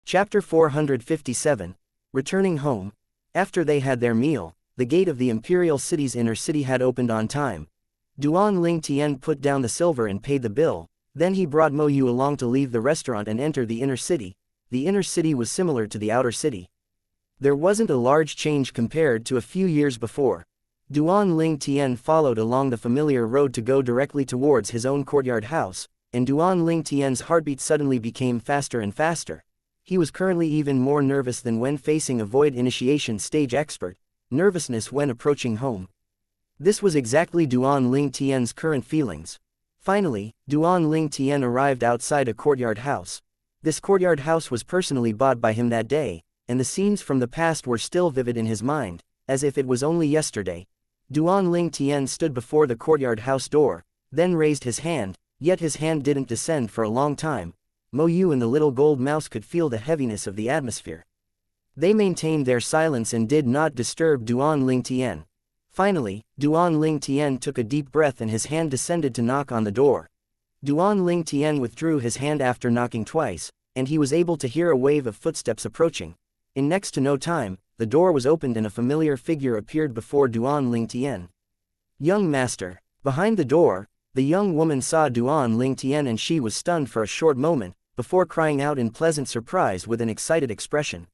Chapter 457, Returning Home. After they had their meal, the gate of the imperial city's inner city had opened on time. Duan Ling Tian put down the silver and paid the bill, then he brought Mo Yu along to leave the restaurant and enter the inner city. The inner city was similar to the outer city. There wasn't a large change compared to a few years before. Duan Ling Tian followed along the familiar road to go directly towards his own courtyard house, and Duan Ling Tian's heartbeat suddenly became faster and faster. He was currently even more nervous than when facing a void initiation stage expert, nervousness when approaching home. This was exactly Duan Ling Tian's current feelings. Finally, Duan Ling Tian arrived outside a courtyard house. This courtyard house was personally bought by him that day, and the scenes from the past were still vivid in his mind, as if it was only yesterday. Duan Ling Tian stood before the courtyard house door, then raised his hand, yet his hand didn't descend for a long time. Mo Yu and the little gold mouse could feel the heaviness of the atmosphere. They maintained their silence and did not disturb Duan Ling Tian. Finally, Duan Ling Tian took a deep breath and his hand descended to knock on the door. Duan Ling Tian withdrew his hand after knocking twice, and he was able to hear a wave of footsteps approaching. In next to no time, the door was opened and a familiar figure appeared before Duan Ling Tian. Young master. Behind the door, the young woman saw Duan Ling Tian and she was stunned for a short moment, before crying out in pleasant surprise with an excited expression.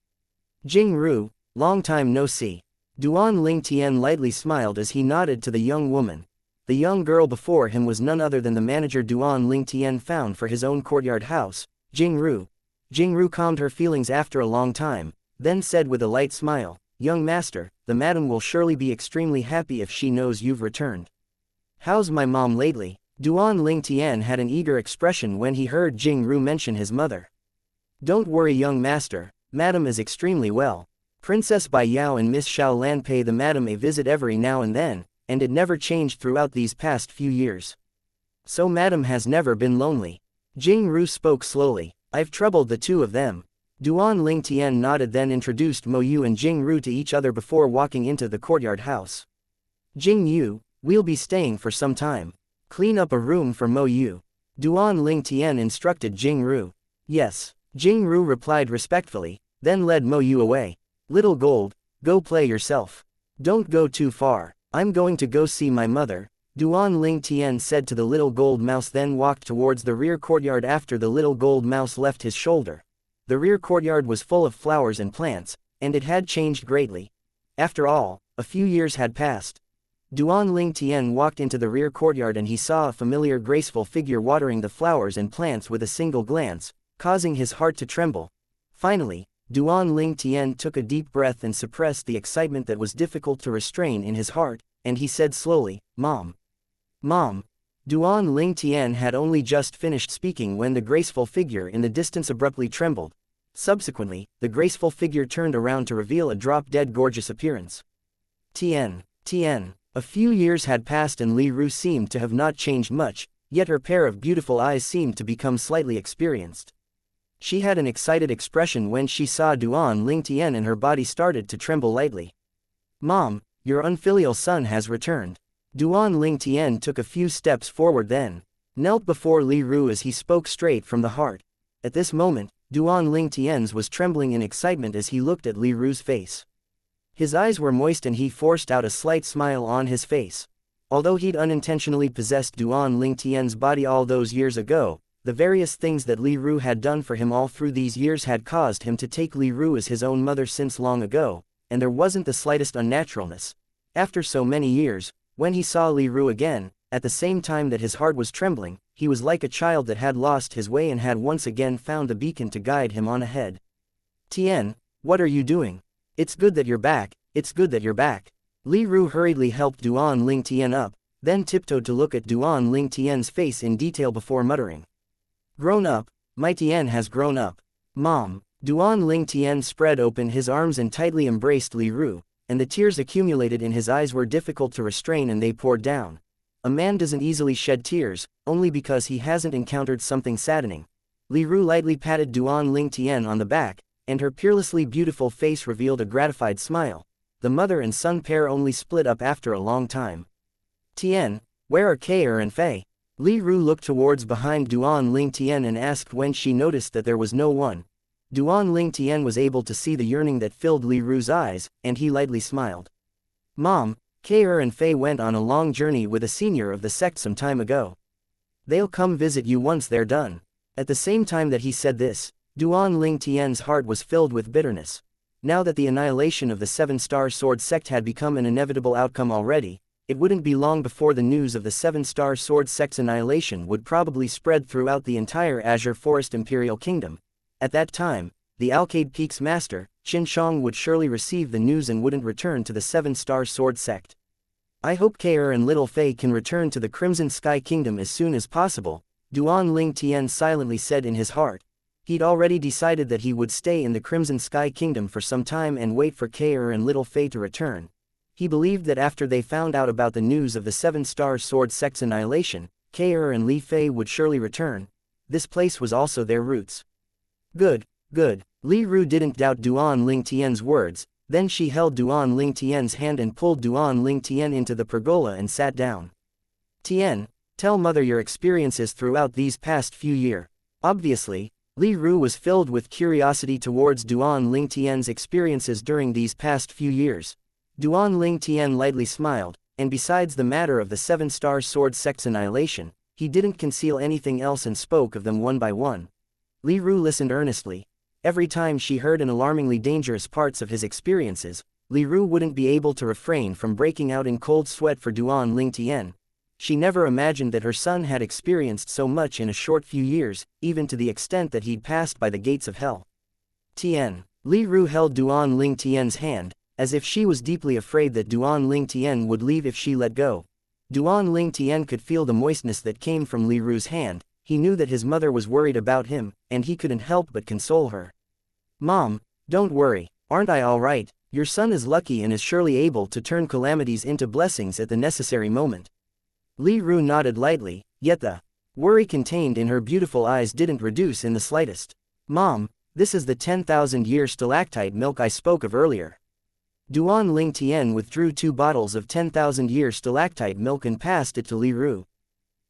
Jing Ru, long time no see. Duan Ling Tian lightly smiled as he nodded to the young woman. The young girl before him was none other than the manager Duan Ling Tian found for his own courtyard house, Jing Ru. Jing Ru calmed her feelings after a long time, then said with a light smile, "Young master, the madam will surely be extremely happy if she knows you've returned. How's my mom lately?" Duan Ling Tian had an eager expression when he heard Jing Ru mention his mother. "Don't worry young master, madam is extremely well. Princess Bai Yao and Miss Xiao Lan pay the madam a visit every now and then, and it never changed throughout these past few years. So madam has never been lonely." Jing Ru spoke slowly, "I've troubled the two of them." Duan Ling Tian nodded then introduced Mo Yu and Jing Ru to each other before walking into the courtyard house. "Jing Yu, we'll be staying for some time. Clean up a room for Mo Yu." Duan Ling Tian instructed Jing Ru. "Yes." Jing Ru replied respectfully, then led Mo Yu away. "Little Gold, go play yourself. Don't go too far. I'm going to go see my mother," Duan Ling Tian said to the little gold mouse, then walked towards the rear courtyard after the little gold mouse left his shoulder. The rear courtyard was full of flowers and plants, and it had changed greatly. After all, a few years had passed. Duan Ling Tian walked into the rear courtyard and he saw a familiar graceful figure watering the flowers and plants with a single glance, causing his heart to tremble. Finally, Duan Ling Tian took a deep breath and suppressed the excitement that was difficult to restrain in his heart, and he said slowly, "Mom. Mom." Duan Ling Tian had only just finished speaking when the graceful figure in the distance abruptly trembled. Subsequently, the graceful figure turned around to reveal a drop-dead gorgeous appearance. Tian. A few years had passed and Li Ru seemed to have not changed much, yet her pair of beautiful eyes seemed to become slightly experienced. She had an excited expression when she saw Duan Ling Tian and her body started to tremble lightly. "Mom, your unfilial son has returned." Duan Ling Tian took a few steps forward then knelt before Li Ru as he spoke straight from the heart. At this moment, Duan Ling Tian's was trembling in excitement as he looked at Li Ru's face. His eyes were moist and he forced out a slight smile on his face. Although he'd unintentionally possessed Duan Ling Tian's body all those years ago, the various things that Li Ru had done for him all through these years had caused him to take Li Ru as his own mother since long ago, and there wasn't the slightest unnaturalness. After so many years, when he saw Li Ru again, at the same time that his heart was trembling, he was like a child that had lost his way and had once again found a beacon to guide him on ahead. "Tian, what are you doing? It's good that you're back, it's good that you're back." Li Ru hurriedly helped Duan Ling Tian up, then tiptoed to look at Duan Ling Tian's face in detail before muttering, "Grown up, my Tian has grown up. Mom." Duan Ling Tian spread open his arms and tightly embraced Li Ru, and the tears accumulated in his eyes were difficult to restrain and they poured down. A man doesn't easily shed tears, only because he hasn't encountered something saddening. Li Ru lightly patted Duan Ling Tian on the back, and her peerlessly beautiful face revealed a gratified smile. The mother and son pair only split up after a long time. "Tian, where are Kair and Fei?" Li Ru looked towards behind Duan Ling Tian and asked when she noticed that there was no one. Duan Ling Tian was able to see the yearning that filled Li Ru's eyes, and he lightly smiled. Mom, Kair and Fei went on a long journey with a senior of the sect some time ago. They'll come visit you once they're done. At the same time that he said this, Duan Ling Tian's heart was filled with bitterness. Now that the annihilation of the Seven-Star Sword sect had become an inevitable outcome already, it wouldn't be long before the news of the Seven-Star Sword sect's annihilation would probably spread throughout the entire Azure Forest Imperial Kingdom. At that time, the Alcade Peak's master, Xianxia would surely receive the news and wouldn't return to the Seven-Star Sword sect. I hope Kair and Little Fei can return to the Crimson Sky Kingdom as soon as possible, Duan Ling Tian silently said in his heart. He'd already decided that he would stay in the Crimson Sky Kingdom for some time and wait for Kair and Little Fei to return. He believed that after they found out about the news of the Seven-Star Sword sect's annihilation, Kair and Li Fei would surely return. This place was also their roots. Good, good. Li Ru didn't doubt Duan Ling Tian's words, then she held Duan Ling Tian's hand and pulled Duan Ling Tian into the pergola and sat down. Tian, tell mother your experiences throughout these past few years. Obviously, Li Ru was filled with curiosity towards Duan Ling Tian's experiences during these past few years. Duan Ling Tian lightly smiled, and besides the matter of the Seven-Star Sword sect's annihilation, he didn't conceal anything else and spoke of them one by one. Li Ru listened earnestly. Every time she heard an alarmingly dangerous parts of his experiences, Li Ru wouldn't be able to refrain from breaking out in cold sweat for Duan Ling Tian. She never imagined that her son had experienced so much in a short few years, even to the extent that he'd passed by the gates of hell. Tian. Li Ru held Duan Ling Tian's hand, as if she was deeply afraid that Duan Ling Tian would leave if she let go. Duan Ling Tian could feel the moistness that came from Li Ru's hand. He knew that his mother was worried about him, and he couldn't help but console her. Mom, don't worry, aren't I all right? Your son is lucky and is surely able to turn calamities into blessings at the necessary moment. Li Ru nodded lightly, yet the worry contained in her beautiful eyes didn't reduce in the slightest. Mom, this is the 10,000-year stalactite milk I spoke of earlier. Duan Ling Tian withdrew 2 bottles of 10,000-year stalactite milk and passed it to Li Ru.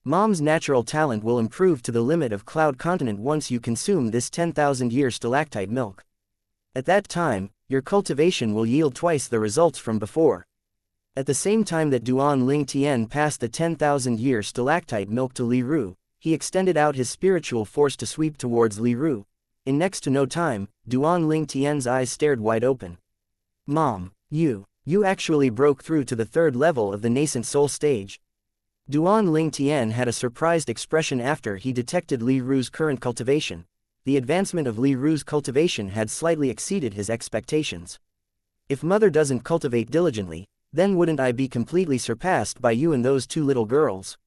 Mom's natural talent will improve to the limit of Cloud Continent once you consume this 10,000-year stalactite milk. At that time, your cultivation will yield twice the results from before. At the same time that Duan Ling Tian passed the 10,000-year stalactite milk to Li Ru, he extended out his spiritual force to sweep towards Li Ru. In next to no time, Duan Ling Tian's eyes stared wide open. Mom, you actually broke through to the 3rd level of the nascent soul stage. Duan Ling Tian had a surprised expression after he detected Li Ru's current cultivation. The advancement of Li Ru's cultivation had slightly exceeded his expectations. If mother doesn't cultivate diligently, then wouldn't I be completely surpassed by you and those 2 little girls?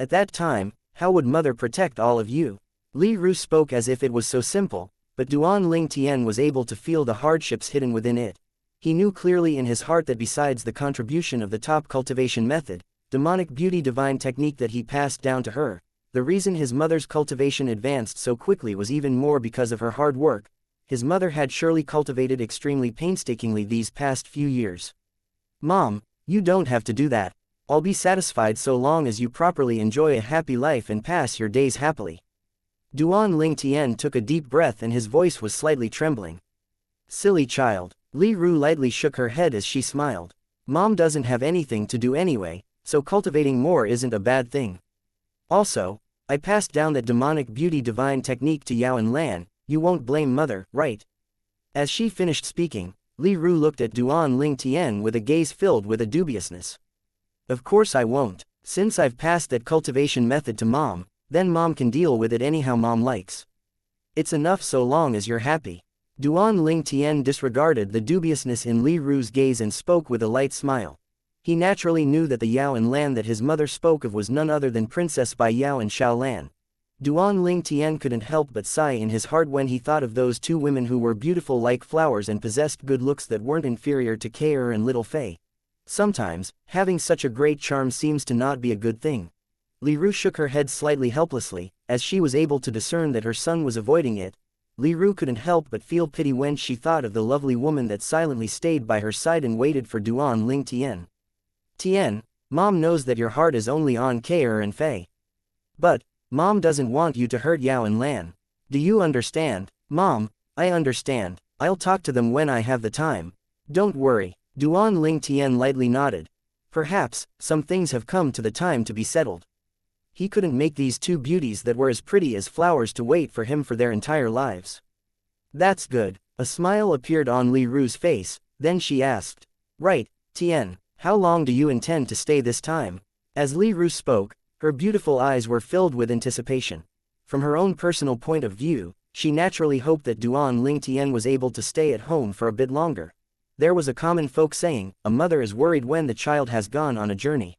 At that time, how would mother protect all of you? Li Ru spoke as if it was so simple, but Duan Ling Tian was able to feel the hardships hidden within it. He knew clearly in his heart that besides the contribution of the top cultivation method, demonic beauty divine technique that he passed down to her, the reason his mother's cultivation advanced so quickly was even more because of her hard work. His mother had surely cultivated extremely painstakingly these past few years. Mom, you don't have to do that. I'll be satisfied so long as you properly enjoy a happy life and pass your days happily. Duan Ling Tian took a deep breath and his voice was slightly trembling. Silly child. Li Ru lightly shook her head as she smiled. Mom doesn't have anything to do anyway, so cultivating more isn't a bad thing. Also, I passed down that demonic beauty divine technique to Yao and Lan. You won't blame mother, right? As she finished speaking, Li Ru looked at Duan Ling Tian with a gaze filled with a dubiousness. Of course I won't. Since I've passed that cultivation method to mom, then mom can deal with it anyhow mom likes. It's enough so long as you're happy. Duan Ling Tian disregarded the dubiousness in Li Ru's gaze and spoke with a light smile. He naturally knew that the Yao and Lan that his mother spoke of was none other than Princess Bai Yao and Xiao Lan. Duan Ling Tian couldn't help but sigh in his heart when he thought of those 2 women who were beautiful like flowers and possessed good looks that weren't inferior to Kair and Little Fei. Sometimes, having such a great charm seems to not be a good thing. Li Ru shook her head slightly helplessly, as she was able to discern that her son was avoiding it. Li Ru couldn't help but feel pity when she thought of the lovely woman that silently stayed by her side and waited for Duan Ling Tian. Tian, mom knows that your heart is only on Kair and Fei. But, mom doesn't want you to hurt Yao and Lan. Do you understand? Mom, I understand. I'll talk to them when I have the time. Don't worry. Duan Ling Tian lightly nodded. Perhaps, some things have come to the time to be settled. He couldn't make these two beauties that were as pretty as flowers to wait for him for their entire lives. That's good. A smile appeared on Li Ru's face, then she asked. Right, Tian, how long do you intend to stay this time? As Li Ru spoke, her beautiful eyes were filled with anticipation. From her own personal point of view, she naturally hoped that Duan Ling Tian was able to stay at home for a bit longer. There was a common folk saying, a mother is worried when the child has gone on a journey.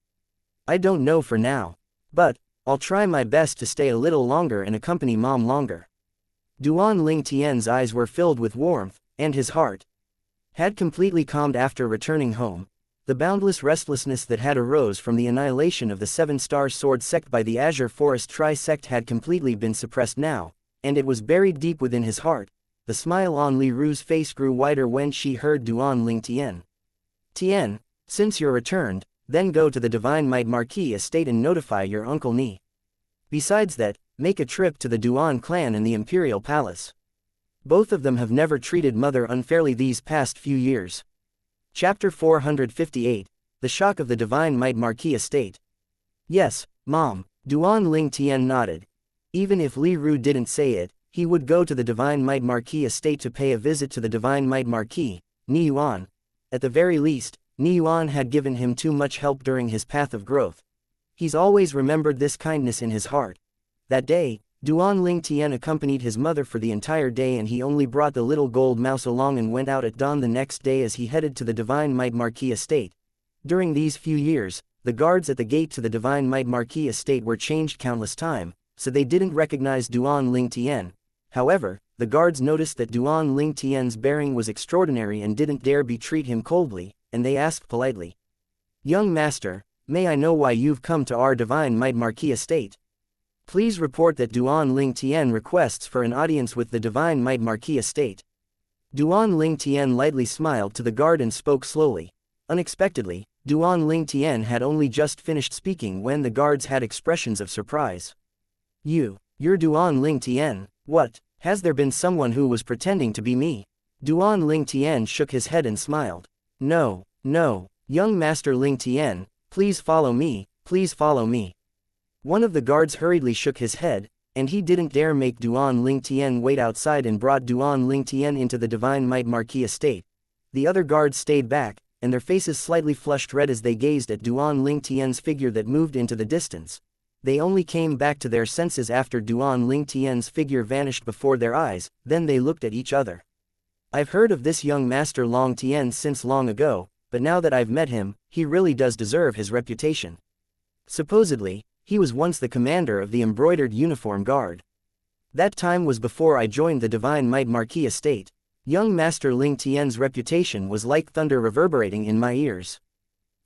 I don't know for now. But, I'll try my best to stay a little longer and accompany Mom longer. Duan Ling Tian's eyes were filled with warmth, and his heart had completely calmed after returning home. The boundless restlessness that had arose from the annihilation of the Seven-Star Sword sect by the Azure Forest Tri-sect had completely been suppressed now, and it was buried deep within his heart. The smile on Li Ru's face grew wider when she heard Duan Ling Tian. Tian, since you're returned, then go to the Divine Might Marquis estate and notify your Uncle Ni. Besides that, make a trip to the Duan clan and the Imperial Palace. Both of them have never treated Mother unfairly these past few years. Chapter 458, The Shock of the Divine Might Marquis Estate. Yes, Mom, Duan Ling Tian nodded. Even if Li Ru didn't say it, he would go to the Divine Might Marquis estate to pay a visit to the Divine Might Marquis, Ni Yuan. At the very least, Ni Yuan had given him too much help during his path of growth. He's always remembered this kindness in his heart. That day, Duan Ling Tian accompanied his mother for the entire day, and he only brought the little gold mouse along and went out at dawn the next day as he headed to the Divine Might Marquis estate. During these few years, the guards at the gate to the Divine Might Marquis estate were changed countless times, so they didn't recognize Duan Ling Tian. However, the guards noticed that Duan Ling Tian's bearing was extraordinary and didn't dare treat him coldly, and they asked politely. Young master, may I know why you've come to our Divine Might Marquis estate? Please report that Duan Ling Tian requests for an audience with the Divine Might Marquis estate. Duan Ling Tian lightly smiled to the guard and spoke slowly. Unexpectedly, Duan Ling Tian had only just finished speaking when the guards had expressions of surprise. You're Duan Ling Tian, what, has there been someone who was pretending to be me? Duan Ling Tian shook his head and smiled. No, young Master Ling Tian, please follow me, please follow me. One of the guards hurriedly shook his head, and he didn't dare make Duan Ling Tian wait outside and brought Duan Ling Tian into the Divine Might Marquis estate. The other guards stayed back, and their faces slightly flushed red as they gazed at Duan Ling Tian's figure that moved into the distance. They only came back to their senses after Duan Ling Tian's figure vanished before their eyes, then they looked at each other. I've heard of this young Master Long Tian since long ago, but now that I've met him, he really does deserve his reputation. Supposedly, he was once the commander of the embroidered uniform guard. That time was before I joined the Divine Might Marquis estate. Young Master Ling Tian's reputation was like thunder reverberating in my ears.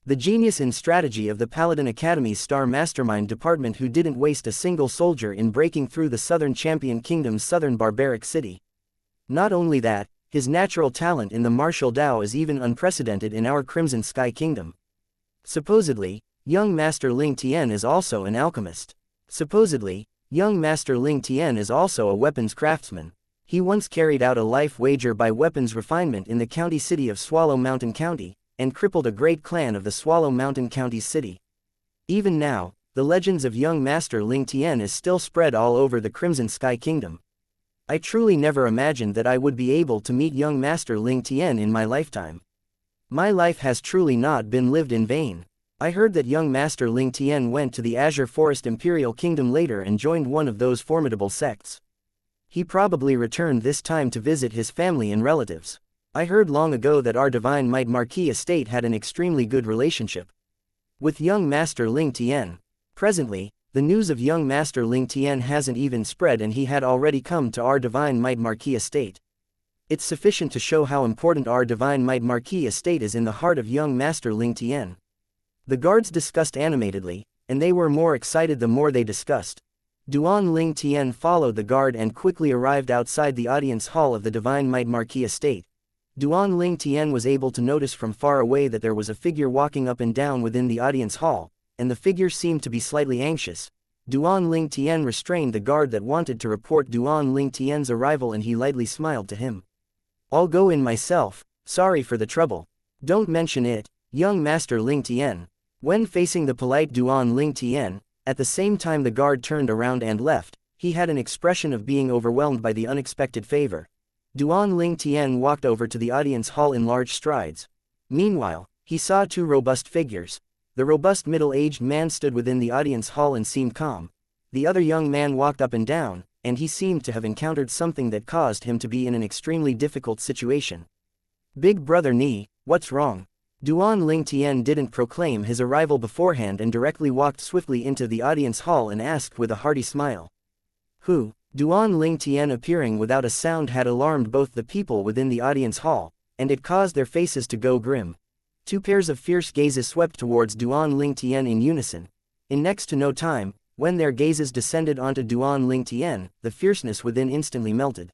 The genius in strategy of the Paladin Academy's Star Mastermind department who didn't waste a single soldier in breaking through the Southern Champion Kingdom's southern barbaric city. Not only that, his natural talent in the martial Dao is even unprecedented in our Crimson Sky Kingdom. Supposedly, young Master Ling Tian is also an alchemist. Supposedly, young Master Ling Tian is also a weapons craftsman. He once carried out a life wager by weapons refinement in the county city of Swallow Mountain County, and crippled a great clan of the Swallow Mountain County city. Even now, the legends of young Master Ling Tian is still spread all over the Crimson Sky Kingdom. I truly never imagined that I would be able to meet young Master Ling Tian in my lifetime. My life has truly not been lived in vain. I heard that young Master Ling Tian went to the Azure Forest Imperial Kingdom later and joined one of those formidable sects. He probably returned this time to visit his family and relatives. I heard long ago that our Divine Might Marquis estate had an extremely good relationship with young Master Ling Tian. Presently, the news of young Master Ling Tian hasn't even spread and he had already come to our Divine Might Marquis estate. It's sufficient to show how important our Divine Might Marquis estate is in the heart of young Master Ling Tian. The guards discussed animatedly, and they were more excited the more they discussed. Duan Ling Tian followed the guard and quickly arrived outside the audience hall of the Divine Might Marquis estate. Duan Ling Tian was able to notice from far away that there was a figure walking up and down within the audience hall, and the figure seemed to be slightly anxious. Duan Ling Tian restrained the guard that wanted to report Duan Ling Tian's arrival, and he lightly smiled to him. "I'll go in myself, sorry for the trouble." "Don't mention it, young Master Ling Tian." When facing the polite Duan Ling Tian, at the same time the guard turned around and left, he had an expression of being overwhelmed by the unexpected favor. Duan Ling Tian walked over to the audience hall in large strides. Meanwhile, he saw two robust figures. The robust middle-aged man stood within the audience hall and seemed calm. The other young man walked up and down, and he seemed to have encountered something that caused him to be in an extremely difficult situation. "Big brother Ni, what's wrong?" Duan Ling Tian didn't proclaim his arrival beforehand and directly walked swiftly into the audience hall and asked with a hearty smile. "Who?" Duan Ling Tian appearing without a sound had alarmed both the people within the audience hall, and it caused their faces to go grim. Two pairs of fierce gazes swept towards Duan Ling Tian in unison. In next to no time, when their gazes descended onto Duan Ling Tian, the fierceness within instantly melted.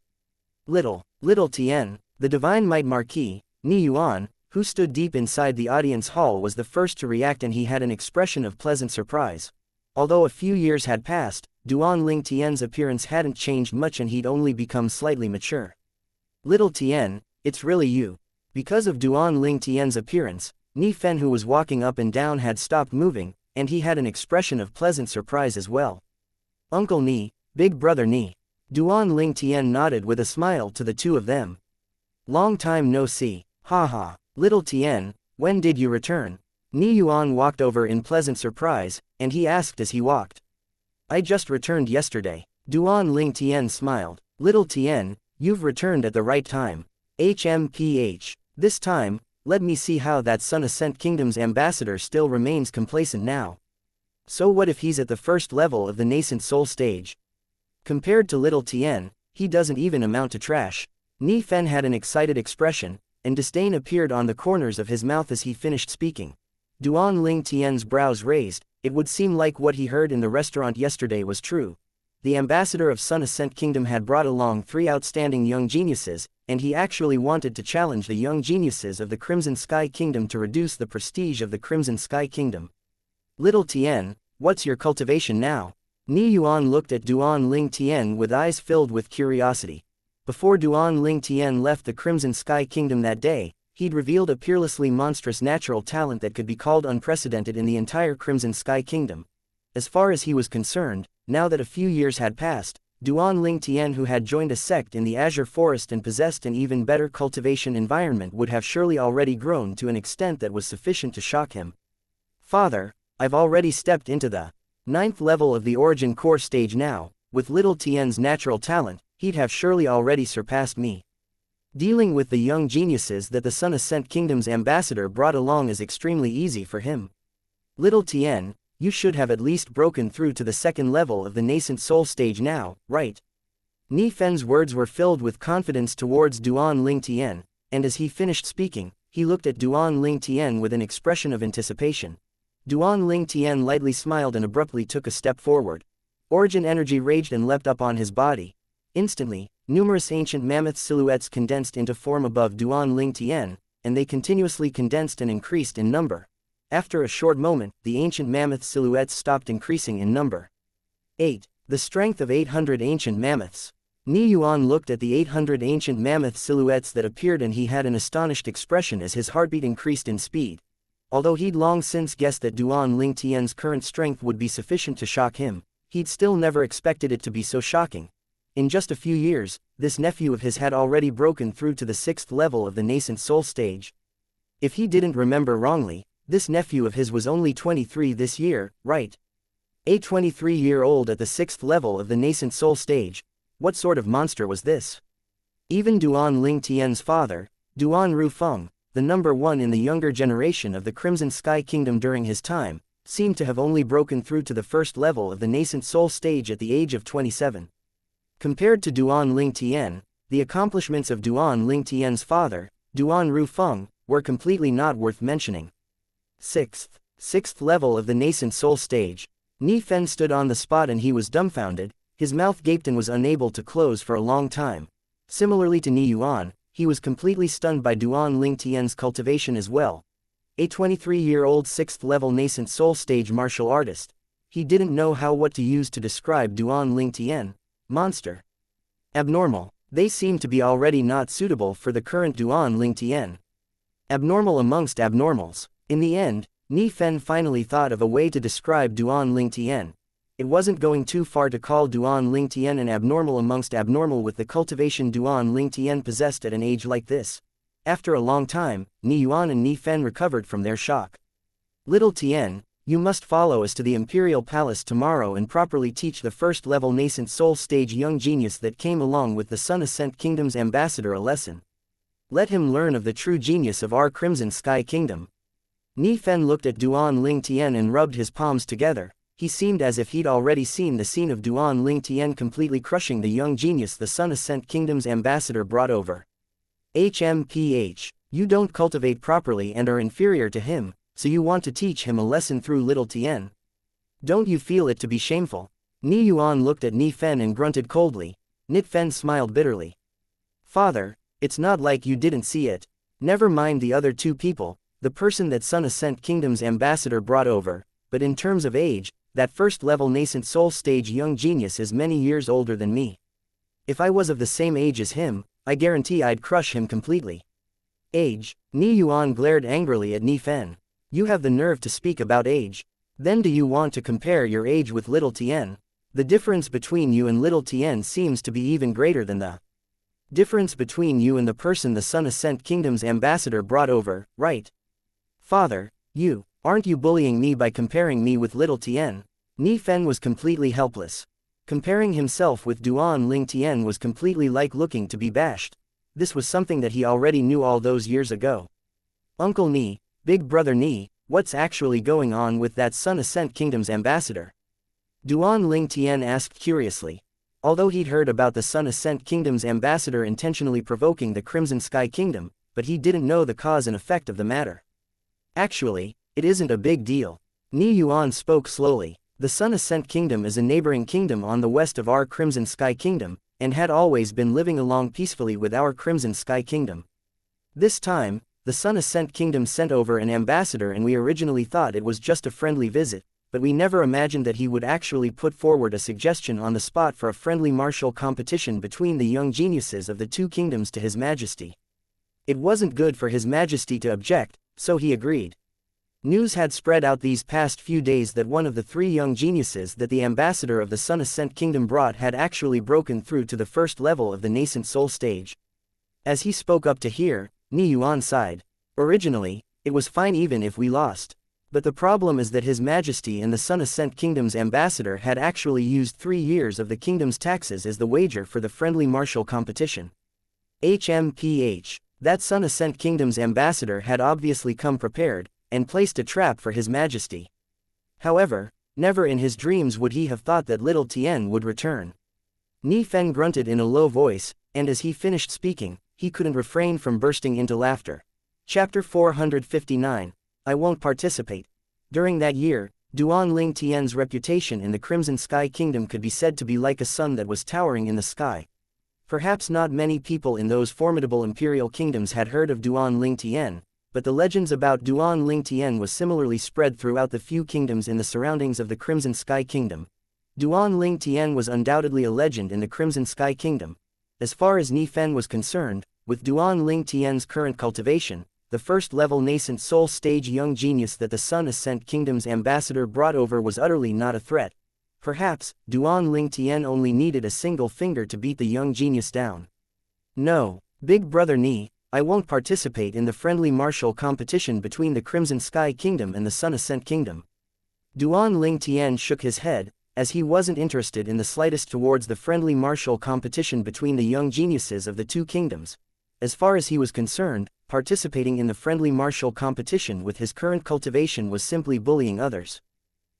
Little Tian, the divine might Marquis, Ni Yuan, who stood deep inside the audience hall, was the first to react, and he had an expression of pleasant surprise. Although a few years had passed, Duan Ling Tian's appearance hadn't changed much and he'd only become slightly mature. "Little Tian, it's really you." Because of Duan Ling Tian's appearance, Ni Fen, who was walking up and down, had stopped moving, and he had an expression of pleasant surprise as well. "Uncle Ni, big brother Ni." Duan Ling Tian nodded with a smile to the two of them. "Long time no see, haha. Little Tian, when did you return?" Ni Yuan walked over in pleasant surprise, and he asked as he walked. "I just returned yesterday." Duan Ling Tian smiled. "Little Tian, you've returned at the right time. HMPH. This time, let me see how that Sun-Ascent Kingdom's ambassador still remains complacent now. So what if he's at the first level of the nascent soul stage? Compared to Little Tian, he doesn't even amount to trash." Ni Fen had an excited expression, and disdain appeared on the corners of his mouth as he finished speaking. Duan Ling Tian's brows raised. It would seem like what he heard in the restaurant yesterday was true. The ambassador of Sun-Ascent Kingdom had brought along 3 outstanding young geniuses, and he actually wanted to challenge the young geniuses of the Crimson Sky Kingdom to reduce the prestige of the Crimson Sky Kingdom. "Little Tian, what's your cultivation now?" Ni Yuan looked at Duan Ling Tian with eyes filled with curiosity. Before Duan Ling Tian left the Crimson Sky Kingdom that day, he'd revealed a peerlessly monstrous natural talent that could be called unprecedented in the entire Crimson Sky Kingdom. As far as he was concerned, now that a few years had passed, Duan Ling Tian, who had joined a sect in the Azure Forest and possessed an even better cultivation environment, would have surely already grown to an extent that was sufficient to shock him. "Father, I've already stepped into the 9th level of the Origin Core stage now. With Little Tian's natural talent, he'd have surely already surpassed me. Dealing with the young geniuses that the Sun-Ascent Kingdom's ambassador brought along is extremely easy for him. Little Tian, you should have at least broken through to the 2nd level of the nascent soul stage now, right?" Ni Fen's words were filled with confidence towards Duan Ling Tian, and as he finished speaking, he looked at Duan Ling Tian with an expression of anticipation. Duan Ling Tian lightly smiled and abruptly took a step forward. Origin energy raged and leapt up on his body. Instantly, numerous ancient mammoth silhouettes condensed into form above Duan Ling Tian, and they continuously condensed and increased in number. After a short moment, the ancient mammoth silhouettes stopped increasing in number. 8. The strength of 800 ancient mammoths. Ni Yuan looked at the 800 ancient mammoth silhouettes that appeared, and he had an astonished expression as his heartbeat increased in speed. Although he'd long since guessed that Duan Ling Tian's current strength would be sufficient to shock him, he'd still never expected it to be so shocking. In just a few years, this nephew of his had already broken through to the 6th level of the nascent soul stage. If he didn't remember wrongly, this nephew of his was only 23 this year, right? A 23-year-old at the 6th level of the nascent soul stage. What sort of monster was this? Even Duan Ling Tian's father, Duan Rufeng, the number 1 in the younger generation of the Crimson Sky Kingdom during his time, seemed to have only broken through to the 1st level of the nascent soul stage at the age of 27. Compared to Duan Ling Tian, the accomplishments of Duan Ling Tian's father, Duan Rufeng, were completely not worth mentioning. 6th level of the nascent soul stage. Ni Fen stood on the spot and he was dumbfounded, his mouth gaped and was unable to close for a long time. Similarly to Ni Yuan, he was completely stunned by Duan Ling Tian's cultivation as well. A 23-year-old 6th level nascent soul stage martial artist. He didn't know what to use to describe Duan Lingtian. Monster. Abnormal. They seem to be already not suitable for the current Duan Lingtian. Abnormal amongst abnormals. In the end, Ni Fen finally thought of a way to describe Duan Lingtian. It wasn't going too far to call Duan Lingtian an abnormal amongst abnormal with the cultivation Duan Lingtian possessed at an age like this. After a long time, Ni Yuan and Ni Fen recovered from their shock. Little Tian, you must follow us to the Imperial Palace tomorrow and properly teach the first-level nascent soul stage young genius that came along with the Sun Ascent Kingdom's ambassador a lesson. Let him learn of the true genius of our Crimson Sky Kingdom. Ni Fen looked at Duan Lingtian and rubbed his palms together. He seemed as if he'd already seen the scene of Duan Lingtian completely crushing the young genius the Sun Ascent Kingdom's ambassador brought over. HMPH. You don't cultivate properly and are inferior to him, so you want to teach him a lesson through little Tien. Don't you feel it to be shameful? Ni Yuan looked at Ni Fen and grunted coldly. Nit Fen smiled bitterly. Father, it's not like you didn't see it. Never mind the other two people, the person that Sun Ascent Kingdom's ambassador brought over, but in terms of age, that first-level nascent soul stage young genius is many years older than me. If I was of the same age as him, I guarantee I'd crush him completely. Age? Ni Yuan glared angrily at Ni Fen. You have the nerve to speak about age. Then do you want to compare your age with little Tien? The difference between you and little Tien seems to be even greater than the difference between you and the person the Sun Ascent Kingdom's ambassador brought over, right? Father, aren't you bullying me by comparing me with little Tien? Ni Fen was completely helpless. Comparing himself with Duan Lingtian was completely like looking to be bashed. This was something that he already knew all those years ago. Uncle Ni, Big Brother Ni, what's actually going on with that Sun Ascent Kingdom's ambassador? Duan Lingtian asked curiously. Although he'd heard about the Sun Ascent Kingdom's ambassador intentionally provoking the Crimson Sky Kingdom, but he didn't know the cause and effect of the matter. Actually, it isn't a big deal. Ni Yuan spoke slowly. The Sun Ascent Kingdom is a neighboring kingdom on the west of our Crimson Sky Kingdom, and had always been living along peacefully with our Crimson Sky Kingdom. This time, the Sun Ascent Kingdom sent over an ambassador and we originally thought it was just a friendly visit, but we never imagined that he would actually put forward a suggestion on the spot for a friendly martial competition between the young geniuses of the two kingdoms to His Majesty. It wasn't good for His Majesty to object, so he agreed. News had spread out these past few days that one of the three young geniuses that the ambassador of the Sun Ascent Kingdom brought had actually broken through to the first level of the nascent soul stage. As he spoke up to hear, Ni Yuan sighed. Originally, it was fine even if we lost. But the problem is that His Majesty and the Sun Ascent Kingdom's ambassador had actually used 3 years of the kingdom's taxes as the wager for the friendly martial competition. HMPH. That Sun Ascent Kingdom's ambassador had obviously come prepared, and placed a trap for His Majesty. However, never in his dreams would he have thought that little Tien would return. Ni Fen grunted in a low voice, and as he finished speaking, he couldn't refrain from bursting into laughter. Chapter 459. I won't participate. During that year, Duan Lingtian's reputation in the Crimson Sky Kingdom could be said to be like a sun that was towering in the sky. Perhaps not many people in those formidable imperial kingdoms had heard of Duan Lingtian, but the legends about Duan Lingtian was similarly spread throughout the few kingdoms in the surroundings of the Crimson Sky Kingdom. Duan Lingtian was undoubtedly a legend in the Crimson Sky Kingdom. As far as Ni Fen was concerned, with Duan Lingtian's current cultivation, the first-level nascent soul stage young genius that the Sun Ascent Kingdom's ambassador brought over was utterly not a threat. Perhaps, Duan Lingtian only needed a single finger to beat the young genius down. No, Big Brother Ni, I won't participate in the friendly martial competition between the Crimson Sky Kingdom and the Sun Ascent Kingdom. Duan Lingtian shook his head, as he wasn't interested in the slightest towards the friendly martial competition between the young geniuses of the two kingdoms. As far as he was concerned, participating in the friendly martial competition with his current cultivation was simply bullying others.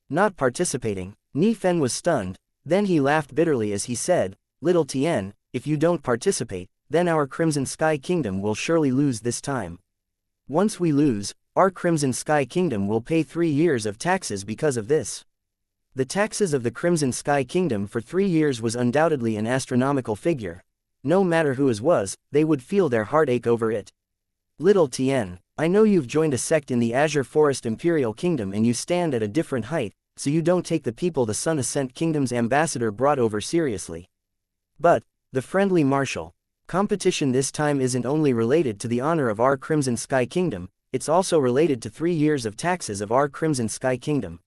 Not participating, Ni Fen was stunned, then he laughed bitterly as he said, Little Tien, if you don't participate, then our Crimson Sky Kingdom will surely lose this time. Once we lose, our Crimson Sky Kingdom will pay 3 years of taxes because of this. The taxes of the Crimson Sky Kingdom for 3 years was undoubtedly an astronomical figure. No matter who it was, they would feel their heartache over it. Little Tien, I know you've joined a sect in the Azure Forest Imperial Kingdom and you stand at a different height, so you don't take the people the Sun Ascent Kingdom's ambassador brought over seriously. But, the friendly martial competition this time isn't only related to the honor of our Crimson Sky Kingdom, it's also related to 3 years of taxes of our Crimson Sky Kingdom.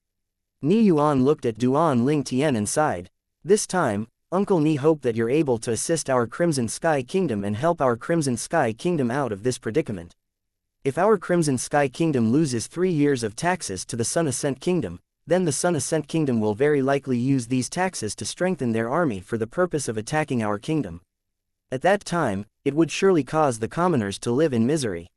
Ni Yuan looked at Duan Ling Tian and sighed. This time, Uncle Ni hope that you're able to assist our Crimson Sky Kingdom and help our Crimson Sky Kingdom out of this predicament. If our Crimson Sky Kingdom loses 3 years of taxes to the Sun Ascent Kingdom, then the Sun Ascent Kingdom will very likely use these taxes to strengthen their army for the purpose of attacking our kingdom. At that time, it would surely cause the commoners to live in misery.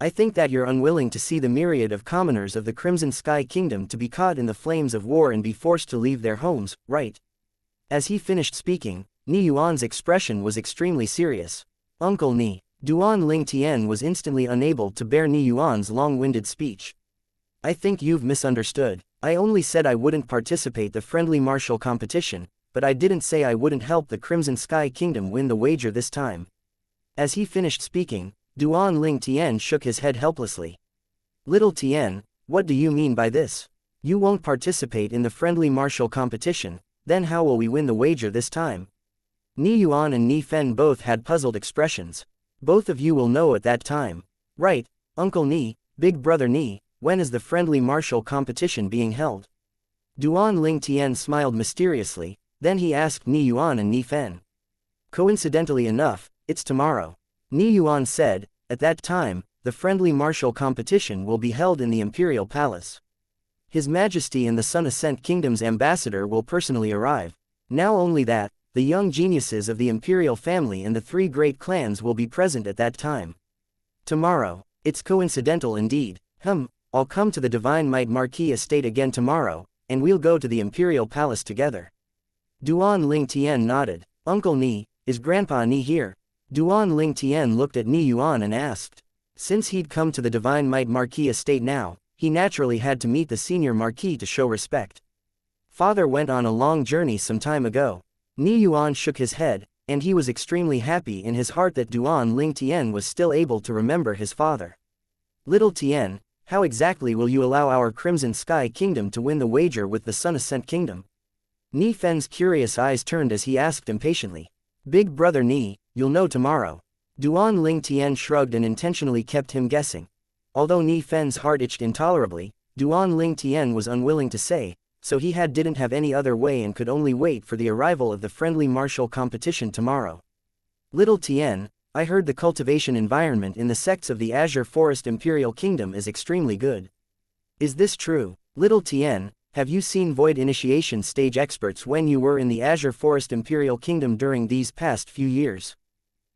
I think that you're unwilling to see the myriad of commoners of the Crimson Sky Kingdom to be caught in the flames of war and be forced to leave their homes, right? As he finished speaking, Ni Yuan's expression was extremely serious. Uncle Ni. Duan Ling Tian was instantly unable to bear Ni Yuan's long-winded speech. I think you've misunderstood. I only said I wouldn't participate the friendly martial competition, but I didn't say I wouldn't help the Crimson Sky Kingdom win the wager this time. As he finished speaking, Duan Ling Tian shook his head helplessly. Little Tian, what do you mean by this? You won't participate in the friendly martial competition, then how will we win the wager this time? Ni Yuan and Ni Fen both had puzzled expressions. Both of you will know at that time. Right, Uncle Ni, Big Brother Ni, when is the friendly martial competition being held? Duan Ling Tian smiled mysteriously, then he asked Ni Yuan and Ni Fen. Coincidentally enough, it's tomorrow. Ni Yuan said, at that time, the friendly martial competition will be held in the Imperial Palace. His Majesty and the Sun Ascent Kingdom's ambassador will personally arrive. Now only that, the young geniuses of the Imperial family and the 3 great clans will be present at that time. Tomorrow. It's coincidental indeed. I'll come to the Divine Might Marquis estate again tomorrow, and we'll go to the Imperial Palace together. Duan Ling Tian nodded. Uncle Ni, is Grandpa Ni here? Duan Ling Tian looked at Ni Yuan and asked. Since he'd come to the Divine Might Marquis estate now, he naturally had to meet the senior marquis to show respect. Father went on a long journey some time ago. Ni Yuan shook his head, and he was extremely happy in his heart that Duan Ling Tian was still able to remember his father. Little Tian, how exactly will you allow our Crimson Sky Kingdom to win the wager with the Sun Ascent Kingdom? Ni Fen's curious eyes turned as he asked impatiently. Big Brother Ni, you'll know tomorrow. Duan Ling Tian shrugged and intentionally kept him guessing. Although Ni Fen's heart itched intolerably, Duan Ling Tian was unwilling to say, so he didn't have any other way and could only wait for the arrival of the friendly martial competition tomorrow. Little Tian, I heard the cultivation environment in the sects of the Azure Forest Imperial Kingdom is extremely good. Is this true? Little Tian, have you seen void initiation stage experts when you were in the Azure Forest Imperial Kingdom during these past few years?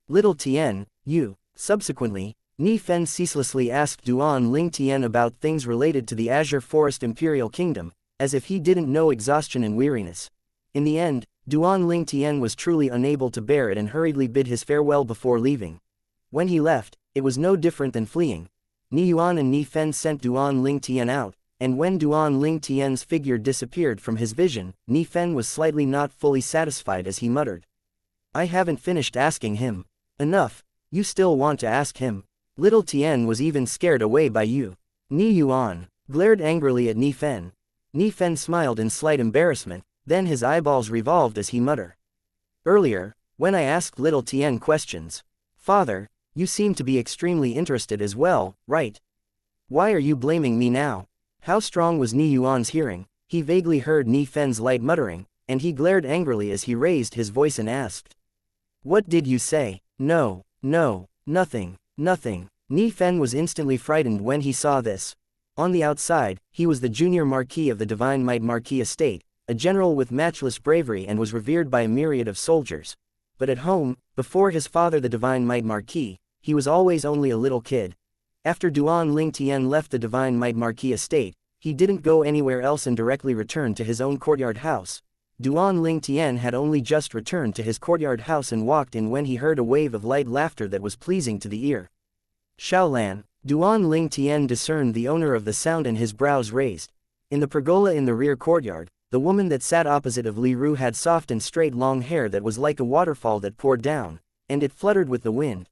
Little Tian, you. Subsequently, Ni Fen ceaselessly asked Duan Ling Tian about things related to the Azure Forest Imperial Kingdom, as if he didn't know exhaustion and weariness. In the end, Duan Ling Tian was truly unable to bear it and hurriedly bid his farewell before leaving. When he left, it was no different than fleeing. Ni Yuan and Ni Fen sent Duan Ling Tian out, and when Duan Ling Tian's figure disappeared from his vision, Ni Fen was slightly not fully satisfied as he muttered. I haven't finished asking him. Enough, you still want to ask him. Little Tian was even scared away by you. Ni Yuan glared angrily at Ni Fen. Ni Fen smiled in slight embarrassment, then his eyeballs revolved as he muttered. Earlier, when I asked Little Tian questions, Father, you seem to be extremely interested as well, right? Why are you blaming me now? How strong was Ni Yuan's hearing? He vaguely heard Ni Fen's light muttering, and he glared angrily as he raised his voice and asked. What did you say? No, nothing. Ni Fen was instantly frightened when he saw this. On the outside, he was the junior marquis of the Divine Might Marquis estate, a general with matchless bravery and was revered by a myriad of soldiers. But at home, before his father the Divine Might Marquis, he was always only a little kid. After Duan Ling Tian left the Divine Might Marquis estate, he didn't go anywhere else and directly returned to his own courtyard house. Duan Ling Tian had only just returned to his courtyard house and walked in when he heard a wave of light laughter that was pleasing to the ear. Xiaolan, Duan Ling Tian discerned the owner of the sound and his brows raised. In the pergola in the rear courtyard, the woman that sat opposite of Li Ru had soft and straight long hair that was like a waterfall that poured down, and it fluttered with the wind.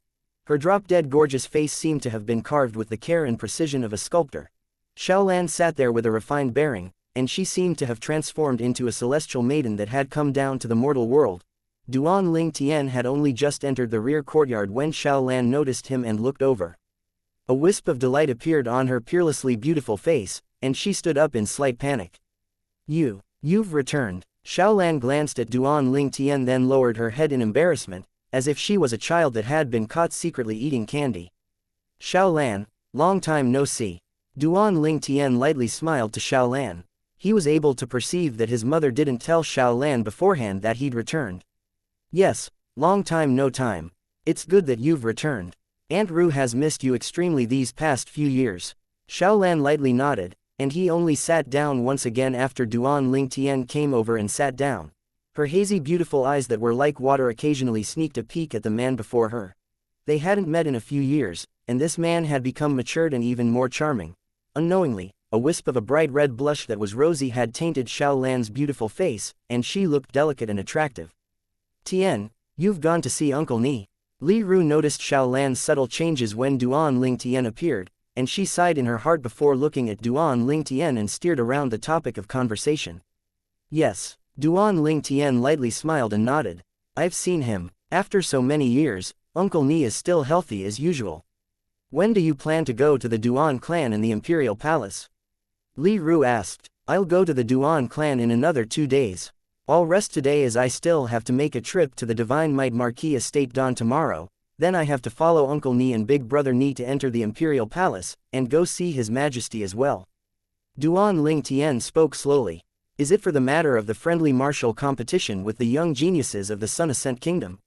Her drop-dead gorgeous face seemed to have been carved with the care and precision of a sculptor. Xiaolan sat there with a refined bearing, and she seemed to have transformed into a celestial maiden that had come down to the mortal world. Duan Ling Tian had only just entered the rear courtyard when Xiao Lan noticed him and looked over. A wisp of delight appeared on her peerlessly beautiful face, and she stood up in slight panic. You've returned. Xiao Lan glanced at Duan Ling Tian, then lowered her head in embarrassment, as if she was a child that had been caught secretly eating candy. Xiao Lan, long time no see. Duan Ling Tian lightly smiled to Xiao Lan. He was able to perceive that his mother didn't tell Xiao Lan beforehand that he'd returned. Yes, long time no time. It's good that you've returned. Aunt Ru has missed you extremely these past few years. Xiao Lan lightly nodded, and he only sat down once again after Duan Ling Tian came over and sat down. Her hazy beautiful eyes that were like water occasionally sneaked a peek at the man before her. They hadn't met in a few years, and this man had become matured and even more charming. Unknowingly, a wisp of a bright red blush that was rosy had tainted Xiao Lan's beautiful face, and she looked delicate and attractive. Tian, you've gone to see Uncle Ni. Li Ru noticed Xiao Lan's subtle changes when Duan Ling Tian appeared, and she sighed in her heart before looking at Duan Ling Tian and steered around the topic of conversation. Yes. Duan Ling Tian lightly smiled and nodded. I've seen him. After so many years, Uncle Ni is still healthy as usual. When do you plan to go to the Duan clan in the Imperial Palace? Li Ru asked. I'll go to the Duan clan in another 2 days. I'll rest today as I still have to make a trip to the Divine Might Marquis estate dawn tomorrow, then I have to follow Uncle Ni and Big Brother Ni to enter the Imperial Palace, and go see His Majesty as well. Duan Ling Tian spoke slowly. Is it for the matter of the friendly martial competition with the young geniuses of the Sun Ascent Kingdom?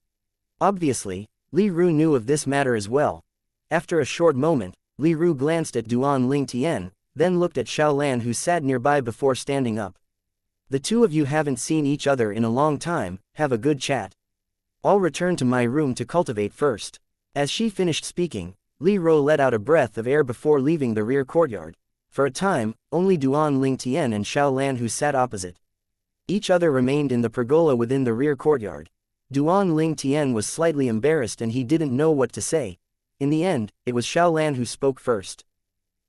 Obviously, Li Ru knew of this matter as well. After a short moment, Li Ru glanced at Duan Ling Tian, then looked at Xiao Lan who sat nearby before standing up. The two of you haven't seen each other in a long time, have a good chat. I'll return to my room to cultivate first. As she finished speaking, Li Ru let out a breath of air before leaving the rear courtyard. For a time, only Duan Ling Tian and Xiao Lan who sat opposite each other remained in the pergola within the rear courtyard. Duan Ling Tian was slightly embarrassed and he didn't know what to say. In the end, it was Xiao Lan who spoke first.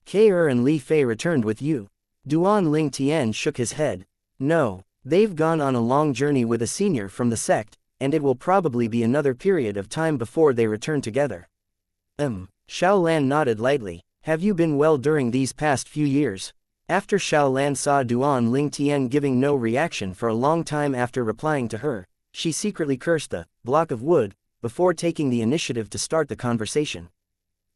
Ke and Li Fei returned with you. Duan Ling Tian shook his head. No, they've gone on a long journey with a senior from the sect, and it will probably be another period of time before they return together. Xiao Lan nodded lightly. Have you been well during these past few years? After Xiao Lan saw Duan Ling Tian giving no reaction for a long time after replying to her, she secretly cursed the block of wood, before taking the initiative to start the conversation.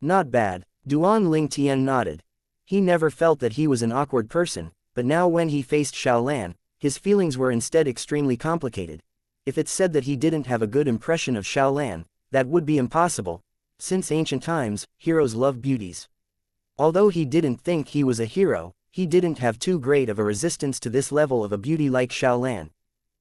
Not bad. Duan Ling Tian nodded. He never felt that he was an awkward person, but now when he faced Xiao Lan, his feelings were instead extremely complicated. If it's said that he didn't have a good impression of Xiao Lan, that would be impossible. Since ancient times, heroes love beauties. Although he didn't think he was a hero, he didn't have too great of a resistance to this level of a beauty like Xiao Lan.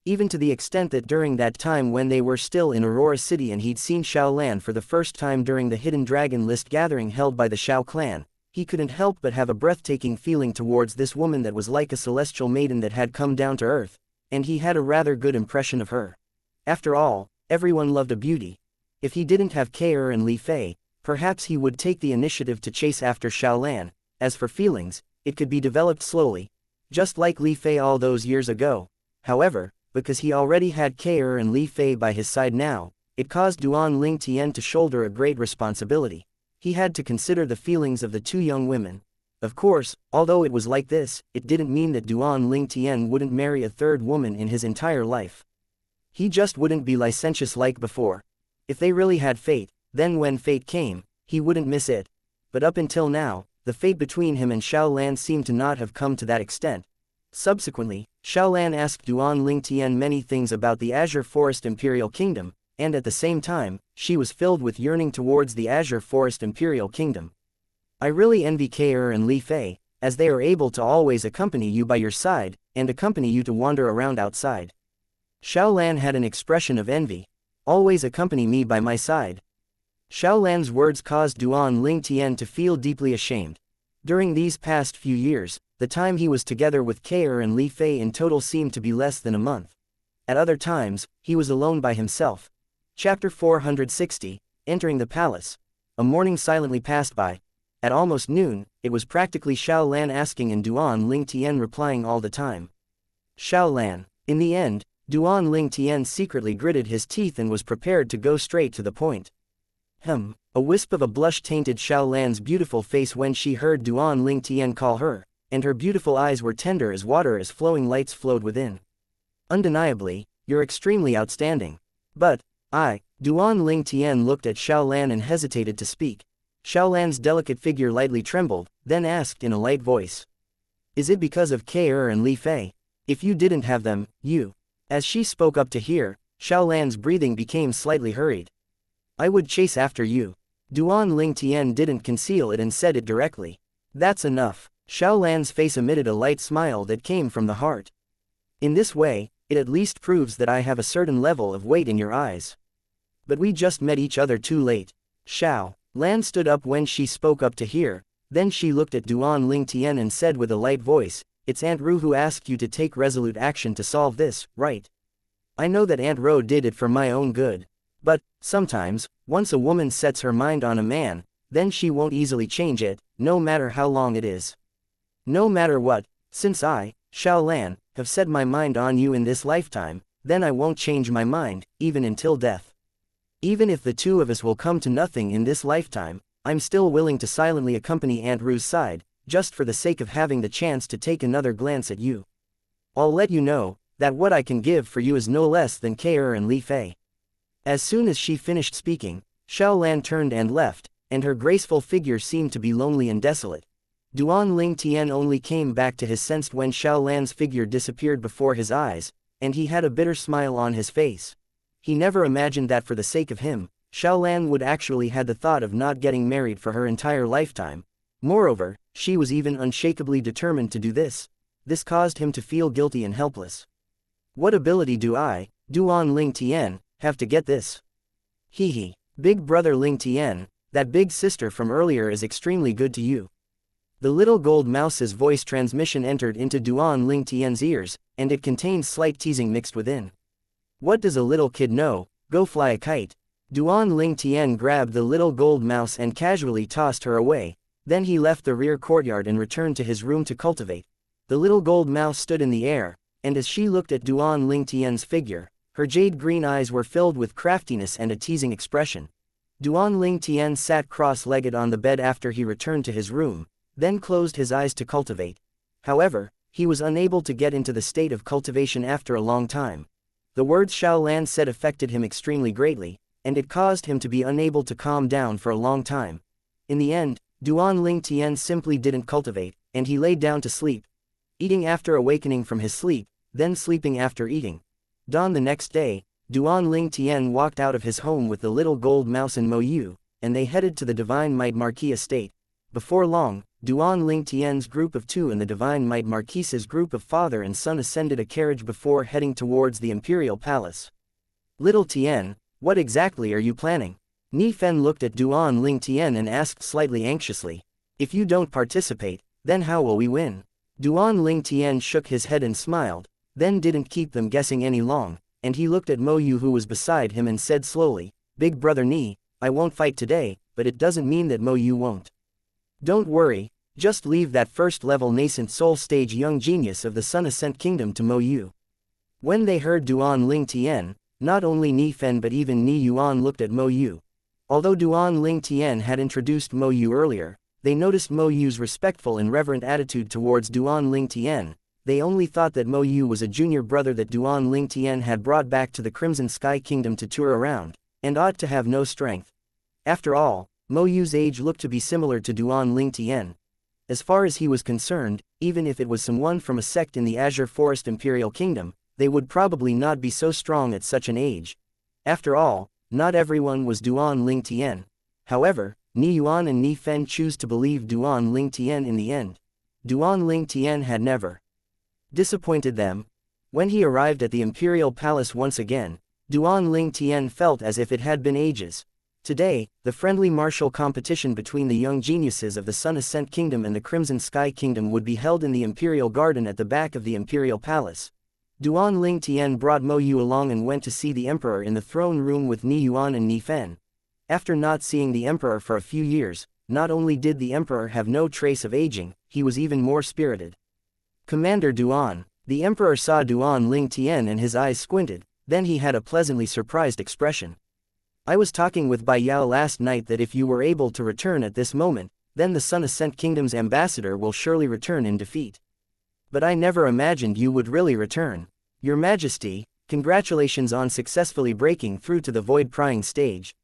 Even to the extent that during that time when they were still in Aurora City and he'd seen Xiao Lan for the first time during the Hidden Dragon List gathering held by the Xiao clan, he couldn't help but have a breathtaking feeling towards this woman that was like a celestial maiden that had come down to earth, and he had a rather good impression of her. After all, everyone loved a beauty. If he didn't have Ke and Li Fei, perhaps he would take the initiative to chase after Xiao Lan. As for feelings, it could be developed slowly, just like Li Fei all those years ago. However, because he already had Ke and Li Fei by his side now, it caused Duan Ling Tian to shoulder a great responsibility. He had to consider the feelings of the two young women. Of course, although it was like this, it didn't mean that Duan Ling Tian wouldn't marry a third woman in his entire life. He just wouldn't be licentious like before. If they really had fate, then when fate came, he wouldn't miss it. But up until now, the fate between him and Xiao Lan seemed to not have come to that extent. Subsequently, Xiao Lan asked Duan Ling Tian many things about the Azure Forest Imperial Kingdom, and at the same time, she was filled with yearning towards the Azure Forest Imperial Kingdom. I really envy Ke and Li Fei, as they are able to always accompany you by your side, and accompany you to wander around outside. Xiao Lan had an expression of envy. Always accompany me by my side. Xiao Lan's words caused Duan Ling Tian to feel deeply ashamed. During these past few years, the time he was together with Ke and Li Fei in total seemed to be less than a month. At other times, he was alone by himself. Chapter 460, Entering the Palace. A morning silently passed by. At almost noon, it was practically Xiao Lan asking and Duan Ling Tian replying all the time. Xiao Lan. In the end, Duan Ling Tian secretly gritted his teeth and was prepared to go straight to the point. A wisp of a blush tainted Xiao Lan's beautiful face when she heard Duan Ling Tian call her, and her beautiful eyes were tender as water as flowing lights flowed within. Undeniably, you're extremely outstanding. But, Duan Ling Tian looked at Xiao Lan and hesitated to speak. Xiao Lan's delicate figure lightly trembled, then asked in a light voice. Is it because of Ke and Li Fei? If you didn't have them, you. As she spoke up to hear, Xiao Lan's breathing became slightly hurried. I would chase after you. Duan Ling Tian didn't conceal it and said it directly. That's enough. Xiao Lan's face emitted a light smile that came from the heart. In this way, it at least proves that I have a certain level of weight in your eyes. But we just met each other too late. Xiao Lan stood up when she spoke up to hear, then she looked at Duan Ling Tian and said with a light voice, it's Aunt Ru who asked you to take resolute action to solve this, right? I know that Aunt Ro did it for my own good. But, sometimes, once a woman sets her mind on a man, then she won't easily change it, no matter how long it is. No matter what, since I, Xiao Lan, have set my mind on you in this lifetime, then I won't change my mind, even until death. Even if the two of us will come to nothing in this lifetime, I'm still willing to silently accompany Aunt Ru's side, just for the sake of having the chance to take another glance at you. I'll let you know, that what I can give for you is no less than Ke and Li Fei. As soon as she finished speaking, Xiao Lan turned and left, and her graceful figure seemed to be lonely and desolate. Duan Ling Tian only came back to his senses when Xiao Lan's figure disappeared before his eyes, and he had a bitter smile on his face. He never imagined that for the sake of him, Xiao Lan would actually had the thought of not getting married for her entire lifetime. Moreover, she was even unshakably determined to do this. This caused him to feel guilty and helpless. What ability do I, Duan Ling Tian, have to get this? Hee. Big brother Ling Tian, that big sister from earlier is extremely good to you. The little gold mouse's voice transmission entered into Duan Ling Tian's ears, and it contained slight teasing mixed within. What does a little kid know? Go fly a kite. Duan Ling Tian grabbed the little gold mouse and casually tossed her away, then he left the rear courtyard and returned to his room to cultivate. The little gold mouse stood in the air, and as she looked at Duan Ling Tian's figure, her jade green eyes were filled with craftiness and a teasing expression. Duan Ling Tian sat cross-legged on the bed after he returned to his room, then closed his eyes to cultivate. However, he was unable to get into the state of cultivation after a long time. The words Xiao Lan said affected him extremely greatly, and it caused him to be unable to calm down for a long time. In the end, Duan Ling Tian simply didn't cultivate, and he laid down to sleep. Eating after awakening from his sleep, then sleeping after eating. Dawn the next day, Duan Ling Tian walked out of his home with the little gold mouse and Mo Yu, and they headed to the Divine Might Marquis estate. Before long, Duan Ling Tian's group of two and the Divine Might Marquis's group of father and son ascended a carriage before heading towards the Imperial Palace. Little Tian, what exactly are you planning? Ni Fen looked at Duan Ling Tian and asked slightly anxiously. If you don't participate, then how will we win? Duan Ling Tian shook his head and smiled, then didn't keep them guessing any long, and he looked at Mo Yu who was beside him and said slowly, Big brother Ni, I won't fight today, but it doesn't mean that Mo Yu won't. Don't worry, just leave that first-level nascent soul stage young genius of the Sun Ascent Kingdom to Mo Yu. When they heard Duan Ling Tian, not only Ni Fen but even Ni Yuan looked at Mo Yu. Although Duan Ling Tian had introduced Mo Yu earlier, they noticed Mo Yu's respectful and reverent attitude towards Duan Ling Tian. They only thought that Mo Yu was a junior brother that Duan Ling Tian had brought back to the Crimson Sky Kingdom to tour around, and ought to have no strength. After all, Mo Yu's age looked to be similar to Duan Ling Tian. As far as he was concerned, even if it was someone from a sect in the Azure Forest Imperial Kingdom, they would probably not be so strong at such an age. After all, not everyone was Duan Ling Tian. However, Ni Yuan and Ni Fen choose to believe Duan Ling Tian in the end. Duan Ling Tian had never disappointed them. When he arrived at the Imperial Palace once again, Duan Ling Tian felt as if it had been ages. Today, the friendly martial competition between the young geniuses of the Sun Ascent Kingdom and the Crimson Sky Kingdom would be held in the Imperial Garden at the back of the Imperial Palace. Duan Ling Tian brought Mo Yu along and went to see the Emperor in the throne room with Ni Yuan and Ni Fen. After not seeing the Emperor for a few years, not only did the emperor have no trace of aging, he was even more spirited. Commander Duan. The emperor saw Duan Ling Tian and his eyes squinted, then he had a pleasantly surprised expression. I was talking with Bai Yao last night that if you were able to return at this moment, then the Sun Ascent Kingdom's ambassador will surely return in defeat. But I never imagined you would really return. Your Majesty, congratulations on successfully breaking through to the void-prying stage.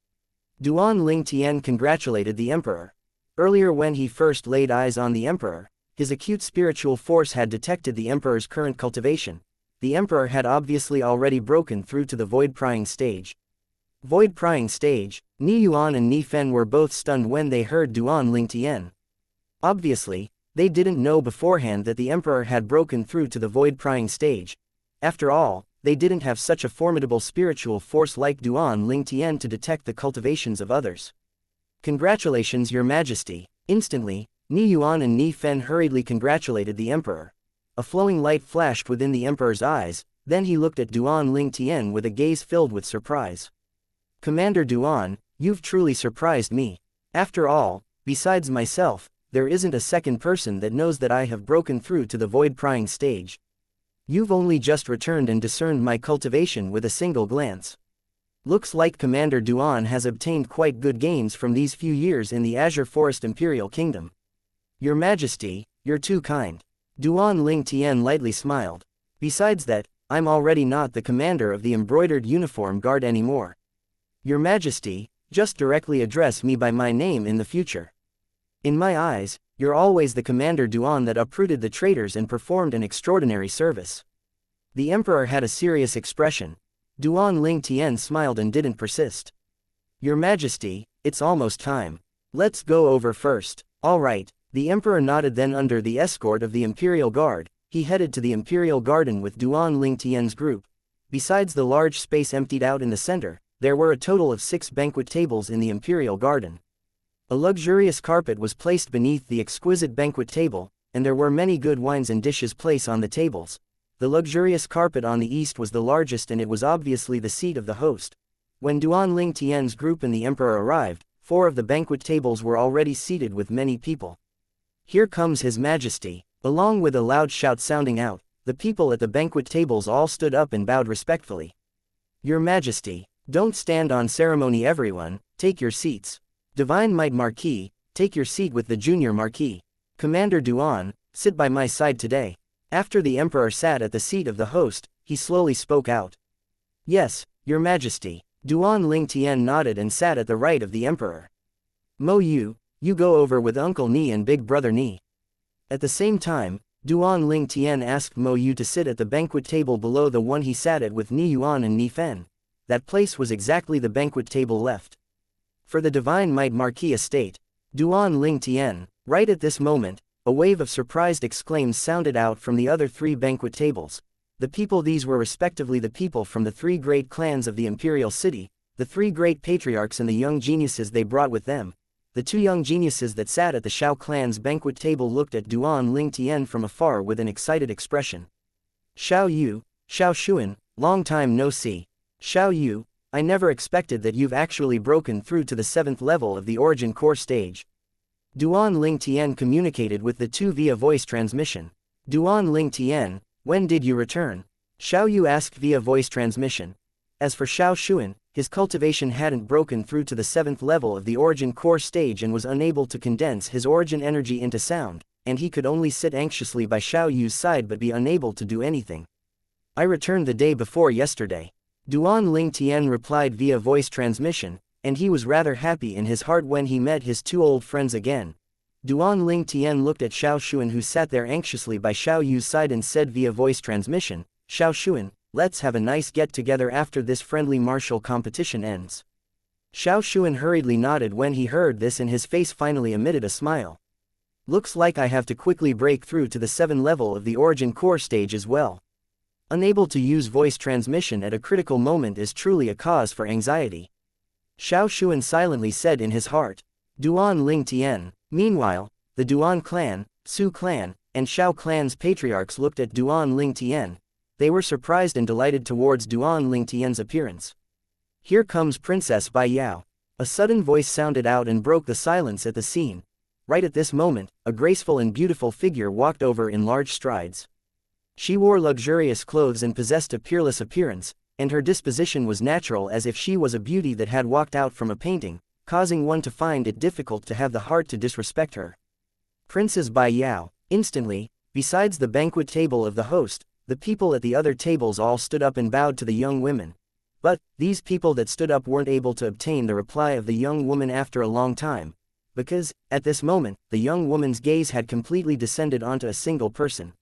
Duan Ling Tian congratulated the emperor. Earlier when he first laid eyes on the emperor, his acute spiritual force had detected the emperor's current cultivation. The emperor had obviously already broken through to the void-prying stage. Void-prying stage. Ni Yuan and Ni Fen were both stunned when they heard Duan Ling Tian. Obviously, they didn't know beforehand that the emperor had broken through to the void-prying stage. After all, they didn't have such a formidable spiritual force like Duan Ling Tian to detect the cultivations of others. Congratulations, Your Majesty. Instantly, Ni Yuan and Ni Fen hurriedly congratulated the emperor. A flowing light flashed within the emperor's eyes, then he looked at Duan Ling Tian with a gaze filled with surprise. Commander Duan, you've truly surprised me. After all, besides myself, there isn't a second person that knows that I have broken through to the void-prying stage. You've only just returned and discerned my cultivation with a single glance. Looks like Commander Duan has obtained quite good gains from these few years in the Azure Forest Imperial Kingdom. Your Majesty, you're too kind. Duan Ling Tian lightly smiled. Besides that, I'm already not the commander of the embroidered uniform guard anymore. Your Majesty, just directly address me by my name in the future. In my eyes, you're always the Commander Duan that uprooted the traitors and performed an extraordinary service. The emperor had a serious expression. Duan Ling Tian smiled and didn't persist. Your Majesty, it's almost time. Let's go over first. All right. The emperor nodded. Then under the escort of the Imperial Guard, he headed to the Imperial Garden with Duan Ling Tian's group. Besides the large space emptied out in the center, there were a total of 6 banquet tables in the Imperial Garden. A luxurious carpet was placed beneath the exquisite banquet table, and there were many good wines and dishes placed on the tables. The luxurious carpet on the east was the largest and it was obviously the seat of the host. When Duan Ling Tian's group and the emperor arrived, 4 of the banquet tables were already seated with many people. Here comes His Majesty. Along with a loud shout sounding out, the people at the banquet tables all stood up and bowed respectfully. Your Majesty, don't stand on ceremony everyone, take your seats. Divine Might Marquis, take your seat with the Junior Marquis. Commander Duan, sit by my side today. After the emperor sat at the seat of the host, he slowly spoke out. Yes, Your Majesty. Duan Ling Tian nodded and sat at the right of the emperor. Mo Yu, you go over with Uncle Ni and Big Brother Ni. At the same time, Duan Ling Tian asked Mo Yu to sit at the banquet table below the one he sat at with Ni Yuan and Ni Fen. That place was exactly the banquet table left for the Divine Might Marquis estate. Duan Ling Tian. Right at this moment, a wave of surprised exclaims sounded out from the other 3 banquet tables. The people these were respectively the people from the 3 great clans of the imperial city, the 3 great patriarchs and the young geniuses they brought with them. The 2 young geniuses that sat at the Shao clan's banquet table looked at Duan Ling Tian from afar with an excited expression. Xiao Yu, Xiao Xuan, long time no see. Xiao Yu, I never expected that you've actually broken through to the 7th level of the origin core stage. Duan Ling Tian communicated with the 2 via voice transmission. Duan Ling Tian, when did you return? Xiao Yu asked via voice transmission. As for Xiao Xuan, his cultivation hadn't broken through to the 7th level of the origin core stage and was unable to condense his origin energy into sound, and he could only sit anxiously by Xiao Yu's side but be unable to do anything. I returned the day before yesterday. Duan Ling Tian replied via voice transmission, and he was rather happy in his heart when he met his 2 old friends again. Duan Ling Tian looked at Xiao Xuan who sat there anxiously by Xiao Yu's side and said via voice transmission, Xiao Xuan, let's have a nice get-together after this friendly martial competition ends. Xiao Xuan hurriedly nodded when he heard this and his face finally emitted a smile. Looks like I have to quickly break through to the 7th level of the origin core stage as well. Unable to use voice transmission at a critical moment is truly a cause for anxiety. Xiao Xuan silently said in his heart. Duan Ling Tian. Meanwhile, the Duan clan, Su clan, and Shao clan's patriarchs looked at Duan Ling Tian. They were surprised and delighted towards Duan Ling Tian's appearance. Here comes Princess Bai Yao. A sudden voice sounded out and broke the silence at the scene. Right at this moment, a graceful and beautiful figure walked over in large strides. She wore luxurious clothes and possessed a peerless appearance, and her disposition was natural as if she was a beauty that had walked out from a painting, causing one to find it difficult to have the heart to disrespect her. Princess Bai Yao. Instantly, besides the banquet table of the host, the people at the other tables all stood up and bowed to the young women. But, these people that stood up weren't able to obtain the reply of the young woman after a long time, because, at this moment, the young woman's gaze had completely descended onto a single person.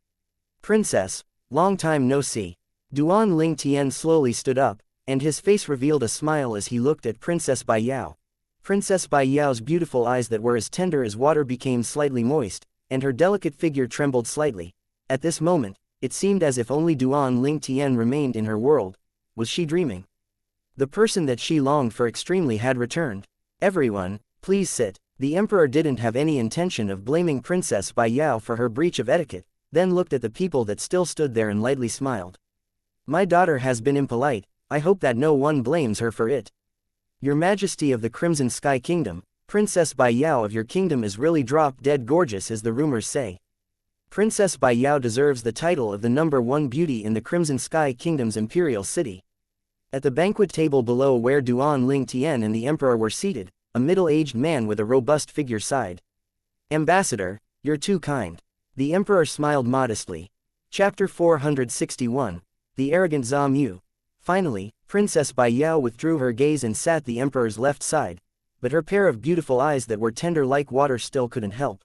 Princess, long time no see. Duan Ling Tian slowly stood up, and his face revealed a smile as he looked at Princess Bai Yao. Princess Bai Yao's beautiful eyes that were as tender as water became slightly moist, and her delicate figure trembled slightly. At this moment, it seemed as if only Duan Ling Tian remained in her world. Was she dreaming? The person that she longed for extremely had returned. Everyone, please sit. The emperor didn't have any intention of blaming Princess Bai Yao for her breach of etiquette, then looked at the people that still stood there and lightly smiled. My daughter has been impolite, I hope that no one blames her for it. Your Majesty of the Crimson Sky Kingdom, Princess Bai Yao of your kingdom is really drop-dead gorgeous as the rumors say. Princess Bai Yao deserves the title of the #1 beauty in the Crimson Sky Kingdom's imperial city. At the banquet table below where Duan Ling Tian and the emperor were seated, a middle-aged man with a robust figure sighed. Ambassador, you're too kind. The emperor smiled modestly. Chapter 461. The arrogant Zha Mu. Finally, Princess Bai Yao withdrew her gaze and sat the emperor's left side, but her pair of beautiful eyes that were tender like water still couldn't help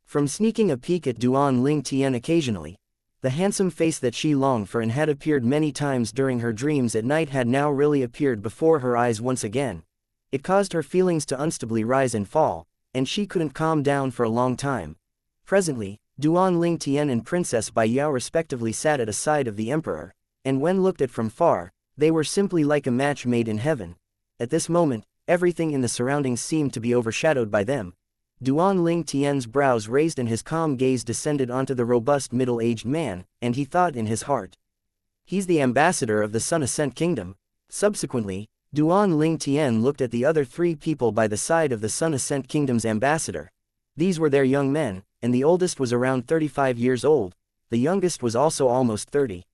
from sneaking a peek at Duan Ling Tian occasionally. The handsome face that she longed for and had appeared many times during her dreams at night had now really appeared before her eyes once again. It caused her feelings to unstably rise and fall, and she couldn't calm down for a long time. Presently, Duan Ling Tian and Princess Bai Yao respectively sat at a side of the emperor, and when looked at from far, they were simply like a match made in heaven. At this moment, everything in the surroundings seemed to be overshadowed by them. Duan Ling Tian's brows raised and his calm gaze descended onto the robust middle-aged man, and he thought in his heart. He's the ambassador of the Sun Ascent Kingdom. Subsequently, Duan Ling Tian looked at the other three people by the side of the Sun Ascent Kingdom's ambassador. These were their young men, and the oldest was around 35 years old, the youngest was also almost 30.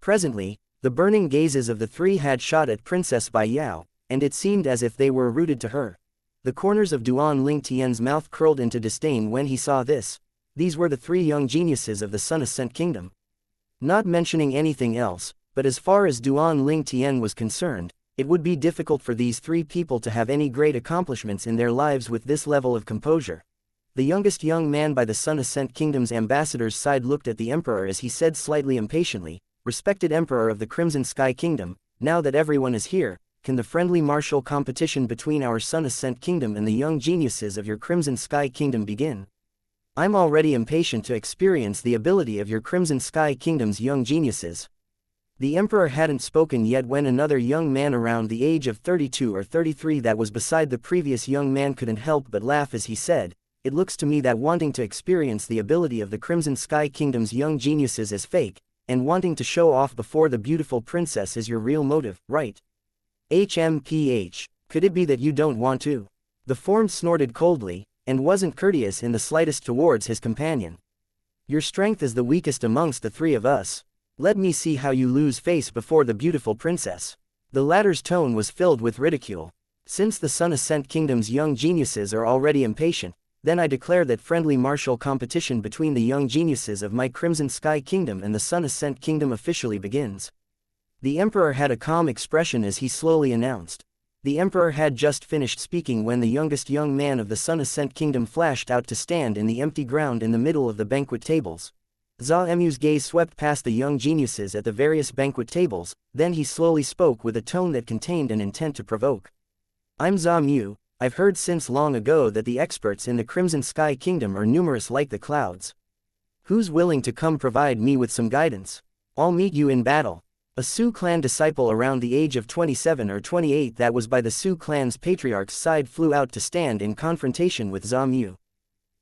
Presently, the burning gazes of the three had shot at Princess Bai Yao, and it seemed as if they were rooted to her. The corners of Duan Ling Tian's mouth curled into disdain when he saw this. These were the three young geniuses of the Sun Ascent Kingdom. Not mentioning anything else, but as far as Duan Ling Tian was concerned, it would be difficult for these three people to have any great accomplishments in their lives with this level of composure. The youngest young man by the Sun Ascent Kingdom's ambassador's side looked at the emperor as he said slightly impatiently, "Respected Emperor of the Crimson Sky Kingdom, now that everyone is here, can the friendly martial competition between our Sun Ascent Kingdom and the young geniuses of your Crimson Sky Kingdom begin? I'm already impatient to experience the ability of your Crimson Sky Kingdom's young geniuses." The emperor hadn't spoken yet when another young man around the age of 32 or 33 that was beside the previous young man couldn't help but laugh as he said, "It looks to me that wanting to experience the ability of the Crimson Sky Kingdom's young geniuses is fake, and wanting to show off before the beautiful princess is your real motive, right? HMPH, could it be that you don't want to?" The form snorted coldly, and wasn't courteous in the slightest towards his companion. "Your strength is the weakest amongst the three of us. Let me see how you lose face before the beautiful princess." The latter's tone was filled with ridicule. "Since the Sun Ascent Kingdom's young geniuses are already impatient, then I declare that friendly martial competition between the young geniuses of my Crimson Sky Kingdom and the Sun Ascent Kingdom officially begins." The emperor had a calm expression as he slowly announced. The emperor had just finished speaking when the youngest young man of the Sun Ascent Kingdom flashed out to stand in the empty ground in the middle of the banquet tables. Zha Mu's gaze swept past the young geniuses at the various banquet tables, then he slowly spoke with a tone that contained an intent to provoke. "I'm Zha Mu. I've heard since long ago that the experts in the Crimson Sky Kingdom are numerous like the clouds. Who's willing to come provide me with some guidance? I'll meet you in battle." A Su clan disciple around the age of 27 or 28 that was by the Su clan's patriarch's side flew out to stand in confrontation with Zha Mu.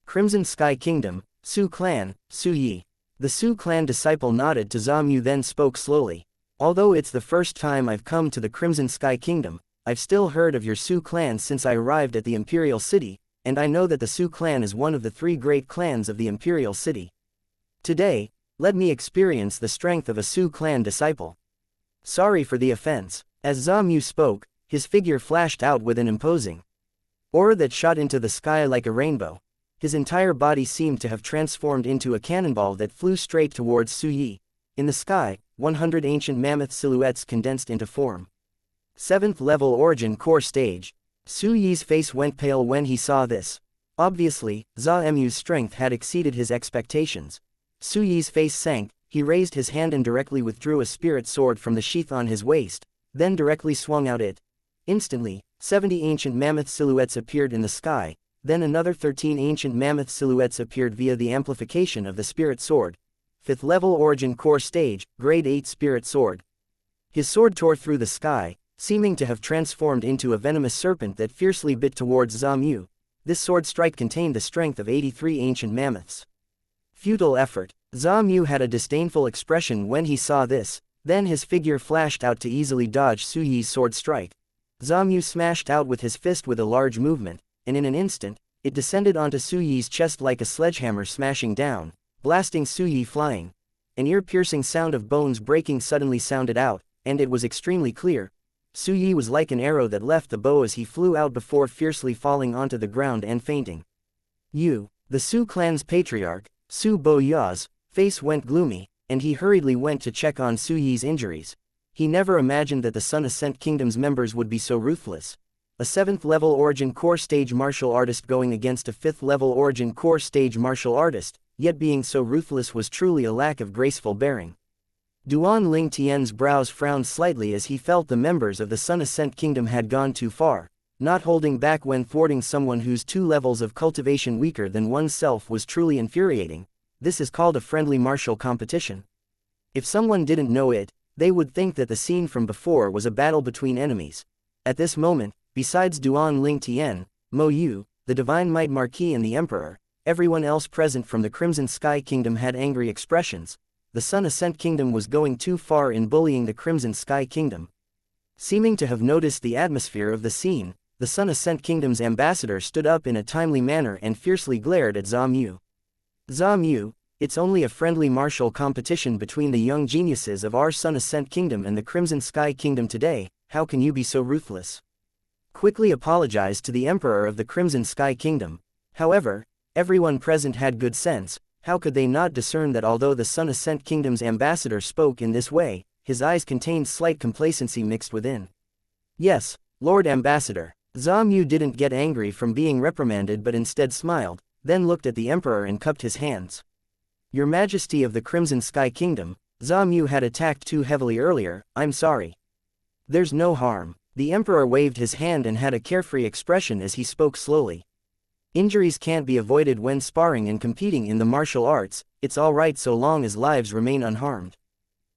"Crimson Sky Kingdom, Su clan, Su Yi." The Su clan disciple nodded to Zha Mu then spoke slowly. "Although it's the first time I've come to the Crimson Sky Kingdom, I've still heard of your Su clan since I arrived at the Imperial City, and I know that the Su clan is one of the 3 great clans of the Imperial City. Today, let me experience the strength of a Su clan disciple. Sorry for the offense. As Zha Mu spoke, his figure flashed out with an imposing aura that shot into the sky like a rainbow. His entire body seemed to have transformed into a cannonball that flew straight towards Su Yi. In the sky, 100 ancient mammoth silhouettes condensed into form. 7th level origin core stage. Su Yi's face went pale when he saw this. Obviously, Zha Mu's strength had exceeded his expectations. Su Yi's face sank, he raised his hand and directly withdrew a spirit sword from the sheath on his waist, then directly swung out it. Instantly, 70 ancient mammoth silhouettes appeared in the sky, then another 13 ancient mammoth silhouettes appeared via the amplification of the spirit sword. 5th level origin core stage, grade 8 spirit sword. His sword tore through the sky, seeming to have transformed into a venomous serpent that fiercely bit towards Zha Mu. This sword strike contained the strength of 83 ancient mammoths. Futile effort. Zha Mu had a disdainful expression when he saw this, then his figure flashed out to easily dodge Su Yi's sword strike. Zha Mu smashed out with his fist with a large movement, and in an instant, it descended onto Su Yi's chest like a sledgehammer smashing down, blasting Su Yi flying. An ear-piercing sound of bones breaking suddenly sounded out, and it was extremely clear. Su Yi was like an arrow that left the bow as he flew out before fiercely falling onto the ground and fainting. The Su clan's patriarch, Su Bo Ya's face went gloomy, and he hurriedly went to check on Su Yi's injuries. He never imagined that the Sun Ascent Kingdom's members would be so ruthless. A 7th level origin core stage martial artist going against a 5th level origin core stage martial artist, yet being so ruthless was truly a lack of graceful bearing. Duan Ling Tian's brows frowned slightly as he felt the members of the Sun Ascent Kingdom had gone too far. Not holding back when thwarting someone who's 2 levels of cultivation weaker than oneself was truly infuriating. This is called a friendly martial competition. If someone didn't know it, they would think that the scene from before was a battle between enemies. At this moment, besides Duan Ling Tian, Mo Yu, the Divine Might Marquis and the Emperor, everyone else present from the Crimson Sky Kingdom had angry expressions. The Sun Ascent Kingdom was going too far in bullying the Crimson Sky Kingdom. Seeming to have noticed the atmosphere of the scene, the Sun Ascent Kingdom's ambassador stood up in a timely manner and fiercely glared at Zha Mu. Zha Mu, it's only a friendly martial competition between the young geniuses of our Sun Ascent Kingdom and the Crimson Sky Kingdom today. How can you be so ruthless? Quickly apologized to the Emperor of the Crimson Sky Kingdom. However, everyone present had good sense. How could they not discern that although the Sun Ascent Kingdom's ambassador spoke in this way, his eyes contained slight complacency mixed within? Yes, Lord Ambassador. Zha Mu didn't get angry from being reprimanded but instead smiled, then looked at the Emperor and cupped his hands. Your Majesty of the Crimson Sky Kingdom, Zha Mu had attacked too heavily earlier, I'm sorry. There's no harm. The Emperor waved his hand and had a carefree expression as he spoke slowly. Injuries can't be avoided when sparring and competing in the martial arts, it's alright so long as lives remain unharmed.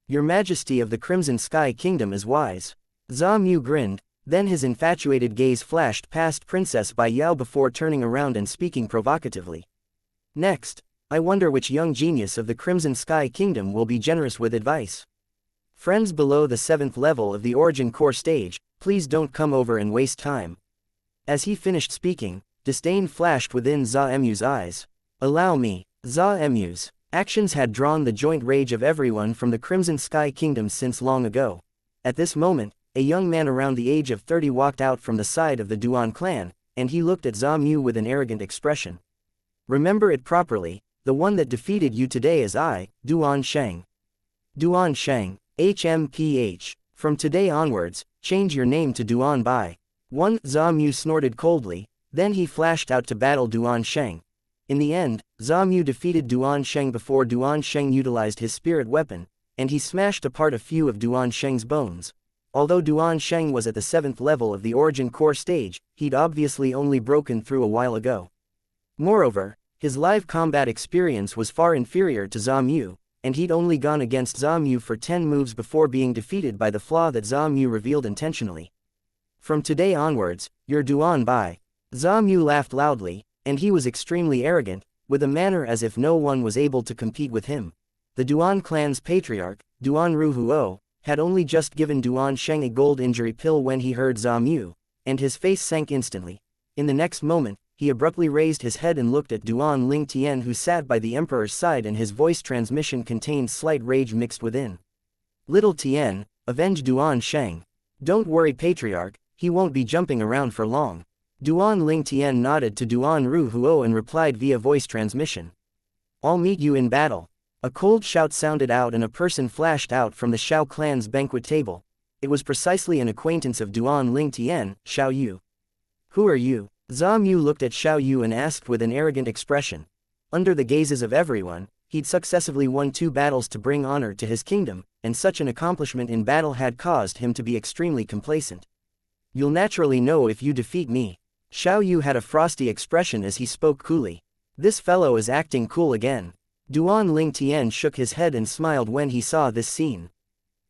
Your Majesty of the Crimson Sky Kingdom is wise. Zha Mu grinned, then his infatuated gaze flashed past Princess Bai Yao before turning around and speaking provocatively. Next, I wonder which young genius of the Crimson Sky Kingdom will be generous with advice. Friends below the 7th level of the Origin Core stage, please don't come over and waste time. As he finished speaking, disdain flashed within Zha Mu's eyes. Allow me. Zha Mu's actions had drawn the joint rage of everyone from the Crimson Sky Kingdom since long ago. At this moment, a young man around the age of 30 walked out from the side of the Duan clan, and he looked at Zha Mu with an arrogant expression. Remember it properly, the one that defeated you today is I, Duan Sheng. Duan Sheng, HMPH. From today onwards, change your name to Duan Bai. 1. Zha Mu snorted coldly, then he flashed out to battle Duan Sheng. In the end, Zha Mu defeated Duan Sheng before Duan Sheng utilized his spirit weapon, and he smashed apart a few of Duan Sheng's bones. Although Duan Sheng was at the 7th level of the Origin Core stage, he'd obviously only broken through a while ago. Moreover, his live combat experience was far inferior to Zha Mu, and he'd only gone against Zha Mu for 10 moves before being defeated by the flaw that Zha Mu revealed intentionally. From today onwards, you're Duan Bai. Zha Mu laughed loudly, and he was extremely arrogant, with a manner as if no one was able to compete with him. The Duan clan's patriarch, Duan Ruhuo, had only just given Duan Sheng a gold injury pill when he heard Zha Mu, and his face sank instantly. In the next moment, he abruptly raised his head and looked at Duan Ling Tian, who sat by the emperor's side, and his voice transmission contained slight rage mixed within. Little Tian, avenge Duan Sheng. Don't worry, Patriarch, he won't be jumping around for long. Duan Ling Tian nodded to Duan Ru Huo and replied via voice transmission. I'll meet you in battle. A cold shout sounded out and a person flashed out from the Shao clan's banquet table. It was precisely an acquaintance of Duan Ling Tian, Xiao Yu. Who are you? Zha Mu looked at Xiao Yu and asked with an arrogant expression. Under the gazes of everyone, he'd successively won 2 battles to bring honor to his kingdom, and such an accomplishment in battle had caused him to be extremely complacent. You'll naturally know if you defeat me. Xiao Yu had a frosty expression as he spoke coolly. This fellow is acting cool again. Duan Ling Tian shook his head and smiled when he saw this scene.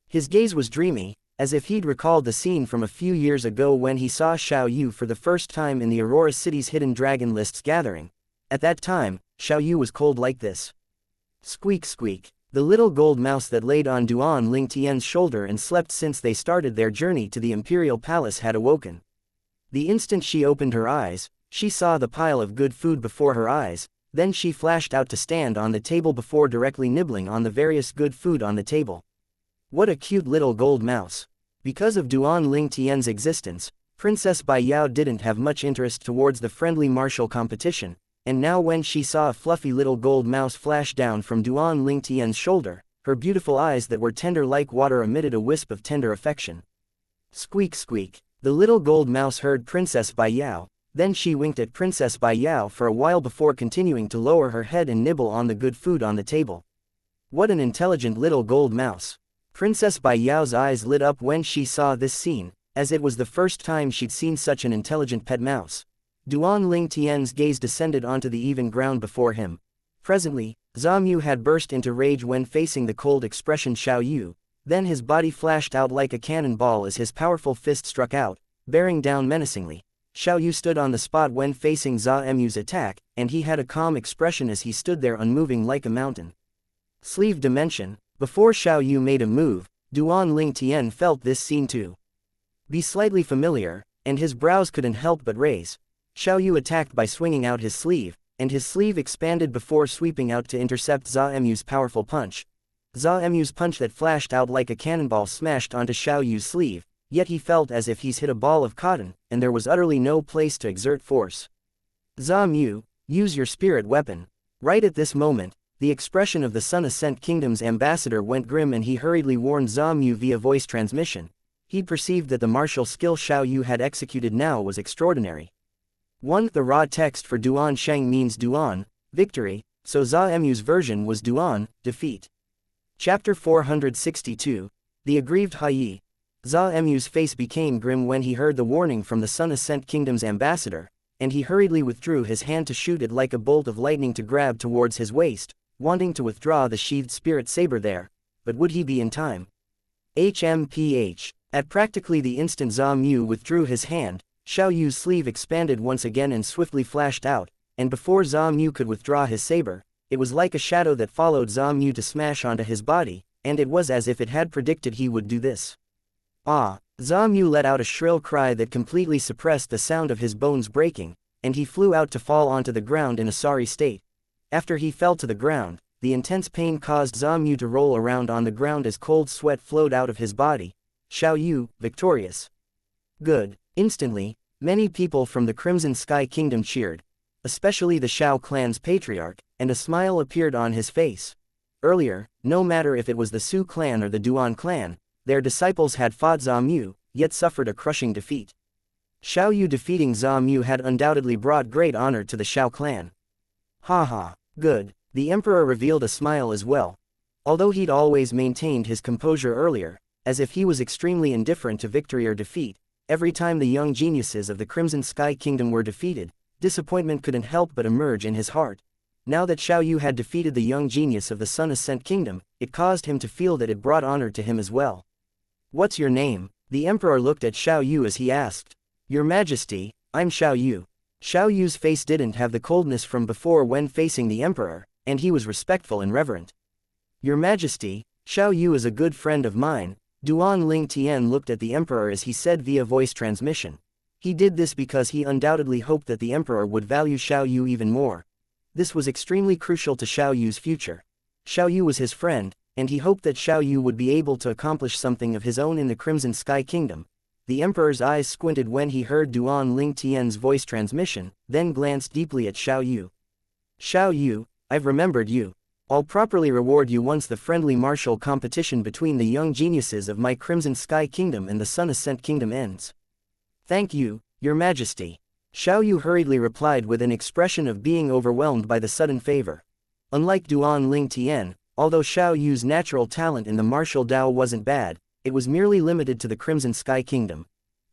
His gaze was dreamy, as if he'd recalled the scene from a few years ago when he saw Xiao Yu for the first time in the Aurora City's Hidden Dragon Lists gathering. At that time, Xiao Yu was cold like this. Squeak squeak. The little gold mouse that laid on Duan Ling Tian's shoulder and slept since they started their journey to the Imperial Palace had awoken. The instant she opened her eyes, she saw the pile of good food before her eyes, then she flashed out to stand on the table before directly nibbling on the various good food on the table. What a cute little gold mouse. Because of Duan Ling Tian's existence, Princess Bai Yao didn't have much interest towards the friendly martial competition, and now when she saw a fluffy little gold mouse flash down from Duan Ling Tian's shoulder, her beautiful eyes that were tender like water emitted a wisp of tender affection. Squeak squeak. The little gold mouse heard Princess Bai Yao, then she winked at Princess Bai Yao for a while before continuing to lower her head and nibble on the good food on the table. What an intelligent little gold mouse. Princess Bai Yao's eyes lit up when she saw this scene, as it was the first time she'd seen such an intelligent pet mouse. Duan Ling Tian's gaze descended onto the even ground before him. Presently, Zha Mu had burst into rage when facing the cold expression Xiao Yu, then his body flashed out like a cannonball as his powerful fist struck out, bearing down menacingly. Xiao Yu stood on the spot when facing Zha Mu's attack, and he had a calm expression as he stood there unmoving like a mountain. Sleeve dimension. Before Xiao Yu made a move, Duan Ling Tian felt this scene to be slightly familiar, and his brows couldn't help but raise. Xiao Yu attacked by swinging out his sleeve, and his sleeve expanded before sweeping out to intercept Zha Mu's powerful punch. Zha Mu's punch that flashed out like a cannonball smashed onto Xiao Yu's sleeve, yet he felt as if he's hit a ball of cotton, and there was utterly no place to exert force. Zha Mu, use your spirit weapon. Right at this moment, the expression of the Sun Ascent Kingdom's ambassador went grim and he hurriedly warned Zha Mu via voice transmission. He'd perceived that the martial skill Xiao Yu had executed now was extraordinary. 1. The raw text for Duan Sheng means Duan, victory, so Zha Mu's version was Duan, defeat. Chapter 462, The Aggrieved Hai. Zha Mu's face became grim when he heard the warning from the Sun Ascent Kingdom's ambassador, and he hurriedly withdrew his hand to shoot it like a bolt of lightning to grab towards his waist, wanting to withdraw the sheathed spirit saber there, but would he be in time? HMPH. At practically the instant Zha Mu withdrew his hand, Xiao Yu's sleeve expanded once again and swiftly flashed out, and before Zha Mu could withdraw his saber, it was like a shadow that followed Zha Mu to smash onto his body, and it was as if it had predicted he would do this. Ah! Zha Mu let out a shrill cry that completely suppressed the sound of his bones breaking, and he flew out to fall onto the ground in a sorry state. After he fell to the ground, the intense pain caused Zha Mu to roll around on the ground as cold sweat flowed out of his body. Xiao Yu, victorious. Good. Instantly, many people from the Crimson Sky Kingdom cheered, especially the Shao clan's patriarch, and a smile appeared on his face. Earlier, no matter if it was the Su clan or the Duan clan, their disciples had fought Zha Mu, yet suffered a crushing defeat. Xiao Yu defeating Zha Mu had undoubtedly brought great honor to the Shao clan. Ha ha, good. The emperor revealed a smile as well. Although he'd always maintained his composure earlier, as if he was extremely indifferent to victory or defeat, every time the young geniuses of the Crimson Sky Kingdom were defeated, disappointment couldn't help but emerge in his heart. Now that Xiao Yu had defeated the young genius of the Sun Ascent Kingdom, it caused him to feel that it brought honor to him as well. What's your name? The emperor looked at Xiao Yu as he asked. Your Majesty, I'm Xiao Yu. Xiao Yu's face didn't have the coldness from before when facing the emperor, and he was respectful and reverent. Your Majesty, Xiao Yu is a good friend of mine, Duan Ling Tian looked at the emperor as he said via voice transmission. He did this because he undoubtedly hoped that the emperor would value Xiao Yu even more. This was extremely crucial to Xiao Yu's future. Xiao Yu was his friend, and he hoped that Xiao Yu would be able to accomplish something of his own in the Crimson Sky Kingdom. The emperor's eyes squinted when he heard Duan Ling Tian's voice transmission, then glanced deeply at Xiao Yu. Xiao Yu, I've remembered you. I'll properly reward you once the friendly martial competition between the young geniuses of my Crimson Sky Kingdom and the Sun Ascent Kingdom ends. Thank you, Your Majesty. Xiao Yu hurriedly replied with an expression of being overwhelmed by the sudden favor. Unlike Duan Ling Tian, although Xiao Yu's natural talent in the martial Dao wasn't bad, it was merely limited to the Crimson Sky Kingdom.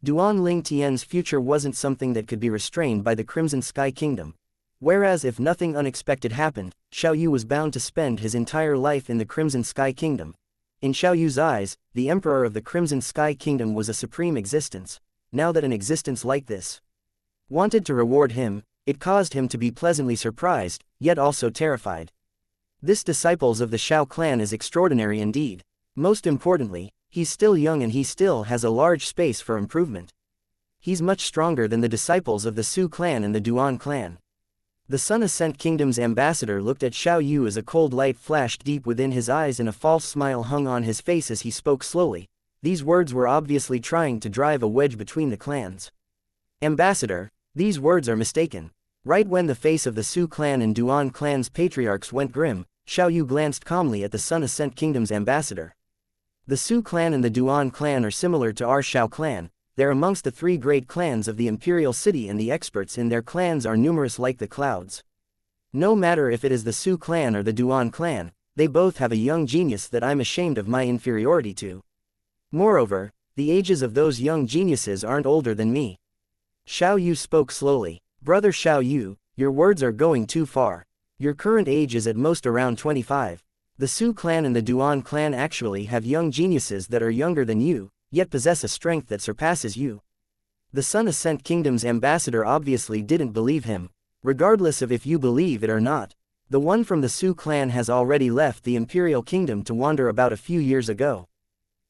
Duan Ling Tian's future wasn't something that could be restrained by the Crimson Sky Kingdom. Whereas if nothing unexpected happened, Xiao Yu was bound to spend his entire life in the Crimson Sky Kingdom. In Xiao Yu's eyes, the Emperor of the Crimson Sky Kingdom was a supreme existence. Now that an existence like this wanted to reward him, it caused him to be pleasantly surprised, yet also terrified. This disciples of the Xiao clan is extraordinary indeed. Most importantly, he's still young and he still has a large space for improvement. He's much stronger than the disciples of the Su clan and the Duan clan. The Sun Ascent Kingdom's ambassador looked at Xiao Yu as a cold light flashed deep within his eyes and a false smile hung on his face as he spoke slowly. These words were obviously trying to drive a wedge between the clans. Ambassador, these words are mistaken. Right when the face of the Su clan and Duan clan's patriarchs went grim, Xiao Yu glanced calmly at the Sun Ascent Kingdom's ambassador. The Su clan and the Duan clan are similar to our Xiao clan. They're amongst the three great clans of the imperial city and the experts in their clans are numerous like the clouds. No matter if it is the Su clan or the Duan clan, they both have a young genius that I'm ashamed of my inferiority to. Moreover, the ages of those young geniuses aren't older than me. Xiao Yu spoke slowly. Brother Xiao Yu, your words are going too far. Your current age is at most around 25. The Su clan and the Duan clan actually have young geniuses that are younger than you, yet possess a strength that surpasses you. The Sun Ascent Kingdom's ambassador obviously didn't believe him. Regardless of if you believe it or not, the one from the Su clan has already left the Imperial Kingdom to wander about a few years ago.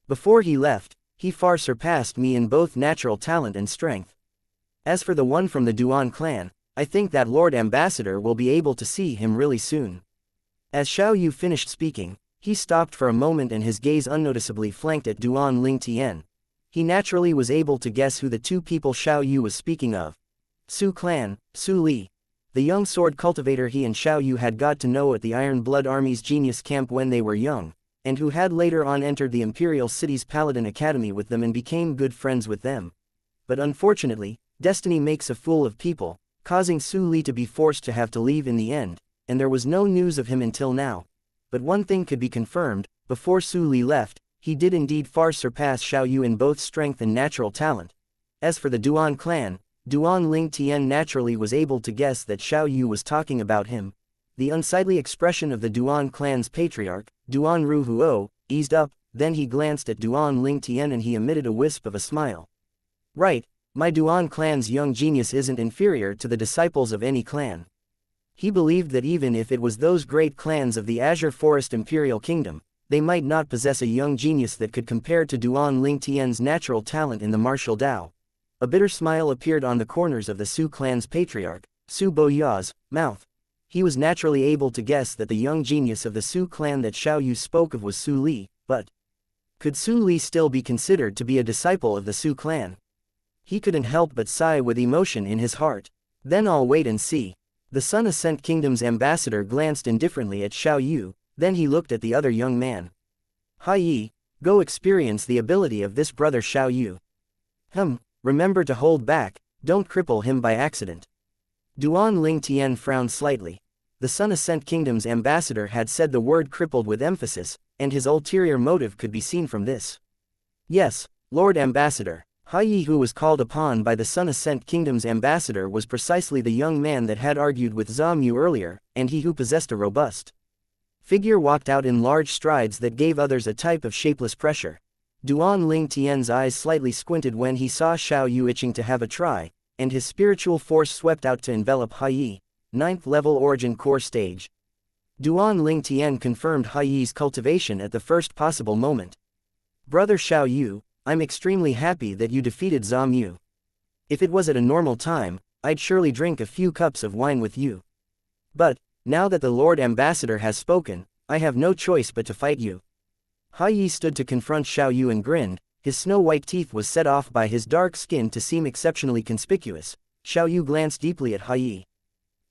Before he left, he far surpassed me in both natural talent and strength. As for the one from the Duan clan, I think that Lord Ambassador will be able to see him really soon. As Xiao Yu finished speaking, he stopped for a moment and his gaze unnoticeably flanked at Duan Ling Tian. He naturally was able to guess who the two people Xiao Yu was speaking of. Su clan, Su Li. The young sword cultivator he and Xiao Yu had got to know at the Iron Blood Army's genius camp when they were young, and who had later on entered the Imperial City's Paladin Academy with them and became good friends with them. But unfortunately, destiny makes a fool of people, causing Su Li to be forced to have to leave in the end, and there was no news of him until now. But one thing could be confirmed, before Su Li left, he did indeed far surpass Xiao Yu in both strength and natural talent. As for the Duan clan, Duan Ling Tian naturally was able to guess that Xiao Yu was talking about him. The unsightly expression of the Duan clan's patriarch, Duan Ruhuo, eased up, then he glanced at Duan Ling Tian and he emitted a wisp of a smile. Right, my Duan clan's young genius isn't inferior to the disciples of any clan. He believed that even if it was those great clans of the Azure Forest Imperial Kingdom, they might not possess a young genius that could compare to Duan Ling Tian's natural talent in the martial Dao. A bitter smile appeared on the corners of the Su clan's patriarch, Su Boya's, mouth. He was naturally able to guess that the young genius of the Su clan that Xiao Yu spoke of was Su Li, but could Su Li still be considered to be a disciple of the Su clan? He couldn't help but sigh with emotion in his heart. Then I'll wait and see. The Sun Ascent Kingdom's ambassador glanced indifferently at Xiao Yu, then he looked at the other young man. Hai Yi, go experience the ability of this brother Xiao Yu. Remember to hold back, don't cripple him by accident. Duan Ling Tian frowned slightly. The Sun Ascent Kingdom's ambassador had said the word crippled with emphasis, and his ulterior motive could be seen from this. Yes, Lord Ambassador. Hai Yi, who was called upon by the Sun Ascent Kingdom's ambassador, was precisely the young man that had argued with Zha Mu earlier, and he who possessed a robust figure walked out in large strides that gave others a type of shapeless pressure. Duan Ling Tian's eyes slightly squinted when he saw Xiao Yu itching to have a try, and his spiritual force swept out to envelop Hai Yi, 9th level origin core stage. Duan Ling Tian confirmed Hai Yi's cultivation at the first possible moment. Brother Xiao Yu, I'm extremely happy that you defeated Zha Mu. If it was at a normal time, I'd surely drink a few cups of wine with you. But, now that the Lord Ambassador has spoken, I have no choice but to fight you. Hai Yi stood to confront Xiao Yu and grinned. His snow-white teeth was set off by his dark skin to seem exceptionally conspicuous. Xiao Yu glanced deeply at Hai Yi.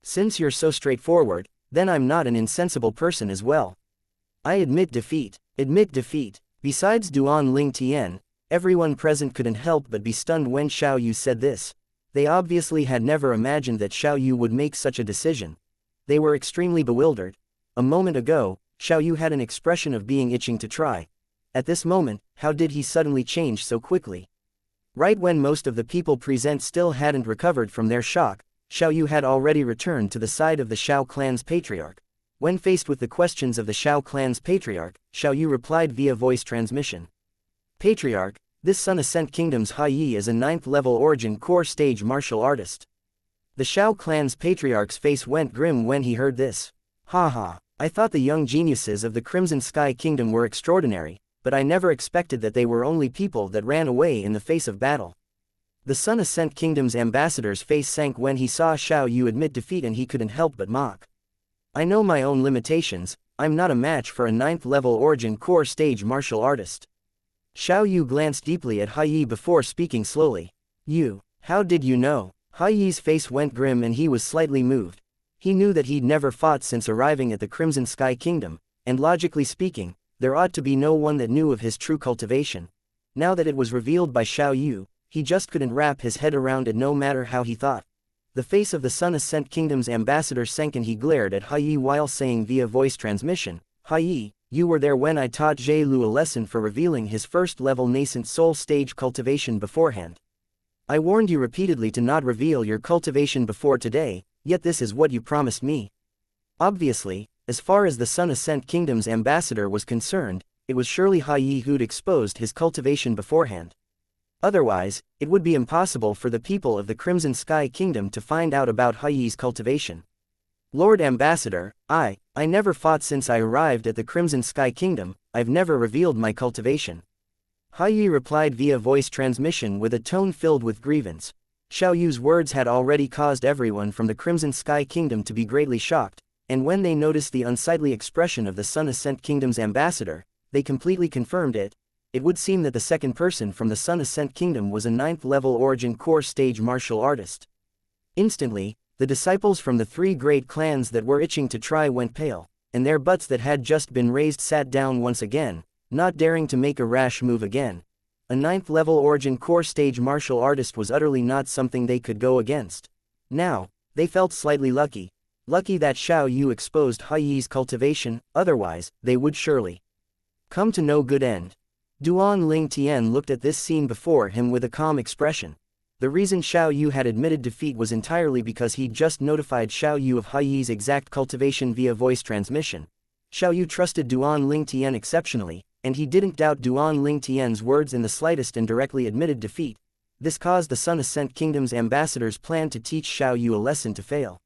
Since you're so straightforward, then I'm not an insensible person as well. I admit defeat. Admit defeat. Besides Duan Ling Tian, everyone present couldn't help but be stunned when Xiao Yu said this. They obviously had never imagined that Xiao Yu would make such a decision. They were extremely bewildered. A moment ago, Xiao Yu had an expression of being itching to try. At this moment, how did he suddenly change so quickly? Right when most of the people present still hadn't recovered from their shock, Xiao Yu had already returned to the side of the Xiao clan's patriarch. When faced with the questions of the Xiao clan's patriarch, Xiao Yu replied via voice transmission. Patriarch, this Sun Ascent Kingdom's Hai Yi is a 9th level origin core stage martial artist. The Xiao clan's patriarch's face went grim when he heard this. Ha, I thought the young geniuses of the Crimson Sky Kingdom were extraordinary, but I never expected that they were only people that ran away in the face of battle. The Sun Ascent Kingdom's ambassador's face sank when he saw Xiao Yu admit defeat, and he couldn't help but mock. I know my own limitations, I'm not a match for a 9th level origin core stage martial artist. Xiao Yu glanced deeply at Hai Yi before speaking slowly. You, how did you know? Hai Yi's face went grim and he was slightly moved. He knew that he'd never fought since arriving at the Crimson Sky Kingdom, and logically speaking, there ought to be no one that knew of his true cultivation. Now that it was revealed by Xiao Yu, he just couldn't wrap his head around it no matter how he thought. The face of the Sun Ascent Kingdom's ambassador sank and he glared at Hai Yi while saying via voice transmission, Hai Yi, you were there when I taught Zhe Lu a lesson for revealing his first level nascent soul stage cultivation beforehand. I warned you repeatedly to not reveal your cultivation before today, yet this is what you promised me. Obviously, as far as the Sun Ascent Kingdom's ambassador was concerned, it was surely Hai Yi who'd exposed his cultivation beforehand. Otherwise, it would be impossible for the people of the Crimson Sky Kingdom to find out about Hai Yi's cultivation. Lord Ambassador, I never fought since I arrived at the Crimson Sky Kingdom, I've never revealed my cultivation. Hai Yi replied via voice transmission with a tone filled with grievance. Xiao Yu's words had already caused everyone from the Crimson Sky Kingdom to be greatly shocked, and when they noticed the unsightly expression of the Sun Ascent Kingdom's ambassador, they completely confirmed it. It would seem that the second person from the Sun Ascent Kingdom was a 9th level origin core stage martial artist. Instantly, the disciples from the 3 great clans that were itching to try went pale, and their butts that had just been raised sat down once again, not daring to make a rash move again. A 9th level origin core stage martial artist was utterly not something they could go against. Now, they felt slightly lucky. Lucky that Xiao Yu exposed Hai Yi's cultivation, otherwise, they would surely come to no good end. Duan Ling Tian looked at this scene before him with a calm expression. The reason Xiao Yu had admitted defeat was entirely because he'd just notified Xiao Yu of Hai Yi's exact cultivation via voice transmission. Xiao Yu trusted Duan Ling Tian exceptionally, and he didn't doubt Duan Ling Tian's words in the slightest and directly admitted defeat. This caused the Sun Ascent Kingdom's ambassador's plan to teach Xiao Yu a lesson to fail.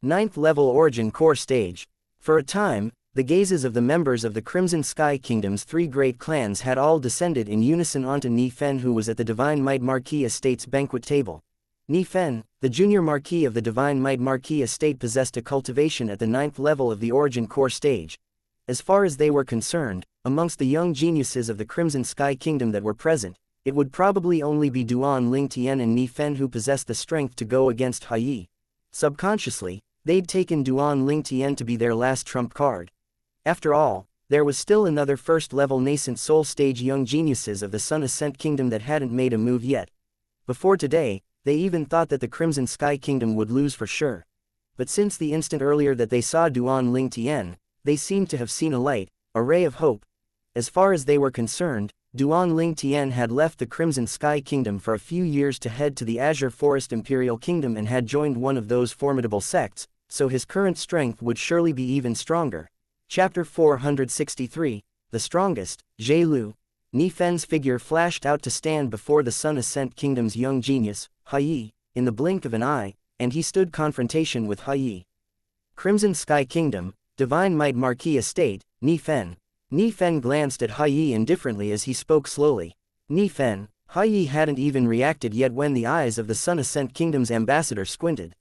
9th level origin core stage. For a time, the gazes of the members of the Crimson Sky Kingdom's 3 great clans had all descended in unison onto Ni Fen, who was at the Divine Might Marquis Estate's banquet table. Ni Fen, the junior marquis of the Divine Might Marquis Estate, possessed a cultivation at the 9th level of the origin core stage. As far as they were concerned, amongst the young geniuses of the Crimson Sky Kingdom that were present, it would probably only be Duan Ling Tian and Ni Fen who possessed the strength to go against Hai Yi. Subconsciously, they'd taken Duan Ling Tian to be their last trump card. After all, there was still another first-level nascent soul stage young geniuses of the Sun Ascent Kingdom that hadn't made a move yet. Before today, they even thought that the Crimson Sky Kingdom would lose for sure. But since the instant earlier that they saw Duan Ling Tian, they seemed to have seen a light, a ray of hope. As far as they were concerned, Duan Ling Tian had left the Crimson Sky Kingdom for a few years to head to the Azure Forest Imperial Kingdom and had joined one of those formidable sects, so his current strength would surely be even stronger. Chapter 463, The Strongest, Zhe Lu. Ni Fen's figure flashed out to stand before the Sun Ascent Kingdom's young genius, Hai Yi, in the blink of an eye, and he stood confrontation with Hai Yi. Crimson Sky Kingdom, Divine Might Marquis Estate, Ni Fen. Ni Fen glanced at Hai indifferently as he spoke slowly. Ni Fen, Hai hadn't even reacted yet when the eyes of the Sun Ascent Kingdom's ambassador squinted.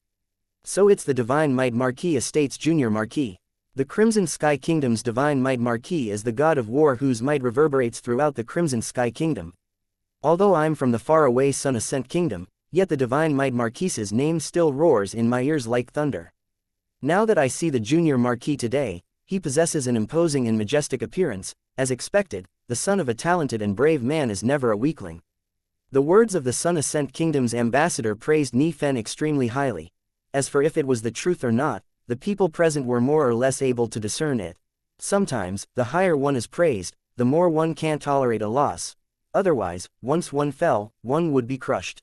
So it's the Divine Might Marquis Estate's Junior Marquis. The Crimson Sky Kingdom's Divine Might Marquis is the god of war whose might reverberates throughout the Crimson Sky Kingdom. Although I'm from the faraway Sun Ascent Kingdom, yet the Divine Might Marquis's name still roars in my ears like thunder. Now that I see the Junior Marquis today, he possesses an imposing and majestic appearance. As expected, the son of a talented and brave man is never a weakling. The words of the Sun Ascent Kingdom's ambassador praised Ni Fen extremely highly. As for if it was the truth or not, the people present were more or less able to discern it. Sometimes, the higher one is praised, the more one can't tolerate a loss. Otherwise, once one fell, one would be crushed.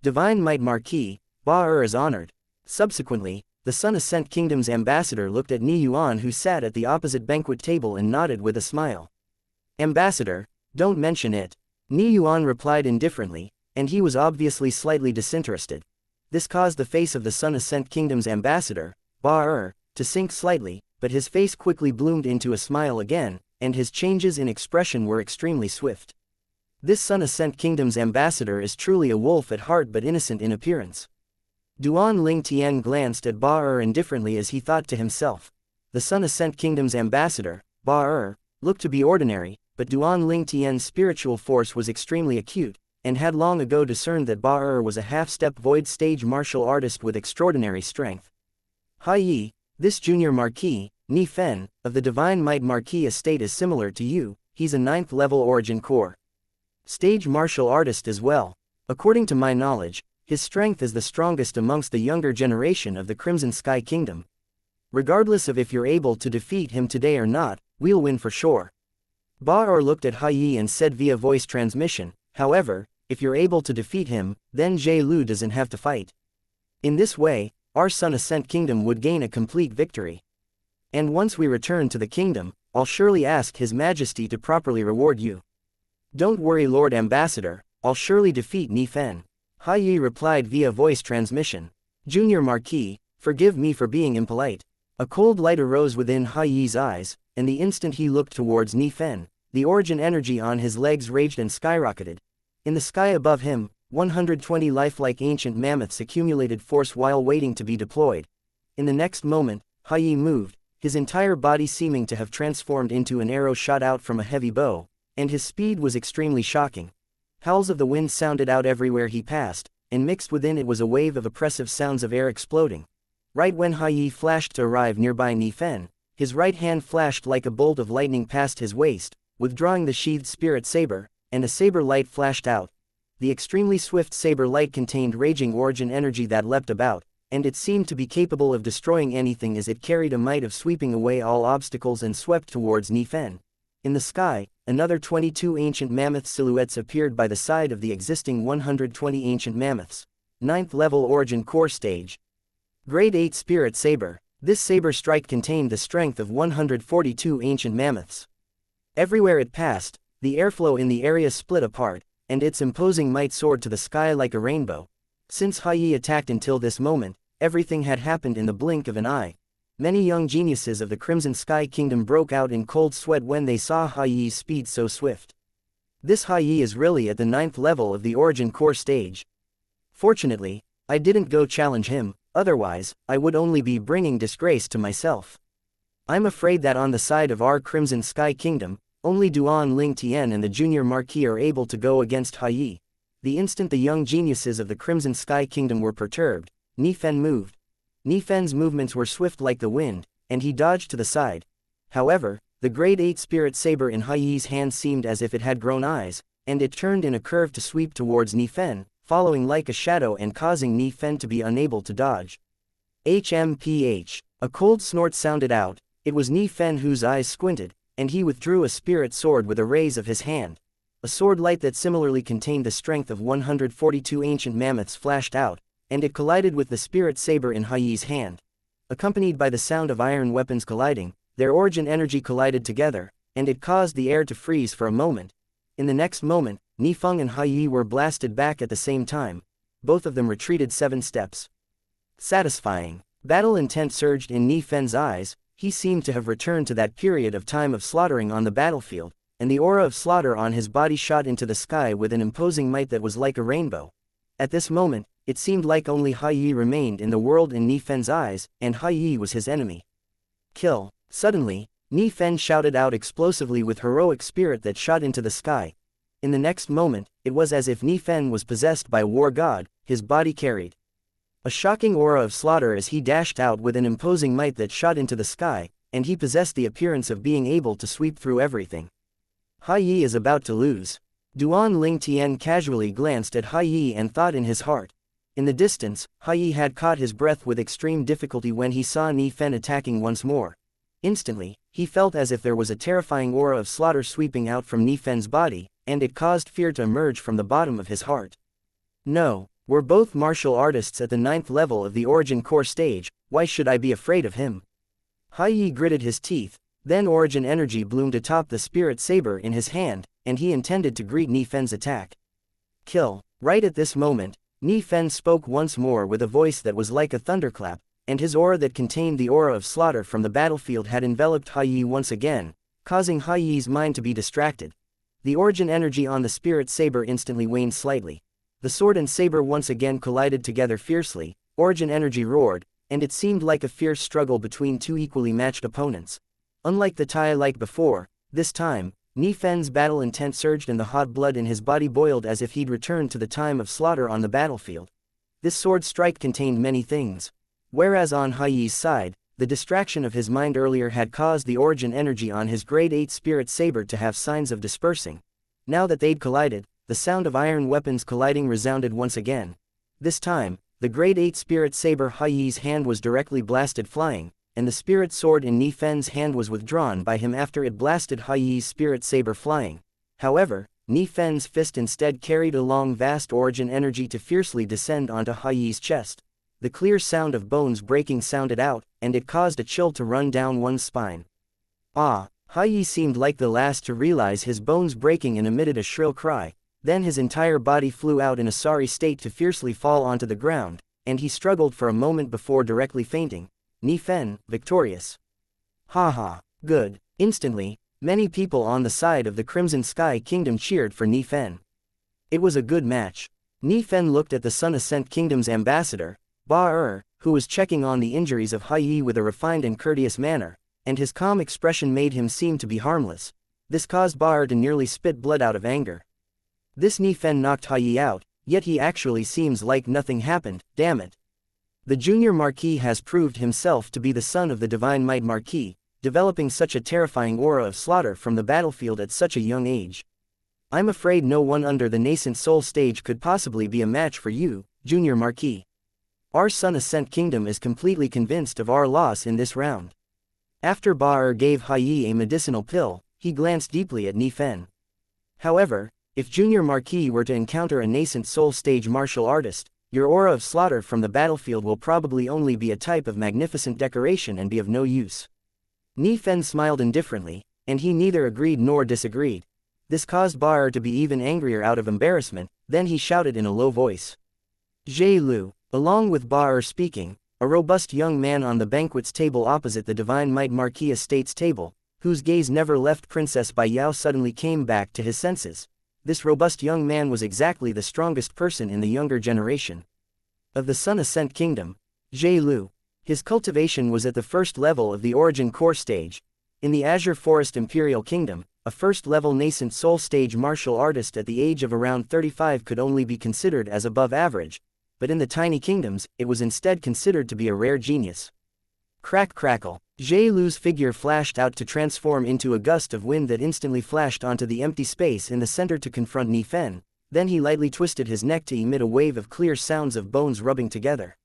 Divine Might Marquis, Ba is honored. Subsequently, the Sun Ascent Kingdom's ambassador looked at Ni Yuan, who sat at the opposite banquet table, and nodded with a smile. Ambassador, don't mention it. Ni Yuan replied indifferently, and he was obviously slightly disinterested. This caused the face of the Sun Ascent Kingdom's ambassador, Ba to sink slightly, but his face quickly bloomed into a smile again, and his changes in expression were extremely swift. This Sun Ascent Kingdom's ambassador is truly a wolf at heart but innocent in appearance. Duan Ling Tian glanced at Ba indifferently as he thought to himself. The Sun Ascent Kingdom's ambassador, Ba looked to be ordinary, but Duan Ling Tian's spiritual force was extremely acute, and had long ago discerned that Ba was a half-step void stage martial artist with extraordinary strength. Hai, this Junior Marquis, Ni Fen, of the Divine Might Marquis Estate is similar to you. He's a 9th level origin core stage martial artist as well. According to my knowledge, his strength is the strongest amongst the younger generation of the Crimson Sky Kingdom. Regardless of if you're able to defeat him today or not, we'll win for sure. Ba looked at Hai and said via voice transmission, however, if you're able to defeat him, then Jie Lu doesn't have to fight. In this way, our Sun Ascent Kingdom would gain a complete victory. And once we return to the kingdom, I'll surely ask His Majesty to properly reward you. Don't worry, Lord Ambassador, I'll surely defeat Ni Fen. Hai replied via voice transmission. Junior Marquis, forgive me for being impolite. A cold light arose within Hai's eyes, and the instant he looked towards Ni Fen, the origin energy on his legs raged and skyrocketed. In the sky above him, 120 lifelike ancient mammoths accumulated force while waiting to be deployed. In the next moment, Hai moved, his entire body seeming to have transformed into an arrow shot out from a heavy bow, and his speed was extremely shocking. Howls of the wind sounded out everywhere he passed, and mixed within it was a wave of oppressive sounds of air exploding. Right when Hai flashed to arrive nearby Ni Fen, his right hand flashed like a bolt of lightning past his waist, withdrawing the sheathed spirit saber, and a saber light flashed out. The extremely swift saber light contained raging origin energy that leapt about, and it seemed to be capable of destroying anything as it carried a might of sweeping away all obstacles and swept towards Ni Fen. In the sky, another 22 ancient mammoth silhouettes appeared by the side of the existing 120 ancient mammoths. 9th level origin core stage. Grade 8 spirit saber. This saber strike contained the strength of 142 ancient mammoths. Everywhere it passed, the airflow in the area split apart, and its imposing might soared to the sky like a rainbow. Since Hai attacked until this moment, everything had happened in the blink of an eye. Many young geniuses of the Crimson Sky Kingdom broke out in cold sweat when they saw Hai's speed so swift. This Hai is really at the 9th level of the origin core stage. Fortunately, I didn't go challenge him, otherwise, I would only be bringing disgrace to myself. I'm afraid that on the side of our Crimson Sky Kingdom, only Duan Ling Tian and the Junior Marquis are able to go against Hai. The instant the young geniuses of the Crimson Sky Kingdom were perturbed, Ni Fen moved. Ni Fen's movements were swift like the wind, and he dodged to the side. However, the grade 8 spirit saber in Hai's hand seemed as if it had grown eyes, and it turned in a curve to sweep towards Ni Fen, following like a shadow and causing Ni Fen to be unable to dodge. HMPH. A cold snort sounded out. It was Ni Fen whose eyes squinted, and he withdrew a spirit sword with a raise of his hand. A sword light that similarly contained the strength of 142 ancient mammoths flashed out, and it collided with the spirit saber in Hai's hand. Accompanied by the sound of iron weapons colliding, their origin energy collided together, and it caused the air to freeze for a moment. In the next moment, Ni Feng and Hai were blasted back at the same time. Both of them retreated 7 steps. Satisfying. Battle intent surged in Ni Fen's eyes. he seemed to have returned to that period of time of slaughtering on the battlefield, and the aura of slaughter on his body shot into the sky with an imposing might that was like a rainbow. At this moment, it seemed like only Hai Yi remained in the world in Ni Fen's eyes, and Hai Yi was his enemy. Kill. Suddenly, Ni Fen shouted out explosively with heroic spirit that shot into the sky. In the next moment, it was as if Ni Fen was possessed by a war god, his body carried a shocking aura of slaughter as he dashed out with an imposing might that shot into the sky, and he possessed the appearance of being able to sweep through everything. Hai Yi is about to lose. Duan Ling Tian casually glanced at Hai Yi and thought in his heart. In the distance, Hai Yi had caught his breath with extreme difficulty when he saw Ni Fen attacking once more. Instantly, he felt as if there was a terrifying aura of slaughter sweeping out from Ni Fen's body, and it caused fear to emerge from the bottom of his heart. No, we're both martial artists at the 9th level of the Origin Core stage, why should I be afraid of him? Hai Yi gritted his teeth, then Origin energy bloomed atop the spirit saber in his hand, and he intended to greet Ni Fen's attack. Kill. Right at this moment, Ni Fen spoke once more with a voice that was like a thunderclap, and his aura that contained the aura of slaughter from the battlefield had enveloped Hai Yi once again, causing Hai Yi's mind to be distracted. The origin energy on the spirit saber instantly waned slightly. The sword and saber once again collided together fiercely, origin energy roared, and it seemed like a fierce struggle between two equally matched opponents. Unlike the tie like before, this time, Ni Fen's battle intent surged and the hot blood in his body boiled as if he'd returned to the time of slaughter on the battlefield. This sword strike contained many things. Whereas on Hai Yi's side, the distraction of his mind earlier had caused the origin energy on his grade 8 spirit saber to have signs of dispersing. Now that they'd collided, the sound of iron weapons colliding resounded once again. This time, the grade 8 spirit saber Hai Yi's hand was directly blasted flying, and the spirit sword in Ni Fen's hand was withdrawn by him after it blasted Hai Yi's spirit saber flying. However, Ni Fen's fist instead carried along vast origin energy to fiercely descend onto Hai Yi's chest. The clear sound of bones breaking sounded out, and it caused a chill to run down one's spine. Ah! Hai Yi seemed like the last to realize his bones breaking and emitted a shrill cry. Then his entire body flew out in a sorry state to fiercely fall onto the ground, and he struggled for a moment before directly fainting. Ni Fen, victorious. Ha ha, good. Instantly, many people on the side of the Crimson Sky Kingdom cheered for Ni Fen. It was a good match. Ni Fen looked at the Sun Ascent Kingdom's ambassador, Ba who was checking on the injuries of Hai Yi with a refined and courteous manner, and his calm expression made him seem to be harmless. This caused Ba to nearly spit blood out of anger. This Ni Fen knocked Hai Yi out, yet he actually seems like nothing happened, damn it. The junior Marquis has proved himself to be the son of the Divine Might Marquis, developing such a terrifying aura of slaughter from the battlefield at such a young age. I'm afraid no one under the nascent soul stage could possibly be a match for you, junior Marquis. Our Sun Ascent Kingdom is completely convinced of our loss in this round. After Ba gave Hai Yi a medicinal pill, he glanced deeply at Ni Fen. However, if Junior Marquis were to encounter a nascent soul stage martial artist, your aura of slaughter from the battlefield will probably only be a type of magnificent decoration and be of no use. Ni Fen smiled indifferently, and he neither agreed nor disagreed. This caused Ba to be even angrier out of embarrassment. Then he shouted in a low voice. Zhe Lu. Along with Ba speaking, a robust young man on the banquet's table opposite the Divine Might Marquis Estate's table, whose gaze never left Princess Bai Yao, suddenly came back to his senses. This robust young man was exactly the strongest person in the younger generation of the Sun Ascent Kingdom, Zhe Lu. His cultivation was at the first level of the Origin Core stage. In the Azure Forest Imperial Kingdom, a first-level nascent soul stage martial artist at the age of around 35 could only be considered as above average, but in the tiny kingdoms, it was instead considered to be a rare genius. Crack crackle. Zhe Lu's figure flashed out to transform into a gust of wind that instantly flashed onto the empty space in the center to confront Ni Fen. Then he lightly twisted his neck to emit a wave of clear sounds of bones rubbing together.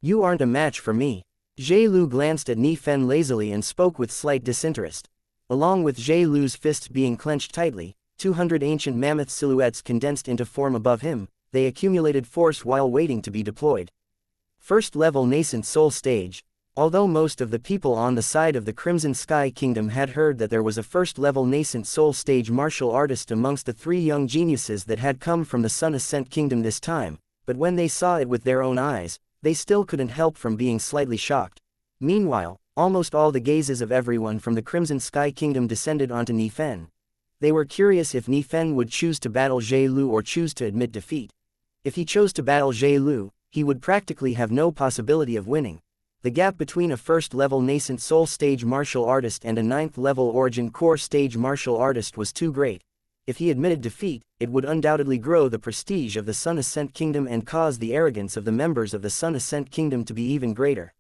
You aren't a match for me. Zhe Lu glanced at Ni Fen lazily and spoke with slight disinterest. Along with Zhe Lu's fists being clenched tightly, 200 ancient mammoth silhouettes condensed into form above him. They accumulated force while waiting to be deployed. First-level nascent soul stage. Although most of the people on the side of the Crimson Sky Kingdom had heard that there was a first-level nascent soul stage martial artist amongst the three young geniuses that had come from the Sun Ascent Kingdom this time, but when they saw it with their own eyes, they still couldn't help from being slightly shocked. Meanwhile, almost all the gazes of everyone from the Crimson Sky Kingdom descended onto Nifen. They were curious if Nifen would choose to battle Zhe Lu or choose to admit defeat. If he chose to battle Zhe Lu, he would practically have no possibility of winning. The gap between a first-level nascent soul stage martial artist and a 9th-level origin core stage martial artist was too great. If he admitted defeat, it would undoubtedly grow the prestige of the Sun Ascent Kingdom and cause the arrogance of the members of the Sun Ascent Kingdom to be even greater.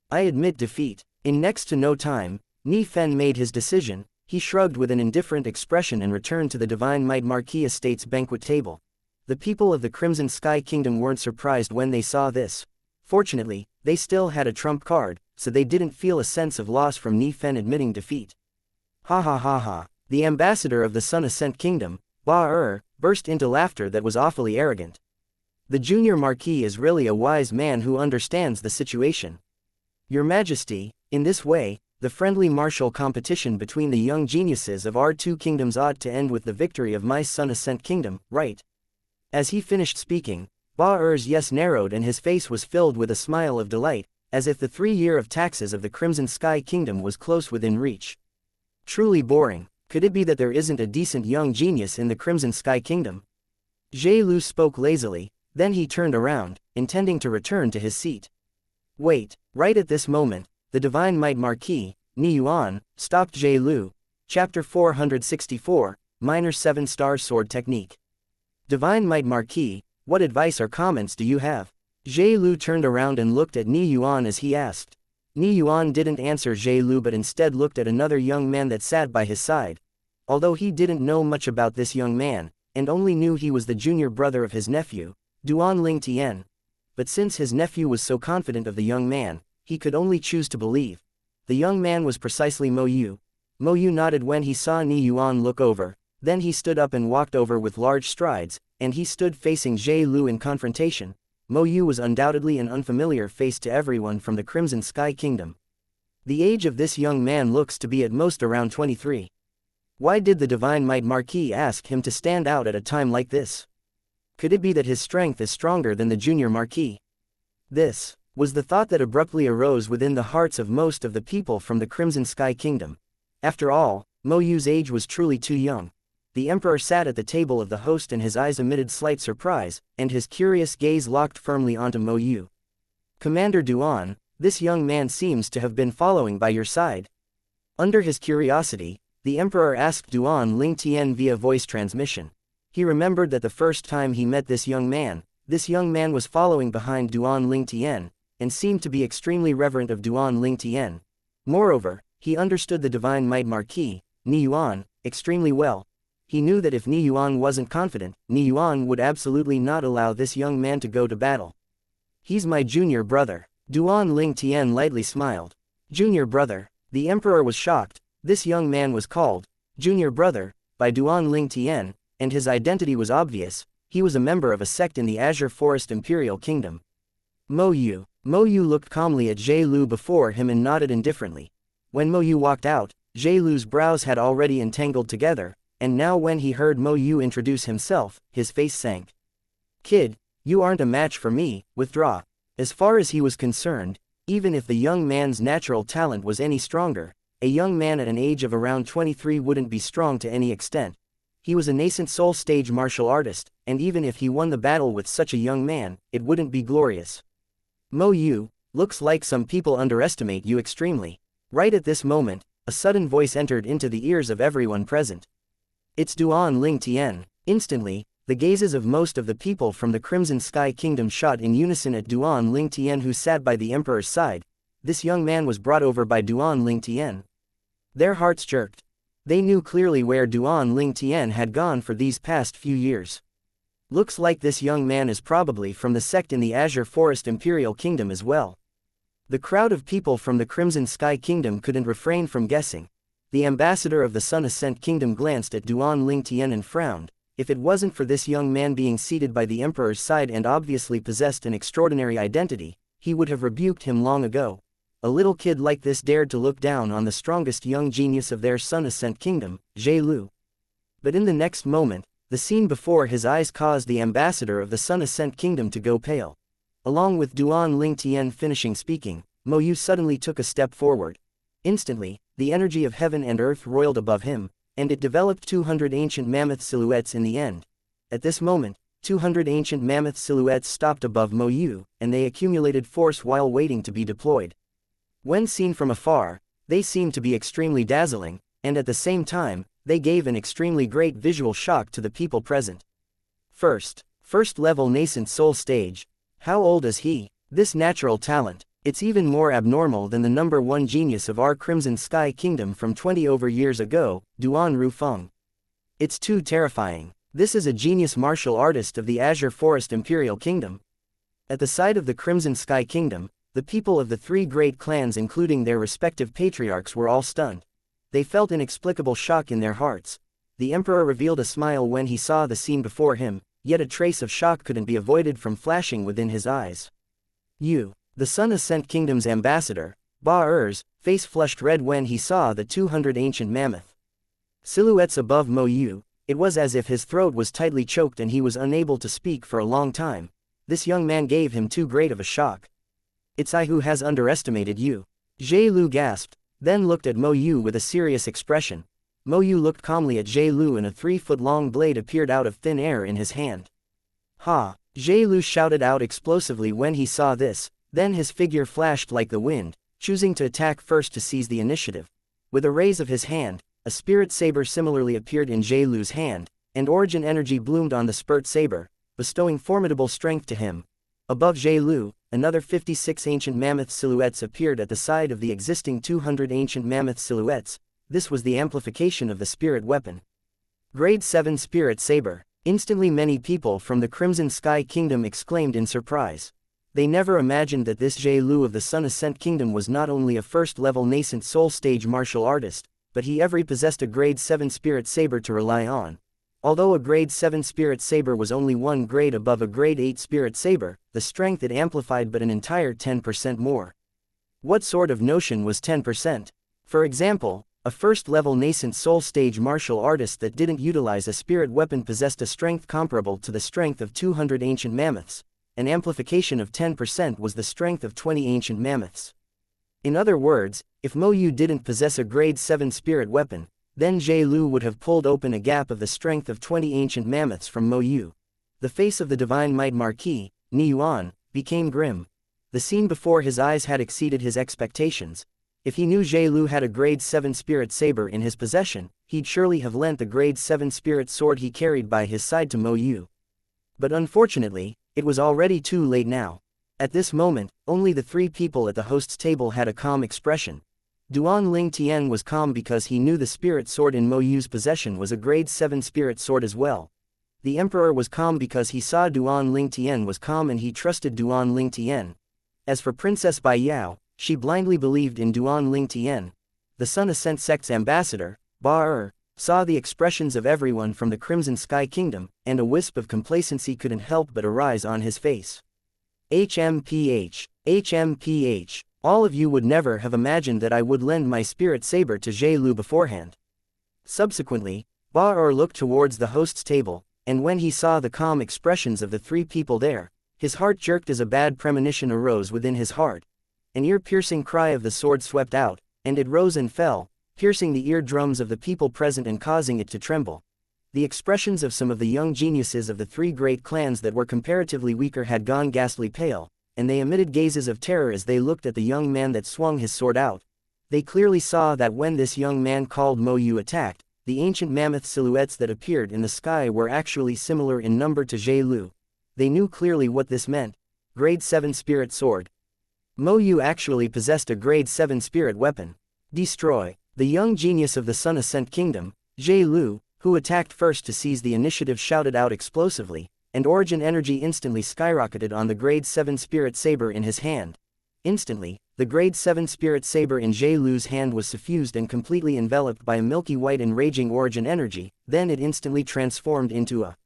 I admit defeat. In next to no time, Nifen made his decision. He shrugged with an indifferent expression and returned to the Divine Might Marquis Estate's banquet table. The people of the Crimson Sky Kingdom weren't surprised when they saw this. Fortunately, they still had a trump card, so they didn't feel a sense of loss from Nifen admitting defeat. Ha ha ha ha. The ambassador of the Sun Ascent Kingdom, Ba burst into laughter that was awfully arrogant. The junior marquis is really a wise man who understands the situation. Your Majesty, in this way, the friendly martial competition between the young geniuses of our two kingdoms ought to end with the victory of my Sun Ascent Kingdom, right? As he finished speaking, Ba-Er's yes narrowed and his face was filled with a smile of delight, as if the 3 year of taxes of the Crimson Sky Kingdom was close within reach. Truly boring. Could it be that there isn't a decent young genius in the Crimson Sky Kingdom? Zhe Lu spoke lazily, then he turned around, intending to return to his seat. Wait, right at this moment, the Divine Might Marquis, Ni Yuan, stopped Zhe Lu. Chapter 464, Minor 7-Star Sword Technique. Divine Might Marquis, what advice or comments do you have? Zhe Lu turned around and looked at Ni Yuan as he asked. Ni Yuan didn't answer Zhe Lu but instead looked at another young man that sat by his side. Although he didn't know much about this young man, and only knew he was the junior brother of his nephew, Duan Ling Tian. But since his nephew was so confident of the young man, he could only choose to believe. The young man was precisely Mo Yu. Mo Yu nodded when he saw Ni Yuan look over, then he stood up and walked over with large strides, and he stood facing Zhe Lu in confrontation. Mo Yu was undoubtedly an unfamiliar face to everyone from the Crimson Sky Kingdom. The age of this young man looks to be at most around 23. Why did the Divine Might Marquis ask him to stand out at a time like this? Could it be that his strength is stronger than the junior marquis? This was the thought that abruptly arose within the hearts of most of the people from the Crimson Sky Kingdom. After all, Mo Yu's age was truly too young. The Emperor sat at the table of the host and his eyes emitted slight surprise, and his curious gaze locked firmly onto Mo Yu. Commander Duan, this young man seems to have been following by your side. Under his curiosity, the Emperor asked Duan Ling Tian via voice transmission. He remembered that the first time he met this young man was following behind Duan Ling Tian, and seemed to be extremely reverent of Duan Ling Tian. Moreover, he understood the Divine Might Marquis, Ni Yuan, extremely well. He knew that if Ni Yuan wasn't confident, Ni Yuan would absolutely not allow this young man to go to battle. He's my junior brother. Duan Ling Tian lightly smiled. Junior brother. The Emperor was shocked. This young man was called junior brother by Duan Ling Tian, and his identity was obvious. He was a member of a sect in the Azure Forest Imperial Kingdom. Mo Yu. Mo Yu looked calmly at Zhe Lu before him and nodded indifferently. When Mo Yu walked out, Zhe Lu's brows had already entangled together, and now when he heard Mo Yu introduce himself, his face sank. Kid, you aren't a match for me, withdraw. As far as he was concerned, even if the young man's natural talent was any stronger, a young man at an age of around 23 wouldn't be strong to any extent. He was a nascent soul stage martial artist, and even if he won the battle with such a young man, it wouldn't be glorious. Mo Yu, looks like some people underestimate you extremely. Right at this moment, a sudden voice entered into the ears of everyone present. It's Duan Ling Tian. Instantly, the gazes of most of the people from the Crimson Sky Kingdom shot in unison at Duan Ling Tian, who sat by the Emperor's side. This young man was brought over by Duan Ling Tian. Their hearts jerked. They knew clearly where Duan Ling Tian had gone for these past few years. Looks like this young man is probably from the sect in the Azure Forest Imperial Kingdom as well. The crowd of people from the Crimson Sky Kingdom couldn't refrain from guessing. The ambassador of the Sun Ascent Kingdom glanced at Duan Ling Tian and frowned. If it wasn't for this young man being seated by the Emperor's side and obviously possessed an extraordinary identity, he would have rebuked him long ago. A little kid like this dared to look down on the strongest young genius of their Sun Ascent Kingdom, Zhe Lu. But in the next moment, the scene before his eyes caused the ambassador of the Sun Ascent Kingdom to go pale. Along with Duan Ling Tian finishing speaking, Mo Yu suddenly took a step forward. Instantly, the energy of heaven and earth roiled above him, and it developed 200 ancient mammoth silhouettes in the end. At this moment, 200 ancient mammoth silhouettes stopped above Mo Yu, and they accumulated force while waiting to be deployed. When seen from afar, they seemed to be extremely dazzling, and at the same time, they gave an extremely great visual shock to the people present. First level nascent soul stage. How old is he? This natural talent. It's even more abnormal than the number one genius of our Crimson Sky Kingdom from 20 over years ago, Duan Rufeng. It's too terrifying. This is a genius martial artist of the Azure Forest Imperial Kingdom. At the side of the Crimson Sky Kingdom, the people of the three great clans including their respective patriarchs were all stunned. They felt inexplicable shock in their hearts. The Emperor revealed a smile when he saw the scene before him, yet a trace of shock couldn't be avoided from flashing within his eyes. You, the Sun Ascent Kingdom's ambassador, Ba-Er's face flushed red when he saw the 200 ancient mammoth silhouettes above Mo Yu. It was as if his throat was tightly choked and he was unable to speak for a long time. This young man gave him too great of a shock. It's I who has underestimated you. Zhe Lu gasped, then looked at Mo Yu with a serious expression. Mo Yu looked calmly at Zhe Lu and a 3-foot-long blade appeared out of thin air in his hand. Ha! Zhe Lu shouted out explosively when he saw this, then his figure flashed like the wind, choosing to attack first to seize the initiative. With a raise of his hand, a spirit saber similarly appeared in Zhe Lu's hand, and origin energy bloomed on the spurt saber, bestowing formidable strength to him. Above Zhe Lu, another 56 ancient mammoth silhouettes appeared at the side of the existing 200 ancient mammoth silhouettes. This was the amplification of the spirit weapon. Grade 7 Spirit Saber. Instantly many people from the Crimson Sky Kingdom exclaimed in surprise. They never imagined that this Zhe Lu of the Sun Ascent Kingdom was not only a first-level nascent soul stage martial artist, but he possessed a Grade 7 Spirit Saber to rely on. Although a Grade 7 Spirit Saber was only one grade above a Grade 8 Spirit Saber, the strength it amplified but an entire 10% more. What sort of notion was 10%? For example, a first-level nascent soul stage martial artist that didn't utilize a spirit weapon possessed a strength comparable to the strength of 200 ancient mammoths. An amplification of 10% was the strength of 20 ancient mammoths. In other words, if Mo Yu didn't possess a Grade 7 spirit weapon, then Zhe Lu would have pulled open a gap of the strength of 20 ancient mammoths from Mo Yu. The face of the Divine Might Marquis, Ni Yuan, became grim. The scene before his eyes had exceeded his expectations. If he knew Zhe Lu had a Grade 7 Spirit Saber in his possession, he'd surely have lent the Grade 7 Spirit Sword he carried by his side to Mo Yu. But unfortunately, it was already too late now. At this moment, only the three people at the host's table had a calm expression. Duan Ling Tian was calm because he knew the Spirit Sword in Mo Yu's possession was a Grade 7 Spirit Sword as well. The Emperor was calm because he saw Duan Ling Tian was calm and he trusted Duan Ling Tian. As for Princess Bai Yao, she blindly believed in Duan Ling Tian. The Sun Ascent Sect's ambassador, Ba-Er, saw the expressions of everyone from the Crimson Sky Kingdom, and a wisp of complacency couldn't help but arise on his face. HMPH. All of you would never have imagined that I would lend my spirit saber to Zhe Lu beforehand. Subsequently, Ba-Er looked towards the host's table, and when he saw the calm expressions of the three people there, his heart jerked as a bad premonition arose within his heart. An ear-piercing cry of the sword swept out, and it rose and fell, piercing the eardrums of the people present and causing it to tremble. The expressions of some of the young geniuses of the three great clans that were comparatively weaker had gone ghastly pale, and they emitted gazes of terror as they looked at the young man that swung his sword out. They clearly saw that when this young man called Mo Yu attacked, the ancient mammoth silhouettes that appeared in the sky were actually similar in number to Zhe Lu. They knew clearly what this meant. Grade 7 Spirit Sword. Mo Yu actually possessed a Grade 7 spirit weapon. Destroy. The young genius of the Sun Ascent Kingdom, Zhe Lu, who attacked first to seize the initiative, shouted out explosively, and origin energy instantly skyrocketed on the Grade 7 spirit saber in his hand. Instantly, the Grade 7 spirit saber in Zhe Lu's hand was suffused and completely enveloped by a milky white and raging origin energy, then it instantly transformed into a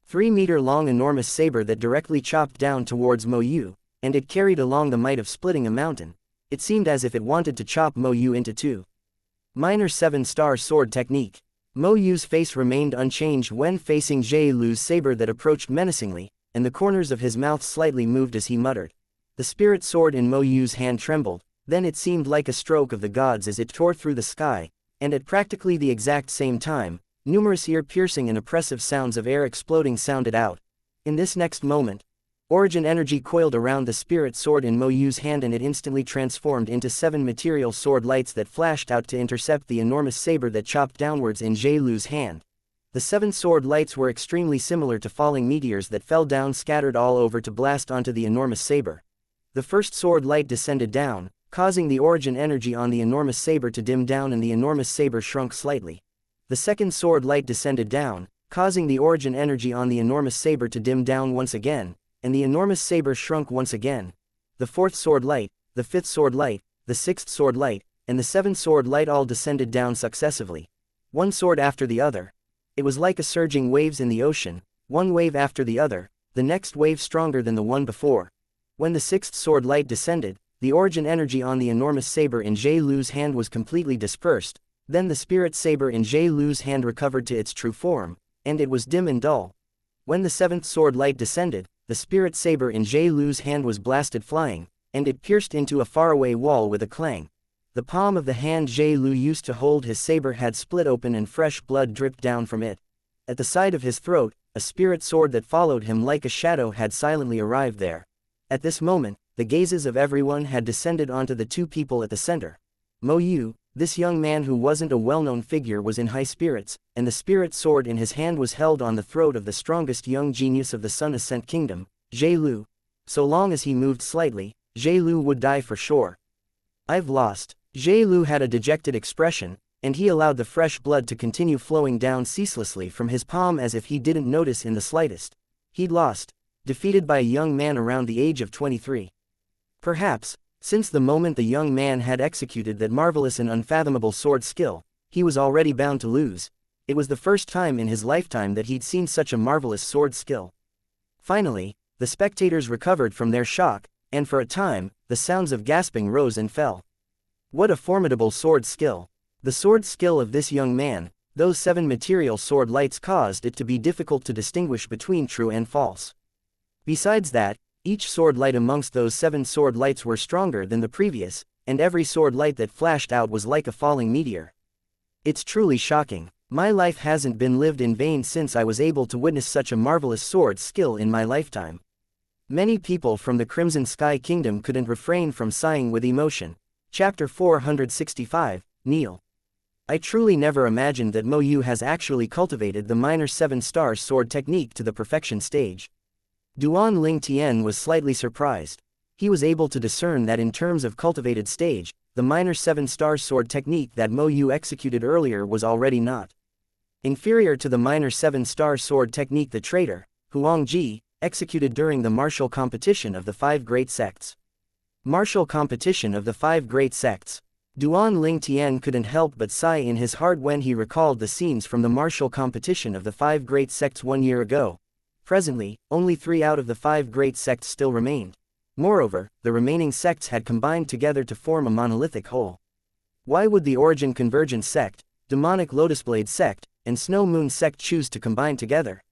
3-meter-long enormous saber that directly chopped down towards Mo Yu, and it carried along the might of splitting a mountain. It seemed as if it wanted to chop Mo Yu into two. Minor 7-star sword technique. Mo Yu's face remained unchanged when facing Zhe Lu's saber that approached menacingly, and the corners of his mouth slightly moved as he muttered. The spirit sword in Mo Yu's hand trembled, then it seemed like a stroke of the gods as it tore through the sky, and at practically the exact same time, numerous ear-piercing and oppressive sounds of air exploding sounded out. In this next moment, origin energy coiled around the spirit sword in Mo Yu's hand and it instantly transformed into 7 material sword lights that flashed out to intercept the enormous saber that chopped downwards in Jie Lu's hand. The 7 sword lights were extremely similar to falling meteors that fell down scattered all over to blast onto the enormous saber. The first sword light descended down, causing the origin energy on the enormous saber to dim down and the enormous saber shrunk slightly. The second sword light descended down, causing the origin energy on the enormous saber to dim down once again, and the enormous saber shrunk once again. The fourth sword light, the fifth sword light, the sixth sword light, and the seventh sword light all descended down successively, one sword after the other. It was like a surging waves in the ocean, one wave after the other, the next wave stronger than the one before. When the sixth sword light descended, the origin energy on the enormous saber in Jie Lu's hand was completely dispersed, then the spirit saber in Jie Lu's hand recovered to its true form, and it was dim and dull. When the seventh sword light descended, the spirit saber in Jie Lu's hand was blasted flying, and it pierced into a faraway wall with a clang. The palm of the hand Jie Lu used to hold his saber had split open and fresh blood dripped down from it. At the side of his throat, a spirit sword that followed him like a shadow had silently arrived there. At this moment, the gazes of everyone had descended onto the two people at the center. Mo Yu, this young man who wasn't a well-known figure, was in high spirits, and the spirit sword in his hand was held on the throat of the strongest young genius of the Sun Ascent Kingdom, Jie Lu. So long as he moved slightly, Jie Lu would die for sure. "I've lost." Jie Lu had a dejected expression, and he allowed the fresh blood to continue flowing down ceaselessly from his palm as if he didn't notice in the slightest. He'd lost, defeated by a young man around the age of 23. Perhaps, since the moment the young man had executed that marvelous and unfathomable sword skill, he was already bound to lose. It was the first time in his lifetime that he'd seen such a marvelous sword skill. Finally, the spectators recovered from their shock, and for a time, the sounds of gasping rose and fell. What a formidable sword skill! The sword skill of this young man, those 7 material sword lights caused it to be difficult to distinguish between true and false. Besides that, each sword light amongst those 7 sword lights were stronger than the previous, and every sword light that flashed out was like a falling meteor. It's truly shocking. My life hasn't been lived in vain since I was able to witness such a marvelous sword skill in my lifetime. Many people from the Crimson Sky Kingdom couldn't refrain from sighing with emotion. Chapter 465, Kneel. I truly never imagined that Mo Yu has actually cultivated the minor 7-star sword technique to the perfection stage. Duan Ling Tian was slightly surprised. He was able to discern that in terms of cultivated stage, the minor 7-star sword technique that Mo Yu executed earlier was already not inferior to the minor 7-star sword technique the traitor, Huang Ji, executed during the martial competition of the 5 great sects. Martial competition of the 5 great sects. Duan Ling Tian couldn't help but sigh in his heart when he recalled the scenes from the martial competition of the 5 great sects 1 year ago. Presently, only 3 out of the 5 great sects still remained. Moreover, the remaining sects had combined together to form a monolithic whole. Why would the Origin Convergence sect, Demonic Lotus Blade sect, and Snow Moon sect choose to combine together?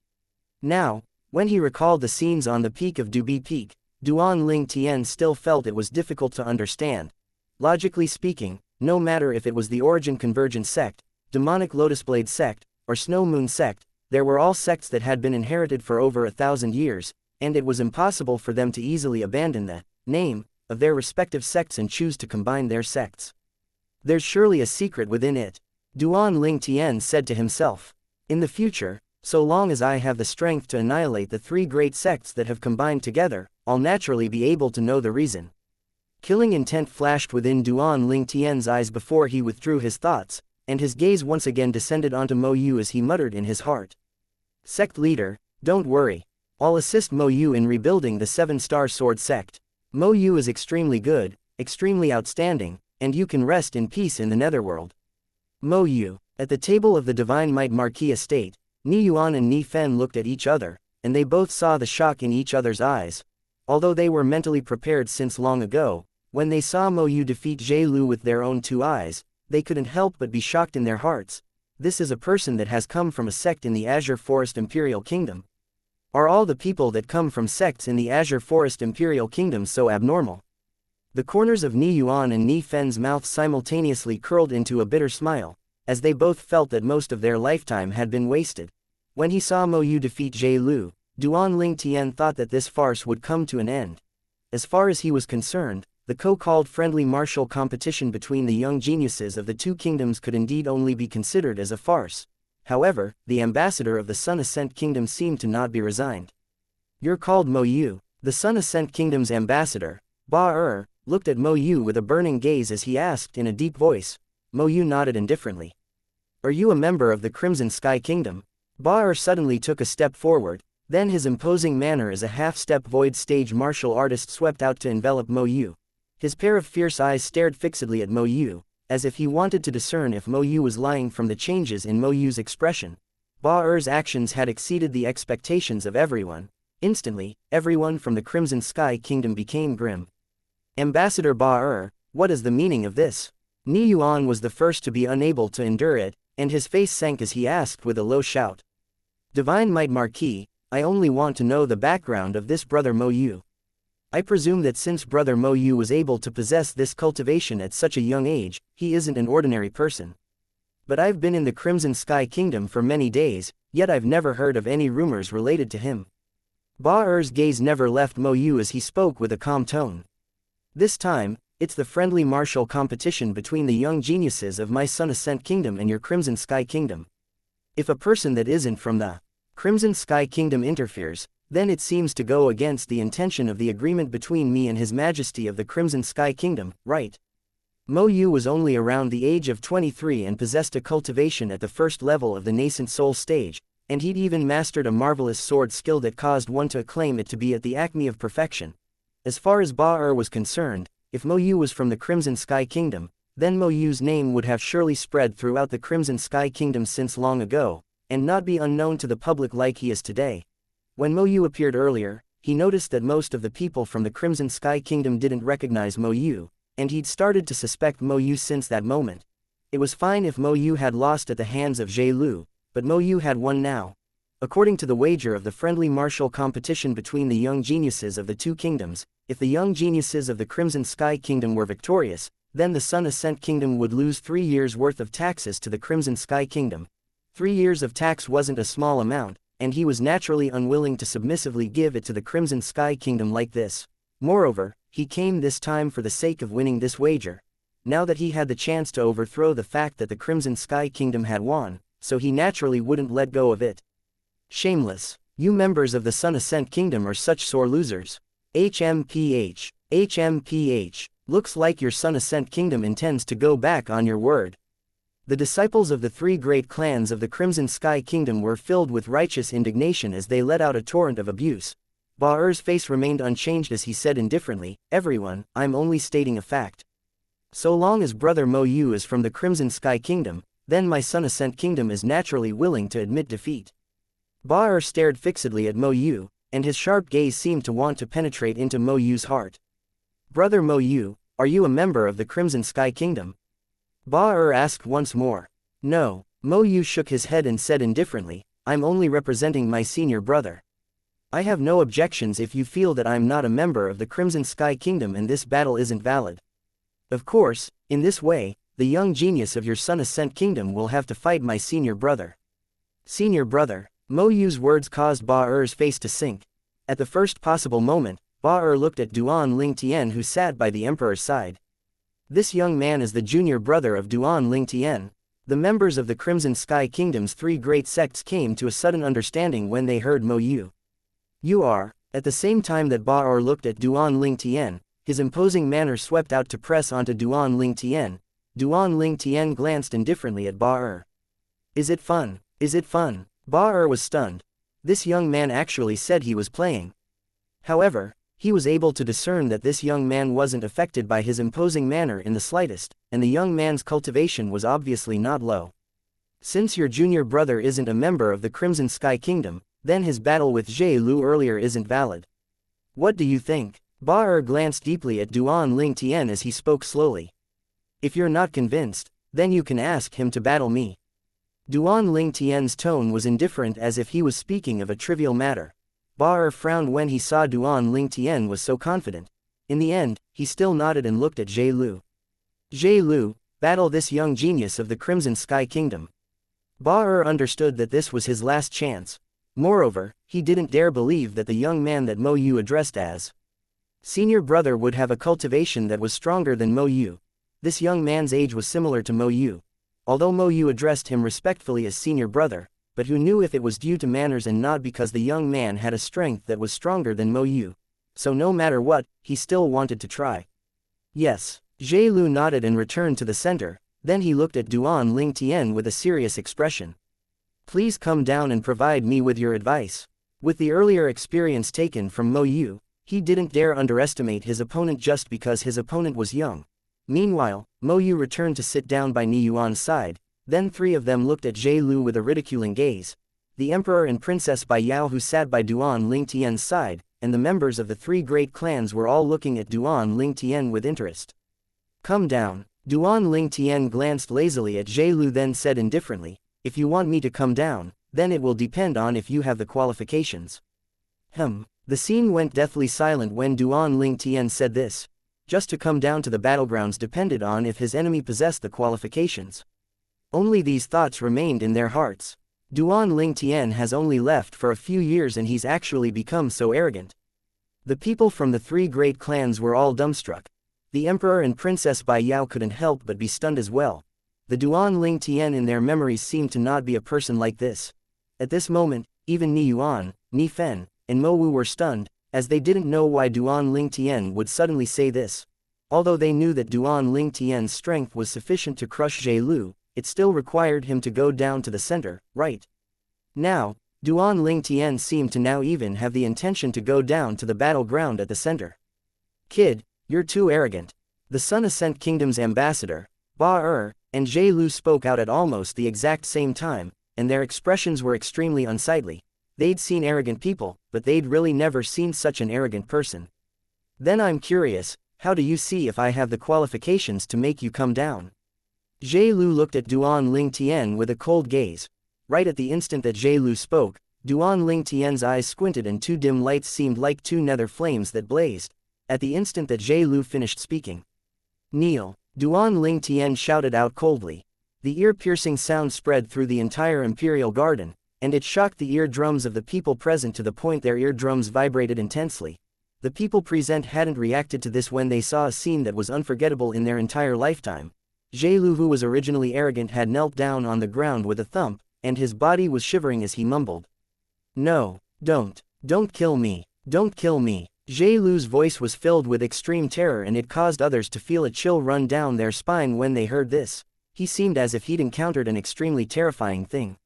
Now, when he recalled the scenes on the peak of Dubi Peak, Duan Ling Tian still felt it was difficult to understand. Logically speaking, no matter if it was the Origin Convergence sect, Demonic Lotus Blade sect, or Snow Moon sect, there were all sects that had been inherited for over 1,000 years, and it was impossible for them to easily abandon the name of their respective sects and choose to combine their sects. There's surely a secret within it, Duan Ling Tian said to himself. In the future, so long as I have the strength to annihilate the 3 great sects that have combined together, I'll naturally be able to know the reason. Killing intent flashed within Duan Ling Tian's eyes before he withdrew his thoughts, and his gaze once again descended onto Mo Yu as he muttered in his heart. Sect leader, don't worry. I'll assist Mo Yu in rebuilding the 7-star sword sect. Mo Yu is extremely good, extremely outstanding, and you can rest in peace in the netherworld. Mo Yu. At the table of the Divine Might Marquis Estate, Ni Yuan and Ni Fen looked at each other, and they both saw the shock in each other's eyes. Although they were mentally prepared since long ago, when they saw Mo Yu defeat Jie Lu with their own 2 eyes, they couldn't help but be shocked in their hearts. This is a person that has come from a sect in the Azure Forest Imperial Kingdom. Are all the people that come from sects in the Azure Forest Imperial Kingdom so abnormal? The corners of Ni Yuan and Ni Fen's mouth simultaneously curled into a bitter smile, as they both felt that most of their lifetime had been wasted. When he saw Mo Yu defeat Jie Lu, Duan Ling Tian thought that this farce would come to an end. As far as he was concerned, the co-called friendly martial competition between the young geniuses of the two kingdoms could indeed only be considered as a farce. However, the ambassador of the Sun Ascent Kingdom seemed to not be resigned. "You're called Mo Yu." The Sun Ascent Kingdom's ambassador, Ba looked at Mo Yu with a burning gaze as he asked in a deep voice. Mo Yu nodded indifferently. "Are you a member of the Crimson Sky Kingdom?" Ba suddenly took a step forward, then his imposing manner as a half-step void stage martial artist swept out to envelop Mo Yu. His pair of fierce eyes stared fixedly at Mo Yu, as if he wanted to discern if Mo Yu was lying from the changes in Mo Yu's expression. Ba actions had exceeded the expectations of everyone. Instantly, everyone from the Crimson Sky Kingdom became grim. "Ambassador Ba what is the meaning of this?" Ni Yuan was the first to be unable to endure it, and his face sank as he asked with a low shout. "Divine Might Marquis, I only want to know the background of this brother Mo Yu. I presume that since brother Mo Yu was able to possess this cultivation at such a young age, he isn't an ordinary person. But I've been in the Crimson Sky Kingdom for many days, yet I've never heard of any rumors related to him." Ba gaze never left Mo Yu as he spoke with a calm tone. "This time, it's the friendly martial competition between the young geniuses of my Sun Ascent Kingdom and your Crimson Sky Kingdom. If a person that isn't from the Crimson Sky Kingdom interferes, then it seems to go against the intention of the agreement between me and His Majesty of the Crimson Sky Kingdom, right?" Mo Yu was only around the age of 23 and possessed a cultivation at the first level of the nascent soul stage, and he'd even mastered a marvelous sword skill that caused one to acclaim it to be at the acme of perfection. As far as Ba was concerned, if Mo Yu was from the Crimson Sky Kingdom, then Mo Yu's name would have surely spread throughout the Crimson Sky Kingdom since long ago, and not be unknown to the public like he is today. When Mo Yu appeared earlier, he noticed that most of the people from the Crimson Sky Kingdom didn't recognize Mo Yu, and he'd started to suspect Mo Yu since that moment. It was fine if Mo Yu had lost at the hands of Jie Lu, but Mo Yu had won now. According to the wager of the friendly martial competition between the young geniuses of the two kingdoms, if the young geniuses of the Crimson Sky Kingdom were victorious, then the Sun Ascent Kingdom would lose 3 years' worth of taxes to the Crimson Sky Kingdom. 3 years of tax wasn't a small amount, and he was naturally unwilling to submissively give it to the Crimson Sky Kingdom like this. Moreover, he came this time for the sake of winning this wager. Now that he had the chance to overthrow the fact that the Crimson Sky Kingdom had won, so he naturally wouldn't let go of it. "Shameless. You members of the Sun Ascent Kingdom are such sore losers. HMPH. Looks like your Sun Ascent Kingdom intends to go back on your word." The disciples of the 3 great clans of the Crimson Sky Kingdom were filled with righteous indignation as they let out a torrent of abuse. Ba face remained unchanged as he said indifferently, "Everyone, I'm only stating a fact. So long as brother Mo Yu is from the Crimson Sky Kingdom, then my Sun Ascent Kingdom is naturally willing to admit defeat." Ba stared fixedly at Mo Yu, and his sharp gaze seemed to want to penetrate into Mo Yu's heart. "Brother Mo Yu, are you a member of the Crimson Sky Kingdom?" Ba asked once more. "No." Mo Yu shook his head and said indifferently, "I'm only representing my senior brother. I have no objections if you feel that I'm not a member of the Crimson Sky Kingdom and this battle isn't valid. Of course, in this way, the young genius of your Sun Ascent Kingdom will have to fight my senior brother." Senior brother? Mo Yu's words caused Ba face to sink. At the first possible moment, Ba looked at Duan Ling Tian who sat by the emperor's side. This young man is the junior brother of Duan Ling Tian. The members of the Crimson Sky Kingdom's 3 great sects came to a sudden understanding when they heard Mo Yu. "You are." At the same time that Ba looked at Duan Ling Tian, his imposing manner swept out to press onto Duan Ling Tian. Duan Ling Tian glanced indifferently at Ba. "Is it fun? Is it fun?" Ba was stunned. This young man actually said he was playing. However, he was able to discern that this young man wasn't affected by his imposing manner in the slightest, and the young man's cultivation was obviously not low. "Since your junior brother isn't a member of the Crimson Sky Kingdom, then his battle with Jie Lu earlier isn't valid. What do you think?" Ba glanced deeply at Duan Ling Tian as he spoke slowly. "If you're not convinced, then you can ask him to battle me." Duan Ling Tian's tone was indifferent as if he was speaking of a trivial matter. Ba frowned when he saw Duan Ling Tian was so confident. In the end, he still nodded and looked at Zhe Lu. Zhe Lu, battle this young genius of the Crimson Sky Kingdom. Ba understood that this was his last chance. Moreover, he didn't dare believe that the young man that Mo Yu addressed as senior brother would have a cultivation that was stronger than Mo Yu. This young man's age was similar to Mo Yu. Although Mo Yu addressed him respectfully as senior brother, but who knew if it was due to manners and not because the young man had a strength that was stronger than Mo Yu. So no matter what, he still wanted to try. Yes, Zhe Lu nodded and returned to the center, then he looked at Duan Ling Tian with a serious expression. Please come down and provide me with your advice. With the earlier experience taken from Mo Yu, he didn't dare underestimate his opponent just because his opponent was young. Meanwhile, Mo Yu returned to sit down by Ni Yuan's side, then three of them looked at Zhe Lu with a ridiculing gaze. The Emperor and Princess Bai Yao who sat by Duan Ling Tian's side, and the members of the three great clans were all looking at Duan Ling Tian with interest. Come down. Duan Ling Tian glanced lazily at Zhe Lu then said indifferently, if you want me to come down, then it will depend on if you have the qualifications. The scene went deathly silent when Duan Ling Tian said this. Just to come down to the battlegrounds depended on if his enemy possessed the qualifications. Only these thoughts remained in their hearts. Duan Ling Tian has only left for a few years and he's actually become so arrogant. The people from the three great clans were all dumbstruck. The Emperor and Princess Bai Yao couldn't help but be stunned as well. The Duan Ling Tian in their memories seemed to not be a person like this. At this moment, even Ni Yuan, Ni Fen, and Mo Wu were stunned, as they didn't know why Duan Ling Tian would suddenly say this. Although they knew that Duan Ling Tian's strength was sufficient to crush Zhe Lu, it still required him to go down to the center, right? Now, Duan Ling Tian seemed to now even have the intention to go down to the battleground at the center. Kid, you're too arrogant. The Sun Ascent Kingdom's ambassador, Ba and Zhe Lu spoke out at almost the exact same time, and their expressions were extremely unsightly. They'd seen arrogant people, but they'd really never seen such an arrogant person. Then I'm curious, how do you see if I have the qualifications to make you come down? Zhe Lu looked at Duan Ling Tian with a cold gaze. Right at the instant that Zhe Lu spoke, Duan Ling Tian's eyes squinted and two dim lights seemed like two nether flames that blazed. At the instant that Zhe Lu finished speaking. Kneel. Duan Ling Tian shouted out coldly. The ear-piercing sound spread through the entire imperial garden, and it shocked the eardrums of the people present to the point their eardrums vibrated intensely. The people present hadn't reacted to this when they saw a scene that was unforgettable in their entire lifetime. Zhe Lu, who was originally arrogant, had knelt down on the ground with a thump, and his body was shivering as he mumbled. No, don't kill me, don't kill me. Zhe Lu's voice was filled with extreme terror and it caused others to feel a chill run down their spine when they heard this. He seemed as if he'd encountered an extremely terrifying thing.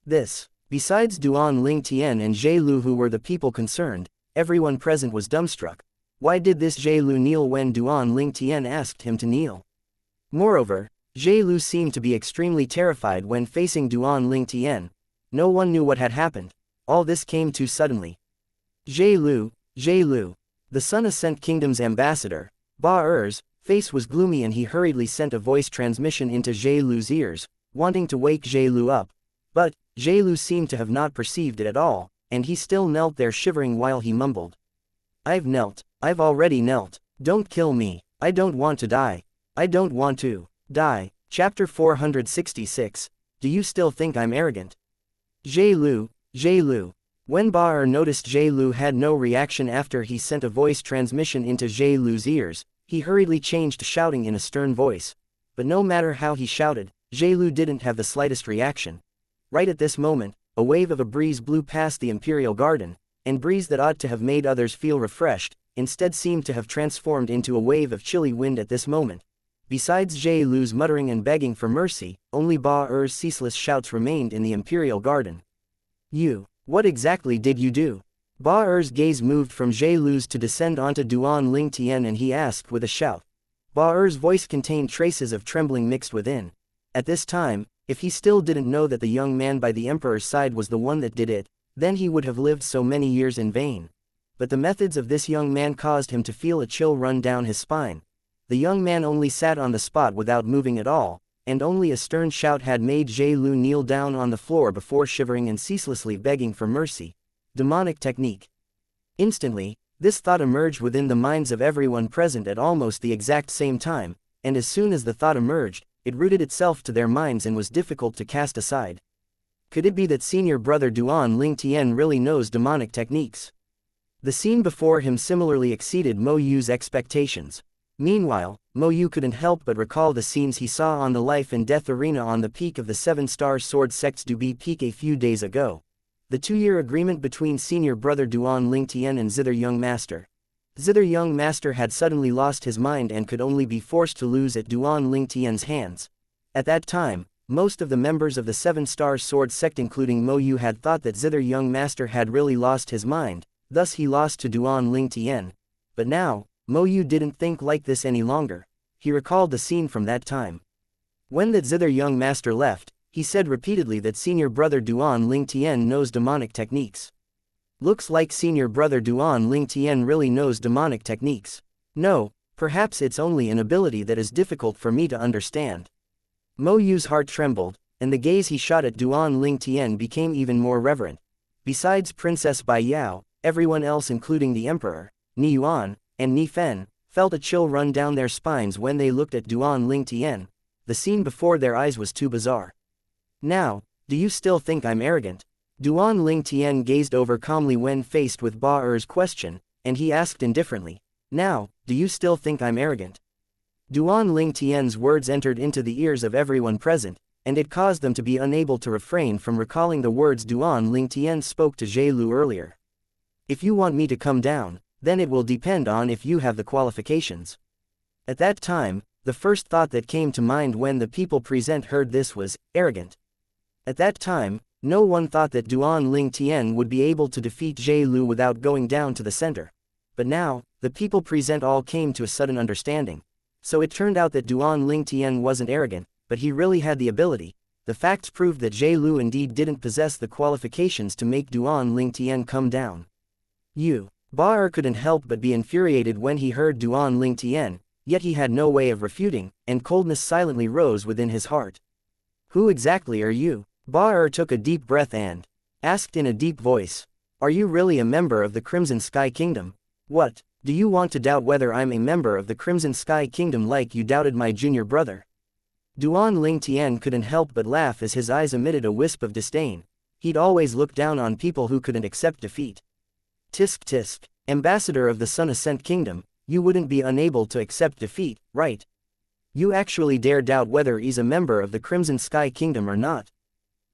Besides Duan Ling Tian and Zhe Lu who were the people concerned, everyone present was dumbstruck. Why did this Zhe Lu kneel when Duan Ling Tian asked him to kneel? Moreover, Zhe Lu seemed to be extremely terrified when facing Duan Ling Tian. No one knew what had happened. All this came too suddenly. Zhe Lu, the Sun Ascent Kingdom's ambassador, Ba-er's face was gloomy and he hurriedly sent a voice transmission into Zhe Lu's ears, wanting to wake Zhe Lu up. But, Zhe Lu seemed to have not perceived it at all, and he still knelt there shivering while he mumbled. I've already knelt. Don't kill me. I don't want to die. I don't want to die. Chapter 466, Do you still think I'm arrogant? Zhe Lu. When Ba noticed Zhe Lu had no reaction after he sent a voice transmission into Zhe Lu's ears, he hurriedly changed to shouting in a stern voice. But no matter how he shouted, Zhe Lu didn't have the slightest reaction. Right at this moment, a wave of a breeze blew past the imperial garden, and breeze that ought to have made others feel refreshed, instead seemed to have transformed into a wave of chilly wind at this moment. Besides Zhe Lu's muttering and begging for mercy, only Ba-er's ceaseless shouts remained in the imperial garden. What exactly did you do? Ba-er's gaze moved from Zhe Lu's to descend onto Duan Ling Tian and he asked with a shout. Ba-er's voice contained traces of trembling mixed within. At this time, if he still didn't know that the young man by the Emperor's side was the one that did it, then he would have lived so many years in vain. But the methods of this young man caused him to feel a chill run down his spine. The young man only sat on the spot without moving at all, and only a stern shout had made Zhe Lu kneel down on the floor before shivering and ceaselessly begging for mercy. demonic technique. Instantly, this thought emerged within the minds of everyone present at almost the exact same time, and as soon as the thought emerged, it rooted itself to their minds and was difficult to cast aside. Could it be that senior brother Duan Lingtian really knows demonic techniques? The scene before him similarly exceeded Mo Yu's expectations. Meanwhile, Mo Yu couldn't help but recall the scenes he saw on the life and death arena on the peak of the 7-star sword sects Dubi Peak a few days ago. The 2-year agreement between senior brother Duan Lingtian and Zither Young Master. Zither Young Master had suddenly lost his mind and could only be forced to lose at Duan Lingtian's hands. At that time, most of the members of the 7-star sword sect including Mo Yu had thought that Zither Young Master had really lost his mind, thus he lost to Duan Lingtian. But now, Mo Yu didn't think like this any longer. He recalled the scene from that time. When that Zither Young Master left, he said repeatedly that senior brother Duan Lingtian knows demonic techniques. Looks like senior brother Duan Lingtian really knows demonic techniques. No, perhaps it's only an ability that is difficult for me to understand. Mo Yu's heart trembled, and the gaze he shot at Duan Lingtian became even more reverent. Besides Princess Bai Yao, everyone else including the Emperor, Ni Yuan, and Ni Fen, felt a chill run down their spines when they looked at Duan Lingtian. The scene before their eyes was too bizarre. Now, do you still think I'm arrogant? Duan Lingtian gazed over calmly when faced with Ba Er's question, and he asked indifferently, "Now, do you still think I'm arrogant?" Duan Lingtian's words entered into the ears of everyone present, and it caused them to be unable to refrain from recalling the words Duan Lingtian spoke to Zhe Lu earlier. "If you want me to come down, then it will depend on if you have the qualifications." At that time, the first thought that came to mind when the people present heard this was, arrogant. At that time, no one thought that Duan Lingtian would be able to defeat Zhe Lu without going down to the center. But now, the people present all came to a sudden understanding. So it turned out that Duan Lingtian wasn't arrogant, but he really had the ability. The facts proved that Zhe Lu indeed didn't possess the qualifications to make Duan Lingtian come down. Ba Er couldn't help but be infuriated when he heard Duan Lingtian, yet he had no way of refuting, and coldness silently rose within his heart. "Who exactly are you?" Ba Er took a deep breath and asked in a deep voice, "Are you really a member of the Crimson Sky Kingdom? What, do you want to doubt whether I'm a member of the Crimson Sky Kingdom like you doubted my junior brother?" Duan Lingtian couldn't help but laugh as his eyes emitted a wisp of disdain. He'd always looked down on people who couldn't accept defeat. "Tisk tisk, ambassador of the Sun Ascent Kingdom, you wouldn't be unable to accept defeat, right? You actually dare doubt whether he's a member of the Crimson Sky Kingdom or not?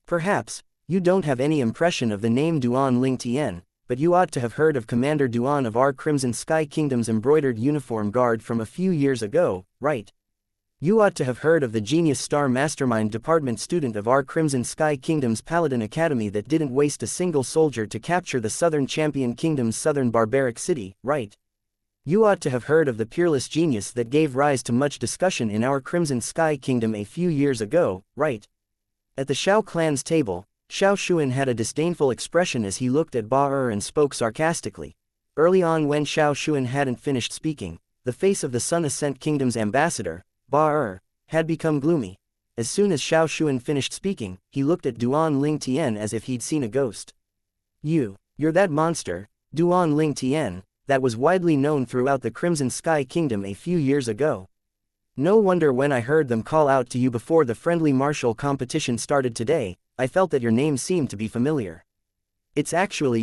Perhaps, you don't have any impression of the name Duan Lingtian, but you ought to have heard of Commander Duan of our Crimson Sky Kingdom's embroidered uniform guard from a few years ago, right? You ought to have heard of the Genius Star Mastermind Department student of our Crimson Sky Kingdom's Paladin Academy that didn't waste a single soldier to capture the Southern Champion Kingdom's southern barbaric city, right? You ought to have heard of the peerless genius that gave rise to much discussion in our Crimson Sky Kingdom a few years ago, right?" At the Shao clan's table, Xiao Shuan had a disdainful expression as he looked at Ba Er and spoke sarcastically. Early on when Xiao Shuan hadn't finished speaking, the face of the Sun Ascent Kingdom's ambassador, Ba Er, had become gloomy. As soon as Xiao Shuan finished speaking, he looked at Duan Lingtian as if he'd seen a ghost. You're that monster, Duan Lingtian, that was widely known throughout the Crimson Sky Kingdom a few years ago. No wonder when I heard them call out to you before the friendly martial competition started today, I felt that your name seemed to be familiar. It's actually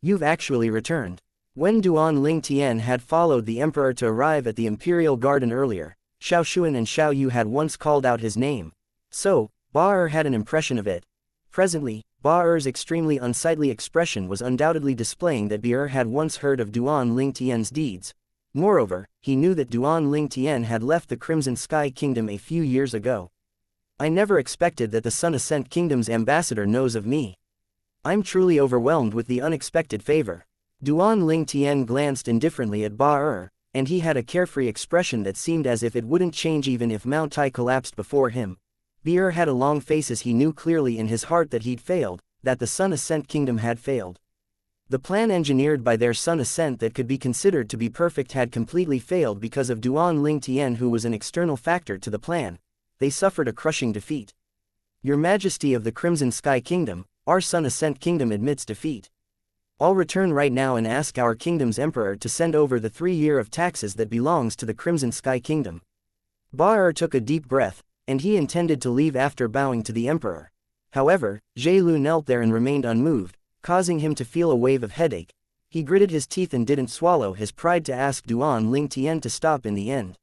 you've actually returned." When Duan Lingtian had followed the emperor to arrive at the Imperial Garden earlier, Xiao Shuan and Xiao Yu had once called out his name. So, Ba Er had an impression of it. Presently, Ba Er's extremely unsightly expression was undoubtedly displaying that Ba Er had once heard of Duan Lingtian's deeds. Moreover, he knew that Duan Lingtian had left the Crimson Sky Kingdom a few years ago. "I never expected that the Sun Ascent Kingdom's ambassador knows of me. I'm truly overwhelmed with the unexpected favor." Duan Lingtian glanced indifferently at Ba Er, and he had a carefree expression that seemed as if it wouldn't change even if Mount Tai collapsed before him. Ba Er had a long face as he knew clearly in his heart that he'd failed, that the Sun Ascent Kingdom had failed. The plan engineered by their Sun Ascent that could be considered to be perfect had completely failed because of Duan Lingtian, who was an external factor to the plan. They suffered a crushing defeat. "Your Majesty of the Crimson Sky Kingdom, our Sun Ascent Kingdom admits defeat." I'll return right now and ask our kingdom's emperor to send over the 3 year of taxes that belongs to the Crimson Sky Kingdom. Ba took a deep breath, and he intended to leave after bowing to the emperor. However, Zhe Lu knelt there and remained unmoved, causing him to feel a wave of headache. He gritted his teeth and didn't swallow his pride to ask Duan Lingtian to stop in the end.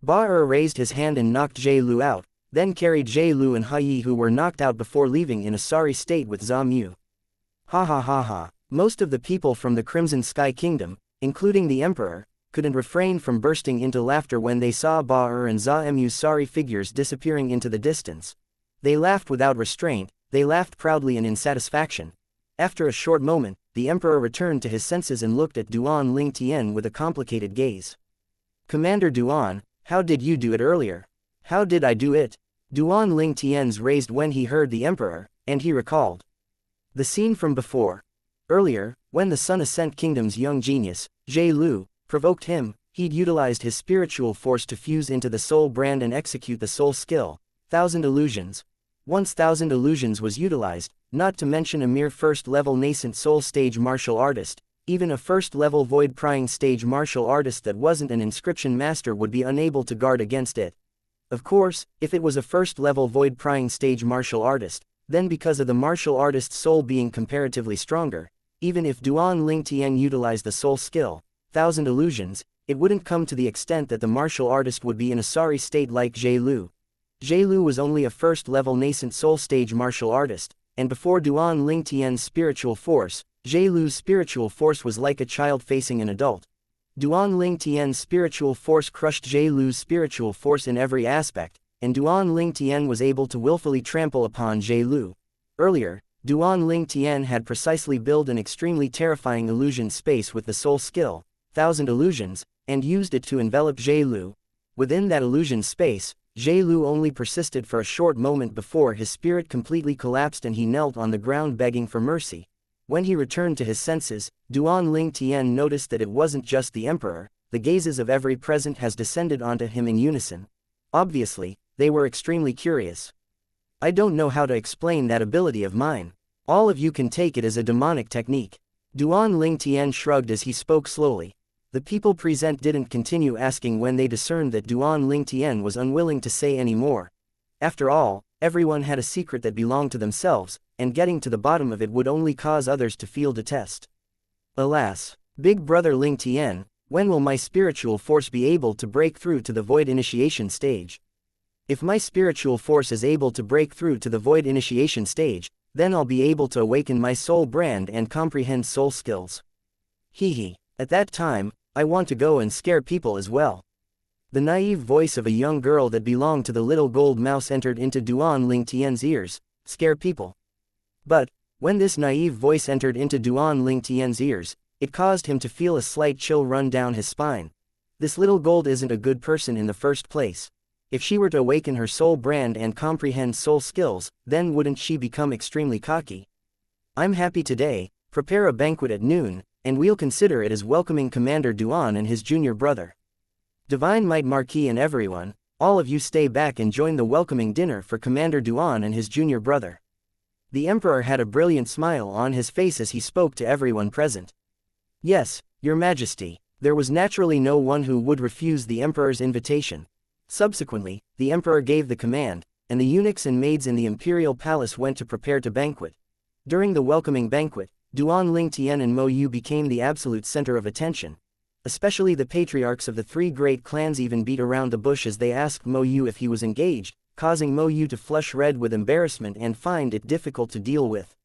Ba raised his hand and knocked Zhe Lu out, then carried Zhe Lu and Hai, who were knocked out before leaving in a sorry state with Za Mu. Ha ha ha ha. Most of the people from the Crimson Sky Kingdom, including the emperor, couldn't refrain from bursting into laughter when they saw Ba and Za Mu's sorry figures disappearing into the distance. They laughed without restraint, they laughed proudly and in satisfaction. After a short moment, the emperor returned to his senses and looked at Duan Lingtian with a complicated gaze. Commander Duan, how did you do it earlier? How did I do it? Duan Lingtian's raised when he heard the emperor, and he recalled the scene from before. Earlier, when the Sun Ascent Kingdom's young genius, Zhe Lu, provoked him, he'd utilized his spiritual force to fuse into the soul brand and execute the soul skill, 1,000 illusions. Once 1,000 illusions was utilized, not to mention a mere first-level nascent soul stage martial artist, even a first-level void-prying stage martial artist that wasn't an inscription master would be unable to guard against it. Of course, if it was a first-level void-prying stage martial artist, then because of the martial artist's soul being comparatively stronger, even if Duan Lingtian utilized the soul skill, 1,000 illusions, it wouldn't come to the extent that the martial artist would be in a sorry state like Zhe Lu. Zhe Lu was only a first-level nascent soul stage martial artist, and before Duan Lingtian's spiritual force, Zhe Lu's spiritual force was like a child facing an adult. Duan Lingtian's spiritual force crushed Zhe Lu's spiritual force in every aspect, and Duan Lingtian was able to willfully trample upon Zhe Lu. Earlier, Duan Lingtian had precisely built an extremely terrifying illusion space with the soul skill, 1,000 illusions, and used it to envelop Zhe Lu. Within that illusion space, Zhe Lu only persisted for a short moment before his spirit completely collapsed and he knelt on the ground begging for mercy. When he returned to his senses, Duan Lingtian noticed that it wasn't just the emperor, the gazes of every present has descended onto him in unison. Obviously, they were extremely curious. I don't know how to explain that ability of mine. All of you can take it as a demonic technique. Duan Lingtian shrugged as he spoke slowly. The people present didn't continue asking when they discerned that Duan Lingtian was unwilling to say any more. After all, everyone had a secret that belonged to themselves, and getting to the bottom of it would only cause others to feel detest. Alas, Big Brother Lingtian, when will my spiritual force be able to break through to the void initiation stage? If my spiritual force is able to break through to the void initiation stage, then I'll be able to awaken my soul brand and comprehend soul skills. Hee. At that time, I want to go and scare people as well. The naive voice of a young girl that belonged to the little gold mouse entered into Duan Lingtian's ears. Scare people. But, when this naive voice entered into Duan Lingtian's ears, it caused him to feel a slight chill run down his spine. This little gold isn't a good person in the first place. If she were to awaken her soul brand and comprehend soul skills, then wouldn't she become extremely cocky? I'm happy today, prepare a banquet at noon, and we'll consider it as welcoming Commander Duan and his junior brother. Divine Might Marquis and everyone, all of you stay back and join the welcoming dinner for Commander Duan and his junior brother. The emperor had a brilliant smile on his face as he spoke to everyone present. Yes, Your Majesty, there was naturally no one who would refuse the emperor's invitation. Subsequently, the emperor gave the command, and the eunuchs and maids in the imperial palace went to prepare to banquet. During the welcoming banquet, Duan Lingtian and Mo Yu became the absolute center of attention. Especially the patriarchs of the 3 great clans even beat around the bush as they asked Mo Yu if he was engaged, causing Mo Yu to flush red with embarrassment and find it difficult to deal with.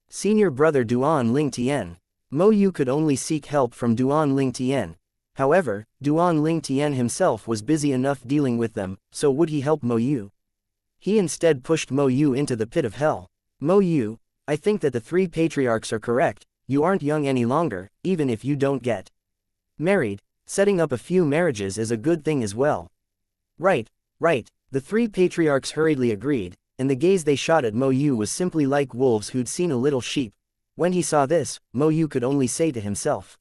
Senior brother Duan Lingtian. Mo Yu could only seek help from Duan Lingtian. However, Duan Lingtian himself was busy enough dealing with them, so would he help Mo Yu? He instead pushed Mo Yu into the pit of hell. Mo Yu, I think that the 3 patriarchs are correct, you aren't young any longer, even if you don't get married. Setting up a few marriages is a good thing as well. Right. The 3 patriarchs hurriedly agreed, and the gaze they shot at Mo Yu was simply like wolves who'd seen a little sheep. When he saw this, Mo Yu could only say to himself,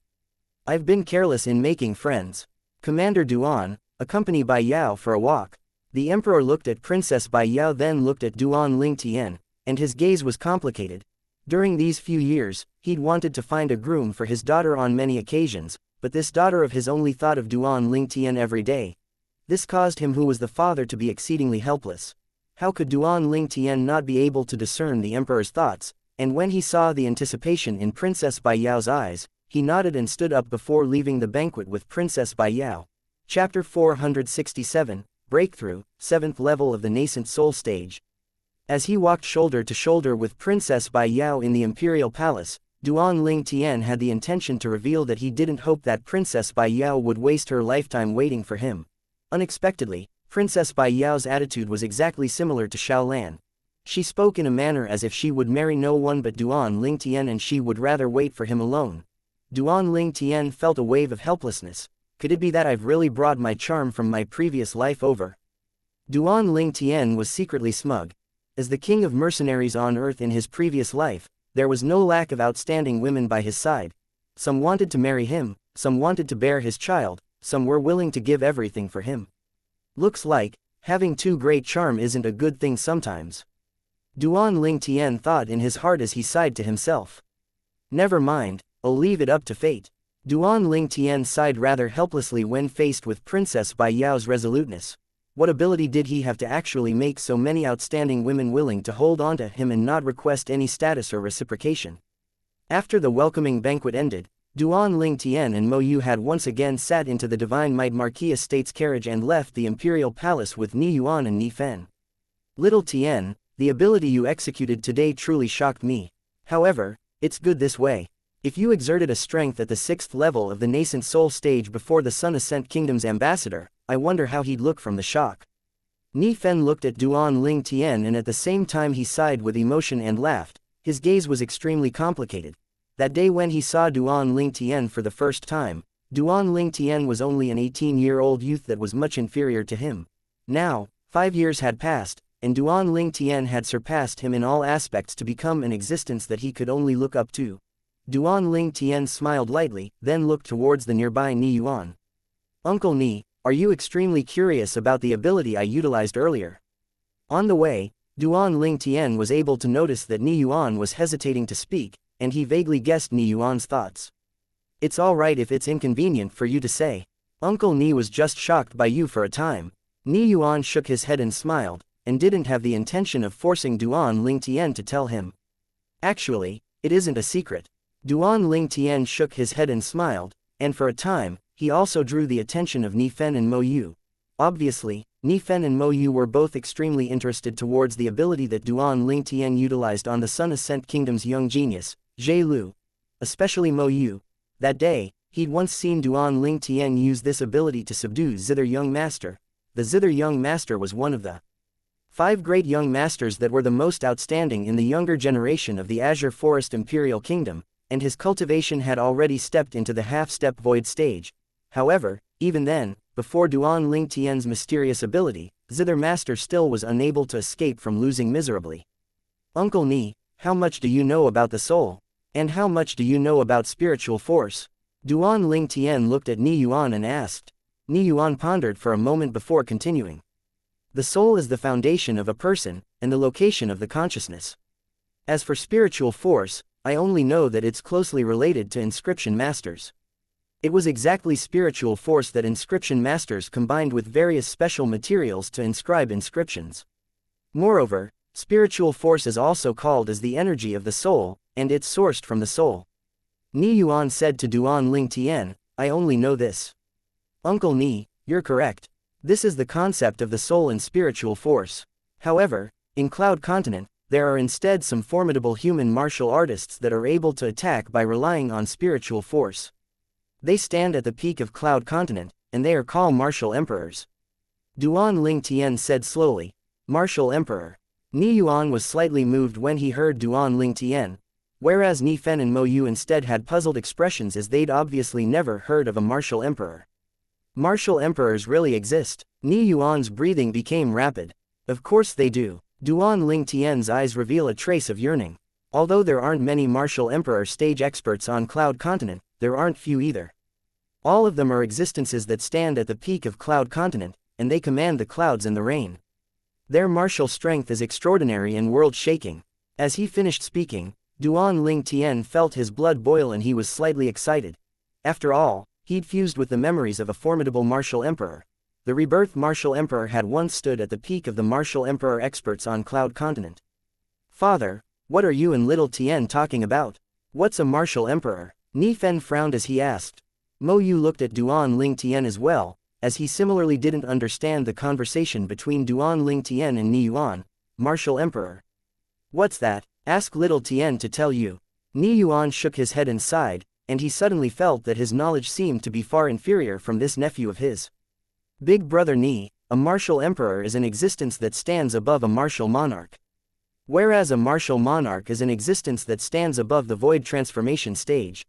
I've been careless in making friends. Commander Duan, accompany Bai Yao for a walk. The emperor looked at Princess Bai Yao then looked at Duan Lingtian, and his gaze was complicated. During these few years, he'd wanted to find a groom for his daughter on many occasions, but this daughter of his only thought of Duan Lingtian every day. This caused him, who was the father, to be exceedingly helpless. How could Duan Lingtian not be able to discern the emperor's thoughts? And when he saw the anticipation in Princess Bai Yao's eyes, he nodded and stood up before leaving the banquet with Princess Bai Yao. Chapter 467, Breakthrough, 7th level of the nascent soul stage. As he walked shoulder to shoulder with Princess Bai Yao in the imperial palace, Duan Lingtian had the intention to reveal that he didn't hope that Princess Bai Yao would waste her lifetime waiting for him. Unexpectedly, Princess Bai Yao's attitude was exactly similar to Xiaolan. She spoke in a manner as if she would marry no one but Duan Lingtian and she would rather wait for him alone. Duan Lingtian felt a wave of helplessness. Could it be that I've really brought my charm from my previous life over? Duan Lingtian was secretly smug. As the king of mercenaries on earth in his previous life, there was no lack of outstanding women by his side. Some wanted to marry him, some wanted to bear his child, some were willing to give everything for him. Looks like, having too great charm isn't a good thing sometimes. Duan Lingtian thought in his heart as he sighed to himself. Never mind, I'll leave it up to fate. Duan Lingtian sighed rather helplessly when faced with Princess Bai Yao's resoluteness. What ability did he have to actually make so many outstanding women willing to hold on to him and not request any status or reciprocation? After the welcoming banquet ended, Duan Lingtian and Mo Yu had once again sat into the Divine Might Marquis Estate's carriage and left the imperial palace with Ni Yuan and Ni Fen. Little Tien, the ability you executed today truly shocked me. However, it's good this way. If you exerted a strength at the 6th level of the nascent soul stage before the Sun Ascent Kingdom's ambassador, I wonder how he'd look from the shock. Ni Fen looked at Duan Lingtian and at the same time he sighed with emotion and laughed. His gaze was extremely complicated. That day when he saw Duan Lingtian for the first time, Duan Lingtian was only an 18-year-old youth that was much inferior to him. Now, 5 years had passed, and Duan Lingtian had surpassed him in all aspects to become an existence that he could only look up to. Duan Lingtian smiled lightly, then looked towards the nearby Ni Yuan. Uncle Ni, are you extremely curious about the ability I utilized earlier? On the way, Duan Lingtian was able to notice that Ni Yuan was hesitating to speak, and he vaguely guessed Ni Yuan's thoughts. It's alright if it's inconvenient for you to say. Uncle Ni was just shocked by you for a time. Ni Yuan shook his head and smiled, and didn't have the intention of forcing Duan Lingtian to tell him. Actually, it isn't a secret. Duan Lingtian shook his head and smiled, and for a time, he also drew the attention of Ni Fen and Mo Yu. Obviously, Ni Fen and Mo Yu were both extremely interested towards the ability that Duan Lingtian utilized on the Sun Ascent Kingdom's young genius, Zhe Lu. Especially Mo Yu. That day, he'd once seen Duan Lingtian use this ability to subdue Zither Young Master. The Zither Young Master was one of the 5 great young masters that were the most outstanding in the younger generation of the Azure Forest Imperial Kingdom, and his cultivation had already stepped into the half-step void stage. However, even then, before Duan Lingtian's mysterious ability, Zither Master still was unable to escape from losing miserably. Uncle Ni, how much do you know about the soul? And how much do you know about spiritual force? Duan Lingtian looked at Ni Yuan and asked. Ni Yuan pondered for a moment before continuing. The soul is the foundation of a person, and the location of the consciousness. As for spiritual force, I only know that it's closely related to inscription masters. It was exactly spiritual force that inscription masters combined with various special materials to inscribe inscriptions. Moreover, spiritual force is also called as the energy of the soul, and it's sourced from the soul. Ni Yuan said to Duan Lingtian, I only know this. Uncle Ni, you're correct. This is the concept of the soul and spiritual force. However, in Cloud Continent, there are instead some formidable human martial artists that are able to attack by relying on spiritual force. They stand at the peak of Cloud Continent, and they are called martial emperors. Duan Lingtian said slowly, Martial Emperor. Ni Yuan was slightly moved when he heard Duan Lingtian, whereas Ni Fen and Mo Yu instead had puzzled expressions as they'd obviously never heard of a martial emperor. Martial emperors really exist. Ni Yuan's breathing became rapid. Of course they do. Duan Lingtian's eyes reveal a trace of yearning. Although there aren't many martial emperor stage experts on Cloud Continent, there aren't few either. All of them are existences that stand at the peak of Cloud Continent, and they command the clouds and the rain. Their martial strength is extraordinary and world-shaking. As he finished speaking, Duan Ling Tian felt his blood boil and he was slightly excited. After all, he'd fused with the memories of a formidable martial emperor. The rebirthed martial emperor had once stood at the peak of the martial emperor experts on Cloud Continent. Father, what are you and little Tian talking about? What's a martial emperor? Ni Fen frowned as he asked. Mo Yu looked at Duan Ling Tian as well, as he similarly didn't understand the conversation between Duan Ling Tian and Ni Yuan, martial emperor. What's that? Ask little Tian to tell you. Ni Yuan shook his head and sighed, and he suddenly felt that his knowledge seemed to be far inferior from this nephew of his. Big brother Ni, a martial emperor is an existence that stands above a martial monarch. Whereas a martial monarch is an existence that stands above the void transformation stage.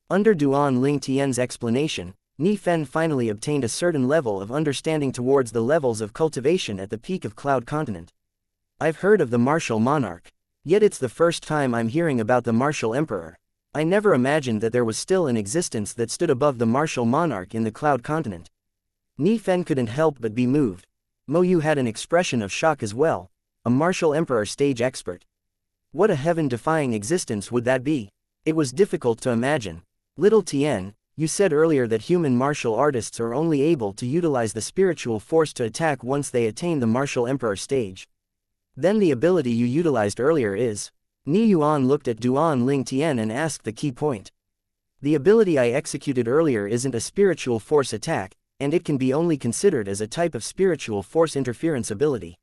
Under Duan Ling Tian's explanation, Ni Fen finally obtained a certain level of understanding towards the levels of cultivation at the peak of Cloud Continent. I've heard of the martial monarch. Yet it's the first time I'm hearing about the martial emperor. I never imagined that there was still an existence that stood above the martial monarch in the Cloud Continent. Ni Fen couldn't help but be moved. Mo Yu had an expression of shock as well. A martial emperor stage expert. What a heaven-defying existence would that be? It was difficult to imagine. Little Tian, you said earlier that human martial artists are only able to utilize the spiritual force to attack once they attain the martial emperor stage. Then the ability you utilized earlier is. Ni Yuan looked at Duan Ling Tian and asked the key point. The ability I executed earlier isn't a spiritual force attack, and it can be only considered as a type of spiritual force interference ability.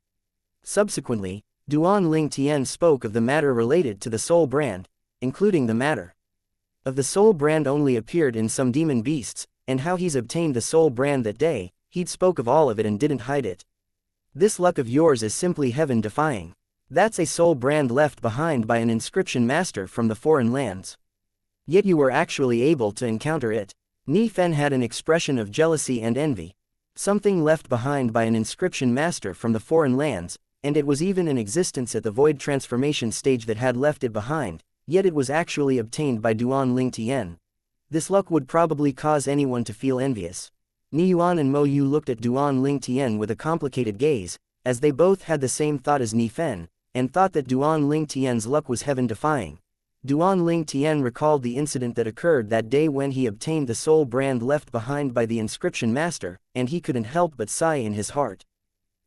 Subsequently, Duan Ling Tian spoke of the matter related to the soul brand, including the matter of the soul brand only appeared in some demon beasts, and how he's obtained the soul brand that day. He'd spoke of all of it and didn't hide it. This luck of yours is simply heaven-defying. That's a soul brand left behind by an inscription master from the foreign lands. Yet you were actually able to encounter it. Ni Fen had an expression of jealousy and envy. Something left behind by an inscription master from the foreign lands, and it was even in existence at the void transformation stage that had left it behind, yet it was actually obtained by Duan Ling Tian. This luck would probably cause anyone to feel envious. Ni Yuan and Mo Yu looked at Duan Ling Tian with a complicated gaze, as they both had the same thought as Ni Fen, and thought that Duan Ling Tian's luck was heaven-defying. Duan Ling Tian recalled the incident that occurred that day when he obtained the soul brand left behind by the inscription master, and he couldn't help but sigh in his heart.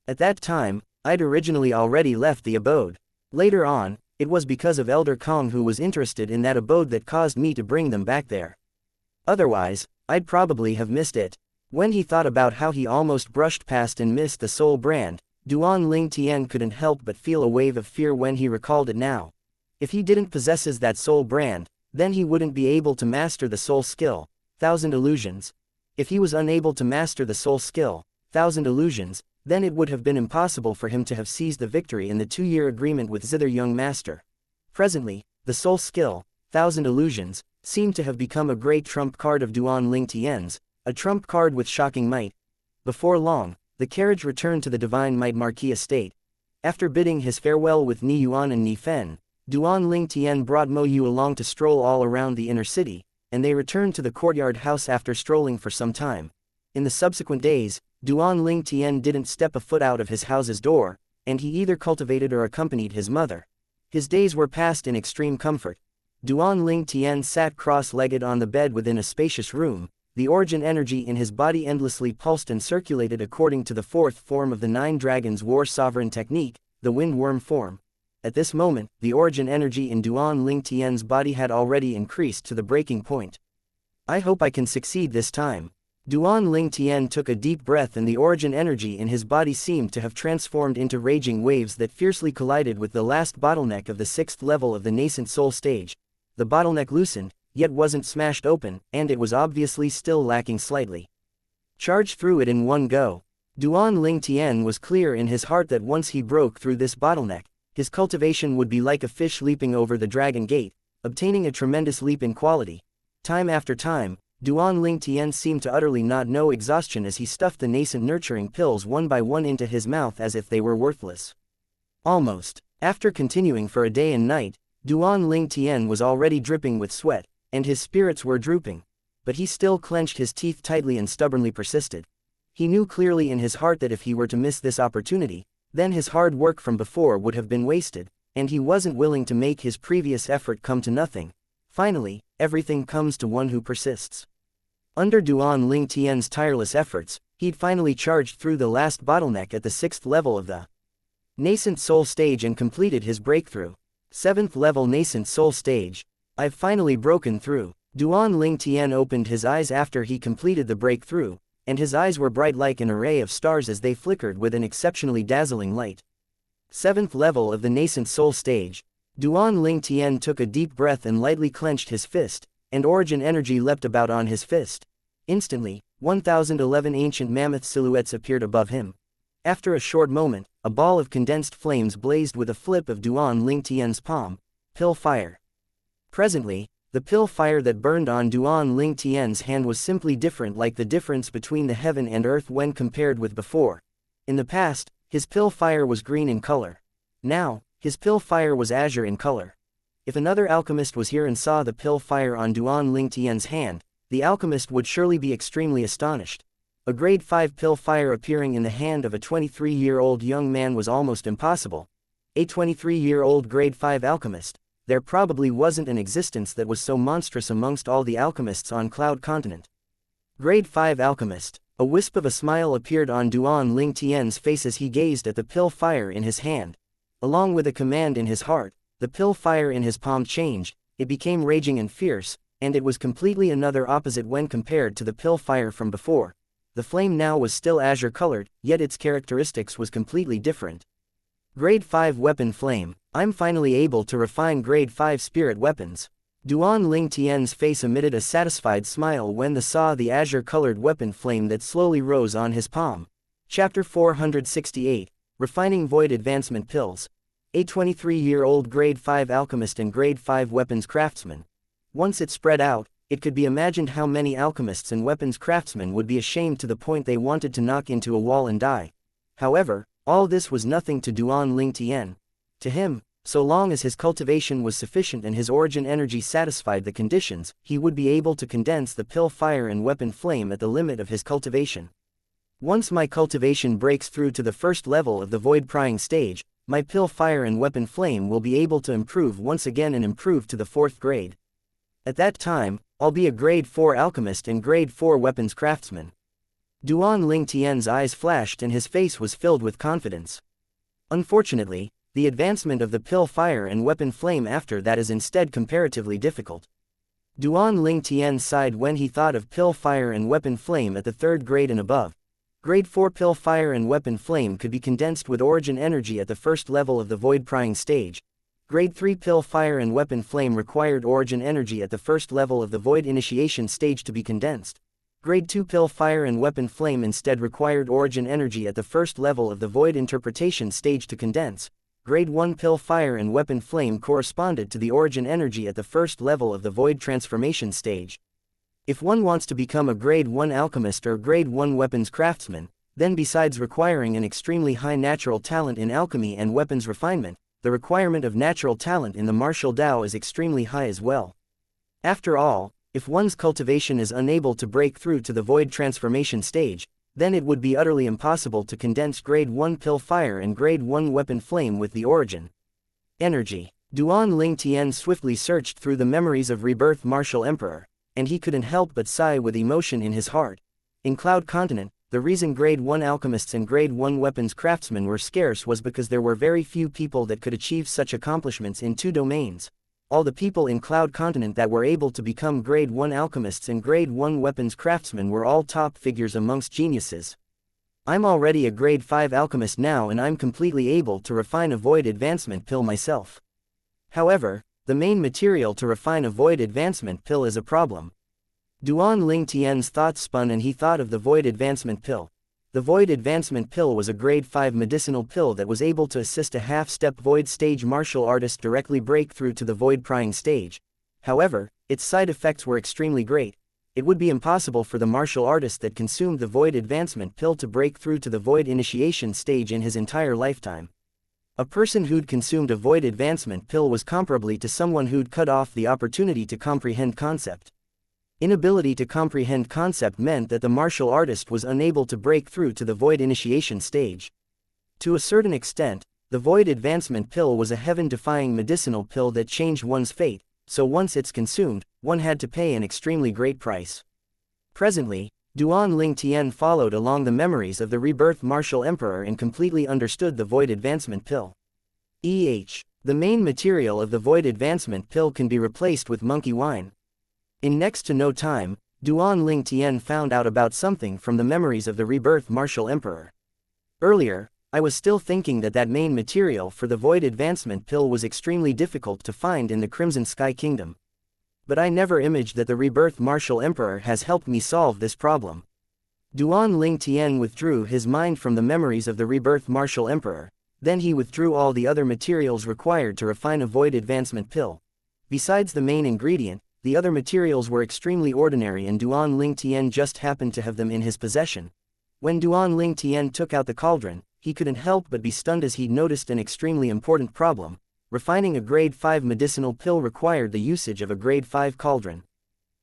At that time, I'd originally already left the abode. Later on, it was because of Elder Kong who was interested in that abode that caused me to bring them back there. Otherwise, I'd probably have missed it. When he thought about how he almost brushed past and missed the soul brand, Duan Ling Tian couldn't help but feel a wave of fear when he recalled it now. If he didn't possesses that soul brand, then he wouldn't be able to master the soul skill, Thousand Illusions. If he was unable to master the soul skill, Thousand Illusions, then it would have been impossible for him to have seized the victory in the 2-year agreement with Zither Young Master. Presently, the soul skill, Thousand Illusions, seemed to have become a great trump card of Duan Ling Tian's, a trump card with shocking might. Before long, the carriage returned to the Divine Might Marquis estate. After bidding his farewell with Ni Yuan and Ni Fen, Duan Ling Tian brought Mo Yu along to stroll all around the inner city, and they returned to the courtyard house after strolling for some time. In the subsequent days, Duan Ling Tian didn't step a foot out of his house's door, and he either cultivated or accompanied his mother. His days were passed in extreme comfort. Duan Ling Tian sat cross-legged on the bed within a spacious room. The origin energy in his body endlessly pulsed and circulated according to the fourth form of the 9 Dragons War Sovereign technique, the Windworm form. At this moment, the origin energy in Duan Ling Tian's body had already increased to the breaking point. I hope I can succeed this time. Duan Ling Tian took a deep breath and the origin energy in his body seemed to have transformed into raging waves that fiercely collided with the last bottleneck of the 6th level of the nascent soul stage. The bottleneck loosened, yet wasn't smashed open, and it was obviously still lacking slightly. Charged through it in one go. Duan Ling Tian was clear in his heart that once he broke through this bottleneck, his cultivation would be like a fish leaping over the dragon gate, obtaining a tremendous leap in quality. Time after time, Duan Ling Tian seemed to utterly not know exhaustion as he stuffed the nascent nurturing pills one by one into his mouth as if they were worthless. Almost. After continuing for a day and night, Duan Ling Tian was already dripping with sweat, and his spirits were drooping. But he still clenched his teeth tightly and stubbornly persisted. He knew clearly in his heart that if he were to miss this opportunity, then his hard work from before would have been wasted, and he wasn't willing to make his previous effort come to nothing. Finally, everything comes to one who persists. Under Duan Ling Tian's tireless efforts, he'd finally charged through the last bottleneck at the 6th level of the nascent soul stage and completed his breakthrough. 7th level nascent soul stage. I've finally broken through. Duan Ling Tian opened his eyes after he completed the breakthrough, and his eyes were bright like an array of stars as they flickered with an exceptionally dazzling light. 7th level of the nascent soul stage. Duan Ling Tian took a deep breath and lightly clenched his fist, and origin energy leapt about on his fist. Instantly, 1011 ancient mammoth silhouettes appeared above him. After a short moment, a ball of condensed flames blazed with a flip of Duan Ling Tian's palm. Pill fire. Presently, the pill fire that burned on Duan Ling Tian's hand was simply different, like the difference between the heaven and earth when compared with before. In the past, his pill fire was green in color. Now, his pill fire was azure in color. If another alchemist was here and saw the pill fire on Duan Ling Tian's hand, the alchemist would surely be extremely astonished. A grade 5 pill fire appearing in the hand of a 23-year-old young man was almost impossible. A 23-year-old grade 5 alchemist. There probably wasn't an existence that was so monstrous amongst all the alchemists on Cloud Continent. Grade 5 alchemist. A wisp of a smile appeared on Duan Ling Tian's face as he gazed at the pill fire in his hand. Along with a command in his heart, the pill fire in his palm changed, it became raging and fierce, and it was completely another opposite when compared to the pill fire from before. The flame now was still azure-colored, yet its characteristics was completely different. Grade 5 weapon flame. I'm finally able to refine grade 5 spirit weapons. Duan Ling Tian's face emitted a satisfied smile when he saw the azure-colored weapon flame that slowly rose on his palm. Chapter 468. Refining Void Advancement Pills. A 23-year-old grade 5 alchemist and grade 5 weapons craftsman. Once it spread out, it could be imagined how many alchemists and weapons craftsmen would be ashamed to the point they wanted to knock into a wall and die. However, all this was nothing to Duan Ling Tian. To him, so long as his cultivation was sufficient and his origin energy satisfied the conditions, he would be able to condense the pill fire and weapon flame at the limit of his cultivation. Once my cultivation breaks through to the 1st level of the void prying stage, my pill fire and weapon flame will be able to improve once again and improve to the 4th grade. At that time, I'll be a grade 4 alchemist and grade 4 weapons craftsman. Duan Ling Tian's eyes flashed and his face was filled with confidence. Unfortunately, the advancement of the pill fire and weapon flame after that is instead comparatively difficult. Duan Ling Tian sighed when he thought of pill fire and weapon flame at the 3rd grade and above. Grade 4 pill fire and weapon flame could be condensed with origin energy at the 1st level of the void prying stage. Grade 3 pill fire and weapon flame required origin energy at the 1st level of the void initiation stage to be condensed. Grade 2 pill fire and weapon flame instead required origin energy at the 1st level of the void interpretation stage to condense. Grade 1 pill fire and weapon flame corresponded to the origin energy at the 1st level of the void transformation stage. If one wants to become a grade 1 alchemist or grade 1 weapons craftsman, then besides requiring an extremely high natural talent in alchemy and weapons refinement, the requirement of natural talent in the martial Tao is extremely high as well. After all, if one's cultivation is unable to break through to the void transformation stage, then it would be utterly impossible to condense grade 1 pill fire and grade 1 weapon flame with the origin energy. Duan Ling Tian swiftly searched through the memories of rebirth martial emperor, and he couldn't help but sigh with emotion in his heart. In Cloud Continent, the reason grade 1 alchemists and grade 1 weapons craftsmen were scarce was because there were very few people that could achieve such accomplishments in 2 domains. All the people in Cloud Continent that were able to become grade 1 alchemists and grade 1 weapons craftsmen were all top figures amongst geniuses. I'm already a grade 5 alchemist now and I'm completely able to refine a void advancement pill myself. However, the main material to refine a void advancement pill is a problem. Duan Ling Tian's thoughts spun and he thought of the void advancement pill. The void advancement pill was a grade 5 medicinal pill that was able to assist a half-step void stage martial artist directly break through to the void prying stage. However, its side effects were extremely great. It would be impossible for the martial artist that consumed the void advancement pill to break through to the void initiation stage in his entire lifetime. A person who'd consumed a void advancement pill was comparably to someone who'd cut off the opportunity to comprehend concept. Inability to comprehend concept meant that the martial artist was unable to break through to the void initiation stage. To a certain extent, The Void Advancement Pill was a heaven-defying medicinal pill that changed one's fate, so once it's consumed, one had to pay an extremely great price. Presently, Duan Ling Tian followed along the memories of the rebirth martial emperor and completely understood the Void Advancement Pill. The main material of the Void Advancement Pill can be replaced with monkey wine. In next to no time, Duan Ling Tian found out about something from the memories of the rebirth martial emperor. Earlier, I was still thinking that main material for the Void Advancement Pill was extremely difficult to find in the Crimson Sky Kingdom. But I never imagined that the rebirth martial emperor has helped me solve this problem. Duan Ling Tian withdrew his mind from the memories of the rebirth martial emperor, then he withdrew all the other materials required to refine a Void Advancement Pill. Besides the main ingredient, the other materials were extremely ordinary and Duan Ling Tian just happened to have them in his possession. When Duan Ling Tian took out the cauldron, he couldn't help but be stunned as he'd noticed an extremely important problem. Refining a grade 5 medicinal pill required the usage of a grade 5 cauldron.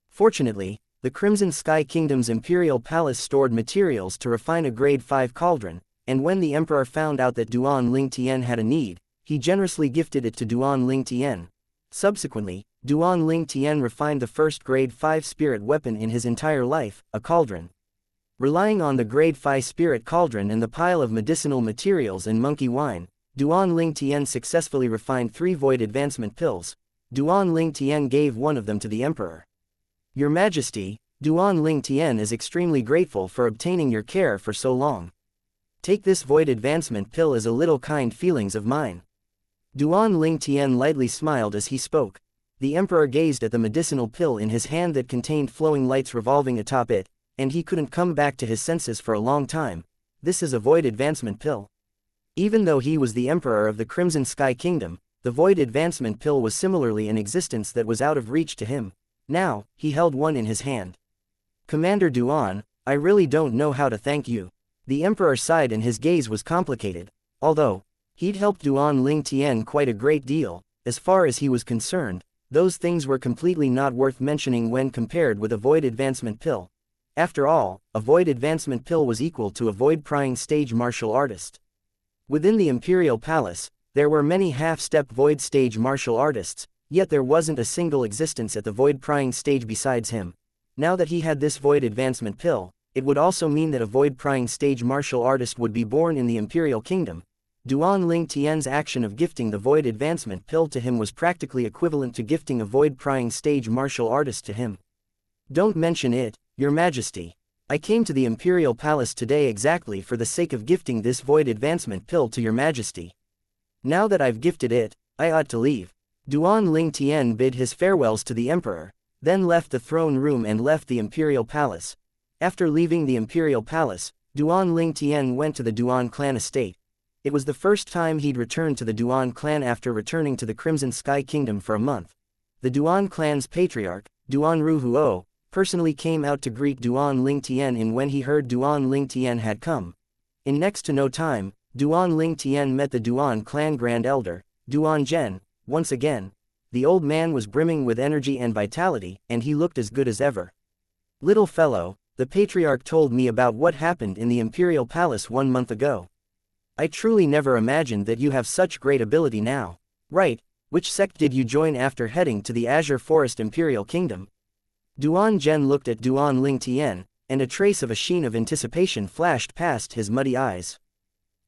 Fortunately, the Crimson Sky Kingdom's Imperial Palace stored materials to refine a grade 5 cauldron, and when the Emperor found out that Duan Ling Tian had a need, he generously gifted it to Duan Ling Tian. Subsequently, Duan Ling Tian refined the first grade 5 spirit weapon in his entire life, a cauldron. Relying on the grade 5 spirit cauldron and the pile of medicinal materials and monkey wine, Duan Ling Tian successfully refined 3 Void Advancement Pills. Duan Ling Tian gave one of them to the Emperor. Your Majesty, Duan Ling Tian is extremely grateful for obtaining your care for so long. Take this Void Advancement Pill as a little kind feelings of mine. Duan Ling Tian lightly smiled as he spoke. The Emperor gazed at the medicinal pill in his hand that contained flowing lights revolving atop it, and he couldn't come back to his senses for a long time. This is a Void Advancement Pill. Even though he was the Emperor of the Crimson Sky Kingdom, the Void Advancement Pill was similarly in existence that was out of reach to him. Now, he held one in his hand. Commander Duan, I really don't know how to thank you. The Emperor sighed and his gaze was complicated. Although he'd helped Duan Ling Tian quite a great deal, as far as he was concerned, those things were completely not worth mentioning when compared with a Void Advancement Pill. After all, a Void Advancement Pill was equal to a void-prying stage martial artist. Within the Imperial Palace, there were many half-step void stage martial artists, yet there wasn't a single existence at the void-prying stage besides him. Now that he had this Void Advancement Pill, it would also mean that a void-prying stage martial artist would be born in the Imperial Kingdom. Duan Ling Tian's action of gifting the Void Advancement Pill to him was practically equivalent to gifting a void-prying stage martial artist to him. Don't mention it, Your Majesty. I came to the Imperial Palace today exactly for the sake of gifting this Void Advancement Pill to Your Majesty. Now that I've gifted it, I ought to leave. Duan Ling Tian bid his farewells to the Emperor, then left the throne room and left the Imperial Palace. After leaving the Imperial Palace, Duan Ling Tian went to the Duan clan estate. It was the first time he'd returned to the Duan clan after returning to the Crimson Sky Kingdom for a month. The Duan clan's patriarch, Duan Ruhuo, personally came out to greet Duan Ling Tian in when he heard Duan Ling Tian had come. In next to no time, Duan Ling Tian met the Duan clan Grand Elder, Duan Zhen, once again. The old man was brimming with energy and vitality, and he looked as good as ever. Little fellow, the patriarch told me about what happened in the Imperial Palace 1 month ago. I truly never imagined that you have such great ability now. Right, which sect did you join after heading to the Azure Forest Imperial Kingdom? Duan Zhen looked at Duan Ling Tian, and a trace of a sheen of anticipation flashed past his muddy eyes.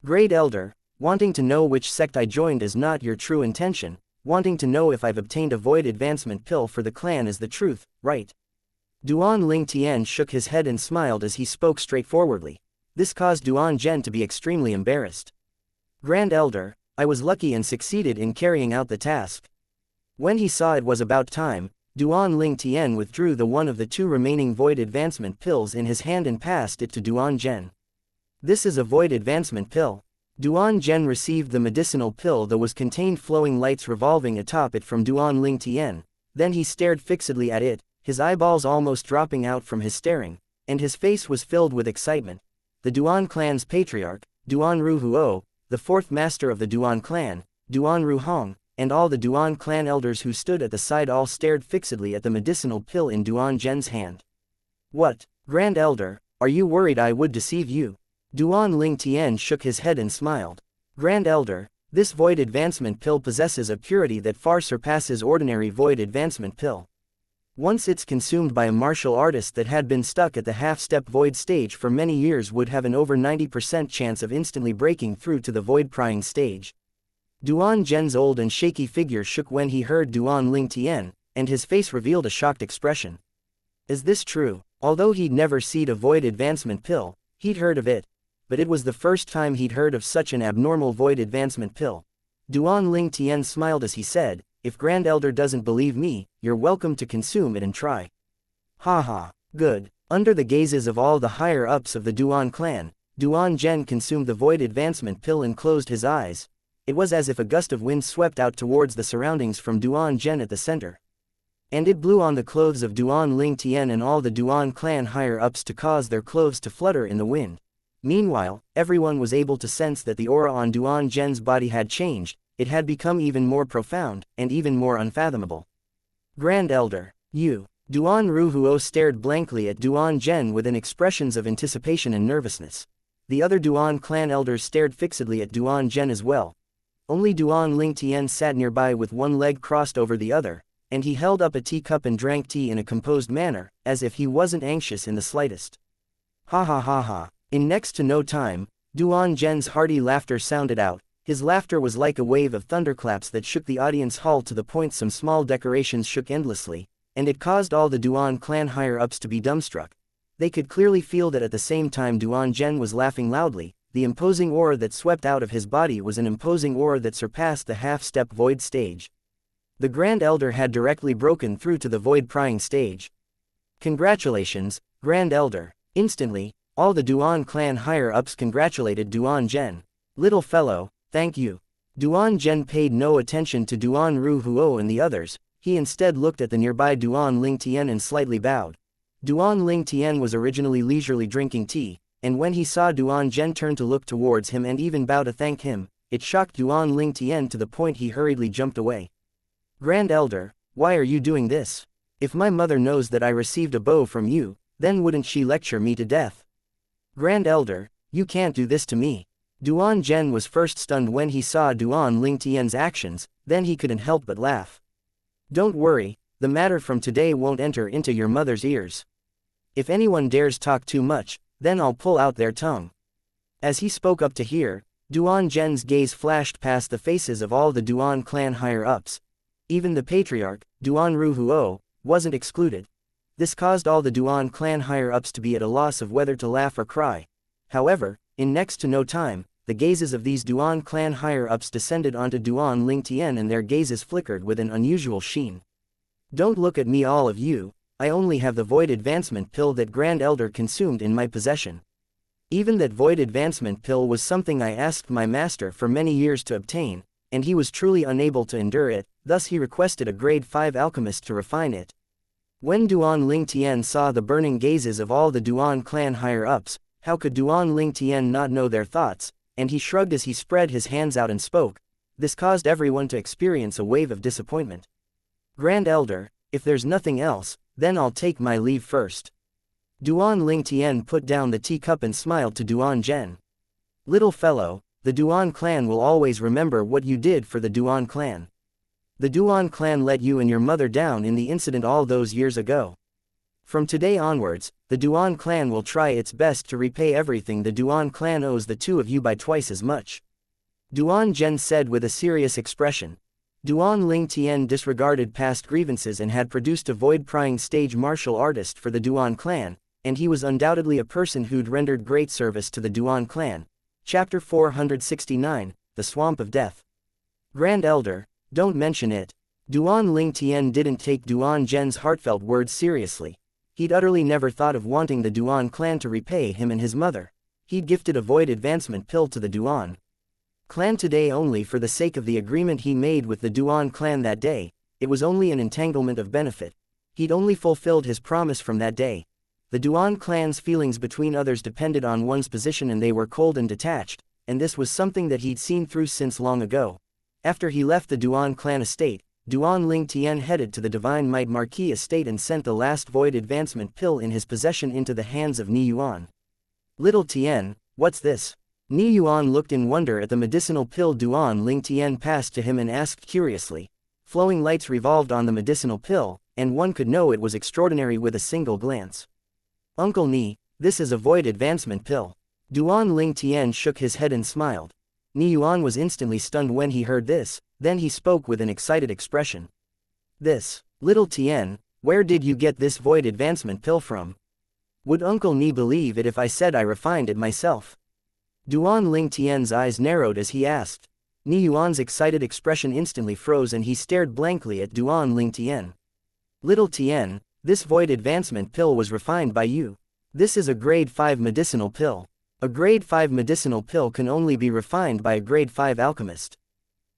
Great Elder, wanting to know which sect I joined is not your true intention, wanting to know if I've obtained a Void Advancement Pill for the clan is the truth, right? Duan Ling Tian shook his head and smiled as he spoke straightforwardly. This caused Duan Zhen to be extremely embarrassed. Grand Elder, I was lucky and succeeded in carrying out the task. When he saw it was about time, Duan Ling Tian withdrew the one of the 2 remaining Void Advancement Pills in his hand and passed it to Duan Zhen. This is a Void Advancement Pill. Duan Zhen received the medicinal pill that was contained flowing lights revolving atop it from Duan Ling Tian, then he stared fixedly at it, his eyeballs almost dropping out from his staring, and his face was filled with excitement. The Duan clan's patriarch, Duan Ruhuo, the 4th master of the Duan clan, Duan Ruhong, and all the Duan clan elders who stood at the side all stared fixedly at the medicinal pill in Duan Zhen's hand. What, Grand Elder, are you worried I would deceive you? Duan Ling Tian shook his head and smiled. Grand Elder, This void advancement pill possesses a purity that far surpasses ordinary void advancement pill. Once it's consumed by a martial artist that had been stuck at the half-step void stage for many years would have an over 90% chance of instantly breaking through to the void prying stage. Duan Zhen's old and shaky figure shook when he heard Duan Ling Tian, and his face revealed a shocked expression. Is this true? Although he'd never seen a void advancement pill, he'd heard of it, but it was the first time he'd heard of such an abnormal void advancement pill. Duan Ling Tian smiled as he said, "If Grand Elder doesn't believe me, you're welcome to consume it and try." Ha ha, good. Under the gazes of all the higher-ups of the Duan clan, Duan Zhen consumed the void advancement pill and closed his eyes. It was as if a gust of wind swept out towards the surroundings from Duan Zhen at the center. And it blew on the clothes of Duan Ling Tian and all the Duan clan higher-ups to cause their clothes to flutter in the wind. Meanwhile, everyone was able to sense that the aura on Duan Zhen's body had changed. It had become even more profound, and even more unfathomable. Grand Elder, you. Duan Ruhuo stared blankly at Duan Zhen with expressions of anticipation and nervousness. The other Duan clan elders stared fixedly at Duan Zhen as well. Only Duan Ling Tian sat nearby with one leg crossed over the other, and he held up a teacup and drank tea in a composed manner, as if he wasn't anxious in the slightest. Ha ha ha ha. In next to no time, Duan Zhen's hearty laughter sounded out. His laughter was like a wave of thunderclaps that shook the audience hall to the point some small decorations shook endlessly, and it caused all the Duan clan higher-ups to be dumbstruck. They could clearly feel that at the same time Duan Zhen was laughing loudly. The imposing aura that swept out of his body was an imposing aura that surpassed the half-step void stage. The Grand Elder had directly broken through to the void prying stage. Congratulations, Grand Elder. Instantly, all the Duan clan higher-ups congratulated Duan Zhen. Little fellow, thank you. Duan Zhen paid no attention to Duan Ruhuo and the others. He instead looked at the nearby Duan Ling Tian and slightly bowed. Duan Ling Tian was originally leisurely drinking tea, and when he saw Duan Zhen turn to look towards him and even bow to thank him, it shocked Duan Ling Tian to the point he hurriedly jumped away. Grand Elder, why are you doing this? If my mother knows that I received a bow from you, then wouldn't she lecture me to death? Grand Elder, you can't do this to me. Duan Zhen was first stunned when he saw Duan Ling Tian's actions, then he couldn't help but laugh. Don't worry, the matter from today won't enter into your mother's ears. If anyone dares talk too much, then I'll pull out their tongue. As he spoke up to hear, Duan Zhen's gaze flashed past the faces of all the Duan clan higher-ups. Even the patriarch, Duan Ruhuo, wasn't excluded. This caused all the Duan clan higher-ups to be at a loss of whether to laugh or cry. However, in next to no time, the gazes of these Duan clan higher-ups descended onto Duan Ling Tian and their gazes flickered with an unusual sheen. Don't look at me, all of you. I only have the void advancement pill that Grand Elder consumed in my possession. Even that void advancement pill was something I asked my master for many years to obtain, and he was truly unable to endure it, thus he requested a grade 5 alchemist to refine it. When Duan Ling Tian saw the burning gazes of all the Duan clan higher-ups, how could Duan Ling Tian not know their thoughts, and he shrugged as he spread his hands out and spoke. This caused everyone to experience a wave of disappointment. Grand Elder, if there's nothing else, then I'll take my leave first. Duan Ling Tian put down the teacup and smiled to Duan Zhen. Little fellow, the Duan clan will always remember what you did for the Duan clan. The Duan clan let you and your mother down in the incident all those years ago. From today onwards, the Duan clan will try its best to repay everything the Duan clan owes the two of you by twice as much. Duan Zhen said with a serious expression. Duan Ling Tian disregarded past grievances and had produced a void-prying stage martial artist for the Duan clan, and he was undoubtedly a person who'd rendered great service to the Duan clan. Chapter 469, The Swamp of Death. Grand Elder, don't mention it. Duan Ling Tian didn't take Duan Zhen's heartfelt words seriously. He'd utterly never thought of wanting the Duan clan to repay him and his mother. He'd gifted a void advancement pill to the Duan clan today only for the sake of the agreement he made with the Duan clan that day. It was only an entanglement of benefit. He'd only fulfilled his promise from that day. The Duan clan's feelings between others depended on one's position and they were cold and detached, and this was something that he'd seen through since long ago. After he left the Duan clan estate, Duan Ling Tian headed to the Divine Might Marquis estate and sent the last void advancement pill in his possession into the hands of Ni Yuan. Little Tian, what's this? Ni Yuan looked in wonder at the medicinal pill Duan Ling Tian passed to him and asked curiously. Flowing lights revolved on the medicinal pill, and one could know it was extraordinary with a single glance. Uncle Ni, this is a void advancement pill. Duan Ling Tian shook his head and smiled. Ni Yuan was instantly stunned when he heard this, then he spoke with an excited expression. This, little Tian, where did you get this void advancement pill from? Would Uncle Ni believe it if I said I refined it myself? Duan Ling Tian's eyes narrowed as he asked. Ni Yuan's excited expression instantly froze and he stared blankly at Duan Ling Tian. Little Tian, this void advancement pill was refined by you. This is a grade 5 medicinal pill. A grade 5 medicinal pill can only be refined by a grade 5 alchemist.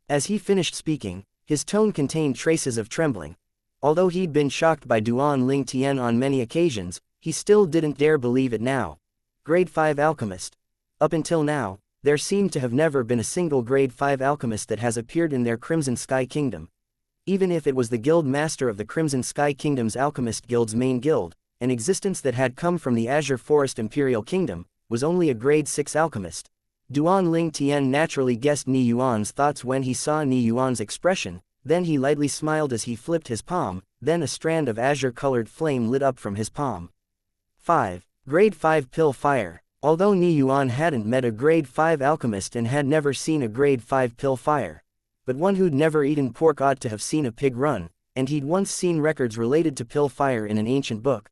As he finished speaking, his tone contained traces of trembling. Although he'd been shocked by Duan Ling Tian on many occasions, he still didn't dare believe it now. Grade 5 alchemist. Up until now, there seemed to have never been a single grade 5 alchemist that has appeared in their Crimson Sky Kingdom. Even if it was the guild master of the Crimson Sky Kingdom's Alchemist Guild's main guild, an existence that had come from the Azure Forest Imperial Kingdom, was only a grade 6 alchemist. Duan Ling Tian naturally guessed Ni Yuan's thoughts when he saw Ni Yuan's expression, then he lightly smiled as he flipped his palm, then a strand of azure-colored flame lit up from his palm. 5. Grade 5 Pill Fire. Although Ni Yuan hadn't met a grade 5 alchemist and had never seen a grade 5 pill fire, but one who'd never eaten pork ought to have seen a pig run, and he'd once seen records related to pill fire in an ancient book.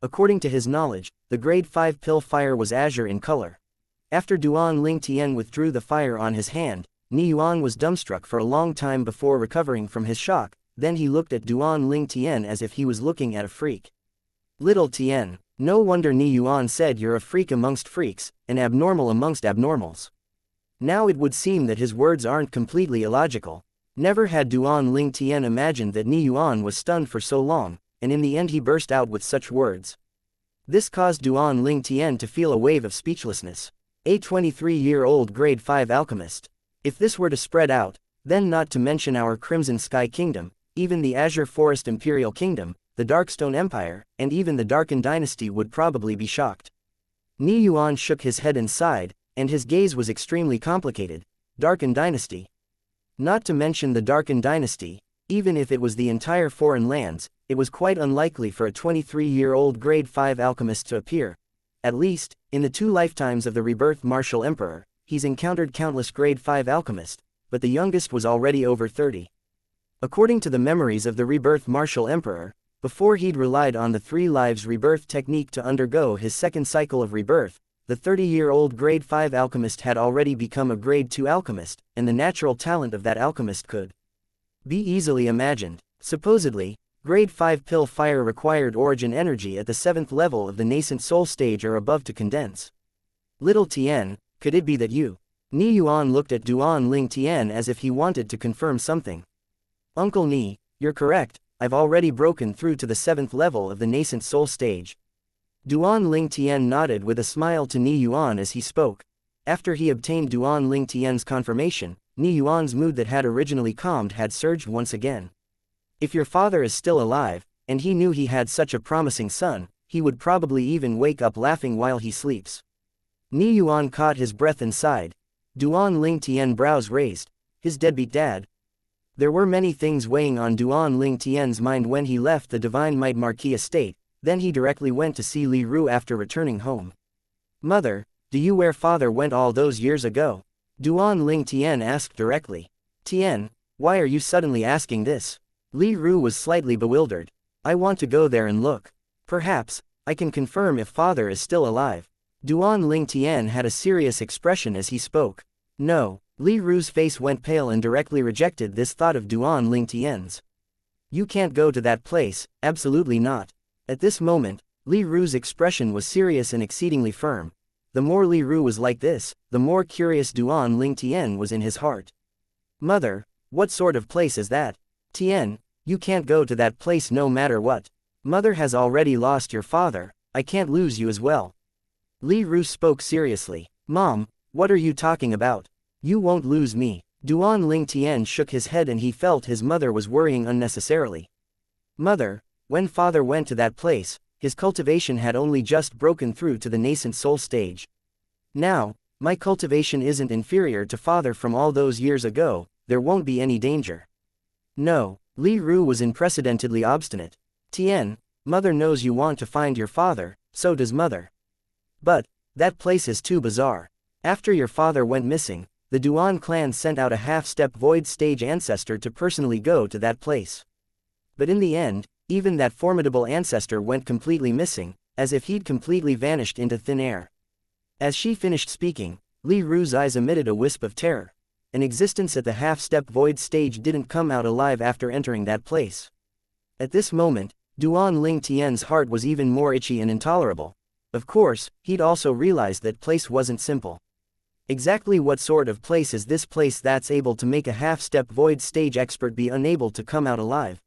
According to his knowledge, the grade 5 pill fire was azure in color. After Duan Ling Tian withdrew the fire on his hand, Ni Yuan was dumbstruck for a long time before recovering from his shock, then he looked at Duan Ling Tian as if he was looking at a freak. Little Tian, no wonder Ni Yuan said you're a freak amongst freaks, an abnormal amongst abnormals. Now it would seem that his words aren't completely illogical. Never had Duan Ling Tian imagined that Ni Yuan was stunned for so long, and in the end he burst out with such words. This caused Duan Ling Tian to feel a wave of speechlessness. A 23-year-old grade 5 alchemist. If this were to spread out, then not to mention our Crimson Sky Kingdom, even the Azure Forest Imperial Kingdom, the Darkstone Empire, and even the Darken Dynasty would probably be shocked. Ni Yuan shook his head and sighed, and his gaze was extremely complicated. Darken Dynasty. Not to mention the Darken Dynasty, even if it was the entire foreign lands, it was quite unlikely for a 23-year-old grade 5 alchemist to appear. At least, in the 2 lifetimes of the rebirth Martial Emperor, he's encountered countless grade 5 alchemists, but the youngest was already over 30. According to the memories of the rebirth Martial Emperor, before he'd relied on the 3 lives rebirth technique to undergo his second cycle of rebirth, the 30-year-old grade 5 alchemist had already become a grade 2 alchemist, and the natural talent of that alchemist could be easily imagined. Supposedly, grade 5 pill fire required origin energy at the 7th level of the nascent soul stage or above to condense. Little Tian, could it be that you? Ni Yuan looked at Duan Ling Tian as if he wanted to confirm something. Uncle Ni, you're correct. I've already broken through to the 7th level of the nascent soul stage. Duan Ling Tian nodded with a smile to Ni Yuan as he spoke. After he obtained Duan Ling Tian's confirmation, Ni Yuan's mood that had originally calmed had surged once again. If your father is still alive, and he knew he had such a promising son, he would probably even wake up laughing while he sleeps. Ni Yuan caught his breath and sighed. Duan Ling Tian brows raised. His deadbeat dad. There were many things weighing on Duan Ling Tian's mind when he left the Divine Might Marquis estate, then he directly went to see Li Ru after returning home. Mother, do you where father went all those years ago? Duan Ling Tian asked directly. Tian, why are you suddenly asking this? Li Ru was slightly bewildered. I want to go there and look. Perhaps, I can confirm if father is still alive. Duan Ling Tian had a serious expression as he spoke. No. Li Ru's face went pale and directly rejected this thought of Duan Ling Tian's. You can't go to that place, absolutely not. At this moment, Li Ru's expression was serious and exceedingly firm. The more Li Ru was like this, the more curious Duan Ling Tian was in his heart. Mother, what sort of place is that? Tian, you can't go to that place no matter what. Mother has already lost your father, I can't lose you as well. Li Ru spoke seriously. Mom, what are you talking about? You won't lose me. Duan Ling Tian shook his head and he felt his mother was worrying unnecessarily. Mother, when father went to that place, his cultivation had only just broken through to the nascent soul stage. Now, My cultivation isn't inferior to father from all those years ago, there won't be any danger. No, Li Ru was unprecedentedly obstinate. Tian, mother knows you want to find your father, so does mother. But, that place is too bizarre. After your father went missing, the Duan clan sent out a half-step void stage ancestor to personally go to that place. But in the end, even that formidable ancestor went completely missing, as if he'd completely vanished into thin air. As she finished speaking, Li Ru's eyes emitted a wisp of terror. An existence at the half-step void stage didn't come out alive after entering that place. At this moment, Duan Ling Tian's heart was even more itchy and intolerable. Of course, he'd also realized that place wasn't simple. Exactly what sort of place is this place that's able to make a half-step void stage expert be unable to come out alive?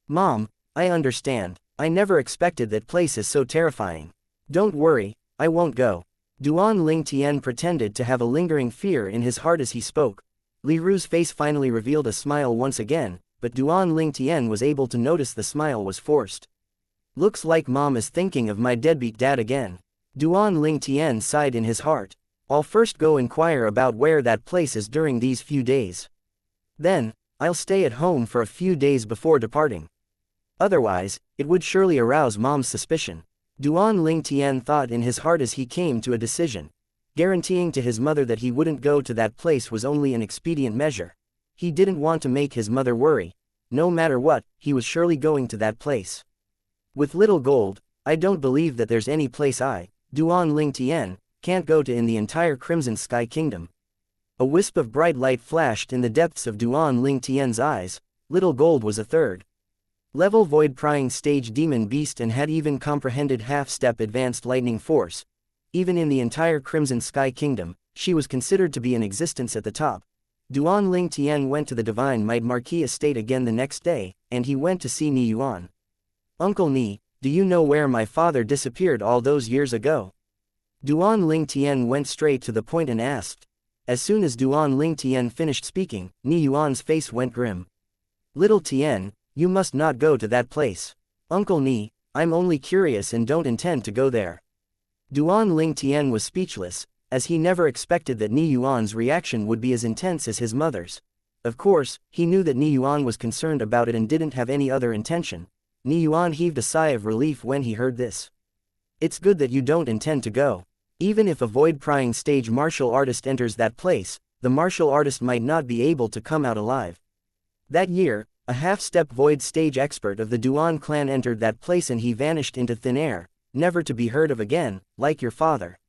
Mom, I understand. I never expected that place is so terrifying. Don't worry, I won't go. Duan Ling Tian pretended to have a lingering fear in his heart as he spoke. Li Ru's face finally revealed a smile once again, but Duan Ling Tian was able to notice the smile was forced. Looks like mom is thinking of my deadbeat dad again. Duan Ling Tian sighed in his heart. I'll first go inquire about where that place is during these few days. Then, I'll stay at home for a few days before departing. Otherwise, it would surely arouse mom's suspicion. Duan Ling Tian thought in his heart as he came to a decision. Guaranteeing to his mother that he wouldn't go to that place was only an expedient measure. He didn't want to make his mother worry. No matter what, he was surely going to that place. With little gold, I don't believe that there's any place Duan Ling Tian, can't go to in the entire Crimson Sky Kingdom. A wisp of bright light flashed in the depths of Duan Ling Tian's eyes. Little gold was a third level void prying stage demon beast and had even comprehended half-step advanced lightning force. Even in the entire Crimson Sky Kingdom, she was considered to be in existence at the top. Duan Ling Tian went to the Divine Might Marquis estate again the next day, and he went to see Ni Yuan. Uncle Ni, do you know where my father disappeared all those years ago? Duan Ling Tian went straight to the point and asked. As soon as Duan Ling Tian finished speaking, Ni Yuan's face went grim. Little Tian, you must not go to that place. Uncle Ni, I'm only curious and don't intend to go there. Duan Ling Tian was speechless, as he never expected that Ni Yuan's reaction would be as intense as his mother's. Of course, he knew that Ni Yuan was concerned about it and didn't have any other intention. Ni Yuan heaved a sigh of relief when he heard this. It's good that you don't intend to go. Even if a void-prying stage martial artist enters that place, the martial artist might not be able to come out alive. That year, a half-step void stage expert of the Duan clan entered that place and he vanished into thin air, never to be heard of again, like your father.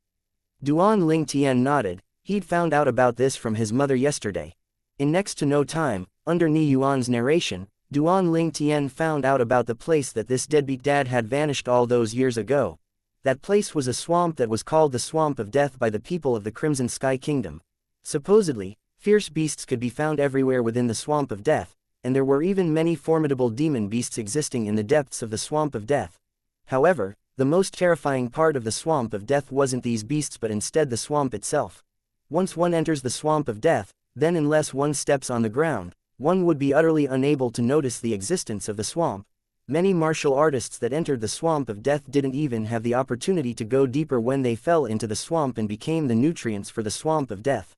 Duan Ling Tian nodded. He'd found out about this from his mother yesterday. In next to no time, under Ni Yuan's narration, Duan Ling Tian found out about the place that this deadbeat dad had vanished all those years ago. That place was a swamp that was called the Swamp of Death by the people of the Crimson Sky Kingdom. Supposedly, fierce beasts could be found everywhere within the Swamp of Death, and there were even many formidable demon beasts existing in the depths of the Swamp of Death. However, the most terrifying part of the Swamp of Death wasn't these beasts but instead the swamp itself. Once one enters the Swamp of Death, then unless one steps on the ground, one would be utterly unable to notice the existence of the swamp. Many martial artists that entered the Swamp of Death didn't even have the opportunity to go deeper when they fell into the swamp and became the nutrients for the Swamp of Death.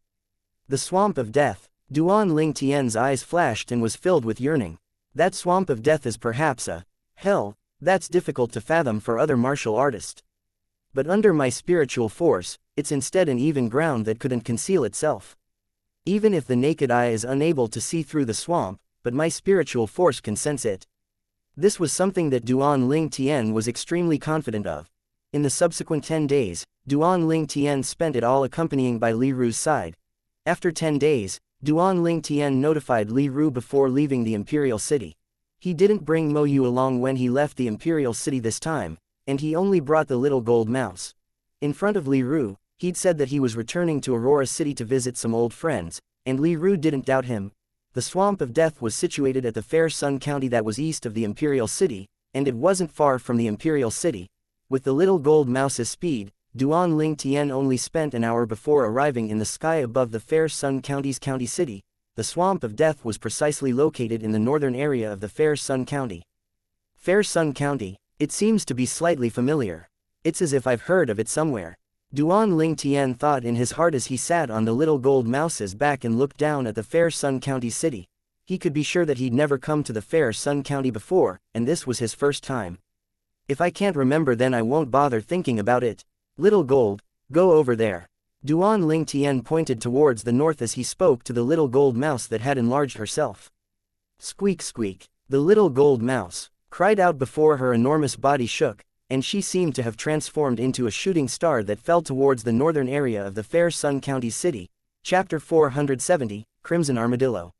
The Swamp of Death. Duan Ling Tian's eyes flashed and was filled with yearning. That Swamp of Death is perhaps a hell that's difficult to fathom for other martial artists. But under my spiritual force, it's instead an even ground that couldn't conceal itself. Even if the naked eye is unable to see through the swamp, but my spiritual force can sense it. This was something that Duan Ling Tian was extremely confident of. In the subsequent 10 days, Duan Ling Tian spent it all accompanying by Li Ru's side. After 10 days, Duan Ling Tian notified Li Ru before leaving the Imperial City. He didn't bring Mo Yu along when he left the Imperial City this time, and he only brought the little gold mouse. In front of Li Ru, he'd said that he was returning to Aurora City to visit some old friends, and Li Ru didn't doubt him. The Swamp of Death was situated at the Fair Sun County that was east of the Imperial City, and it wasn't far from the Imperial City. With the little gold mouse's speed, Duan Ling Tian only spent an hour before arriving in the sky above the Fair Sun County's county city. The Swamp of Death was precisely located in the northern area of the Fair Sun County. Fair Sun County, it seems to be slightly familiar. It's as if I've heard of it somewhere. Duan Ling Tian thought in his heart as he sat on the little gold mouse's back and looked down at the fair Sun County city. He could be sure that he'd never come to the fair Sun County before, and this was his first time. If I can't remember, then I won't bother thinking about it. Little gold, go over there. Duan Ling Tian pointed towards the north as he spoke to the little gold mouse that had enlarged herself. Squeak squeak. The little gold mouse cried out before her enormous body shook, and she seemed to have transformed into a shooting star that fell towards the northern area of the fair Sun County city. Chapter 470, Crimson Armadillo.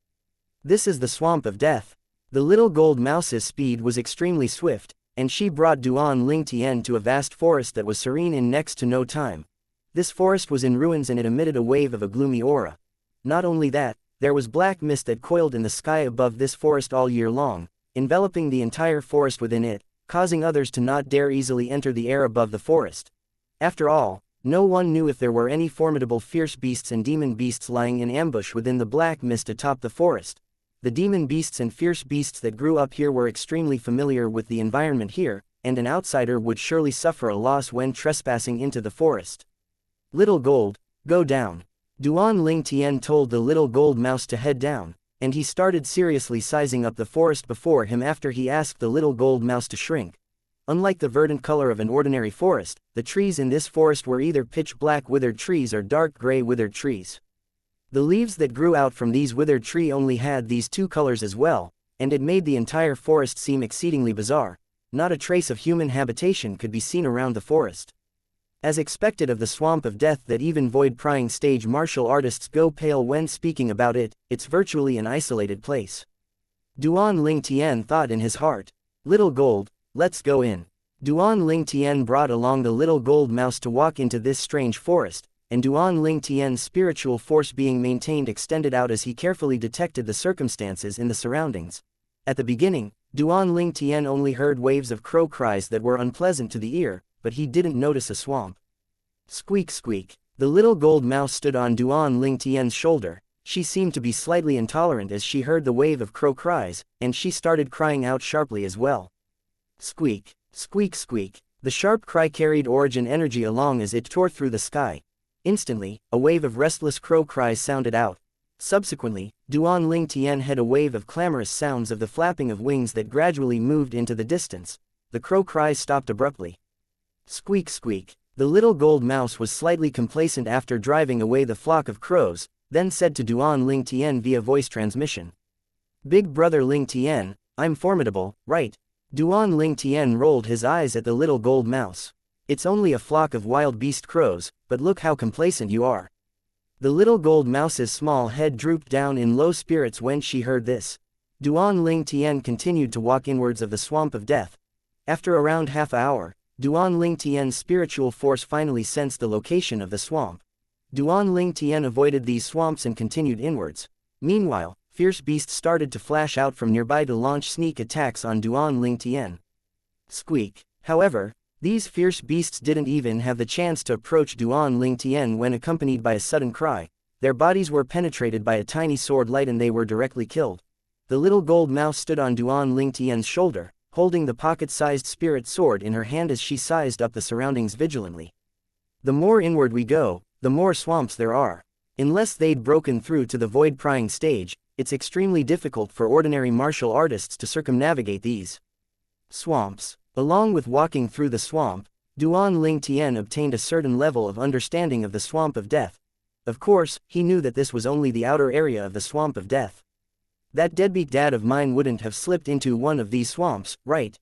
This is the Swamp of Death. The little gold mouse's speed was extremely swift, and she brought Duan Ling Tian to a vast forest that was serene in next to no time. This forest was in ruins and it emitted a wave of a gloomy aura. Not only that, there was black mist that coiled in the sky above this forest all year long, enveloping the entire forest within it, causing others to not dare easily enter the air above the forest. After all, no one knew if there were any formidable fierce beasts and demon beasts lying in ambush within the black mist atop the forest. The demon beasts and fierce beasts that grew up here were extremely familiar with the environment here, and an outsider would surely suffer a loss when trespassing into the forest. Little gold, go down. Duan Ling Tian told the little gold mouse to head down, and he started seriously sizing up the forest before him after he asked the little gold mouse to shrink. Unlike the verdant color of an ordinary forest, the trees in this forest were either pitch black withered trees or dark gray withered trees. The leaves that grew out from these withered trees only had these two colors as well, and it made the entire forest seem exceedingly bizarre. Not a trace of human habitation could be seen around the forest. As expected of the Swamp of Death, that even void-prying stage martial artists go pale when speaking about it, it's virtually an isolated place. Duan Ling Tian thought in his heart. Little gold, let's go in. Duan Ling Tian brought along the little gold mouse to walk into this strange forest, and Duan Ling Tian's spiritual force being maintained extended out as he carefully detected the circumstances in the surroundings. At the beginning, Duan Ling Tian only heard waves of crow cries that were unpleasant to the ear, but he didn't notice a swamp. Squeak squeak. The little gold mouse stood on Duan Ling Tian's shoulder. She seemed to be slightly intolerant as she heard the wave of crow cries, and she started crying out sharply as well. Squeak, squeak squeak. The sharp cry carried origin energy along as it tore through the sky. Instantly, a wave of restless crow cries sounded out. Subsequently, Duan Ling Tian had a wave of clamorous sounds of the flapping of wings that gradually moved into the distance. The crow cries stopped abruptly. Squeak squeak. The little gold mouse was slightly complacent after driving away the flock of crows, then said to Duan Ling Tian via voice transmission. Big brother Ling Tian, I'm formidable, right? Duan Ling Tian rolled his eyes at the little gold mouse. It's only a flock of wild beast crows, but look how complacent you are. The little gold mouse's small head drooped down in low spirits when she heard this. Duan Ling Tian continued to walk inwards of the Swamp of Death. After around half an hour, Duan Ling Tian's spiritual force finally sensed the location of the swamp. Duan Ling Tian avoided these swamps and continued inwards. Meanwhile, fierce beasts started to flash out from nearby to launch sneak attacks on Duan Ling Tian. Squeak. However, these fierce beasts didn't even have the chance to approach Duan Ling Tian when accompanied by a sudden cry. Their bodies were penetrated by a tiny sword light and they were directly killed. The little gold mouse stood on Duan Ling Tian's shoulder, holding the pocket-sized spirit sword in her hand as she sized up the surroundings vigilantly. The more inward we go, the more swamps there are. Unless they'd broken through to the void-prying stage, it's extremely difficult for ordinary martial artists to circumnavigate these swamps. Along with walking through the swamp, Duan Ling Tian obtained a certain level of understanding of the Swamp of Death. Of course, he knew that this was only the outer area of the Swamp of Death. That deadbeat dad of mine wouldn't have slipped into one of these swamps, right?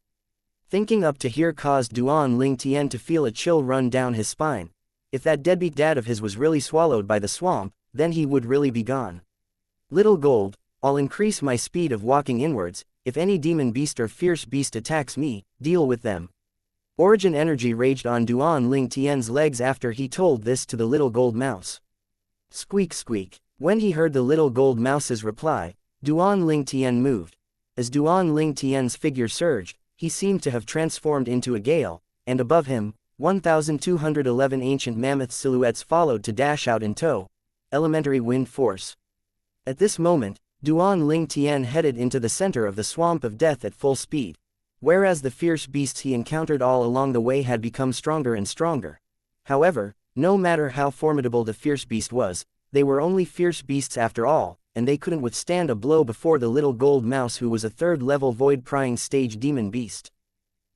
Thinking up to here caused Duan Ling Tian to feel a chill run down his spine. If that deadbeat dad of his was really swallowed by the swamp, then he would really be gone. Little gold, I'll increase my speed of walking inwards. If any demon beast or fierce beast attacks me, deal with them. Origin energy raged on Duan Ling Tian's legs after he told this to the little gold mouse. Squeak squeak. When he heard the little gold mouse's reply, Duan Ling Tian moved. As Duan Ling Tian's figure surged, he seemed to have transformed into a gale, and above him, 1,211 ancient mammoth silhouettes followed to dash out in tow. Elementary wind force. At this moment, Duan Ling Tian headed into the center of the Swamp of Death at full speed. Whereas the fierce beasts he encountered all along the way had become stronger and stronger. However, No matter how formidable the fierce beast was, they were only fierce beasts after all, and they couldn't withstand a blow before the little gold mouse, who was a third-level void-prying stage demon beast.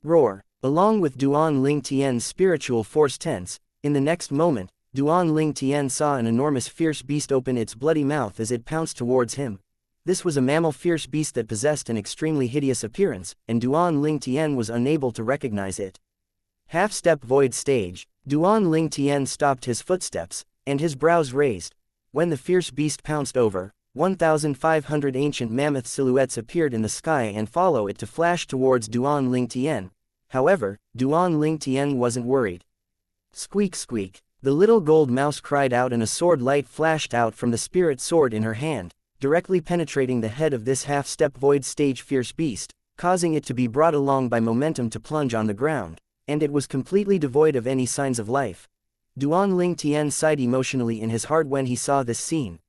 Roar! Along with Duan Ling Tian's spiritual force tense, in the next moment, Duan Ling Tian saw an enormous fierce beast open its bloody mouth as it pounced towards him. This was a mammal fierce beast that possessed an extremely hideous appearance, and Duan Ling Tian was unable to recognize it. Half-step void stage. Duan Ling Tian stopped his footsteps, and his brows raised. When the fierce beast pounced over, 1,500 ancient mammoth silhouettes appeared in the sky and followed it to flash towards Duan Ling Tian. However, Duan Ling Tian wasn't worried. Squeak squeak. The little gold mouse cried out, and a sword light flashed out from the spirit sword in her hand, directly penetrating the head of this half-step void stage fierce beast, causing it to be brought along by momentum to plunge on the ground, and it was completely devoid of any signs of life. Duan Ling Tian sighed emotionally in his heart when he saw this scene.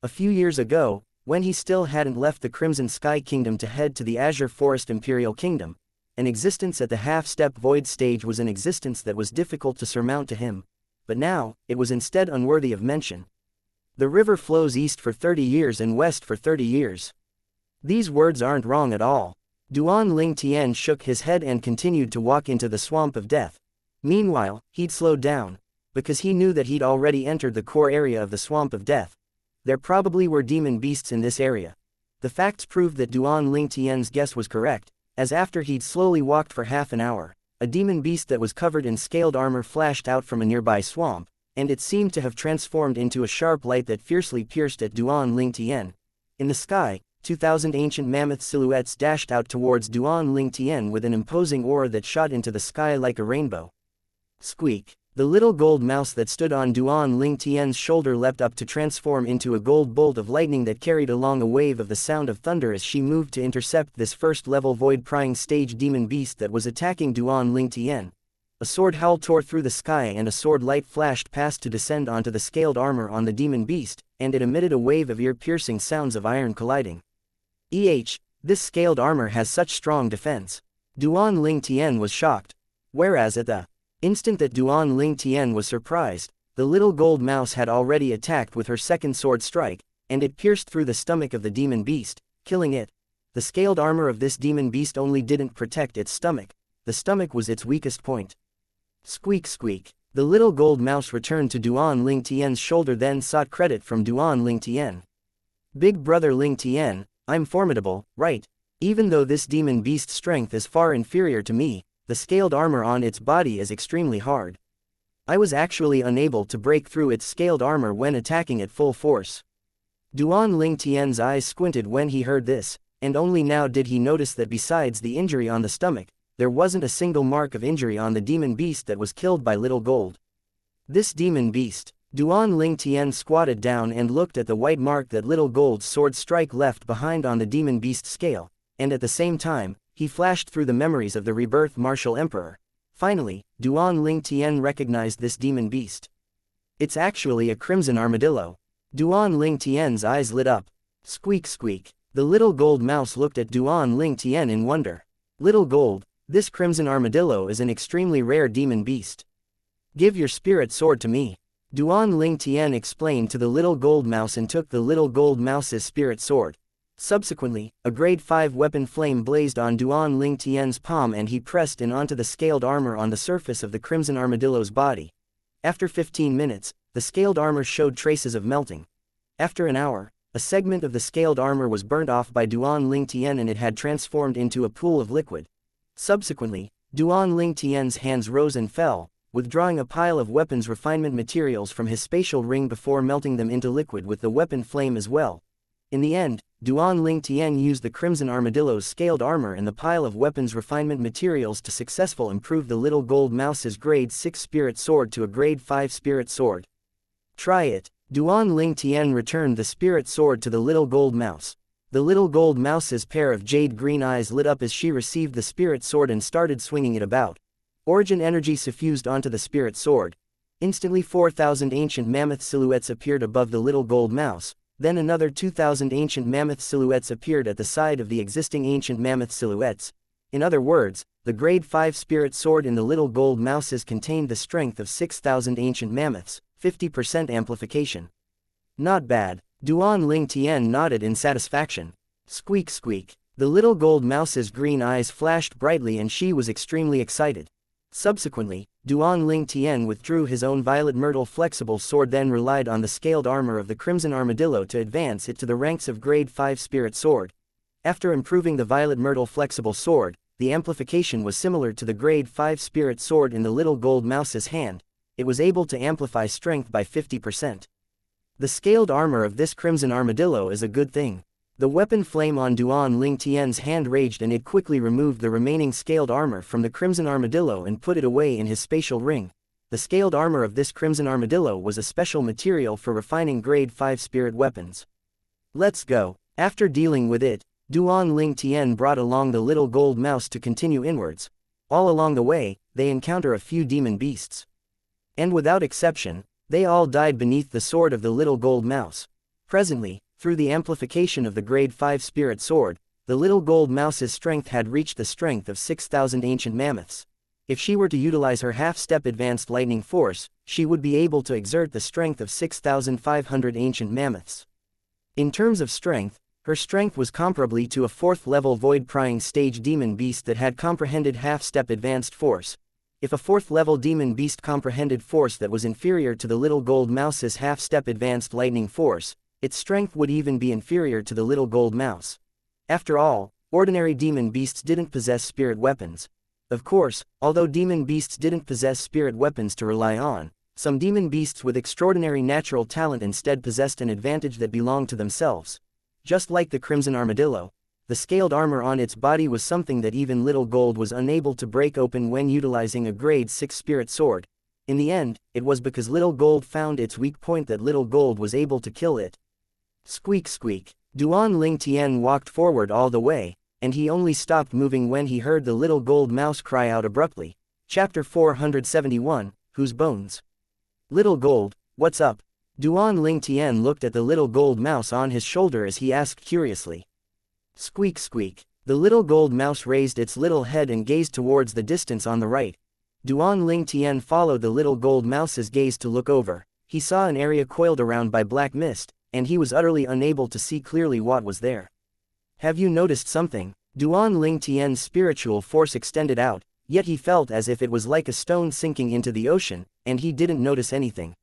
A few years ago, when he still hadn't left the Crimson Sky Kingdom to head to the Azure Forest Imperial Kingdom, an existence at the half-step void stage was an existence that was difficult to surmount to him. But now, it was instead unworthy of mention. The river flows east for 30 years and west for 30 years. These words aren't wrong at all. Duan Ling Tian shook his head and continued to walk into the swamp of death. Meanwhile, he'd slowed down, because he knew that he'd already entered the core area of the swamp of death. There probably were demon beasts in this area. The facts proved that Duan Ling Tian's guess was correct, as after he'd slowly walked for half an hour, a demon beast that was covered in scaled armor flashed out from a nearby swamp, and it seemed to have transformed into a sharp light that fiercely pierced at Duan Ling Tian. In the sky, 2,000 ancient mammoth silhouettes dashed out towards Duan Ling Tian with an imposing aura that shot into the sky like a rainbow. Squeak! The little gold mouse that stood on Duan Ling Tian's shoulder leapt up to transform into a gold bolt of lightning that carried along a wave of the sound of thunder as she moved to intercept this first-level void-prying stage demon beast that was attacking Duan Ling Tian. A sword howl tore through the sky and a sword light flashed past to descend onto the scaled armor on the demon beast, and it emitted a wave of ear-piercing sounds of iron colliding. This scaled armor has such strong defense. Duan Ling Tian was shocked. Whereas at the instant that Duan Ling Tian was surprised, the little gold mouse had already attacked with her second sword strike, and it pierced through the stomach of the demon beast, killing it. The scaled armor of this demon beast only didn't protect its stomach. The stomach was its weakest point. Squeak squeak. The little gold mouse returned to Duan Ling Tian's shoulder, then sought credit from Duan Ling Tian. Big brother Ling Tian, I'm formidable, right? Even though this demon beast's strength is far inferior to me, the scaled armor on its body is extremely hard. I was actually unable to break through its scaled armor when attacking at full force. Duan Ling Tian's eyes squinted when he heard this, and only now did he notice that besides the injury on the stomach, there wasn't a single mark of injury on the demon beast that was killed by Little Gold. This demon beast. Duan Ling Tian squatted down and looked at the white mark that Little Gold's sword strike left behind on the demon beast's scale, and at the same time, he flashed through the memories of the rebirth martial emperor. Finally, Duan Ling Tian recognized this demon beast. It's actually a crimson armadillo. Duan Ling Tian's eyes lit up. Squeak squeak. The little gold mouse looked at Duan Ling Tian in wonder. Little Gold, this crimson armadillo is an extremely rare demon beast. Give your spirit sword to me. Duan Ling Tian explained to the little gold mouse and took the little gold mouse's spirit sword. Subsequently, a grade 5 weapon flame blazed on Duan Ling Tian's palm and he pressed in onto the scaled armor on the surface of the crimson armadillo's body. After 15 minutes, the scaled armor showed traces of melting. After an hour, a segment of the scaled armor was burnt off by Duan Ling Tian and it had transformed into a pool of liquid. Subsequently, Duan Ling Tian's hands rose and fell, withdrawing a pile of weapons refinement materials from his spatial ring before melting them into liquid with the weapon flame as well. In the end, Duan Ling Tian used the Crimson Armadillo's scaled armor and the pile of weapons refinement materials to successfully improve the little gold mouse's grade 6 spirit sword to a grade 5 spirit sword. Try it. Duan Ling Tian returned the spirit sword to the little gold mouse. The little gold mouse's pair of jade green eyes lit up as she received the spirit sword and started swinging it about. Origin energy suffused onto the spirit sword. Instantly 4,000 ancient mammoth silhouettes appeared above the little gold mouse. Then another 2,000 ancient mammoth silhouettes appeared at the side of the existing ancient mammoth silhouettes. In other words, the grade 5 spirit sword in the little gold mouses contained the strength of 6,000 ancient mammoths, 50% amplification. Not bad. Duan Ling Tian nodded in satisfaction. Squeak squeak. The little gold mouse's green eyes flashed brightly and she was extremely excited. Subsequently, Duan Ling Tian withdrew his own violet myrtle flexible sword, then relied on the scaled armor of the crimson armadillo to advance it to the ranks of grade 5 spirit sword. After improving the violet myrtle flexible sword, the amplification was similar to the grade 5 spirit sword in the little gold mouse's hand. It was able to amplify strength by 50%. The scaled armor of this crimson armadillo is a good thing. The weapon flame on Duan Ling Tian's hand raged and it quickly removed the remaining scaled armor from the crimson armadillo and put it away in his spatial ring. The scaled armor of this crimson armadillo was a special material for refining grade 5 spirit weapons. Let's go. After dealing with it, Duan Ling Tian brought along the little gold mouse to continue inwards. All along the way, they encounter a few demon beasts. And without exception, they all died beneath the sword of the little gold mouse. Presently, through the amplification of the grade 5 spirit sword, the little gold mouse's strength had reached the strength of 6,000 ancient mammoths. If she were to utilize her half-step advanced lightning force, she would be able to exert the strength of 6,500 ancient mammoths. In terms of strength, her strength was comparably to a 4th-level void-prying stage demon beast that had comprehended half-step advanced force. If a 4th-level demon beast comprehended force that was inferior to the little gold mouse's half-step advanced lightning force, its strength would even be inferior to the little gold mouse. After all, ordinary demon beasts didn't possess spirit weapons. Of course, although demon beasts didn't possess spirit weapons to rely on, some demon beasts with extraordinary natural talent instead possessed an advantage that belonged to themselves. Just like the crimson armadillo, the scaled armor on its body was something that even little gold was unable to break open when utilizing a grade 6 spirit sword. In the end, it was because little gold found its weak point that little gold was able to kill it. Squeak squeak. Duan Ling Tian walked forward all the way, and he only stopped moving when he heard the little gold mouse cry out abruptly. Chapter 471, Whose Bones? Little Gold, what's up? Duan Ling Tian looked at the little gold mouse on his shoulder as he asked curiously. Squeak squeak. The little gold mouse raised its little head and gazed towards the distance on the right. Duan Ling Tian followed the little gold mouse's gaze to look over. He saw an area coiled around by black mist, and he was utterly unable to see clearly what was there. Have you noticed something? Duan Ling Tian's spiritual force extended out, yet he felt as if it was like a stone sinking into the ocean, and he didn't notice anything.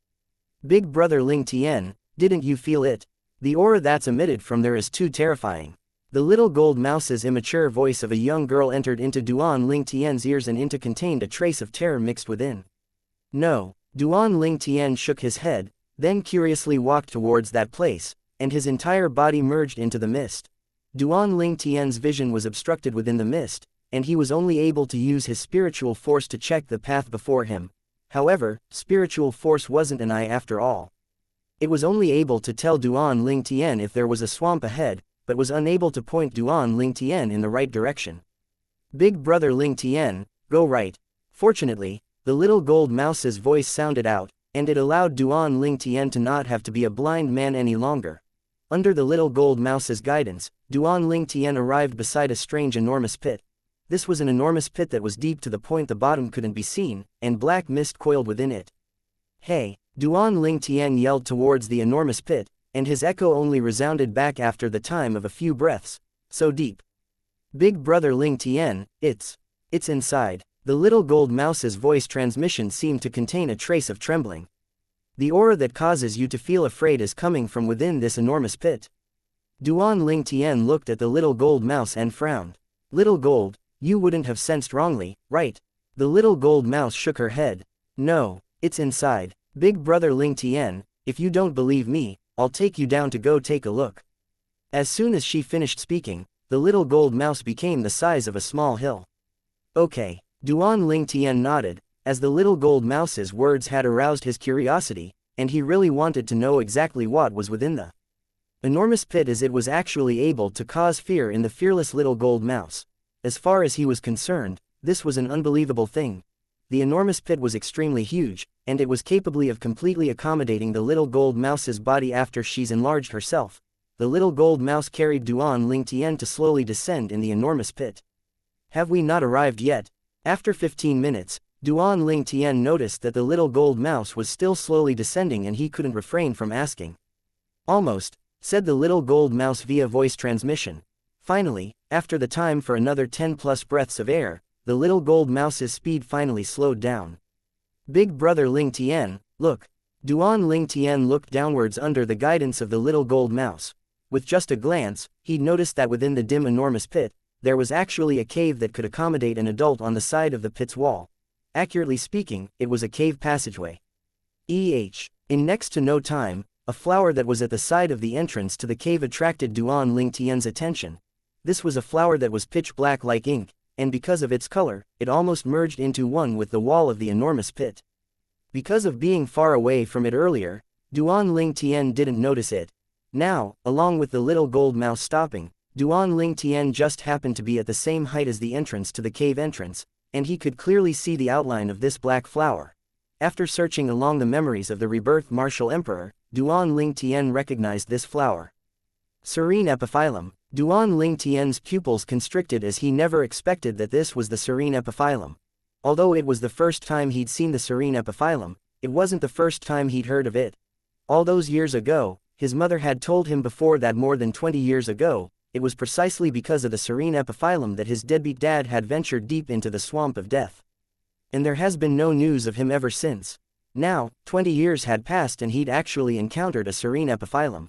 Big brother Ling Tian, didn't you feel it? The aura that's emitted from there is too terrifying. The little gold mouse's immature voice of a young girl entered into Duan Ling Tian's ears and contained a trace of terror mixed within. No. Duan Ling Tian shook his head, then curiously walked towards that place, and his entire body merged into the mist. Duan Ling Tian's vision was obstructed within the mist, and he was only able to use his spiritual force to check the path before him. However, spiritual force wasn't an eye after all. It was only able to tell Duan Ling Tian if there was a swamp ahead, but was unable to point Duan Ling Tian in the right direction. Big brother Ling Tian, go right. Fortunately, the little gold mouse's voice sounded out, and it allowed Duan Ling Tian to not have to be a blind man any longer. Under the little gold mouse's guidance, Duan Ling Tian arrived beside a strange enormous pit. This was an enormous pit that was deep to the point the bottom couldn't be seen, and black mist coiled within it. Hey! Duan Ling Tian yelled towards the enormous pit, and his echo only resounded back after the time of a few breaths. So deep. Big brother Ling Tian, it's inside. The little gold mouse's voice transmission seemed to contain a trace of trembling. The aura that causes you to feel afraid is coming from within this enormous pit. Duan Ling Tian looked at the little gold mouse and frowned. Little gold, you wouldn't have sensed wrongly, right? The little gold mouse shook her head. No, it's inside. Big brother Ling Tian, if you don't believe me, I'll take you down to go take a look. As soon as she finished speaking, the little gold mouse became the size of a small hill. Okay. Duan Ling Tian nodded, as the little gold mouse's words had aroused his curiosity, and he really wanted to know exactly what was within the enormous pit, as it was actually able to cause fear in the fearless little gold mouse. As far as he was concerned, this was an unbelievable thing. The enormous pit was extremely huge, and it was capable of completely accommodating the little gold mouse's body after she's enlarged herself. The little gold mouse carried Duan Ling Tian to slowly descend in the enormous pit. have we not arrived yet? After 15 minutes, Duan Ling Tian noticed that the little gold mouse was still slowly descending and he couldn't refrain from asking. Almost, said the little gold mouse via voice transmission. Finally, after the time for another 10 plus breaths of air, the little gold mouse's speed finally slowed down. Big brother Ling Tian, look. Duan Ling Tian looked downwards under the guidance of the little gold mouse. With just a glance, he'd noticed that within the dim enormous pit, there was actually a cave that could accommodate an adult on the side of the pit's wall. Accurately speaking, it was a cave passageway. In next to no time, a flower that was at the side of the entrance to the cave attracted Duan Ling Tian's attention. This was a flower that was pitch black like ink, and because of its color, it almost merged into one with the wall of the enormous pit. Because of being far away from it earlier, Duan Ling Tian didn't notice it. Now, along with the little gold mouse stopping, Duan Ling Tian just happened to be at the same height as the entrance to the cave entrance, and he could clearly see the outline of this black flower. After searching along the memories of the rebirthed martial emperor, Duan Ling Tian recognized this flower. Serene epiphyllum. Duan Ling Tian's pupils constricted as he never expected that this was the serene epiphyllum. Although it was the first time he'd seen the serene epiphyllum, it wasn't the first time he'd heard of it. All those years ago, his mother had told him before that more than 20 years ago, it was precisely because of the serene epiphyllum that his deadbeat dad had ventured deep into the swamp of death. And there has been no news of him ever since. Now, 20 years had passed and he'd actually encountered a serene epiphyllum.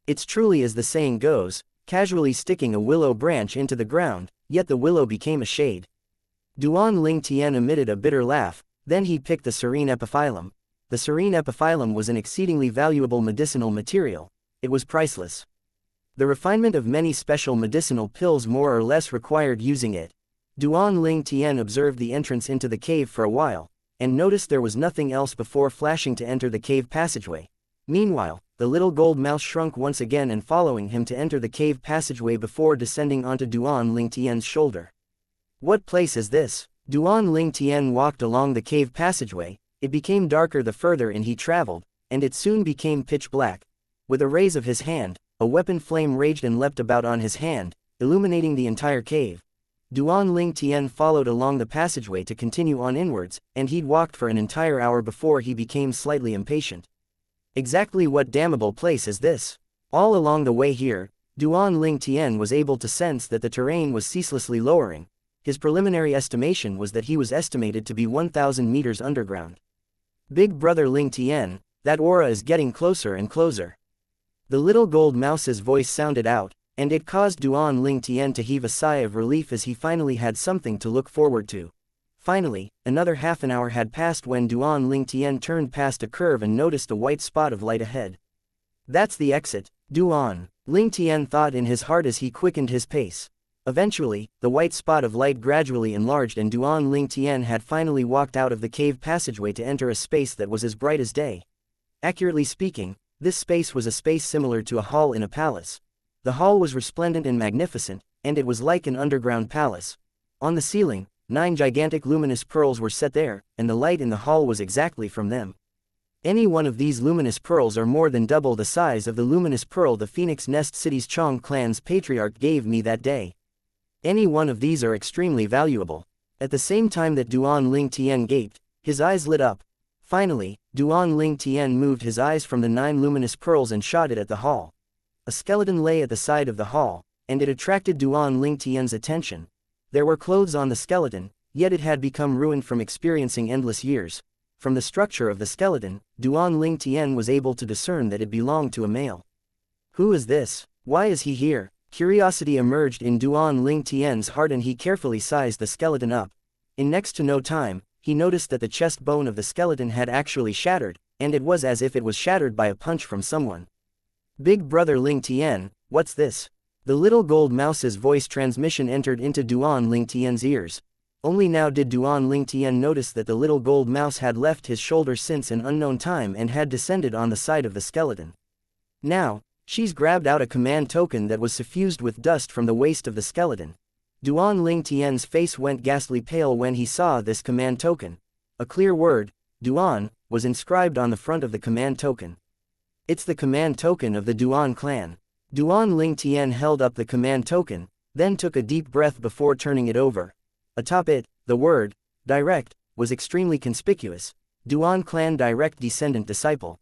It's truly as the saying goes, casually sticking a willow branch into the ground, yet the willow became a shade. Duan Ling Tian emitted a bitter laugh, then he picked the serene epiphyllum. The serene epiphyllum was an exceedingly valuable medicinal material. It was priceless. The refinement of many special medicinal pills more or less required using it. Duan Ling Tian observed the entrance into the cave for a while, and noticed there was nothing else before flashing to enter the cave passageway. Meanwhile, the little gold mouse shrunk once again and following him to enter the cave passageway before descending onto Duan Ling Tian's shoulder. What place is this? Duan Ling Tian walked along the cave passageway. It became darker the further in he traveled, and it soon became pitch black. With a raise of his hand, a weapon flame raged and leapt about on his hand, illuminating the entire cave. Duan Ling Tian followed along the passageway to continue on inwards, and he'd walked for an entire hour before he became slightly impatient. Exactly what damnable place is this? All along the way here, Duan Ling Tian was able to sense that the terrain was ceaselessly lowering. His preliminary estimation was that he was estimated to be 1,000 meters underground. Big brother Ling Tian, that aura is getting closer and closer. The little gold mouse's voice sounded out, and it caused Duan Ling Tian to heave a sigh of relief as he finally had something to look forward to. Finally, another half an hour had passed when Duan Ling Tian turned past a curve and noticed a white spot of light ahead. That's the exit, Duan Ling Tian thought in his heart as he quickened his pace. Eventually, the white spot of light gradually enlarged and Duan Ling Tian had finally walked out of the cave passageway to enter a space that was as bright as day. Accurately speaking, this space was a space similar to a hall in a palace. The hall was resplendent and magnificent, and it was like an underground palace. On the ceiling, 9 gigantic luminous pearls were set there, and the light in the hall was exactly from them. Any one of these luminous pearls are more than double the size of the luminous pearl the Phoenix Nest City's Chong clan's patriarch gave me that day. Any one of these are extremely valuable. At the same time that Duan Ling Tian gaped, his eyes lit up. Finally, Duan Ling Tian moved his eyes from the 9 luminous pearls and shot it at the hall. A skeleton lay at the side of the hall, and it attracted Duan Ling Tian's attention. There were clothes on the skeleton, yet it had become ruined from experiencing endless years. From the structure of the skeleton, Duan Ling Tian was able to discern that it belonged to a male. Who is this? Why is he here? Curiosity emerged in Duan Ling Tian's heart and he carefully sized the skeleton up. In next to no time, he noticed that the chest bone of the skeleton had actually shattered, and it was as if it was shattered by a punch from someone. Big brother Ling Tian, what's this? The little gold mouse's voice transmission entered into Duan Ling Tian's ears. Only now did Duan Ling Tian notice that the little gold mouse had left his shoulder since an unknown time and had descended on the side of the skeleton. Now, she's grabbed out a command token that was suffused with dust from the waist of the skeleton. Duan Ling Tian's face went ghastly pale when he saw this command token. A clear word, Duan, was inscribed on the front of the command token. It's the command token of the Duan clan. Duan Ling Tian held up the command token, then took a deep breath before turning it over. Atop it, the word, direct, was extremely conspicuous. Duan clan direct descendant disciple.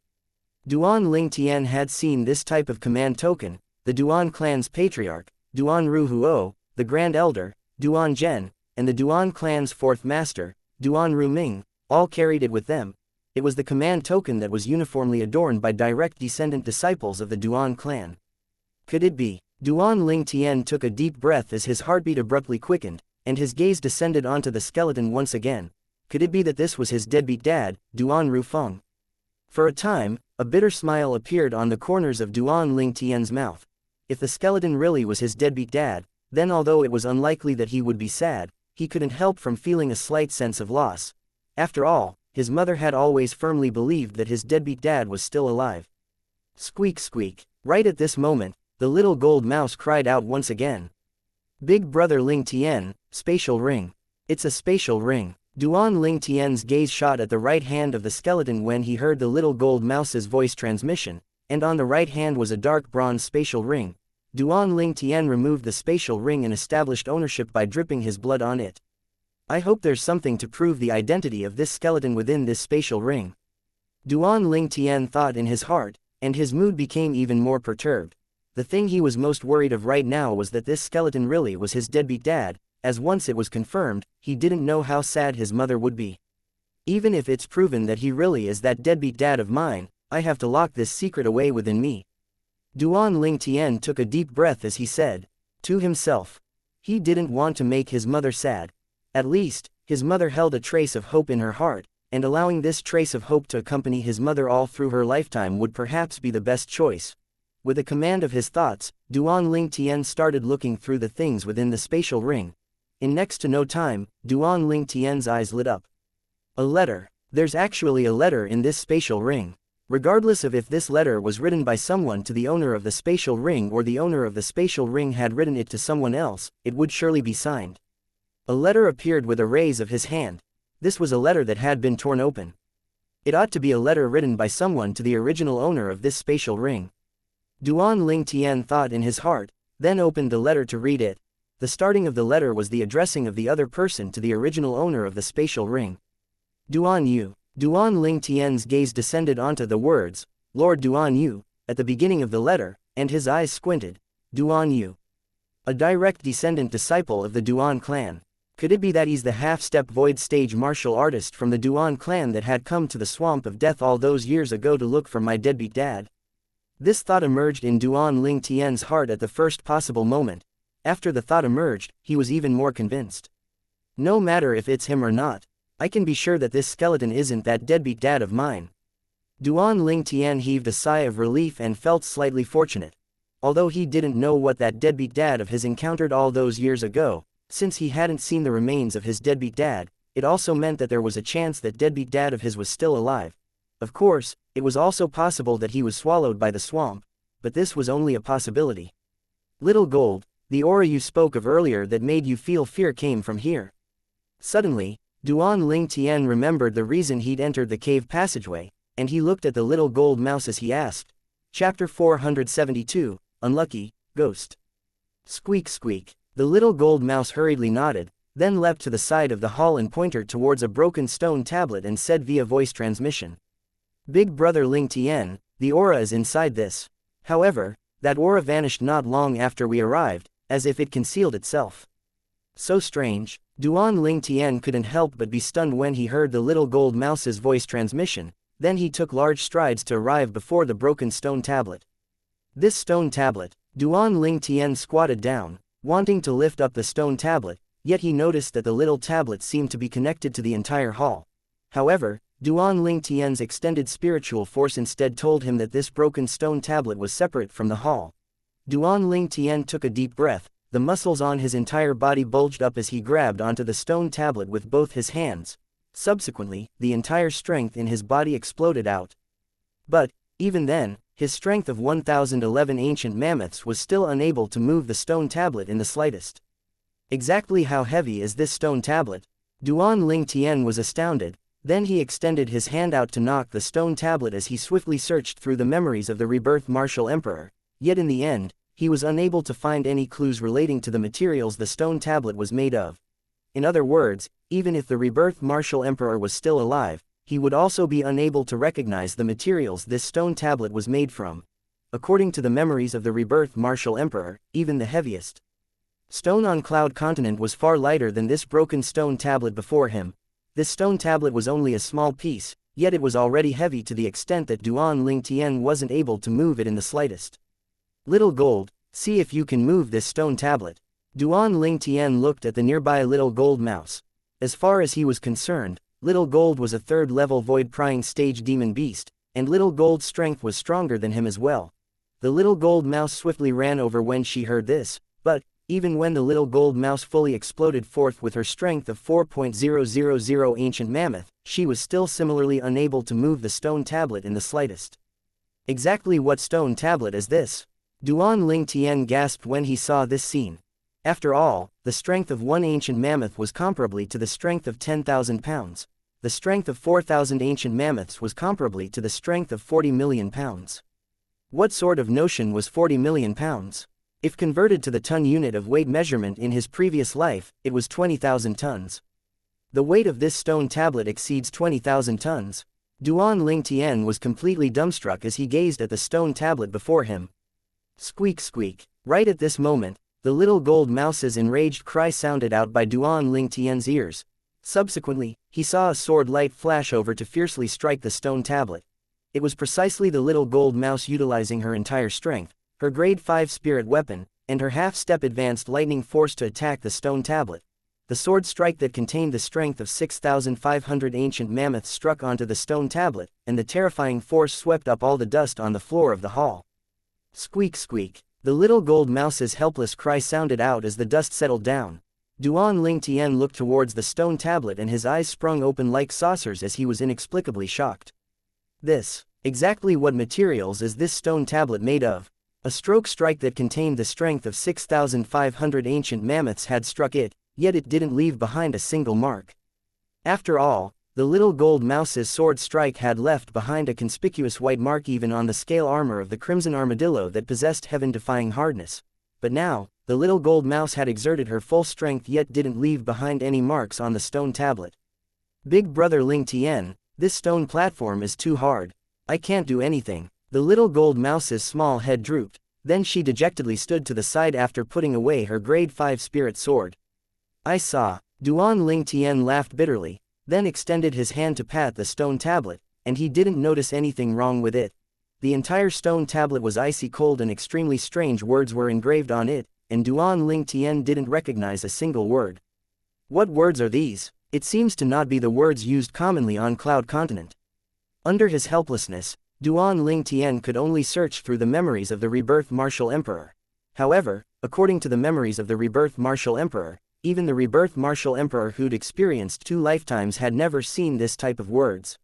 Duan Ling Tian had seen this type of command token. The Duan clan's patriarch, Duan Ru Huo, the Grand Elder, Duan Zhen, and the Duan clan's fourth master, Duan Ru Ming, all carried it with them. It was the command token that was uniformly adorned by direct descendant disciples of the Duan clan. Could it be? Duan Ling Tian took a deep breath as his heartbeat abruptly quickened, and his gaze descended onto the skeleton once again. Could it be that this was his deadbeat dad, Duan Ru Feng? For a time, a bitter smile appeared on the corners of Duan Ling Tian's mouth. If the skeleton really was his deadbeat dad, then although it was unlikely that he would be sad, he couldn't help from feeling a slight sense of loss. After all, his mother had always firmly believed that his deadbeat dad was still alive. Squeak squeak. Right at this moment, the little gold mouse cried out once again. Big brother Ling Tian, spatial ring. It's a spatial ring. Duan Ling Tian's gaze shot at the right hand of the skeleton when he heard the little gold mouse's voice transmission, and on the right hand was a dark bronze spatial ring. Duan Ling Tian removed the spatial ring and established ownership by dripping his blood on it. I hope there's something to prove the identity of this skeleton within this spatial ring. Duan Ling Tian thought in his heart, and his mood became even more perturbed. The thing he was most worried of right now was that this skeleton really was his deadbeat dad, as once it was confirmed, he didn't know how sad his mother would be. Even if it's proven that he really is that deadbeat dad of mine, I have to lock this secret away within me. Duan Ling Tian took a deep breath as he said, to himself. He didn't want to make his mother sad. At least, his mother held a trace of hope in her heart, and allowing this trace of hope to accompany his mother all through her lifetime would perhaps be the best choice. With a command of his thoughts, Duan Ling Tian started looking through the things within the spatial ring. In next to no time, Duan Ling Tian's eyes lit up. A letter. There's actually a letter in this spatial ring. Regardless of if this letter was written by someone to the owner of the spatial ring or the owner of the spatial ring had written it to someone else, it would surely be signed. A letter appeared with a raise of his hand. This was a letter that had been torn open. It ought to be a letter written by someone to the original owner of this spatial ring. Duan Ling Tian thought in his heart, then opened the letter to read it. The starting of the letter was the addressing of the other person to the original owner of the spatial ring. Duan Yu. Duan Ling Tian's gaze descended onto the words, Lord Duan Yu, at the beginning of the letter, and his eyes squinted. Duan Yu. A direct descendant disciple of the Duan clan. Could it be that he's the half-step void stage martial artist from the Duan clan that had come to the swamp of death all those years ago to look for my deadbeat dad? This thought emerged in Duan Ling Tian's heart at the first possible moment. After the thought emerged, he was even more convinced. No matter if it's him or not, I can be sure that this skeleton isn't that deadbeat dad of mine. Duan Ling Tian heaved a sigh of relief and felt slightly fortunate. Although he didn't know what that deadbeat dad of his encountered all those years ago, since he hadn't seen the remains of his deadbeat dad, it also meant that there was a chance that deadbeat dad of his was still alive. Of course, it was also possible that he was swallowed by the swamp, but this was only a possibility. Little Gold, the aura you spoke of earlier that made you feel fear came from here. Suddenly, Duan Ling Tian remembered the reason he'd entered the cave passageway, and he looked at the little gold mouse as he asked. Chapter 472, Unlucky, Ghost. Squeak squeak. The little gold mouse hurriedly nodded, then leapt to the side of the hall and pointed towards a broken stone tablet and said via voice transmission. Big brother Ling Tian, the aura is inside this. However, that aura vanished not long after we arrived, as if it concealed itself. So strange. Duan Ling Tian couldn't help but be stunned when he heard the little gold mouse's voice transmission, then he took large strides to arrive before the broken stone tablet. This stone tablet. Duan Ling Tian squatted down, wanting to lift up the stone tablet, yet he noticed that the little tablet seemed to be connected to the entire hall. However, Duan Ling Tian's extended spiritual force instead told him that this broken stone tablet was separate from the hall. Duan Ling Tian took a deep breath. The muscles on his entire body bulged up as he grabbed onto the stone tablet with both his hands. Subsequently, the entire strength in his body exploded out. But, even then, his strength of 1011 ancient mammoths was still unable to move the stone tablet in the slightest. Exactly how heavy is this stone tablet? Duan Ling Tian was astounded. Then he extended his hand out to knock the stone tablet as he swiftly searched through the memories of the rebirth martial emperor. Yet in the end, he was unable to find any clues relating to the materials the stone tablet was made of. In other words, even if the rebirth martial emperor was still alive, he would also be unable to recognize the materials this stone tablet was made from. According to the memories of the rebirth martial emperor, even the heaviest stone on Cloud Continent was far lighter than this broken stone tablet before him. This stone tablet was only a small piece, yet it was already heavy to the extent that Duan Ling Tian wasn't able to move it in the slightest. Little Gold, see if you can move this stone tablet. Duan Ling Tian looked at the nearby Little Gold mouse. As far as he was concerned, Little Gold was a third-level void-prying stage demon beast, and Little Gold's strength was stronger than him as well. The Little Gold mouse swiftly ran over when she heard this, but, even when the Little Gold mouse fully exploded forth with her strength of 4.000 ancient mammoth, she was still similarly unable to move the stone tablet in the slightest. Exactly what stone tablet is this? Duan Ling Tian gasped when he saw this scene. After all, the strength of one ancient mammoth was comparably to the strength of 10,000 pounds. The strength of 4,000 ancient mammoths was comparably to the strength of 40 million pounds. What sort of notion was 40 million pounds? If converted to the ton unit of weight measurement in his previous life, it was 20,000 tons. The weight of this stone tablet exceeds 20,000 tons. Duan Ling Tian was completely dumbstruck as he gazed at the stone tablet before him. Squeak squeak. Right at this moment, the Little Gold mouse's enraged cry sounded out by Duan Ling Tian's ears. Subsequently, he saw a sword light flash over to fiercely strike the stone tablet. It was precisely the Little Gold mouse utilizing her entire strength, her grade 5 spirit weapon, and her half-step advanced lightning force to attack the stone tablet. The sword strike that contained the strength of 6,500 ancient mammoths struck onto the stone tablet, and the terrifying force swept up all the dust on the floor of the hall. Squeak squeak. The Little Gold mouse's helpless cry sounded out as the dust settled down. Duan Ling Tian looked towards the stone tablet and his eyes sprung open like saucers as he was inexplicably shocked. Exactly what materials is this stone tablet made of? A stroke strike that contained the strength of 6,500 ancient mammoths had struck it, yet it didn't leave behind a single mark. After all, the Little Gold mouse's sword strike had left behind a conspicuous white mark even on the scale armor of the Crimson Armadillo that possessed heaven-defying hardness. But now, the Little Gold mouse had exerted her full strength yet didn't leave behind any marks on the stone tablet. Big Brother Ling Tian, this stone platform is too hard. I can't do anything. The Little Gold mouse's small head drooped, then she dejectedly stood to the side after putting away her grade 5 spirit sword. I saw. Duan Ling Tian laughed bitterly, then extended his hand to pat the stone tablet, and he didn't notice anything wrong with it. The entire stone tablet was icy cold and extremely strange words were engraved on it, and Duan Ling Tian didn't recognize a single word. What words are these? It seems to not be the words used commonly on Cloud Continent. Under his helplessness, Duan Ling Tian could only search through the memories of the rebirth martial emperor. However, according to the memories of the rebirth martial emperor, even the rebirth martial emperor who'd experienced 2 lifetimes had never seen this type of words.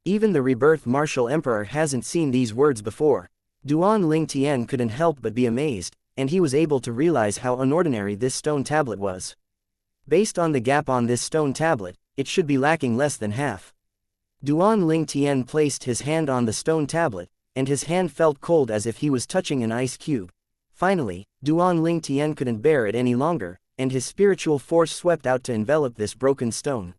Even the rebirth martial emperor hasn't seen these words before. Duan Ling Tian couldn't help but be amazed, and he was able to realize how unordinary this stone tablet was. Based on the gap on this stone tablet, it should be lacking less than half. Duan Ling Tian placed his hand on the stone tablet, and his hand felt cold as if he was touching an ice cube. Finally, Duan Ling Tian couldn't bear it any longer, and his spiritual force swept out to envelop this broken stone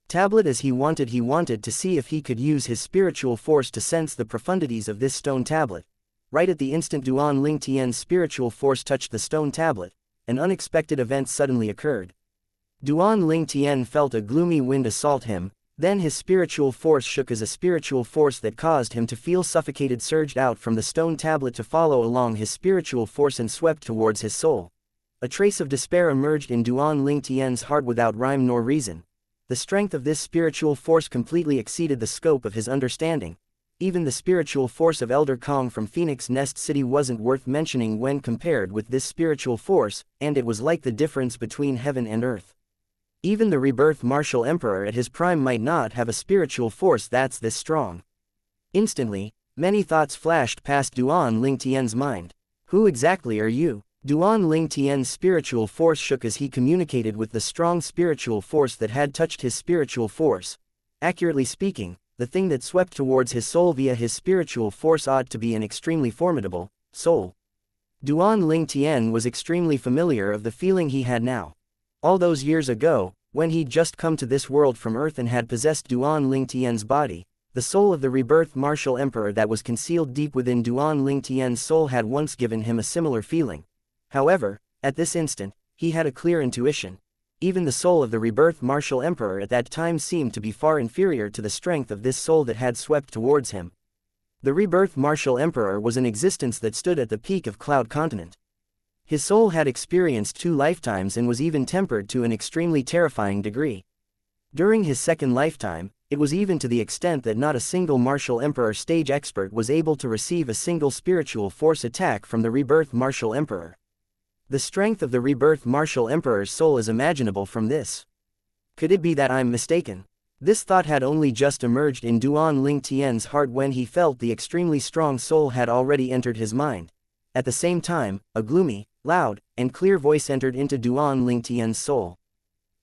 tablet as he wanted to see if he could use his spiritual force to sense the profundities of this stone tablet. Right at the instant Duan Ling Tian's spiritual force touched the stone tablet, an unexpected event suddenly occurred. Duan Ling Tian felt a gloomy wind assault him, then his spiritual force shook as a spiritual force that caused him to feel suffocated surged out from the stone tablet to follow along his spiritual force and swept towards his soul. A trace of despair emerged in Duan Ling Tian's heart without rhyme nor reason. The strength of this spiritual force completely exceeded the scope of his understanding. Even the spiritual force of Elder Kong from Phoenix Nest City wasn't worth mentioning when compared with this spiritual force, and it was like the difference between heaven and earth. Even the rebirth martial emperor at his prime might not have a spiritual force that's this strong. Instantly, many thoughts flashed past Duan Ling Tian's mind. Who exactly are you? Duan Ling Tian's spiritual force shook as he communicated with the strong spiritual force that had touched his spiritual force. Accurately speaking, the thing that swept towards his soul via his spiritual force ought to be an extremely formidable soul. Duan Ling Tian was extremely familiar of the feeling he had now. All those years ago, when he'd just come to this world from Earth and had possessed Duan Ling Tian's body, the soul of the rebirthed martial emperor that was concealed deep within Duan Ling Tian's soul had once given him a similar feeling. However, at this instant, he had a clear intuition. Even the soul of the rebirthed martial emperor at that time seemed to be far inferior to the strength of this soul that had swept towards him. The rebirthed martial emperor was an existence that stood at the peak of Cloud Continent. His soul had experienced 2 lifetimes and was even tempered to an extremely terrifying degree. During his second lifetime, it was even to the extent that not a single martial emperor stage expert was able to receive a single spiritual force attack from the rebirthed martial emperor. The strength of the rebirthed martial emperor's soul is imaginable from this. Could it be that I'm mistaken? This thought had only just emerged in Duan Ling Tian's heart when he felt the extremely strong soul had already entered his mind. At the same time, a gloomy, loud, and clear voice entered into Duan Ling Tian's soul.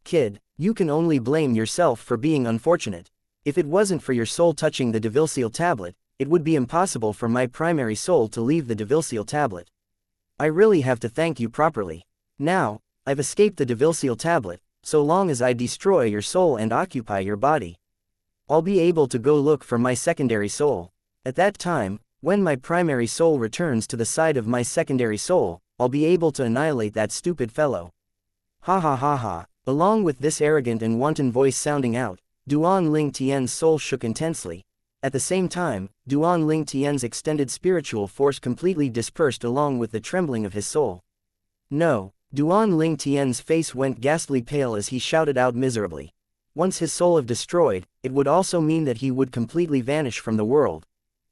Kid, you can only blame yourself for being unfortunate. If it wasn't for your soul touching the devil-seal tablet, it would be impossible for my primary soul to leave the devil-seal tablet. I really have to thank you properly. Now, I've escaped the devil-seal tablet. So long as I destroy your soul and occupy your body, I'll be able to go look for my secondary soul. At that time, when my primary soul returns to the side of my secondary soul, I'll be able to annihilate that stupid fellow. Ha ha ha ha. Along with this arrogant and wanton voice sounding out, Duan Ling Tian's soul shook intensely. At the same time, Duan Ling Tian's extended spiritual force completely dispersed along with the trembling of his soul. No. Duan Ling Tian's face went ghastly pale as he shouted out miserably. Once his soul had destroyed, it would also mean that he would completely vanish from the world.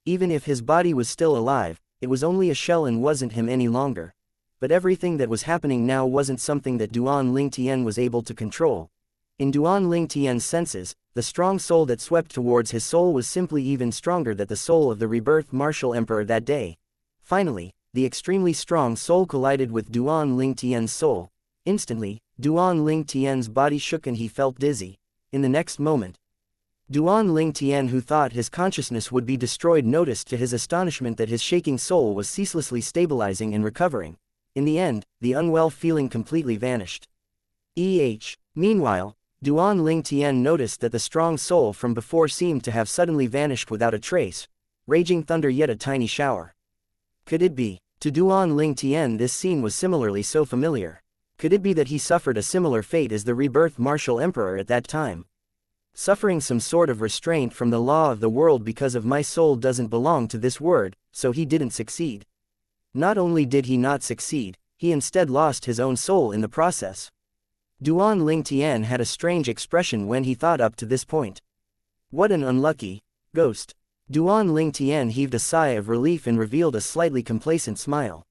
Even if his body was still alive, it was only a shell and wasn't him any longer. But everything that was happening now wasn't something that Duan Ling Tian was able to control. In Duan Ling Tian's senses, the strong soul that swept towards his soul was simply even stronger than the soul of the rebirthed martial emperor that day. Finally, the extremely strong soul collided with Duan Ling Tian's soul. Instantly, Duan Ling Tian's body shook and he felt dizzy. In the next moment, Duan Ling Tian, who thought his consciousness would be destroyed, noticed to his astonishment that his shaking soul was ceaselessly stabilizing and recovering. In the end, the unwell feeling completely vanished. Meanwhile, Duan Ling Tian noticed that the strong soul from before seemed to have suddenly vanished without a trace. Raging thunder, yet a tiny shower. Could it be? To Duan Ling Tian this scene was similarly so familiar. Could it be that he suffered a similar fate as the rebirthed martial emperor at that time? Suffering some sort of restraint from the law of the world because of my soul doesn't belong to this world, so he didn't succeed. Not only did he not succeed, he instead lost his own soul in the process. Duan Ling Tian had a strange expression when he thought up to this point. What an unlucky ghost. Duan Ling Tian heaved a sigh of relief and revealed a slightly complacent smile.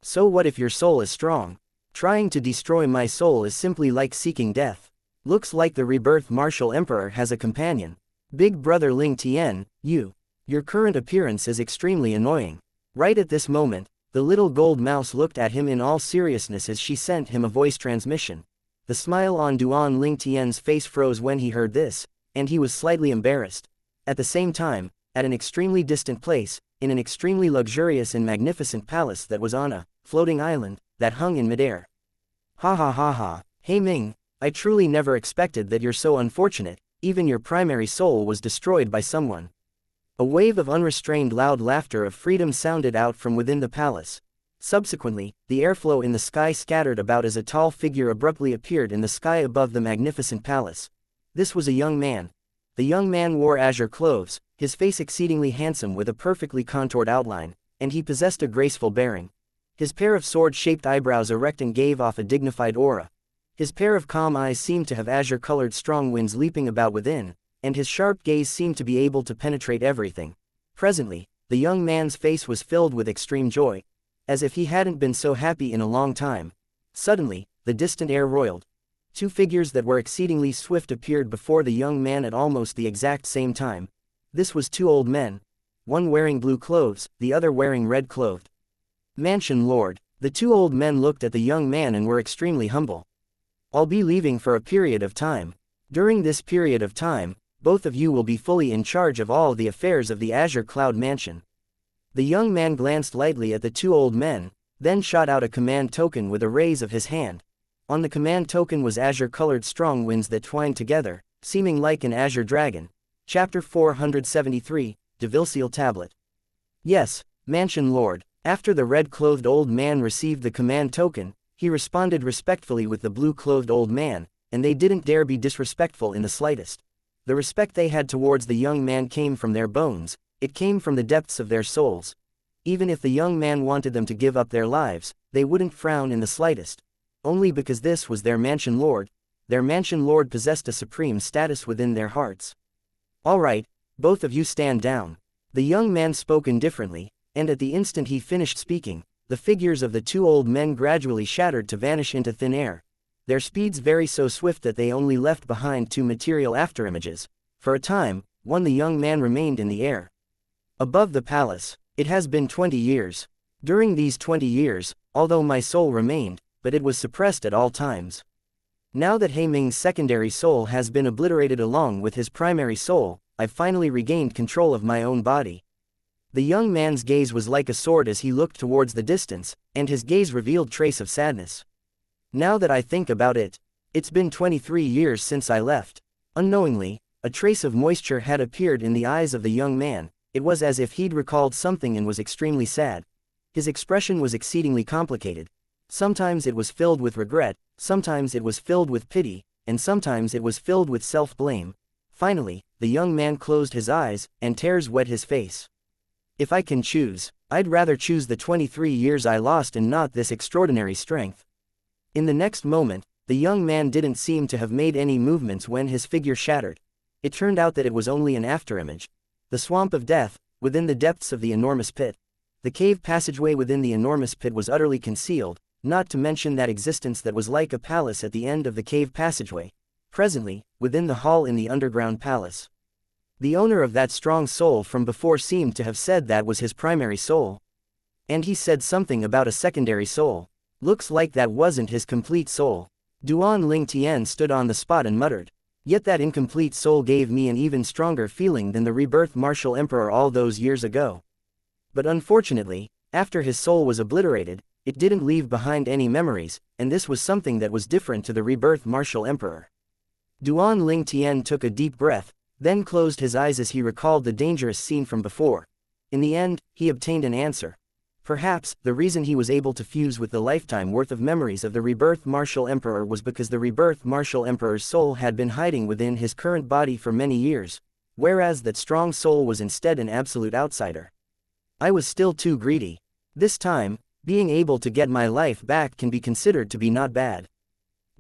So what if your soul is strong? Trying to destroy my soul is simply like seeking death. Looks like the rebirthed martial emperor has a companion. Big brother Ling Tian, your current appearance is extremely annoying. Right at this moment, the little gold mouse looked at him in all seriousness as she sent him a voice transmission. The smile on Duan Ling Tian's face froze when he heard this, and he was slightly embarrassed. At the same time, at an extremely distant place, in an extremely luxurious and magnificent palace that was on a floating island that hung in midair. Ha ha ha ha. Hey Ming, I truly never expected that you're so unfortunate. Even your primary soul was destroyed by someone. A wave of unrestrained loud laughter of freedom sounded out from within the palace. Subsequently, the airflow in the sky scattered about as a tall figure abruptly appeared in the sky above the magnificent palace. This was a young man. The young man wore azure clothes, his face exceedingly handsome with a perfectly contoured outline, and he possessed a graceful bearing. His pair of sword-shaped eyebrows erect and gave off a dignified aura. His pair of calm eyes seemed to have azure-colored strong winds leaping about within, and his sharp gaze seemed to be able to penetrate everything. Presently, the young man's face was filled with extreme joy, as if he hadn't been so happy in a long time. Suddenly, the distant air roiled. 2 figures that were exceedingly swift appeared before the young man at almost the exact same time. This was 2 old men. One wearing blue clothes, the other wearing red clothed. Mansion Lord. The 2 old men looked at the young man and were extremely humble. I'll be leaving for a period of time. During this period of time, both of you will be fully in charge of all the affairs of the Azure Cloud Mansion. The young man glanced lightly at the 2 old men, then shot out a command token with a raise of his hand. On the command token was azure-colored strong winds that twined together, seeming like an azure dragon. Chapter 473, Devil-Seal Tablet. Yes, Mansion Lord. After the red-clothed old man received the command token, he responded respectfully with the blue-clothed old man, and they didn't dare be disrespectful in the slightest. The respect they had towards the young man came from their bones, it came from the depths of their souls. Even if the young man wanted them to give up their lives, they wouldn't frown in the slightest. Only because this was their Mansion Lord. Their Mansion Lord possessed a supreme status within their hearts. All right, both of you stand down. The young man spoke indifferently, and at the instant he finished speaking, the figures of the two old men gradually shattered to vanish into thin air. Their speeds very so swift that they only left behind two material afterimages. For a time, the young man remained in the air. Above the palace, it has been 20 years. During these 20 years, although my soul remained, but it was suppressed at all times. Now that Heiming's secondary soul has been obliterated along with his primary soul, I've finally regained control of my own body. The young man's gaze was like a sword as he looked towards the distance, and his gaze revealed trace of sadness. Now that I think about it, it's been 23 years since I left. Unknowingly, a trace of moisture had appeared in the eyes of the young man. It was as if he'd recalled something and was extremely sad. His expression was exceedingly complicated. Sometimes it was filled with regret, sometimes it was filled with pity, and sometimes it was filled with self-blame. Finally, the young man closed his eyes, and tears wet his face. If I can choose, I'd rather choose the 23 years I lost and not this extraordinary strength. In the next moment, the young man didn't seem to have made any movements when his figure shattered. It turned out that it was only an afterimage. The swamp of death, within the depths of the enormous pit. The cave passageway within the enormous pit was utterly concealed, not to mention that existence that was like a palace at the end of the cave passageway. Presently, within the hall in the underground palace. The owner of that strong soul from before seemed to have said that was his primary soul. And he said something about a secondary soul. Looks like that wasn't his complete soul. Duan Ling Tian stood on the spot and muttered. Yet that incomplete soul gave me an even stronger feeling than the rebirth martial emperor all those years ago. But unfortunately, after his soul was obliterated, it didn't leave behind any memories, and this was something that was different to the rebirth martial emperor. Duan Ling Tian took a deep breath, then closed his eyes as he recalled the dangerous scene from before. In the end, he obtained an answer. Perhaps, the reason he was able to fuse with the lifetime worth of memories of the rebirth martial emperor was because the rebirth martial emperor's soul had been hiding within his current body for many years, whereas that strong soul was instead an absolute outsider. I was still too greedy. This time, being able to get my life back can be considered to be not bad.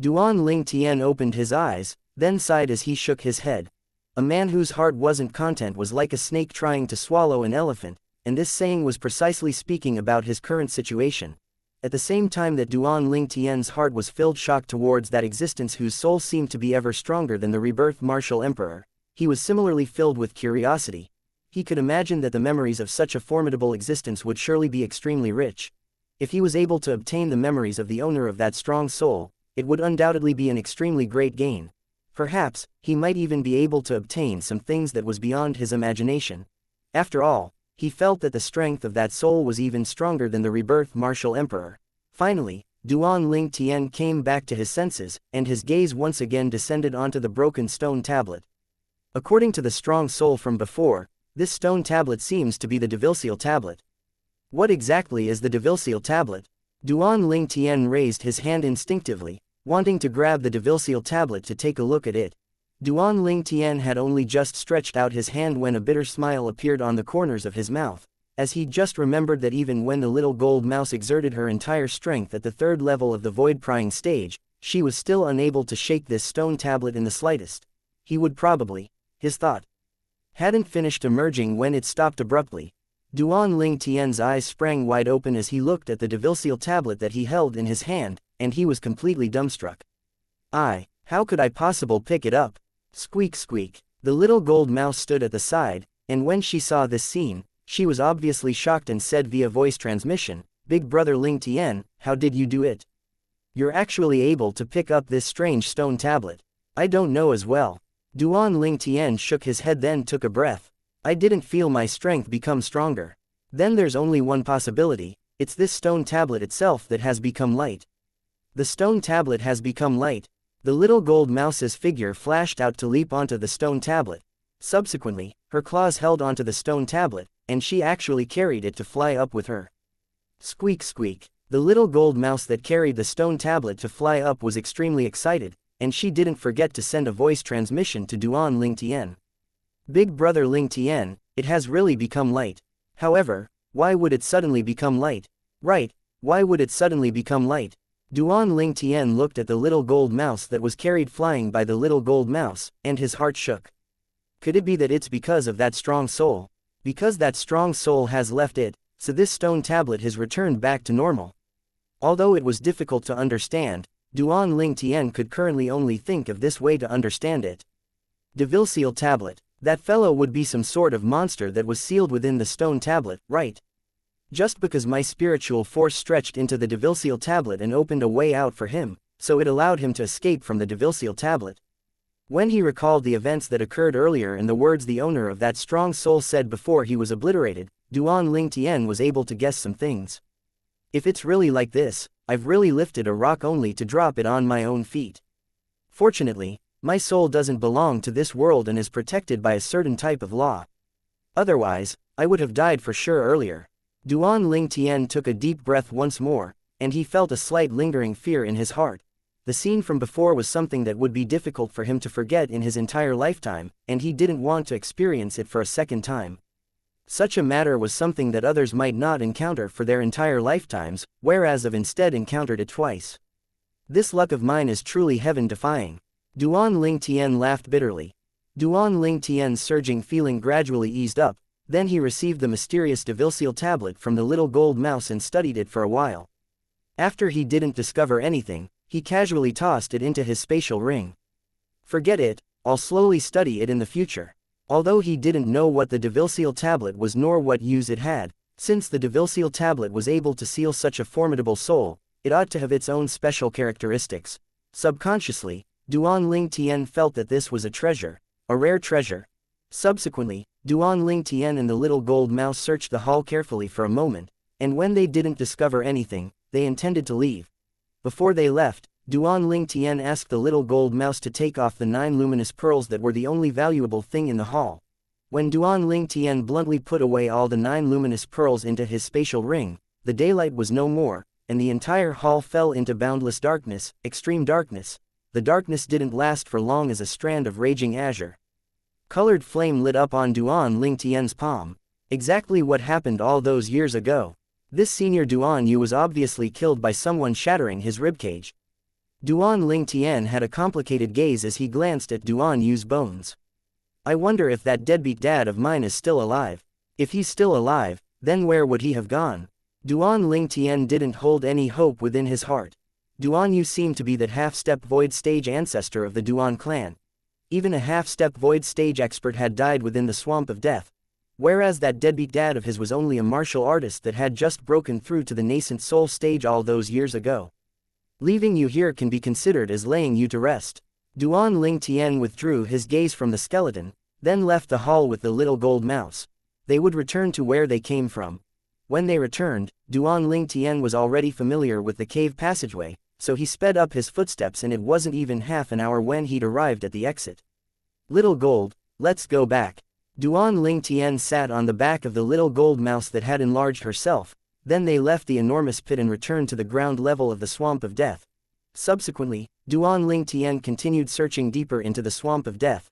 Duan Ling Tian opened his eyes, then sighed as he shook his head. A man whose heart wasn't content was like a snake trying to swallow an elephant, and this saying was precisely speaking about his current situation. At the same time that Duan Ling Tian's heart was filled shock towards that existence whose soul seemed to be ever stronger than the rebirth martial emperor, he was similarly filled with curiosity. He could imagine that the memories of such a formidable existence would surely be extremely rich. If he was able to obtain the memories of the owner of that strong soul, it would undoubtedly be an extremely great gain. Perhaps, he might even be able to obtain some things that was beyond his imagination. After all, he felt that the strength of that soul was even stronger than the rebirth martial emperor. Finally, Duan Ling Tian came back to his senses, and his gaze once again descended onto the broken stone tablet. According to the strong soul from before, this stone tablet seems to be the Devil-Seal tablet. What exactly is the Devil-Seal tablet? Duan Ling Tian raised his hand instinctively, wanting to grab the Devil-Seal tablet to take a look at it. Duan Ling Tian had only just stretched out his hand when a bitter smile appeared on the corners of his mouth, as he just remembered that even when the little gold mouse exerted her entire strength at the third level of the void-prying stage, she was still unable to shake this stone tablet in the slightest. He would probably, his thought, hadn't finished emerging when it stopped abruptly. Duan Ling Tian's eyes sprang wide open as he looked at the Devil-Seal tablet that he held in his hand, and he was completely dumbstruck. How could I possibly pick it up? Squeak squeak. The little gold mouse stood at the side, and when she saw this scene, she was obviously shocked and said via voice transmission, "Big brother Ling Tian, how did you do it? You're actually able to pick up this strange stone tablet." "I don't know as well." Duan Ling Tian shook his head then took a breath. "I didn't feel my strength become stronger." "Then there's only one possibility. it's this stone tablet itself that has become light. The stone tablet has become light. The little gold mouse's figure flashed out to leap onto the stone tablet. Subsequently, her claws held onto the stone tablet, and she actually carried it to fly up with her. Squeak squeak. The little gold mouse that carried the stone tablet to fly up was extremely excited, and she didn't forget to send a voice transmission to Duan Ling Tian. Big brother Ling Tian, it has really become light. However, why would it suddenly become light? Right, why would it suddenly become light? Duan Ling Tian looked at the little gold mouse that was carried flying by the little gold mouse, and his heart shook. Could it be that it's because of that strong soul? Because that strong soul has left it, so this stone tablet has returned back to normal. Although it was difficult to understand, Duan Ling Tian could currently only think of this way to understand it. Devil-seal tablet. That fellow would be some sort of monster that was sealed within the stone tablet, right? Just because my spiritual force stretched into the devil-seal tablet and opened a way out for him, so it allowed him to escape from the devil-seal tablet. When he recalled the events that occurred earlier and the words the owner of that strong soul said before he was obliterated, Duan Ling Tian was able to guess some things. If it's really like this, I've really lifted a rock only to drop it on my own feet. Fortunately, my soul doesn't belong to this world and is protected by a certain type of law. Otherwise, I would have died for sure earlier. Duan Ling Tian took a deep breath once more, and he felt a slight lingering fear in his heart. The scene from before was something that would be difficult for him to forget in his entire lifetime, and he didn't want to experience it for a second time. Such a matter was something that others might not encounter for their entire lifetimes, whereas I've instead encountered it twice. This luck of mine is truly heaven-defying. Duan Ling Tian laughed bitterly. Duan Ling Tian's surging feeling gradually eased up, then he received the mysterious devil-seal tablet from the little gold mouse and studied it for a while. After he didn't discover anything, he casually tossed it into his spatial ring. Forget it, I'll slowly study it in the future. Although he didn't know what the devil-seal tablet was nor what use it had, since the devil-seal tablet was able to seal such a formidable soul, it ought to have its own special characteristics. Subconsciously, Duan Ling Tian felt that this was a treasure, a rare treasure. Subsequently, Duan Ling Tian and the little gold mouse searched the hall carefully for a moment, and when they didn't discover anything, they intended to leave. Before they left, Duan Ling Tian asked the little gold mouse to take off the 9 luminous pearls that were the only valuable thing in the hall. When Duan Ling Tian bluntly put away all the 9 luminous pearls into his spatial ring, the daylight was no more, and the entire hall fell into boundless darkness, extreme darkness. The darkness didn't last for long as a strand of raging azure colored flame lit up on Duan Ling Tian's palm. Exactly what happened all those years ago. This senior Duan Yu was obviously killed by someone shattering his ribcage. Duan Ling Tian had a complicated gaze as he glanced at Duan Yu's bones. I wonder if that deadbeat dad of mine is still alive. If he's still alive, then where would he have gone? Duan Ling Tian didn't hold any hope within his heart. Duan Yu seemed to be that half-step void stage ancestor of the Duan clan. Even a half-step void stage expert had died within the swamp of death. Whereas that deadbeat dad of his was only a martial artist that had just broken through to the nascent soul stage all those years ago. Leaving you here can be considered as laying you to rest. Duan Ling Tian withdrew his gaze from the skeleton, then left the hall with the little gold mouse. They would return to where they came from. When they returned, Duan Ling Tian was already familiar with the cave passageway, so he sped up his footsteps and it wasn't even half an hour when he'd arrived at the exit. Little gold, let's go back. Duan Ling Tian sat on the back of the little gold mouse that had enlarged herself, then they left the enormous pit and returned to the ground level of the swamp of death. Subsequently, Duan Ling Tian continued searching deeper into the swamp of death.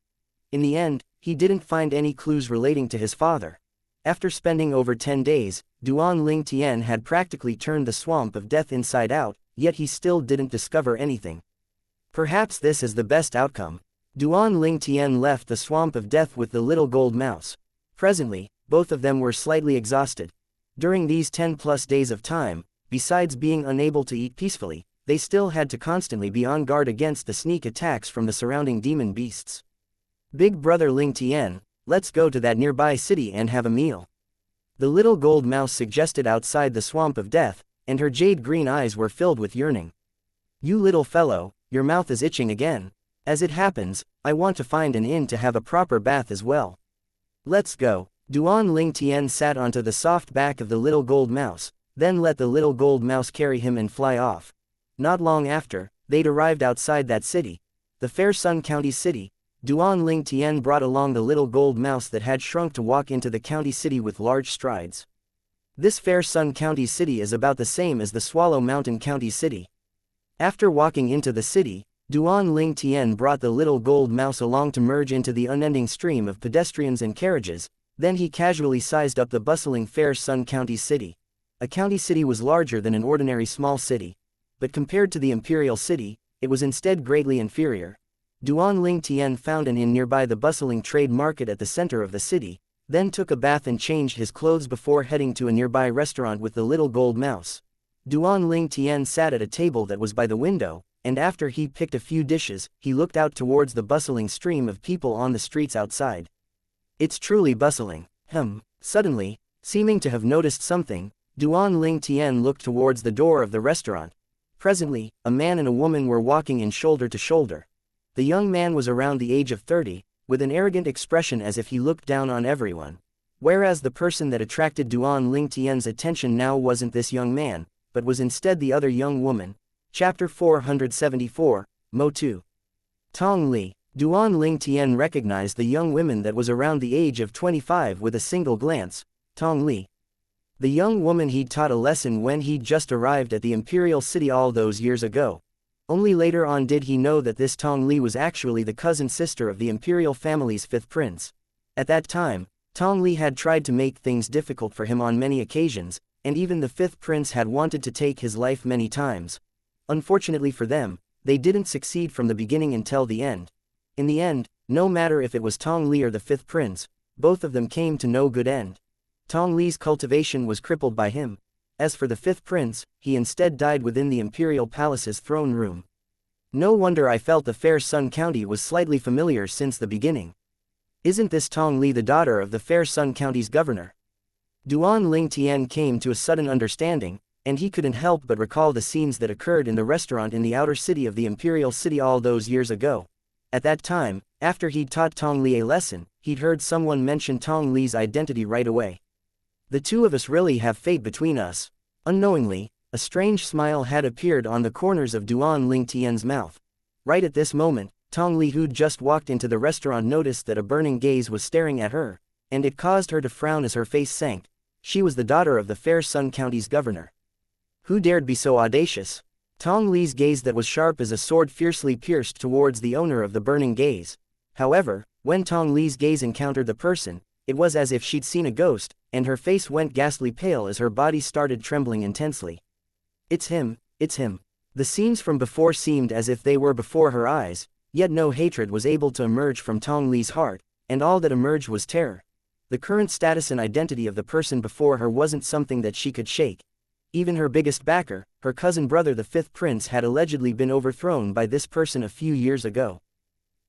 In the end, he didn't find any clues relating to his father. After spending over 10 days, Duan Ling Tian had practically turned the swamp of death inside out, yet he still didn't discover anything. Perhaps this is the best outcome. Duan Ling Tian left the swamp of death with the little gold mouse. Presently, both of them were slightly exhausted. During these 10+ days of time, besides being unable to eat peacefully, they still had to constantly be on guard against the sneak attacks from the surrounding demon beasts. Big brother Ling Tian, let's go to that nearby city and have a meal. The little gold mouse suggested outside the swamp of death, and her jade green eyes were filled with yearning. You little fellow, your mouth is itching again. As it happens, I want to find an inn to have a proper bath as well. Let's go. Duan Ling Tian sat onto the soft back of the little gold mouse, then let the little gold mouse carry him and fly off. Not long after, they'd arrived outside that city, the Fair Sun County city. Duan Ling Tian brought along the little gold mouse that had shrunk to walk into the county city with large strides. This Fair Sun County city is about the same as the Swallow Mountain County city. After walking into the city, Duan Ling Tian brought the little gold mouse along to merge into the unending stream of pedestrians and carriages. Then he casually sized up the bustling Fair Sun County city. A county city was larger than an ordinary small city. But compared to the imperial city, it was instead greatly inferior. Duan Ling Tian found an inn nearby the bustling trade market at the center of the city, then took a bath and changed his clothes before heading to a nearby restaurant with the little gold mouse. Duan Ling Tian sat at a table that was by the window, and after he picked a few dishes, he looked out towards the bustling stream of people on the streets outside. It's truly bustling. Suddenly, seeming to have noticed something, Duan Ling Tian looked towards the door of the restaurant. Presently, a man and a woman were walking in shoulder to shoulder. The young man was around the age of 30, with an arrogant expression as if he looked down on everyone. Whereas the person that attracted Duan Ling Tian's attention now wasn't this young man, but was instead the other young woman. Chapter 474, Mo 2. Tong Li. Duan Ling Tian recognized the young woman that was around the age of 25 with a single glance. Tong Li. The young woman he'd taught a lesson when he'd just arrived at the imperial city all those years ago. Only later on did he know that this Tong Li was actually the cousin sister of the imperial family's fifth prince. At that time, Tong Li had tried to make things difficult for him on many occasions, and even the fifth prince had wanted to take his life many times. Unfortunately for them, they didn't succeed from the beginning until the end. In the end, no matter if it was Tong Li or the fifth prince, both of them came to no good end. Tong Li's cultivation was crippled by him. As for the fifth prince, he instead died within the imperial palace's throne room. No wonder I felt the Fair Sun County was slightly familiar since the beginning. Isn't this Tong Li the daughter of the Fair Sun County's governor? Duan Ling Tian came to a sudden understanding, and he couldn't help but recall the scenes that occurred in the restaurant in the outer city of the imperial city all those years ago. At that time, after he'd taught Tong Li a lesson, he'd heard someone mention Tong Li's identity right away. The two of us really have fate between us. Unknowingly, a strange smile had appeared on the corners of Duan Ling Tian's mouth. Right at this moment, Tong Li, who'd just walked into the restaurant, noticed that a burning gaze was staring at her, and it caused her to frown as her face sank. She was the daughter of the Fair Sun County's governor. Who dared be so audacious? Tong Li's gaze that was sharp as a sword fiercely pierced towards the owner of the burning gaze. However, when Tong Li's gaze encountered the person, it was as if she'd seen a ghost, and her face went ghastly pale as her body started trembling intensely. It's him, it's him. The scenes from before seemed as if they were before her eyes, yet no hatred was able to emerge from Tong Li's heart, and all that emerged was terror. The current status and identity of the person before her wasn't something that she could shake. Even her biggest backer, her cousin brother the fifth prince, had allegedly been overthrown by this person a few years ago.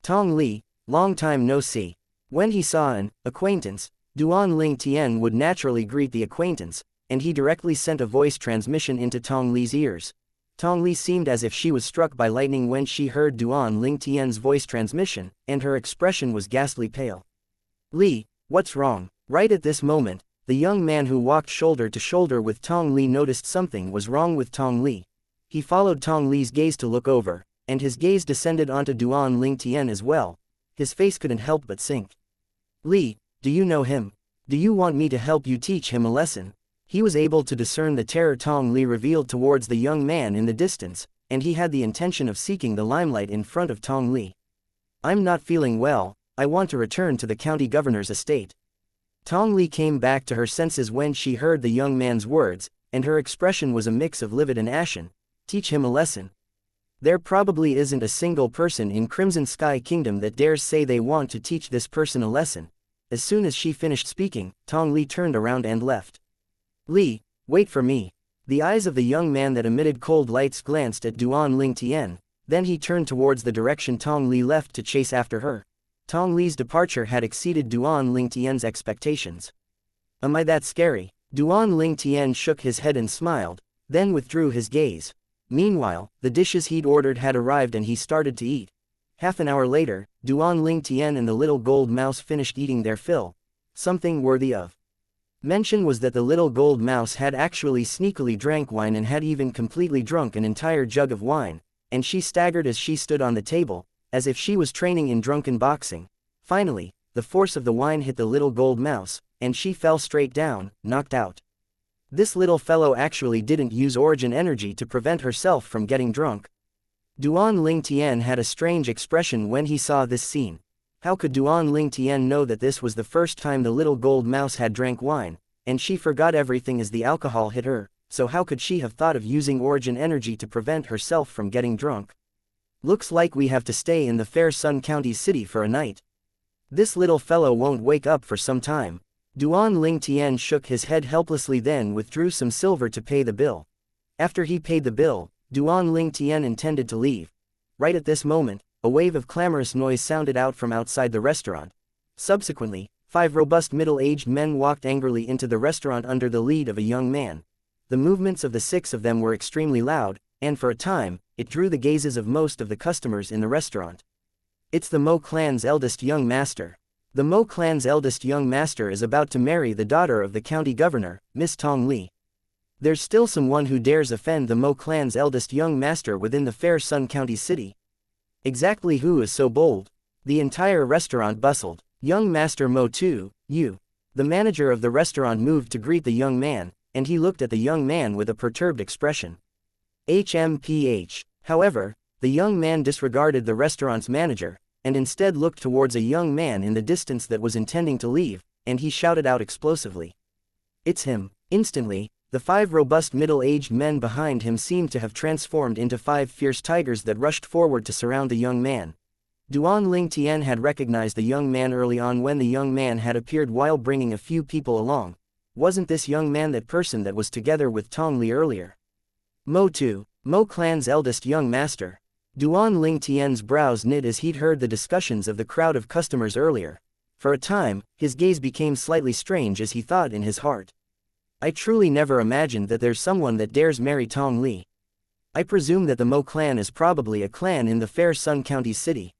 Tong Li, long time no see. When he saw an acquaintance, Duan Ling Tian would naturally greet the acquaintance, and he directly sent a voice transmission into Tong Li's ears. Tong Li seemed as if she was struck by lightning when she heard Duan Ling Tian's voice transmission, and her expression was ghastly pale. Li, what's wrong? Right at this moment, the young man who walked shoulder to shoulder with Tong Li noticed something was wrong with Tong Li. He followed Tong Li's gaze to look over, and his gaze descended onto Duan Ling Tian as well. His face couldn't help but sink. Li, do you know him? Do you want me to help you teach him a lesson? He was able to discern the terror Tong Li revealed towards the young man in the distance, and he had the intention of seeking the limelight in front of Tong Li. I'm not feeling well, I want to return to the county governor's estate. Tong Li came back to her senses when she heard the young man's words, and her expression was a mix of livid and ashen. Teach him a lesson. There probably isn't a single person in Crimson Sky Kingdom that dares say they want to teach this person a lesson. As soon as she finished speaking, Tong Li turned around and left. Li, wait for me. The eyes of the young man that emitted cold lights glanced at Duan Ling Tian, then he turned towards the direction Tong Li left to chase after her. Tong Li's departure had exceeded Duan Ling Tian's expectations. Am I that scary? Duan Ling Tian shook his head and smiled, then withdrew his gaze. Meanwhile, the dishes he'd ordered had arrived and he started to eat. Half an hour later, Duan Ling Tian and the little gold mouse finished eating their fill. Something worthy of Mention was that the little gold mouse had actually sneakily drank wine and had even completely drunk an entire jug of wine, and she staggered as she stood on the table, as if she was training in drunken boxing. Finally, the force of the wine hit the little gold mouse, and she fell straight down, knocked out. This little fellow actually didn't use origin energy to prevent herself from getting drunk. Duan Ling Tian had a strange expression when he saw this scene. How could Duan Ling Tian know that this was the first time the little gold mouse had drank wine, and she forgot everything as the alcohol hit her, so how could she have thought of using origin energy to prevent herself from getting drunk? Looks like we have to stay in the Fair Sun County city for a night. This little fellow won't wake up for some time. Duan Ling Tian shook his head helplessly, then withdrew some silver to pay the bill. After he paid the bill, Duan Ling Tian intended to leave. Right at this moment, a wave of clamorous noise sounded out from outside the restaurant. Subsequently, 5 robust middle-aged men walked angrily into the restaurant under the lead of a young man. The movements of the 6 of them were extremely loud, and for a time, it drew the gazes of most of the customers in the restaurant. It's the Mo clan's eldest young master. The Mo clan's eldest young master is about to marry the daughter of the county governor, Miss Tong Li. There's still someone who dares offend the Mo clan's eldest young master within the Fair Sun County city. Exactly who is so bold? The entire restaurant bustled. Young Master Mo Tu, you. The manager of the restaurant moved to greet the young man, and he looked at the young man with a perturbed expression. HMPH. However, the young man disregarded the restaurant's manager, and instead looked towards a young man in the distance that was intending to leave, and he shouted out explosively. It's him. Instantly, the 5 robust middle-aged men behind him seemed to have transformed into 5 fierce tigers that rushed forward to surround the young man. Duan Ling Tian had recognized the young man early on when the young man had appeared while bringing a few people along. Wasn't this young man that person that was together with Tong Li earlier? Mo Tu, Mo clan's eldest young master. Duan Ling Tian's brows knit as he'd heard the discussions of the crowd of customers earlier. For a time, his gaze became slightly strange as he thought in his heart. I truly never imagined that there's someone that dares marry Tong Li. I presume that the Mo clan is probably a clan in the Fair Sun County city.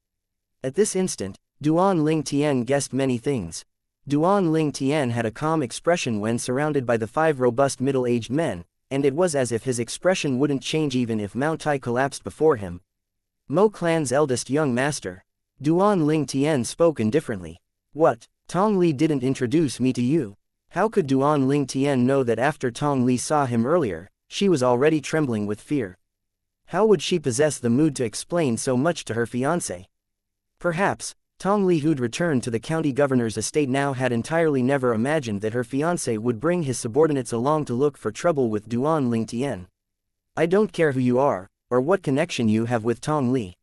At this instant, Duan Ling Tian guessed many things. Duan Ling Tian had a calm expression when surrounded by the 5 robust middle-aged men, and it was as if his expression wouldn't change even if Mount Tai collapsed before him. Mo clan's eldest young master. Duan Ling Tian spoke indifferently. What? Tong Li didn't introduce me to you. How could Duan Ling Tian know that after Tong Li saw him earlier, she was already trembling with fear? How would she possess the mood to explain so much to her fiancé? Perhaps, Tong Li, who'd returned to the county governor's estate now, had entirely never imagined that her fiancé would bring his subordinates along to look for trouble with Duan Ling Tian. I don't care who you are, or what connection you have with Tong Li.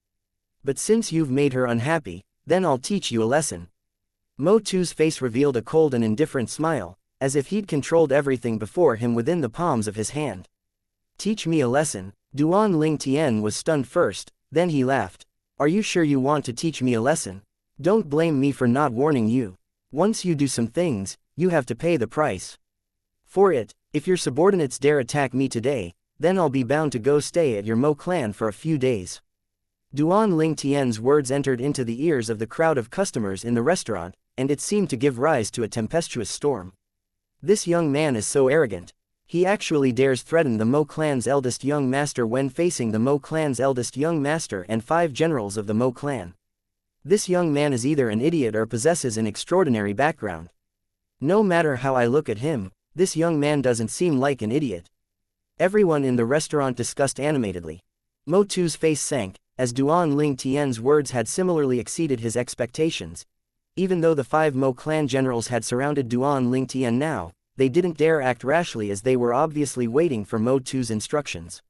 But since you've made her unhappy, then I'll teach you a lesson. Mo Tu's face revealed a cold and indifferent smile, as if he'd controlled everything before him within the palms of his hand. Teach me a lesson? Duan Ling Tian was stunned first, then he laughed. Are you sure you want to teach me a lesson? Don't blame me for not warning you. Once you do some things, you have to pay the price for it. If your subordinates dare attack me today, then I'll be bound to go stay at your Mo clan for a few days. Duan Ling Tian's words entered into the ears of the crowd of customers in the restaurant, and it seemed to give rise to a tempestuous storm. This young man is so arrogant. He actually dares threaten the Mo clan's eldest young master when facing the Mo clan's eldest young master and 5 generals of the Mo clan. This young man is either an idiot or possesses an extraordinary background. No matter how I look at him, this young man doesn't seem like an idiot. Everyone in the restaurant discussed animatedly. Mo Tu's face sank, as Duan Ling Tian's words had similarly exceeded his expectations. Even though the 5 Mo clan generals had surrounded Duan Ling Tian now, they didn't dare act rashly as they were obviously waiting for Mo Tu's instructions.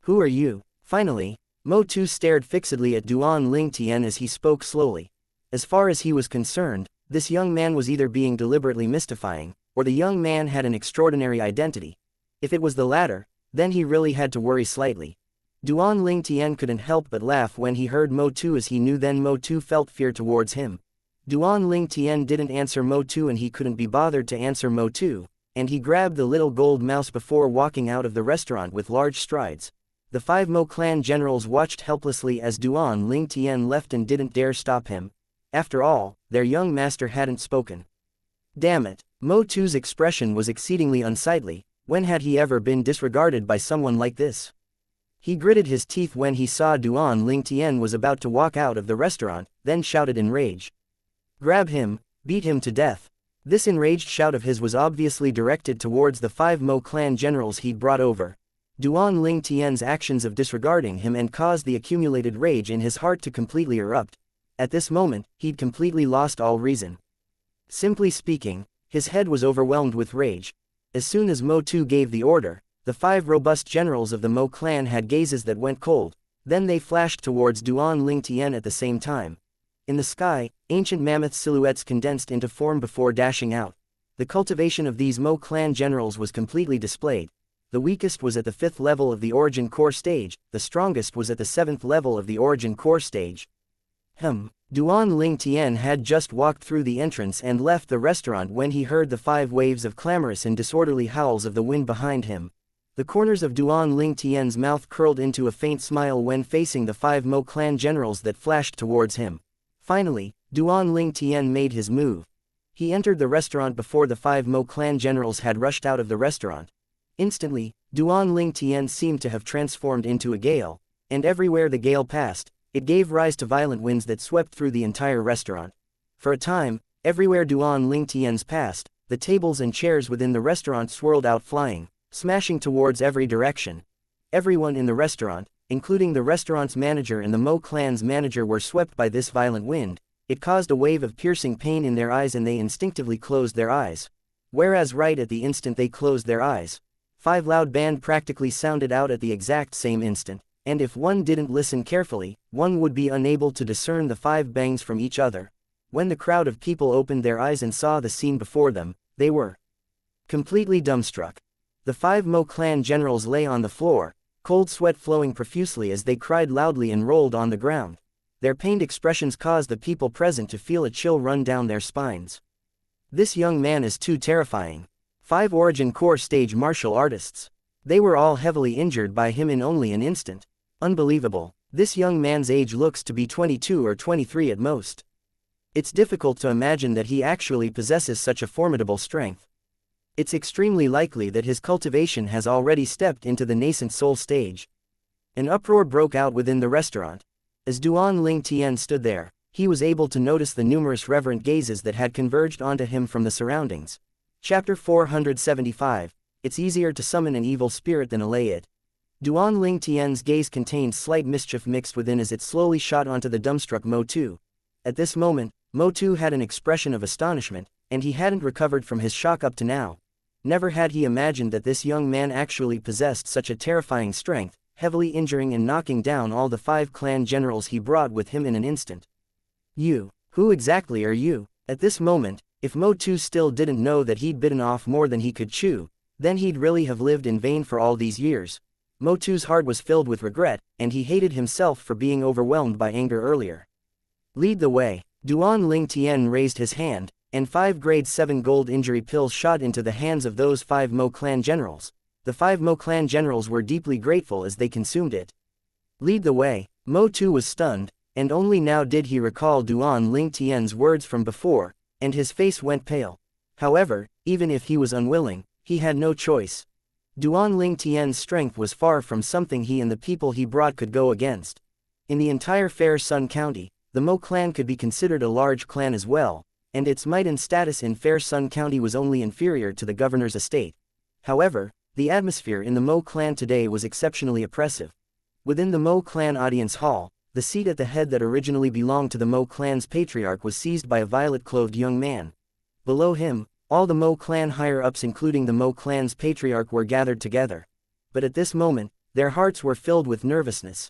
Who are you? Finally, Mo Tu stared fixedly at Duan Ling Tian as he spoke slowly. As far as he was concerned, this young man was either being deliberately mystifying, or the young man had an extraordinary identity. If it was the latter, then he really had to worry slightly. Duan Ling Tian couldn't help but laugh when he heard Mo Tu, as he knew then Mo Tu felt fear towards him. Duan Ling Tian didn't answer Mo Tu, and he couldn't be bothered to answer Mo Tu, and he grabbed the little gold mouse before walking out of the restaurant with large strides. The 5 Mo clan generals watched helplessly as Duan Ling Tian left and didn't dare stop him. After all, their young master hadn't spoken. Damn it, Mo2's expression was exceedingly unsightly. When had he ever been disregarded by someone like this? He gritted his teeth when he saw Duan Lingtian was about to walk out of the restaurant, then shouted in rage. Grab him, beat him to death. This enraged shout of his was obviously directed towards the 5 Mo clan generals he'd brought over. Duan Lingtian's actions of disregarding him and caused the accumulated rage in his heart to completely erupt. At this moment, he'd completely lost all reason. Simply speaking, his head was overwhelmed with rage. As soon as Mo2 gave the order, the 5 robust generals of the Mo clan had gazes that went cold, then they flashed towards Duan Lingtian at the same time. In the sky, ancient mammoth silhouettes condensed into form before dashing out. The cultivation of these Mo clan generals was completely displayed. The weakest was at the 5th level of the origin core stage, the strongest was at the 7th level of the origin core stage. Duan Lingtian had just walked through the entrance and left the restaurant when he heard the 5 waves of clamorous and disorderly howls of the wind behind him. The corners of Duan Lingtian's mouth curled into a faint smile when facing the 5 Mo clan generals that flashed towards him. Finally, Duan Lingtian made his move. He entered the restaurant before the 5 Mo clan generals had rushed out of the restaurant. Instantly, Duan Lingtian seemed to have transformed into a gale, and everywhere the gale passed, it gave rise to violent winds that swept through the entire restaurant. For a time, everywhere Duan Lingtian's passed, the tables and chairs within the restaurant swirled out flying, smashing towards every direction. Everyone in the restaurant, including the restaurant's manager and the Mo clan's manager, were swept by this violent wind. It caused a wave of piercing pain in their eyes and they instinctively closed their eyes. Whereas right at the instant they closed their eyes, 5 loud band practically sounded out at the exact same instant. And if one didn't listen carefully, one would be unable to discern the 5 bangs from each other. When the crowd of people opened their eyes and saw the scene before them, they were completely dumbstruck. The 5 Mo clan generals lay on the floor, cold sweat flowing profusely as they cried loudly and rolled on the ground. Their pained expressions caused the people present to feel a chill run down their spines. This young man is too terrifying. 5 origin core stage martial artists. They were all heavily injured by him in only an instant. Unbelievable. This young man's age looks to be 22 or 23 at most. It's difficult to imagine that he actually possesses such a formidable strength. It's extremely likely that his cultivation has already stepped into the nascent soul stage. An uproar broke out within the restaurant. As Duan Lingtian stood there, he was able to notice the numerous reverent gazes that had converged onto him from the surroundings. Chapter 475. It's easier to summon an evil spirit than allay it. Duan Lingtian's gaze contained slight mischief mixed within as it slowly shot onto the dumbstruck Mo2. At this moment, Mo2 had an expression of astonishment, and he hadn't recovered from his shock up to now. Never had he imagined that this young man actually possessed such a terrifying strength, heavily injuring and knocking down all the 5 clan generals he brought with him in an instant. You, who exactly are you? At this moment, if Mo2 still didn't know that he'd bitten off more than he could chew, then he'd really have lived in vain for all these years. Mo2's heart was filled with regret, and he hated himself for being overwhelmed by anger earlier. Lead the way. Duan Lingtian raised his hand, and 5 grade 7 gold injury pills shot into the hands of those 5 Mo clan generals. The 5 Mo clan generals were deeply grateful as they consumed it. Lead the way. Mo2 was stunned, and only now did he recall Duan Lingtian's words from before, and his face went pale. However, even if he was unwilling, he had no choice. Duan Lingtian's strength was far from something he and the people he brought could go against. In the entire Fair Sun County, the Mo clan could be considered a large clan as well, and its might and status in Fair Sun County was only inferior to the governor's estate. However, the atmosphere in the Mo clan today was exceptionally oppressive. Within the Mo clan audience hall, the seat at the head that originally belonged to the Mo clan's patriarch was seized by a violet-clothed young man. Below him, all the Mo clan higher-ups including the Mo clan's patriarch were gathered together. But at this moment, their hearts were filled with nervousness.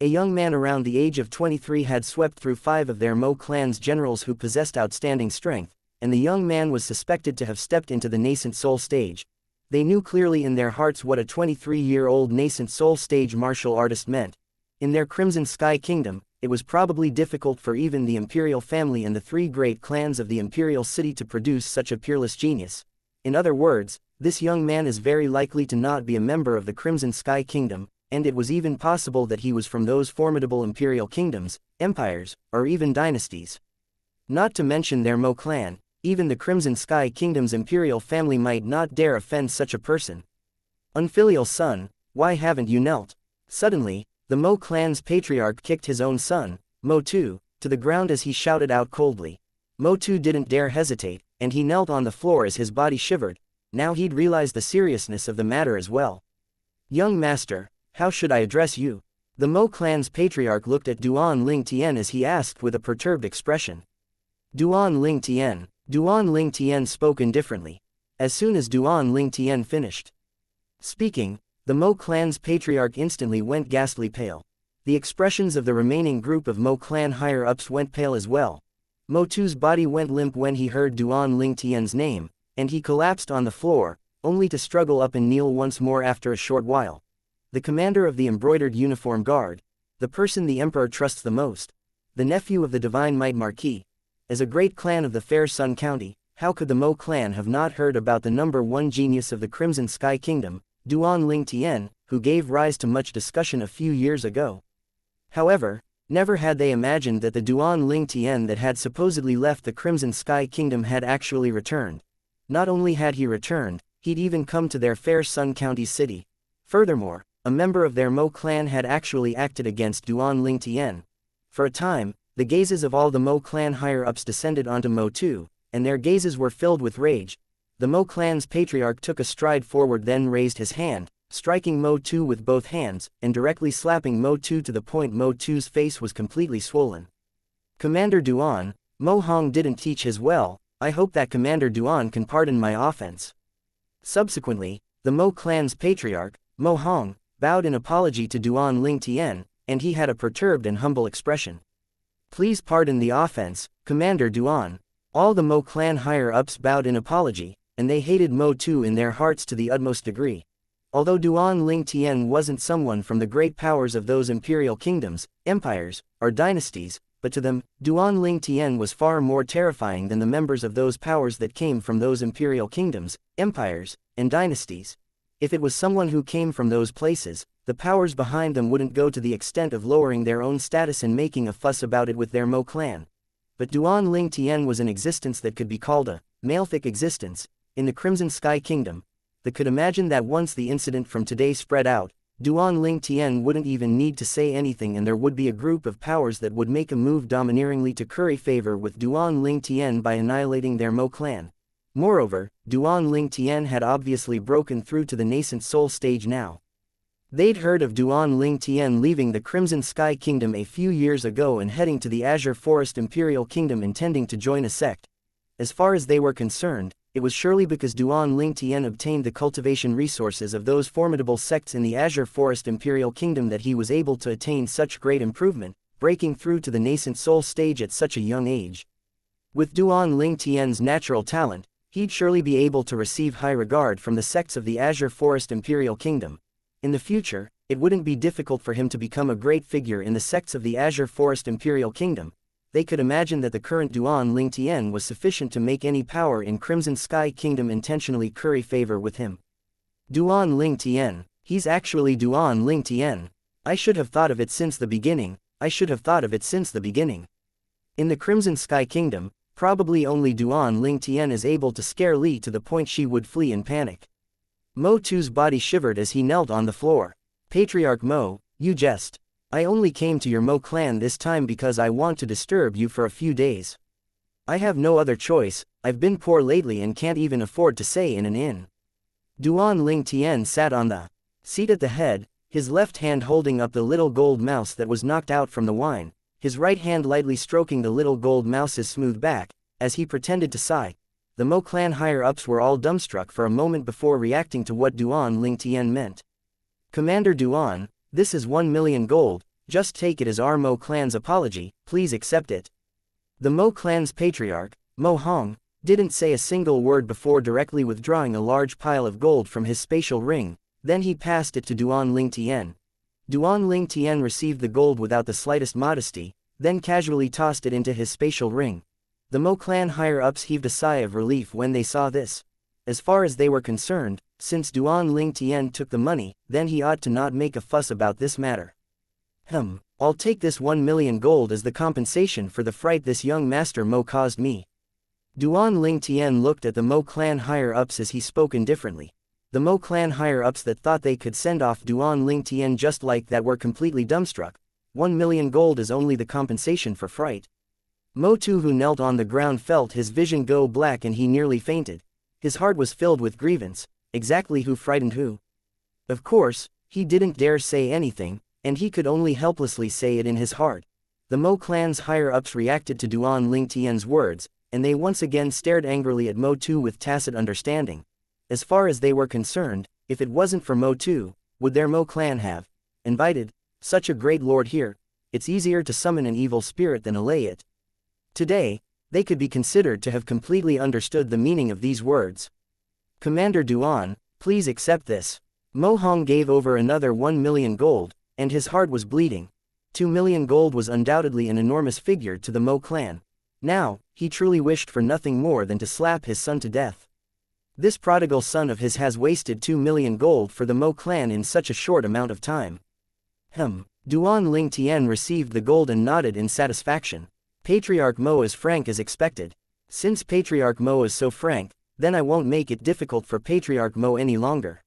A young man around the age of 23 had swept through 5 of their Mo clan's generals who possessed outstanding strength, and the young man was suspected to have stepped into the nascent soul stage. They knew clearly in their hearts what a 23-year-old nascent soul stage martial artist meant. In their Crimson Sky Kingdom, it was probably difficult for even the imperial family and the 3 great clans of the imperial city to produce such a peerless genius. In other words, this young man is very likely to not be a member of the Crimson Sky Kingdom, and it was even possible that he was from those formidable imperial kingdoms, empires, or even dynasties. Not to mention their Mo clan, even the Crimson Sky Kingdom's imperial family might not dare offend such a person. Unfilial son, why haven't you knelt? Suddenly, the Mo clan's patriarch kicked his own son, Mo Tu, to the ground as he shouted out coldly. Mo Tu didn't dare hesitate, and he knelt on the floor as his body shivered. Now he'd realized the seriousness of the matter as well. Young master, how should I address you? The Mo clan's patriarch looked at Duan Ling Tian as he asked with a perturbed expression. Duan Ling Tian spoke indifferently. As soon as Duan Ling Tian finished speaking, the Mo clan's patriarch instantly went ghastly pale. The expressions of the remaining group of Mo clan higher-ups went pale as well. Mo Tu's body went limp when he heard Duan Ling Tian's name, and he collapsed on the floor, only to struggle up and kneel once more after a short while. The commander of the embroidered uniform guard, the person the emperor trusts the most, the nephew of the divine might marquis. As a great clan of the Fair Sun County, how could the Mo clan have not heard about the #1 genius of the Crimson Sky Kingdom, Duan Ling Tian, who gave rise to much discussion a few years ago? However, never had they imagined that the Duan Ling Tian that had supposedly left the Crimson Sky Kingdom had actually returned. Not only had he returned, he'd even come to their Fair Sun County city. Furthermore, a member of their Mo clan had actually acted against Duan Ling Tian. For a time, the gazes of all the Mo clan higher-ups descended onto Mo Tu, and their gazes were filled with rage. The Mo clan's patriarch took a stride forward, then raised his hand, striking Mo Tu with both hands, and directly slapping Mo Tu to the point Mo Tu's face was completely swollen. Commander Duan, Mo Hong didn't teach his well. I hope that Commander Duan can pardon my offense. Subsequently, the Mo clan's patriarch, Mo Hong, bowed in apology to Duan Ling Tian, and he had a perturbed and humble expression. Please pardon the offense, Commander Duan. All the Mo clan higher-ups bowed in apology, and they hated Mo Tu in their hearts to the utmost degree. Although Duan Ling Tian wasn't someone from the great powers of those imperial kingdoms, empires, or dynasties, but to them, Duan Ling Tian was far more terrifying than the members of those powers that came from those imperial kingdoms, empires, and dynasties. If it was someone who came from those places, the powers behind them wouldn't go to the extent of lowering their own status and making a fuss about it with their Mo clan. But Duan Ling Tian was an existence that could be called a malefic existence in the Crimson Sky Kingdom. That could imagine that once the incident from today spread out, Duan Ling Tian wouldn't even need to say anything, and there would be a group of powers that would make a move domineeringly to curry favor with Duan Ling Tian by annihilating their Mo clan. Moreover, Duan Ling Tian had obviously broken through to the nascent soul stage now. They'd heard of Duan Ling Tian leaving the Crimson Sky Kingdom a few years ago and heading to the Azure Forest Imperial Kingdom intending to join a sect. As far as they were concerned, it was surely because Duan Ling Tian obtained the cultivation resources of those formidable sects in the Azure Forest Imperial Kingdom that he was able to attain such great improvement, breaking through to the nascent soul stage at such a young age. With Duan Ling Tian's natural talent, he'd surely be able to receive high regard from the sects of the Azure Forest Imperial Kingdom. In the future, it wouldn't be difficult for him to become a great figure in the sects of the Azure Forest Imperial Kingdom. They could imagine that the current Duan Ling Tian was sufficient to make any power in Crimson Sky Kingdom intentionally curry favor with him. Duan Ling Tian, he's actually Duan Ling Tian. I should have thought of it since the beginning. In the Crimson Sky Kingdom, probably only Duan Ling Tian is able to scare Li to the point she would flee in panic. Mo Tu's body shivered as he knelt on the floor. Patriarch Mo, you jest. I only came to your Mo clan this time because I want to disturb you for a few days. I have no other choice. I've been poor lately and can't even afford to stay in an inn. Duan Ling Tian sat on the seat at the head, his left hand holding up the little gold mouse that was knocked out from the wine, his right hand lightly stroking the little gold mouse's smooth back, as he pretended to sigh. The Mo clan higher-ups were all dumbstruck for a moment before reacting to what Duan Ling Tian meant. Commander Duan, this is 1 million gold, just take it as our Mo clan's apology, please accept it. The Mo clan's patriarch, Mo Hong, didn't say a single word before directly withdrawing a large pile of gold from his spatial ring, then he passed it to Duan Ling Tian. Duan Ling Tian received the gold without the slightest modesty, then casually tossed it into his spatial ring. The Mo clan higher-ups heaved a sigh of relief when they saw this. As far as they were concerned, since Duan Ling Tian took the money, then he ought to not make a fuss about this matter. I'll take this 1 million gold as the compensation for the fright this young master Mo caused me. Duan Ling Tian looked at the Mo clan higher-ups as he spoke indifferently. The Mo clan higher-ups that thought they could send off Duan Ling Tian just like that were completely dumbstruck. 1 million gold is only the compensation for fright. Mo Tu, who knelt on the ground, felt his vision go black and he nearly fainted. His heart was filled with grievance. Exactly who frightened who? Of course, he didn't dare say anything, and he could only helplessly say it in his heart. The Mo clan's higher-ups reacted to Duan Ling Tian's words, and they once again stared angrily at Mo Tu with tacit understanding. As far as they were concerned, if it wasn't for Mo Tu, would their Mo clan have invited such a great lord here? It's easier to summon an evil spirit than allay it. Today, they could be considered to have completely understood the meaning of these words. Commander Duan, please accept this. Mo Hong gave over another 1 million gold, and his heart was bleeding. 2 million gold was undoubtedly an enormous figure to the Mo clan. Now, he truly wished for nothing more than to slap his son to death. This prodigal son of his has wasted 2 million gold for the Mo clan in such a short amount of time. Duan Ling Tian received the gold and nodded in satisfaction. Patriarch Mo is frank as expected. Since Patriarch Mo is so frank, then I won't make it difficult for Patriarch Mo any longer.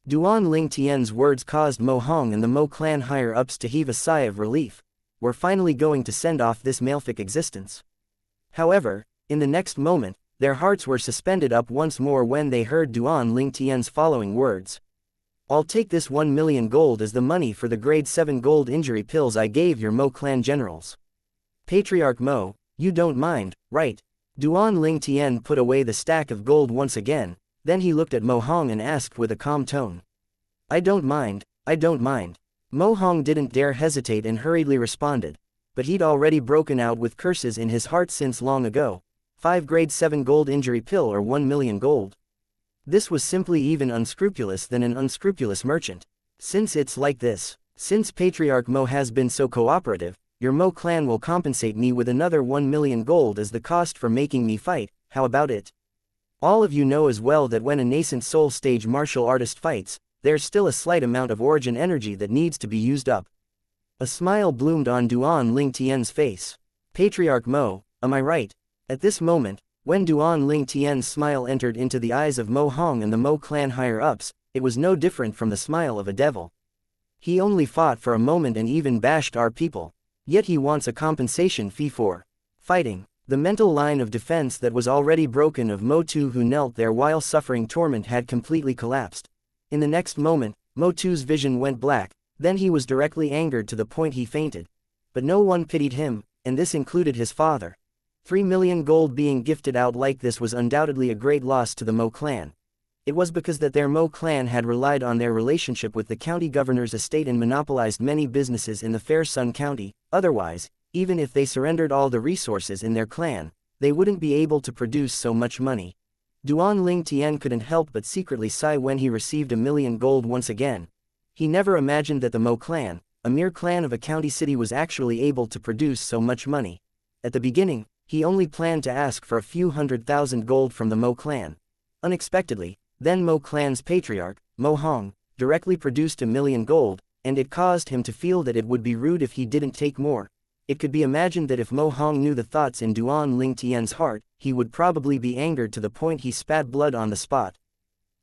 Duan Ling Tian's words caused Mo Hong and the Mo clan higher-ups to heave a sigh of relief. We're finally going to send off this malefic existence. However, in the next moment, their hearts were suspended up once more when they heard Duan Ling Tian's following words. I'll take this 1 million gold as the money for the grade 7 gold injury pills I gave your Mo clan generals. Patriarch Mo, you don't mind, right? Duan Ling Tian put away the stack of gold once again, then he looked at Mo Hong and asked with a calm tone. I don't mind, I don't mind. Mo Hong didn't dare hesitate and hurriedly responded, but he'd already broken out with curses in his heart since long ago. 5 grade 7 gold injury pill or 1 million gold. This was simply even unscrupulous than an unscrupulous merchant. Since it's like this, since Patriarch Mo has been so cooperative, your Mo clan will compensate me with another 1 million gold as the cost for making me fight. How about it? All of you know as well that when a nascent soul stage martial artist fights, there's still a slight amount of origin energy that needs to be used up. A smile bloomed on Duan Ling Tian's face. Patriarch Mo, am I right? At this moment, when Duan Ling Tian's smile entered into the eyes of Mo Hong and the Mo clan higher-ups, it was no different from the smile of a devil. He only fought for a moment and even bashed our people. Yet he wants a compensation fee for fighting. The mental line of defense that was already broken of Mo Tu, who knelt there while suffering torment, had completely collapsed. In the next moment, Mo Tu's vision went black, then he was directly angered to the point he fainted. But no one pitied him, and this included his father. 3 million gold being gifted out like this was undoubtedly a great loss to the Mo clan. It was because that their Mo clan had relied on their relationship with the county governor's estate and monopolized many businesses in the Fair Sun County. Otherwise, even if they surrendered all the resources in their clan, they wouldn't be able to produce so much money. Duan Ling Tian couldn't help but secretly sigh when he received 1 million gold once again. He never imagined that the Mo clan, a mere clan of a county city, was actually able to produce so much money. At the beginning, he only planned to ask for a few 100,000 gold from the Mo clan. Unexpectedly, then Mo clan's patriarch, Mo Hong, directly produced 1 million gold, and it caused him to feel that it would be rude if he didn't take more. It could be imagined that if Mo Hong knew the thoughts in Duan Ling Tian's heart, he would probably be angered to the point he spat blood on the spot.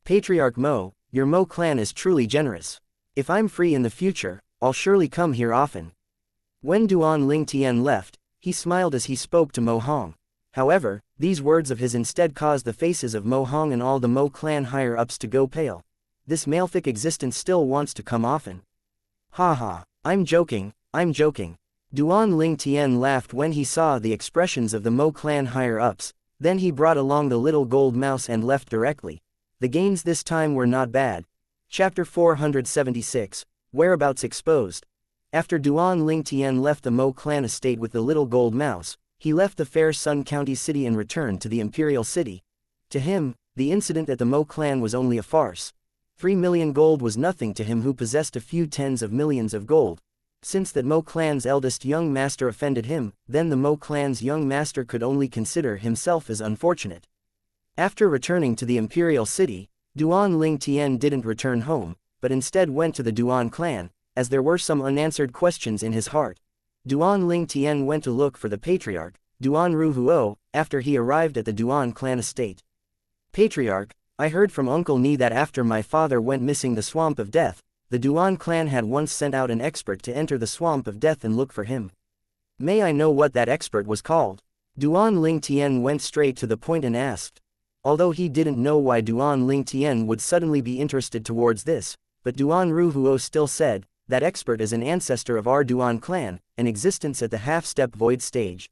Patriarch Mo, your Mo clan is truly generous. If I'm free in the future, I'll surely come here often. When Duan Ling Tian left, he smiled as he spoke to Mo Hong. However, these words of his instead caused the faces of Mo Hong and all the Mo clan higher-ups to go pale. This malefic existence still wants to come often. Ha ha, I'm joking, I'm joking. Duan Ling Tian laughed when he saw the expressions of the Mo clan higher-ups, then he brought along the little gold mouse and left directly. The gains this time were not bad. Chapter 476, Whereabouts Exposed. After Duan Ling Tian left the Mo clan estate with the little gold mouse, he left the Fair Sun County city and returned to the Imperial City. To him, the incident at the Mo clan was only a farce. 3 million gold was nothing to him who possessed a few tens of millions of gold. Since that Mo clan's eldest young master offended him, then the Mo clan's young master could only consider himself as unfortunate. After returning to the Imperial City, Duan Ling Tian didn't return home, but instead went to the Duan clan, as there were some unanswered questions in his heart. Duan Ling Tian went to look for the patriarch, Duan Ruhuo, after he arrived at the Duan clan estate. Patriarch, I heard from Uncle Ni that after my father went missing the Swamp of Death, the Duan clan had once sent out an expert to enter the Swamp of Death and look for him. May I know what that expert was called? Duan Lingtian went straight to the point and asked. Although he didn't know why Duan Lingtian would suddenly be interested towards this, but Duan Ruhuo still said, that expert is an ancestor of our Duan clan, in existence at the half-step void stage.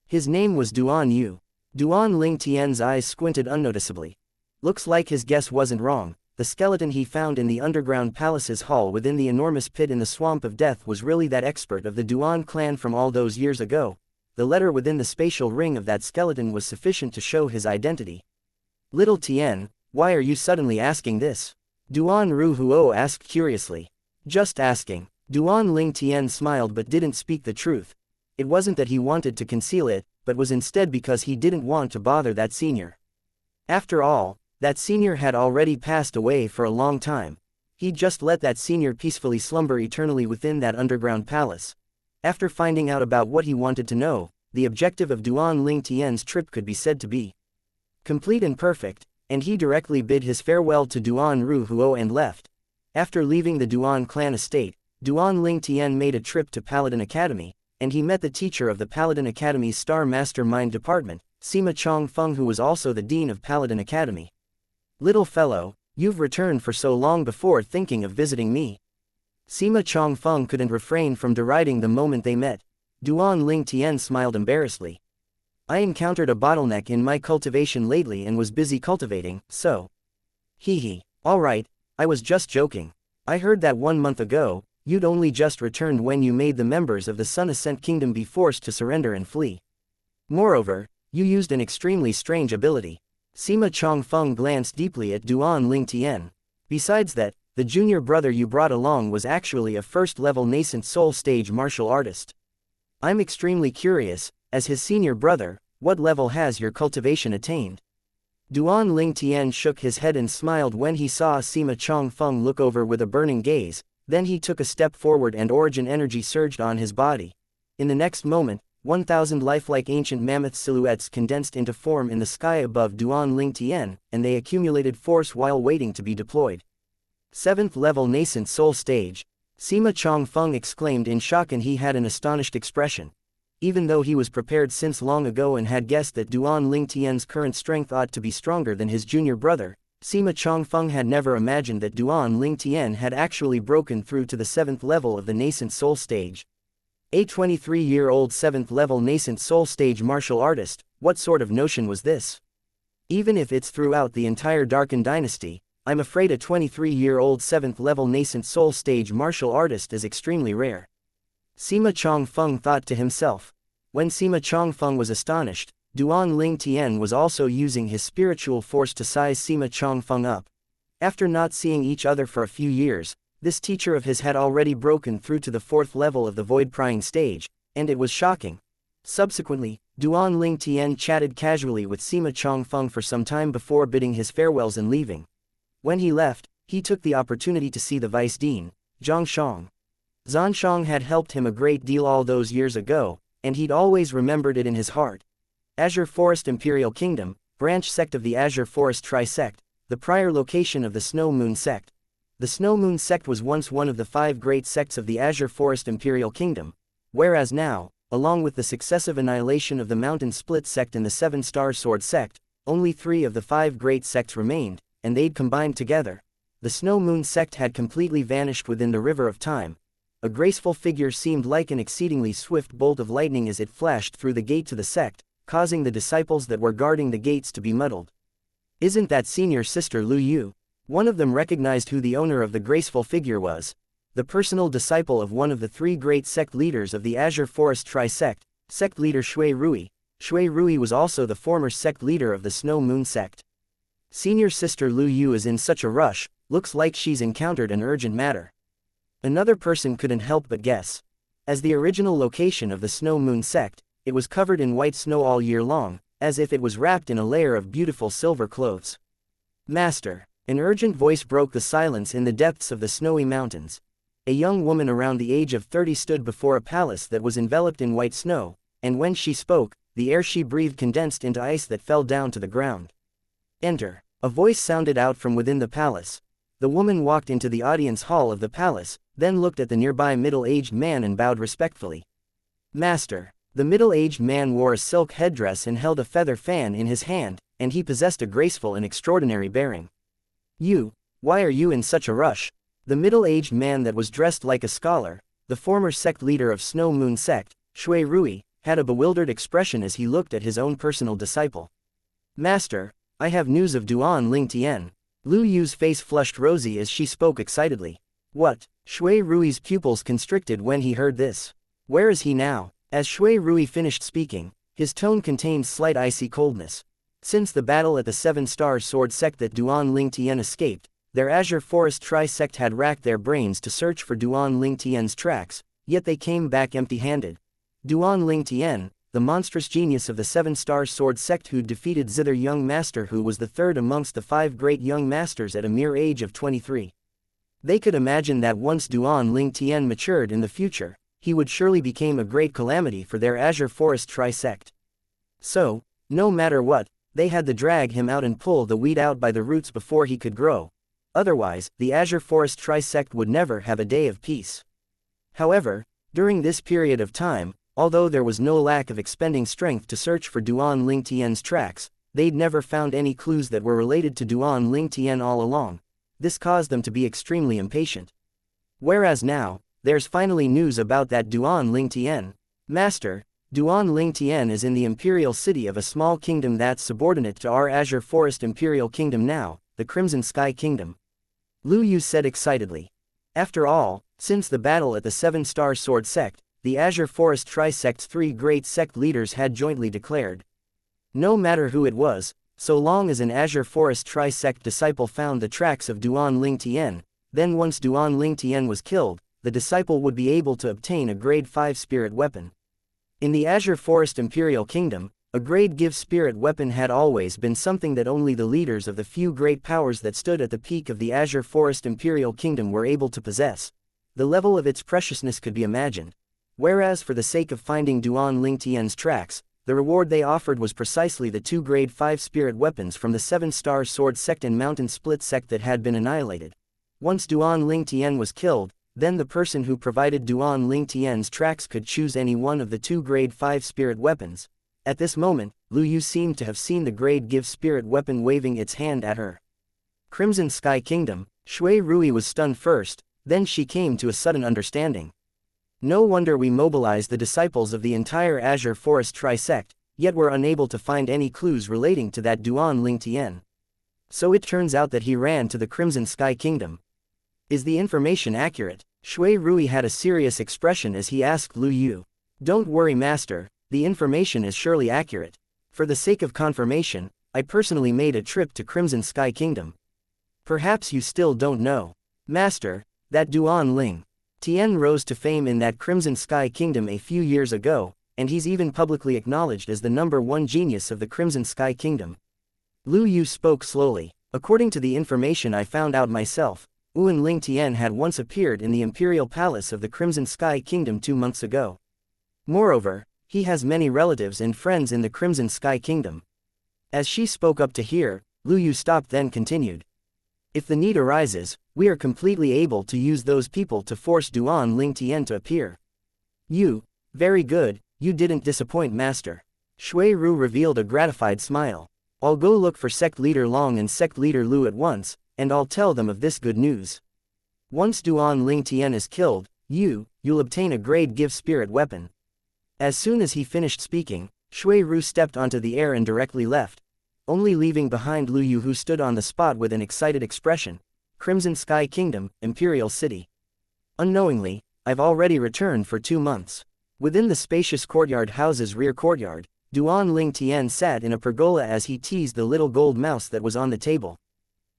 His name was Duan Yu. Duan Lingtian's eyes squinted unnoticeably. Looks like his guess wasn't wrong. The skeleton he found in the underground palace's hall within the enormous pit in the Swamp of Death was really that expert of the Duan clan from all those years ago. The letter within the spatial ring of that skeleton was sufficient to show his identity. Little Tien, why are you suddenly asking this? Duan Ruhuo asked curiously. Just asking. Duan Lingtian smiled but didn't speak the truth. It wasn't that he wanted to conceal it, but was instead because he didn't want to bother that senior. After all, that senior had already passed away for a long time. He'd just let that senior peacefully slumber eternally within that underground palace. After finding out about what he wanted to know, the objective of Duan Lingtian's trip could be said to be complete and perfect, and he directly bid his farewell to Duan Ruhuo and left. After leaving the Duan clan estate, Duan Lingtian made a trip to Paladin Academy, and he met the teacher of the Paladin Academy's Star Mastermind department, Sima Chongfeng, who was also the dean of Paladin Academy. Little fellow, you've returned for so long before thinking of visiting me. Sima Chongfeng couldn't refrain from deriding the moment they met. Duan Lingtian smiled embarrassedly. I encountered a bottleneck in my cultivation lately and was busy cultivating, so. Hee. Alright, I was just joking. I heard that 1 month ago, you'd only just returned when you made the members of the Sun Ascent Kingdom be forced to surrender and flee. Moreover, you used an extremely strange ability. Sima Chongfeng glanced deeply at Duan Lingtian. Besides that, the junior brother you brought along was actually a first-level nascent soul stage martial artist. I'm extremely curious, as his senior brother, what level has your cultivation attained? Duan Lingtian shook his head and smiled when he saw Sima Chongfeng look over with a burning gaze, then he took a step forward and origin energy surged on his body. In the next moment, 1,000 lifelike ancient mammoth silhouettes condensed into form in the sky above Duan Lingtian, and they accumulated force while waiting to be deployed. 7th level nascent soul stage. Sima Chongfeng exclaimed in shock, and he had an astonished expression. Even though he was prepared since long ago and had guessed that Duan Lingtian's current strength ought to be stronger than his junior brother, Sima Chongfeng had never imagined that Duan Lingtian had actually broken through to the 7th level of the nascent soul stage. A 23-year-old 7th level nascent soul stage martial artist, what sort of notion was this? Even if it's throughout the entire Darken dynasty, I'm afraid a 23-year-old 7th level nascent soul stage martial artist is extremely rare. Sima Chongfeng thought to himself. When Sima Chongfeng was astonished, Duan Lingtian was also using his spiritual force to size Sima Chongfeng up. After not seeing each other for a few years, this teacher of his had already broken through to the 4th level of the void-prying stage, and it was shocking. Subsequently, Duan Lingtian chatted casually with Sima Chongfeng for some time before bidding his farewells and leaving. When he left, he took the opportunity to see the vice dean, Zhang Shang. Zhang Shang had helped him a great deal all those years ago, and he'd always remembered it in his heart. Azure Forest Imperial Kingdom, branch sect of the Azure Forest Tri-sect, the prior location of the Snow Moon sect. The Snow Moon sect was once one of the 5 great sects of the Azure Forest Imperial Kingdom, whereas now, along with the successive annihilation of the Mountain Split sect and the 7-Star Sword sect, only 3 of the 5 great sects remained, and they'd combined together. The Snow Moon sect had completely vanished within the river of time. A graceful figure seemed like an exceedingly swift bolt of lightning as it flashed through the gate to the sect, causing the disciples that were guarding the gates to be muddled. Isn't that senior sister Lu Yu? One of them recognized who the owner of the graceful figure was. The personal disciple of one of the 3 great sect leaders of the Azure Forest Tri-sect, sect leader Shui Rui. Shui Rui was also the former sect leader of the Snow Moon sect. Senior sister Lu Yu is in such a rush, looks like she's encountered an urgent matter. Another person couldn't help but guess. As the original location of the Snow Moon sect, it was covered in white snow all year long, as if it was wrapped in a layer of beautiful silver clothes. Master. An urgent voice broke the silence in the depths of the snowy mountains. A young woman around the age of 30 stood before a palace that was enveloped in white snow, and when she spoke, the air she breathed condensed into ice that fell down to the ground. Enter. A voice sounded out from within the palace. The woman walked into the audience hall of the palace, then looked at the nearby middle-aged man and bowed respectfully. Master. The middle-aged man wore a silk headdress and held a feather fan in his hand, and he possessed a graceful and extraordinary bearing. Why are you in such a rush? The middle-aged man that was dressed like a scholar, the former sect leader of Snow Moon Sect, Shui Rui, had a bewildered expression as he looked at his own personal disciple. Master, I have news of Duan Ling Tian. Lu Yu's face flushed rosy as she spoke excitedly. What? Shui Rui's pupils constricted when he heard this. Where is he now? As Shui Rui finished speaking, his tone contained slight icy coldness. Since the battle at the Seven-Star Sword Sect that Duan Ling Tian escaped, their Azure Forest Tri-Sect had racked their brains to search for Duan Ling Tian's tracks, yet they came back empty-handed. Duan Ling Tian, the monstrous genius of the Seven-Star Sword Sect who'd defeated Zither Young Master, who was the third amongst the 5 great young masters at a mere age of 23. They could imagine that once Duan Ling Tian matured in the future, he would surely become a great calamity for their Azure Forest Tri-Sect. So, no matter what, they had to drag him out and pull the weed out by the roots before he could grow. Otherwise, the Azure Forest Tri-Sect would never have a day of peace. However, during this period of time, although there was no lack of expending strength to search for Duan Ling Tian's tracks, they'd never found any clues that were related to Duan Ling Tian all along. This caused them to be extremely impatient. Whereas now, there's finally news about that Duan Ling Tian. Master, Duan Ling Tian is in the imperial city of a small kingdom that's subordinate to our Azure Forest Imperial Kingdom now, the Crimson Sky Kingdom. Lu Yu said excitedly. After all, since the battle at the Seven-Star Sword Sect, the Azure Forest Tri-Sect's 3 great sect leaders had jointly declared. No matter who it was, so long as an Azure Forest Tri-Sect disciple found the tracks of Duan Ling Tian, then once Duan Ling Tian was killed, the disciple would be able to obtain a Grade 5 spirit weapon. In the Azure Forest Imperial Kingdom, a Grade 5 spirit weapon had always been something that only the leaders of the few great powers that stood at the peak of the Azure Forest Imperial Kingdom were able to possess. The level of its preciousness could be imagined. Whereas for the sake of finding Duan Ling Tian's tracks, the reward they offered was precisely the 2 Grade 5 spirit weapons from the Seven-Star Sword Sect and Mountain Split Sect that had been annihilated. Once Duan Ling Tian was killed, then the person who provided Duan Ling Tian's tracks could choose any one of the 2 Grade 5 spirit weapons. At this moment, Lu Yu seemed to have seen the Grade 5 spirit weapon waving its hand at her. Crimson Sky Kingdom. Shui Rui was stunned first, then she came to a sudden understanding. No wonder we mobilized the disciples of the entire Azure Forest Tri-Sect, yet were unable to find any clues relating to that Duan Ling Tian. So it turns out that he ran to the Crimson Sky Kingdom. Is the information accurate? Shui Rui had a serious expression as he asked Lu Yu. Don't worry, Master, the information is surely accurate. For the sake of confirmation, I personally made a trip to Crimson Sky Kingdom. Perhaps you still don't know. Master, that Duan Ling Tian rose to fame in that Crimson Sky Kingdom a few years ago, and he's even publicly acknowledged as the #1 genius of the Crimson Sky Kingdom. Lu Yu spoke slowly. According to the information I found out myself, Duan Ling Tian had once appeared in the Imperial Palace of the Crimson Sky Kingdom 2 months ago. Moreover, he has many relatives and friends in the Crimson Sky Kingdom. As she spoke up to hear, Lu Yu stopped, then continued. If the need arises, we are completely able to use those people to force Duan Ling Tian to appear. Very good, you didn't disappoint, Master. Shui Ru revealed a gratified smile. I'll go look for Sect Leader Long and Sect Leader Lu at once, and I'll tell them of this good news. Once Duan Ling Tian is killed, you'll obtain a Grade 5 spirit weapon. As soon as he finished speaking, Shui Ru stepped onto the air and directly left, only leaving behind Lu Yu, who stood on the spot with an excited expression. Crimson Sky Kingdom, Imperial City. Unknowingly, I've already returned for 2 months. Within the spacious courtyard house's rear courtyard, Duan Ling Tian sat in a pergola as he teased the little gold mouse that was on the table.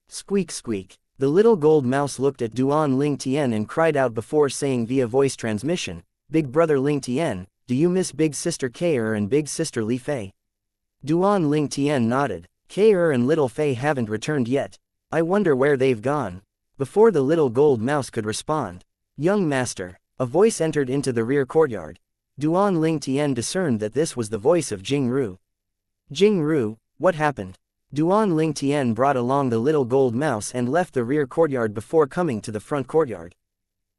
Squeak squeak. The little gold mouse looked at Duan Ling Tian and cried out before saying via voice transmission, Big Brother Ling Tian, do you miss Big Sister K'er and Big Sister Li Fei? Duan Ling Tian nodded. K'er and Little Fei haven't returned yet. I wonder where they've gone. Before the little gold mouse could respond, Young Master, a voice entered into the rear courtyard. Duan Ling Tian discerned that this was the voice of Jing Ru. Jing Ru, what happened? Duan Ling Tian brought along the little gold mouse and left the rear courtyard before coming to the front courtyard.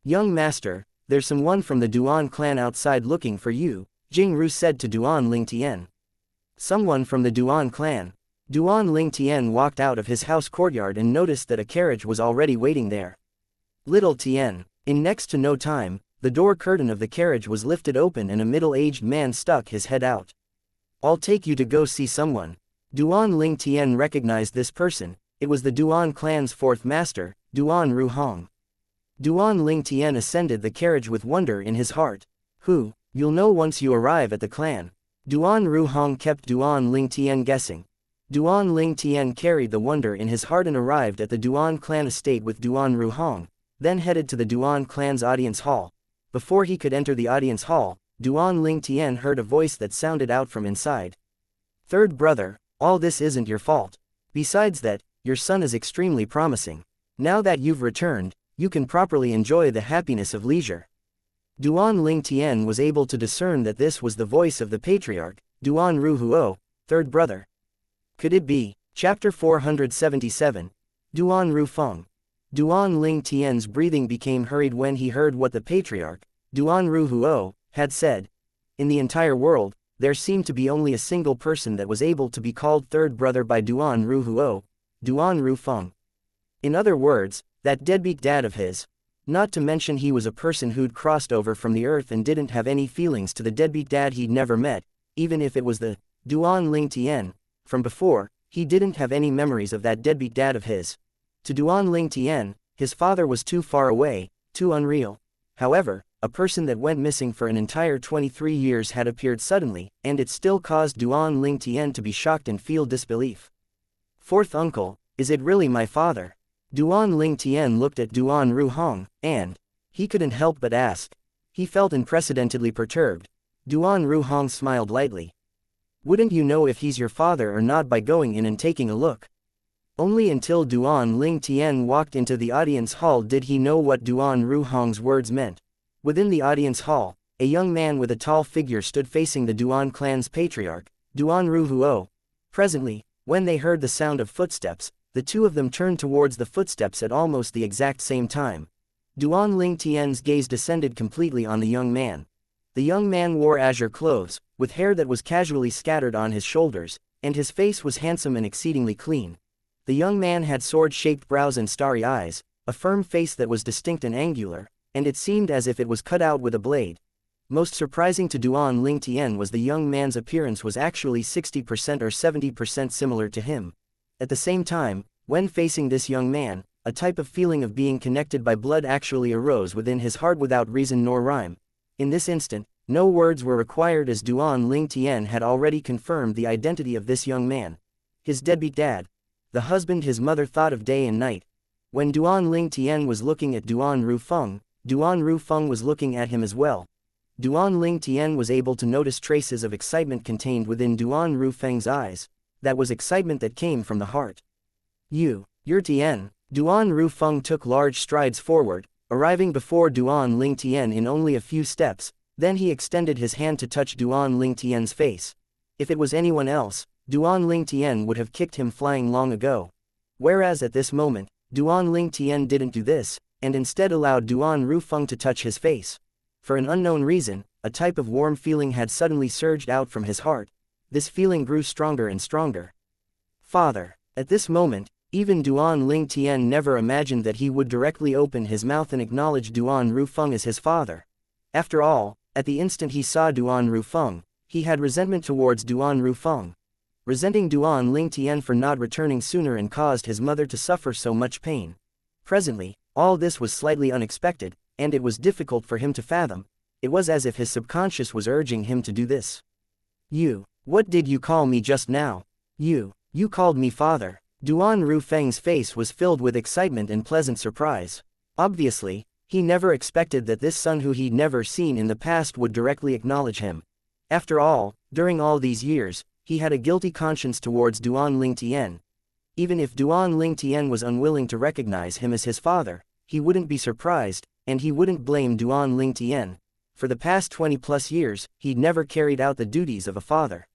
Young master, there's someone from the Duan clan outside looking for you, Jing Ru said to Duan Ling Tian. Someone from the Duan clan. Duan Ling Tian walked out of his house courtyard and noticed that a carriage was already waiting there. Little Tian. In next to no time, the door curtain of the carriage was lifted open and a middle-aged man stuck his head out. I'll take you to go see someone. Duan Ling Tian recognized this person. It was the Duan clan's fourth master, Duan Ru Hong. Duan Ling Tian ascended the carriage with wonder in his heart. Who? You'll know once you arrive at the clan. Duan Ru Hong kept Duan Ling Tian guessing. Duan Ling Tian carried the wonder in his heart and arrived at the Duan clan estate with Duan Ru Hong, then headed to the Duan clan's audience hall. Before he could enter the audience hall, Duan Ling Tian heard a voice that sounded out from inside. Third brother, all this isn't your fault. Besides that, your son is extremely promising. Now that you've returned, you can properly enjoy the happiness of leisure. Duan Ling Tian was able to discern that this was the voice of the patriarch, Duan Ru Huo, third brother. Could it be? Chapter 477. Duan Ru Feng. Duan Ling Tian's breathing became hurried when he heard what the patriarch, Duan Ru Huo, had said. In the entire world, there seemed to be only a single person that was able to be called third brother by Duan Ru Huo, Duan Ru Feng. In other words, that deadbeat dad of his. Not to mention he was a person who'd crossed over from the earth and didn't have any feelings to the deadbeat dad he'd never met, even if it was the Duan Ling Tian. From before, he didn't have any memories of that deadbeat dad of his. To Duan Ling Tian, his father was too far away, too unreal. However, a person that went missing for an entire 23 years had appeared suddenly, and it still caused Duan Ling Tian to be shocked and feel disbelief. Fourth uncle, is it really my father? Duan Ling Tian looked at Duan Ru Hong, and he couldn't help but ask. He felt unprecedentedly perturbed. Duan Ru Hong smiled lightly. Wouldn't you know if he's your father or not by going in and taking a look? Only until Duan Ling Tian walked into the audience hall did he know what Duan Ru Hong's words meant. Within the audience hall, a young man with a tall figure stood facing the Duan clan's patriarch, Duan Ru Huo. Presently, when they heard the sound of footsteps, the two of them turned towards the footsteps at almost the exact same time. Duan Ling Tian's gaze descended completely on the young man. The young man wore azure clothes, with hair that was casually scattered on his shoulders, and his face was handsome and exceedingly clean. The young man had sword-shaped brows and starry eyes, a firm face that was distinct and angular, and it seemed as if it was cut out with a blade. Most surprising to Duan Ling Tian was the young man's appearance was actually 60% or 70% similar to him. At the same time, when facing this young man, a type of feeling of being connected by blood actually arose within his heart without reason nor rhyme. In this instant, no words were required as Duan Ling Tian had already confirmed the identity of this young man. His deadbeat dad. The husband his mother thought of day and night. When Duan Ling Tian was looking at Duan Ru Feng, Duan Ru Feng was looking at him as well. Duan Ling Tian was able to notice traces of excitement contained within Duan Ru Feng's eyes. That was excitement that came from the heart. You're Tian. Duan Ru Feng took large strides forward, arriving before Duan Ling Tian in only a few steps, then he extended his hand to touch Duan Ling Tian's face. If it was anyone else, Duan Ling Tian would have kicked him flying long ago. Whereas at this moment, Duan Ling Tian didn't do this, and instead allowed Duan Ru Feng to touch his face. For an unknown reason, a type of warm feeling had suddenly surged out from his heart. This feeling grew stronger and stronger. Father. At this moment, even Duan Ling Tian never imagined that he would directly open his mouth and acknowledge Duan Ru Feng as his father. After all, at the instant he saw Duan Ru Feng, he had resentment towards Duan Ru Feng. Resenting Duan Ling Tian for not returning sooner and caused his mother to suffer so much pain. Presently, all this was slightly unexpected, and it was difficult for him to fathom. It was as if his subconscious was urging him to do this. What did you call me just now? You called me father. Duan Ru Feng's face was filled with excitement and pleasant surprise. Obviously, he never expected that this son who he'd never seen in the past would directly acknowledge him. After all, during all these years, he had a guilty conscience towards Duan Ling Tian. Even if Duan Ling Tian was unwilling to recognize him as his father, he wouldn't be surprised, and he wouldn't blame Duan Ling Tian. for the past 20+ years, he'd never carried out the duties of a father.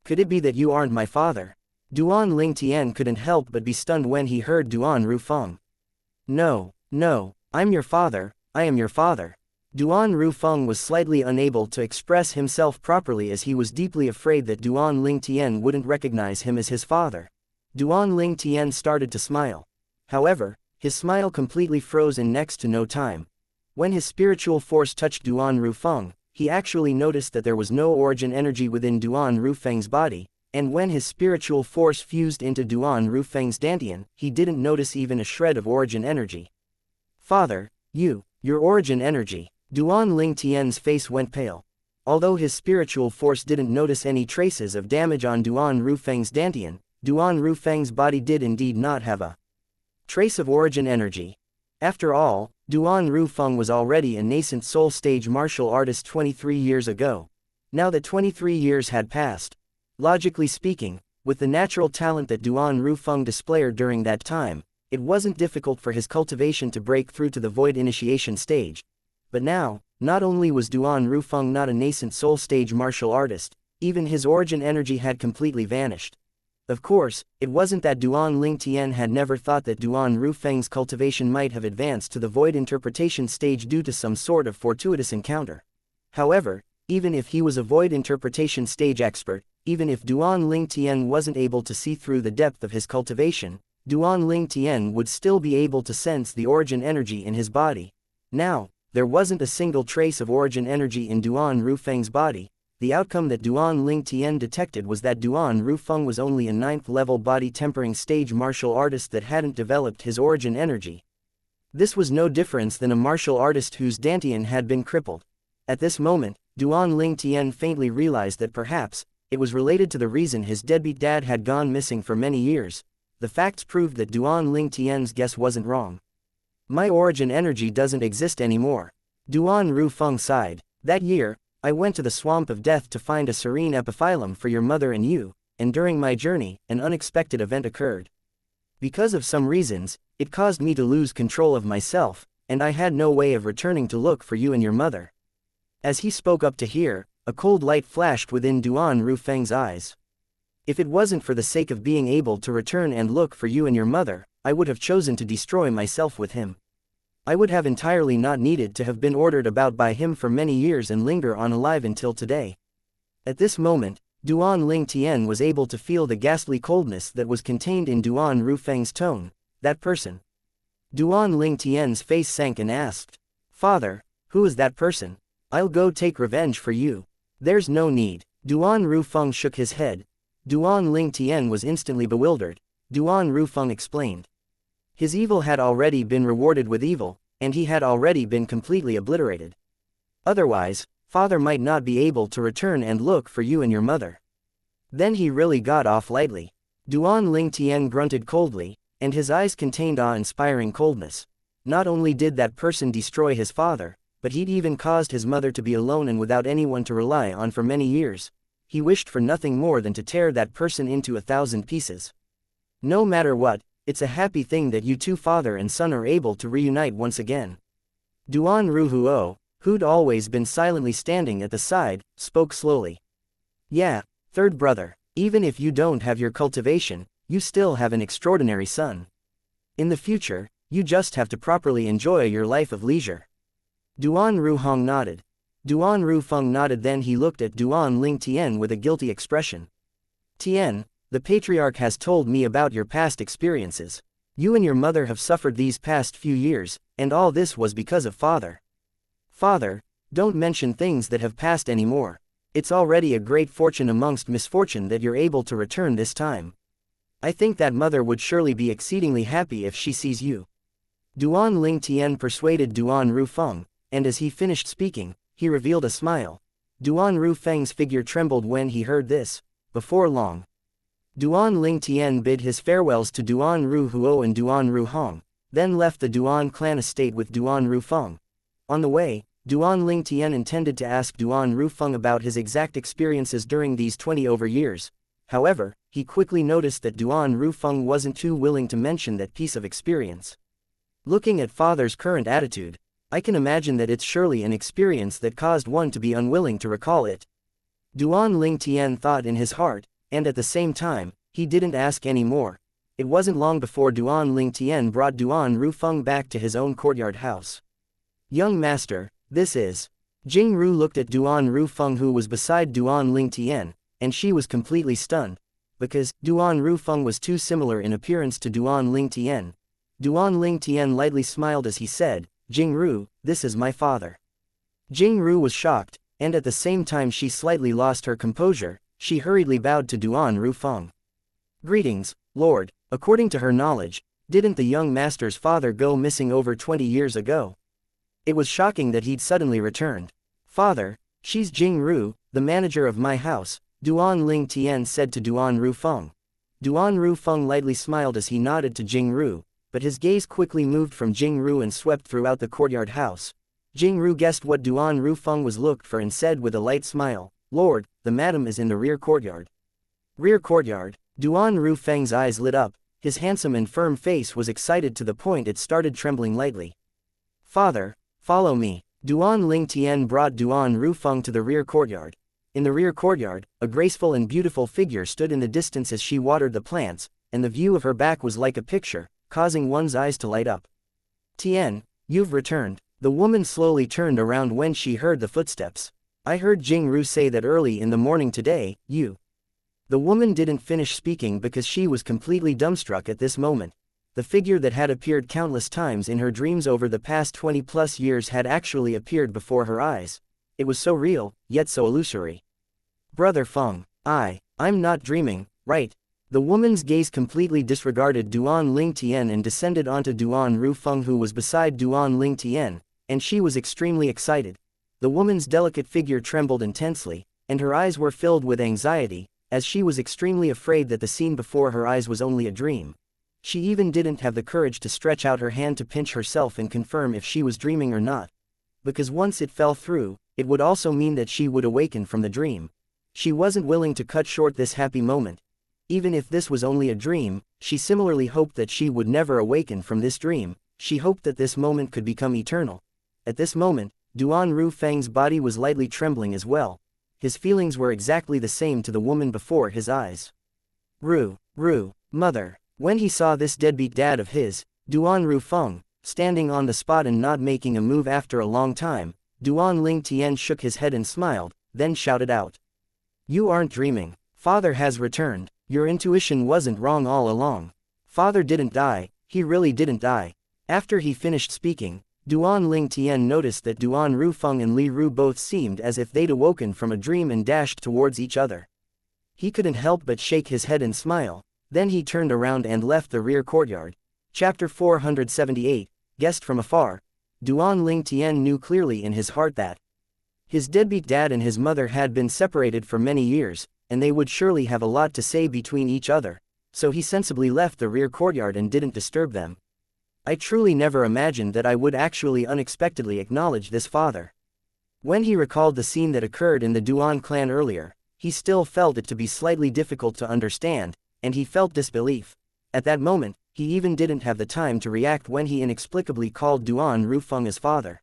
Could it be that you aren't my father? Duan Lingtian couldn't help but be stunned when he heard Duan Rufeng. No, no, I'm your father, I am your father. Duan Rufeng was slightly unable to express himself properly as he was deeply afraid that Duan Lingtian wouldn't recognize him as his father. Duan Lingtian started to smile. However, his smile completely froze in next to no time. When his spiritual force touched Duan Rufeng, he actually noticed that there was no origin energy within Duan Rufeng's body, and when his spiritual force fused into Duan Rufeng's dantian, he didn't notice even a shred of origin energy. Father, your origin energy. Duan Lingtian's face went pale. Although his spiritual force didn't notice any traces of damage on Duan Rufeng's dantian, Duan Rufeng's body did indeed not have a trace of origin energy. After all, Duan Rufeng was already a nascent soul stage martial artist 23 years ago. Now that 23 years had passed, logically speaking, with the natural talent that Duan Rufeng displayed during that time, it wasn't difficult for his cultivation to break through to the void initiation stage. But now, not only was Duan Rufeng not a nascent soul stage martial artist, even his origin energy had completely vanished. Of course, it wasn't that Duan Lingtian had never thought that Duan Rufeng's cultivation might have advanced to the void interpretation stage due to some sort of fortuitous encounter. However, even if he was a void interpretation stage expert, even if Duan Lingtian wasn't able to see through the depth of his cultivation, Duan Lingtian would still be able to sense the origin energy in his body. Now, there wasn't a single trace of origin energy in Duan Rufeng's body. The outcome that Duan Lingtian detected was that Duan Rufeng was only a 9th level body tempering stage martial artist that hadn't developed his origin energy. This was no difference than a martial artist whose dantian had been crippled. At this moment, Duan Lingtian faintly realized that perhaps it was related to the reason his deadbeat dad had gone missing for many years. The facts proved that Duan Lingtian's guess wasn't wrong. My origin energy doesn't exist anymore. Duan Rufeng sighed. That year, I went to the swamp of death to find a serene epiphyllum for your mother and you, and during my journey, an unexpected event occurred. Because of some reasons, it caused me to lose control of myself, and I had no way of returning to look for you and your mother. As he spoke up to hear, a cold light flashed within Duan Rufeng's eyes. If it wasn't for the sake of being able to return and look for you and your mother, I would have chosen to destroy myself with him. I would have entirely not needed to have been ordered about by him for many years and linger on alive until today. At this moment, Duan Lingtian was able to feel the ghastly coldness that was contained in Duan Rufeng's tone. That person. Duan Lingtian's face sank and asked, Father, who is that person? I'll go take revenge for you. There's no need. Duan Rufeng shook his head. Duan Lingtian was instantly bewildered. Duan Rufeng explained. His evil had already been rewarded with evil, and he had already been completely obliterated. Otherwise, Father might not be able to return and look for you and your mother. Then he really got off lightly. Duan Lingtian grunted coldly, and his eyes contained awe-inspiring coldness. Not only did that person destroy his father, but he'd even caused his mother to be alone and without anyone to rely on for many years. He wished for nothing more than to tear that person into 1,000 pieces. No matter what, it's a happy thing that you two father and son are able to reunite once again. Duan Ruhuo, who'd always been silently standing at the side, spoke slowly. Yeah, third brother, even if you don't have your cultivation, you still have an extraordinary son. In the future, you just have to properly enjoy your life of leisure. Duan Ruhong nodded. Duan Rufeng nodded, then he looked at Duan Lingtian with a guilty expression. Tian, the patriarch has told me about your past experiences. You and your mother have suffered these past few years, and all this was because of Father. Father, don't mention things that have passed anymore. It's already a great fortune amongst misfortune that you're able to return this time. I think that mother would surely be exceedingly happy if she sees you. Duan Lingtian persuaded Duan Rufeng, and as he finished speaking, he revealed a smile. Duan Rufeng's figure trembled when he heard this. Before long, Duan Lingtian bid his farewells to Duan Ruhuo and Duan Ruhong, then left the Duan clan estate with Duan Rufeng. On the way, Duan Lingtian intended to ask Duan Rufeng about his exact experiences during these 20 over years. However, he quickly noticed that Duan Rufeng wasn't too willing to mention that piece of experience. Looking at Father's current attitude, I can imagine that it's surely an experience that caused one to be unwilling to recall it. Duan Ling Tian thought in his heart, and at the same time, he didn't ask any more. It wasn't long before Duan Ling Tian brought Duan Rufeng back to his own courtyard house. Young master, this is. Jing Ru looked at Duan Rufeng, who was beside Duan Ling Tian, and she was completely stunned. Because Duan Rufeng was too similar in appearance to Duan Ling Tian. Duan Ling Tian lightly smiled as he said, Jing Ru, this is my father. Jing Ru was shocked, and at the same time she slightly lost her composure. She hurriedly bowed to Duan Rufeng. Greetings, Lord. According to her knowledge, didn't the young master's father go missing over 20 years ago? It was shocking that he'd suddenly returned. Father, she's Jing Ru, the manager of my house, Duan Ling Tian said to Duan Rufeng. Duan Rufeng lightly smiled as he nodded to Jing Ru, but his gaze quickly moved from Jing Ru and swept throughout the courtyard house. Jing Ru guessed what Duan Rufeng was looked for and said with a light smile, Lord, the madam is in the rear courtyard. Rear courtyard. Duan Rufeng's eyes lit up, his handsome and firm face was excited to the point it started trembling lightly. Father, follow me. Duan Ling Tian brought Duan Rufeng to the rear courtyard. In the rear courtyard, a graceful and beautiful figure stood in the distance as she watered the plants, and the view of her back was like a picture, causing one's eyes to light up. Tian, you've returned. The woman slowly turned around when she heard the footsteps. I heard Jing Ru say that early in the morning today, you. The woman didn't finish speaking because she was completely dumbstruck at this moment. The figure that had appeared countless times in her dreams over the past 20+ years had actually appeared before her eyes. It was so real, yet so illusory. Brother Feng, I'm not dreaming, right? The woman's gaze completely disregarded Duan Ling Tian and descended onto Duan Rufeng, who was beside Duan Ling Tian, and she was extremely excited. The woman's delicate figure trembled intensely, and her eyes were filled with anxiety, as she was extremely afraid that the scene before her eyes was only a dream. She even didn't have the courage to stretch out her hand to pinch herself and confirm if she was dreaming or not. Because once it fell through, it would also mean that she would awaken from the dream. She wasn't willing to cut short this happy moment. Even if this was only a dream, she similarly hoped that she would never awaken from this dream. She hoped that this moment could become eternal. At this moment, Duan Rufeng's body was lightly trembling as well. His feelings were exactly the same to the woman before his eyes. Ru, mother. When he saw this deadbeat dad of his, Duan Rufeng, standing on the spot and not making a move after a long time, Duan Ling Tian shook his head and smiled, then shouted out. You aren't dreaming. Father has returned. Your intuition wasn't wrong all along. Father didn't die, he really didn't die. After he finished speaking, Duan Ling Tian noticed that Duan Rufeng and Li Ru both seemed as if they'd awoken from a dream and dashed towards each other. He couldn't help but shake his head and smile, then he turned around and left the rear courtyard. Chapter 478, Guest from Afar. Duan Ling Tian knew clearly in his heart that his deadbeat dad and his mother had been separated for many years, and they would surely have a lot to say between each other, so he sensibly left the rear courtyard and didn't disturb them. I truly never imagined that I would actually unexpectedly acknowledge this father. When he recalled the scene that occurred in the Duan clan earlier, he still felt it to be slightly difficult to understand, and he felt disbelief. At that moment, he even didn't have the time to react when he inexplicably called Duan Rufeng his father.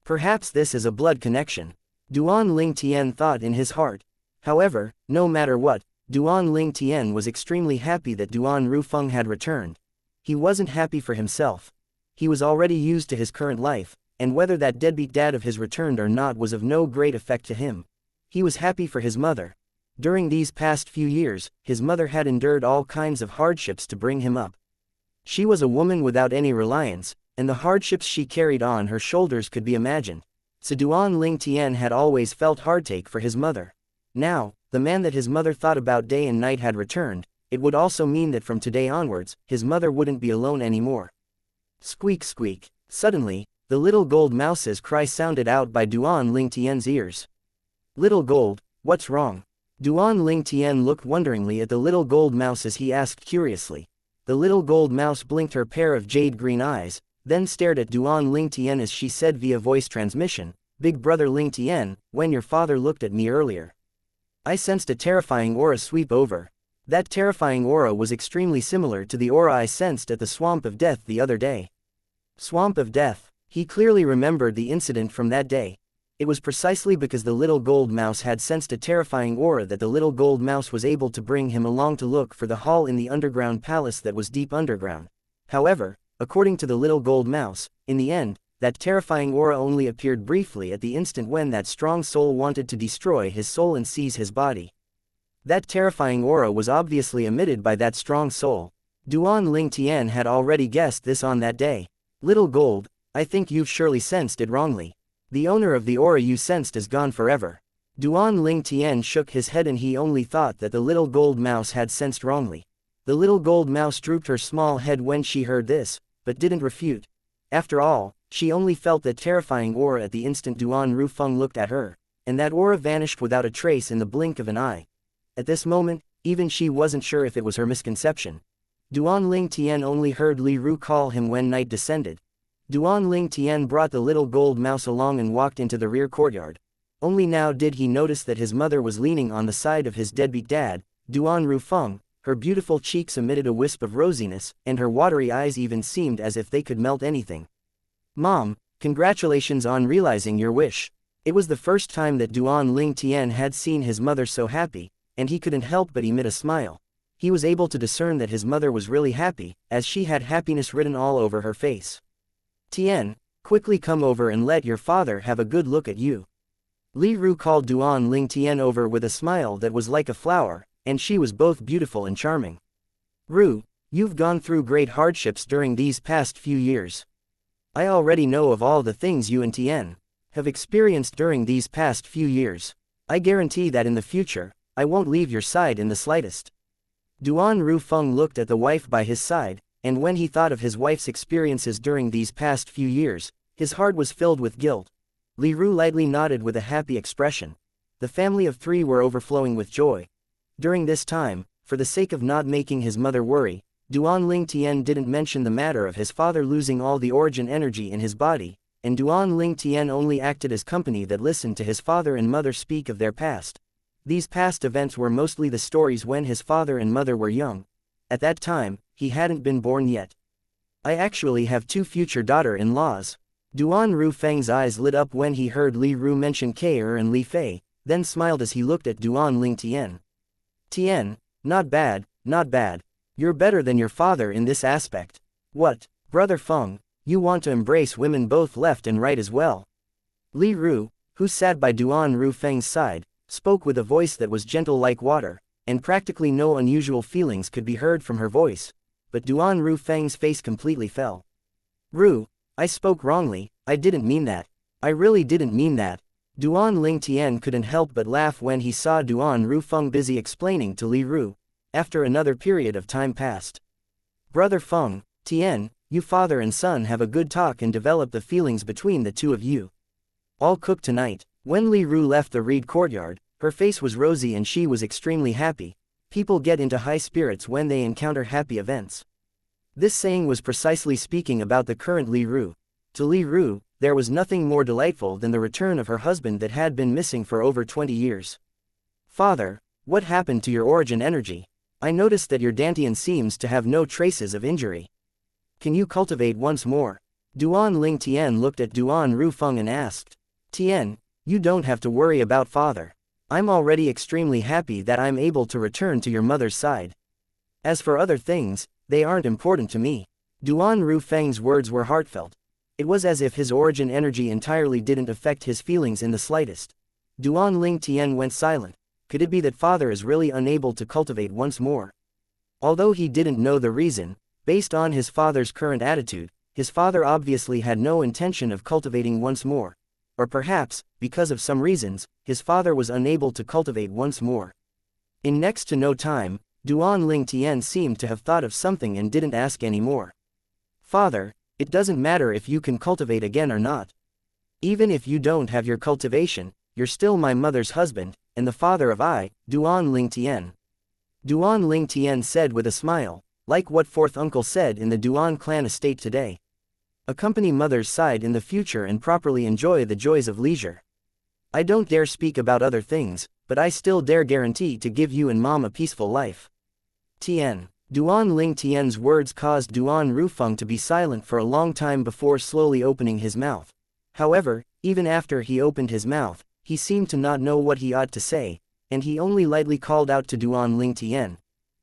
Perhaps this is a blood connection, Duan Ling Tian thought in his heart. However, no matter what, Duan Ling Tian was extremely happy that Duan Rufeng had returned. He wasn't happy for himself. He was already used to his current life, and whether that deadbeat dad of his returned or not was of no great effect to him. He was happy for his mother. During these past few years, his mother had endured all kinds of hardships to bring him up. She was a woman without any reliance, and the hardships she carried on her shoulders could be imagined. So Duan Ling Tian had always felt heartache for his mother. Now, the man that his mother thought about day and night had returned. It would also mean that from today onwards, his mother wouldn't be alone anymore. Squeak squeak. Suddenly, the little gold mouse's cry sounded out by Duan Ling Tian's ears. Little gold, what's wrong? Duan Ling Tian looked wonderingly at the little gold mouse as he asked curiously. The little gold mouse blinked her pair of jade green eyes, then stared at Duan Ling Tian as she said via voice transmission, Big brother Ling Tian, when your father looked at me earlier, I sensed a terrifying aura sweep over. That terrifying aura was extremely similar to the aura I sensed at the Swamp of Death the other day. Swamp of Death. He clearly remembered the incident from that day. It was precisely because the little gold mouse had sensed a terrifying aura that the little gold mouse was able to bring him along to look for the hall in the underground palace that was deep underground. However, according to the little gold mouse, in the end, that terrifying aura only appeared briefly at the instant when that strong soul wanted to destroy his soul and seize his body. That terrifying aura was obviously emitted by that strong soul. Duan Ling Tian had already guessed this on that day. Little gold, I think you've surely sensed it wrongly. The owner of the aura you sensed is gone forever. Duan Ling Tian shook his head and he only thought that the little gold mouse had sensed wrongly. The little gold mouse drooped her small head when she heard this, but didn't refute. After all, she only felt that terrifying aura at the instant Duan Rufeng looked at her, and that aura vanished without a trace in the blink of an eye. At this moment, even she wasn't sure if it was her misconception. Duan Ling Tian only heard Li Ru call him when night descended. Duan Ling Tian brought the little gold mouse along and walked into the rear courtyard. Only now did he notice that his mother was leaning on the side of his deadbeat dad, Duan Rufeng. Her beautiful cheeks emitted a wisp of rosiness, and her watery eyes even seemed as if they could melt anything. Mom, congratulations on realizing your wish. It was the first time that Duan Ling Tian had seen his mother so happy, and he couldn't help but emit a smile. He was able to discern that his mother was really happy, as she had happiness written all over her face. Tian, quickly come over and let your father have a good look at you. Li Ru called Duan Ling Tian over with a smile that was like a flower, and she was both beautiful and charming. Ru, you've gone through great hardships during these past few years. I already know of all the things you and Tian have experienced during these past few years. I guarantee that in the future, I won't leave your side in the slightest. Duan Rufeng looked at the wife by his side, and when he thought of his wife's experiences during these past few years, his heart was filled with guilt. Li Ru lightly nodded with a happy expression. The family of three were overflowing with joy. During this time, for the sake of not making his mother worry, Duan Ling Tian didn't mention the matter of his father losing all the origin energy in his body, and Duan Ling Tian only acted as company that listened to his father and mother speak of their past. These past events were mostly the stories when his father and mother were young. At that time, he hadn't been born yet. I actually have two future daughter-in-laws. Duan Rufeng's eyes lit up when he heard Li Ru mention Kair and Li Fei, then smiled as he looked at Duan Ling Tian. Tian, not bad, not bad. You're better than your father in this aspect. What, brother Feng, you want to embrace women both left and right as well? Li Ru, who sat by Duan Rufeng's side, spoke with a voice that was gentle like water, and practically no unusual feelings could be heard from her voice, but Duan Rufeng's face completely fell. Ru, I spoke wrongly, I didn't mean that. I really didn't mean that. Duan Ling Tian couldn't help but laugh when he saw Duan Rufeng busy explaining to Li Ru. After another period of time passed. Brother Feng, Tian, you father and son have a good talk and develop the feelings between the two of you. I'll cook tonight. When Li Ru left the reed courtyard, her face was rosy and she was extremely happy. People get into high spirits when they encounter happy events. This saying was precisely speaking about the current Li Ru. To Li Ru, there was nothing more delightful than the return of her husband that had been missing for over 20 years. Father, what happened to your origin energy? I noticed that your Dantian seems to have no traces of injury. Can you cultivate once more? Duan Ling Tian looked at Duan Rufeng and asked. Tian, you don't have to worry about father. I'm already extremely happy that I'm able to return to your mother's side. As for other things, they aren't important to me. Duan Rufeng's words were heartfelt. It was as if his origin energy entirely didn't affect his feelings in the slightest. Duan Ling Tian went silent. Could it be that father is really unable to cultivate once more? Although he didn't know the reason, based on his father's current attitude, his father obviously had no intention of cultivating once more. Or perhaps, because of some reasons, his father was unable to cultivate once more. In next to no time, Duan Ling Tian seemed to have thought of something and didn't ask any more. Father, it doesn't matter if you can cultivate again or not. Even if you don't have your cultivation, you're still my mother's husband, and the father of Duan Ling Tian. Duan Ling Tian said with a smile, like what fourth uncle said in the Duan clan estate today. Accompany mother's side in the future and properly enjoy the joys of leisure. I don't dare speak about other things, but I still dare guarantee to give you and mom a peaceful life. Tian, Duan Ling Tian's words caused Duan Rufeng to be silent for a long time before slowly opening his mouth. However, even after he opened his mouth, he seemed to not know what he ought to say, and he only lightly called out to Duan Ling Tian.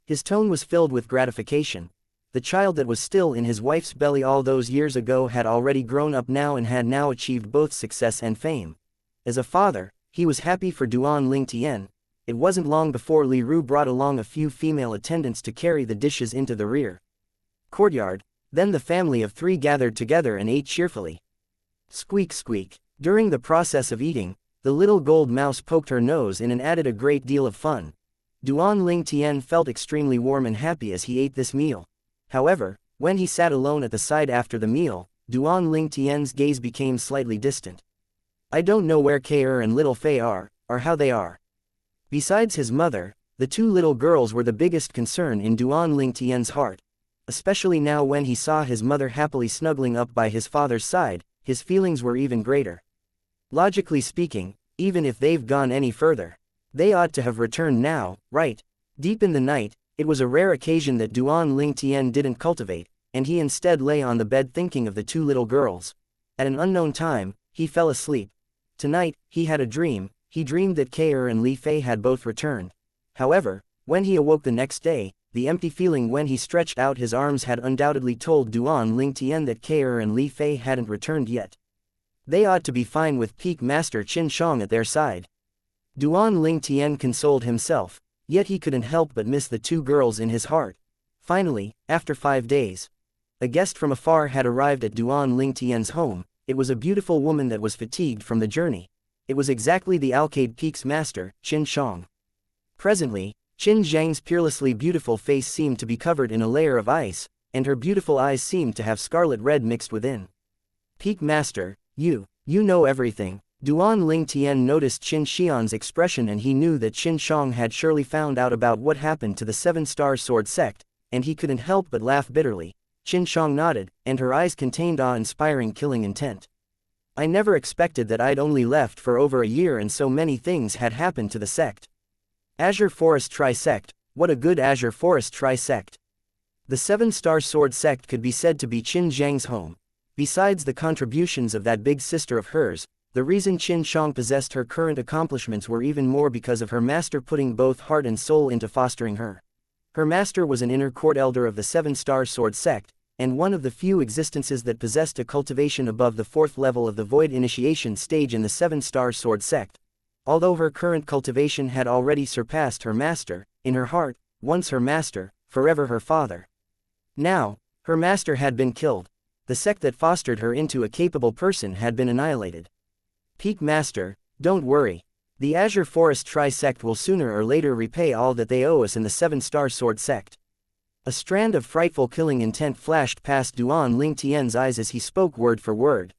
His tone was filled with gratification. The child that was still in his wife's belly all those years ago had already grown up now and had now achieved both success and fame. As a father, he was happy for Duan Ling Tian. It wasn't long before Li Ru brought along a few female attendants to carry the dishes into the rear courtyard. Then the family of three gathered together and ate cheerfully. Squeak squeak. During the process of eating, the little gold mouse poked her nose in and added a great deal of fun. Duan Ling Tian felt extremely warm and happy as he ate this meal. However, when he sat alone at the side after the meal, Duan Ling Tian's gaze became slightly distant. I don't know where K'er and little Fei are, or how they are. Besides his mother, the two little girls were the biggest concern in Duan Ling Tian's heart. Especially now when he saw his mother happily snuggling up by his father's side, his feelings were even greater. Logically speaking, even if they've gone any further, they ought to have returned now, right? Deep in the night, it was a rare occasion that Duan Ling Tian didn't cultivate, and he instead lay on the bed thinking of the two little girls. At an unknown time, he fell asleep. Tonight, he had a dream. He dreamed that K'er and Li Fei had both returned. However, when he awoke the next day, the empty feeling when he stretched out his arms had undoubtedly told Duan Ling Tian that K'er and Li Fei hadn't returned yet. They ought to be fine with Peak Master Xianxia at their side. Duan Ling Tian consoled himself, yet he couldn't help but miss the two girls in his heart. Finally, after 5 days, a guest from afar had arrived at Duan Ling Tian's home. It was a beautiful woman that was fatigued from the journey. It was exactly the Alcade Peak's master, Xianxia. Presently, Qin Zhang's peerlessly beautiful face seemed to be covered in a layer of ice, and her beautiful eyes seemed to have scarlet red mixed within. Peak Master, you know everything. Duan Ling Tian noticed Qin Xian's expression and he knew that Xianxia had surely found out about what happened to the 7-star sword sect, and he couldn't help but laugh bitterly. Xianxia nodded, and her eyes contained awe-inspiring killing intent. I never expected that I'd only left for over a year and so many things had happened to the sect. Azure Forest Tri-sect, what a good Azure Forest Tri-sect. The 7-star sword sect could be said to be Qin Zhang's home. Besides the contributions of that big sister of hers, the reason Xianxia possessed her current accomplishments were even more because of her master putting both heart and soul into fostering her. Her master was an inner court elder of the 7-star sword sect, and one of the few existences that possessed a cultivation above the 4th level of the void initiation stage in the 7-star sword sect. Although her current cultivation had already surpassed her master, in her heart, once her master, forever her father. Now, her master had been killed. The sect that fostered her into a capable person had been annihilated. Peak Master, don't worry. The Azure Forest Tri-sect will sooner or later repay all that they owe us in the 7-star sword sect. A strand of frightful killing intent flashed past Duan Ling Tian's eyes as he spoke word for word.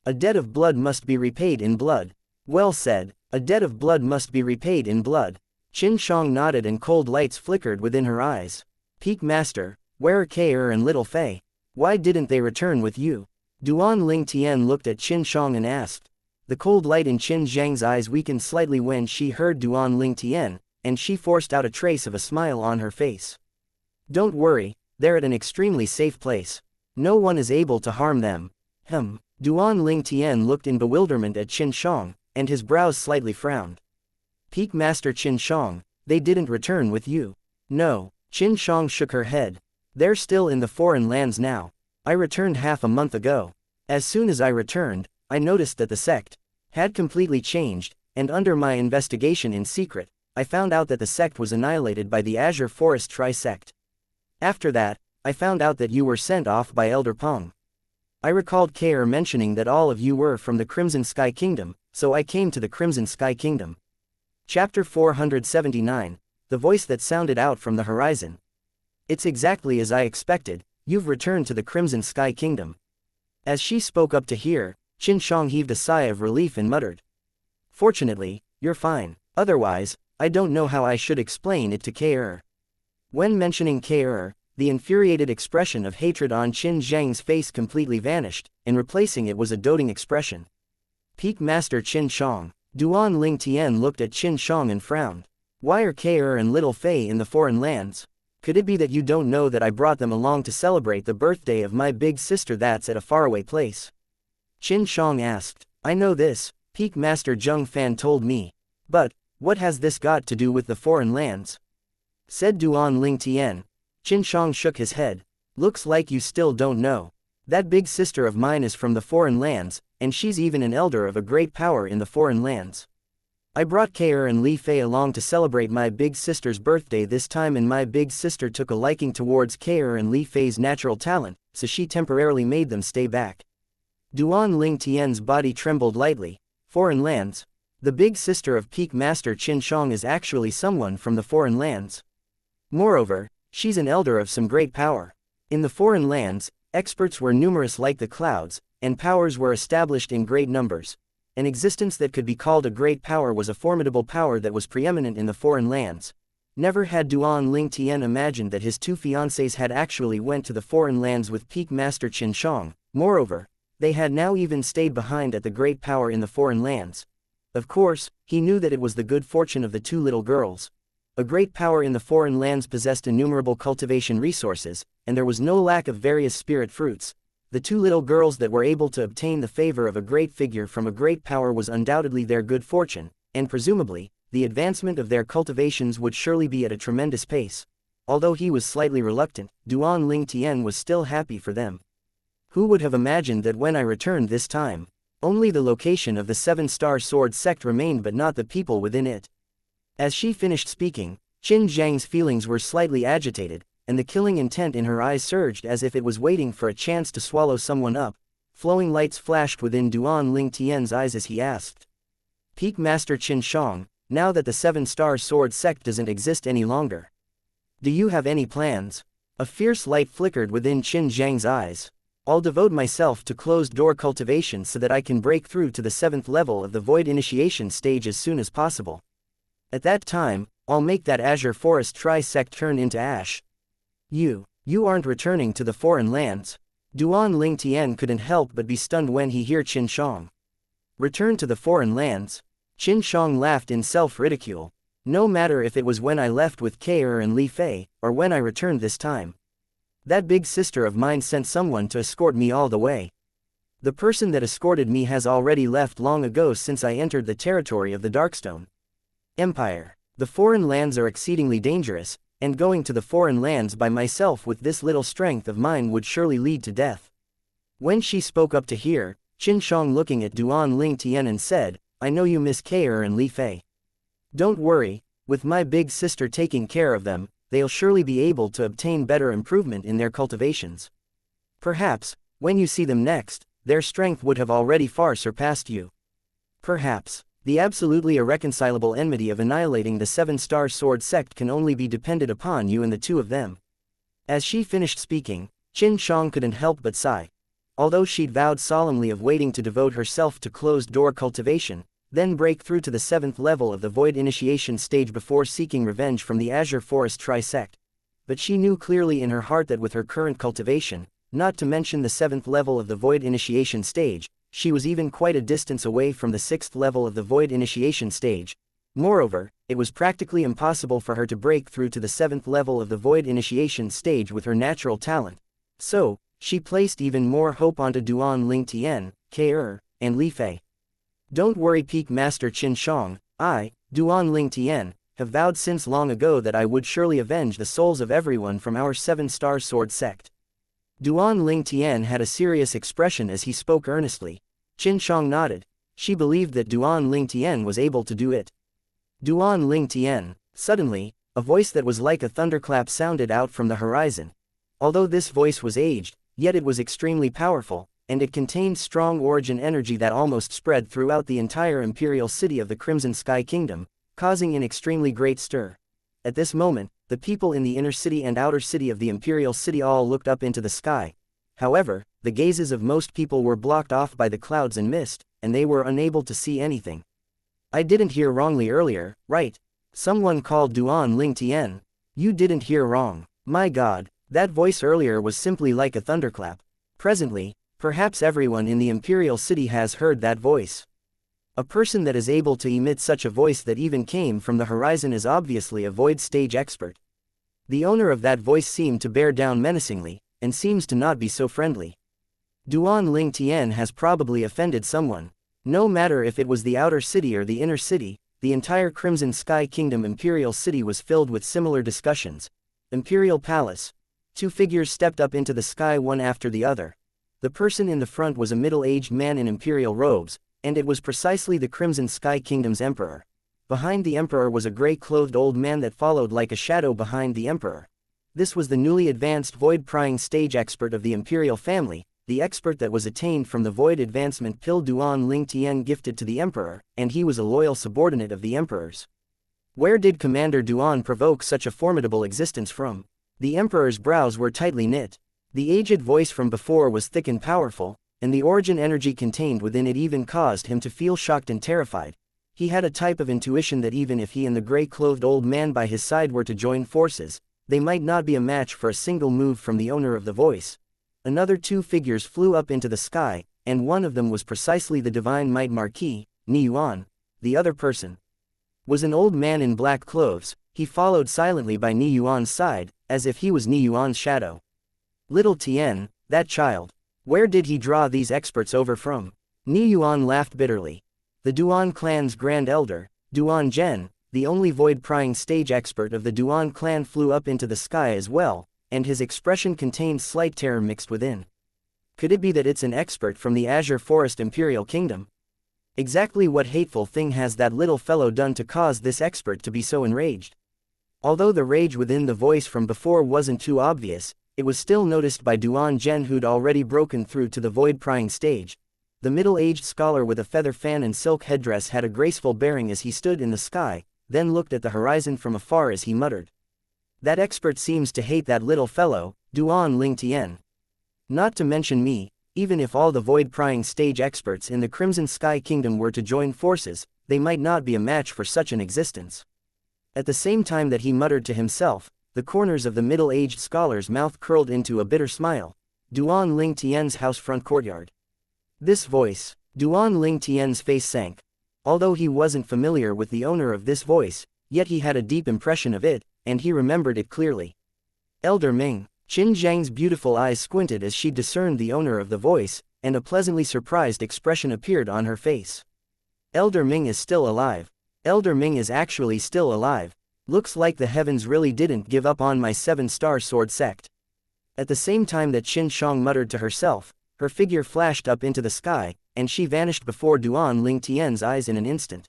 A debt of blood must be repaid in blood. Well said, a debt of blood must be repaid in blood. Xianxia nodded and cold lights flickered within her eyes. Peak Master, where are K'er and little Fei? Why didn't they return with you? Duan Ling Tian looked at Xianxia and asked. The cold light in Qin Zhang's eyes weakened slightly when she heard Duan Ling Tian, and she forced out a trace of a smile on her face. Don't worry, they're at an extremely safe place. No one is able to harm them. Duan Ling Tian looked in bewilderment at Xianxia, and his brows slightly frowned. Peak Master Xianxia, they didn't return with you. No, Xianxia shook her head. They're still in the foreign lands now. I returned half a month ago. As soon as I returned, I noticed that the sect had completely changed, and under my investigation in secret, I found out that the sect was annihilated by the Azure Forest Tri-sect. After that, I found out that you were sent off by Elder Peng. I recalled K'er mentioning that all of you were from the Crimson Sky Kingdom, so I came to the Crimson Sky Kingdom. Chapter 479, The Voice That Sounded Out from the Horizon. It's exactly as I expected, you've returned to the Crimson Sky Kingdom. As she spoke up to hear, Xianxia heaved a sigh of relief and muttered. Fortunately, you're fine, otherwise, I don't know how I should explain it to K'er. When mentioning K'er, the infuriated expression of hatred on Qin Zhang's face completely vanished, and replacing it was a doting expression. Peak Master Xianxia. Duan Ling Tian looked at Xianxia and frowned. Why are K'er and little Fei in the foreign lands? Could it be that you don't know that I brought them along to celebrate the birthday of my big sister that's at a faraway place? Qin Shang asked. I know this, Peak Master Zheng Fan told me. But, what has this got to do with the foreign lands? Said Duan Ling Tian. Qin Shang shook his head. Looks like you still don't know. That big sister of mine is from the foreign lands, and she's even an elder of a great power in the foreign lands. I brought Keir and Li Fei along to celebrate my big sister's birthday this time, and my big sister took a liking towards Keir and Li Fei's natural talent, so she temporarily made them stay back. Duan Ling Tian's body trembled lightly. Foreign lands? The big sister of Peak Master Qin Shang is actually someone from the foreign lands. Moreover, she's an elder of some great power. In the foreign lands, experts were numerous like the clouds, and powers were established in great numbers. An existence that could be called a great power was a formidable power that was preeminent in the foreign lands. Never had Duan Ling Tian imagined that his two fiancés had actually went to the foreign lands with Peak Master Qin Shang. Moreover, they had now even stayed behind at the great power in the foreign lands. Of course, he knew that it was the good fortune of the two little girls. A great power in the foreign lands possessed innumerable cultivation resources, and there was no lack of various spirit fruits. The two little girls that were able to obtain the favor of a great figure from a great power was undoubtedly their good fortune, and presumably, the advancement of their cultivations would surely be at a tremendous pace. Although he was slightly reluctant, Duan Ling Tian was still happy for them. Who would have imagined that when I returned this time, only the location of the 7-star sword sect remained but not the people within it? As she finished speaking, Qin Zhang's feelings were slightly agitated, and the killing intent in her eyes surged as if it was waiting for a chance to swallow someone up. Flowing lights flashed within Duan Ling Tian's eyes as he asked. Peak Master Qin Shang, now that the 7-star sword sect doesn't exist any longer, do you have any plans? A fierce light flickered within Qin Zhang's eyes. I'll devote myself to closed-door cultivation so that I can break through to the 7th level of the void initiation stage as soon as possible. At that time, I'll make that azure forest tri-sect turn into ash. You aren't returning to the foreign lands. Duan Ling Tian couldn't help but be stunned when he heard Qin Shang. Return to the foreign lands? Qin Shang laughed in self-ridicule. No matter if it was when I left with Keir and Li Fei, or when I returned this time. That big sister of mine sent someone to escort me all the way. The person that escorted me has already left long ago since I entered the territory of the Darkstone Empire. The foreign lands are exceedingly dangerous, and going to the foreign lands by myself with this little strength of mine would surely lead to death. When she spoke up to hear, Qin Shang looking at Duan Ling Tian and said, I know you miss Keir and Li Fei. Don't worry, with my big sister taking care of them, they'll surely be able to obtain better improvement in their cultivations. Perhaps, when you see them next, their strength would have already far surpassed you. Perhaps, the absolutely irreconcilable enmity of annihilating the 7-star sword sect can only be depended upon you and the two of them. As she finished speaking, Qin Shang couldn't help but sigh. Although she'd vowed solemnly of waiting to devote herself to closed-door cultivation, then break through to the 7th level of the void initiation stage before seeking revenge from the Azure Forest Tri-sect. But she knew clearly in her heart that with her current cultivation, not to mention the 7th level of the void initiation stage, she was even quite a distance away from the 6th level of the void initiation stage. Moreover, it was practically impossible for her to break through to the 7th level of the void initiation stage with her natural talent. So, she placed even more hope onto Duan Ling Tian, Keir, and Li Fei. Don't worry, Peak Master Qin Shang, I, Duan Ling Tian, have vowed since long ago that I would surely avenge the souls of everyone from our 7-star sword sect. Duan Ling Tian had a serious expression as he spoke earnestly. Qin Shang nodded. She believed that Duan Ling Tian was able to do it. Duan Ling Tian. Suddenly, a voice that was like a thunderclap sounded out from the horizon. Although this voice was aged, yet it was extremely powerful, and it contained strong origin energy that almost spread throughout the entire imperial city of the Crimson Sky Kingdom, causing an extremely great stir. At this moment, the people in the inner city and outer city of the imperial city all looked up into the sky. However, the gazes of most people were blocked off by the clouds and mist, and they were unable to see anything. I didn't hear wrongly earlier, right? Someone called Duan Ling Tian. You didn't hear wrong. My God, that voice earlier was simply like a thunderclap. Presently, perhaps everyone in the imperial city has heard that voice. A person that is able to emit such a voice that even came from the horizon is obviously a void stage expert. The owner of that voice seemed to bear down menacingly, and seems to not be so friendly. Duan Ling Tian has probably offended someone. No matter if it was the outer city or the inner city, the entire Crimson Sky Kingdom Imperial City was filled with similar discussions. Imperial Palace. Two figures stepped up into the sky one after the other. The person in the front was a middle-aged man in imperial robes, and it was precisely the Crimson Sky Kingdom's emperor. Behind the emperor was a gray-clothed old man that followed like a shadow behind the emperor. This was the newly advanced void-prying stage expert of the imperial family, the expert that was attained from the void advancement pill Duan Ling Tian gifted to the emperor, and he was a loyal subordinate of the emperor's. Where did Commander Duan provoke such a formidable existence from? The emperor's brows were tightly knit. The aged voice from before was thick and powerful, and the origin energy contained within it even caused him to feel shocked and terrified. He had a type of intuition that even if he and the gray-clothed old man by his side were to join forces, they might not be a match for a single move from the owner of the voice. Another two figures flew up into the sky, and one of them was precisely the Divine Might Marquis, Ni Yuan. The other person was an old man in black clothes. He followed silently by Ni Yuan's side, as if he was Ni Yuan's shadow. Little Tian, that child. Where did he draw these experts over from? Ni Yuan laughed bitterly. The Duan clan's grand elder, Duan Zhen, the only void-prying stage expert of the Duan clan, flew up into the sky as well, and his expression contained slight terror mixed within. Could it be that it's an expert from the Azure Forest Imperial Kingdom? Exactly what hateful thing has that little fellow done to cause this expert to be so enraged? Although the rage within the voice from before wasn't too obvious, it was still noticed by Duan Zhen, who'd already broken through to the void-prying stage. The middle-aged scholar with a feather fan and silk headdress had a graceful bearing as he stood in the sky, then looked at the horizon from afar as he muttered. That expert seems to hate that little fellow, Duan Ling Tian. Not to mention me. Even if all the void-prying stage experts in the Crimson Sky Kingdom were to join forces, they might not be a match for such an existence. At the same time that he muttered to himself, the corners of the middle-aged scholar's mouth curled into a bitter smile. Duan Ling Tian's house front courtyard. This voice. Duan Ling Tian's face sank. Although he wasn't familiar with the owner of this voice, yet he had a deep impression of it, and he remembered it clearly. Elder Ming. Qin Zhang's beautiful eyes squinted as she discerned the owner of the voice, and a pleasantly surprised expression appeared on her face. Elder Ming is still alive. Elder Ming is actually still alive. Looks like the heavens really didn't give up on my 7-star sword sect. At the same time that Qin Shang muttered to herself, her figure flashed up into the sky, and she vanished before Duan Ling Tian's eyes in an instant.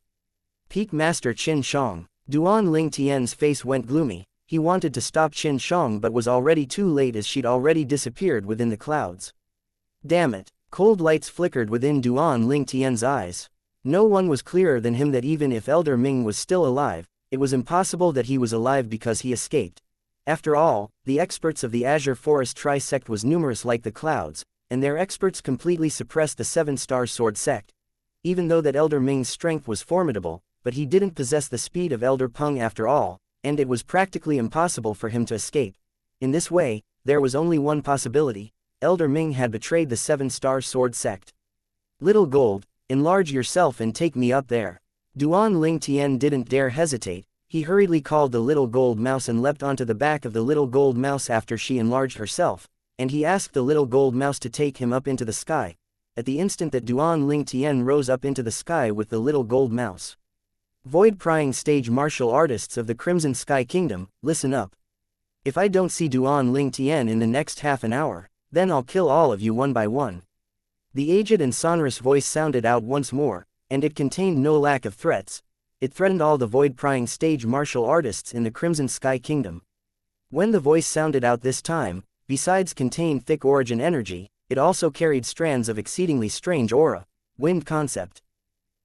Peak Master Qin Shang. Duan Ling Tian's face went gloomy. He wanted to stop Qin Shang but was already too late as she'd already disappeared within the clouds. Damn it. Cold lights flickered within Duan Ling Tian's eyes. No one was clearer than him that even if Elder Ming was still alive, it was impossible that he was alive because he escaped. After all, the experts of the Azure Forest Tri-sect was numerous like the clouds, and their experts completely suppressed the 7-star sword sect. Even though that Elder Ming's strength was formidable, but he didn't possess the speed of Elder Peng after all, and it was practically impossible for him to escape. In this way, there was only one possibility: Elder Ming had betrayed the 7-star sword sect. Little Gold, enlarge yourself and take me up there. Duan Ling Tian didn't dare hesitate. He hurriedly called the little gold mouse and leapt onto the back of the little gold mouse after she enlarged herself, and he asked the little gold mouse to take him up into the sky. At the instant that Duan Ling Tian rose up into the sky with the little gold mouse. Void-prying stage martial artists of the Crimson Sky Kingdom, listen up. If I don't see Duan Ling Tian in the next half an hour, then I'll kill all of you one by one. The aged and sonorous voice sounded out once more, and it contained no lack of threats. It threatened all the void-prying stage martial artists in the Crimson Sky Kingdom. When the voice sounded out this time, besides contained thick origin energy, it also carried strands of exceedingly strange aura, wind concept.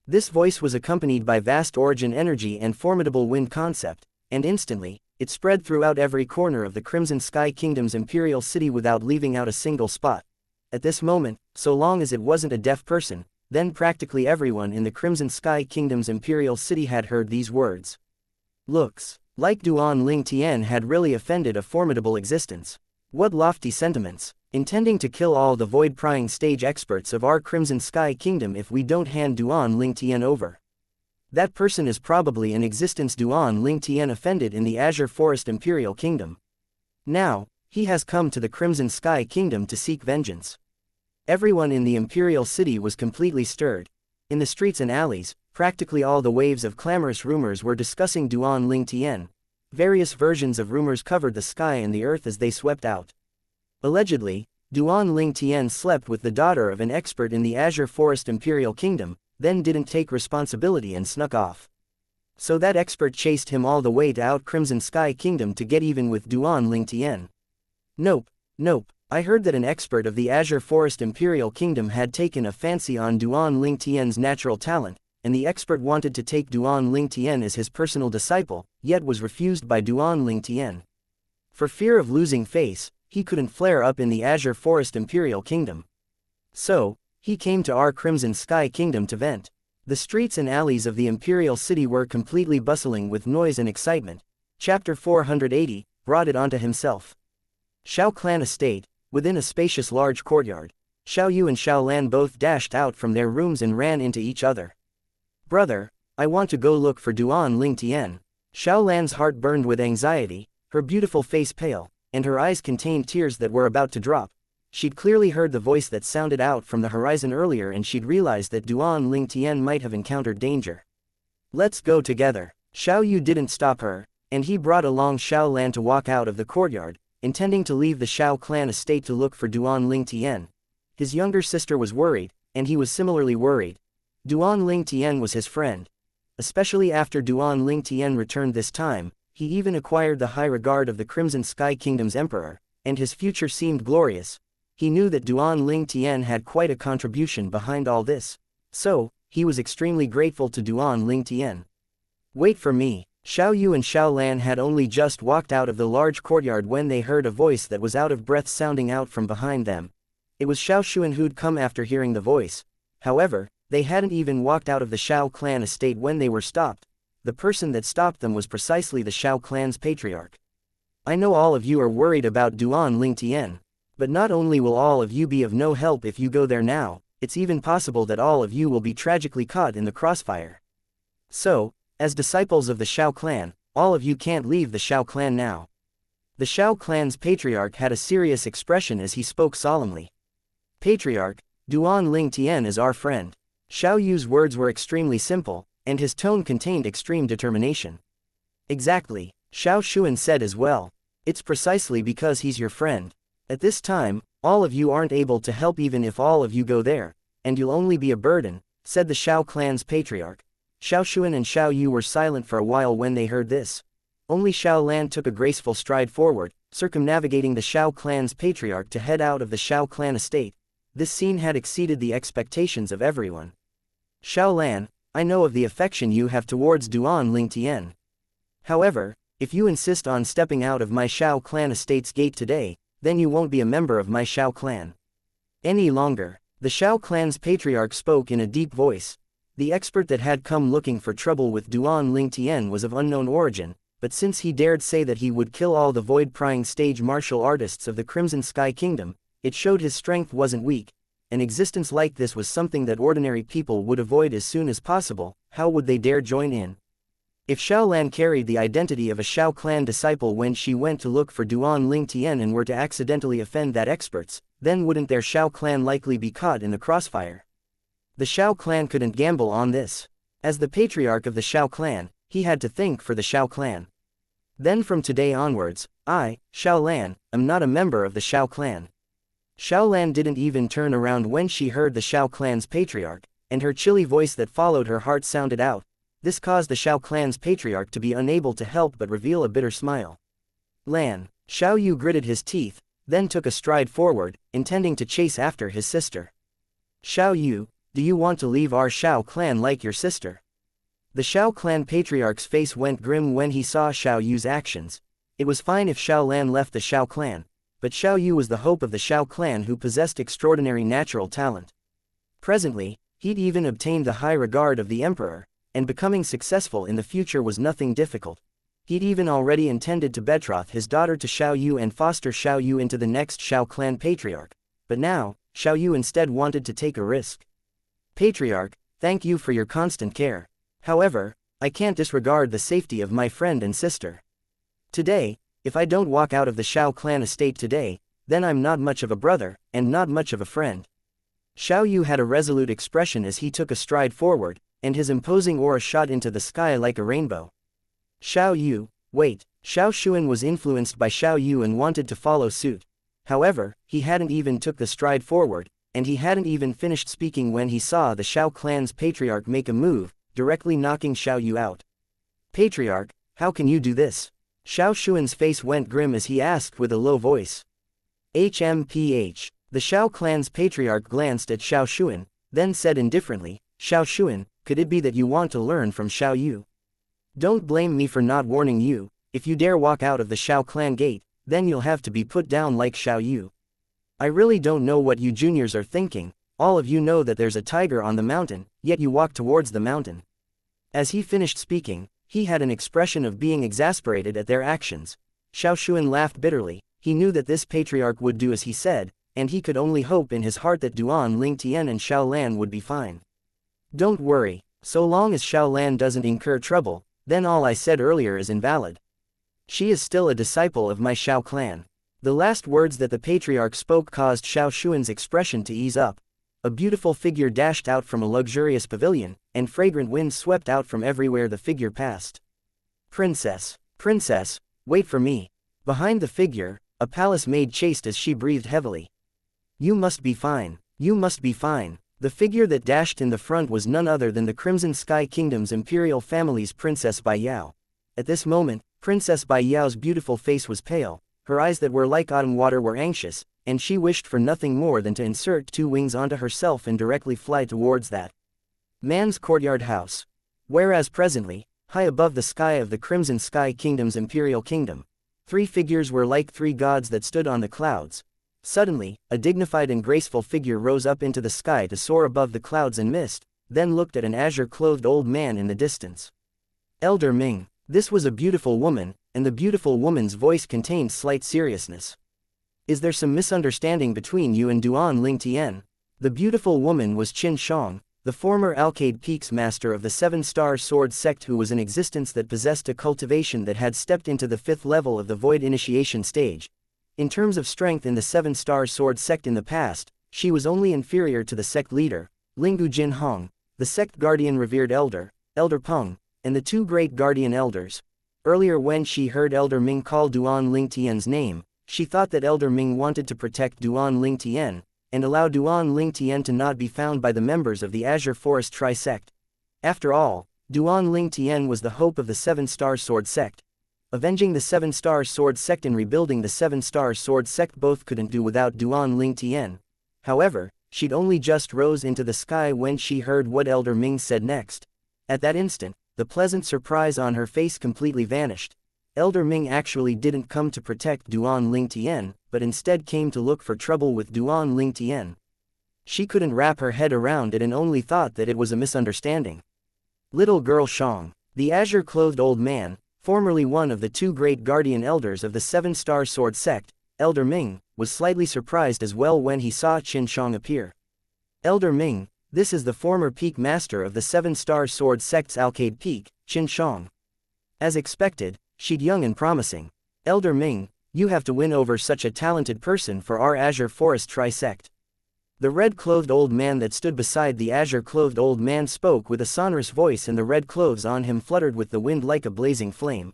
This voice was accompanied by vast origin energy and formidable wind concept, and instantly, it spread throughout every corner of the Crimson Sky Kingdom's imperial city without leaving out a single spot. At this moment, so long as it wasn't a deaf person, then practically everyone in the Crimson Sky Kingdom's imperial city had heard these words. Looks like Duan Ling Tian had really offended a formidable existence. What lofty sentiments, intending to kill all the void-prying stage experts of our Crimson Sky Kingdom if we don't hand Duan Ling Tian over. That person is probably an existence Duan Ling Tian offended in the Azure Forest Imperial Kingdom. Now, he has come to the Crimson Sky Kingdom to seek vengeance. Everyone in the Imperial City was completely stirred. In the streets and alleys, practically all the waves of clamorous rumors were discussing Duan Lingtian. Various versions of rumors covered the sky and the earth as they swept out. Allegedly, Duan Lingtian slept with the daughter of an expert in the Azure Forest Imperial Kingdom, then didn't take responsibility and snuck off. So that expert chased him all the way to out Crimson Sky Kingdom to get even with Duan Lingtian. Nope. I heard that an expert of the Azure Forest Imperial Kingdom had taken a fancy on Duan Lingtian's natural talent, and the expert wanted to take Duan Lingtian as his personal disciple, yet was refused by Duan Lingtian. For fear of losing face, he couldn't flare up in the Azure Forest Imperial Kingdom. So, he came to our Crimson Sky Kingdom to vent. The streets and alleys of the Imperial City were completely bustling with noise and excitement. Chapter 480, brought it onto himself. Shao Clan Estate, within a spacious large courtyard. Xiao Yu and Xiao Lan both dashed out from their rooms and ran into each other. Brother, I want to go look for Duan Lingtian. Xiao Lan's heart burned with anxiety, her beautiful face pale, and her eyes contained tears that were about to drop. She'd clearly heard the voice that sounded out from the horizon earlier, and she'd realized that Duan Lingtian might have encountered danger. Let's go together. Xiao Yu didn't stop her, and he brought along Xiao Lan to walk out of the courtyard, intending to leave the Shao Clan estate to look for Duan Lingtian. His younger sister was worried, and he was similarly worried. Duan Lingtian was his friend. Especially after Duan Lingtian returned this time, he even acquired the high regard of the Crimson Sky Kingdom's emperor, and his future seemed glorious. He knew that Duan Lingtian had quite a contribution behind all this. So, he was extremely grateful to Duan Lingtian. Wait for me. Xiao Yu and Xiao Lan had only just walked out of the large courtyard when they heard a voice that was out of breath sounding out from behind them. It was Xiao Xuan who'd come after hearing the voice. However, they hadn't even walked out of the Shao Clan estate when they were stopped. The person that stopped them was precisely the Shao Clan's patriarch. I know all of you are worried about Duan Lingtian. But not only will all of you be of no help if you go there now, it's even possible that all of you will be tragically caught in the crossfire. So, as disciples of the Shao Clan, all of you can't leave the Shao Clan now. The Shao Clan's patriarch had a serious expression as he spoke solemnly. Patriarch, Duan Lingtian is our friend. Xiao Yu's words were extremely simple, and his tone contained extreme determination. Exactly, Xiao Xuan said as well. It's precisely because he's your friend. At this time, all of you aren't able to help even if all of you go there, and you'll only be a burden, said the Shao Clan's patriarch. Xiao Xuan and Xiao Yu were silent for a while when they heard this. Only Xiao Lan took a graceful stride forward, circumnavigating the Shao Clan's patriarch to head out of the Shao Clan estate. This scene had exceeded the expectations of everyone. Xiao Lan, I know of the affection you have towards Duan Lingtian. However, if you insist on stepping out of my Shao Clan estate's gate today, then you won't be a member of my Shao Clan any longer. The Shao Clan's patriarch spoke in a deep voice. The expert that had come looking for trouble with Duan Lingtian was of unknown origin, but since he dared say that he would kill all the void-prying stage martial artists of the Crimson Sky Kingdom, it showed his strength wasn't weak. An existence like this was something that ordinary people would avoid as soon as possible. How would they dare join in? If Xiao Lan carried the identity of a Shao Clan disciple when she went to look for Duan Lingtian and were to accidentally offend that experts, then wouldn't their Shao Clan likely be caught in the crossfire? The Shao Clan couldn't gamble on this. As the patriarch of the Shao Clan, he had to think for the Shao Clan. Then from today onwards, I, Xiao Lan, am not a member of the Shao Clan. Xiao Lan didn't even turn around when she heard the Shao Clan's patriarch, and her chilly voice that followed her heart sounded out. This caused the Shao Clan's patriarch to be unable to help but reveal a bitter smile. Lan, Xiao Yu gritted his teeth, then took a stride forward, intending to chase after his sister. Xiao Yu, do you want to leave our Shao Clan like your sister? The Shao Clan patriarch's face went grim when he saw Xiao Yu's actions. It was fine if Xiao Lan left the Shao Clan, but Xiao Yu was the hope of the Shao Clan who possessed extraordinary natural talent. Presently, he'd even obtained the high regard of the emperor, and becoming successful in the future was nothing difficult. He'd even already intended to betroth his daughter to Xiao Yu and foster Xiao Yu into the next Shao Clan patriarch. But now, Xiao Yu instead wanted to take a risk. Patriarch, thank you for your constant care. However, I can't disregard the safety of my friend and sister. Today, If I don't walk out of the Shao clan estate today, then I'm not much of a brother, and not much of a friend. Xiao Yu had a resolute expression as he took a stride forward, and his imposing aura shot into the sky like a rainbow. Xiao Yu, wait. Xiao Xuan was influenced by Xiao Yu and wanted to follow suit. However, he hadn't even took the stride forward, and he hadn't even finished speaking when he saw the Shao clan's patriarch make a move, directly knocking Xiao Yu out. Patriarch, how can you do this? Xiao Xuan's face went grim as he asked with a low voice. HMPH. The Shao clan's patriarch glanced at Xiao Xuan, then said indifferently, Xiao Xuan, could it be that you want to learn from Xiao Yu? Don't blame me for not warning you. If you dare walk out of the Shao clan gate, then you'll have to be put down like Xiao Yu. I really don't know what you juniors are thinking. All of you know that there's a tiger on the mountain, yet you walk towards the mountain. As he finished speaking, he had an expression of being exasperated at their actions. Xiao Xuan laughed bitterly. He knew that this patriarch would do as he said, and he could only hope in his heart that Duan Lingtian and Xiao Lan would be fine. Don't worry, so long as Xiao Lan doesn't incur trouble, then all I said earlier is invalid. She is still a disciple of my Shao clan. The last words that the patriarch spoke caused Xiao Xuan's expression to ease up. A beautiful figure dashed out from a luxurious pavilion, and fragrant winds swept out from everywhere the figure passed. Princess, princess, wait for me. Behind the figure, a palace maid chased as she breathed heavily. You must be fine, you must be fine. The figure that dashed in the front was none other than the Crimson Sky Kingdom's imperial family's Princess Bai Yao. At this moment, Princess Bai Yao's beautiful face was pale, her eyes that were like autumn water were anxious, and she wished for nothing more than to insert two wings onto herself and directly fly towards that man's courtyard house. Whereas presently, high above the sky of the Crimson Sky Kingdom's imperial kingdom, three figures were like three gods that stood on the clouds. Suddenly, a dignified and graceful figure rose up into the sky to soar above the clouds and mist, then looked at an azure-clothed old man in the distance. Elder Ming. This was a beautiful woman, and the beautiful woman's voice contained slight seriousness. Is there some misunderstanding between you and Duan Lingtian? The beautiful woman was Qin Shang, the former Alcade Peaks master of the Seven-Star Sword sect who was in existence that possessed a cultivation that had stepped into the 5th level of the Void Initiation stage. In terms of strength in the Seven-Star Sword sect in the past, she was only inferior to the sect leader, Lingu Jin Hong, the sect guardian revered elder, Elder Peng, and the two great guardian elders. Earlier when she heard Elder Ming call Duan Lingtian's name, she thought that Elder Ming wanted to protect Duan Lingtian, and allow Duan Lingtian to not be found by the members of the Azure Forest Tri-sect. After all, Duan Lingtian was the hope of the Seven-Star Sword sect. Avenging the Seven-Star Sword sect and rebuilding the Seven-Star Sword sect both couldn't do without Duan Lingtian. However, she'd only just rose into the sky when she heard what Elder Ming said next. At that instant, the pleasant surprise on her face completely vanished. Elder Ming actually didn't come to protect Duan Lingtian, but instead came to look for trouble with Duan Lingtian. She couldn't wrap her head around it and only thought that it was a misunderstanding. Little girl Shang, the azure-clothed old man, formerly one of the two great guardian elders of the Seven-Star Sword sect, Elder Ming, was slightly surprised as well when he saw Qin Shang appear. Elder Ming, this is the former peak master of the Seven-Star Sword sect's Alcade Peak, Qin Shang. As expected, she'd young and promising. Elder Ming, you have to win over such a talented person for our Azure Forest Tri-sect. The red-clothed old man that stood beside the azure-clothed old man spoke with a sonorous voice and the red clothes on him fluttered with the wind like a blazing flame.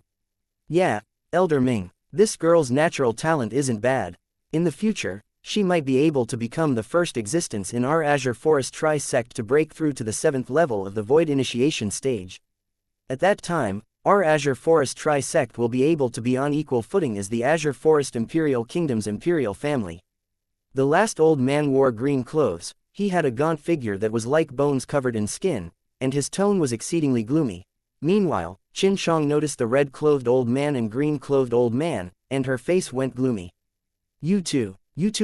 Yeah, Elder Ming, this girl's natural talent isn't bad. In the future, she might be able to become the first existence in our Azure Forest Tri-sect to break through to the 7th level of the Void Initiation stage. At that time, our Azure Forest Tri-sect will be able to be on equal footing as the Azure Forest Imperial Kingdom's imperial family. The last old man wore green clothes, he had a gaunt figure that was like bones covered in skin, and his tone was exceedingly gloomy. Meanwhile, Qin Shang noticed the red-clothed old man and green-clothed old man, and her face went gloomy. You two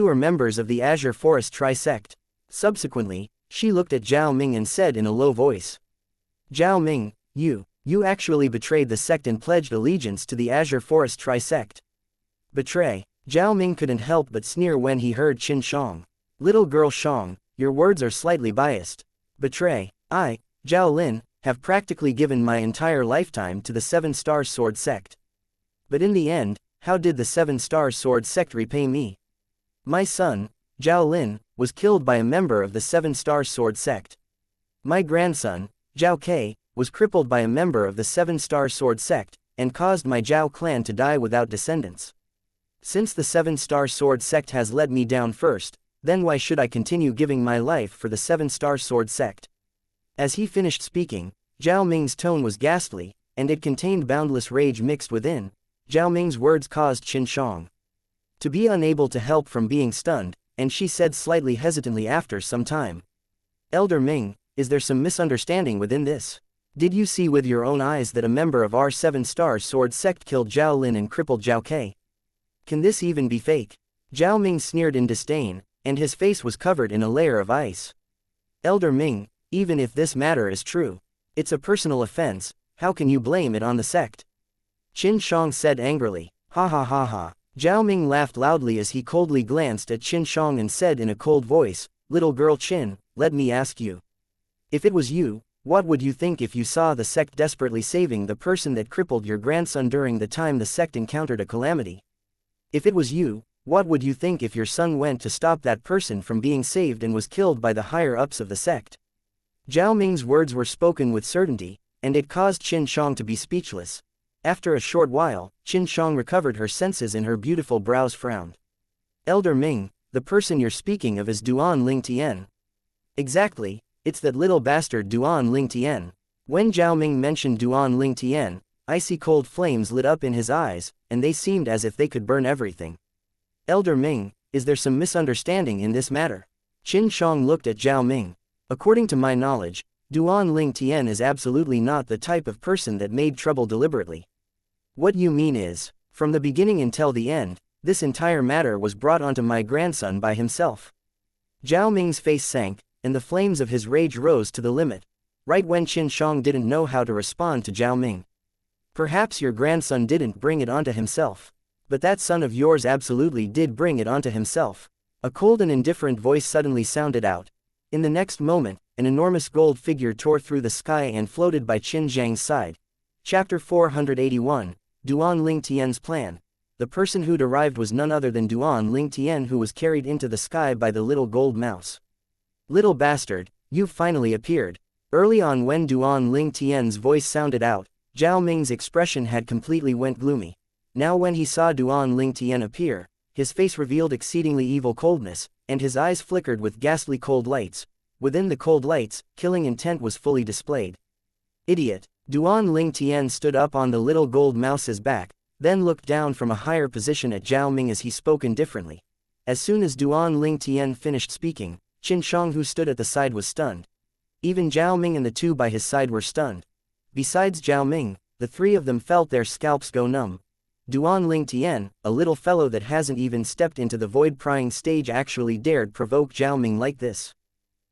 are members of the Azure Forest Tri-sect. Subsequently, she looked at Zhao Ming and said in a low voice. Zhao Ming, you actually betrayed the sect and pledged allegiance to the Azure Forest Tri-sect. Betray. Zhao Ming couldn't help but sneer when he heard Qin Shang. Little girl Shang, your words are slightly biased. Betray. I, Zhao Lin, have practically given my entire lifetime to the Seven-Star Sword sect. But in the end, how did the 7-star sword sect repay me? My son, Zhao Lin, was killed by a member of the 7-star sword sect. My grandson, Zhao Ke, was crippled by a member of the 7-star sword sect, and caused my Zhao clan to die without descendants. Since the 7-star sword sect has led me down first, then why should I continue giving my life for the 7-star sword sect? As he finished speaking, Zhao Ming's tone was ghastly, and it contained boundless rage mixed within. Zhao Ming's words caused Xianxia to be unable to help from being stunned, and she said slightly hesitantly after some time, Elder Ming, is there some misunderstanding within this? Did you see with your own eyes that a member of our 7-star sword sect killed Zhao Lin and crippled Zhao Ke? Can this even be fake? Zhao Ming sneered in disdain, and his face was covered in a layer of ice. Elder Ming, even if this matter is true, it's a personal offense, how can you blame it on the sect? Qin Shang said angrily. Ha ha ha ha. Zhao Ming laughed loudly as he coldly glanced at Qin Shang and said in a cold voice, Little girl Qin, let me ask you. If it was you, what would you think if you saw the sect desperately saving the person that crippled your grandson during the time the sect encountered a calamity? If it was you, what would you think if your son went to stop that person from being saved and was killed by the higher-ups of the sect? Zhao Ming's words were spoken with certainty, and it caused Qin Shang to be speechless. After a short while, Qin Shang recovered her senses and her beautiful brows frowned. Elder Ming, the person you're speaking of is Duan Ling Tian. Exactly, it's that little bastard Duan Ling Tian. When Zhao Ming mentioned Duan Ling Tian, icy cold flames lit up in his eyes, and they seemed as if they could burn everything. Elder Ming, is there some misunderstanding in this matter? Qin Shang looked at Zhao Ming. According to my knowledge, Duan Ling Tian is absolutely not the type of person that made trouble deliberately. What you mean is, from the beginning until the end, this entire matter was brought onto my grandson by himself. Zhao Ming's face sank, and the flames of his rage rose to the limit, right when Qin Shang didn't know how to respond to Zhao Ming. Perhaps your grandson didn't bring it onto himself. But that son of yours absolutely did bring it onto himself. A cold and indifferent voice suddenly sounded out. In the next moment, an enormous gold figure tore through the sky and floated by Qin Zhang's side. Chapter 481, Duan Ling Tian's Plan. The person who'd arrived was none other than Duan Ling Tian, who was carried into the sky by the little gold mouse. Little bastard, you've finally appeared. Early on when Duan Ling Tian's voice sounded out, Zhao Ming's expression had completely went gloomy. Now when he saw Duan Ling Tian appear, his face revealed exceedingly evil coldness, and his eyes flickered with ghastly cold lights. Within the cold lights, killing intent was fully displayed. Idiot! Duan Ling Tian stood up on the little gold mouse's back, then looked down from a higher position at Zhao Ming as he spoke indifferently. As soon as Duan Ling Tian finished speaking, Qin Shang, who stood at the side, was stunned. Even Zhao Ming and the two by his side were stunned. Besides Zhao Ming, the three of them felt their scalps go numb. Duan Ling Tian, a little fellow that hasn't even stepped into the void-prying stage, actually dared provoke Zhao Ming like this.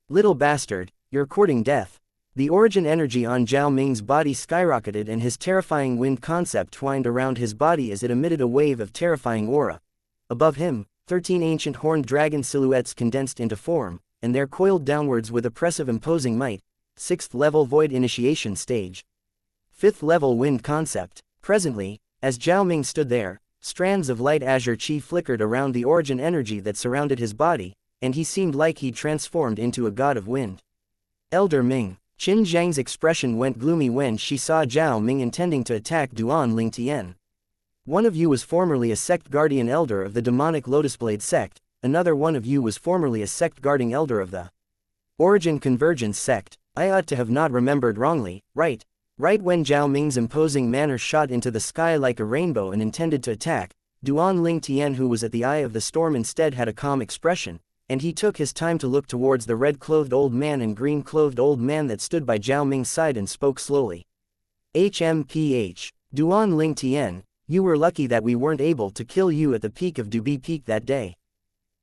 Little bastard, you're courting death. The origin energy on Zhao Ming's body skyrocketed and his terrifying wind concept twined around his body as it emitted a wave of terrifying aura. Above him, 13 ancient horned dragon silhouettes condensed into form, and they're coiled downwards with oppressive imposing might. 6th level void initiation stage. 5th level wind concept. Presently, as Zhao Ming stood there, strands of light azure chi flickered around the origin energy that surrounded his body, and he seemed like he'd transformed into a god of wind. Elder Ming. Qin Zhang's expression went gloomy when she saw Zhao Ming intending to attack Duan Ling Tian. One of you was formerly a sect guardian elder of the demonic Lotusblade sect, another one of you was formerly a sect guarding elder of the Origin Convergence sect. I ought to have not remembered wrongly, right? Right when Zhao Ming's imposing manner shot into the sky like a rainbow and intended to attack, Duan Ling Tian, who was at the eye of the storm, instead had a calm expression, and he took his time to look towards the red-clothed old man and green-clothed old man that stood by Zhao Ming's side and spoke slowly. HMPH. Duan Ling Tian, you were lucky that we weren't able to kill you at the peak of Dubi Peak that day.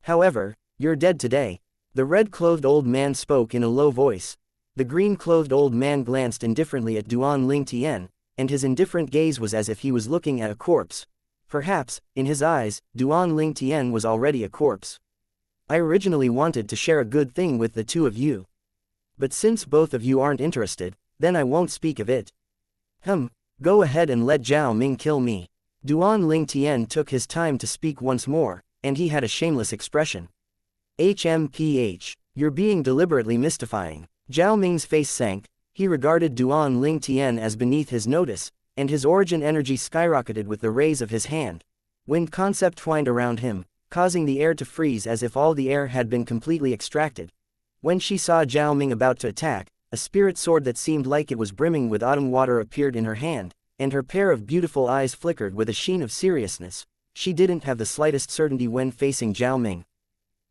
However, you're dead today. The red-clothed old man spoke in a low voice. The green-clothed old man glanced indifferently at Duan Ling Tian, and his indifferent gaze was as if he was looking at a corpse. Perhaps, in his eyes, Duan Ling Tian was already a corpse. I originally wanted to share a good thing with the two of you. But since both of you aren't interested, then I won't speak of it. Go ahead and let Zhao Ming kill me. Duan Ling Tian took his time to speak once more, and he had a shameless expression. HMPH, you're being deliberately mystifying. Zhao Ming's face sank. He regarded Duan Ling Tian as beneath his notice, and his origin energy skyrocketed with the raise of his hand. Wind concept twined around him, causing the air to freeze as if all the air had been completely extracted. When she saw Zhao Ming about to attack, a spirit sword that seemed like it was brimming with autumn water appeared in her hand, and her pair of beautiful eyes flickered with a sheen of seriousness. She didn't have the slightest certainty when facing Zhao Ming.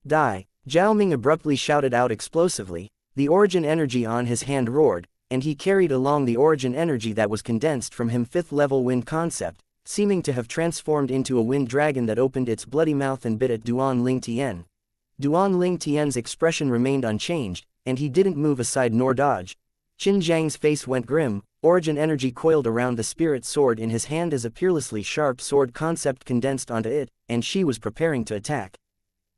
Die! Zhao Ming abruptly shouted out explosively. The origin energy on his hand roared, and he carried along the origin energy that was condensed from him 5th level wind concept, seeming to have transformed into a wind dragon that opened its bloody mouth and bit at Duan Ling Tian. Duan Ling Tian's expression remained unchanged, and he didn't move aside nor dodge. Qin Zhang's face went grim. Origin energy coiled around the spirit sword in his hand as a peerlessly sharp sword concept condensed onto it, and she was preparing to attack.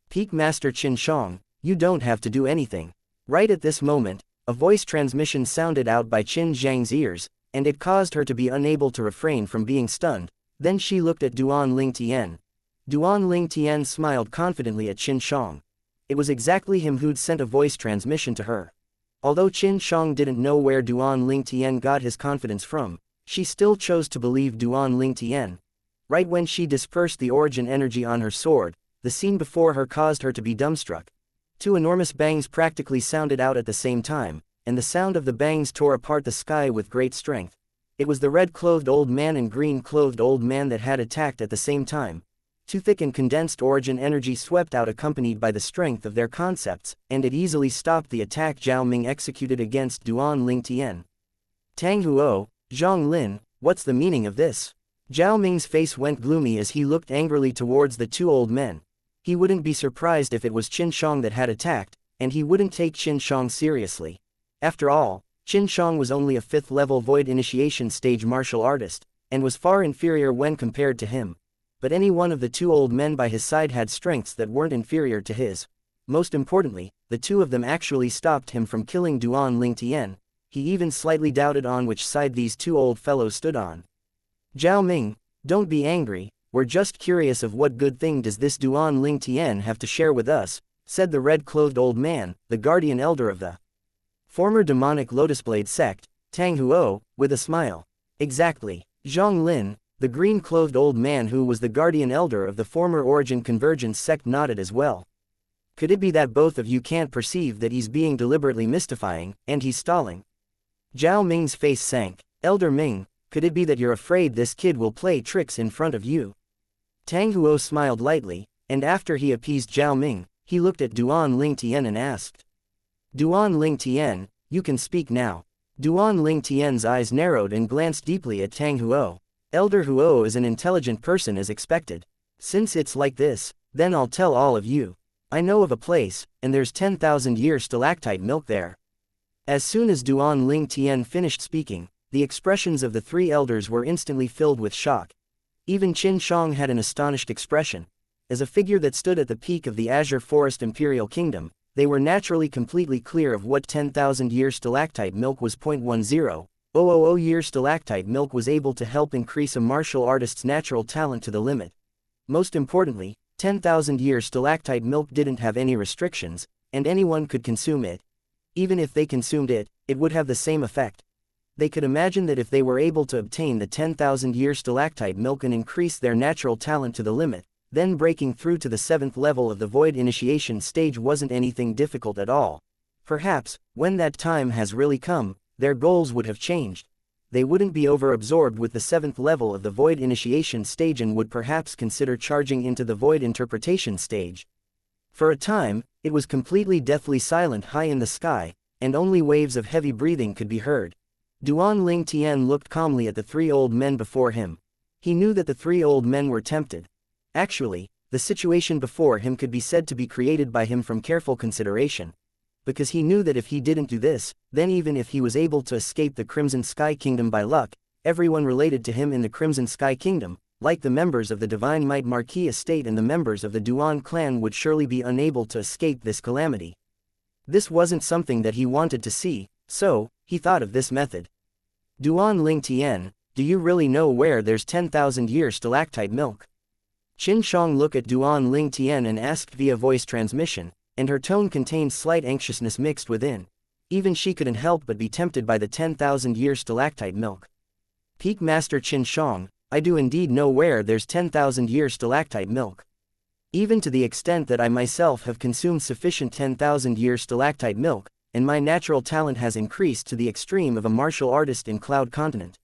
Peak Master Qin Shang, you don't have to do anything. Right at this moment, a voice transmission sounded out by Qin Zhang's ears, and it caused her to be unable to refrain from being stunned. Then she looked at Duan Ling Tian. Duan Ling Tian smiled confidently at Qin Shang. It was exactly him who'd sent a voice transmission to her. Although Qin Shang didn't know where Duan Ling Tian got his confidence from, she still chose to believe Duan Ling Tian. Right when she dispersed the origin energy on her sword, the scene before her caused her to be dumbstruck. 2 enormous bangs practically sounded out at the same time, and the sound of the bangs tore apart the sky with great strength. It was the red-clothed old man and green-clothed old man that had attacked at the same time. 2 thick and condensed origin energy swept out accompanied by the strength of their concepts, and it easily stopped the attack Zhao Ming executed against Duan Ling Tian. Tang Huo, Zhang Lin, what's the meaning of this? Zhao Ming's face went gloomy as he looked angrily towards the 2 old men. He wouldn't be surprised if it was Qin Shang that had attacked, and he wouldn't take Qin Shang seriously. After all, Qin Shang was only a 5th level void initiation stage martial artist, and was far inferior when compared to him. But any one of the 2 old men by his side had strengths that weren't inferior to his. Most importantly, the 2 of them actually stopped him from killing Duan Ling Tian. He even slightly doubted on which side these 2 old fellows stood on. Zhao Ming, don't be angry, we're just curious of what good thing does this Duan Ling Tian have to share with us, said the red-clothed old man, the guardian elder of the former demonic Lotusblade sect, Tang Huo, with a smile. Exactly. Zhang Lin, the green-clothed old man who was the guardian elder of the former Origin Convergence sect, nodded as well. Could it be that both of you can't perceive that he's being deliberately mystifying, and he's stalling? Zhao Ming's face sank. Elder Ming, could it be that you're afraid this kid will play tricks in front of you? Tang Huo smiled lightly, and after he appeased Zhao Ming, he looked at Duan Ling Tian and asked. Duan Ling Tian, you can speak now. Duan Ling Tian's eyes narrowed and glanced deeply at Tang Huo. Elder Huo is an intelligent person as expected. Since it's like this, then I'll tell all of you. I know of a place, and there's 10,000-year stalactite milk there. As soon as Duan Ling Tian finished speaking, the expressions of the 3 elders were instantly filled with shock. Even Qin Shang had an astonished expression. As a figure that stood at the peak of the Azure Forest Imperial Kingdom, they were naturally completely clear of what 10,000-year stalactite milk was. 0.10,000-year stalactite milk was able to help increase a martial artist's natural talent to the limit. Most importantly, 10,000-year stalactite milk didn't have any restrictions, and anyone could consume it. Even if they consumed it, it would have the same effect. They could imagine that if they were able to obtain the 10,000-year stalactite milk and increase their natural talent to the limit, then breaking through to the 7th level of the void initiation stage wasn't anything difficult at all. Perhaps, when that time has really come, their goals would have changed. They wouldn't be over-absorbed with the 7th level of the void initiation stage and would perhaps consider charging into the void interpretation stage. For a time, it was completely deathly silent high in the sky, and only waves of heavy breathing could be heard. Duan Ling Tian looked calmly at the 3 old men before him. He knew that the 3 old men were tempted. Actually, the situation before him could be said to be created by him from careful consideration. Because he knew that if he didn't do this, then even if he was able to escape the Crimson Sky Kingdom by luck, everyone related to him in the Crimson Sky Kingdom, like the members of the Divine Might Marquis estate and the members of the Duan clan, would surely be unable to escape this calamity. This wasn't something that he wanted to see, so he thought of this method. Duan Ling Tian, do you really know where there's 10,000-year stalactite milk? Qin Shang looked at Duan Ling Tian and asked via voice transmission, and her tone contained slight anxiousness mixed within. Even she couldn't help but be tempted by the 10,000-year stalactite milk. Peak Master Qin Shang, I do indeed know where there's 10,000-year stalactite milk. Even to the extent that I myself have consumed sufficient 10,000-year stalactite milk, and my natural talent has increased to the extreme of a martial artist in Cloud Continent.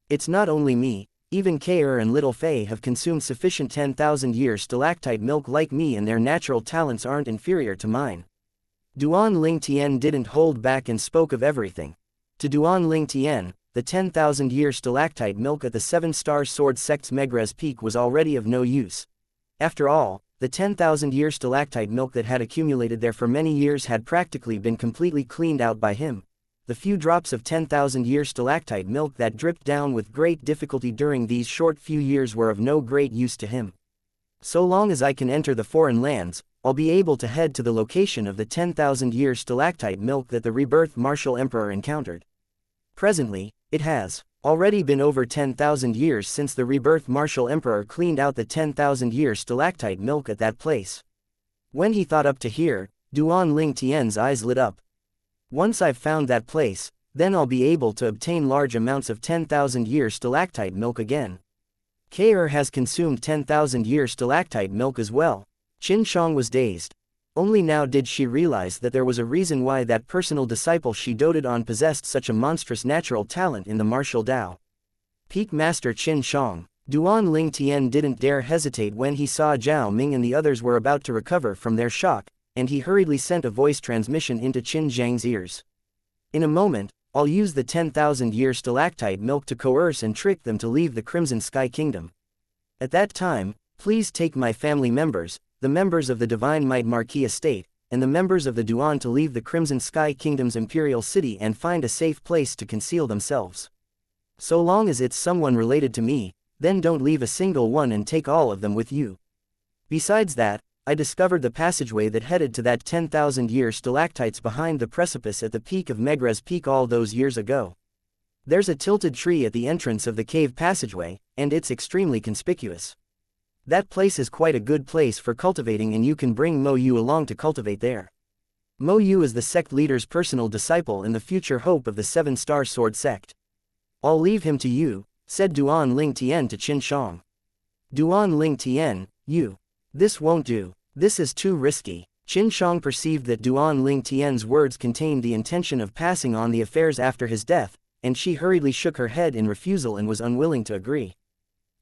It's not only me, even Kair and Little Fei have consumed sufficient 10,000-year stalactite milk like me, and their natural talents aren't inferior to mine. Duan Ling Tian didn't hold back and spoke of everything. To Duan Ling Tian, the 10,000-year stalactite milk at the 7-star sword sect's Megrez Peak was already of no use. After all, the 10,000-year stalactite milk that had accumulated there for many years had practically been completely cleaned out by him. The few drops of 10,000-year stalactite milk that dripped down with great difficulty during these short few years were of no great use to him. So long as I can enter the foreign lands, I'll be able to head to the location of the 10,000-year stalactite milk that the rebirth martial emperor encountered. Presently, it has already been over 10,000 years since the rebirth martial emperor cleaned out the 10,000-year stalactite milk at that place. When he thought up to here, Duan Ling Tian's eyes lit up. Once I've found that place, then I'll be able to obtain large amounts of 10,000-year stalactite milk again. Kair has consumed 10,000-year stalactite milk as well. Qin Shang was dazed. Only now did she realize that there was a reason why that personal disciple she doted on possessed such a monstrous natural talent in the martial Tao. Peak Master Qin Shang. Duan Ling Tian didn't dare hesitate when he saw Zhao Ming and the others were about to recover from their shock, and he hurriedly sent a voice transmission into Qin Zhang's ears. In a moment, I'll use the 10,000-year stalactite milk to coerce and trick them to leave the Crimson Sky Kingdom. At that time, please take my family members, the members of the Divine Might Marquis Estate, and the members of the Duan to leave the Crimson Sky Kingdom's imperial city and find a safe place to conceal themselves. So long as it's someone related to me, then don't leave a single one and take all of them with you. Besides that, I discovered the passageway that headed to that 10,000-year stalactites behind the precipice at the peak of Megrez Peak all those years ago. There's a tilted tree at the entrance of the cave passageway, and it's extremely conspicuous. That place is quite a good place for cultivating, and you can bring Mo Yu along to cultivate there. Mo Yu is the sect leader's personal disciple and the future hope of the 7-star sword sect. I'll leave him to you, said Duan Ling Tian to Qin Shang. Duan Ling Tian, you. This won't do. This is too risky. Qin Shang perceived that Duan Ling Tian's words contained the intention of passing on the affairs after his death, and she hurriedly shook her head in refusal and was unwilling to agree.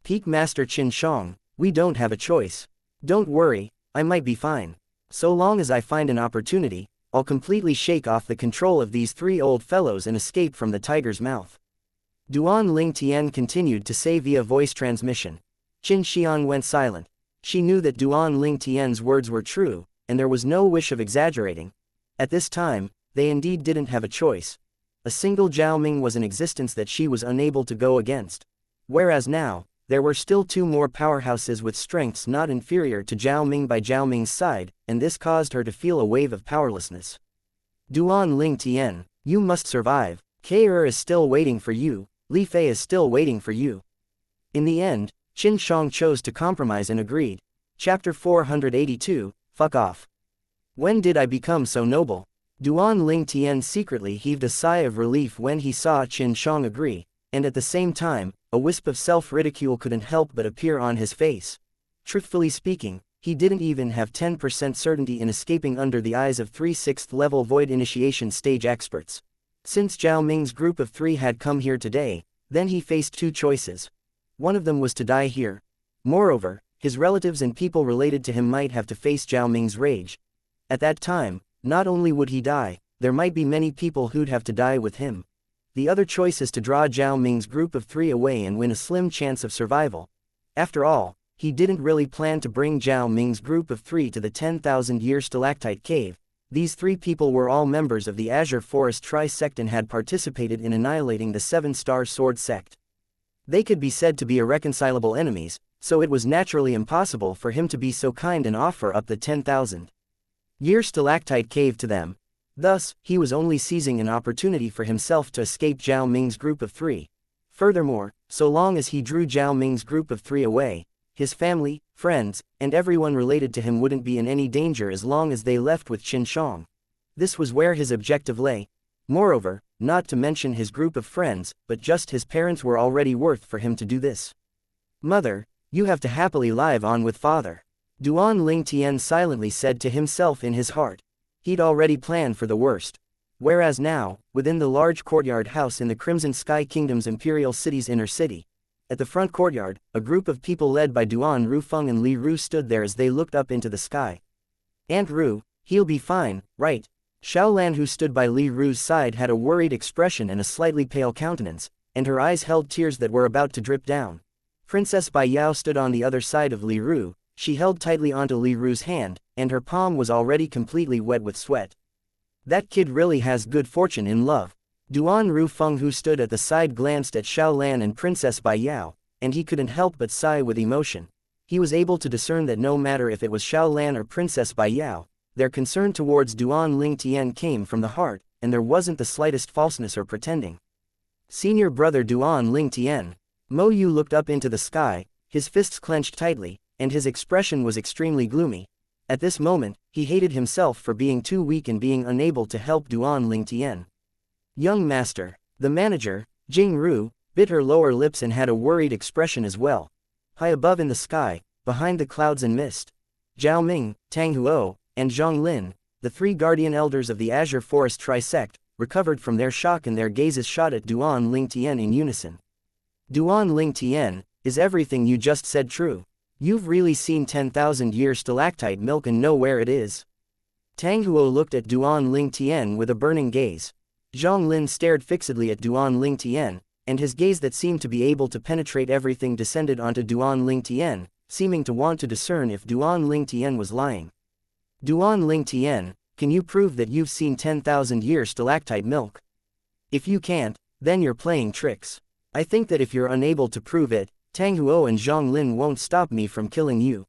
Peak Master Qin Shang, we don't have a choice. Don't worry, I might be fine. So long as I find an opportunity, I'll completely shake off the control of these 3 old fellows and escape from the tiger's mouth. Duan Ling Tian continued to say via voice transmission. Qin Xian went silent. She knew that Duan Ling Tian's words were true, and there was no wish of exaggerating. At this time, they indeed didn't have a choice. A single Zhao Ming was in existence that she was unable to go against. Whereas now, there were still 2 more powerhouses with strengths not inferior to Zhao Ming by Zhao Ming's side, and this caused her to feel a wave of powerlessness. Duan Ling Tian, you must survive. Kair is still waiting for you, Li Fei is still waiting for you. In the end, Qin Shang chose to compromise and agreed. Chapter 482, Fuck Off. When did I become so noble? Duan Ling Tian secretly heaved a sigh of relief when he saw Qin Shang agree, and at the same time, a wisp of self-ridicule couldn't help but appear on his face. Truthfully speaking, he didn't even have 10% certainty in escaping under the eyes of 3 6th-level void initiation stage experts. Since Zhao Ming's group of 3 had come here today, then he faced 2 choices. One of them was to die here. Moreover, his relatives and people related to him might have to face Zhao Ming's rage. At that time, not only would he die, there might be many people who'd have to die with him. The other choice is to draw Zhao Ming's group of 3 away and win a slim chance of survival. After all, he didn't really plan to bring Zhao Ming's group of 3 to the 10,000-year stalactite cave. These 3 people were all members of the Azure Forest Tri-sect and had participated in annihilating the 7-star sword sect. They could be said to be irreconcilable enemies, so it was naturally impossible for him to be so kind and offer up the 10,000-year stalactite cave to them. Thus, he was only seizing an opportunity for himself to escape Zhao Ming's group of 3. Furthermore, so long as he drew Zhao Ming's group of 3 away, his family, friends, and everyone related to him wouldn't be in any danger as long as they left with Xianxia. This was where his objective lay. Moreover, not to mention his group of friends, but just his parents were already worth for him to do this. Mother, you have to happily live on with father. Duan Lingtian silently said to himself in his heart. He'd already planned for the worst. Whereas now, within the large courtyard house in the Crimson Sky Kingdom's imperial city's inner city, at the front courtyard, a group of people led by Duan Rufeng and Li Ru stood there as they looked up into the sky. Aunt Ru, he'll be fine, right? Xiaolan, who stood by Li Ru's side, had a worried expression and a slightly pale countenance, and her eyes held tears that were about to drip down. Princess Bai Yao stood on the other side of Li Ru. She held tightly onto Li Ru's hand, and her palm was already completely wet with sweat. That kid really has good fortune in love. Duan Rufeng, who stood at the side, glanced at Xiaolan and Princess Bai Yao, and he couldn't help but sigh with emotion. He was able to discern that no matter if it was Xiaolan or Princess Bai Yao, their concern towards Duan Lingtian came from the heart, and there wasn't the slightest falseness or pretending. Senior brother Duan Lingtian. Mo Yu looked up into the sky, his fists clenched tightly, and his expression was extremely gloomy. At this moment, he hated himself for being too weak and being unable to help Duan Lingtian. Young master, the manager, Jing Ru, bit her lower lips and had a worried expression as well. High above in the sky, behind the clouds and mist, Zhao Ming, Tang Huo, and Zhang Lin, the 3 guardian elders of the Azure Forest Trisect, recovered from their shock and their gazes shot at Duan Lingtian in unison. Duan Lingtian, is everything you just said true? You've really seen 10,000-year stalactite milk and know where it is? Tang Huo looked at Duan Lingtian with a burning gaze. Zhang Lin stared fixedly at Duan Lingtian, and his gaze that seemed to be able to penetrate everything descended onto Duan Lingtian, seeming to want to discern if Duan Lingtian was lying. Duan Lingtian, can you prove that you've seen 10,000-year stalactite milk? If you can't, then you're playing tricks. I think that if you're unable to prove it, Tang Huo and Zhang Lin won't stop me from killing you.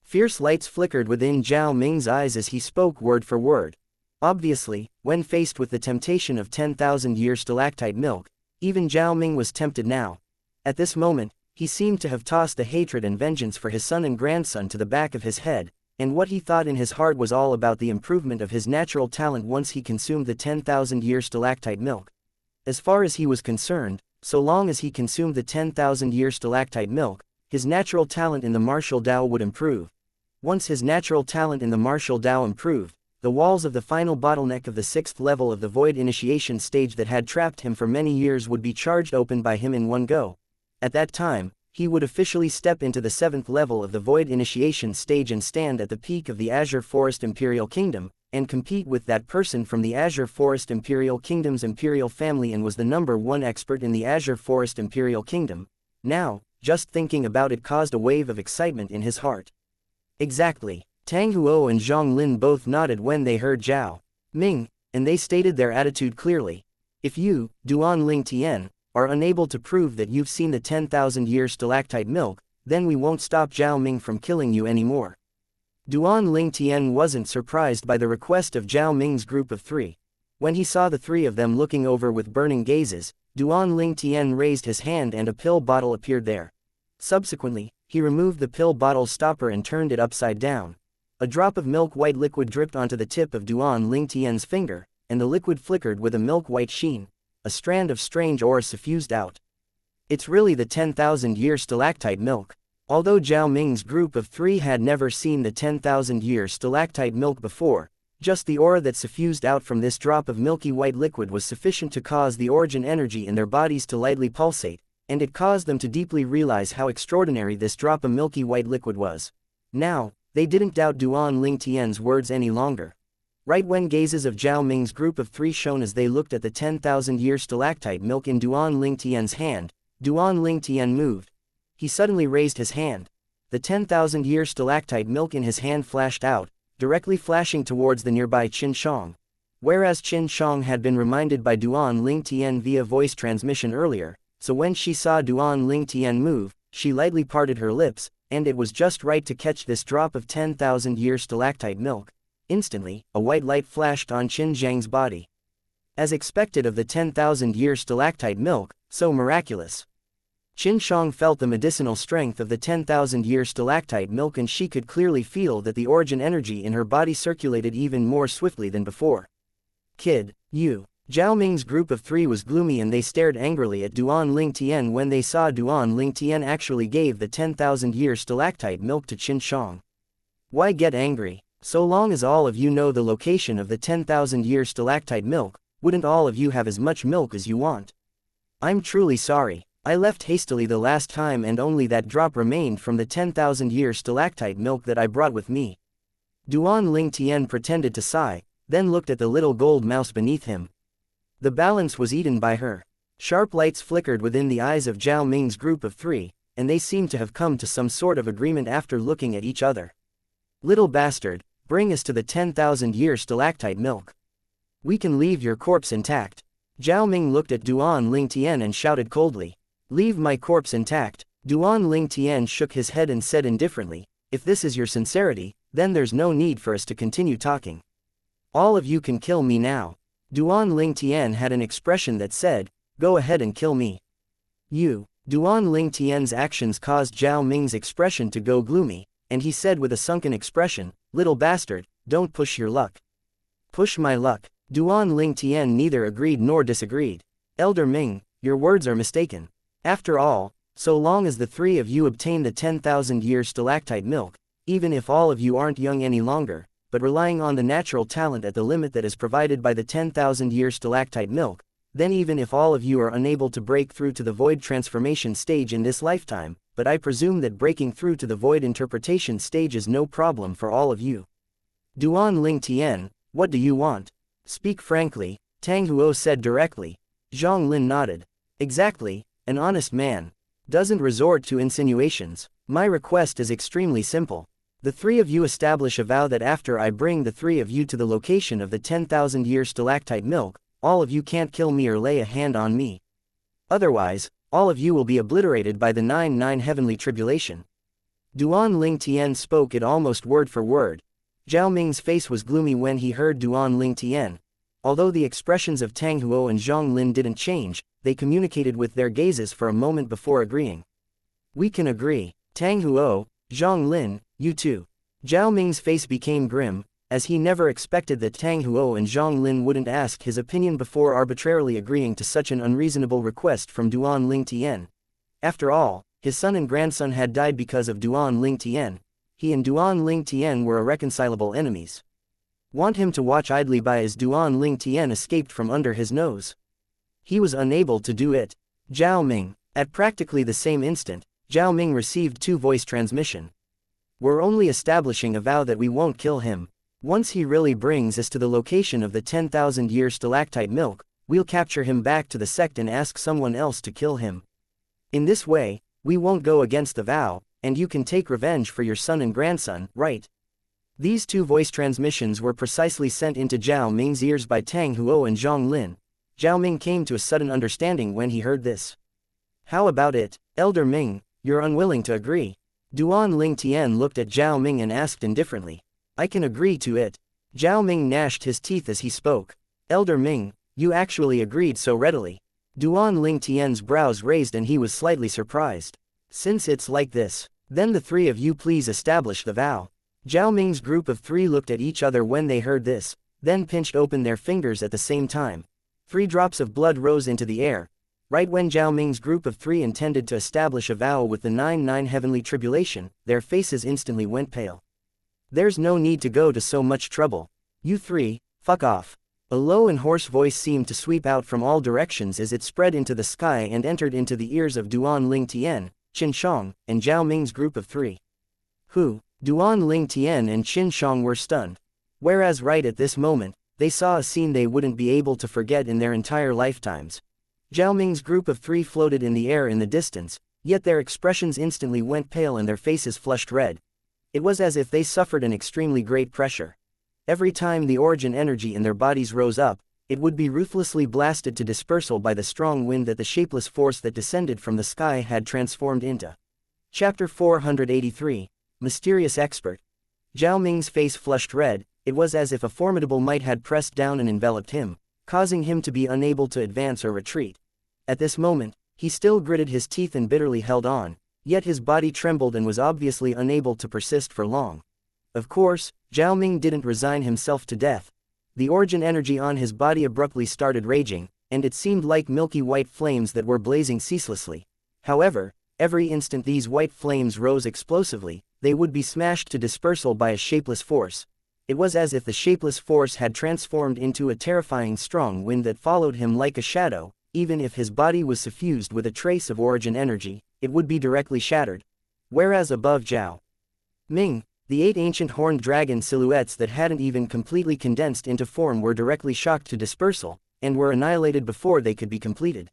Fierce lights flickered within Zhao Ming's eyes as he spoke word for word. Obviously, when faced with the temptation of 10,000-year stalactite milk, even Zhao Ming was tempted now. At this moment, he seemed to have tossed the hatred and vengeance for his son and grandson to the back of his head, and what he thought in his heart was all about the improvement of his natural talent once he consumed the 10,000-year stalactite milk. As far as he was concerned, so long as he consumed the 10,000-year stalactite milk, his natural talent in the martial Dao would improve. Once his natural talent in the martial Dao improved, the walls of the final bottleneck of the 6th level of the void initiation stage that had trapped him for many years would be charged open by him in one go. At that time, he would officially step into the 7th level of the void initiation stage and stand at the peak of the Azure Forest Imperial Kingdom, and compete with that person from the Azure Forest Imperial Kingdom's imperial family and was the #1 expert in the Azure Forest Imperial Kingdom. Now, just thinking about it caused a wave of excitement in his heart. Exactly. Tang Huo and Zhang Lin both nodded when they heard Zhao Ming, and they stated their attitude clearly. If you, Duan Lingtian, are unable to prove that you've seen the 10,000-year stalactite milk, then we won't stop Zhao Ming from killing you anymore. Duan Lingtian wasn't surprised by the request of Zhao Ming's group of 3. When he saw the 3 of them looking over with burning gazes, Duan Lingtian raised his hand and a pill bottle appeared there. Subsequently, he removed the pill bottle stopper and turned it upside down. A drop of milk-white liquid dripped onto the tip of Duan Lingtian's finger, and the liquid flickered with a milk-white sheen. A strand of strange aura suffused out. It's really the 10,000-year stalactite milk. Although Zhao Ming's group of 3 had never seen the 10,000-year stalactite milk before, just the aura that suffused out from this drop of milky white liquid was sufficient to cause the origin energy in their bodies to lightly pulsate, and it caused them to deeply realize how extraordinary this drop of milky white liquid was. Now, they didn't doubt Duan Lingtian's words any longer. Right when gazes of Zhao Ming's group of 3 shone as they looked at the 10,000-year stalactite milk in Duan Lingtian's hand, Duan Lingtian moved. He suddenly raised his hand. The 10,000-year stalactite milk in his hand flashed out, directly flashing towards the nearby Xianxia. Whereas Xianxia had been reminded by Duan Lingtian via voice transmission earlier, so when she saw Duan Lingtian move, she lightly parted her lips, and it was just right to catch this drop of 10,000-year stalactite milk. Instantly, a white light flashed on Qin Zhang's body. As expected of the 10,000-year stalactite milk, So miraculous. Xianxia felt the medicinal strength of the 10,000-year stalactite milk, and she could clearly feel that the origin energy in her body circulated even more swiftly than before. Kid, you. Zhao Ming's group of three was gloomy, and they stared angrily at Duan Lingtian when they saw Duan Lingtian actually gave the 10,000-year stalactite milk to Xianxia. Why get angry? So long as all of you know the location of the 10,000-year stalactite milk, wouldn't all of you have as much milk as you want? I'm truly sorry. I left hastily the last time, and only that drop remained from the 10,000-year stalactite milk that I brought with me. Duan Lingtian pretended to sigh, then looked at the little gold mouse beneath him. The balance was eaten by her. Sharp lights flickered within the eyes of Zhao Ming's group of three, and they seemed to have come to some sort of agreement after looking at each other. Little bastard, bring us to the 10,000-year stalactite milk. We can leave your corpse intact. Zhao Ming looked at Duan Lingtian and shouted coldly. Leave my corpse intact. Duan Lingtian shook his head and said indifferently, if this is your sincerity, then there's no need for us to continue talking. All of you can kill me now. Duan Lingtian had an expression that said, go ahead and kill me. You. Duan Lingtian's actions caused Zhao Ming's expression to go gloomy, and he said with a sunken expression, little bastard, don't push your luck. Push my luck. Duan Lingtian neither agreed nor disagreed. Elder Ming, your words are mistaken. After all, so long as the three of you obtain the 10,000-year stalactite milk, even if all of you aren't young any longer, but relying on the natural talent at the limit that is provided by the 10,000-year stalactite milk, then even if all of you are unable to break through to the void transformation stage in this lifetime, but I presume that breaking through to the void interpretation stage is no problem for all of you. Duan Lingtian, what do you want? Speak frankly, Tang Huo said directly. Zhang Lin nodded. Exactly. An honest man doesn't resort to insinuations. My request is extremely simple. The three of you establish a vow that after I bring the three of you to the location of the 10,000-year stalactite milk, all of you can't kill me or lay a hand on me. Otherwise, all of you will be obliterated by the 9 heavenly tribulation. Duan Lingtian spoke it almost word for word. Zhao Ming's face was gloomy when he heard Duan Lingtian. Although the expressions of Tang Huo and Zhang Lin didn't change, they communicated with their gazes for a moment before agreeing. We can agree. Tang Huo, Zhang Lin, you too. Zhao Ming's face became grim, as he never expected that Tang Huo and Zhang Lin wouldn't ask his opinion before arbitrarily agreeing to such an unreasonable request from Duan Lingtian. After all, his son and grandson had died because of Duan Lingtian. He and Duan Lingtian were irreconcilable enemies. Want him to watch idly by as Duan Lingtian escaped from under his nose? He was unable to do it. Zhao Ming. At practically the same instant, Zhao Ming received two voice transmission. We're only establishing a vow that we won't kill him. Once he really brings us to the location of the 10,000-year stalactite milk, we'll capture him back to the sect and ask someone else to kill him. In this way, we won't go against the vow, and you can take revenge for your son and grandson, right? These two voice transmissions were precisely sent into Zhao Ming's ears by Tang Huo and Zhang Lin. Zhao Ming came to a sudden understanding when he heard this. How about it, Elder Ming, you're unwilling to agree? Duan Lingtian looked at Zhao Ming and asked indifferently. I can agree to it. Zhao Ming gnashed his teeth as he spoke. Elder Ming, you actually agreed so readily. Duan Lingtian's brows raised and he was slightly surprised. Since it's like this, then the three of you please establish the vow. Zhao Ming's group of three looked at each other when they heard this, then pinched open their fingers at the same time. 3 drops of blood rose into the air. Right when Zhao Ming's group of three intended to establish a vow with the 9 heavenly tribulation, their faces instantly went pale. There's no need to go to so much trouble. You three, fuck off. A low and hoarse voice seemed to sweep out from all directions as it spread into the sky and entered into the ears of Duan Lingtian, Xianxia, and Zhao Ming's group of three. Who? Duan Lingtian and Xianxia were stunned. Whereas right at this moment, they saw a scene they wouldn't be able to forget in their entire lifetimes. Zhao Ming's group of three floated in the air in the distance, yet their expressions instantly went pale and their faces flushed red. It was as if they suffered an extremely great pressure. Every time the origin energy in their bodies rose up, it would be ruthlessly blasted to dispersal by the strong wind that the shapeless force that descended from the sky had transformed into. Chapter 483. Mysterious Expert. Zhao Ming's face flushed red. It was as if a formidable might had pressed down and enveloped him, causing him to be unable to advance or retreat. At this moment, He still gritted his teeth and bitterly held on, yet his body trembled and was obviously unable to persist for long. Of course, Zhao Ming didn't resign himself to death. The origin energy on his body abruptly started raging, and it seemed like milky white flames that were blazing ceaselessly. However, every instant these white flames rose explosively, they would be smashed to dispersal by a shapeless force. It was as if the shapeless force had transformed into a terrifying strong wind that followed him like a shadow. Even if his body was suffused with a trace of origin energy, it would be directly shattered. Whereas above Zhao Ming, the 8 ancient horned dragon silhouettes that hadn't even completely condensed into form were directly shocked to dispersal, and were annihilated before they could be completed.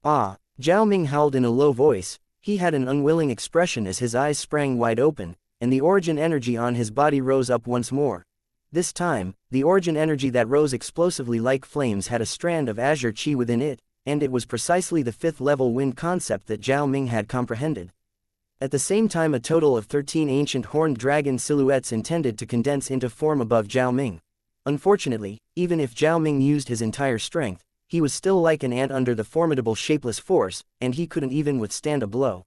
Ah! Zhao Ming howled in a low voice. He had an unwilling expression as his eyes sprang wide open, and the origin energy on his body rose up once more. This time, the origin energy that rose explosively like flames had a strand of azure chi within it, and it was precisely the 5th level wind concept that Zhao Ming had comprehended. At the same time, a total of 13 ancient horned dragon silhouettes intended to condense into form above Zhao Ming. Unfortunately, even if Zhao Ming used his entire strength, he was still like an ant under the formidable shapeless force, and he couldn't even withstand a blow.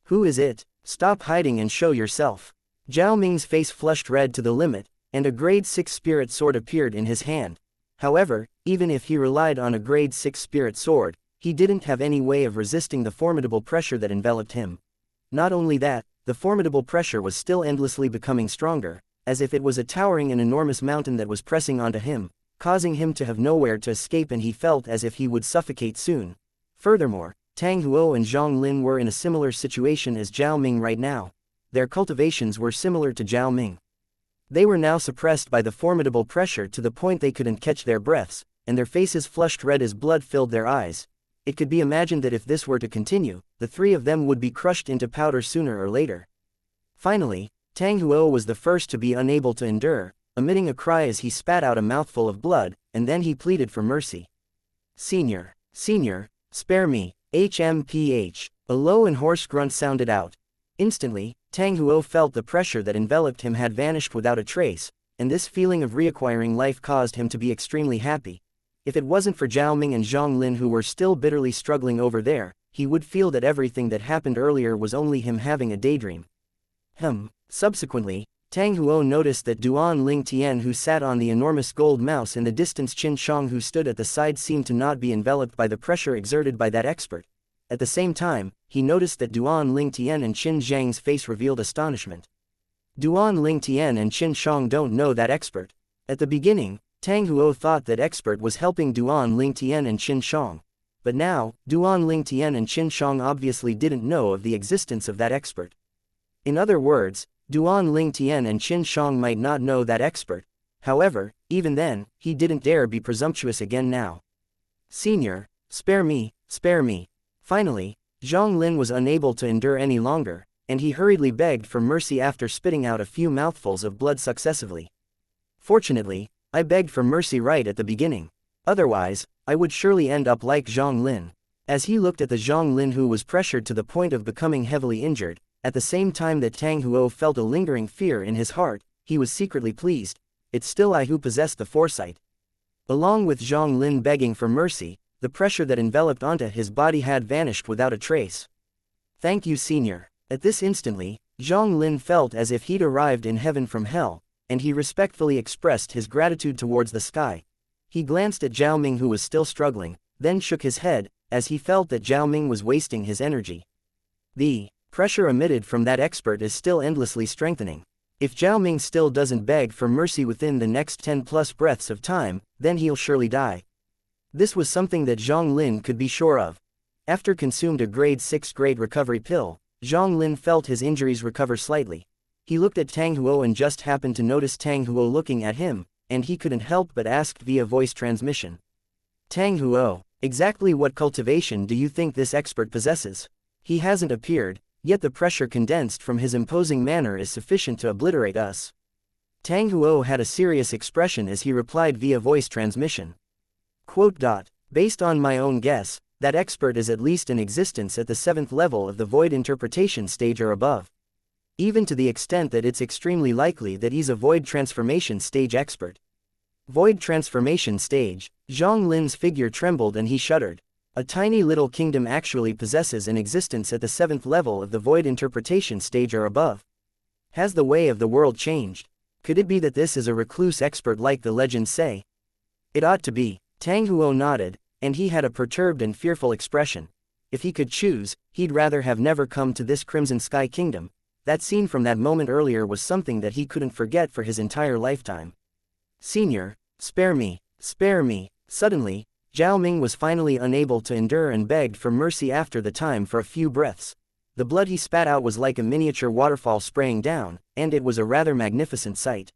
Who is it? Stop hiding and show yourself. Zhao Ming's face flushed red to the limit, and a grade 6 spirit sword appeared in his hand. However, even if he relied on a grade 6 spirit sword, he didn't have any way of resisting the formidable pressure that enveloped him. Not only that, the formidable pressure was still endlessly becoming stronger, as if it was a towering and enormous mountain that was pressing onto him, causing him to have nowhere to escape, and he felt as if he would suffocate soon. Furthermore, Tang Huo and Zhang Lin were in a similar situation as Zhao Ming right now. Their cultivations were similar to Zhao Ming. They were now suppressed by the formidable pressure to the point they couldn't catch their breaths, and their faces flushed red as blood filled their eyes. It could be imagined that if this were to continue, the 3 of them would be crushed into powder sooner or later. Finally, Tang Huo was the first to be unable to endure, emitting a cry as he spat out a mouthful of blood, and then he pleaded for mercy. Senior, spare me, HMPH. A low and hoarse grunt sounded out. Instantly, Tang Huo felt the pressure that enveloped him had vanished without a trace, and this feeling of reacquiring life caused him to be extremely happy. If it wasn't for Zhao Ming and Zhang Lin, who were still bitterly struggling over there, he would feel that everything that happened earlier was only him having a daydream. Subsequently, Tang Huo noticed that Duan Ling Tian, who sat on the enormous gold mouse in the distance, Qin Shang, who stood at the side, seemed to not be enveloped by the pressure exerted by that expert. At the same time, he noticed that Duan Ling Tian and Qin Zhang's face revealed astonishment. Duan Ling Tian and Qin Shang don't know that expert. At the beginning, Tang Huo thought that expert was helping Duan Ling Tian and Qin Shang. But now, Duan Ling Tian and Qin Shang obviously didn't know of the existence of that expert. In other words, Duan Ling Tian and Qin Shang might not know that expert. However, even then, he didn't dare be presumptuous again now. Senior, spare me, spare me. Finally, Zhang Lin was unable to endure any longer, and he hurriedly begged for mercy after spitting out a few mouthfuls of blood successively. Fortunately, I begged for mercy right at the beginning. Otherwise, I would surely end up like Zhang Lin. As he looked at the Zhang Lin who was pressured to the point of becoming heavily injured, at the same time that Tang Huo felt a lingering fear in his heart, he was secretly pleased. It's still I who possessed the foresight. Along with Zhang Lin begging for mercy, the pressure that enveloped onto his body had vanished without a trace. Thank you, senior. At this instantly, Zhang Lin felt as if he'd arrived in heaven from hell, and he respectfully expressed his gratitude towards the sky. He glanced at Zhao Ming, who was still struggling, then shook his head, as he felt that Zhao Ming was wasting his energy. The pressure emitted from that expert is still endlessly strengthening. If Zhao Ming still doesn't beg for mercy within the next 10+ breaths of time, then he'll surely die. This was something that Zhang Lin could be sure of. After consumed a grade 6 grade recovery pill, Zhang Lin felt his injuries recover slightly. He looked at Tang Huo and just happened to notice Tang Huo looking at him, and he couldn't help but ask via voice transmission. Tang Huo, exactly what cultivation do you think this expert possesses? He hasn't appeared, yet the pressure condensed from his imposing manner is sufficient to obliterate us. Tang Huo had a serious expression as he replied via voice transmission. Based on my own guess, that expert is at least in existence at the 7th level of the void interpretation stage or above. Even to the extent that it's extremely likely that he's a void transformation stage expert. Void transformation stage. Zhang Lin's figure trembled and he shuddered. A tiny little kingdom actually possesses an existence at the 7th level of the void interpretation stage or above. Has the way of the world changed? Could it be that this is a recluse expert like the legends say? It ought to be. Tang Huo nodded, and he had a perturbed and fearful expression. If he could choose, he'd rather have never come to this Crimson Sky Kingdom. That scene from that moment earlier was something that he couldn't forget for his entire lifetime. Senior, spare me, spare me. Suddenly, Zhao Ming was finally unable to endure and begged for mercy after the time for a few breaths. The blood he spat out was like a miniature waterfall spraying down, and it was a rather magnificent sight.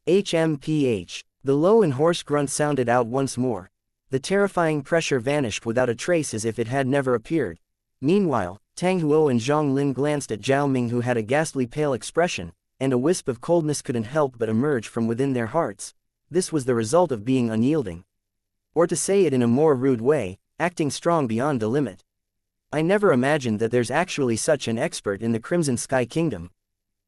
HMPH. The low and hoarse grunt sounded out once more. The terrifying pressure vanished without a trace as if it had never appeared. Meanwhile, Tang Huo and Zhang Lin glanced at Zhao Ming, who had a ghastly pale expression, and a wisp of coldness couldn't help but emerge from within their hearts. This was the result of being unyielding. Or to say it in a more rude way, acting strong beyond the limit. I never imagined that there's actually such an expert in the Crimson Sky Kingdom.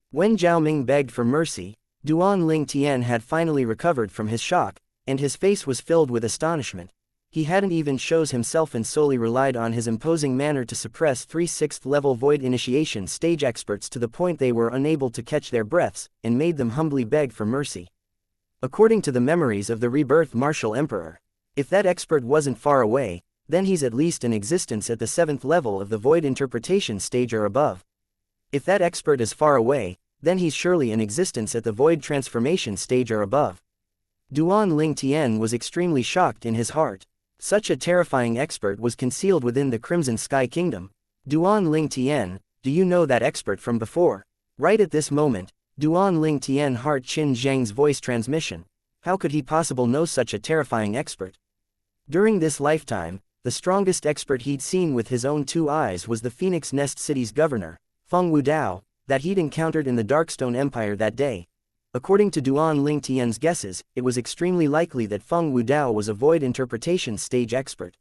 When Zhao Ming begged for mercy, Duan Ling Tian had finally recovered from his shock, and his face was filled with astonishment. He hadn't even shows himself and solely relied on his imposing manner to suppress 3 6th level void initiation stage experts to the point they were unable to catch their breaths, and made them humbly beg for mercy. According to the memories of the rebirth martial emperor, if that expert wasn't far away, then he's at least in existence at the 7th level of the void interpretation stage or above. If that expert is far away, then he's surely in existence at the void transformation stage or above. Duan Ling Tian was extremely shocked in his heart. Such a terrifying expert was concealed within the Crimson Sky Kingdom. Duan Ling Tian, do you know that expert from before? Right at this moment, Duan Ling Tian heard Qin Zhang's voice transmission. How could he possibly know such a terrifying expert? During this lifetime, the strongest expert he'd seen with his own 2 eyes was the Phoenix Nest City's governor, Feng Wudao, that he'd encountered in the Darkstone Empire that day. According to Duan Ling Tian's guesses, it was extremely likely that Feng Wudao was a void interpretation stage expert.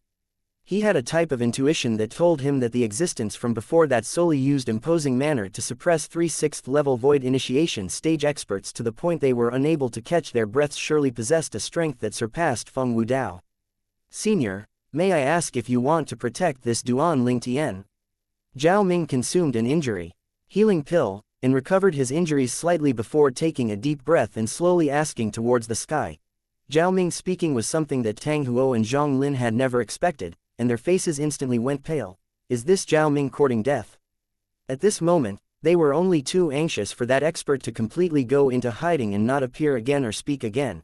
He had a type of intuition that told him that the existence from before that solely used imposing manner to suppress 3 6th level void initiation stage experts to the point they were unable to catch their breaths surely possessed a strength that surpassed Feng Wudao. Senior, may I ask if you want to protect this Duan Ling Tian? Zhao Ming consumed an injury healing pill, and recovered his injuries slightly before taking a deep breath and slowly asking towards the sky. Zhao Ming speaking was something that Tang Huo and Zhang Lin had never expected, and their faces instantly went pale. Is this Zhao Ming courting death? At this moment, they were only too anxious for that expert to completely go into hiding and not appear again or speak again.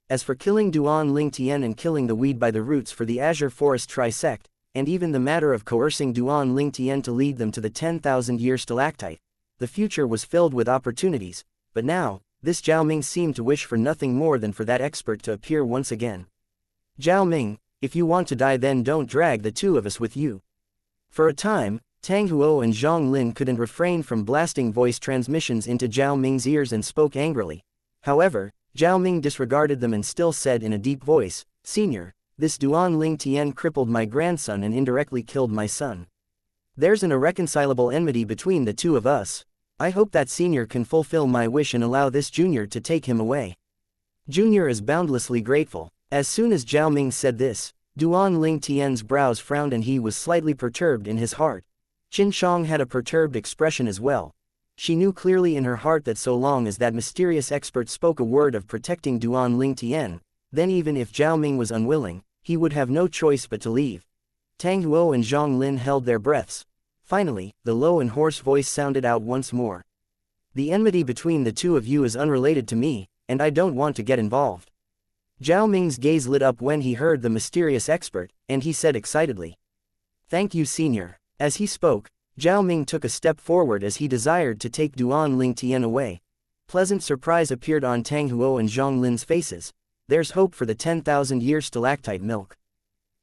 As for killing Duan Ling Tian and killing the weed by the roots for the Azure Forest Trisect, and even the matter of coercing Duan Ling Tian to lead them to the 10,000-year stalactite, the future was filled with opportunities, but now, this Zhao Ming seemed to wish for nothing more than for that expert to appear once again. Zhao Ming, if you want to die then don't drag the 2 of us with you. For a time, Tang Huo and Zhang Lin couldn't refrain from blasting voice transmissions into Zhao Ming's ears and spoke angrily. However, Zhao Ming disregarded them and still said in a deep voice, Senior, this Duan Ling Tian crippled my grandson and indirectly killed my son. There's an irreconcilable enmity between the 2 of us. I hope that Senior can fulfill my wish and allow this Junior to take him away. Junior is boundlessly grateful. As soon as Zhao Ming said this, Duan Ling Tian's brows frowned and he was slightly perturbed in his heart. Qin Shang had a perturbed expression as well. She knew clearly in her heart that so long as that mysterious expert spoke a word of protecting Duan Ling Tian, then even if Zhao Ming was unwilling, he would have no choice but to leave. Tang Huo and Zhang Lin held their breaths. Finally, the low and hoarse voice sounded out once more. The enmity between the 2 of you is unrelated to me, and I don't want to get involved. Zhao Ming's gaze lit up when he heard the mysterious expert, and he said excitedly, Thank you, Senior. As he spoke, Zhao Ming took a step forward as he desired to take Duan Ling Tian away. Pleasant surprise appeared on Tang Huo and Zhang Lin's faces. There's hope for the 10,000-year stalactite milk.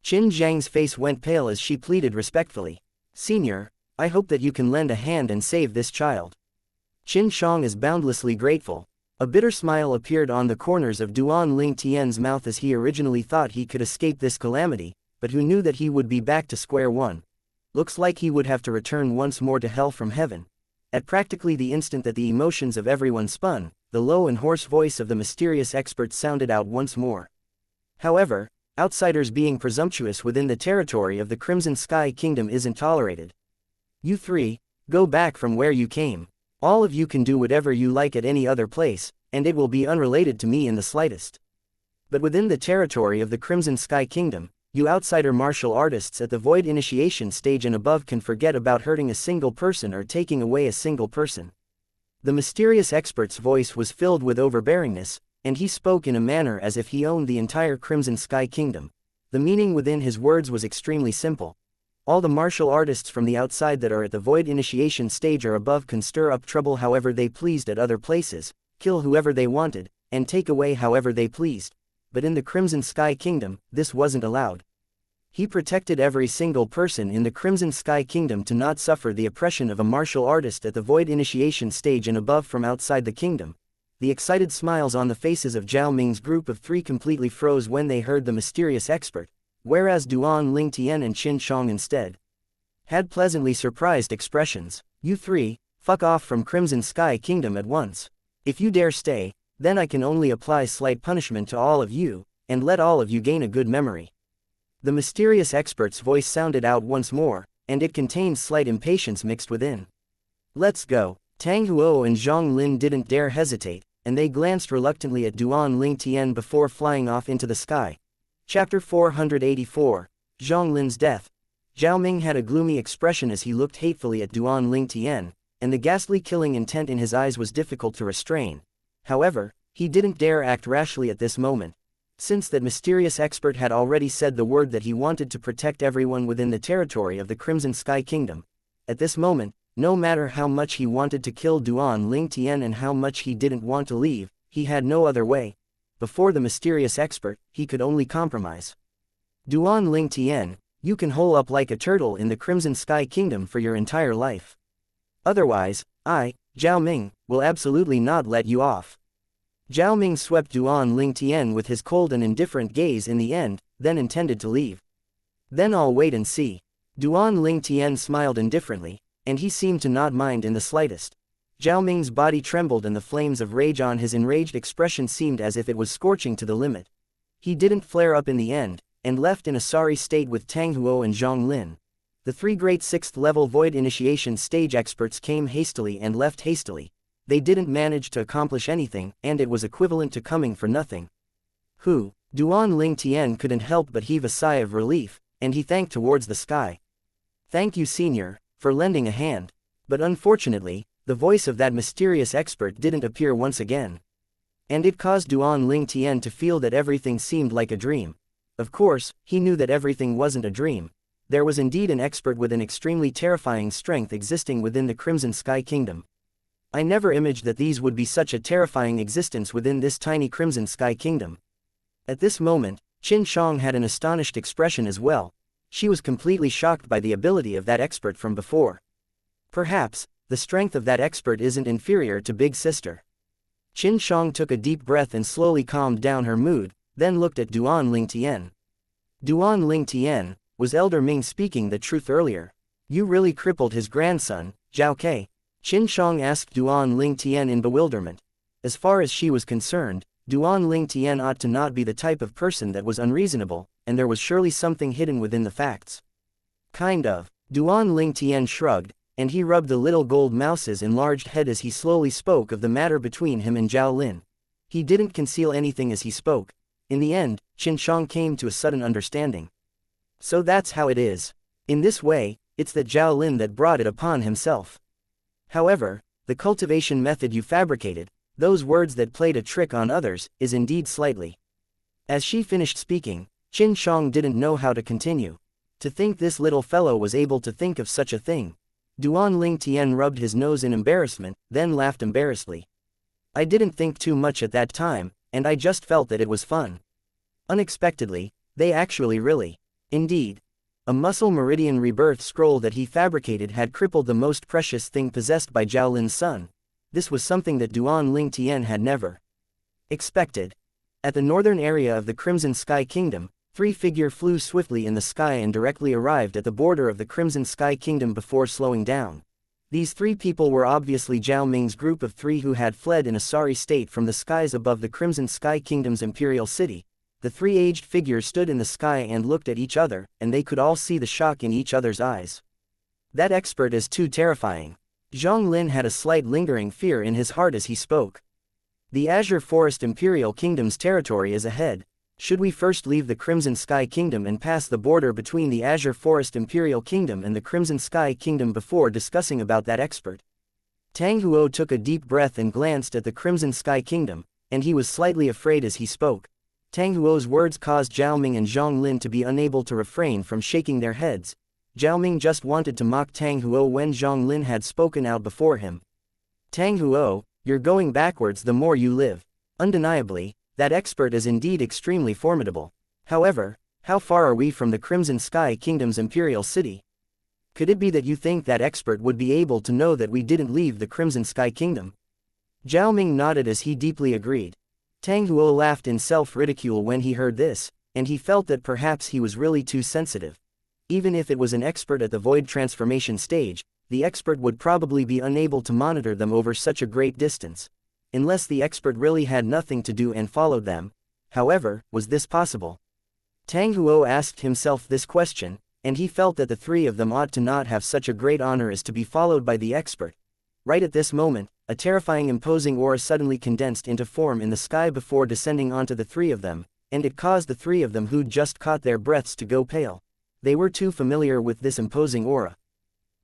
Qin Zhang's face went pale as she pleaded respectfully. Senior, I hope that you can lend a hand and save this child. Qin Shang is boundlessly grateful. A bitter smile appeared on the corners of Duan Ling Tian's mouth as he originally thought he could escape this calamity, but who knew that he would be back to square one. Looks like he would have to return once more to hell from heaven. At practically the instant that the emotions of everyone spun, the low and hoarse voice of the mysterious expert sounded out once more. However, Outsiders being presumptuous within the territory of the Crimson Sky Kingdom isn't tolerated. You three, go back from where you came. All of you can do whatever you like at any other place, and it will be unrelated to me in the slightest. But within the territory of the Crimson Sky Kingdom, you outsider martial artists at the Void initiation stage and above can forget about hurting a single person or taking away a single person. The mysterious expert's voice was filled with overbearingness, and he spoke in a manner as if he owned the entire Crimson Sky Kingdom. The meaning within his words was extremely simple. All the martial artists from the outside that are at the Void initiation stage or above can stir up trouble however they pleased at other places, kill whoever they wanted, and take away however they pleased. But in the Crimson Sky Kingdom, this wasn't allowed. He protected every single person in the Crimson Sky Kingdom to not suffer the oppression of a martial artist at the Void initiation stage and above from outside the kingdom. The excited smiles on the faces of Zhao Ming's group of three completely froze when they heard the mysterious expert, whereas Duan Lingtian and Qin Shang instead had pleasantly surprised expressions. You three, fuck off from Crimson Sky Kingdom at once. If you dare stay, then I can only apply slight punishment to all of you, and let all of you gain a good memory. The mysterious expert's voice sounded out once more, and it contained slight impatience mixed within. Let's go. Tang Huo and Zhang Lin didn't dare hesitate, and they glanced reluctantly at Duan Lingtian before flying off into the sky. Chapter 484, Zhang Lin's Death. Zhao Ming had a gloomy expression as he looked hatefully at Duan Lingtian, and the ghastly killing intent in his eyes was difficult to restrain. However, he didn't dare act rashly at this moment. Since that mysterious expert had already said the word that he wanted to protect everyone within the territory of the Crimson Sky Kingdom. At this moment, no matter how much he wanted to kill Duan Lingtian and how much he didn't want to leave, he had no other way. Before the mysterious expert, he could only compromise. Duan Lingtian, you can hole up like a turtle in the Crimson Sky Kingdom for your entire life. Otherwise, I, Zhao Ming, will absolutely not let you off. Zhao Ming swept Duan Lingtian with his cold and indifferent gaze in the end, then intended to leave. Then I'll wait and see. Duan Lingtian smiled indifferently, and he seemed to not mind in the slightest. Zhao Ming's body trembled and the flames of rage on his enraged expression seemed as if it was scorching to the limit. He didn't flare up in the end, and left in a sorry state with Tang Huo and Zhang Lin. The three great 6th level Void initiation stage experts came hastily and left hastily. They didn't manage to accomplish anything, and it was equivalent to coming for nothing. Duan Lingtian couldn't help but heave a sigh of relief, and he thanked towards the sky. Thank you, senior, for lending a hand. But unfortunately, the voice of that mysterious expert didn't appear once again. And it caused Duan Lingtian to feel that everything seemed like a dream. Of course, he knew that everything wasn't a dream. There was indeed an expert with an extremely terrifying strength existing within the Crimson Sky Kingdom. I never imagined that these would be such a terrifying existence within this tiny Crimson Sky Kingdom. At this moment, Qin Shang had an astonished expression as well. She was completely shocked by the ability of that expert from before. Perhaps, the strength of that expert isn't inferior to Big Sister. Qin Shang took a deep breath and slowly calmed down her mood, then looked at Duan Lingtian. Duan Lingtian, was Elder Ming speaking the truth earlier? You really crippled his grandson, Zhao Ke? Qin Shang asked Duan Lingtian in bewilderment. As far as she was concerned, Duan Lingtian ought to not be the type of person that was unreasonable, and there was surely something hidden within the facts. Kind of. Duan Lingtian shrugged, and he rubbed the little gold mouse's enlarged head as he slowly spoke of the matter between him and Zhao Lin. He didn't conceal anything as he spoke. In the end, Qin Shang came to a sudden understanding. So that's how it is. In this way, it's that Zhao Lin that brought it upon himself. However, the cultivation method you fabricated, those words that played a trick on others, is indeed slightly. As she finished speaking, Qin Shang didn't know how to continue. To think this little fellow was able to think of such a thing. Duan Lingtian rubbed his nose in embarrassment, then laughed embarrassedly. I didn't think too much at that time, and I just felt that it was fun. Unexpectedly, they actually really. Indeed. A muscle meridian rebirth scroll that he fabricated had crippled the most precious thing possessed by Zhao Lin's son. This was something that Duan Lingtian had never expected. At the northern area of the Crimson Sky Kingdom, three figures flew swiftly in the sky and directly arrived at the border of the Crimson Sky Kingdom before slowing down. These three people were obviously Zhao Ming's group of three who had fled in a sorry state from the skies above the Crimson Sky Kingdom's imperial city, The three aged figures stood in the sky and looked at each other, and they could all see the shock in each other's eyes. That expert is too terrifying. Zhang Lin had a slight lingering fear in his heart as he spoke. The Azure Forest Imperial Kingdom's territory is ahead. Should we first leave the Crimson Sky Kingdom and pass the border between the Azure Forest Imperial Kingdom and the Crimson Sky Kingdom before discussing about that expert? Tang Huo took a deep breath and glanced at the Crimson Sky Kingdom, and he was slightly afraid as he spoke. Tang Huo's words caused Zhao Ming and Zhang Lin to be unable to refrain from shaking their heads. Zhao Ming just wanted to mock Tang Huo when Zhang Lin had spoken out before him. Tang Huo, you're going backwards the more you live. Undeniably, that expert is indeed extremely formidable. However, how far are we from the Crimson Sky Kingdom's imperial city? Could it be that you think that expert would be able to know that we didn't leave the Crimson Sky Kingdom? Zhao Ming nodded as he deeply agreed. Tang Huo laughed in self-ridicule when he heard this, and he felt that perhaps he was really too sensitive. Even if it was an expert at the void transformation stage, the expert would probably be unable to monitor them over such a great distance. Unless the expert really had nothing to do and followed them. However, was this possible? Tang Huo asked himself this question, and he felt that the three of them ought to not have such a great honor as to be followed by the expert. Right at this moment, a terrifying imposing aura suddenly condensed into form in the sky before descending onto the three of them, and it caused the three of them who'd just caught their breaths to go pale. They were too familiar with this imposing aura.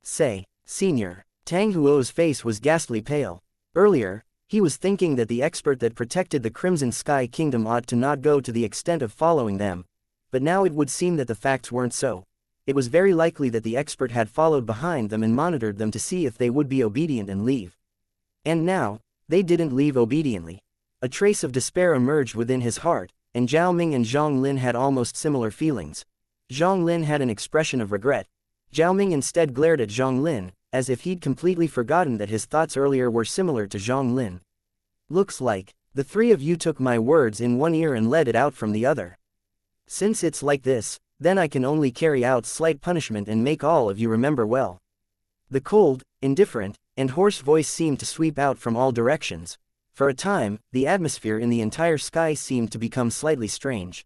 Say, Senior. Tang Huo's face was ghastly pale. Earlier, he was thinking that the expert that protected the Crimson Sky Kingdom ought to not go to the extent of following them, but now it would seem that the facts weren't so. It was very likely that the expert had followed behind them and monitored them to see if they would be obedient and leave. And now, they didn't leave obediently. A trace of despair emerged within his heart, and Zhao Ming and Zhang Lin had almost similar feelings. Zhang Lin had an expression of regret. Zhao Ming instead glared at Zhang Lin, as if he'd completely forgotten that his thoughts earlier were similar to Zhang Lin. Looks like, the three of you took my words in one ear and let it out from the other. Since it's like this, then I can only carry out slight punishment and make all of you remember well. The cold, indifferent, and hoarse voice seemed to sweep out from all directions. For a time, the atmosphere in the entire sky seemed to become slightly strange.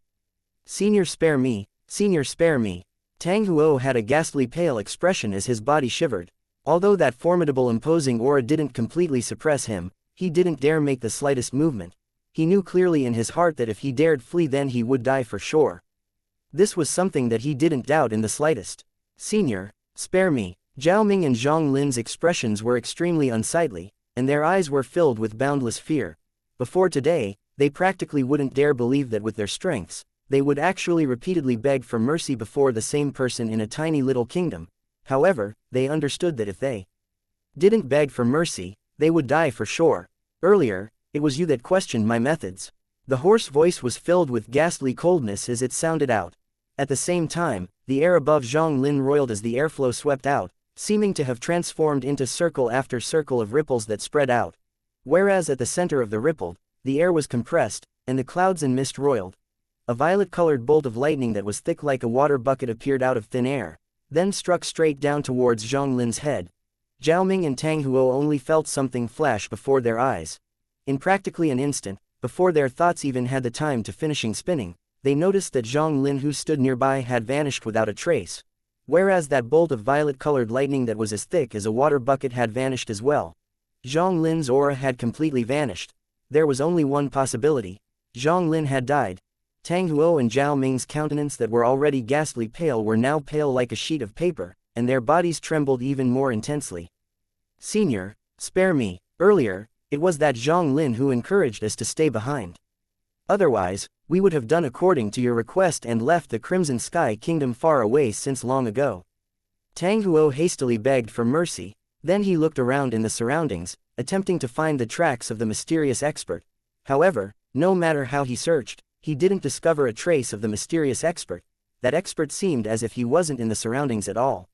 Senior, spare me, Senior, spare me. Tang Huo had a ghastly pale expression as his body shivered. Although that formidable imposing aura didn't completely suppress him, he didn't dare make the slightest movement. He knew clearly in his heart that if he dared flee then he would die for sure. This was something that he didn't doubt in the slightest. Senior, spare me. Zhao Ming and Zhang Lin's expressions were extremely unsightly, and their eyes were filled with boundless fear. Before today, they practically wouldn't dare believe that with their strengths, they would actually repeatedly beg for mercy before the same person in a tiny little kingdom. However, they understood that if they didn't beg for mercy, they would die for sure. Earlier, it was you that questioned my methods. The hoarse voice was filled with ghastly coldness as it sounded out. At the same time, the air above Zhang Lin roiled as the airflow swept out, seeming to have transformed into circle after circle of ripples that spread out. Whereas at the center of the ripple, the air was compressed, and the clouds and mist roiled. A violet-colored bolt of lightning that was thick like a water bucket appeared out of thin air, then struck straight down towards Zhang Lin's head. Zhao Ming and Tang Huo only felt something flash before their eyes. In practically an instant, before their thoughts even had the time to finishing spinning, they noticed that Zhang Lin who stood nearby had vanished without a trace. Whereas that bolt of violet-colored lightning that was as thick as a water bucket had vanished as well. Zhang Lin's aura had completely vanished. There was only one possibility. Zhang Lin had died. Tang Huo and Zhao Ming's countenance that were already ghastly pale were now pale like a sheet of paper, and their bodies trembled even more intensely. Senior, spare me. Earlier, it was that Zhang Lin who encouraged us to stay behind. Otherwise, we would have done according to your request and left the Crimson Sky Kingdom far away since long ago. Tang Huo hastily begged for mercy, then he looked around in the surroundings, attempting to find the tracks of the mysterious expert. However, no matter how he searched, he didn't discover a trace of the mysterious expert. That expert seemed as if he wasn't in the surroundings at all.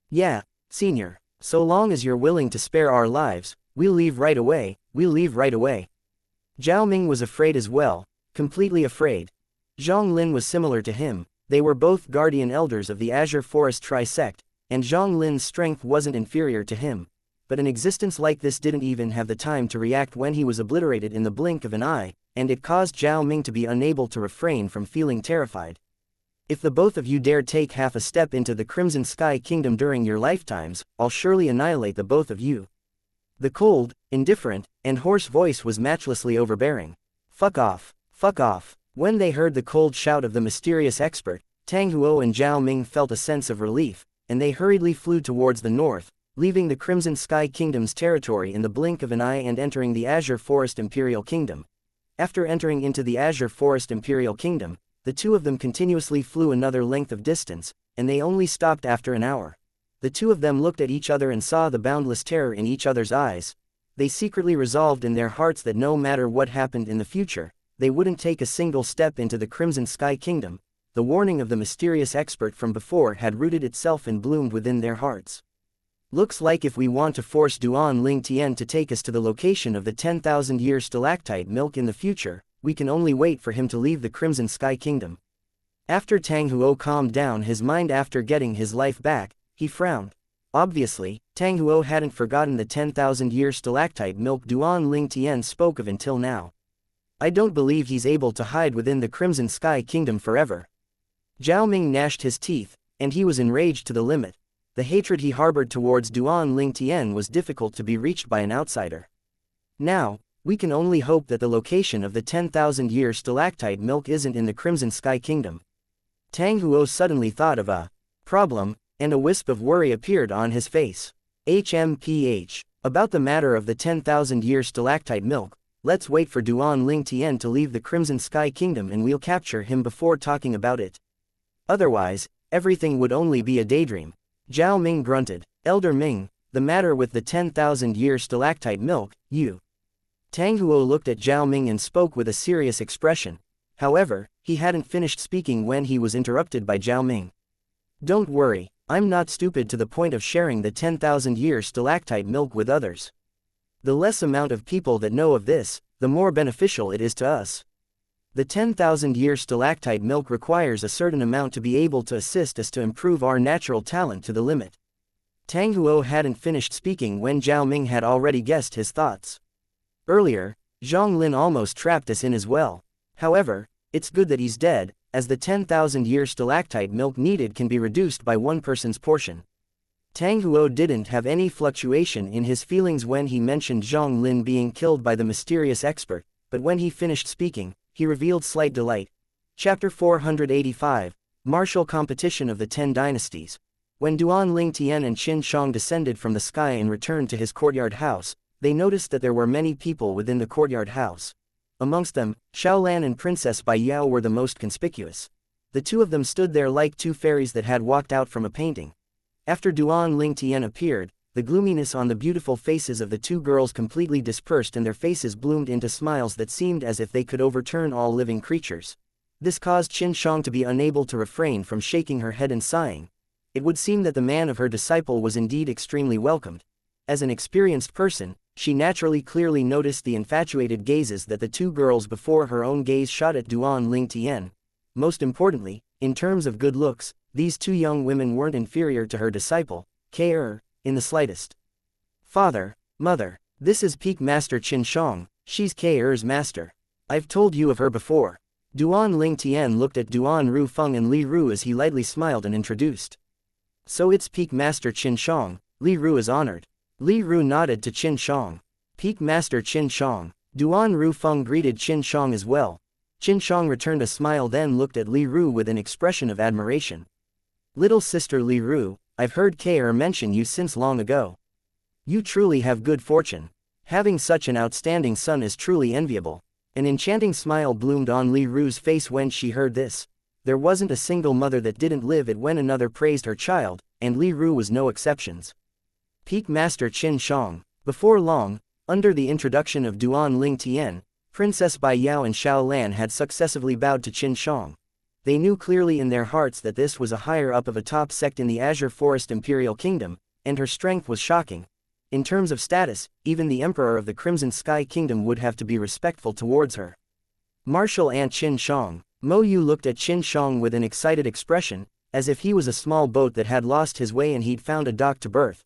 Yeah, Senior, so long as you're willing to spare our lives, we'll leave right away, we'll leave right away. Zhao Ming was afraid as well, completely afraid. Zhang Lin was similar to him, they were both guardian elders of the Azure Forest Trisect, and Zhang Lin's strength wasn't inferior to him. but an existence like this didn't even have the time to react when he was obliterated in the blink of an eye, and it caused Zhao Ming to be unable to refrain from feeling terrified. If the both of you dare take half a step into the Crimson Sky Kingdom during your lifetimes, I'll surely annihilate the both of you. The cold, indifferent, and hoarse voice was matchlessly overbearing. Fuck off. Fuck off. When they heard the cold shout of the mysterious expert, Tang Huo and Zhao Ming felt a sense of relief, and they hurriedly flew towards the north, leaving the Crimson Sky Kingdom's territory in the blink of an eye and entering the Azure Forest Imperial Kingdom. After entering into the Azure Forest Imperial Kingdom, the two of them continuously flew another length of distance, and they only stopped after an hour. The two of them looked at each other and saw the boundless terror in each other's eyes. They secretly resolved in their hearts that no matter what happened in the future, they wouldn't take a single step into the Crimson Sky Kingdom. The warning of the mysterious expert from before had rooted itself and bloomed within their hearts. Looks like if we want to force Duan Ling Tian to take us to the location of the 10,000-year stalactite milk in the future, we can only wait for him to leave the Crimson Sky Kingdom. After Tang Huo calmed down his mind after getting his life back, he frowned. Obviously, Tang Huo hadn't forgotten the 10,000-year stalactite milk Duan Ling Tian spoke of until now. I don't believe he's able to hide within the Crimson Sky Kingdom forever. Zhao Ming gnashed his teeth, and he was enraged to the limit. The hatred he harbored towards Duan Ling Tian was difficult to be reached by an outsider. Now, we can only hope that the location of the 10,000-year stalactite milk isn't in the Crimson Sky Kingdom. Tang Huo suddenly thought of a problem, and a wisp of worry appeared on his face. HMPH. About the matter of the 10,000-year stalactite milk, let's wait for Duan Ling Tian to leave the Crimson Sky Kingdom and we'll capture him before talking about it. Otherwise, everything would only be a daydream. Zhao Ming grunted. Elder Ming, the matter with the 10,000-year stalactite milk, you. Tang Huo looked at Zhao Ming and spoke with a serious expression. However, he hadn't finished speaking when he was interrupted by Zhao Ming. Don't worry, I'm not stupid to the point of sharing the 10,000-year stalactite milk with others. The less amount of people that know of this, the more beneficial it is to us. The 10,000-year stalactite milk requires a certain amount to be able to assist us to improve our natural talent to the limit. Tang Huo hadn't finished speaking when Zhao Ming had already guessed his thoughts. Earlier, Zhang Lin almost trapped us in as well. However, it's good that he's dead, as the 10,000-year stalactite milk needed can be reduced by one person's portion. Tang Huo didn't have any fluctuation in his feelings when he mentioned Zhang Lin being killed by the mysterious expert, but when he finished speaking, he revealed slight delight. Chapter 485, Martial Competition of the 10 Dynasties. When Duan Ling Tian and Qin Shang descended from the sky and returned to his courtyard house, they noticed that there were many people within the courtyard house. Amongst them, Xiaolan and Princess Bai Yao were the most conspicuous. The two of them stood there like two fairies that had walked out from a painting. After Duan Ling Tian appeared, the gloominess on the beautiful faces of the two girls completely dispersed and their faces bloomed into smiles that seemed as if they could overturn all living creatures. This caused Qin Shang to be unable to refrain from shaking her head and sighing. It would seem that the man of her disciple was indeed extremely welcomed. As an experienced person, she naturally clearly noticed the infatuated gazes that the two girls before her own gaze shot at Duan Ling Tian. Most importantly, in terms of good looks, these two young women weren't inferior to her disciple, K.Er, in the slightest. Father, mother, this is Peak Master Qin Shang, she's K.Er's master. I've told you of her before. Duan Ling Tian looked at Duan Ru Feng and Li Ru as he lightly smiled and introduced. So it's Peak Master Qin Shang, Li Ru is honored. Li Ru nodded to Qin Shang. Peak Master Qin Shang. Duan Ru Feng greeted Qin Shang as well. Qin Shang returned a smile then looked at Li Ru with an expression of admiration. Little sister Li Ru, I've heard K.Er mention you since long ago. You truly have good fortune. Having such an outstanding son is truly enviable. An enchanting smile bloomed on Li Ru's face when she heard this. There wasn't a single mother that didn't live it when another praised her child, and Li Ru was no exceptions. Peak Master Qin Shang. Before long, under the introduction of Duan Ling Tian, Princess Bai Yao and Xiao Lan had successively bowed to Qin Shang. They knew clearly in their hearts that this was a higher up of a top sect in the Azure Forest Imperial Kingdom, and her strength was shocking. In terms of status, even the Emperor of the Crimson Sky Kingdom would have to be respectful towards her. Martial Ant Qin Shang. Mo Yu looked at Qin Shang with an excited expression, as if he was a small boat that had lost his way and he'd found a dock to berth.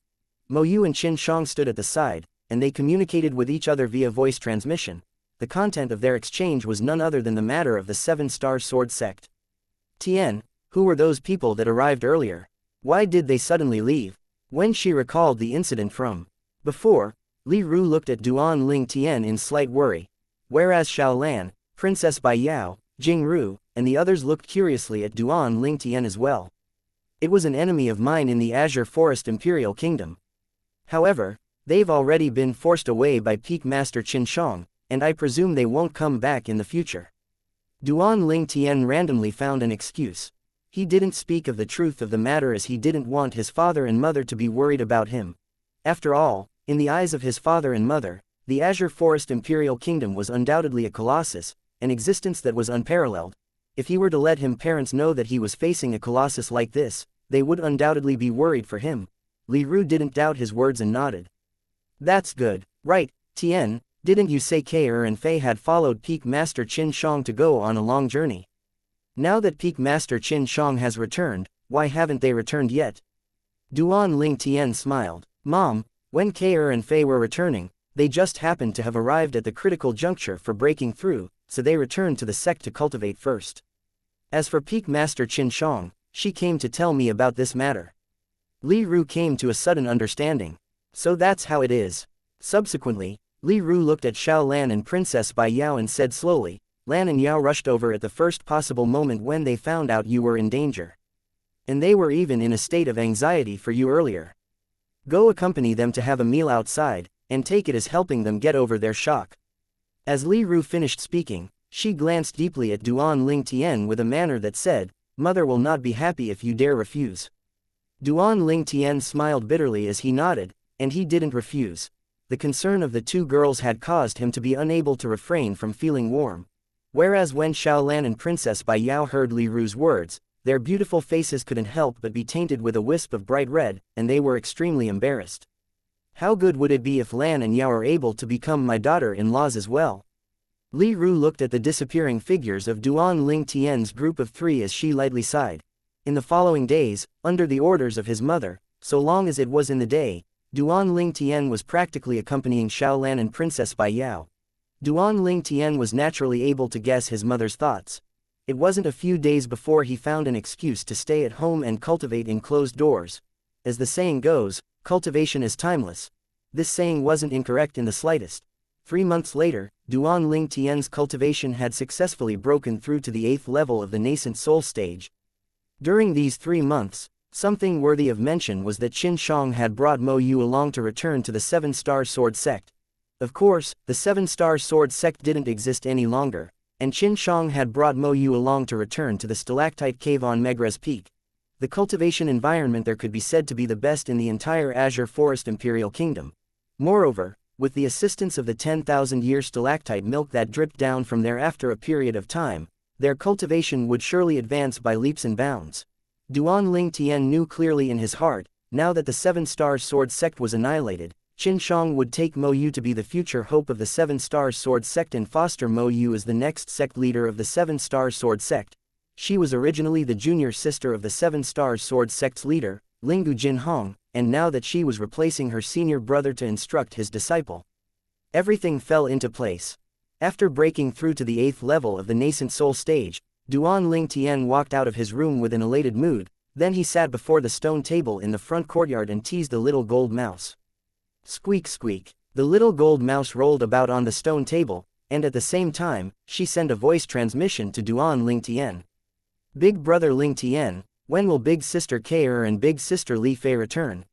Mo Yu and Qin Shang stood at the side, and they communicated with each other via voice transmission. The content of their exchange was none other than the matter of the Seven-Star Sword sect. Tian, who were those people that arrived earlier? Why did they suddenly leave? When she recalled the incident from before, Li Ru looked at Duan Ling Tian in slight worry, whereas Xiao Lan, Princess Bai Yao, Jing Ru, and the others looked curiously at Duan Ling Tian as well. It was an enemy of mine in the Azure Forest Imperial Kingdom. However, they've already been forced away by Peak Master Qin Shang, and I presume they won't come back in the future. Duan Ling Tian randomly found an excuse. He didn't speak of the truth of the matter as he didn't want his father and mother to be worried about him. After all, in the eyes of his father and mother, the Azure Forest Imperial Kingdom was undoubtedly a colossus, an existence that was unparalleled. If he were to let his parents know that he was facing a colossus like this, they would undoubtedly be worried for him. Li Ru didn't doubt his words and nodded. That's good, right, Tian, didn't you say Ke and Fei had followed Peak Master Qin Shang to go on a long journey? Now that Peak Master Qin Shang has returned, why haven't they returned yet? Duan Ling Tian smiled. Mom, when Ke and Fei were returning, they just happened to have arrived at the critical juncture for breaking through, so they returned to the sect to cultivate first. As for Peak Master Qin Shang, she came to tell me about this matter. Li Ru came to a sudden understanding. So that's how it is. Subsequently, Li Ru looked at Xiao Lan and Princess Bai Yao and said slowly, Lan and Yao rushed over at the first possible moment when they found out you were in danger. And they were even in a state of anxiety for you earlier. Go accompany them to have a meal outside, and take it as helping them get over their shock. As Li Ru finished speaking, she glanced deeply at Duan Ling Tian with a manner that said, Mother will not be happy if you dare refuse. Duan Ling Tian smiled bitterly as he nodded, and he didn't refuse. The concern of the two girls had caused him to be unable to refrain from feeling warm. Whereas when Xiao Lan and Princess Bai Yao heard Li Ru's words, their beautiful faces couldn't help but be tainted with a wisp of bright red, and they were extremely embarrassed. How good would it be if Lan and Yao are able to become my daughter-in-laws as well? Li Ru looked at the disappearing figures of Duan Ling Tian's group of three as she lightly sighed. In the following days, under the orders of his mother, so long as it was in the day, Duan Ling Tian was practically accompanying Xiao Lan and Princess Bai Yao. Duan Ling Tian was naturally able to guess his mother's thoughts. It wasn't a few days before he found an excuse to stay at home and cultivate in closed doors. As the saying goes, cultivation is timeless. This saying wasn't incorrect in the slightest. 3 months later, Duan Ling Tian's cultivation had successfully broken through to the 8th level of the nascent soul stage. During these 3 months, something worthy of mention was that Qin Shang had brought Mo Yu along to return to the Seven-Star Sword sect. Of course, the Seven-Star Sword sect didn't exist any longer, and Qin Shang had brought Mo Yu along to return to the stalactite cave on Megrez Peak. The cultivation environment there could be said to be the best in the entire Azure Forest Imperial Kingdom. Moreover, with the assistance of the 10,000-year stalactite milk that dripped down from there after a period of time, their cultivation would surely advance by leaps and bounds. Duan Ling Tian knew clearly in his heart, now that the Seven-Star Sword sect was annihilated, Qin Shang would take Mo Yu to be the future hope of the Seven-Star Sword sect and foster Mo Yu as the next sect leader of the Seven-Star Sword sect. She was originally the junior sister of the Seven-Star Sword sect's leader, Lingu Jinhong, and now that she was replacing her senior brother to instruct his disciple. Everything fell into place. After breaking through to the 8th level of the nascent soul stage, Duan Ling Tian walked out of his room with an elated mood, then he sat before the stone table in the front courtyard and teased the little gold mouse. Squeak squeak. The little gold mouse rolled about on the stone table, and at the same time, she sent a voice transmission to Duan Ling Tian. Big brother Ling Tian, when will big sister Ke and big sister Li Fei return?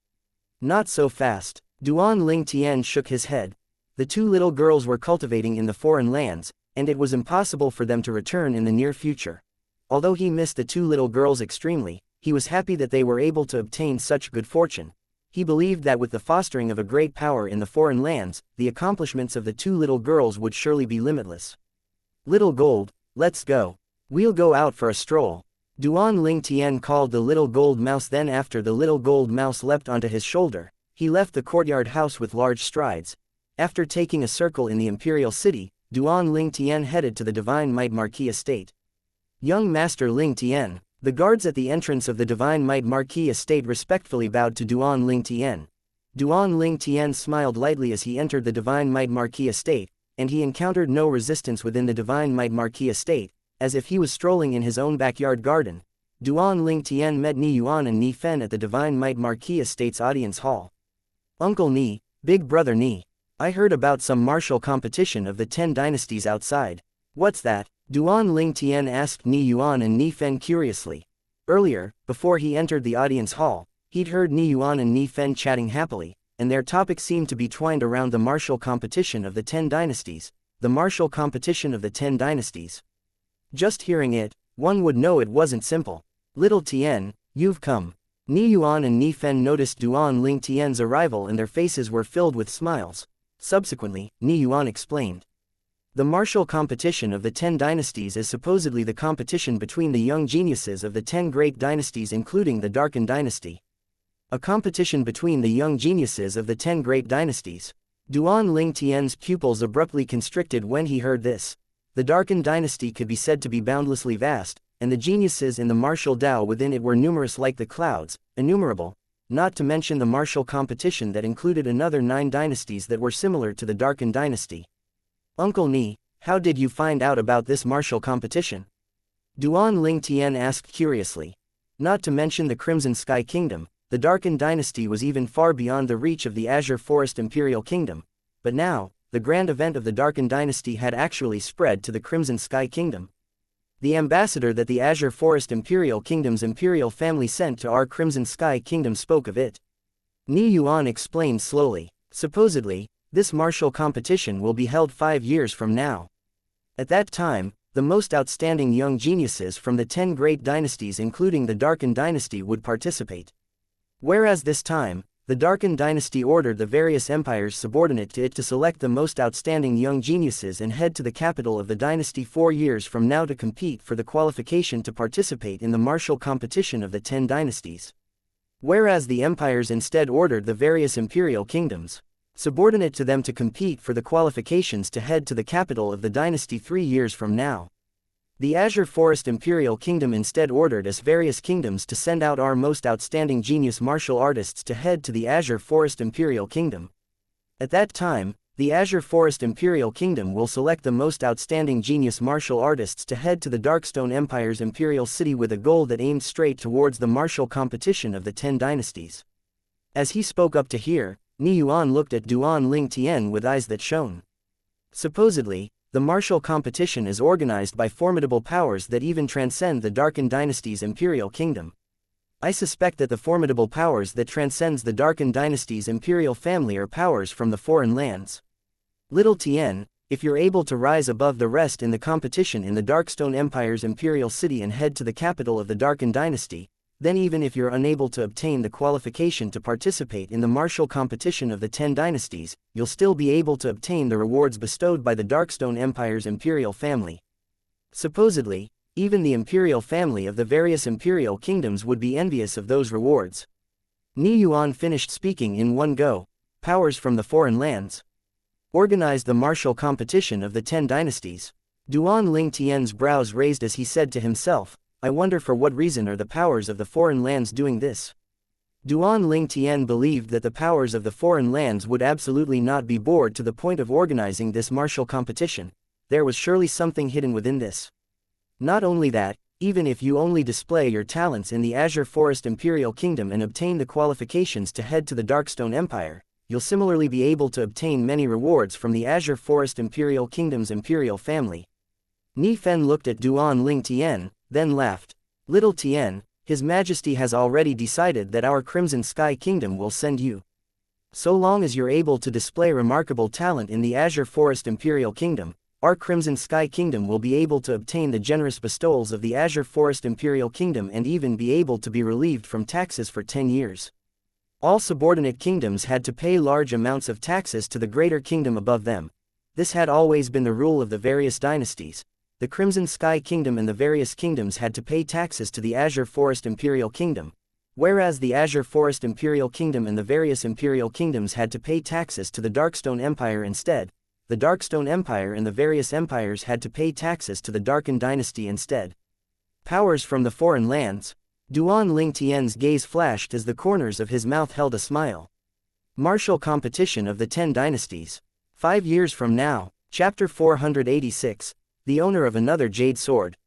Not so fast. Duan Ling Tian shook his head. The two little girls were cultivating in the foreign lands, and it was impossible for them to return in the near future. Although he missed the two little girls extremely, he was happy that they were able to obtain such good fortune. He believed that with the fostering of a great power in the foreign lands, the accomplishments of the two little girls would surely be limitless. Little Gold, let's go. We'll go out for a stroll. Duan Ling Tian called the little gold mouse. Then after the little gold mouse leapt onto his shoulder, he left the courtyard house with large strides. After taking a circle in the imperial city, Duan Ling Tian headed to the Divine Might Marquis estate. Young Master Ling Tian. The guards at the entrance of the Divine Might Marquis estate respectfully bowed to Duan Ling Tian. Duan Ling Tian smiled lightly as he entered the Divine Might Marquis estate, and he encountered no resistance within the Divine Might Marquis estate, as if he was strolling in his own backyard garden. Duan Ling Tian met Ni Yuan and Ni Fen at the Divine Might Marquis estate's audience hall. Uncle Ni, big brother Ni, I heard about some martial competition of the 10 dynasties outside. What's that? Duan Ling Tian asked Ni Yuan and Ni Fen curiously. Earlier, before he entered the audience hall, he'd heard Ni Yuan and Ni Fen chatting happily, and their topic seemed to be twined around the martial competition of the 10 dynasties. The martial competition of the 10 dynasties. Just hearing it, one would know it wasn't simple. Little Tian, you've come. Ni Yuan and Ni Fen noticed Duan Ling Tian's arrival and their faces were filled with smiles. Subsequently, Ni Yuan explained. The martial competition of the 10 dynasties is supposedly the competition between the young geniuses of the 10 great dynasties including the Darken dynasty. A competition between the young geniuses of the 10 great dynasties. Duan Ling Tian's pupils abruptly constricted when he heard this. The Darken dynasty could be said to be boundlessly vast, and the geniuses in the martial Tao within it were numerous like the clouds, innumerable, not to mention the martial competition that included another 9 dynasties that were similar to the Darken dynasty. Uncle Ni, how did you find out about this martial competition? Duan Ling Tian asked curiously. Not to mention the Crimson Sky Kingdom, the Darken dynasty was even far beyond the reach of the Azure Forest Imperial Kingdom, but now, the grand event of the Darken dynasty had actually spread to the Crimson Sky Kingdom. The ambassador that the Azure Forest Imperial Kingdom's imperial family sent to our Crimson Sky Kingdom spoke of it. Ni Yuan explained slowly. Supposedly, this martial competition will be held 5 years from now. At that time, the most outstanding young geniuses from the 10 great dynasties including the Darken dynasty would participate. Whereas this time, the Darken dynasty ordered the various empires subordinate to it to select the most outstanding young geniuses and head to the capital of the dynasty 4 years from now to compete for the qualification to participate in the martial competition of the 10 dynasties. Whereas the empires instead ordered the various imperial kingdoms subordinate to them to compete for the qualifications to head to the capital of the dynasty 3 years from now. The Azure Forest Imperial Kingdom instead ordered us various kingdoms to send out our most outstanding genius martial artists to head to the Azure Forest Imperial Kingdom. At that time, the Azure Forest Imperial Kingdom will select the most outstanding genius martial artists to head to the Darkstone Empire's imperial city with a goal that aimed straight towards the martial competition of the 10 dynasties. As he spoke up to hear, Ni Yuan looked at Duan Ling Tian with eyes that shone. Supposedly, the martial competition is organized by formidable powers that even transcend the Darken dynasty's imperial kingdom. I suspect that the formidable powers that transcends the Darken dynasty's imperial family are powers from the foreign lands. Little Tian, if you're able to rise above the rest in the competition in the Darkstone Empire's imperial city and head to the capital of the Darken dynasty, then even if you're unable to obtain the qualification to participate in the martial competition of the 10 dynasties, you'll still be able to obtain the rewards bestowed by the Darkstone Empire's imperial family. Supposedly, even the imperial family of the various imperial kingdoms would be envious of those rewards. Ni Yuan finished speaking in one go. Powers from the foreign lands organized the martial competition of the 10 dynasties. Duan Ling Tian's brows raised as he said to himself, I wonder for what reason are the powers of the foreign lands doing this? Duan Ling Tian believed that the powers of the foreign lands would absolutely not be bored to the point of organizing this martial competition. There was surely something hidden within this. Not only that, even if you only display your talents in the Azure Forest Imperial Kingdom and obtain the qualifications to head to the Darkstone Empire, you'll similarly be able to obtain many rewards from the Azure Forest Imperial Kingdom's imperial family. Ni Fen looked at Duan Ling Tian, then laughed. Little Tian, His Majesty has already decided that our Crimson Sky Kingdom will send you. So long as you're able to display remarkable talent in the Azure Forest Imperial Kingdom, our Crimson Sky Kingdom will be able to obtain the generous bestowals of the Azure Forest Imperial Kingdom and even be able to be relieved from taxes for 10 years. All subordinate kingdoms had to pay large amounts of taxes to the greater kingdom above them. This had always been the rule of the various dynasties. The Crimson Sky Kingdom and the various kingdoms had to pay taxes to the Azure Forest Imperial Kingdom, whereas the Azure Forest Imperial Kingdom and the various imperial kingdoms had to pay taxes to the Darkstone Empire instead. The Darkstone Empire and the various empires had to pay taxes to the Darken dynasty instead. Powers from the foreign lands. Duan Ling Tian's gaze flashed as the corners of his mouth held a smile. Martial competition of the 10 dynasties. 5 years from now, Chapter 486, the owner of another jade sword.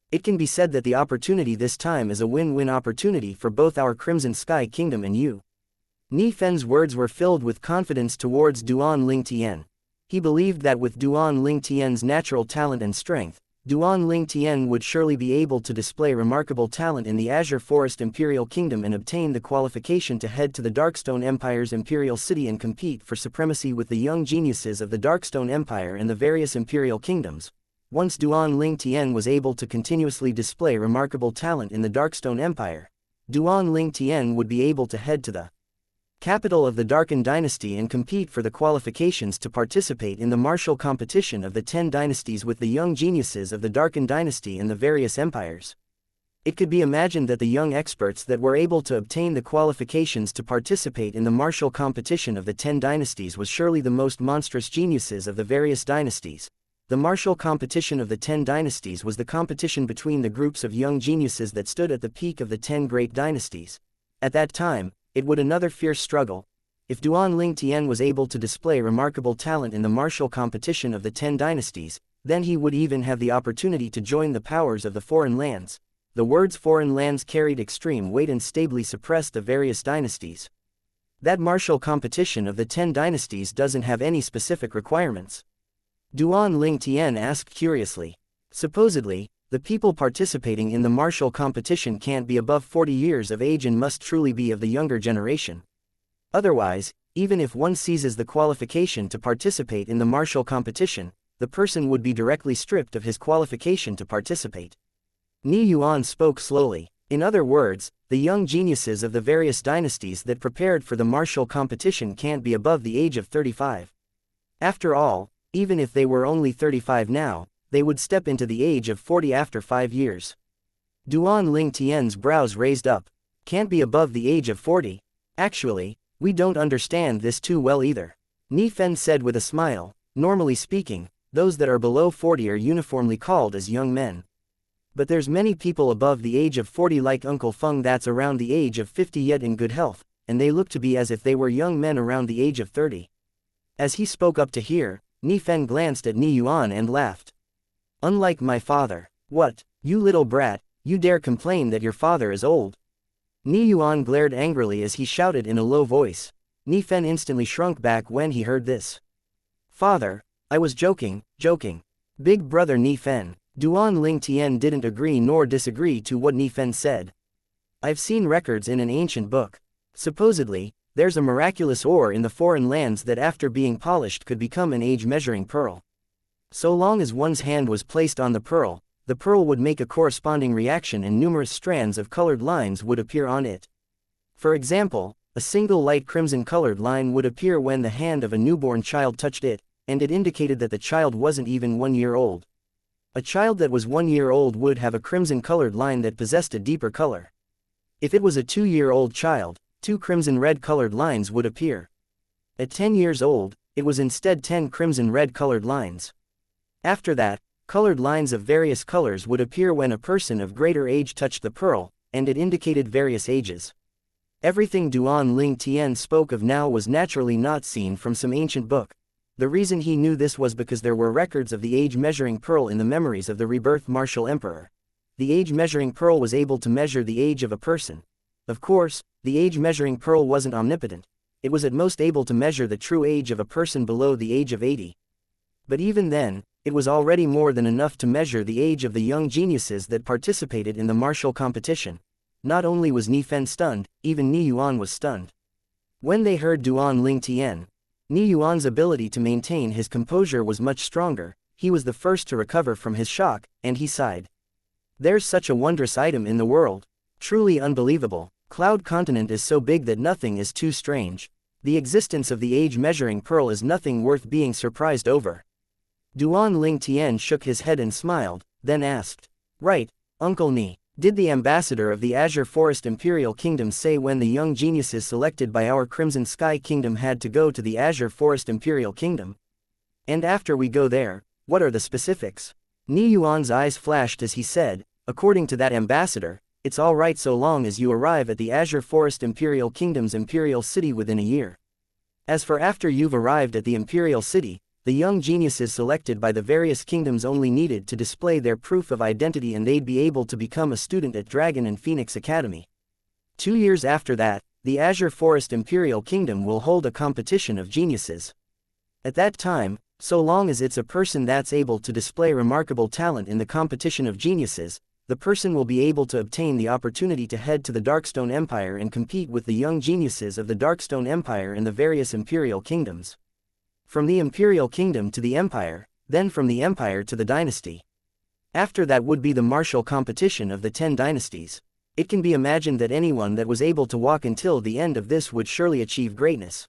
It can be said that the opportunity this time is a win-win opportunity for both our Crimson Sky Kingdom and you. Ni Fen's words were filled with confidence towards Duan Ling Tian. He believed that with Duan Ling Tian's natural talent and strength, Duan Ling Tian would surely be able to display remarkable talent in the Azure Forest Imperial Kingdom and obtain the qualification to head to the Darkstone Empire's Imperial City and compete for supremacy with the young geniuses of the Darkstone Empire and the various Imperial Kingdoms. Once Duan Ling Tian was able to continuously display remarkable talent in the Darkstone Empire, Duan Ling Tian would be able to head to the capital of the Darken Dynasty and compete for the qualifications to participate in the martial competition of the 10 dynasties with the young geniuses of the Darken Dynasty and the various empires. It could be imagined that the young experts that were able to obtain the qualifications to participate in the martial competition of the 10 dynasties was surely the most monstrous geniuses of the various dynasties. The martial competition of the 10 dynasties was the competition between the groups of young geniuses that stood at the peak of the 10 great dynasties. At that time, it would another fierce struggle. If Duan Ling Tian was able to display remarkable talent in the martial competition of the 10 dynasties, then he would even have the opportunity to join the powers of the foreign lands. The words foreign lands carried extreme weight and stably suppressed the various dynasties. That martial competition of the 10 dynasties doesn't have any specific requirements. Duan Ling Tian asked curiously. Supposedly, the people participating in the martial competition can't be above 40 years of age and must truly be of the younger generation. Otherwise, even if one seizes the qualification to participate in the martial competition, the person would be directly stripped of his qualification to participate. Ni Yuan spoke slowly. In other words, the young geniuses of the various dynasties that prepared for the martial competition can't be above the age of 35. After all, even if they were only 35 now, they would step into the age of 40 after 5 years. Duan Ling Tian's brows raised up. Can't be above the age of 40. Actually, we don't understand this too well either. Ni Fen said with a smile. Normally speaking, those that are below 40 are uniformly called as young men. But there's many people above the age of 40 like Uncle Feng that's around the age of 50 yet in good health, and they look to be as if they were young men around the age of 30. As he spoke up to hear, Ni Fen glanced at Ni Yuan and laughed. Unlike my father. What, you little brat, you dare complain that your father is old? Ni Yuan glared angrily as he shouted in a low voice. Ni Fen instantly shrunk back when he heard this. Father, I was joking. Big brother Ni Fen. Duan Ling Tian didn't agree nor disagree to what Ni Fen said. I've seen records in an ancient book. Supposedly, there's a miraculous ore in the foreign lands that after being polished could become an age-measuring pearl. So long as one's hand was placed on the pearl would make a corresponding reaction and numerous strands of colored lines would appear on it. For example, a single light crimson colored line would appear when the hand of a newborn child touched it, and it indicated that the child wasn't even 1 year old. A child that was 1 year old would have a crimson colored line that possessed a deeper color. If it was a 2-year-old child, 2 crimson red colored lines would appear. At 10 years old, it was instead 10 crimson red colored lines. After that, colored lines of various colors would appear when a person of greater age touched the pearl, and it indicated various ages. Everything Duan Ling Tian spoke of now was naturally not seen from some ancient book. The reason he knew this was because there were records of the age-measuring pearl in the memories of the rebirth martial emperor. The age-measuring pearl was able to measure the age of a person. Of course, the age-measuring pearl wasn't omnipotent. It was at most able to measure the true age of a person below the age of 80. But even then, it was already more than enough to measure the age of the young geniuses that participated in the martial competition. Not only was Ni Fen stunned, even Ni Yuan was stunned. When they heard Duan Ling Tian, Ni Yuan's ability to maintain his composure was much stronger. He was the first to recover from his shock, and he sighed. There's such a wondrous item in the world. Truly unbelievable. Cloud Continent is so big that nothing is too strange. The existence of the age-measuring pearl is nothing worth being surprised over. Duan Ling Tian shook his head and smiled, then asked. Right, Uncle Ni, did the ambassador of the Azure Forest Imperial Kingdom say when the young geniuses selected by our Crimson Sky Kingdom had to go to the Azure Forest Imperial Kingdom? And after we go there, what are the specifics? Ni Yuan's eyes flashed as he said, according to that ambassador, it's all right so long as you arrive at the Azure Forest Imperial Kingdom's Imperial City within a year. As for after you've arrived at the imperial city, the young geniuses selected by the various kingdoms only needed to display their proof of identity and they'd be able to become a student at Dragon and Phoenix Academy. 2 years after that, the Azure Forest Imperial Kingdom will hold a competition of geniuses. At that time, so long as it's a person that's able to display remarkable talent in the competition of geniuses, the person will be able to obtain the opportunity to head to the Darkstone Empire and compete with the young geniuses of the Darkstone Empire in the various imperial kingdoms. From the imperial kingdom to the empire, then from the empire to the dynasty. After that would be the martial competition of the 10 dynasties. It can be imagined that anyone that was able to walk until the end of this would surely achieve greatness.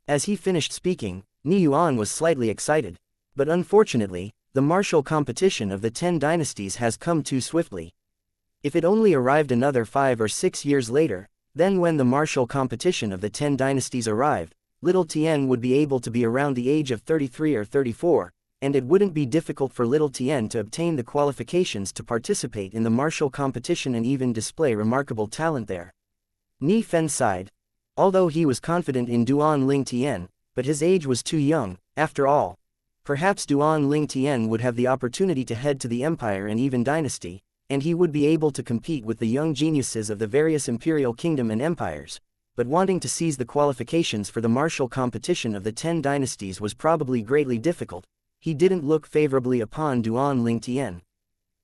As he finished speaking, Ni Yuan was slightly excited. But unfortunately, the martial competition of the 10 dynasties has come too swiftly. If it only arrived another 5 or 6 years later, then when the martial competition of the 10 dynasties arrived, little Tien would be able to be around the age of 33 or 34, and it wouldn't be difficult for little Tien to obtain the qualifications to participate in the martial competition and even display remarkable talent there. Ni Fen sighed. Although he was confident in Duan Ling Tien, but his age was too young, after all. Perhaps Duan Ling Tien would have the opportunity to head to the empire and even dynasty, and he would be able to compete with the young geniuses of the various imperial kingdom and empires. But wanting to seize the qualifications for the martial competition of the 10 dynasties was probably greatly difficult. He didn't look favorably upon Duan Ling Tien.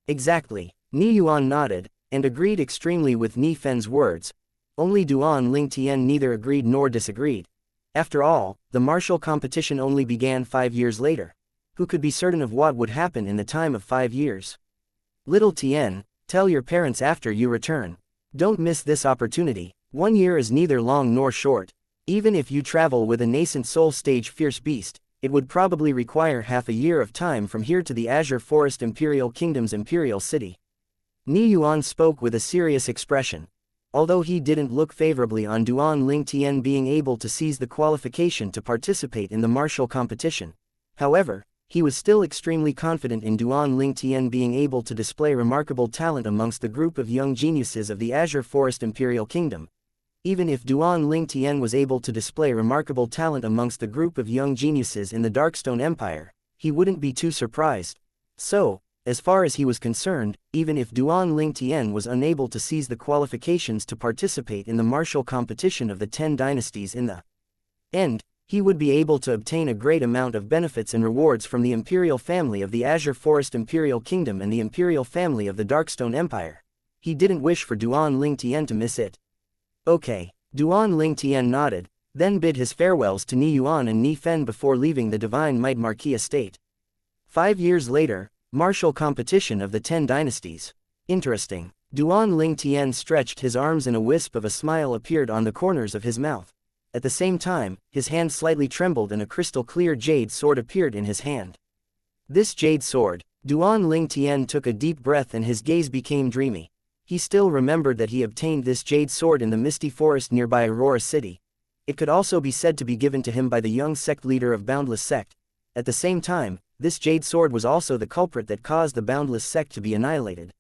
Exactly, Ni Yuan nodded, and agreed extremely with Ni Fen's words. Only Duan Ling Tien neither agreed nor disagreed. After all, the martial competition only began 5 years later. Who could be certain of what would happen in the time of 5 years? Little Tien, tell your parents after you return. Don't miss this opportunity. 1 year is neither long nor short. Even if you travel with a nascent soul stage fierce beast, it would probably require half a year of time from here to the Azure Forest Imperial Kingdom's imperial city. Ni Yuan spoke with a serious expression. Although he didn't look favorably on Duan Ling Tien being able to seize the qualification to participate in the martial competition. However, he was still extremely confident in Duan Ling Tien being able to display remarkable talent amongst the group of young geniuses of the Azure Forest Imperial Kingdom. Even if Duan Ling Tien was able to display remarkable talent amongst the group of young geniuses in the Darkstone Empire, he wouldn't be too surprised. So, as far as he was concerned, even if Duan Ling Tien was unable to seize the qualifications to participate in the martial competition of the 10 dynasties in the end, he would be able to obtain a great amount of benefits and rewards from the imperial family of the Azure Forest Imperial Kingdom and the imperial family of the Darkstone Empire. He didn't wish for Duan Ling Tien to miss it. Okay, Duan Ling Tien nodded, then bid his farewells to Ni Yuan and Ni Fen before leaving the Divine Might Marquis estate. 5 years later, martial competition of the 10 dynasties. Interesting. Duan Ling Tien stretched his arms and a wisp of a smile appeared on the corners of his mouth. At the same time, his hand slightly trembled and a crystal-clear jade sword appeared in his hand. This jade sword. Duan Ling Tien took a deep breath and his gaze became dreamy. He still remembered that he obtained this jade sword in the misty forest nearby Aurora City. It could also be said to be given to him by the young sect leader of Boundless Sect. At the same time, this jade sword was also the culprit that caused the Boundless Sect to be annihilated.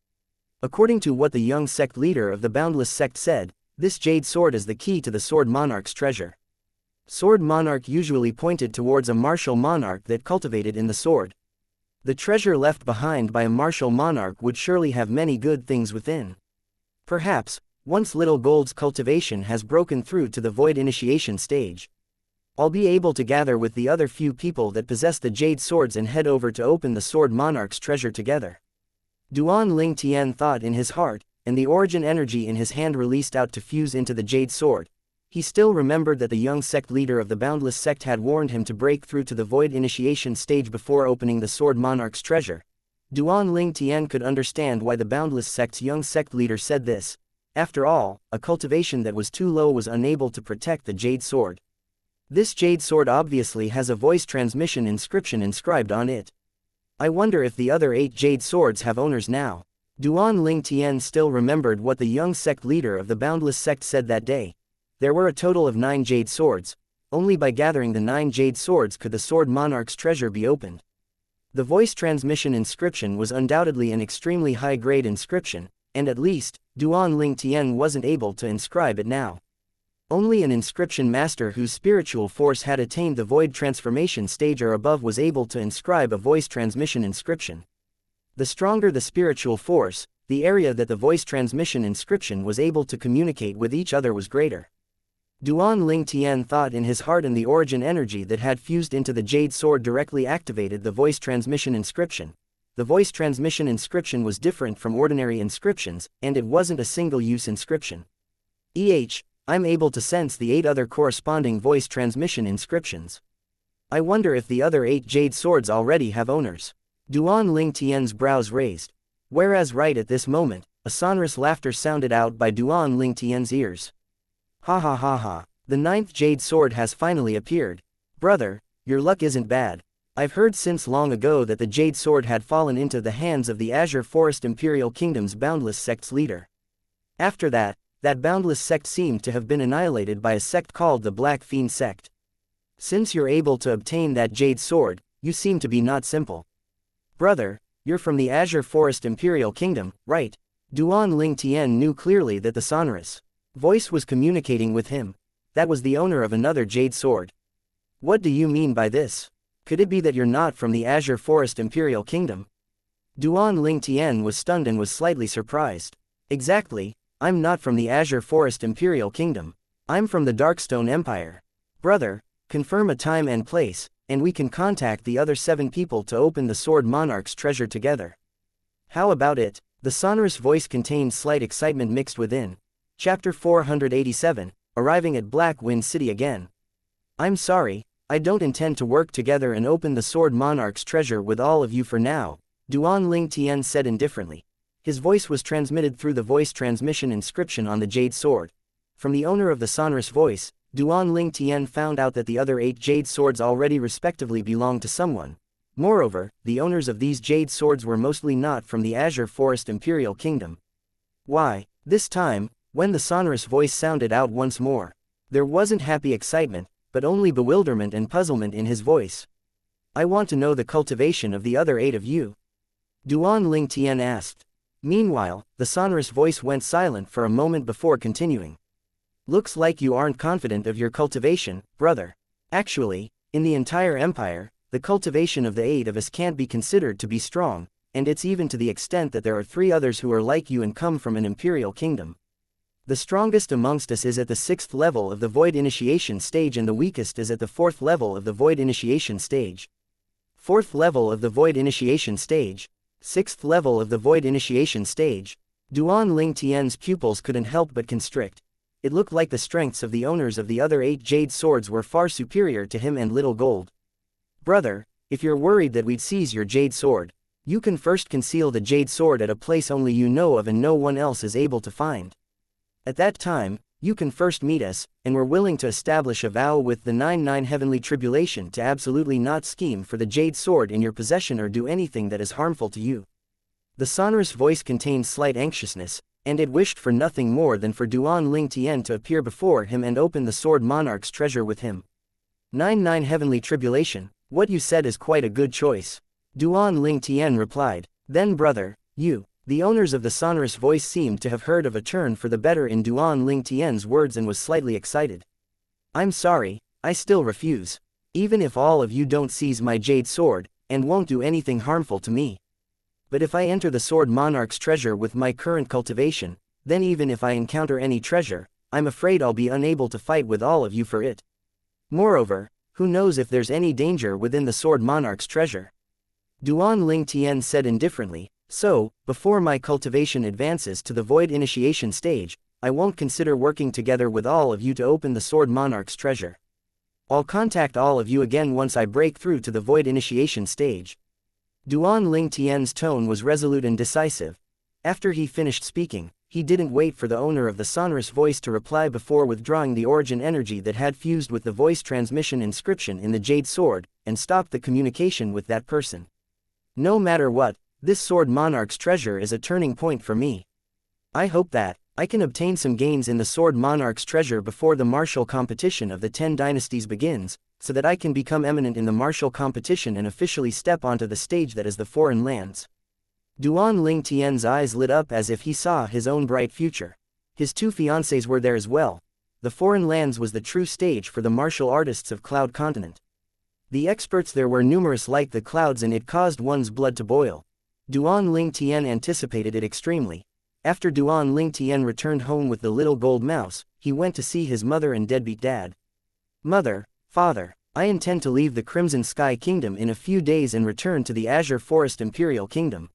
According to what the young sect leader of the Boundless Sect said, this jade sword is the key to the Sword Monarch's treasure. Sword Monarch usually pointed towards a martial monarch that cultivated in the sword. The treasure left behind by a martial monarch would surely have many good things within. Perhaps, once Little Gold's cultivation has broken through to the void initiation stage, I'll be able to gather with the other few people that possess the jade swords and head over to open the Sword Monarch's treasure together. Duan Ling Tien thought in his heart, and the origin energy in his hand released out to fuse into the jade sword. He still remembered that the young sect leader of the Boundless Sect had warned him to break through to the void initiation stage before opening the Sword Monarch's treasure. Duan Ling Tien could understand why the Boundless Sect's young sect leader said this. After all, a cultivation that was too low was unable to protect the jade sword. This jade sword obviously has a voice transmission inscription inscribed on it. I wonder if the other 8 jade swords have owners now. Duan Ling Tien still remembered what the young sect leader of the Boundless Sect said that day. There were a total of 9 jade swords. Only by gathering the 9 jade swords could the Sword Monarch's treasure be opened. The voice transmission inscription was undoubtedly an extremely high-grade inscription, and at least, Duan Ling Tien wasn't able to inscribe it now. Only an inscription master whose spiritual force had attained the void transformation stage or above was able to inscribe a voice transmission inscription. The stronger the spiritual force, the area that the voice transmission inscription was able to communicate with each other was greater. Duan Ling Tian thought in his heart, and the origin energy that had fused into the jade sword directly activated the voice transmission inscription. The voice transmission inscription was different from ordinary inscriptions, and it wasn't a single-use inscription. I'm able to sense the 8 other corresponding voice transmission inscriptions. I wonder if the other 8 jade swords already have owners. Duan Ling Tian's brows raised. Whereas right at this moment, a sonorous laughter sounded out by Duan Ling Tian's ears. Ha ha ha ha, the 9th jade sword has finally appeared. Brother, your luck isn't bad. I've heard since long ago that the jade sword had fallen into the hands of the Azure Forest Imperial Kingdom's boundless sect's leader. After that boundless sect seemed to have been annihilated by a sect called the Black Fiend sect. Since you're able to obtain that jade sword, you seem to be not simple. Brother, you're from the Azure Forest Imperial Kingdom, right? Duan Ling Tian knew clearly that the sonorous voice was communicating with him. That was the owner of another jade sword. What do you mean by this? Could it be that you're not from the Azure Forest Imperial Kingdom? Duan Ling Tian was stunned and was slightly surprised. Exactly, I'm not from the Azure Forest Imperial Kingdom. I'm from the Darkstone Empire. Brother, confirm a time and place, and we can contact the other 7 people to open the Sword Monarch's treasure together. How about it? The sonorous voice contained slight excitement mixed within. Chapter 487, Arriving at Black Wind City again. I'm sorry, I don't intend to work together and open the Sword Monarch's treasure with all of you for now, Duan Ling Tian said indifferently. His voice was transmitted through the voice transmission inscription on the jade sword. From the owner of the sonorous voice, Duan Ling Tian found out that the other 8 jade swords already respectively belonged to someone. Moreover, the owners of these jade swords were mostly not from the Azure Forest Imperial Kingdom. Why, this time, when the sonorous voice sounded out once more, there wasn't happy excitement, but only bewilderment and puzzlement in his voice. I want to know the cultivation of the other 8 of you. Duan Ling Tian asked. Meanwhile, the sonorous voice went silent for a moment before continuing. Looks like you aren't confident of your cultivation, brother. Actually, in the entire empire, the cultivation of the 8 of us can't be considered to be strong, and it's even to the extent that there are 3 others who are like you and come from an imperial kingdom. The strongest amongst us is at the 6th level of the Void Initiation stage, and the weakest is at the 4th level of the Void Initiation stage. 4th level of the Void Initiation stage. 6th level of the Void Initiation stage. Duan Ling Tian's pupils couldn't help but constrict. It looked like the strengths of the owners of the other 8 jade swords were far superior to him and Little Gold. Brother, if you're worried that we'd seize your jade sword, you can first conceal the jade sword at a place only you know of and no one else is able to find. At that time, you can first meet us, and we're willing to establish a vow with the 99 heavenly tribulation to absolutely not scheme for the jade sword in your possession or do anything that is harmful to you. The sonorous voice contained slight anxiousness, and it wished for nothing more than for Duan Ling Tian to appear before him and open the Sword Monarch's treasure with him. 99 heavenly tribulation, what you said is quite a good choice. Duan Ling Tian replied. Then brother, you. The owners of the sonorous voice seemed to have heard of a turn for the better in Duan Ling Tian's words and was slightly excited. I'm sorry, I still refuse. Even if all of you don't seize my jade sword, and won't do anything harmful to me. But if I enter the Sword Monarch's treasure with my current cultivation, then even if I encounter any treasure, I'm afraid I'll be unable to fight with all of you for it. Moreover, who knows if there's any danger within the Sword Monarch's treasure? Duan Ling Tian said indifferently. So, before my cultivation advances to the Void Initiation stage, I won't consider working together with all of you to open the Sword Monarch's treasure. I'll contact all of you again once I break through to the Void Initiation stage. Duan Ling Tian's tone was resolute and decisive. After he finished speaking, he didn't wait for the owner of the sonorous voice to reply before withdrawing the origin energy that had fused with the voice transmission inscription in the jade sword, and stopped the communication with that person. No matter what, this Sword Monarch's treasure is a turning point for me. I hope that I can obtain some gains in the Sword Monarch's treasure before the martial competition of the 10 dynasties begins, so that I can become eminent in the martial competition and officially step onto the stage that is the foreign lands. Duan Ling Tian's eyes lit up as if he saw his own bright future. His 2 fiancées were there as well. the foreign lands was the true stage for the martial artists of Cloud Continent. The experts there were numerous like the clouds, and it caused one's blood to boil. Duan Ling Tian anticipated it extremely. After Duan Ling Tian returned home with the little gold mouse, he went to see his mother and deadbeat dad. "Mother, father, I intend to leave the Crimson Sky Kingdom in a few days and return to the Azure Forest Imperial Kingdom."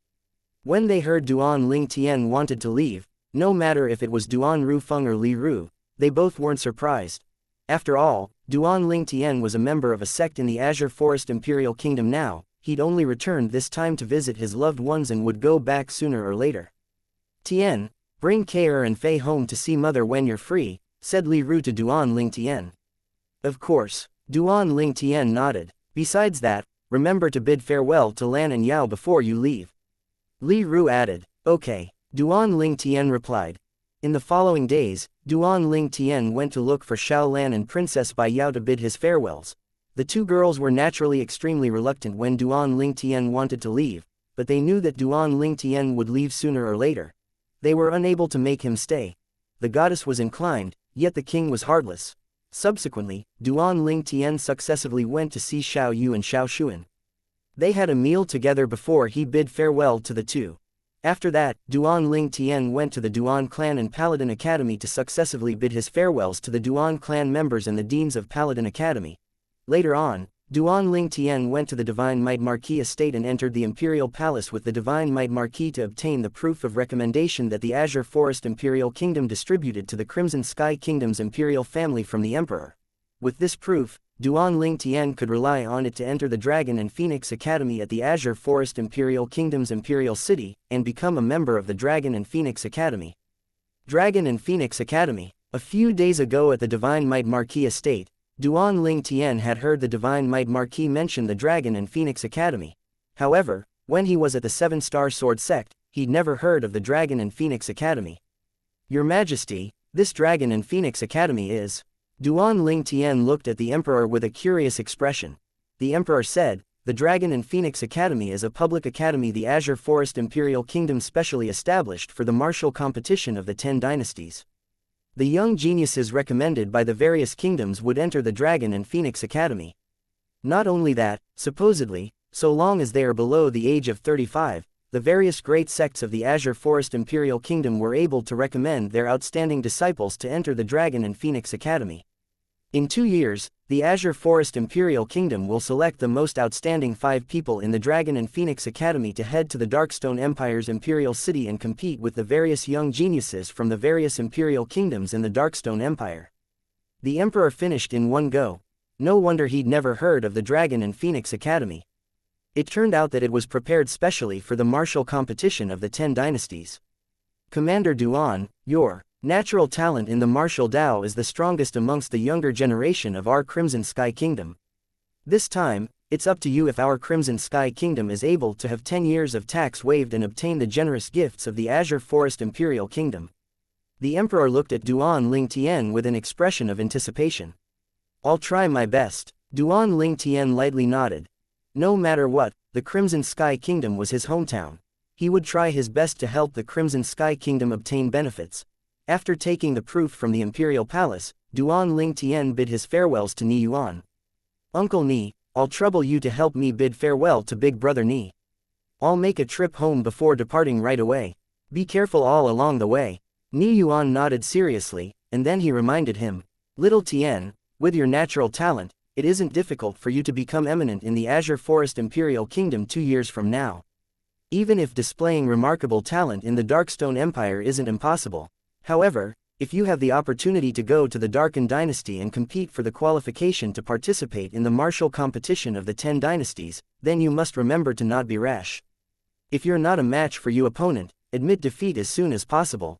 When they heard Duan Ling Tian wanted to leave, no matter if it was Duan Rufeng or Li Ru, they both weren't surprised. After all, Duan Ling Tian was a member of a sect in the Azure Forest Imperial Kingdom now. He'd only returned this time to visit his loved ones and would go back sooner or later. "Tian, bring Kair and Fei home to see mother when you're free," said Li Ru to Duan Ling Tian. Of course, Duan Ling Tian nodded. "Besides that, remember to bid farewell to Lan and Yao before you leave." Li Ru added. "Okay," Duan Ling Tian replied. In the following days, Duan Ling Tian went to look for Xiao Lan and Princess Bai Yao to bid his farewells. The two girls were naturally extremely reluctant when Duan Ling Tian wanted to leave, but they knew that Duan Ling Tian would leave sooner or later. They were unable to make him stay. The goddess was inclined, yet the king was heartless. Subsequently, Duan Ling Tian successively went to see Xiao Yu and Xiao Xuan. They had a meal together before he bid farewell to the two. After that, Duan Ling Tian went to the Duan clan and Paladin Academy to successively bid his farewells to the Duan clan members and the deans of Paladin Academy. Later on, Duan Ling Tian went to the Divine Might Marquis estate and entered the Imperial Palace with the Divine Might Marquis to obtain the proof of recommendation that the Azure Forest Imperial Kingdom distributed to the Crimson Sky Kingdom's imperial family from the Emperor. With this proof, Duan Ling Tian could rely on it to enter the Dragon and Phoenix Academy at the Azure Forest Imperial Kingdom's Imperial City, and become a member of the Dragon and Phoenix Academy. Dragon and Phoenix Academy. A few days ago at the Divine Might Marquis estate, Duan Ling Tian had heard the Divine Might Marquis mention the Dragon and Phoenix Academy. However, when he was at the Seven-Star Sword sect, he'd never heard of the Dragon and Phoenix Academy. "Your Majesty, this Dragon and Phoenix Academy is..." Duan Ling Tian looked at the Emperor with a curious expression. The Emperor said, "The Dragon and Phoenix Academy is a public academy the Azure Forest Imperial Kingdom specially established for the martial competition of the 10 dynasties. The young geniuses recommended by the various kingdoms would enter the Dragon and Phoenix Academy. Not only that, supposedly, so long as they are below the age of 35, the various great sects of the Azure Forest Imperial Kingdom were able to recommend their outstanding disciples to enter the Dragon and Phoenix Academy. In 2 years, the Azure Forest Imperial Kingdom will select the most outstanding 5 people in the Dragon and Phoenix Academy to head to the Darkstone Empire's Imperial City and compete with the various young geniuses from the various Imperial Kingdoms in the Darkstone Empire." The Emperor finished in one go. No wonder he'd never heard of the Dragon and Phoenix Academy. It turned out that it was prepared specially for the martial competition of the 10 dynasties. "Commander Duan, your natural talent in the martial Dao is the strongest amongst the younger generation of our Crimson Sky Kingdom. This time, it's up to you if our Crimson Sky Kingdom is able to have 10 years of tax waived and obtain the generous gifts of the Azure Forest Imperial Kingdom." The Emperor looked at Duan Ling Tian with an expression of anticipation. "I'll try my best." Duan Ling Tian lightly nodded. No matter what, the Crimson Sky Kingdom was his hometown. He would try his best to help the Crimson Sky Kingdom obtain benefits. After taking the proof from the Imperial Palace, Duan Ling Tian bid his farewells to Ni Yuan. "Uncle Ni, I'll trouble you to help me bid farewell to Big Brother Ni. I'll make a trip home before departing right away. Be careful all along the way." Ni Yuan nodded seriously, and then he reminded him, "Little Tian, with your natural talent, it isn't difficult for you to become eminent in the Azure Forest Imperial Kingdom 2 years from now. Even if displaying remarkable talent in the Darkstone Empire isn't impossible. However, if you have the opportunity to go to the Darken Dynasty and compete for the qualification to participate in the martial competition of the 10 dynasties, then you must remember to not be rash. If you're not a match for your opponent, admit defeat as soon as possible.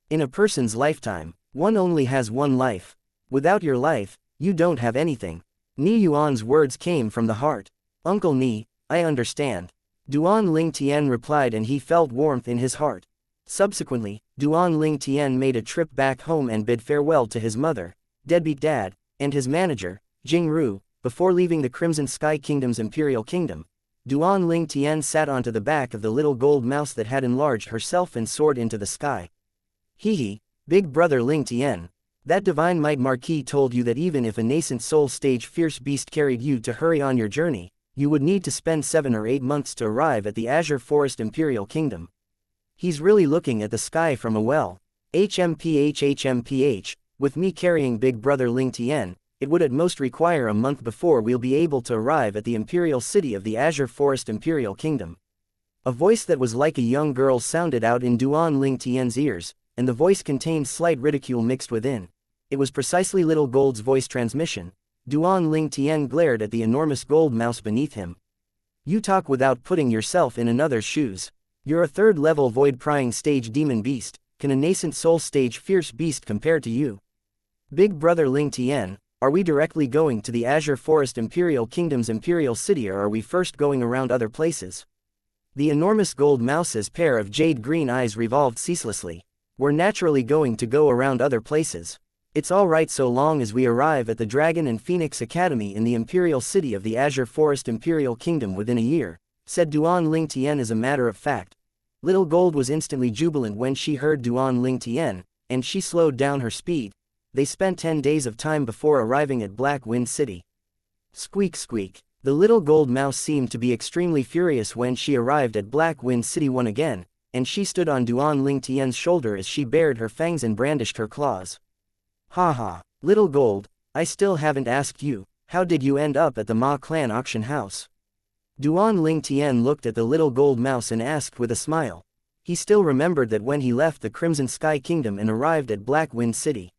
In a person's lifetime, one only has one life. Without your life, you don't have anything." Ni Yuan's words came from the heart. "Uncle Ni, I understand." Duan Ling Tian replied, and he felt warmth in his heart. Subsequently, Duan Ling Tian made a trip back home and bid farewell to his mother, deadbeat dad, and his manager, Jing Ru. Before leaving the Crimson Sky Kingdom's Imperial Kingdom, Duan Ling Tian sat onto the back of the little gold mouse that had enlarged herself and soared into the sky. "Hee hee, Big Brother Ling Tian. That divine might marquis told you that even if a nascent soul stage fierce beast carried you to hurry on your journey, you would need to spend 7 or 8 months to arrive at the Azure Forest Imperial Kingdom. He's really looking at the sky from a well. HMPH, with me carrying Big Brother Ling Tian, it would at most require a month before we'll be able to arrive at the Imperial City of the Azure Forest Imperial Kingdom. A voice that was like a young girl's sounded out in Duan Ling Tian's ears, and the voice contained slight ridicule mixed within. It was precisely Little Gold's voice transmission. Duan Ling Tian glared at the enormous gold mouse beneath him. You talk without putting yourself in another's shoes. You're a third-level void-prying stage demon beast. Can a nascent soul stage fierce beast compare to you? Big Brother Ling Tian, are we directly going to the Azure Forest Imperial Kingdom's Imperial City, or are we first going around other places? The enormous gold mouse's pair of jade-green eyes revolved ceaselessly. We're naturally going to go around other places. It's all right so long as we arrive at the Dragon and Phoenix Academy in the Imperial City of the Azure Forest Imperial Kingdom within a year, said Duan Ling Tian as a matter of fact. Little Gold was instantly jubilant when she heard Duan Ling Tian, and she slowed down her speed. They spent 10 days of time before arriving at Black Wind City. Squeak squeak. The little gold mouse seemed to be extremely furious when she arrived at Black Wind City once again, and she stood on Duan Ling Tian's shoulder as she bared her fangs and brandished her claws. Ha ha, Little Gold, I still haven't asked you, how did you end up at the Ma Clan auction house? Duan Ling Tian looked at the little gold mouse and asked with a smile. He still remembered that when he left the Crimson Sky Kingdom and arrived at Black Wind City.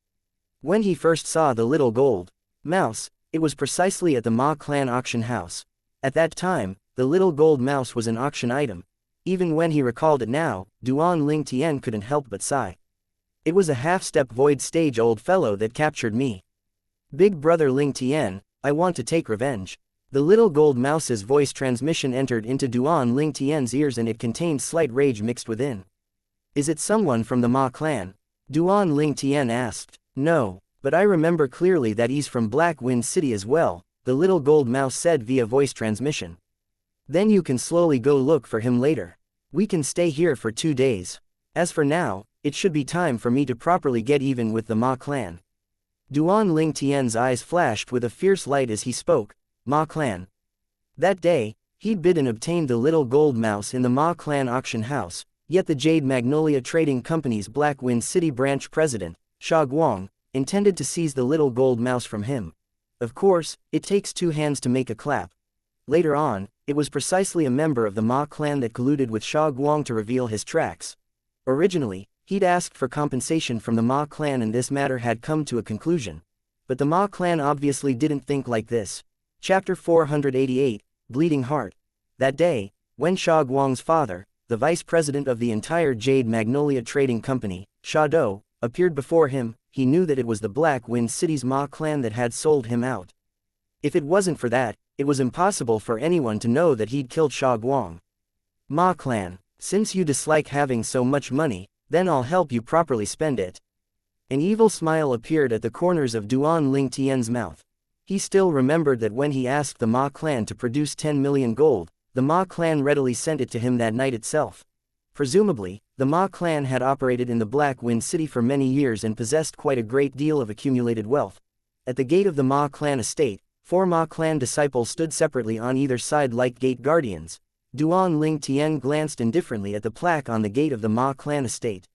When he first saw the little gold mouse, it was precisely at the Ma Clan auction house. At that time, the little gold mouse was an auction item. Even when he recalled it now, Duan Ling Tian couldn't help but sigh. It was a half-step void stage old fellow that captured me. Big Brother Ling Tian, I want to take revenge. The little gold mouse's voice transmission entered into Duan Ling Tian's ears, and it contained slight rage mixed within. Is it someone from the Ma Clan? Duan Ling Tian asked. No, but I remember clearly that he's from Black Wind City as well, the little gold mouse said via voice transmission. Then you can slowly go look for him later. We can stay here for 2 days. As for now, it should be time for me to properly get even with the Ma Clan. Duan Ling Tian's eyes flashed with a fierce light as he spoke. Ma Clan. That day, he'd bid and obtained the little gold mouse in the Ma Clan auction house, yet the Jade Magnolia Trading Company's Black Wind City branch president, Sha Guang, intended to seize the little gold mouse from him. Of course, it takes 2 hands to make a clap. Later on, it was precisely a member of the Ma Clan that colluded with Sha Guang to reveal his tracks. Originally, he'd asked for compensation from the Ma Clan and this matter had come to a conclusion. But the Ma Clan obviously didn't think like this. Chapter 488, Bleeding Heart. That day, when Sha Guang's father, the vice president of the entire Jade Magnolia Trading Company, Sha Do, appeared before him, he knew that it was the Black Wind City's Ma Clan that had sold him out. If it wasn't for that, it was impossible for anyone to know that he'd killed Sha Guang. Ma Clan, since you dislike having so much money, then I'll help you properly spend it. An evil smile appeared at the corners of Duan Ling Tian's mouth. He still remembered that when he asked the Ma Clan to produce 10 million gold, the Ma Clan readily sent it to him that night itself. Presumably, the Ma Clan had operated in the Black Wind City for many years and possessed quite a great deal of accumulated wealth. At the gate of the Ma Clan estate, 4 Ma Clan disciples stood separately on either side like gate guardians. Duan Ling Tian glanced indifferently at the plaque on the gate of the Ma Clan estate.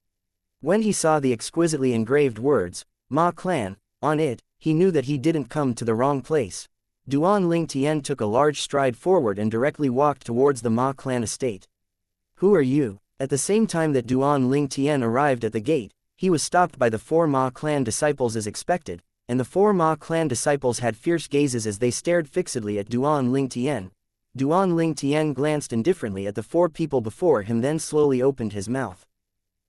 When he saw the exquisitely engraved words, Ma Clan, on it, he knew that he didn't come to the wrong place. Duan Ling Tian took a large stride forward and directly walked towards the Ma Clan estate. Who are you? At the same time that Duan Ling Tian arrived at the gate, he was stopped by the 4 Ma Clan disciples as expected, and the 4 Ma Clan disciples had fierce gazes as they stared fixedly at Duan Ling Tian. Duan Ling Tian glanced indifferently at the 4 people before him, then slowly opened his mouth.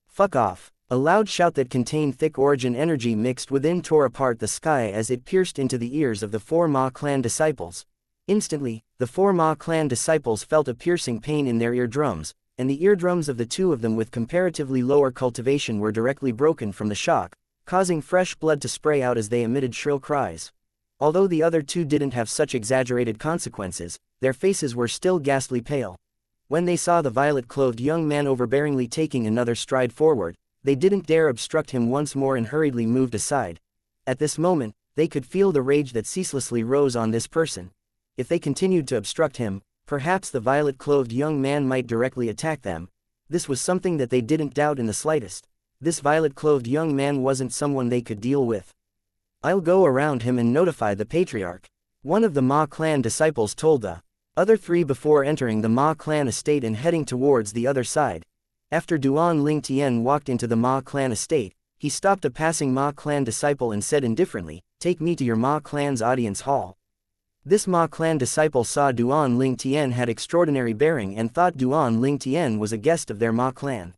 Fuck off. A loud shout that contained thick origin energy mixed within tore apart the sky as it pierced into the ears of the 4 Ma Clan disciples. Instantly, the 4 Ma Clan disciples felt a piercing pain in their eardrums, and the eardrums of the 2 of them with comparatively lower cultivation were directly broken from the shock, causing fresh blood to spray out as they emitted shrill cries. Although the other 2 didn't have such exaggerated consequences, their faces were still ghastly pale. When they saw the violet-clothed young man overbearingly taking another stride forward, they didn't dare obstruct him once more and hurriedly moved aside. At this moment, they could feel the rage that ceaselessly rose on this person. If they continued to obstruct him, perhaps the violet-clothed young man might directly attack them. This was something that they didn't doubt in the slightest. This violet-clothed young man wasn't someone they could deal with. "I'll go around him and notify the patriarch," one of the Ma clan disciples told the other three before entering the Ma clan estate and heading towards the other side. After Duan Lingtian walked into the Ma clan estate, he stopped a passing Ma clan disciple and said indifferently, "Take me to your Ma clan's audience hall." This Ma clan disciple saw Duan Lingtian had extraordinary bearing and thought Duan Lingtian was a guest of their Ma clan.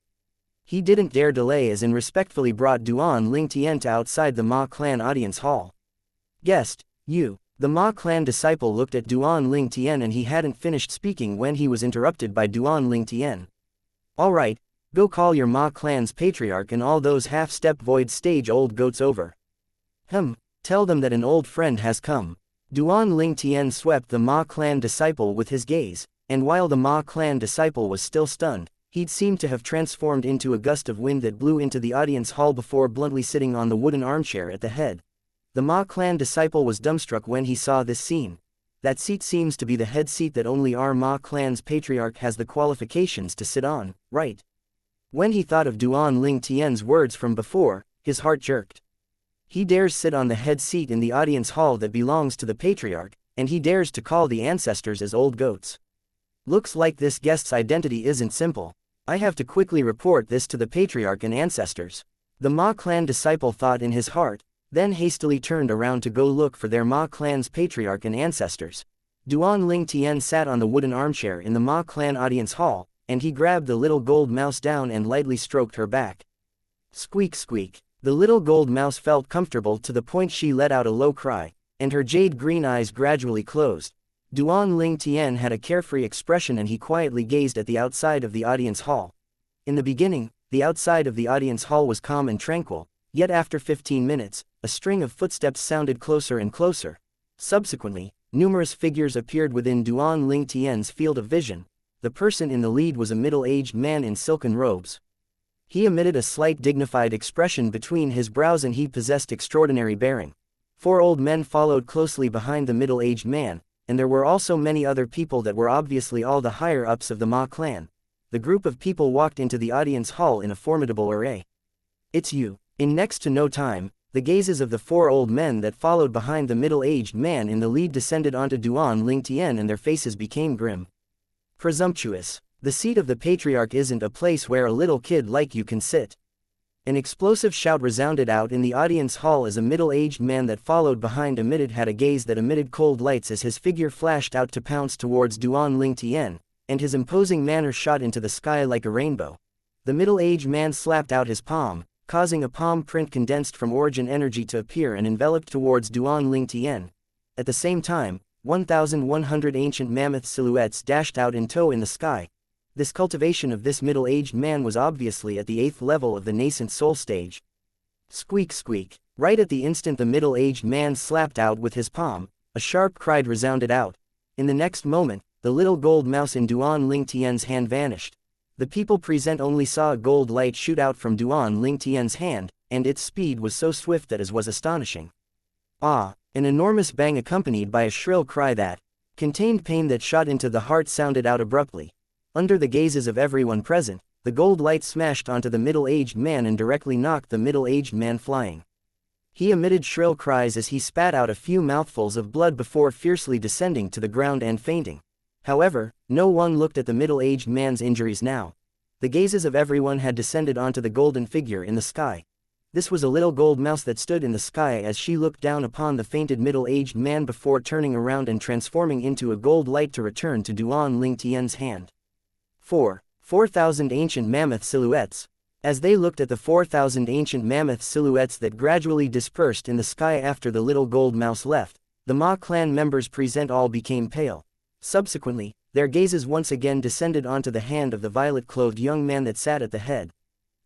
He didn't dare delay as in respectfully brought Duan Lingtian to outside the Ma clan audience hall. "Guest, you." The Ma clan disciple looked at Duan Lingtian and he hadn't finished speaking when he was interrupted by Duan Lingtian. "All right, go call your Ma clan's patriarch and all those half-step void stage old goats over. Tell them that an old friend has come." Duan Lingtian swept the Ma clan disciple with his gaze, and while the Ma clan disciple was still stunned, he'd seemed to have transformed into a gust of wind that blew into the audience hall before bluntly sitting on the wooden armchair at the head. The Ma clan disciple was dumbstruck when he saw this scene. "That seat seems to be the head seat that only our Ma clan's patriarch has the qualifications to sit on, right?" When he thought of Duan Lingtian's words from before, his heart jerked. He dares sit on the head seat in the audience hall that belongs to the patriarch, and he dares to call the ancestors as old goats. Looks like this guest's identity isn't simple. I have to quickly report this to the patriarch and ancestors. The Ma clan disciple thought in his heart, then hastily turned around to go look for their Ma clan's patriarch and ancestors. Duan Lingtian sat on the wooden armchair in the Ma clan audience hall, and he grabbed the little gold mouse down and lightly stroked her back. Squeak squeak. The little gold mouse felt comfortable to the point she let out a low cry, and her jade-green eyes gradually closed. Duan Lingtian had a carefree expression and he quietly gazed at the outside of the audience hall. In the beginning, the outside of the audience hall was calm and tranquil, yet after 15 minutes, a string of footsteps sounded closer and closer. Subsequently, numerous figures appeared within Duan Lingtian's field of vision. The person in the lead was a middle-aged man in silken robes. He emitted a slight dignified expression between his brows and he possessed extraordinary bearing. 4 old men followed closely behind the middle-aged man, and there were also many other people that were obviously all the higher-ups of the Ma clan. The group of people walked into the audience hall in a formidable array. "It's you." In next to no time, the gazes of the 4 old men that followed behind the middle-aged man in the lead descended onto Duan Lingtian and their faces became grim. "Presumptuous. The seat of the patriarch isn't a place where a little kid like you can sit." An explosive shout resounded out in the audience hall as a middle-aged man that followed behind had a gaze that emitted cold lights as his figure flashed out to pounce towards Duan Lingtian, and his imposing manner shot into the sky like a rainbow. The middle-aged man slapped out his palm, causing a palm print condensed from origin energy to appear and enveloped towards Duan Lingtian. At the same time, 1,100 ancient mammoth silhouettes dashed out in tow in the sky. This cultivation of this middle-aged man was obviously at the 8th level of the nascent soul stage. Squeak squeak. Right at the instant the middle-aged man slapped out with his palm, a sharp cry resounded out. In the next moment, the little gold mouse in Duan Lingtian's hand vanished. The people present only saw a gold light shoot out from Duan Lingtian's hand, and its speed was so swift that it was astonishing. Ah! An enormous bang accompanied by a shrill cry that contained pain that shot into the heart sounded out abruptly. Under the gazes of everyone present, the gold light smashed onto the middle-aged man and directly knocked the middle-aged man flying. He emitted shrill cries as he spat out a few mouthfuls of blood before fiercely descending to the ground and fainting. However, no one looked at the middle-aged man's injuries now. The gazes of everyone had descended onto the golden figure in the sky. This was a little gold mouse that stood in the sky as she looked down upon the fainted middle-aged man before turning around and transforming into a gold light to return to Duan Lingtian's hand. 4,000 ancient mammoth silhouettes. As they looked at the 4,000 ancient mammoth silhouettes that gradually dispersed in the sky after the little gold mouse left, the Ma clan members present all became pale. Subsequently, their gazes once again descended onto the hand of the violet-clothed young man that sat at the head.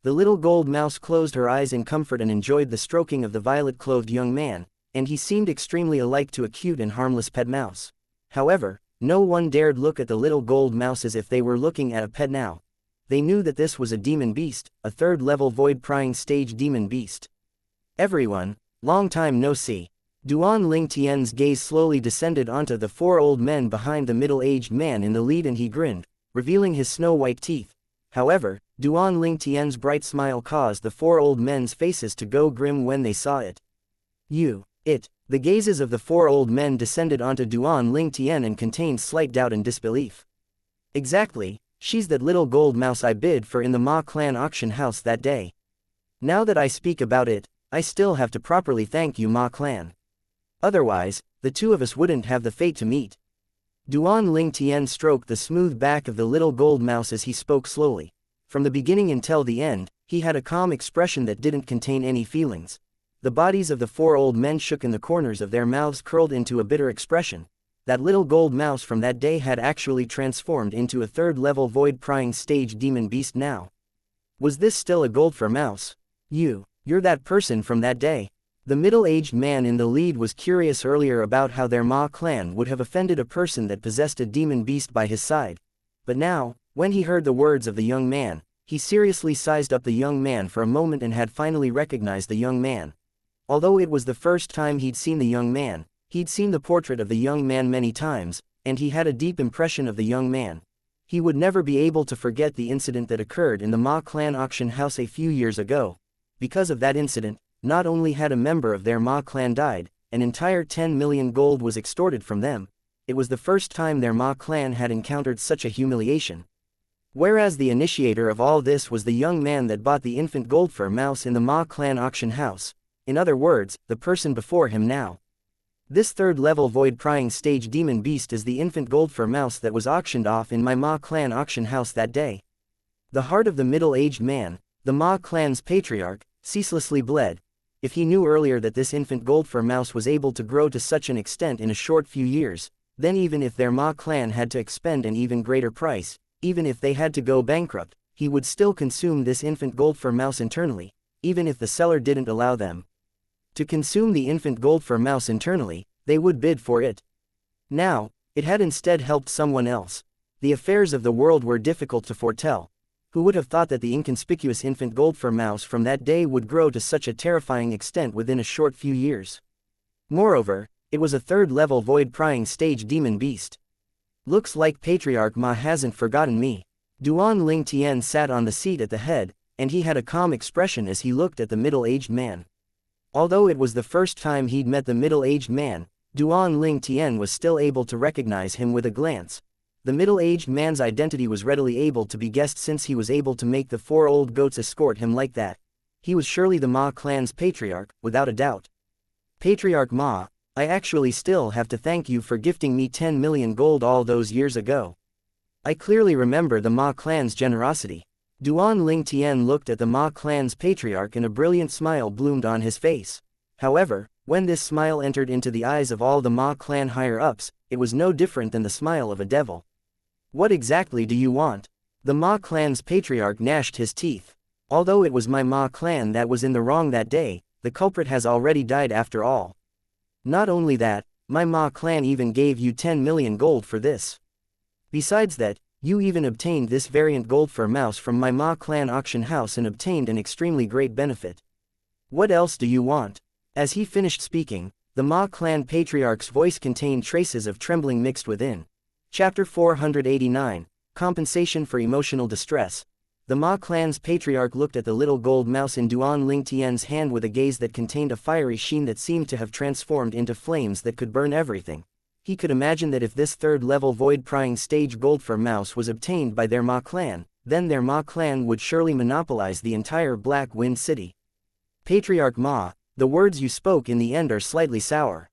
The little gold mouse closed her eyes in comfort and enjoyed the stroking of the violet-clothed young man, and he seemed extremely alike to a cute and harmless pet mouse. However, no one dared look at the little gold mouse as if they were looking at a pet now. They knew that this was a demon beast, a 3rd-level void prying stage demon beast. Everyone, Long time no see. Duan Ling Tian's gaze slowly descended onto the four old men behind the middle-aged man in the lead and he grinned, revealing his snow-white teeth. However, Duan Ling Tian's bright smile caused the four old men's faces to go grim when they saw it. The gazes of the four old men descended onto Duan Ling Tian and contained slight doubt and disbelief. Exactly, she's that little gold mouse I bid for in the Ma clan auction house that day. Now that I speak about it, I still have to properly thank you Ma clan. Otherwise, the two of us wouldn't have the fate to meet. Duan Ling Tian stroked the smooth back of the little gold mouse as he spoke slowly. From the beginning until the end, he had a calm expression that didn't contain any feelings. The bodies of the four old men shook and the corners of their mouths curled into a bitter expression. That little gold mouse from that day had actually transformed into a third-level void-prying stage demon beast now. Was this still a Goldfur mouse? You're that person from that day. The middle-aged man in the lead was curious earlier about how their Ma clan would have offended a person that possessed a demon beast by his side. But now, when he heard the words of the young man, he seriously sized up the young man for a moment and had finally recognized the young man. Although it was the first time he'd seen the young man, he'd seen the portrait of the young man many times, and he had a deep impression of the young man. He would never be able to forget the incident that occurred in the Ma clan auction house a few years ago. Because of that incident, not only had a member of their Ma clan died, an entire 10 million gold was extorted from them. It was the first time their Ma clan had encountered such a humiliation. Whereas the initiator of all this was the young man that bought the infant Goldfur mouse in the Ma clan auction house. In other words, the person before him now. This third-level void-prying stage demon beast is the infant Goldfur mouse that was auctioned off in my Ma clan auction house that day. The heart of the middle-aged man, the Ma clan's patriarch, ceaselessly bled. If he knew earlier that this infant Goldfur mouse was able to grow to such an extent in a short few years, then even if their Ma clan had to expend an even greater price, even if they had to go bankrupt, he would still consume this infant Goldfur mouse internally, even if the seller didn't allow them to consume the infant Goldfur mouse internally, they would bid for it. Now, it had instead helped someone else. The affairs of the world were difficult to foretell. Who would have thought that the inconspicuous infant Goldfur mouse from that day would grow to such a terrifying extent within a short few years? Moreover, it was a third-level void-prying stage demon beast. Looks like Patriarch Ma hasn't forgotten me. Duan Ling Tian sat on the seat at the head, and he had a calm expression as he looked at the middle-aged man. Although it was the first time he'd met the middle-aged man, Duan Ling Tian was still able to recognize him with a glance. The middle-aged man's identity was readily able to be guessed since he was able to make the four old goats escort him like that. He was surely the Ma clan's patriarch, without a doubt. Patriarch Ma, I actually still have to thank you for gifting me 10 million gold all those years ago. I clearly remember the Ma clan's generosity. Duan Ling Tian looked at the Ma clan's patriarch and a brilliant smile bloomed on his face. However, when this smile entered into the eyes of all the Ma clan higher-ups, it was no different than the smile of a devil. What exactly do you want? The Ma clan's patriarch gnashed his teeth. Although it was my Ma clan that was in the wrong that day, the culprit has already died after all. Not only that, my Ma clan even gave you 10 million gold for this. Besides that, you even obtained this variant Goldfur mouse from my Ma clan auction house and obtained an extremely great benefit. What else do you want? As he finished speaking, the Ma clan patriarch's voice contained traces of trembling mixed within. Chapter 489, Compensation for Emotional Distress. The Ma clan's patriarch looked at the little gold mouse in Duan Ling Tian's hand with a gaze that contained a fiery sheen that seemed to have transformed into flames that could burn everything. He could imagine that if this third-level void-prying stage Goldfur mouse was obtained by their Ma clan, then their Ma clan would surely monopolize the entire Black Wind City. Patriarch Ma, the words you spoke in the end are slightly sour.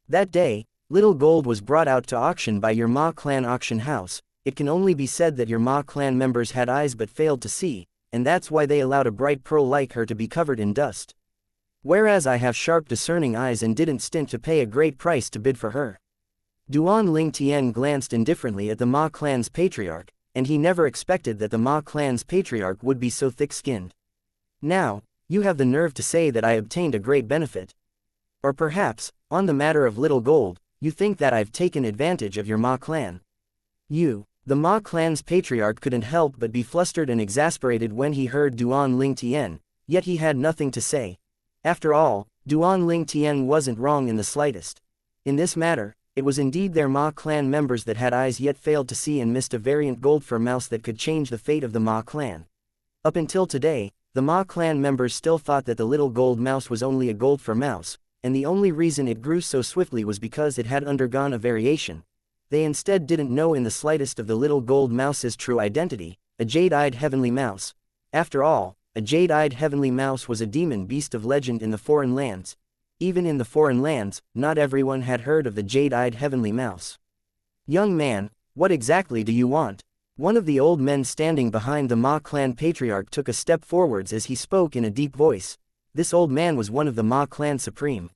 That day, little gold was brought out to auction by your Ma clan auction house. It can only be said that your Ma clan members had eyes but failed to see, and that's why they allowed a bright pearl like her to be covered in dust. Whereas I have sharp discerning eyes and didn't stint to pay a great price to bid for her. Duan Ling Tian glanced indifferently at the Ma clan's patriarch, and he never expected that the Ma clan's patriarch would be so thick-skinned. Now, you have the nerve to say that I obtained a great benefit. Or perhaps, on the matter of little gold, you think that I've taken advantage of your Ma clan. The Ma clan's patriarch couldn't help but be flustered and exasperated when he heard Duan Ling Tian, yet he had nothing to say. After all, Duan Ling Tian wasn't wrong in the slightest. In this matter, it was indeed their Ma clan members that had eyes yet failed to see and missed a variant gold fur mouse that could change the fate of the Ma clan. Up until today, the Ma clan members still thought that the little gold mouse was only a gold fur mouse, and the only reason it grew so swiftly was because it had undergone a variation. They instead didn't know in the slightest of the little gold mouse's true identity, a jade-eyed heavenly mouse. After all, a jade-eyed heavenly mouse was a demon beast of legend in the foreign lands. Even in the foreign lands, not everyone had heard of the jade-eyed heavenly mouse. Young man, what exactly do you want? One of the old men standing behind the Ma clan patriarch took a step forwards as he spoke in a deep voice. This old man was one of the Ma clan supreme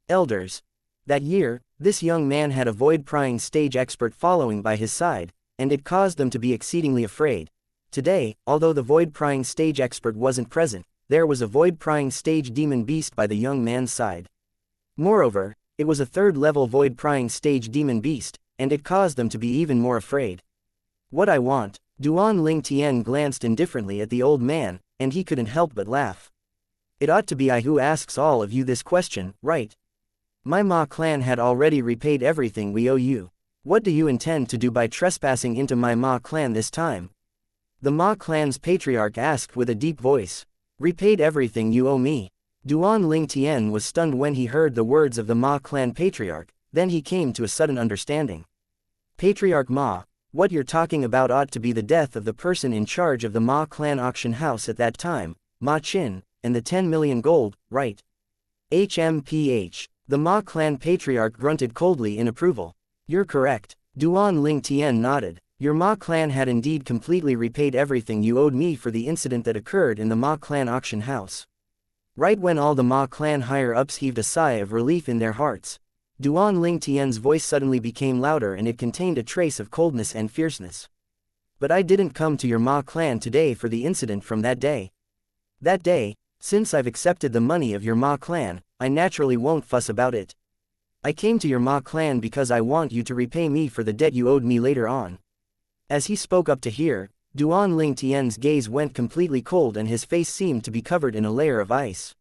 elders. That year, this young man had a void-prying stage expert following by his side, and it caused them to be exceedingly afraid. Today, although the void-prying stage expert wasn't present, there was a void-prying stage demon beast by the young man's side. Moreover, it was a third-level void-prying stage demon beast, and it caused them to be even more afraid. What I want? Duan Ling Tian glanced indifferently at the old man, and he couldn't help but laugh. It ought to be I who asks all of you this question, right? My Ma clan had already repaid everything we owe you. What do you intend to do by trespassing into my Ma clan this time? The Ma clan's patriarch asked with a deep voice. Repaid everything you owe me. Duan Ling Tian was stunned when he heard the words of the Ma clan patriarch, then he came to a sudden understanding. Patriarch Ma, what you're talking about ought to be the death of the person in charge of the Ma clan auction house at that time, Ma Chin, and the 10 million gold, right? HMPH. The Ma clan patriarch grunted coldly in approval. You're correct. Duan Ling Tian nodded. Your Ma clan had indeed completely repaid everything you owed me for the incident that occurred in the Ma clan auction house. Right when all the Ma clan higher-ups heaved a sigh of relief in their hearts, Duan Ling Tian's voice suddenly became louder and it contained a trace of coldness and fierceness. But I didn't come to your Ma clan today for the incident from that day. That day, since I've accepted the money of your Ma clan, I naturally won't fuss about it. I came to your Ma clan because I want you to repay me for the debt you owed me later on. As he spoke up to here, Duan Ling Tian's gaze went completely cold and his face seemed to be covered in a layer of ice.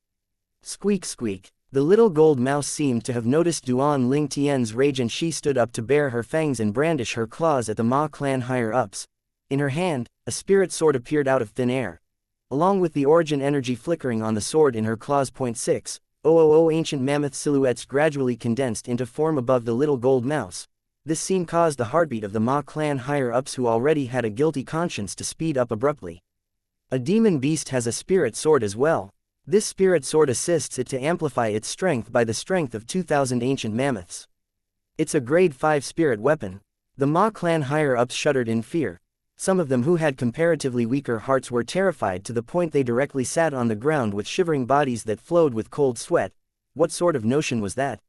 Squeak squeak. The little gold mouse seemed to have noticed Duan Ling Tian's rage and she stood up to bare her fangs and brandish her claws at the Ma clan higher-ups. In her hand, a spirit sword appeared out of thin air. Along with the origin energy flickering on the sword in her claws. 6. Ancient mammoth silhouettes gradually condensed into form above the little gold mouse. This scene caused the heartbeat of the Ma clan higher-ups who already had a guilty conscience to speed up abruptly. A demon beast has a spirit sword as well. This spirit sword assists it to amplify its strength by the strength of 2,000 ancient mammoths. It's a grade 5 spirit weapon. The Ma clan higher-ups shuddered in fear. Some of them who had comparatively weaker hearts were terrified to the point they directly sat on the ground with shivering bodies that flowed with cold sweat. What sort of notion was that?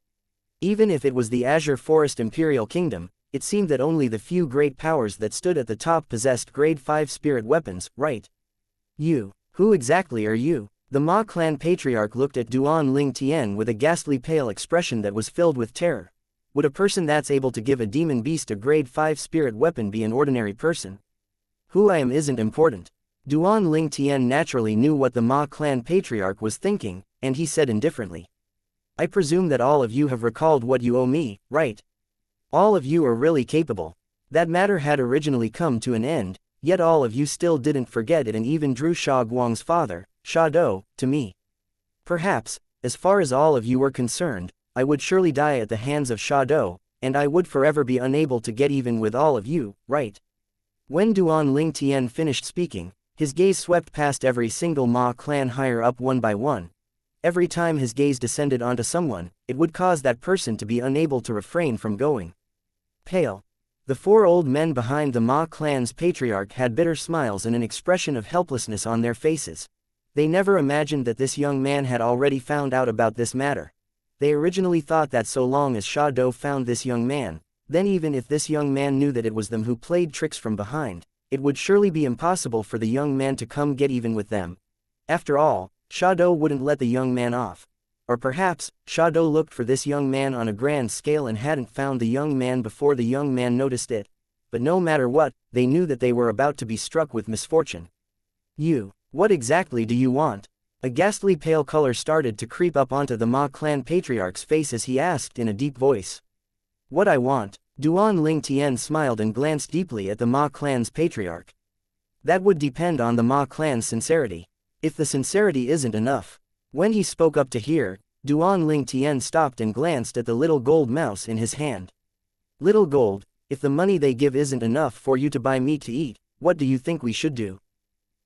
Even if it was the Azure Forest Imperial Kingdom, it seemed that only the few great powers that stood at the top possessed grade 5 spirit weapons, right? You. Who exactly are you? The Ma clan patriarch looked at Duan Ling Tian with a ghastly pale expression that was filled with terror. Would a person that's able to give a demon beast a grade 5 spirit weapon be an ordinary person? Who I am isn't important. Duan Ling Tian naturally knew what the Ma clan patriarch was thinking, and he said indifferently. I presume that all of you have recalled what you owe me, right? All of you are really capable. That matter had originally come to an end, yet all of you still didn't forget it and even drew Sha Guang's father, Sha Do, to me. Perhaps, as far as all of you were concerned, I would surely die at the hands of Sha Do, and I would forever be unable to get even with all of you, right? When Duan Ling Tian finished speaking, his gaze swept past every single Ma clan higher-up one by one. Every time his gaze descended onto someone, it would cause that person to be unable to refrain from going pale. The 4 old men behind the Ma clan's patriarch had bitter smiles and an expression of helplessness on their faces. They never imagined that this young man had already found out about this matter. They originally thought that so long as Sha Do found this young man, then even if this young man knew that it was them who played tricks from behind, it would surely be impossible for the young man to come get even with them. After all, Sha Do wouldn't let the young man off. Or perhaps, Sha Do looked for this young man on a grand scale and hadn't found the young man before the young man noticed it. But no matter what, they knew that they were about to be struck with misfortune. You. What exactly do you want? A ghastly pale color started to creep up onto the Ma clan patriarch's face as he asked in a deep voice. What I want. Duan Ling Tian smiled and glanced deeply at the Ma clan's patriarch. That would depend on the Ma clan's sincerity. If the sincerity isn't enough. When he spoke up to hear, Duan Ling Tian stopped and glanced at the little gold mouse in his hand. Little gold, if the money they give isn't enough for you to buy meat to eat, what do you think we should do?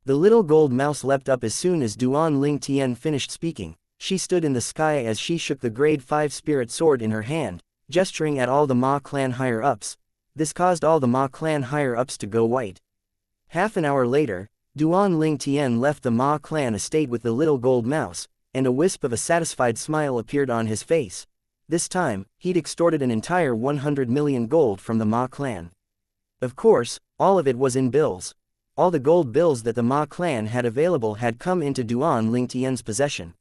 The little gold mouse leapt up as soon as Duan Ling Tian finished speaking. She stood in the sky as she shook the grade 5 spirit sword in her hand, gesturing at all the Ma clan higher-ups. This caused all the Ma clan higher-ups to go white. Half an hour later, Duan Ling Tian left the Ma clan estate with the little gold mouse, and a wisp of a satisfied smile appeared on his face. This time, he'd extorted an entire 100 million gold from the Ma clan. Of course, all of it was in bills. All the gold bills that the Ma clan had available had come into Duan Ling Tian's possession.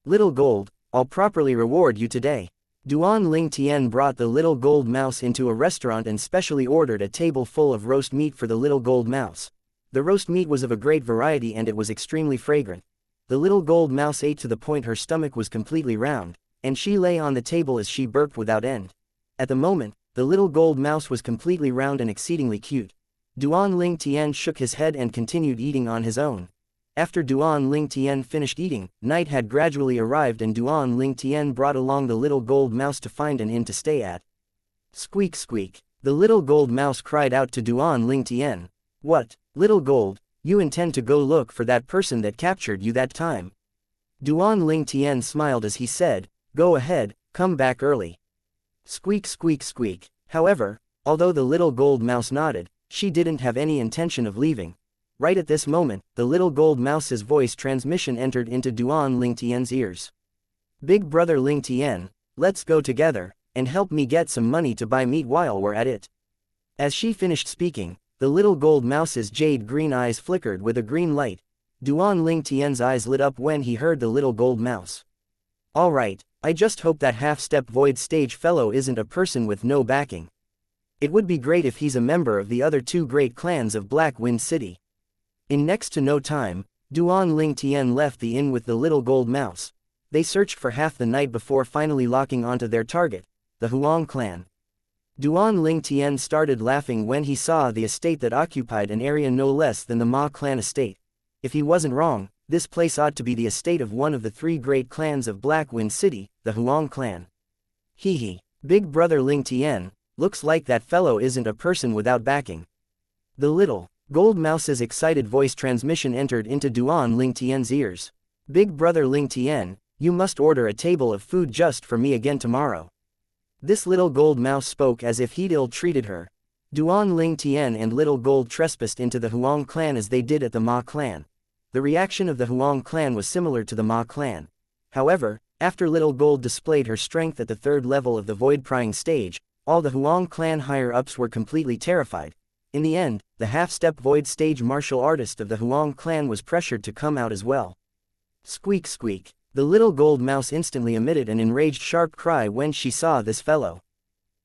Little gold, I'll properly reward you today. Duan Ling Tian brought the little gold mouse into a restaurant and specially ordered a table full of roast meat for the little gold mouse. The roast meat was of a great variety and it was extremely fragrant. The little gold mouse ate to the point her stomach was completely round, and she lay on the table as she burped without end. At the moment, the little gold mouse was completely round and exceedingly cute. Duan Ling Tian shook his head and continued eating on his own. After Duan Ling Tian finished eating, night had gradually arrived and Duan Ling Tian brought along the little gold mouse to find an inn to stay at. Squeak squeak. The little gold mouse cried out to Duan Ling Tian. What, little gold, you intend to go look for that person that captured you that time? Duan Ling Tian smiled as he said, go ahead, come back early. Squeak squeak squeak. However, although the little gold mouse nodded, she didn't have any intention of leaving. Right at this moment, the little gold mouse's voice transmission entered into Duan Ling Tian's ears. Big brother Ling Tian, let's go together, and help me get some money to buy meat while we're at it. As she finished speaking, the little gold mouse's jade green eyes flickered with a green light. Duan Ling Tian's eyes lit up when he heard the little gold mouse. Alright, I just hope that half-step void stage fellow isn't a person with no backing. It would be great if he's a member of the other two great clans of Black Wind City. In next to no time, Duan Ling Tian left the inn with the little gold mouse. They searched for half the night before finally locking onto their target, the Huang clan. Duan Ling Tian started laughing when he saw the estate that occupied an area no less than the Ma clan estate. If he wasn't wrong, this place ought to be the estate of one of the three great clans of Black Wind City, the Huang clan. Hee hee, big brother Ling Tian. Looks like that fellow isn't a person without backing. The little gold mouse's excited voice transmission entered into Duan Ling Tian's ears. Big brother Ling Tian, you must order a table of food just for me again tomorrow. This little gold mouse spoke as if he'd ill-treated her. Duan Ling Tian and little gold trespassed into the Huang clan as they did at the Ma clan. The reaction of the Huang clan was similar to the Ma clan. However, after little gold displayed her strength at the third level of the void prying stage, all the Huang clan higher-ups were completely terrified. In the end, the half-step void stage martial artist of the Huang clan was pressured to come out as well. Squeak squeak. The little gold mouse instantly emitted an enraged sharp cry when she saw this fellow.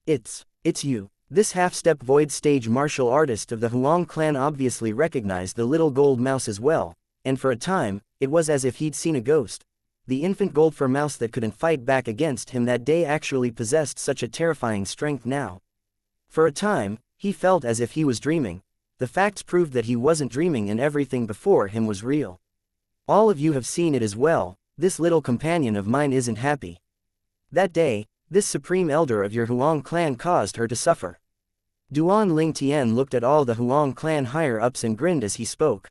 It's you. This half-step void stage martial artist of the Huang clan obviously recognized the little gold mouse as well, and for a time, it was as if he'd seen a ghost. The infant goldfur mouse that couldn't fight back against him that day actually possessed such a terrifying strength now. For a time, he felt as if he was dreaming. The facts proved that he wasn't dreaming and everything before him was real. All of you have seen it as well, this little companion of mine isn't happy. That day, this supreme elder of your Huang clan caused her to suffer. Duan Ling Tian looked at all the Huang clan higher-ups and grinned as he spoke.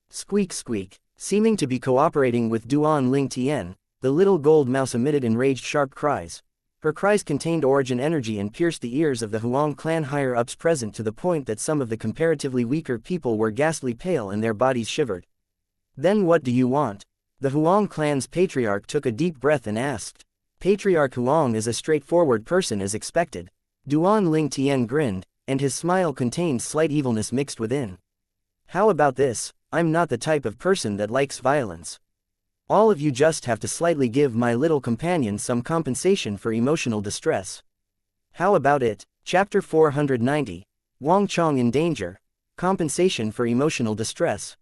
Squeak squeak. Seeming to be cooperating with Duan Ling Tian, the little gold mouse emitted enraged sharp cries. Her cries contained origin energy and pierced the ears of the Huang clan higher-ups present to the point that some of the comparatively weaker people were ghastly pale and their bodies shivered. Then what do you want? The Huang clan's patriarch took a deep breath and asked. Patriarch Huang is a straightforward person as expected. Duan Ling Tian grinned, and his smile contained slight evilness mixed within. How about this? I'm not the type of person that likes violence. All of you just have to slightly give my little companion some compensation for emotional distress. How about it? Chapter 490. Wang Chong in danger. Compensation for emotional distress.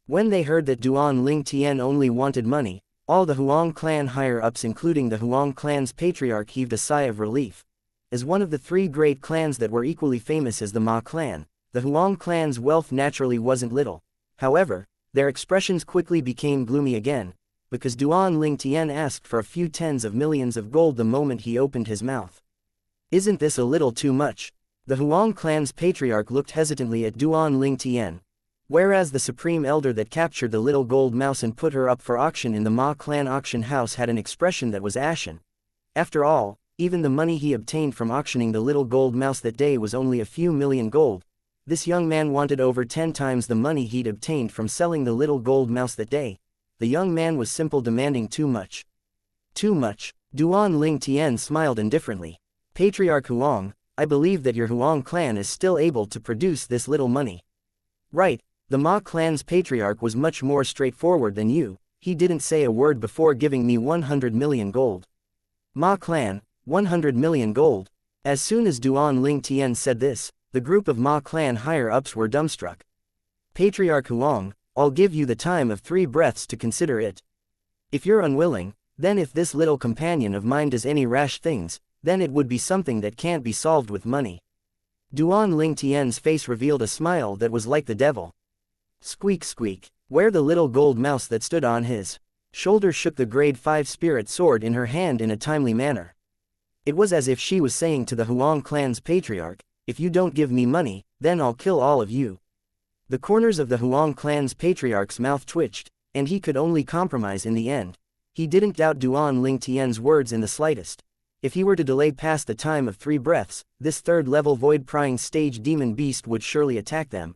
When they heard that Duan Ling Tian only wanted money, all the Huang clan higher-ups including the Huang clan's patriarch heaved a sigh of relief. As one of the three great clans that were equally famous as the Ma clan, the Huang clan's wealth naturally wasn't little. However, their expressions quickly became gloomy again, because Duan Ling Tian asked for a few tens of millions of gold the moment he opened his mouth. Isn't this a little too much? The Huang clan's patriarch looked hesitantly at Duan Ling Tian, whereas the supreme elder that captured the little gold mouse and put her up for auction in the Ma clan auction house had an expression that was ashen. After all, even the money he obtained from auctioning the little gold mouse that day was only a few million gold. This young man wanted over 10 times the money he'd obtained from selling the little gold mouse that day. The young man was simply demanding too much. Too much? Duan Ling Tian smiled indifferently. Patriarch Huang, I believe that your Huang clan is still able to produce this little money. Right, the Ma clan's patriarch was much more straightforward than you. He didn't say a word before giving me 100 million gold. Ma clan, 100 million gold. As soon as Duan Ling Tian said this, the group of Ma clan higher-ups were dumbstruck. Patriarch Huang, I'll give you the time of 3 breaths to consider it. If you're unwilling, then if this little companion of mine does any rash things, then it would be something that can't be solved with money. Duan Ling Tian's face revealed a smile that was like the devil. Squeak squeak, where the little gold mouse that stood on his shoulder shook the grade 5 spirit sword in her hand in a timely manner. It was as if she was saying to the Huang clan's patriarch, if you don't give me money, then I'll kill all of you. The corners of the Huang clan's patriarch's mouth twitched, and he could only compromise in the end. He didn't doubt Duan Ling Tian's words in the slightest. If he were to delay past the time of 3 breaths, this third-level void-prying stage demon beast would surely attack them.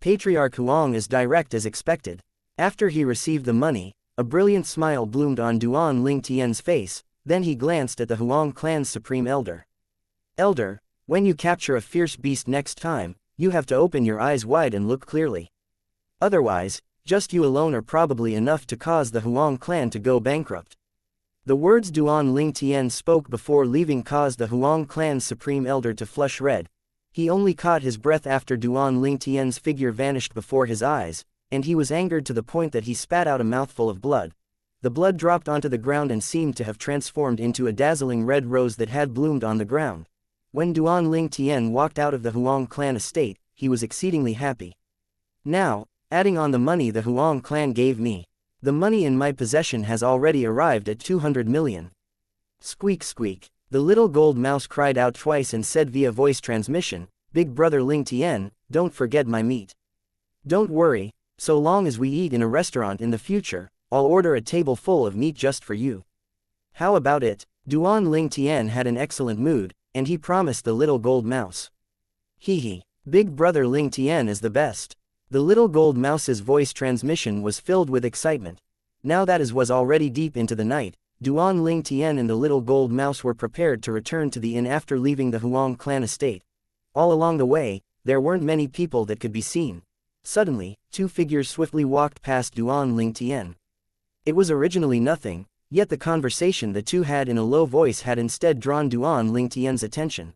Patriarch Huang is direct as expected. After he received the money, a brilliant smile bloomed on Duan Ling Tian's face, then he glanced at the Huang clan's supreme elder. Elder, when you capture a fierce beast next time, you have to open your eyes wide and look clearly. Otherwise, just you alone are probably enough to cause the Huang clan to go bankrupt. The words Duan Ling Tian spoke before leaving caused the Huang clan's supreme elder to flush red. He only caught his breath after Duan Ling Tian's figure vanished before his eyes, and he was angered to the point that he spat out a mouthful of blood. The blood dropped onto the ground and seemed to have transformed into a dazzling red rose that had bloomed on the ground. When Duan Ling Tian walked out of the Huang clan estate, he was exceedingly happy. Now, adding on the money the Huang clan gave me, the money in my possession has already arrived at 200 million. Squeak squeak, the little gold mouse cried out twice and said via voice transmission, Big Brother Ling Tian, don't forget my meat. Don't worry, so long as we eat in a restaurant in the future, I'll order a table full of meat just for you. How about it? Duan Ling Tian had an excellent mood, and he promised the little gold mouse. Hee, Big Brother Ling Tian is the best. The little gold mouse's voice transmission was filled with excitement. Now that it was already deep into the night, Duan Ling Tian and the little gold mouse were prepared to return to the inn after leaving the Huang clan estate. All along the way, there weren't many people that could be seen. Suddenly, 2 figures swiftly walked past Duan Ling Tian. It was originally nothing, yet the conversation the two had in a low voice had instead drawn Duan Ling Tian's attention.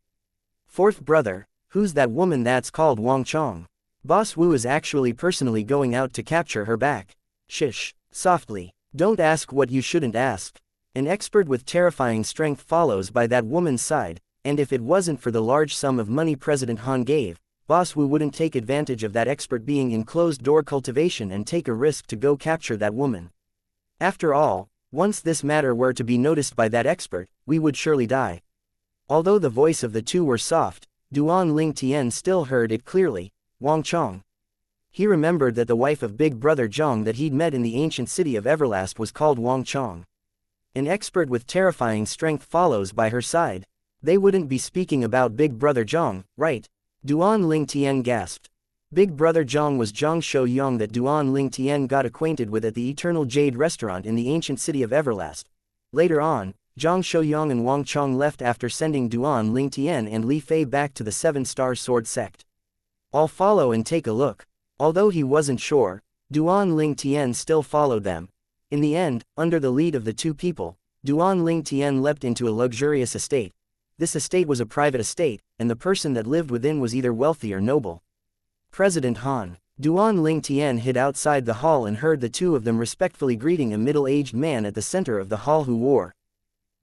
Fourth brother, who's that woman that's called Wang Chong? Boss Wu is actually personally going out to capture her back. Shish, softly, don't ask what you shouldn't ask. An expert with terrifying strength follows by that woman's side, and if it wasn't for the large sum of money President Han gave, Boss Wu wouldn't take advantage of that expert being in closed-door cultivation and take a risk to go capture that woman. After all, once this matter were to be noticed by that expert, we would surely die. Although the voice of the two were soft, Duan Ling Tian still heard it clearly. Wang Chong. He remembered that the wife of Big Brother Zhang that he'd met in the ancient city of Everlast was called Wang Chong. An expert with terrifying strength follows by her side. They wouldn't be speaking about Big Brother Zhang, right? Duan Ling Tian gasped. Big Brother Zhang was Zhang Shouyang that Duan Ling Tian got acquainted with at the Eternal Jade restaurant in the ancient city of Everlast. Later on, Zhang Shouyang and Wang Chong left after sending Duan Ling Tian and Li Fei back to the 7-Star Sword sect. I'll follow and take a look. Although he wasn't sure, Duan Ling Tian still followed them. In the end, under the lead of the 2 people, Duan Ling Tian leapt into a luxurious estate. This estate was a private estate, and the person that lived within was either wealthy or noble. President Han. Duan Ling Tian hid outside the hall and heard the two of them respectfully greeting a middle-aged man at the center of the hall who wore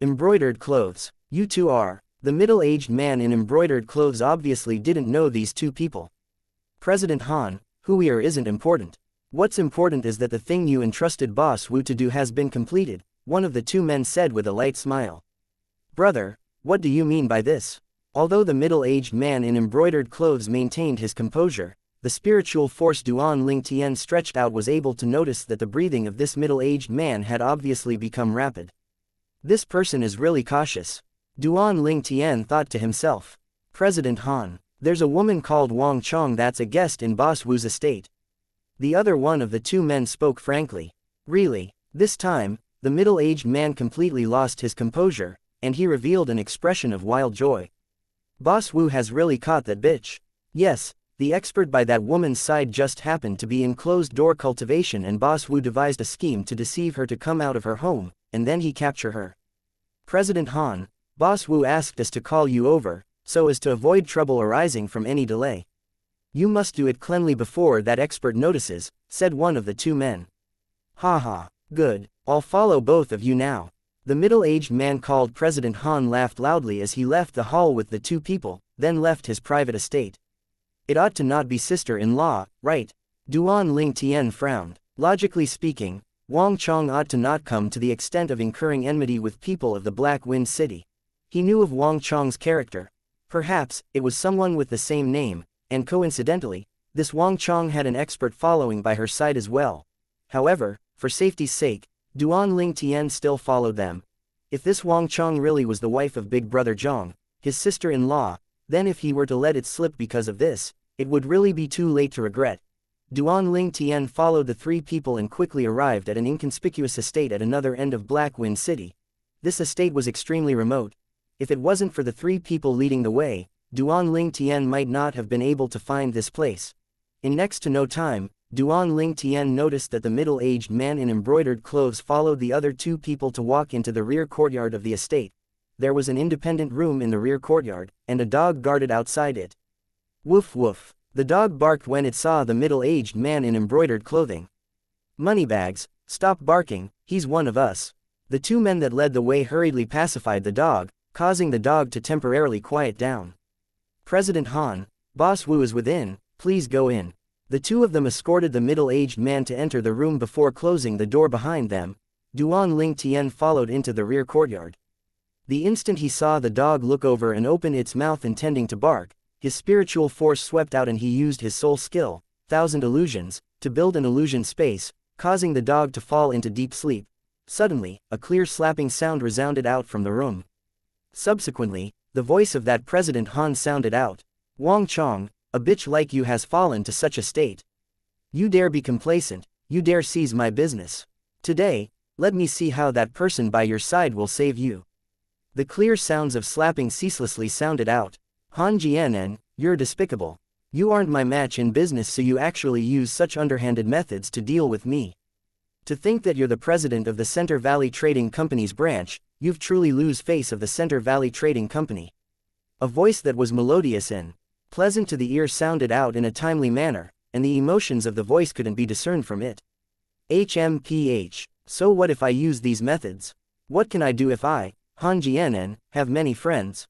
embroidered clothes. "You two are." The middle-aged man in embroidered clothes obviously didn't know these two people. "President Han, who we are isn't important. What's important is that the thing you entrusted Boss Wu to do has been completed," one of the two men said with a light smile. "Brother, what do you mean by this?" Although the middle-aged man in embroidered clothes maintained his composure, the spiritual force Duan Ling Tian stretched out was able to notice that the breathing of this middle-aged man had obviously become rapid. "This person is really cautious," Duan Ling Tian thought to himself. "President Han, there's a woman called Wang Chong that's a guest in Boss Wu's estate." The other one of the two men spoke frankly. "Really?" This time, the middle-aged man completely lost his composure, and he revealed an expression of wild joy. "Boss Wu has really caught that bitch." Yes, the expert by that woman's side just happened to be in closed-door cultivation, and Boss Wu devised a scheme to deceive her to come out of her home, and then he capture her. "President Han, Boss Wu asked us to call you over, so as to avoid trouble arising from any delay. You must do it cleanly before that expert notices," said one of the two men. "Ha, good, I'll follow both of you now." The middle-aged man called President Han laughed loudly as he left the hall with the two people, then left his private estate. "It ought to not be sister-in-law, right?" Duan Ling Tian frowned. Logically speaking, Wang Chong ought to not come to the extent of incurring enmity with people of the Black Wind City. He knew of Wang Chong's character. Perhaps, it was someone with the same name, and coincidentally, this Wang Chong had an expert following by her side as well. However, for safety's sake, Duan Ling Tian still followed them. If this Wang Chong really was the wife of Big Brother Zhang, his sister-in-law, then if he were to let it slip because of this, it would really be too late to regret. Duan Ling Tian followed the three people and quickly arrived at an inconspicuous estate at another end of Black Wind City. This estate was extremely remote. If it wasn't for the three people leading the way, Duan Ling Tian might not have been able to find this place. In next to no time, Duan Ling Tian noticed that the middle-aged man in embroidered clothes followed the other two people to walk into the rear courtyard of the estate. There was an independent room in the rear courtyard, and a dog guarded outside it. Woof woof. The dog barked when it saw the middle-aged man in embroidered clothing. "Moneybags, stop barking, he's one of us." The two men that led the way hurriedly pacified the dog, causing the dog to temporarily quiet down. "President Han, Boss Wu is within, please go in." The two of them escorted the middle-aged man to enter the room before closing the door behind them. Duan Ling Tian followed into the rear courtyard. The instant he saw the dog look over and open its mouth intending to bark, his spiritual force swept out and he used his soul skill, Thousand Illusions, to build an illusion space, causing the dog to fall into deep sleep. Suddenly, a clear slapping sound resounded out from the room. Subsequently, the voice of that President Han sounded out. "Wang Chong, a bitch like you has fallen to such a state. You dare be complacent, you dare seize my business. Today, let me see how that person by your side will save you." The clear sounds of slapping ceaselessly sounded out. "Han Jianen, you're despicable. You aren't my match in business, so you actually use such underhanded methods to deal with me. To think that you're the president of the Center Valley Trading Company's branch, you've truly lose face of the Center Valley Trading Company." A voice that was melodious and pleasant to the ear sounded out in a timely manner, and the emotions of the voice couldn't be discerned from it. "HMPH, so what if I use these methods? What can I do if I, Han Jianen, have many friends?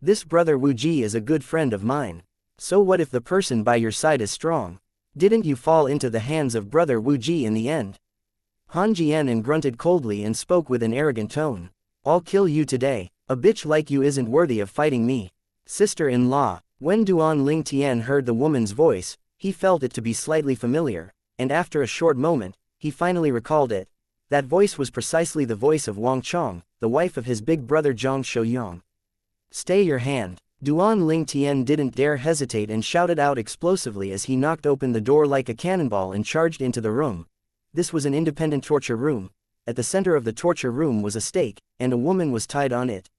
This brother Wu Ji is a good friend of mine. So what if the person by your side is strong? Didn't you fall into the hands of brother Wu Ji in the end?" Han Jianen grunted coldly and spoke with an arrogant tone. "I'll kill you today. A bitch like you isn't worthy of fighting me." Sister-in-law. When Duan Ling Tian heard the woman's voice, he felt it to be slightly familiar, and after a short moment, he finally recalled it. That voice was precisely the voice of Wang Chong, the wife of his big brother Zhang Shouyang. "Stay your hand." Duan Ling Tian didn't dare hesitate and shouted out explosively as he knocked open the door like a cannonball and charged into the room. This was an independent torture room. At the center of the torture room was a stake, and a woman was tied on it.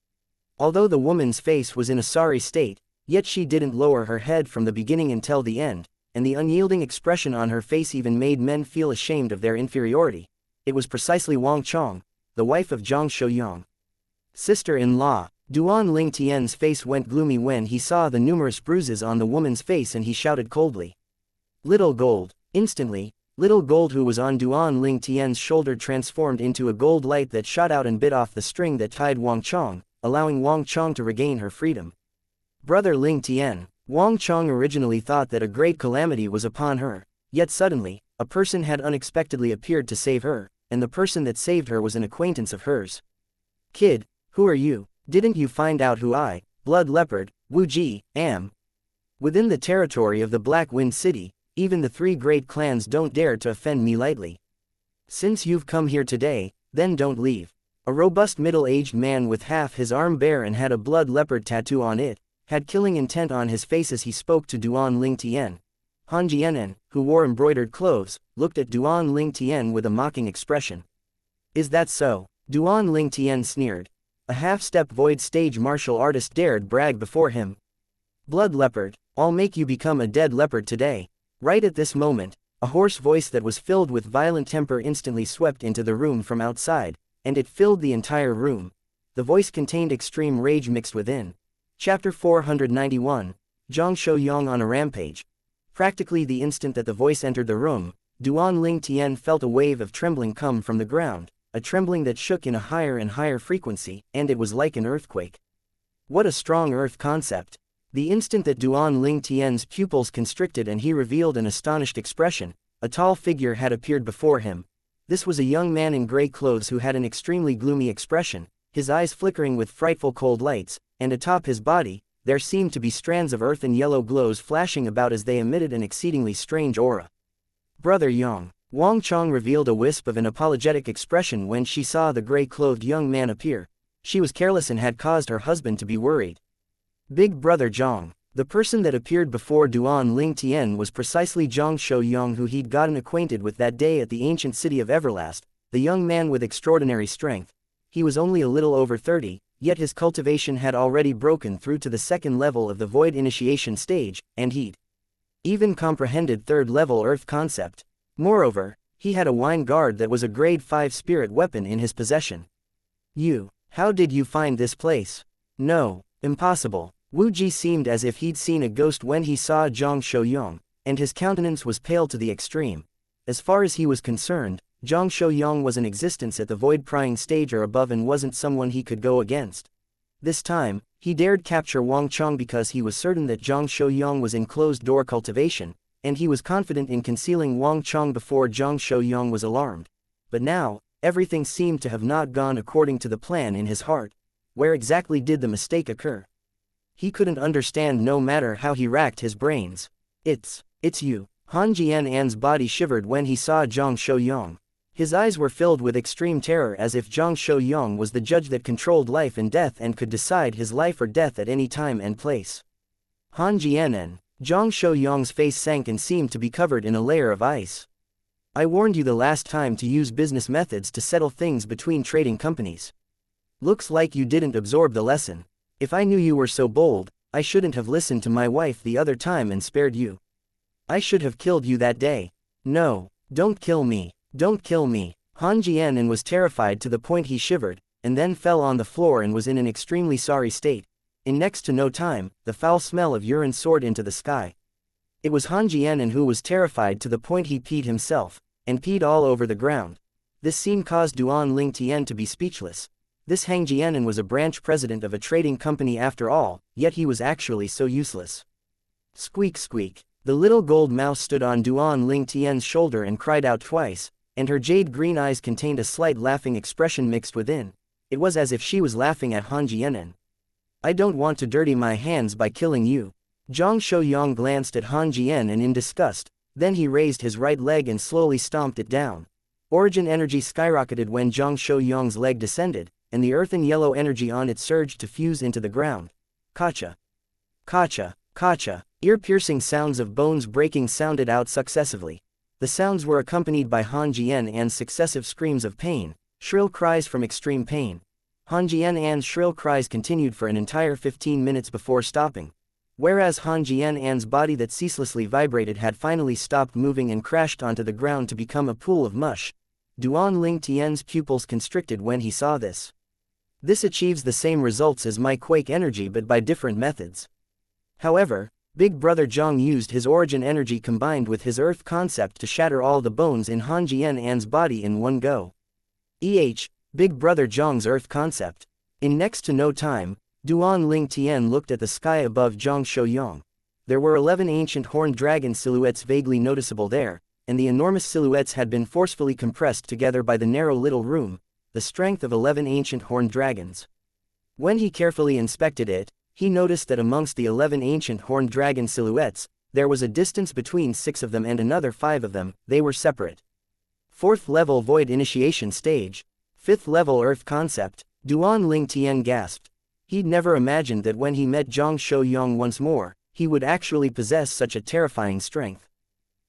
Although the woman's face was in a sorry state, yet she didn't lower her head from the beginning until the end, and the unyielding expression on her face even made men feel ashamed of their inferiority. It was precisely Wang Chong, the wife of Zhang Shouyang. "Sister-in-law." Duan Ling Tian's face went gloomy when he saw the numerous bruises on the woman's face, and he shouted coldly. Little Gold. Instantly, Little Gold, who was on Duan Ling Tian's shoulder, transformed into a gold light that shot out and bit off the string that tied Wang Chong, allowing Wang Chong to regain her freedom. Brother Ling Tian. Wang Chong originally thought that a great calamity was upon her, yet suddenly, a person had unexpectedly appeared to save her, and the person that saved her was an acquaintance of hers. Kid, who are you? Didn't you find out who I, Blood Leopard, Wu Ji, am? Within the territory of the Black Wind City, even the 3 great clans don't dare to offend me lightly. Since you've come here today, then don't leave. A robust middle-aged man with half his arm bare and had a blood leopard tattoo on it, had killing intent on his face as he spoke to Duan Ling Tian. Han Jianen, who wore embroidered clothes, looked at Duan Ling Tian with a mocking expression. Is that so? Duan Ling Tian sneered. A half-step void stage martial artist dared brag before him. Blood leopard, I'll make you become a dead leopard today. Right at this moment, a hoarse voice that was filled with violent temper instantly swept into the room from outside, and it filled the entire room. The voice contained extreme rage mixed within. Chapter 491, Zhang Shouyang on a rampage. Practically the instant that the voice entered the room, Duan Ling Tian felt a wave of trembling come from the ground, a trembling that shook in a higher and higher frequency, and it was like an earthquake. What a strong earth concept! The instant that Duan Ling Tian's pupils constricted and he revealed an astonished expression, a tall figure had appeared before him. This was a young man in gray clothes who had an extremely gloomy expression, his eyes flickering with frightful cold lights, and atop his body, there seemed to be strands of earth and yellow glows flashing about as they emitted an exceedingly strange aura. Brother Yang. Wang Chong revealed a wisp of an apologetic expression when she saw the gray-clothed young man appear. She was careless and had caused her husband to be worried. Big Brother Zhang. The person that appeared before Duan Ling Tian was precisely Zhang Shouyang, who he'd gotten acquainted with that day at the ancient city of Everlast, the young man with extraordinary strength. He was only a little over 30, yet his cultivation had already broken through to the 2nd level of the void initiation stage, and he'd even comprehended 3rd level earth concept. Moreover, he had a wine guard that was a grade 5 spirit weapon in his possession. How did you find this place? No, impossible. Wu Ji seemed as if he'd seen a ghost when he saw Zhang Shouyang, and his countenance was pale to the extreme. As far as he was concerned, Zhang Shouyang was in existence at the void prying stage or above and wasn't someone he could go against. This time, he dared capture Wang Chong because he was certain that Zhang Shouyang was in closed-door cultivation, and he was confident in concealing Wang Chong before Zhang Shouyang was alarmed. But now, everything seemed to have not gone according to the plan in his heart. Where exactly did the mistake occur? He couldn't understand no matter how he racked his brains. It's you. Han Jianan's body shivered when he saw Zhang Shouyang. His eyes were filled with extreme terror as if Zhang Shouyang was the judge that controlled life and death and could decide his life or death at any time and place. Han Jianan. Zhang Shouyang's face sank and seemed to be covered in a layer of ice. I warned you the last time to use business methods to settle things between trading companies. Looks like you didn't absorb the lesson. If I knew you were so bold, I shouldn't have listened to my wife the other time and spared you. I should have killed you that day. No, don't kill me. Don't kill me. Han Jianan was terrified to the point he shivered, and then fell on the floor and was in an extremely sorry state. In next to no time, the foul smell of urine soared into the sky. It was Han Jianan who was terrified to the point he peed himself, and peed all over the ground. This scene caused Duan Ling Tian to be speechless. This Han Jianan was a branch president of a trading company after all, yet he was actually so useless. Squeak squeak. The little gold mouse stood on Duan Ling Tian's shoulder and cried out twice, and her jade green eyes contained a slight laughing expression mixed within. It was as if she was laughing at Han Jianan. I don't want to dirty my hands by killing you. Zhang Shouyang glanced at Han Jianan in disgust, then he raised his right leg and slowly stomped it down. Origin energy skyrocketed when Zhang Shouyang's leg descended, and the earth and yellow energy on it surged to fuse into the ground. Kacha. Kacha. Kacha. Ear-piercing sounds of bones breaking sounded out successively. The sounds were accompanied by Han Jianan's successive screams of pain, shrill cries from extreme pain. Han Jianan's shrill cries continued for an entire 15 minutes before stopping. Whereas Han Jianan's body that ceaselessly vibrated had finally stopped moving and crashed onto the ground to become a pool of mush. Duan Ling Tian's pupils constricted when he saw this. This achieves the same results as my quake energy but by different methods. However, Big Brother Zhang used his origin energy combined with his earth concept to shatter all the bones in Han Jian'an's body in one go. Big Brother Zhang's earth concept. In next to no time, Duan Ling Tian looked at the sky above Zhang Shouyang. There were 11 ancient horned dragon silhouettes vaguely noticeable there, and the enormous silhouettes had been forcefully compressed together by the narrow little room, the strength of 11 ancient horned dragons. When he carefully inspected it, he noticed that amongst the 11 ancient horned dragon silhouettes, there was a distance between 6 of them and another 5 of them. They were separate. 4th level Void Initiation Stage. 5th level Earth Concept. Duan Ling Tian gasped. He'd never imagined that when he met Zhang Shouyang once more, he would actually possess such a terrifying strength.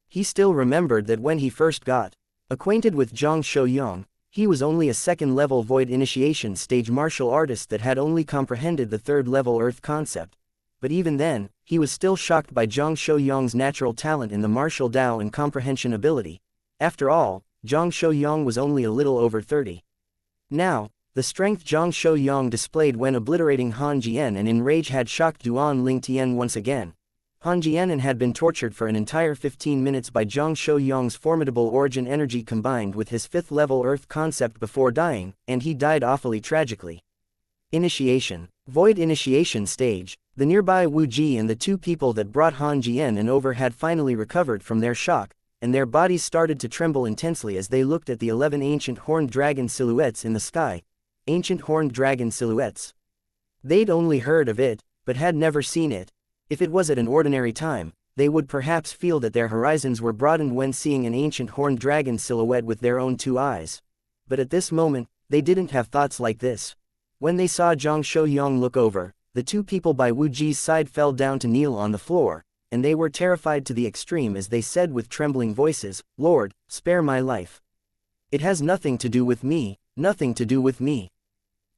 He still remembered that when he first got acquainted with Zhang Shouyang, he was only a 2nd level Void Initiation Stage martial artist that had only comprehended the 3rd level Earth concept. But even then, he was still shocked by Zhang Shouyang's natural talent in the martial Dao and comprehension ability. After all, Zhang Shouyang was only a little over 30. Now, the strength Zhang Shouyang displayed when obliterating Han Jian and in rage had shocked Duan Ling Tian once again. Han Jian had been tortured for an entire 15 minutes by Zhang Shouyang's formidable origin energy combined with his 5th level Earth concept before dying, and he died awfully tragically. Initiation. Void Initiation Stage. The nearby Wu Ji and the 2 people that brought Han Jian over had finally recovered from their shock, and their bodies started to tremble intensely as they looked at the 11 ancient horned dragon silhouettes in the sky. Ancient horned dragon silhouettes. They'd only heard of it, but had never seen it. If it was at an ordinary time, they would perhaps feel that their horizons were broadened when seeing an ancient horned dragon silhouette with their own 2 eyes. But at this moment, they didn't have thoughts like this. When they saw Zhang Shouyang look over, the 2 people by Wu Ji's side fell down to kneel on the floor, and they were terrified to the extreme as they said with trembling voices, "Lord, spare my life. It has nothing to do with me, nothing to do with me."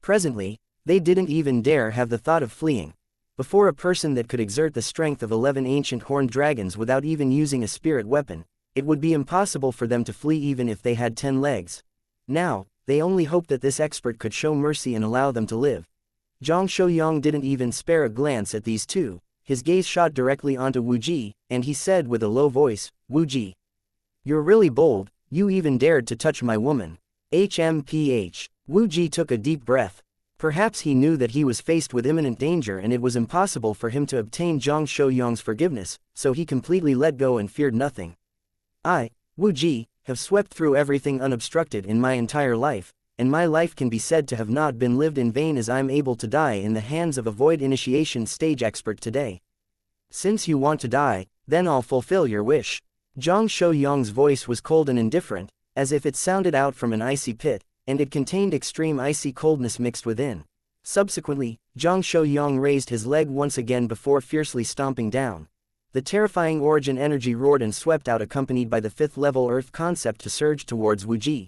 Presently, they didn't even dare have the thought of fleeing. Before a person that could exert the strength of 11 ancient horned dragons without even using a spirit weapon, it would be impossible for them to flee even if they had 10 legs. Now, they only hoped that this expert could show mercy and allow them to live. Zhang Shouyang didn't even spare a glance at these 2, his gaze shot directly onto Wu Ji, and he said with a low voice, "Wu Ji. You're really bold, you even dared to touch my woman." HMPH. Wu Ji took a deep breath. Perhaps he knew that he was faced with imminent danger and it was impossible for him to obtain Zhang Shouyang's forgiveness, so he completely let go and feared nothing. "I, Wu Ji, have swept through everything unobstructed in my entire life, and my life can be said to have not been lived in vain as I'm able to die in the hands of a Void Initiation Stage expert today. Since you want to die, then I'll fulfill your wish." Zhang Shouyang's voice was cold and indifferent, as if it sounded out from an icy pit, and it contained extreme icy coldness mixed within. Subsequently, Zhang Shouyang raised his leg once again before fiercely stomping down. The terrifying origin energy roared and swept out accompanied by the 5th level Earth concept to surge towards Wu Ji.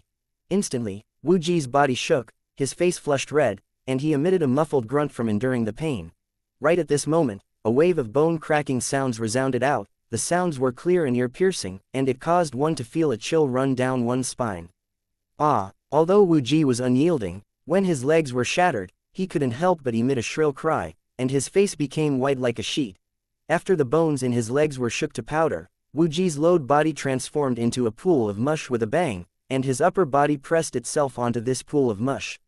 Instantly, Wu Ji's body shook, his face flushed red, and he emitted a muffled grunt from enduring the pain. Right at this moment, a wave of bone-cracking sounds resounded out. The sounds were clear and ear-piercing, and it caused one to feel a chill run down one's spine. Although Wu Ji was unyielding, when his legs were shattered, he couldn't help but emit a shrill cry, and his face became white like a sheet. After the bones in his legs were shook to powder, Wu Ji's load body transformed into a pool of mush with a bang, and his upper body pressed itself onto this pool of mush.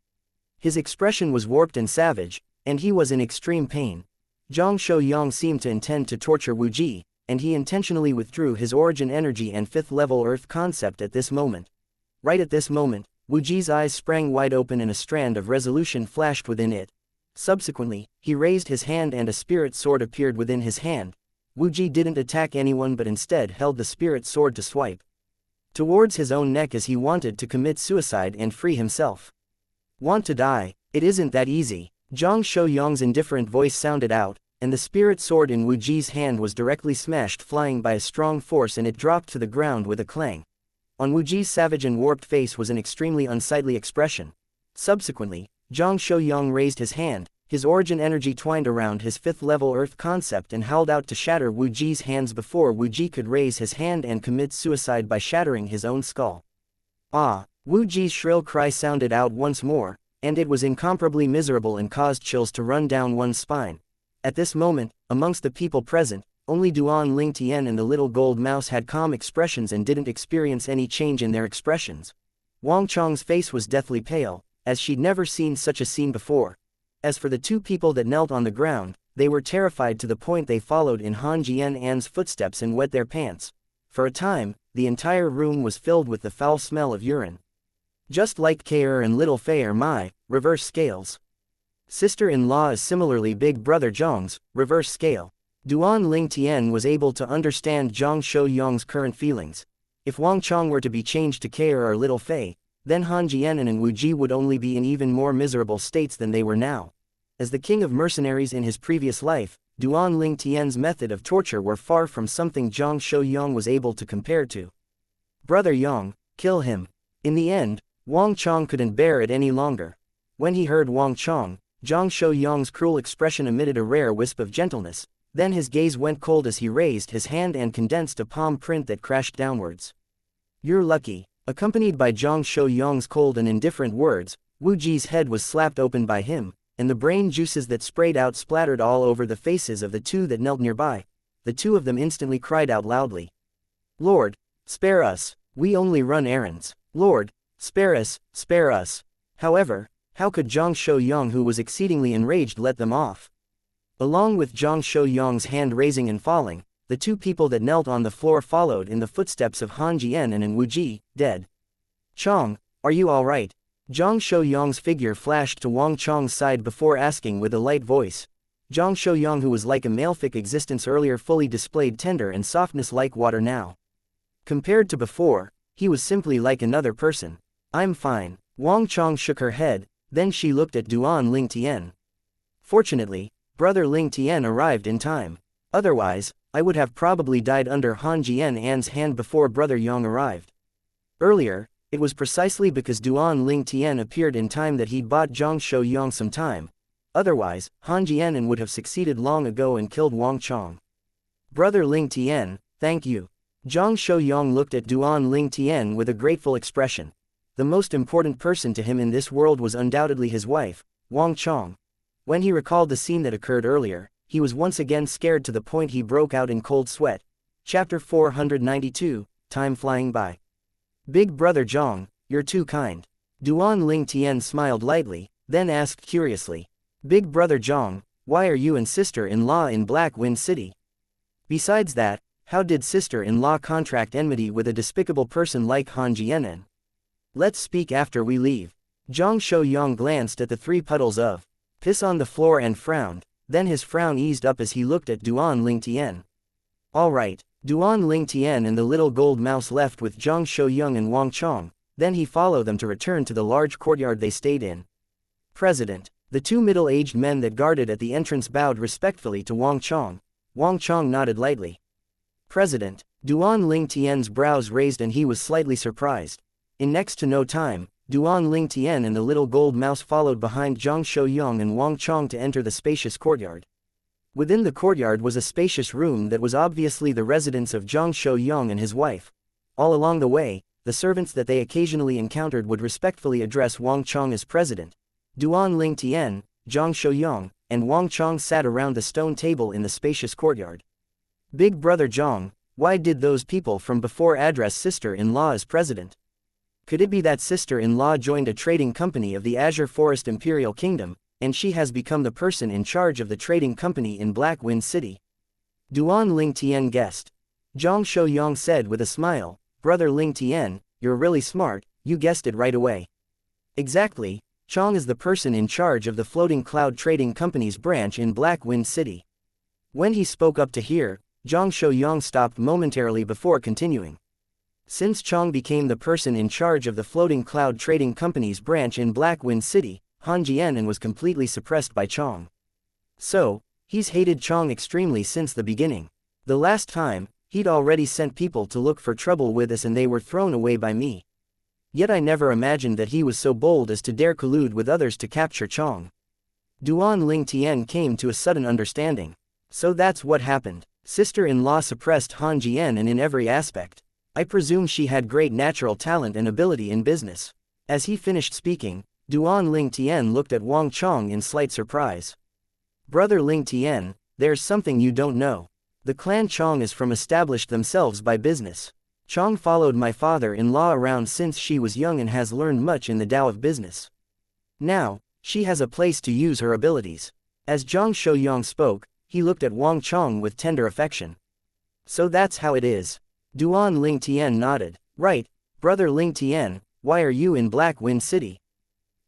His expression was warped and savage, and he was in extreme pain. Zhang Shouyang seemed to intend to torture Wu Ji, and he intentionally withdrew his origin energy and 5th level Earth concept at this moment. Right at this moment, Wu Ji's eyes sprang wide open and a strand of resolution flashed within it. Subsequently, he raised his hand and a spirit sword appeared within his hand. Wu Ji didn't attack anyone but instead held the spirit sword to swipe towards his own neck as he wanted to commit suicide and free himself. "Want to die? It isn't that easy." Zhang Shouyang's indifferent voice sounded out, and the spirit sword in Wu Ji's hand was directly smashed flying by a strong force and it dropped to the ground with a clang. On Wu Ji's savage and warped face was an extremely unsightly expression. Subsequently, Zhang Shouyang raised his hand, his origin energy twined around his 5th level Earth concept and held out to shatter Wu Ji's hands before Wu Ji could raise his hand and commit suicide by shattering his own skull. Wu Ji's shrill cry sounded out once more, and it was incomparably miserable and caused chills to run down one's spine. At this moment, amongst the people present, Only Duan Ling Tian and the little gold mouse had calm expressions and didn't experience any change in their expressions. Wang Chong's face was deathly pale, as she'd never seen such a scene before. As for the two people that knelt on the ground, they were terrified to the point they followed in Han Jian's footsteps and wet their pants. For a time, the entire room was filled with the foul smell of urine. Just like K'er and little Fei are my reverse scales. Sister-in-law is similarly big brother Zhang's reverse scale. Duan Ling Tian was able to understand Zhang Shouyang's current feelings. If Wang Chong were to be changed to K'er or little Fei, then Han Jian and Wu Ji would only be in even more miserable states than they were now. As the king of mercenaries in his previous life, Duan Ling Tian's method of torture were far from something Zhang Shouyang was able to compare to. Brother Yang, kill him. In the end, Wang Chong couldn't bear it any longer. When he heard Wang Chong, Zhang Shouyang's cruel expression emitted a rare wisp of gentleness, then his gaze went cold as he raised his hand and condensed a palm print that crashed downwards. You're lucky. Accompanied by Zhang Shouyang's cold and indifferent words, Wu Ji's head was slapped open by him, and the brain juices that sprayed out splattered all over the faces of the two that knelt nearby. The two of them instantly cried out loudly. Lord, spare us, we only run errands. Lord, spare us, spare us. However, how could Zhang Shouyang, who was exceedingly enraged, let them off? Along with Zhang Shouyang's hand raising and falling, the two people that knelt on the floor followed in the footsteps of Han Jian and Wu Ji, dead. Chong, are you all right? Zhang Shouyang's figure flashed to Wang Chong's side before asking with a light voice. Zhang Shouyang, who was like a malefic existence earlier, fully displayed tender and softness like water now. Compared to before, he was simply like another person. I'm fine. Wang Chong shook her head, then she looked at Duan Ling Tian. Fortunately, brother Ling Tian arrived in time. Otherwise, I would have probably died under Han Jian's hand before brother Yang arrived. Earlier, it was precisely because Duan Ling Tian appeared in time that he'd bought Zhang Shouyang some time. Otherwise, Han Jian would have succeeded long ago and killed Wang Chong. Brother Ling Tian, thank you. Zhang Shouyang looked at Duan Ling Tian with a grateful expression. The most important person to him in this world was undoubtedly his wife, Wang Chong. When he recalled the scene that occurred earlier, he was once again scared to the point he broke out in cold sweat. Chapter 492, Time Flying By. Big brother Zhang, you're too kind. Duan Ling Tian smiled lightly, then asked curiously. Big brother Zhang, why are you and sister-in-law in Black Wind City? Besides that, how did sister-in-law contract enmity with a despicable person like Han Jian? Let's speak after we leave. Zhang Shouyang glanced at the three puddles of piss on the floor and frowned, then his frown eased up as he looked at Duan Ling Tian. All right. Duan Ling Tian and the little gold mouse left with Zhang Shouyang and Wang Chong, then he followed them to return to the large courtyard they stayed in. President. The two middle-aged men that guarded at the entrance bowed respectfully to Wang Chong. Wang Chong nodded lightly. President. Duan Ling Tian's brows raised and he was slightly surprised. In next to no time, Duan Ling Tian and the little gold mouse followed behind Zhang Shouyang and Wang Chong to enter the spacious courtyard. Within the courtyard was a spacious room that was obviously the residence of Zhang Shouyang and his wife. All along the way, the servants that they occasionally encountered would respectfully address Wang Chong as president. Duan Ling Tian, Zhang Shouyang, and Wang Chong sat around the stone table in the spacious courtyard. Big brother Zhang, why did those people from before address sister-in-law as president? Could it be that sister-in-law joined a trading company of the Azure Forest Imperial Kingdom, and she has become the person in charge of the trading company in Black Wind City? Duan Ling Tian guessed. Zhang Shouyang said with a smile, Brother Ling Tian, you're really smart, you guessed it right away. Exactly, Chong is the person in charge of the Floating Cloud Trading Company's branch in Black Wind City. When he spoke up to hear, Zhang Shouyang stopped momentarily before continuing. Since Chong became the person in charge of the Floating Cloud Trading Company's branch in Black Wind City, Han Jian was completely suppressed by Chong. So, he's hated Chong extremely since the beginning. The last time, he'd already sent people to look for trouble with us and they were thrown away by me. Yet I never imagined that he was so bold as to dare collude with others to capture Chong. Duan Ling Tian came to a sudden understanding. So that's what happened. Sister-in-law suppressed Han Jian and in every aspect. I presume she had great natural talent and ability in business. As he finished speaking, Duan Ling Tian looked at Wang Chong in slight surprise. Brother Ling Tian, there's something you don't know. The clan Chong is from established themselves by business. Chong followed my father-in-law around since she was young and has learned much in the Tao of business. Now, she has a place to use her abilities. As Zhang Shouyang spoke, he looked at Wang Chong with tender affection. So that's how it is. Duan Ling Tian nodded. Right, brother Ling Tian, why are you in Black Wind City?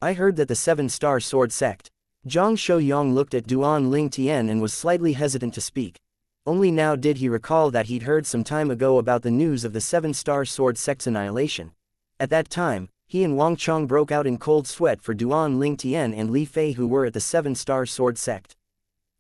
I heard that the 7-star sword sect. Zhang Shouyang looked at Duan Ling Tian and was slightly hesitant to speak. Only now did he recall that he'd heard some time ago about the news of the 7-star sword sect's annihilation. At that time, he and Wang Chong broke out in cold sweat for Duan Ling Tian and Li Fei, who were at the 7-star sword sect.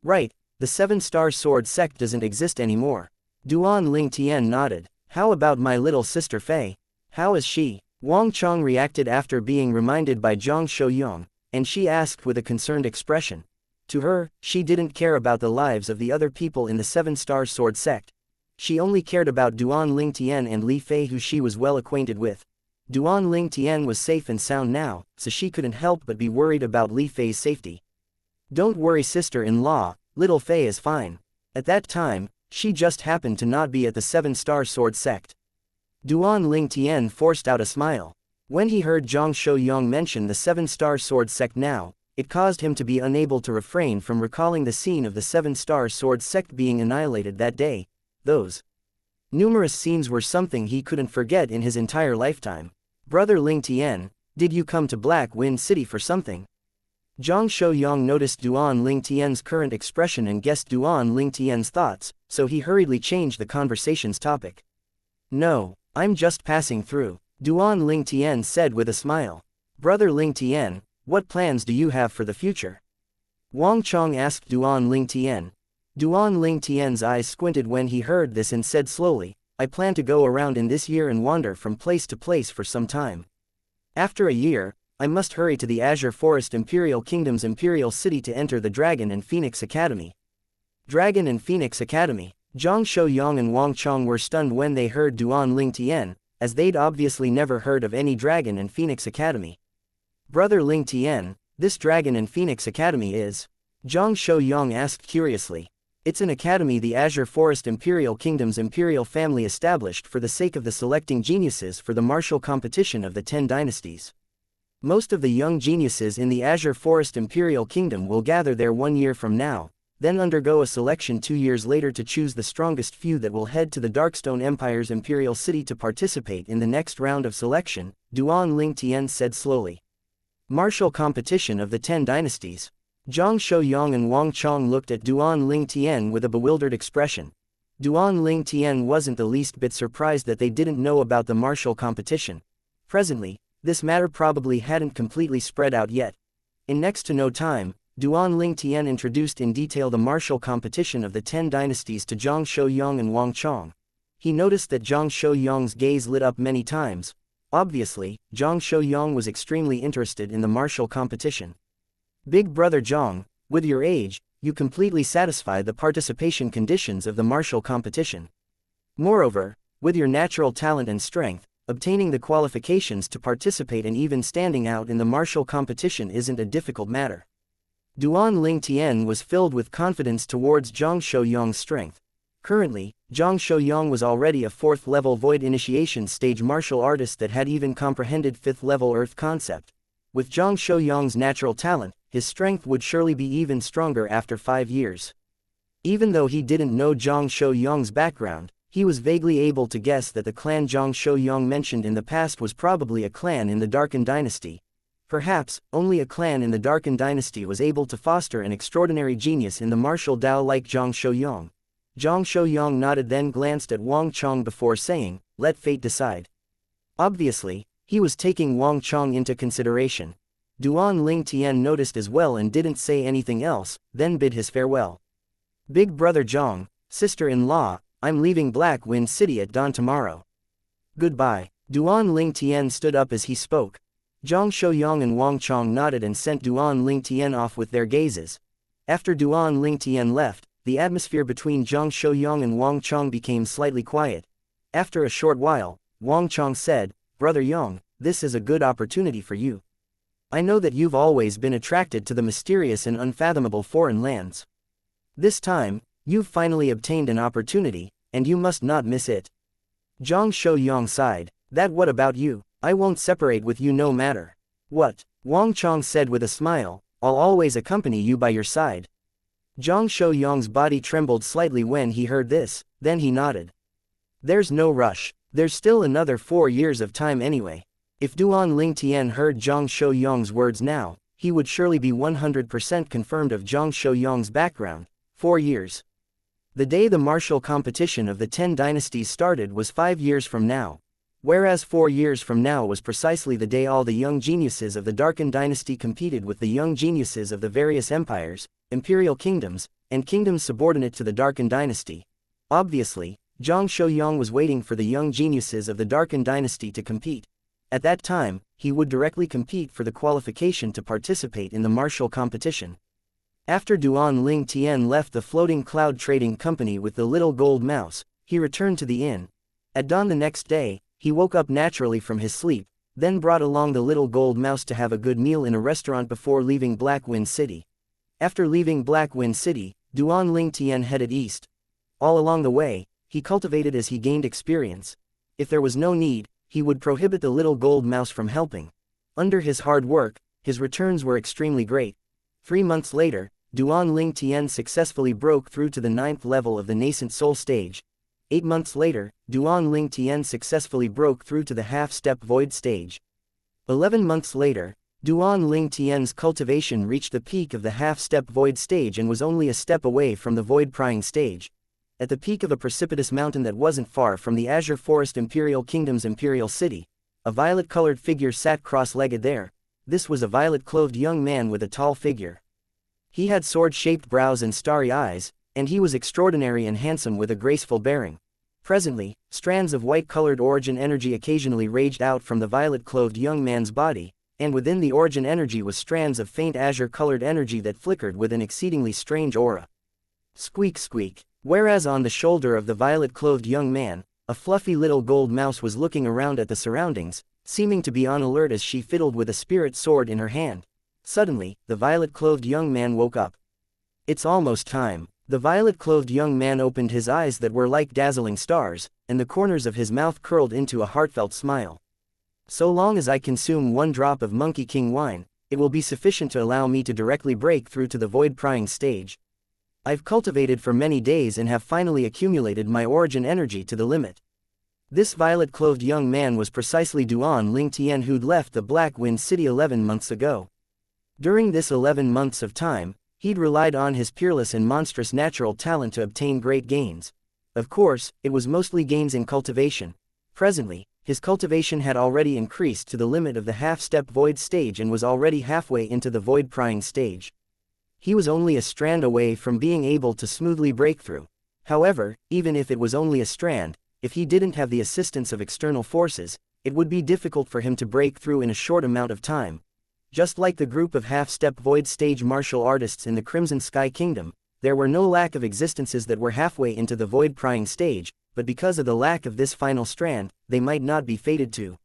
Right, the 7-star sword sect doesn't exist anymore. Duan Ling Tian nodded. How about my little sister Fei? How is she? Wang Chong reacted after being reminded by Zhang Shouyang, and she asked with a concerned expression. To her, she didn't care about the lives of the other people in the 7-star sword sect. She only cared about Duan Ling Tian and Li Fei, who she was well acquainted with. Duan Ling Tian was safe and sound now, so she couldn't help but be worried about Li Fei's safety. Don't worry, sister-in-law, little Fei is fine. At that time, she just happened to not be at the 7-star sword sect. Duan Ling Tian forced out a smile. When he heard Zhang Shouyang mention the 7-star sword sect now, it caused him to be unable to refrain from recalling the scene of the 7-star sword sect being annihilated that day. Those numerous scenes were something he couldn't forget in his entire lifetime. Brother Ling Tian, did you come to Black Wind City for something? Zhang Shouyang noticed Duan Ling Tian's current expression and guessed Duan Ling Tian's thoughts, so he hurriedly changed the conversation's topic. No, I'm just passing through, Duan Ling Tian said with a smile. Brother Ling Tian, what plans do you have for the future? Wang Chong asked Duan Ling Tian. Duan Ling Tian's eyes squinted when he heard this and said slowly, I plan to go around in this year and wander from place to place for some time. After a year, I must hurry to the Azure Forest Imperial Kingdom's Imperial City to enter the Dragon and Phoenix Academy. Dragon and Phoenix Academy. Zhang Shouyang and Wang Chong were stunned when they heard Duan Ling Tian, as they'd obviously never heard of any Dragon and Phoenix Academy. Brother Ling Tian, this Dragon and Phoenix Academy is? Zhang Shouyang asked curiously. It's an academy the Azure Forest Imperial Kingdom's imperial family established for the sake of the selecting geniuses for the martial competition of the 10 dynasties. Most of the young geniuses in the Azure Forest Imperial Kingdom will gather there 1 year from now, then undergo a selection 2 years later to choose the strongest few that will head to the Darkstone Empire's Imperial City to participate in the next round of selection, Duan Ling Tian said slowly. Martial competition of the 10 dynasties. Zhang Shouyang and Wang Chong looked at Duan Ling Tian with a bewildered expression. Duan Ling Tian wasn't the least bit surprised that they didn't know about the martial competition. Presently, this matter probably hadn't completely spread out yet. In next to no time, Duan Ling Tian introduced in detail the martial competition of the 10 dynasties to Zhang Shouyang and Wang Chong. He noticed that Zhang Shouyang's gaze lit up many times. Obviously, Zhang Shouyang was extremely interested in the martial competition. Big brother Zhang, with your age, you completely satisfy the participation conditions of the martial competition. Moreover, with your natural talent and strength, obtaining the qualifications to participate and even standing out in the martial competition isn't a difficult matter. Duan Ling Tian was filled with confidence towards Zhang Shouyang's strength. Currently, Zhang Shouyang was already a 4th-level Void Initiation stage martial artist that had even comprehended 5th-level Earth concept. With Zhang Shouyang's natural talent, his strength would surely be even stronger after 5 years. Even though he didn't know Zhang Shouyang's background, he was vaguely able to guess that the clan Zhang Shouyang mentioned in the past was probably a clan in the Darken Dynasty. Perhaps, only a clan in the Darken Dynasty was able to foster an extraordinary genius in the martial Dao like Zhang Shouyang. Zhang Shouyang nodded, then glanced at Wang Chong before saying, let fate decide. Obviously, he was taking Wang Chong into consideration. Duan Ling Tian noticed as well and didn't say anything else, then bid his farewell. Big brother Zhang, sister-in-law, I'm leaving Black Wind City at dawn tomorrow. Goodbye. Duan Ling Tian stood up as he spoke. Zhang Shouyang and Wang Chong nodded and sent Duan Ling Tian off with their gazes. After Duan Ling Tian left, the atmosphere between Zhang Shouyang and Wang Chong became slightly quiet. After a short while, Wang Chong said, Brother Yang, this is a good opportunity for you. I know that you've always been attracted to the mysterious and unfathomable foreign lands. This time, You've finally obtained an opportunity, and you must not miss it. Zhang Shouyang sighed. What about you? I won't separate with you no matter what. Wang Chong said with a smile, I'll always accompany you by your side. Zhang Shouyang's body trembled slightly when he heard this, then he nodded. There's no rush. There's still another 4 years of time anyway. If Duan Lingtian heard Zhang Shouyang's words now, he would surely be 100% confirmed of Zhang Shouyang's background. 4 years. The day the martial competition of the 10 dynasties started was 5 years from now, whereas 4 years from now was precisely the day all the young geniuses of the Darken dynasty competed with the young geniuses of the various empires, imperial kingdoms, and kingdoms subordinate to the Darken dynasty. Obviously, Zhang Shouyang was waiting for the young geniuses of the Darken dynasty to compete. At that time, he would directly compete for the qualification to participate in the martial competition. After Duan Ling Tian left the floating cloud trading company with the little gold mouse, he returned to the inn. At dawn the next day, he woke up naturally from his sleep, then brought along the little gold mouse to have a good meal in a restaurant before leaving Black Wind City. After leaving Black Wind City, Duan Ling Tian headed east. All along the way, he cultivated as he gained experience. If there was no need, he would prohibit the little gold mouse from helping. Under his hard work, his returns were extremely great. 3 months later, Duan Ling Tian successfully broke through to the 9th level of the nascent soul stage. 8 months later, Duan Ling Tian successfully broke through to the half-step void stage. 11 months later, Duan Ling Tian's cultivation reached the peak of the half-step void stage and was only a step away from the void prying stage. At the peak of a precipitous mountain that wasn't far from the Azure Forest Imperial Kingdom's imperial city, a violet-colored figure sat cross-legged there. This was a violet-clothed young man with a tall figure. He had sword-shaped brows and starry eyes, and he was extraordinary and handsome with a graceful bearing. Presently, strands of white-colored origin energy occasionally raged out from the violet-clothed young man's body, and within the origin energy was strands of faint azure-colored energy that flickered with an exceedingly strange aura. Squeak squeak. Whereas on the shoulder of the violet-clothed young man, a fluffy little gold mouse was looking around at the surroundings, seeming to be on alert as she fiddled with a spirit sword in her hand. Suddenly, the violet-clothed young man woke up. It's almost time. The violet-clothed young man opened his eyes that were like dazzling stars, and the corners of his mouth curled into a heartfelt smile. So long as I consume 1 drop of Monkey King wine, it will be sufficient to allow me to directly break through to the void prying stage. I've cultivated for many days and have finally accumulated my origin energy to the limit. This violet-clothed young man was precisely Duan Ling Tian who'd left the Black Wind City 11 months ago. During this 11 months of time, he'd relied on his peerless and monstrous natural talent to obtain great gains. Of course, it was mostly gains in cultivation. Presently, his cultivation had already increased to the limit of the half-step void stage and was already halfway into the void prying stage. He was only a strand away from being able to smoothly break through. However, even if it was only a strand, if he didn't have the assistance of external forces, it would be difficult for him to break through in a short amount of time. Just like the group of half-step void stage martial artists in the Crimson Sky Kingdom, there were no lack of existences that were halfway into the void prying stage, but because of the lack of this final strand, they might not be fated to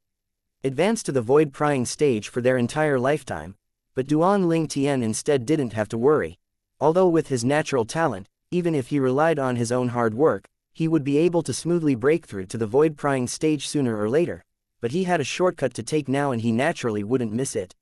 advance to the void prying stage for their entire lifetime. But Duan Ling Tian instead didn't have to worry. Although with his natural talent, even if he relied on his own hard work, he would be able to smoothly break through to the void prying stage sooner or later. But he had a shortcut to take now and he naturally wouldn't miss it.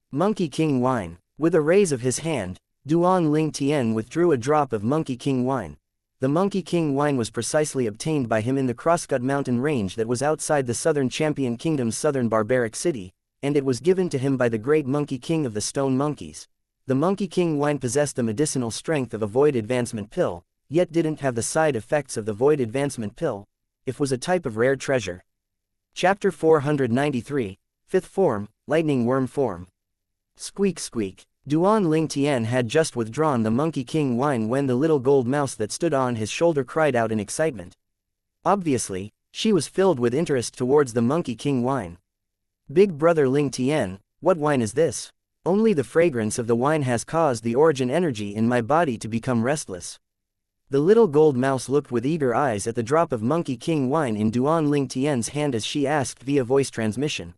Monkey King wine. With a raise of his hand, Duan Ling Tian withdrew a drop of Monkey King wine. The Monkey King wine was precisely obtained by him in the Crosscut mountain range that was outside the Southern Champion Kingdom's southern barbaric city, and it was given to him by the great Monkey King of the Stone Monkeys. The Monkey King wine possessed the medicinal strength of a void advancement pill, yet didn't have the side effects of the void advancement pill. It was a type of rare treasure. Chapter 493, 5th Form, Lightning Worm Form. Squeak squeak. Duan Ling Tian had just withdrawn the Monkey King wine when the little gold mouse that stood on his shoulder cried out in excitement. Obviously, she was filled with interest towards the Monkey King wine. Big brother Ling Tian, what wine is this? Only the fragrance of the wine has caused the origin energy in my body to become restless. The little gold mouse looked with eager eyes at the drop of Monkey King wine in Duan Ling Tian's hand as she asked via voice transmission.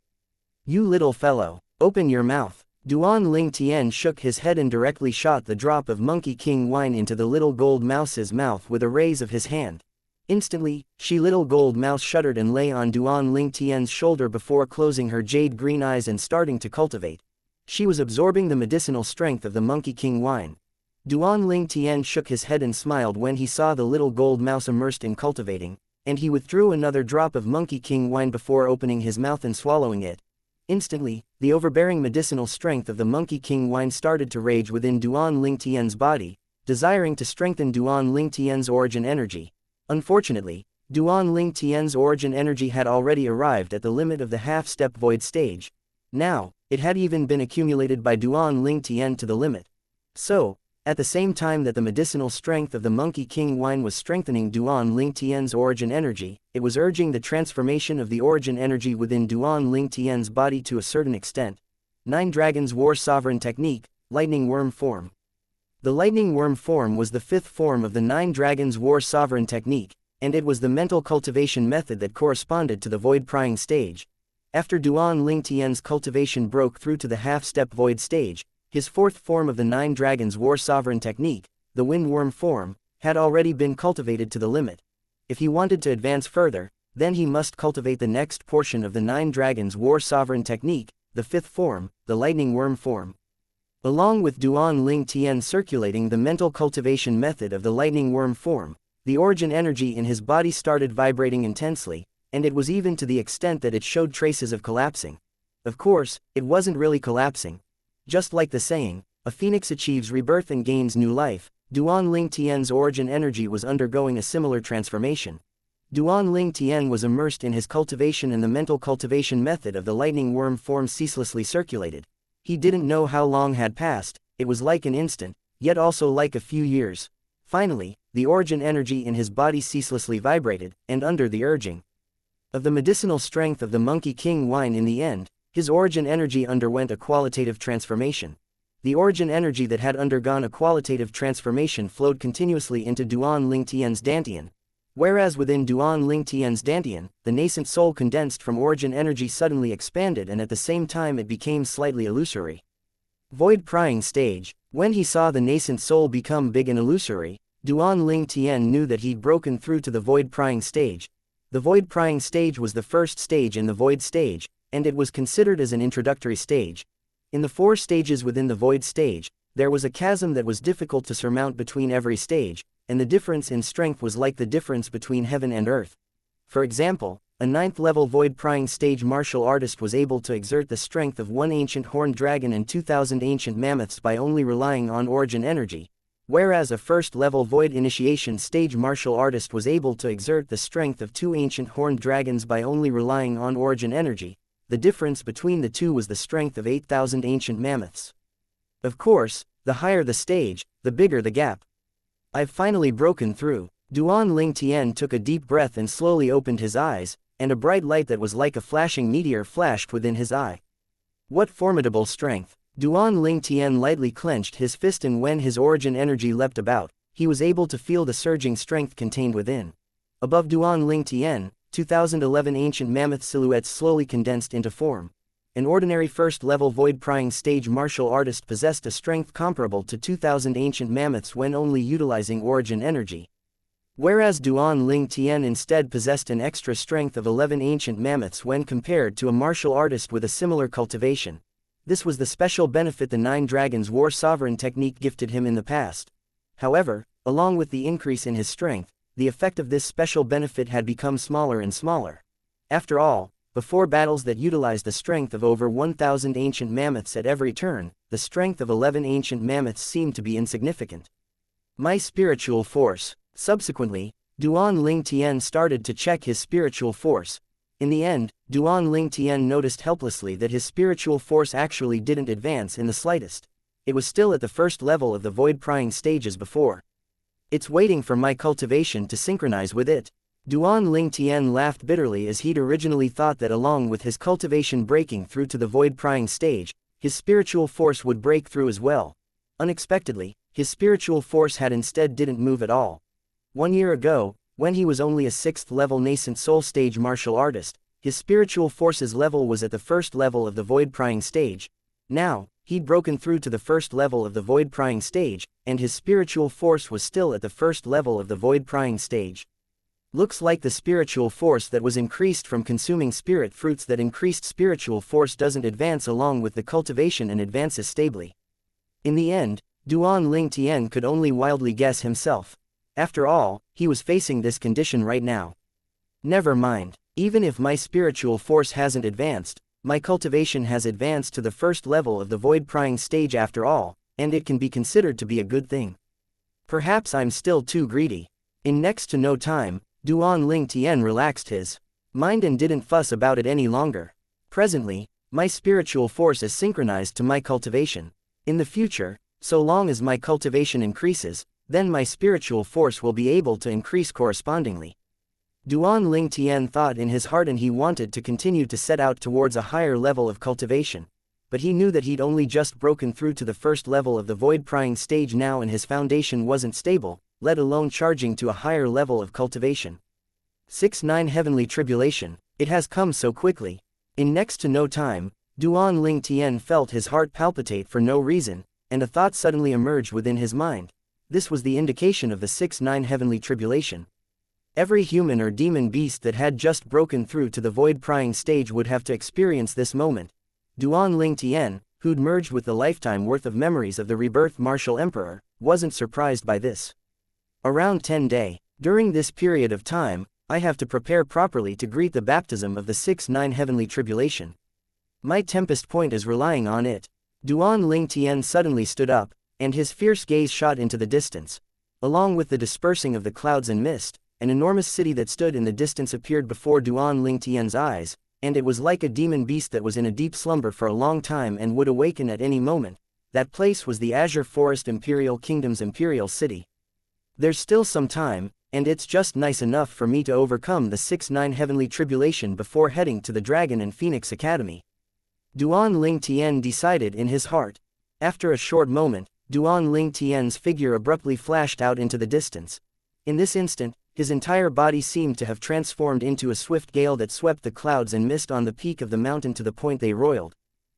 You little fellow, open your mouth. Duan Ling Tian shook his head and directly shot the drop of Monkey King wine into the little gold mouse's mouth with a raise of his hand. Instantly, she little gold mouse shuddered and lay on Duan Ling Tian's shoulder before closing her jade green eyes and starting to cultivate. She was absorbing the medicinal strength of the Monkey King wine. Duan Ling Tian shook his head and smiled when he saw the little gold mouse immersed in cultivating, and he withdrew another drop of Monkey King wine before opening his mouth and swallowing it. Instantly, the overbearing medicinal strength of the Monkey King wine started to rage within Duan Ling Tian's body, desiring to strengthen Duan Ling Tian's origin energy. Unfortunately, Duan Ling Tian's origin energy had already arrived at the limit of the half-step void stage. Now, it had even been accumulated by Duan Ling Tian to the limit. So, at the same time that the medicinal strength of the Monkey King wine was strengthening Duan Ling Tian's origin energy, it was urging the transformation of the origin energy within Duan Ling Tian's body to a certain extent. 9 Dragons War Sovereign Technique, Lightning Worm Form. The Lightning Worm form was the 5th form of the 9 Dragons War Sovereign Technique, and it was the mental cultivation method that corresponded to the void prying stage. After Duan Ling Tian's cultivation broke through to the half-step void stage, his 4th form of the 9 Dragons War Sovereign Technique, the Wind Worm form, had already been cultivated to the limit. If he wanted to advance further, then he must cultivate the next portion of the 9 Dragons War Sovereign Technique, the 5th form, the Lightning Worm form. Along with Duan Ling Tian circulating the mental cultivation method of the Lightning Worm form, the origin energy in his body started vibrating intensely, and it was even to the extent that it showed traces of collapsing. Of course, it wasn't really collapsing. Just like the saying, a phoenix achieves rebirth and gains new life, Duan Ling Tian's origin energy was undergoing a similar transformation. Duan Ling Tian was immersed in his cultivation, and the mental cultivation method of the Lightning Worm form ceaselessly circulated. He didn't know how long had passed, it was like an instant, yet also like a few years. Finally, the origin energy in his body ceaselessly vibrated, and under the urging of the medicinal strength of the Monkey King wine in the end, his origin energy underwent a qualitative transformation. The origin energy that had undergone a qualitative transformation flowed continuously into Duan Ling Tian's dantian. Whereas within Duan Ling Tian's dantian, the nascent soul condensed from origin energy suddenly expanded, and at the same time it became slightly illusory. Void prying stage. When he saw the nascent soul become big and illusory, Duan Ling Tian knew that he'd broken through to the void prying stage. The void prying stage was the first stage in the void stage, and it was considered as an introductory stage. In the 4 stages within the void stage, there was a chasm that was difficult to surmount between every stage, and the difference in strength was like the difference between heaven and earth. For example, a 9th level void prying stage martial artist was able to exert the strength of 1 ancient horned dragon and 2,000 ancient mammoths by only relying on origin energy, whereas a 1st level void initiation stage martial artist was able to exert the strength of 2 ancient horned dragons by only relying on origin energy. The difference between the two was the strength of 8,000 ancient mammoths. Of course, the higher the stage, the bigger the gap. I've finally broken through. Duan Ling Tian took a deep breath and slowly opened his eyes, and a bright light that was like a flashing meteor flashed within his eye. What formidable strength! Duan Ling Tian lightly clenched his fist, and when his origin energy leapt about, he was able to feel the surging strength contained within. Above Duan Ling Tian, 2011 ancient mammoth silhouettes slowly condensed into form. An ordinary 1st level void prying stage martial artist possessed a strength comparable to 2,000 ancient mammoths when only utilizing origin energy. Whereas Duan Ling Tian instead possessed an extra strength of 11 ancient mammoths when compared to a martial artist with a similar cultivation. This was the special benefit the 9 Dragons War Sovereign Technique gifted him in the past. However, along with the increase in his strength, the effect of this special benefit had become smaller and smaller. After all, before battles that utilized the strength of over 1,000 ancient mammoths at every turn, the strength of 11 ancient mammoths seemed to be insignificant. My spiritual force. Subsequently, Duan Ling Tian started to check his spiritual force. In the end, Duan Ling Tian noticed helplessly that his spiritual force actually didn't advance in the slightest. It was still at the 1st level of the void prying stage as before. It's waiting for my cultivation to synchronize with it. Duan Ling Tian laughed bitterly, as he'd originally thought that along with his cultivation breaking through to the void prying stage, his spiritual force would break through as well. Unexpectedly, his spiritual force had instead didn't move at all. 1 year ago, when he was only a 6th level nascent soul stage martial artist, his spiritual force's level was at the 1st level of the void prying stage. Now, He'd broken through to the first level of the void-prying stage, and his spiritual force was still at the first level of the void-prying stage. Looks like the spiritual force that was increased from consuming spirit fruits, that increased spiritual force doesn't advance along with the cultivation and advances stably. In the end, Duan Ling Tian could only wildly guess himself. After all, he was facing this condition right now. Never mind, even if my spiritual force hasn't advanced, my cultivation has advanced to the first level of the void-prying stage after all, and it can be considered to be a good thing. Perhaps I'm still too greedy. In next to no time, Duan Ling Tian relaxed his mind and didn't fuss about it any longer. Presently, my spiritual force is synchronized to my cultivation. In the future, so long as my cultivation increases, then my spiritual force will be able to increase correspondingly. Duan Ling Tian thought in his heart, and he wanted to continue to set out towards a higher level of cultivation. But he knew that he'd only just broken through to the first level of the void-prying stage now, and his foundation wasn't stable, let alone charging to a higher level of cultivation. 6-9 Heavenly Tribulation, it has come so quickly. In next to no time, Duan Ling Tian felt his heart palpitate for no reason, and a thought suddenly emerged within his mind. This was the indication of the 6-9 Heavenly Tribulation. Every human or demon beast that had just broken through to the void-prying stage would have to experience this moment. Duan Ling Tian, who'd merged with the lifetime worth of memories of the rebirth martial emperor, wasn't surprised by this. Around 10 day, during this period of time, I have to prepare properly to greet the baptism of the 6-9 Heavenly Tribulation. My tempest point is relying on it. Duan Ling Tian suddenly stood up, and his fierce gaze shot into the distance. Along with the dispersing of the clouds and mist, an enormous city that stood in the distance appeared before Duan Ling Tian's eyes, and it was like a demon beast that was in a deep slumber for a long time and would awaken at any moment. That place was the Azure Forest Imperial Kingdom's Imperial City. There's still some time, and it's just nice enough for me to overcome the 6-9 Heavenly Tribulation before heading to the Dragon and Phoenix Academy. Duan Ling Tian decided in his heart. After a short moment, Duan Ling Tian's figure abruptly flashed out into the distance. In this instant, his entire body seemed to have transformed into a swift gale that swept the clouds and mist on the peak of the mountain to the point they roiled.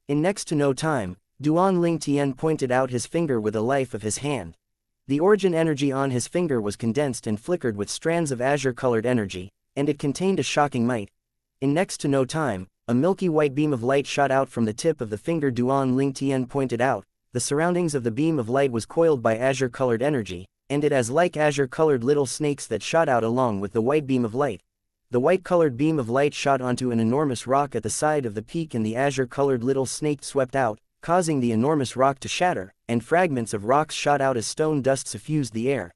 In next to no time, Duan Ling Tian pointed out his finger with the life of his hand. The origin energy on his finger was condensed and flickered with strands of azure-colored energy, and it contained a shocking might. In next to no time, a milky white beam of light shot out from the tip of the finger Duan Ling Tian pointed out. The surroundings of the beam of light was coiled by azure-colored energy, and it as like azure-colored little snakes that shot out along with the white beam of light. The white-colored beam of light shot onto an enormous rock at the side of the peak, and the azure-colored little snake swept out, causing the enormous rock to shatter, and fragments of rocks shot out as stone dust suffused the air.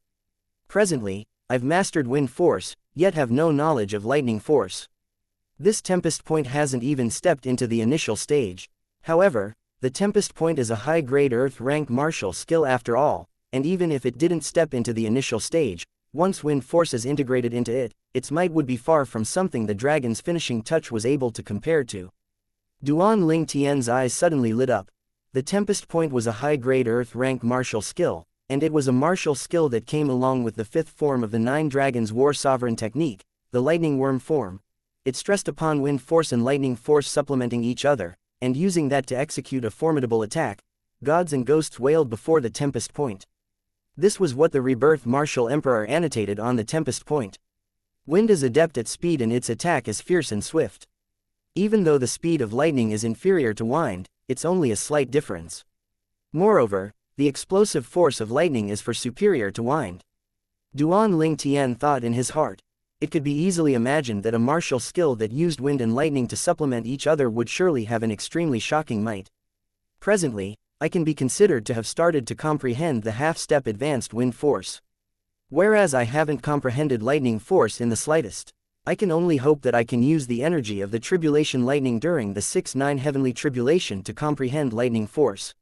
Presently, I've mastered wind force, yet have no knowledge of lightning force. This Tempest Point hasn't even stepped into the initial stage. However, the Tempest Point is a high-grade Earth rank martial skill after all, and even if it didn't step into the initial stage, once wind force is integrated into it, its might would be far from something the dragon's finishing touch was able to compare to. Duan Ling Tian's eyes suddenly lit up. The Tempest Point was a high-grade Earth rank martial skill, and it was a martial skill that came along with the fifth form of the Nine Dragons' War Sovereign technique, the Lightning Worm form. It stressed upon wind force and lightning force supplementing each other, and using that to execute a formidable attack. Gods and ghosts wailed before the Tempest Point. This was what the Rebirth Martial Emperor annotated on the Tempest Point. Wind is adept at speed and its attack is fierce and swift. Even though the speed of lightning is inferior to wind, it's only a slight difference. Moreover, the explosive force of lightning is superior to wind. Duan Ling Tian thought in his heart. It could be easily imagined that a martial skill that used wind and lightning to supplement each other would surely have an extremely shocking might. Presently, I can be considered to have started to comprehend the half-step advanced wind force. Whereas I haven't comprehended lightning force in the slightest. I can only hope that I can use the energy of the tribulation lightning during the 6-9 heavenly tribulation to comprehend lightning force.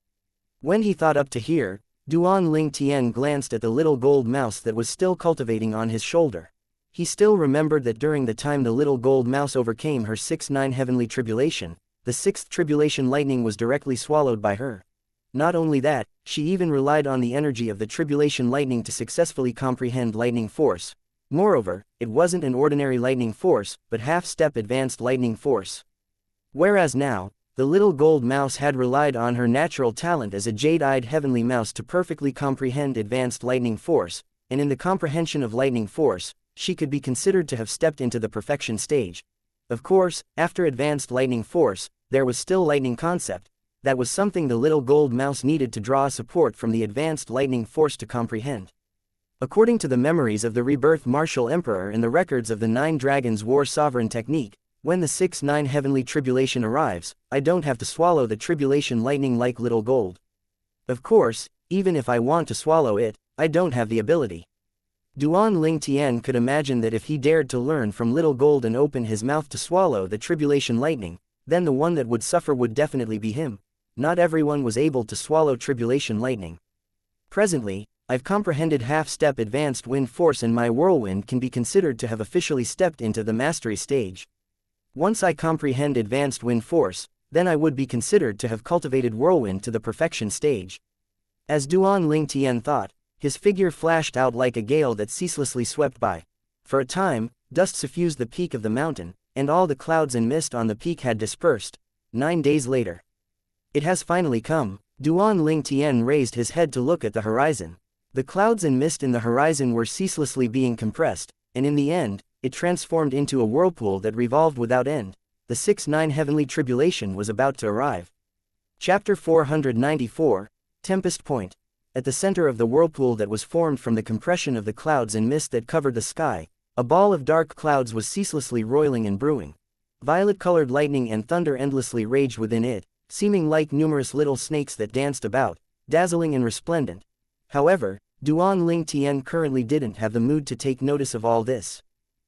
When he thought up to here, Duan Ling Tian glanced at the little gold mouse that was still cultivating on his shoulder. He still remembered that during the time the little gold mouse overcame her 6-9 heavenly tribulation, the 6th tribulation lightning was directly swallowed by her. Not only that, she even relied on the energy of the tribulation lightning to successfully comprehend lightning force. Moreover, it wasn't an ordinary lightning force, but half-step advanced lightning force. Whereas now, the little gold mouse had relied on her natural talent as a jade-eyed heavenly mouse to perfectly comprehend advanced lightning force, and in the comprehension of lightning force, she could be considered to have stepped into the perfection stage. Of course, after advanced lightning force, there was still lightning concept. That was something the little gold mouse needed to draw support from the advanced lightning force to comprehend. According to the memories of the rebirth martial emperor and the records of the 9 dragons war sovereign technique, when the 6-9 heavenly tribulation arrives, I don't have to swallow the tribulation lightning like little gold. Of course, even if I want to swallow it, I don't have the ability. Duan Ling Tian could imagine that if he dared to learn from little gold and open his mouth to swallow the tribulation lightning, then the one that would suffer would definitely be him. Not everyone was able to swallow tribulation lightning. Presently, I've comprehended half-step advanced wind force and my whirlwind can be considered to have officially stepped into the mastery stage. Once I comprehend advanced wind force, then I would be considered to have cultivated whirlwind to the perfection stage. As Duan Ling Tian thought, his figure flashed out like a gale that ceaselessly swept by. For a time, dust suffused the peak of the mountain, and all the clouds and mist on the peak had dispersed. 9 days later. It has finally come. Duan Ling Tian raised his head to look at the horizon. The clouds and mist in the horizon were ceaselessly being compressed, and in the end, it transformed into a whirlpool that revolved without end. The 6-9 heavenly tribulation was about to arrive. Chapter 494, Tempest Point. At the center of the whirlpool that was formed from the compression of the clouds and mist that covered the sky, a ball of dark clouds was ceaselessly roiling and brewing. Violet-colored lightning and thunder endlessly raged within it, seeming like numerous little snakes that danced about, dazzling and resplendent. However, Duan Ling Tian currently didn't have the mood to take notice of all this.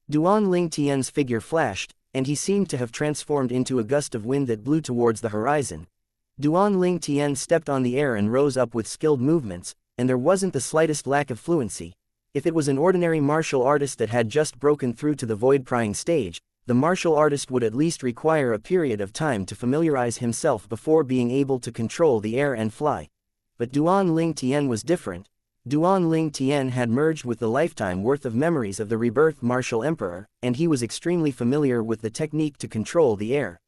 Duan Ling Tian's figure flashed, and he seemed to have transformed into a gust of wind that blew towards the horizon. Duan Ling Tian stepped on the air and rose up with skilled movements, and there wasn't the slightest lack of fluency. If it was an ordinary martial artist that had just broken through to the void-prying stage, the martial artist would at least require a period of time to familiarize himself before being able to control the air and fly. But Duan Ling Tian was different. Duan Ling Tian had merged with the lifetime worth of memories of the rebirth martial emperor, and he was extremely familiar with the technique to control the air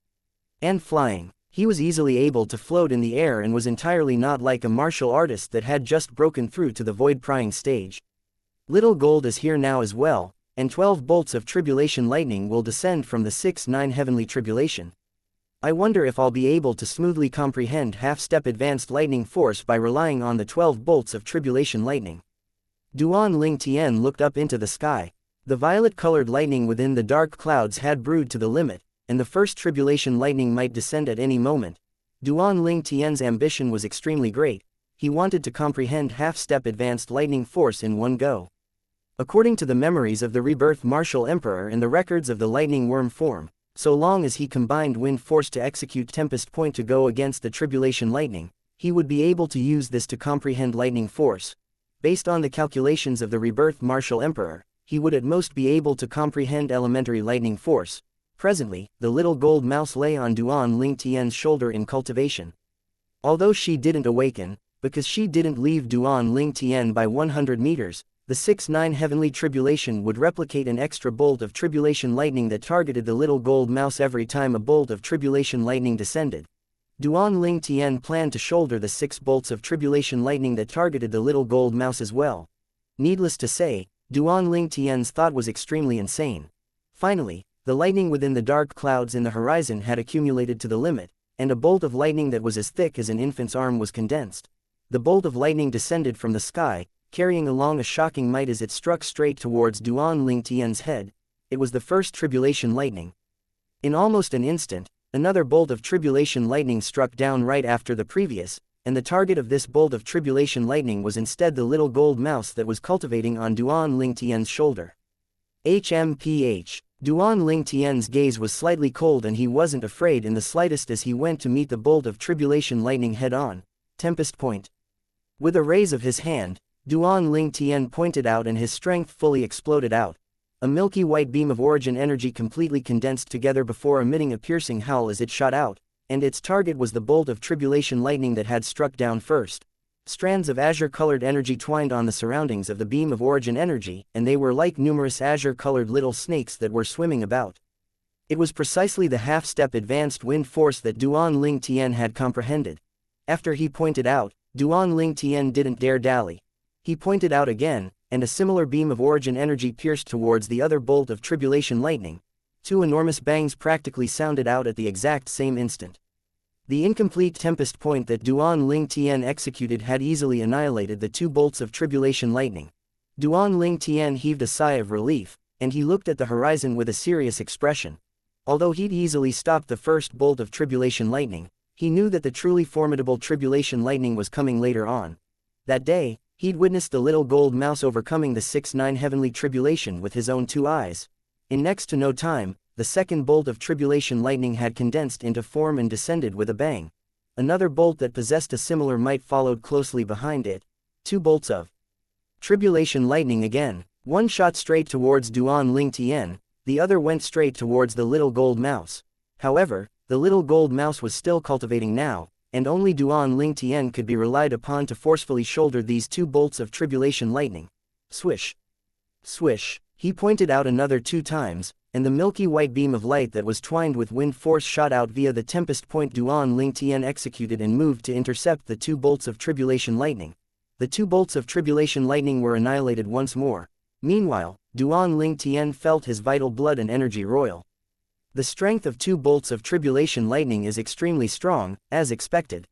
and flying. He was easily able to float in the air and was entirely not like a martial artist that had just broken through to the void-prying stage. Little gold is here now as well, and 12 bolts of tribulation lightning will descend from the 6-9 heavenly tribulation. I wonder if I'll be able to smoothly comprehend half-step advanced lightning force by relying on the 12 bolts of tribulation lightning. Duan Ling Tian looked up into the sky. The violet-colored lightning within the dark clouds had brewed to the limit, and the first tribulation lightning might descend at any moment. Duan Ling Tian's ambition was extremely great. He wanted to comprehend half-step advanced lightning force in one go. According to the memories of the rebirth martial emperor and the records of the lightning worm form, so long as he combined wind force to execute Tempest Point to go against the tribulation lightning, he would be able to use this to comprehend lightning force. Based on the calculations of the rebirth martial emperor, he would at most be able to comprehend elementary lightning force. Presently, the little gold mouse lay on Duan Ling Tian's shoulder in cultivation. Although she didn't awaken, because she didn't leave Duan Ling Tian by 100 meters, the 6-9 heavenly tribulation would replicate an extra bolt of tribulation lightning that targeted the little gold mouse every time a bolt of tribulation lightning descended. Duan Ling Tian planned to shoulder the 6 bolts of tribulation lightning that targeted the little gold mouse as well. Needless to say, Duan Ling Tian's thought was extremely insane. Finally, the lightning within the dark clouds in the horizon had accumulated to the limit, and a bolt of lightning that was as thick as an infant's arm was condensed. The bolt of lightning descended from the sky, carrying along a shocking might as it struck straight towards Duan Ling Tian's head. It was the first tribulation lightning. In almost an instant, another bolt of tribulation lightning struck down right after the previous, and the target of this bolt of tribulation lightning was instead the little gold mouse that was cultivating on Duan Ling Tian's shoulder. HMPH. Duan Ling Tian's gaze was slightly cold and he wasn't afraid in the slightest as he went to meet the bolt of tribulation lightning head-on. Tempest Point. With a raise of his hand, Duan Ling Tian pointed out and his strength fully exploded out. A milky white beam of origin energy completely condensed together before emitting a piercing howl as it shot out, and its target was the bolt of tribulation lightning that had struck down first. Strands of azure-colored energy twined on the surroundings of the beam of origin energy, and they were like numerous azure-colored little snakes that were swimming about. It was precisely the half-step advanced wind force that Duan Ling Tian had comprehended. After he pointed out, Duan Ling Tian didn't dare dally. He pointed out again, and a similar beam of origin energy pierced towards the other bolt of tribulation lightning. Two enormous bangs practically sounded out at the exact same instant. The incomplete tempest point that Duan Ling Tian executed had easily annihilated the two bolts of tribulation lightning. Duan Ling Tian heaved a sigh of relief, and he looked at the horizon with a serious expression. Although he'd easily stopped the first bolt of tribulation lightning, he knew that the truly formidable tribulation lightning was coming later on. That day, he'd witnessed the little gold mouse overcoming the 6-9 heavenly tribulation with his own two eyes. In next to no time, the second bolt of tribulation lightning had condensed into form and descended with a bang. Another bolt that possessed a similar might followed closely behind it. Two bolts of tribulation lightning again. One shot straight towards Duan Ling Tian, the other went straight towards the little gold mouse. However, the little gold mouse was still cultivating now, and only Duan Ling Tian could be relied upon to forcefully shoulder these two bolts of tribulation lightning. Swish! Swish! He pointed out another 2 times, and the milky white beam of light that was twined with wind force shot out via the tempest point Duan Ling Tian executed and moved to intercept the 2 bolts of tribulation lightning. The 2 bolts of tribulation lightning were annihilated once more. Meanwhile, Duan Ling Tian felt his vital blood and energy roil. The strength of 2 bolts of tribulation lightning is extremely strong, as expected.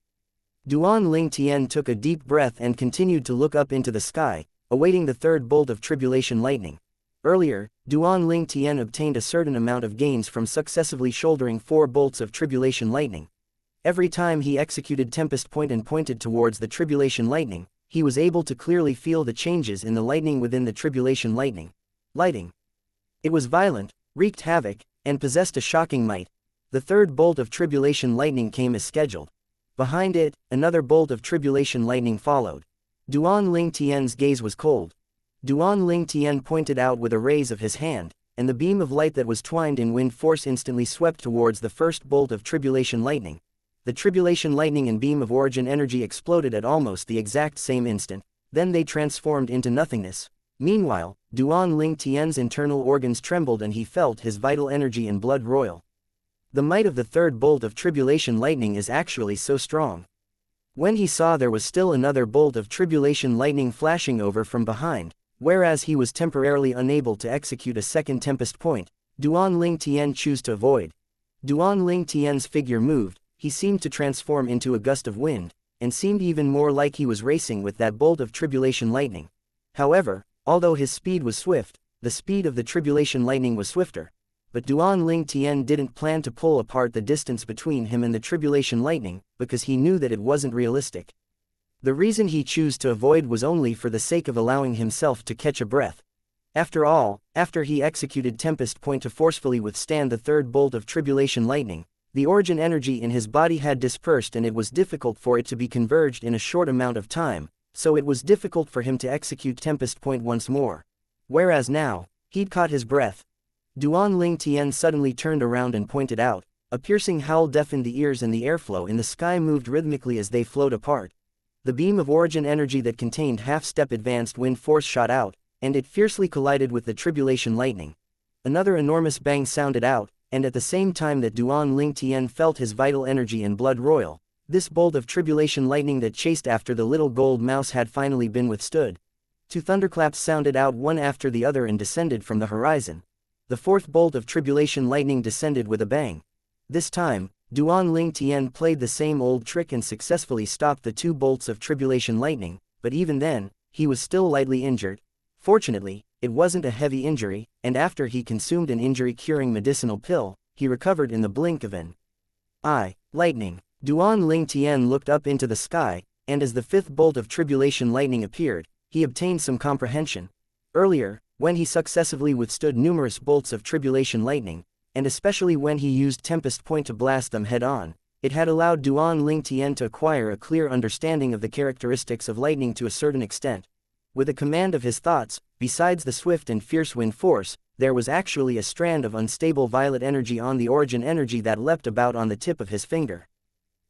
Duan Ling Tian took a deep breath and continued to look up into the sky, awaiting the 3rd bolt of tribulation lightning. Earlier, Duan Ling Tian obtained a certain amount of gains from successively shouldering 4 bolts of tribulation lightning. Every time he executed Tempest Point and pointed towards the tribulation lightning, he was able to clearly feel the changes in the lightning within the tribulation lightning. Lighting. It was violent, wreaked havoc, and possessed a shocking might. The 3rd bolt of tribulation lightning came as scheduled. Behind it, another bolt of tribulation lightning followed. Duan Ling Tian's gaze was cold. Duan Ling Tian pointed out with a raise of his hand, and the beam of light that was twined in wind force instantly swept towards the 1st bolt of tribulation lightning. The tribulation lightning and beam of origin energy exploded at almost the exact same instant, then they transformed into nothingness. Meanwhile, Duan Ling Tian's internal organs trembled and he felt his vital energy and blood roil. The might of the 3rd bolt of tribulation lightning is actually so strong. When he saw there was still another bolt of tribulation lightning flashing over from behind, whereas he was temporarily unable to execute a 2nd tempest point, Duan Ling Tian chose to avoid. Duan Ling Tian's figure moved, he seemed to transform into a gust of wind, and seemed even more like he was racing with that bolt of tribulation lightning. However, although his speed was swift, the speed of the tribulation lightning was swifter. But Duan Ling Tian didn't plan to pull apart the distance between him and the tribulation lightning, because he knew that it wasn't realistic. The reason he chose to avoid was only for the sake of allowing himself to catch a breath. After all, after he executed Tempest Point to forcefully withstand the 3rd bolt of tribulation lightning, the origin energy in his body had dispersed and it was difficult for it to be converged in a short amount of time, so it was difficult for him to execute Tempest Point once more. Whereas now, he'd caught his breath. Duan Ling Tian suddenly turned around and pointed out. A piercing howl deafened the ears and the airflow in the sky moved rhythmically as they flowed apart. The beam of origin energy that contained half-step advanced wind force shot out, and it fiercely collided with the tribulation lightning. Another enormous bang sounded out, and at the same time that Duan Ling Tian felt his vital energy and blood roil, this bolt of tribulation lightning that chased after the little gold mouse had finally been withstood. 2 thunderclaps sounded out one after the other and descended from the horizon. The 4th bolt of tribulation lightning descended with a bang. This time, Duan Ling Tian played the same old trick and successfully stopped the 2 bolts of tribulation lightning, but even then, he was still lightly injured. Fortunately, it wasn't a heavy injury, and after he consumed an injury-curing medicinal pill, he recovered in the blink of an eye. Lightning. Duan Ling Tian looked up into the sky, and as the 5th bolt of tribulation lightning appeared, he obtained some comprehension. Earlier, when he successively withstood numerous bolts of tribulation lightning, and especially when he used Tempest Point to blast them head-on, it had allowed Duan Ling Tian to acquire a clear understanding of the characteristics of lightning to a certain extent. With a command of his thoughts, besides the swift and fierce wind force, there was actually a strand of unstable violet energy on the origin energy that leapt about on the tip of his finger.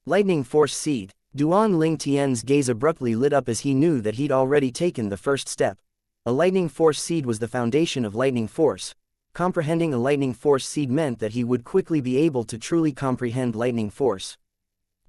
Lightning Force Seed. Duan Ling Tian's gaze abruptly lit up as he knew that he'd already taken the first step. A lightning force seed was the foundation of lightning force. Comprehending a lightning force seed meant that he would quickly be able to truly comprehend lightning force.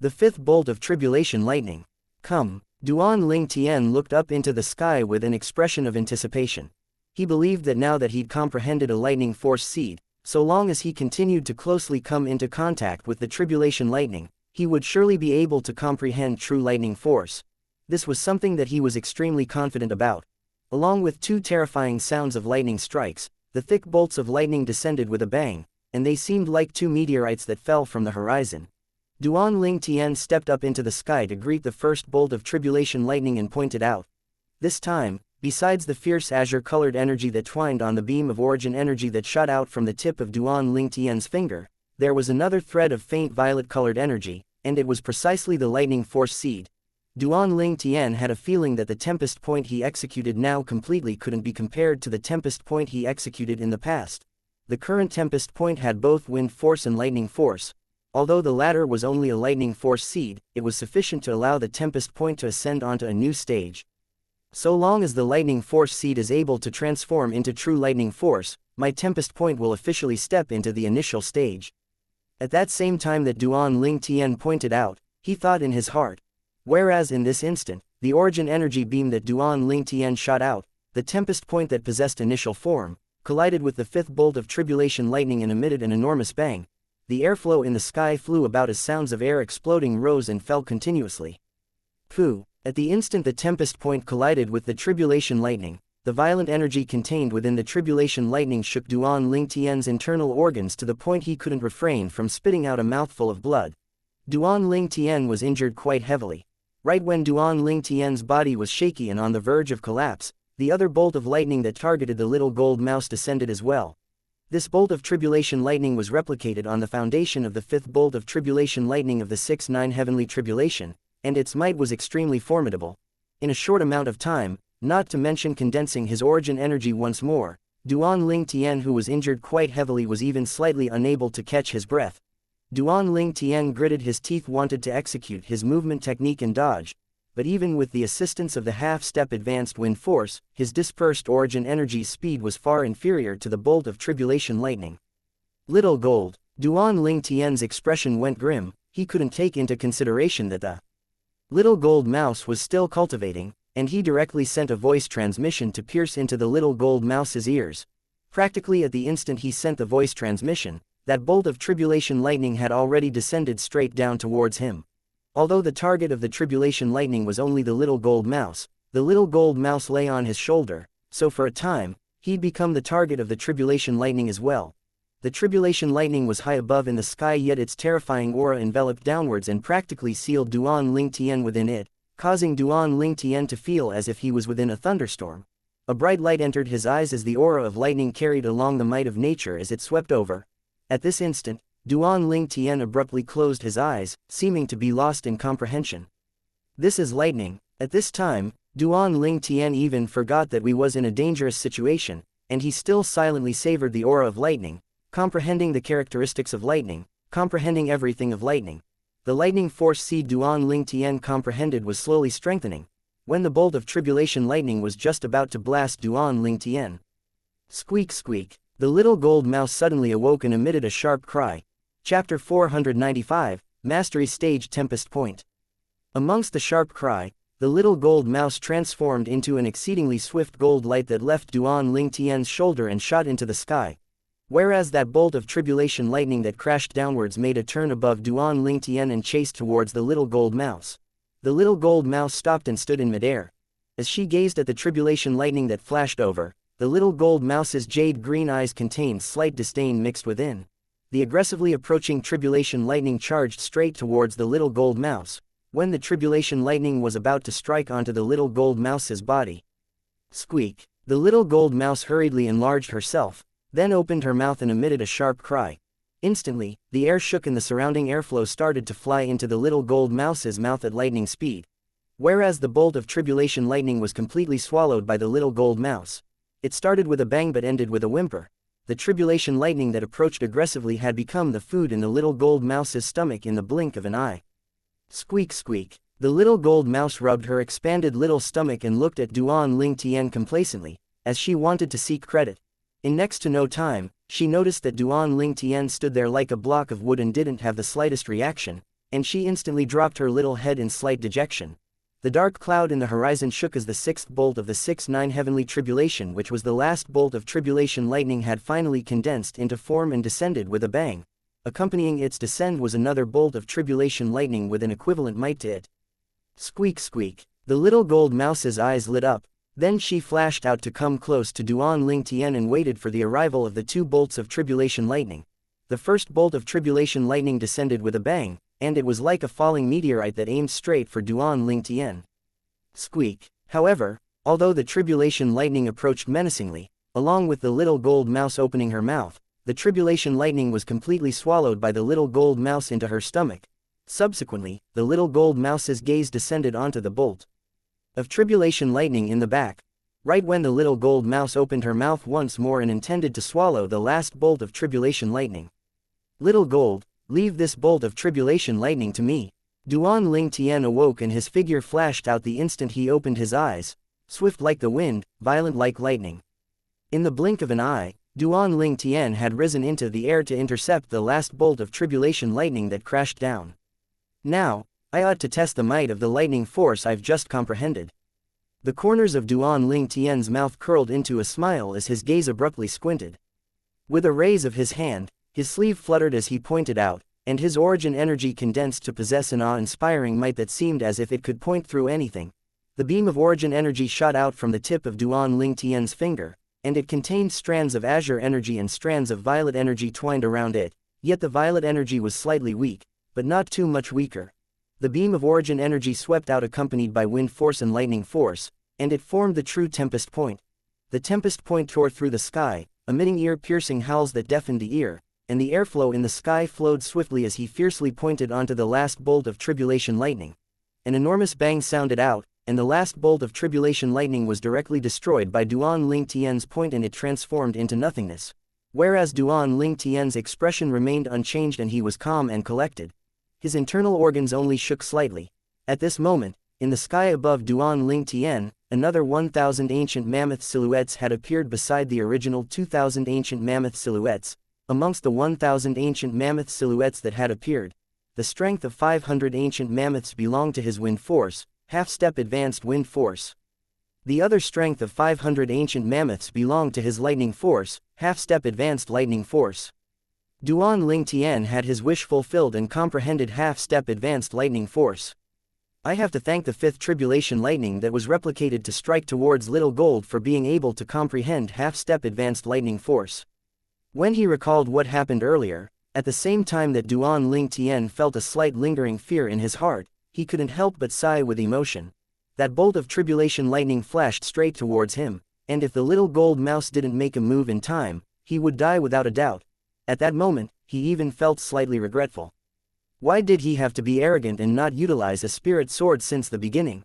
The fifth bolt of tribulation lightning. Come. Duan Ling Tian looked up into the sky with an expression of anticipation. He believed that now that he'd comprehended a lightning force seed, so long as he continued to closely come into contact with the tribulation lightning, he would surely be able to comprehend true lightning force. This was something that he was extremely confident about. Along with two terrifying sounds of lightning strikes, the thick bolts of lightning descended with a bang, and they seemed like two meteorites that fell from the horizon. Duan Ling Tian stepped up into the sky to greet the first bolt of tribulation lightning and pointed out. This time, besides the fierce azure-colored energy that twined on the beam of origin energy that shot out from the tip of Duan Ling Tian's finger, there was another thread of faint violet-colored energy, and it was precisely the lightning force seed. Duan Ling Tian had a feeling that the tempest point he executed now completely couldn't be compared to the tempest point he executed in the past. The current tempest point had both wind force and lightning force. Although the latter was only a lightning force seed, it was sufficient to allow the tempest point to ascend onto a new stage. So long as the lightning force seed is able to transform into true lightning force, my tempest point will officially step into the initial stage. At that same time that Duan Ling Tian pointed out, he thought in his heart. Whereas in this instant, the origin energy beam that Duan Ling Tian shot out, the tempest point that possessed initial form, collided with the fifth bolt of tribulation lightning and emitted an enormous bang. The airflow in the sky flew about as sounds of air exploding rose and fell continuously. Pooh! At the instant the tempest point collided with the tribulation lightning, the violent energy contained within the tribulation lightning shook Duan Ling Tian's internal organs to the point he couldn't refrain from spitting out a mouthful of blood. Duan Ling Tian was injured quite heavily. Right when Duan Ling Tian's body was shaky and on the verge of collapse, the other bolt of lightning that targeted the little gold mouse descended as well. This bolt of tribulation lightning was replicated on the foundation of the fifth bolt of tribulation lightning of the 6-9 heavenly tribulation, and its might was extremely formidable. In a short amount of time, not to mention condensing his origin energy once more, Duan Ling Tian, who was injured quite heavily, was even slightly unable to catch his breath. Duan Ling Tian gritted his teeth, wanted to execute his movement technique and dodge, but even with the assistance of the half-step advanced wind force, his dispersed origin energy's speed was far inferior to the bolt of tribulation lightning. Little gold. Duan Ling Tian's expression went grim. He couldn't take into consideration that the little gold mouse was still cultivating, and he directly sent a voice transmission to pierce into the little gold mouse's ears. Practically at the instant he sent the voice transmission, that bolt of tribulation lightning had already descended straight down towards him. Although the target of the tribulation lightning was only the little gold mouse, the little gold mouse lay on his shoulder, so for a time, he'd become the target of the tribulation lightning as well. The tribulation lightning was high above in the sky, yet its terrifying aura enveloped downwards and practically sealed Duan Ling Tian within it, causing Duan Ling Tian to feel as if he was within a thunderstorm. A bright light entered his eyes as the aura of lightning carried along the might of nature as it swept over. At this instant, Duan Ling Tian abruptly closed his eyes, seeming to be lost in comprehension. This is lightning. At this time, Duan Ling Tian even forgot that we was in a dangerous situation, and he still silently savored the aura of lightning, comprehending the characteristics of lightning, comprehending everything of lightning. The lightning force seed Duan Ling Tian comprehended was slowly strengthening, when the bolt of tribulation lightning was just about to blast Duan Ling Tian. Squeak squeak. The little gold mouse suddenly awoke and emitted a sharp cry. Chapter 495, Mastery Stage Tempest Point. Amongst the sharp cry, the little gold mouse transformed into an exceedingly swift gold light that left Duan Ling Tian's shoulder and shot into the sky. Whereas that bolt of tribulation lightning that crashed downwards made a turn above Duan Ling Tian and chased towards the little gold mouse. The little gold mouse stopped and stood in midair. As she gazed at the tribulation lightning that flashed over, the little gold mouse's jade green eyes contained slight disdain mixed within. The aggressively approaching tribulation lightning charged straight towards the little gold mouse, when the tribulation lightning was about to strike onto the little gold mouse's body. Squeak. The little gold mouse hurriedly enlarged herself, then opened her mouth and emitted a sharp cry. Instantly, the air shook and the surrounding airflow started to fly into the little gold mouse's mouth at lightning speed. Whereas the bolt of tribulation lightning was completely swallowed by the little gold mouse. It started with a bang but ended with a whimper. The tribulation lightning that approached aggressively had become the food in the little gold mouse's stomach in the blink of an eye. Squeak squeak. The little gold mouse rubbed her expanded little stomach and looked at Duan Ling Tian complacently, as she wanted to seek credit. In next to no time, She noticed that Duan Ling Tian stood there like a block of wood and didn't have the slightest reaction, and she instantly dropped her little head in slight dejection. The dark cloud in the horizon shook as the sixth bolt of the 6-9 heavenly tribulation, which was the last bolt of tribulation lightning, had finally condensed into form and descended with a bang. Accompanying its descent was another bolt of tribulation lightning with an equivalent might to it. Squeak squeak. The little gold mouse's eyes lit up, then she flashed out to come close to Duan Ling Tian and waited for the arrival of the two bolts of tribulation lightning. The first bolt of tribulation lightning descended with a bang, and it was like a falling meteorite that aimed straight for Duan Ling Tian. Squeak. However, although the tribulation lightning approached menacingly, along with the little gold mouse opening her mouth, the tribulation lightning was completely swallowed by the little gold mouse into her stomach. Subsequently, the little gold mouse's gaze descended onto the bolt of tribulation lightning in the back. Right when the little gold mouse opened her mouth once more and intended to swallow the last bolt of tribulation lightning. Little gold, leave this bolt of tribulation lightning to me. Duan Ling Tian awoke and his figure flashed out the instant he opened his eyes, swift like the wind, violent like lightning. In the blink of an eye, Duan Ling Tian had risen into the air to intercept the last bolt of tribulation lightning that crashed down. Now, I ought to test the might of the lightning force I've just comprehended. The corners of Duan Ling Tian's mouth curled into a smile as his gaze abruptly squinted. With a raise of his hand, his sleeve fluttered as he pointed out, and his origin energy condensed to possess an awe-inspiring might that seemed as if it could point through anything. The beam of origin energy shot out from the tip of Duan Ling Tian's finger, and it contained strands of azure energy and strands of violet energy twined around it, yet the violet energy was slightly weak, but not too much weaker. The beam of origin energy swept out accompanied by wind force and lightning force, and it formed the true tempest point. The tempest point tore through the sky, emitting ear-piercing howls that deafened the ear, and the airflow in the sky flowed swiftly as he fiercely pointed onto the last bolt of tribulation lightning. An enormous bang sounded out, and the last bolt of tribulation lightning was directly destroyed by Duan Ling Tian's point and it transformed into nothingness. Whereas Duan Ling Tian's expression remained unchanged and he was calm and collected. His internal organs only shook slightly. At this moment, in the sky above Duan Ling Tian, another 1,000 ancient mammoth silhouettes had appeared beside the original 2,000 ancient mammoth silhouettes. Amongst the 1,000 ancient mammoth silhouettes that had appeared, the strength of 500 ancient mammoths belonged to his wind force, half-step advanced wind force. The other strength of 500 ancient mammoths belonged to his lightning force, half-step advanced lightning force. Duan Ling Tian had his wish fulfilled and comprehended half-step advanced lightning force. I have to thank the fifth tribulation lightning that was replicated to strike towards Little Gold for being able to comprehend half-step advanced lightning force. When he recalled what happened earlier, at the same time that Duan Ling Tian felt a slight lingering fear in his heart, he couldn't help but sigh with emotion. That bolt of tribulation lightning flashed straight towards him, and if the little gold mouse didn't make a move in time, he would die without a doubt. At that moment, he even felt slightly regretful. Why did he have to be arrogant and not utilize a spirit sword since the beginning?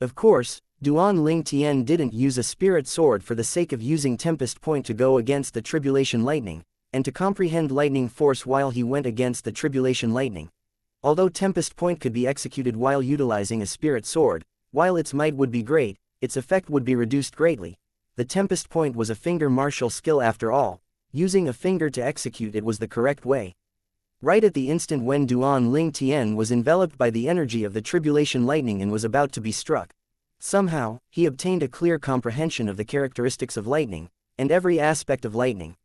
Of course, Duan Ling Tian didn't use a spirit sword for the sake of using Tempest Point to go against the Tribulation Lightning, and to comprehend lightning force while he went against the Tribulation Lightning. Although Tempest Point could be executed while utilizing a spirit sword, while its might would be great, its effect would be reduced greatly. The Tempest Point was a finger martial skill after all. Using a finger to execute it was the correct way. Right at the instant when Duan Ling Tian was enveloped by the energy of the Tribulation Lightning and was about to be struck. Somehow, he obtained a clear comprehension of the characteristics of lightning, and every aspect of lightning.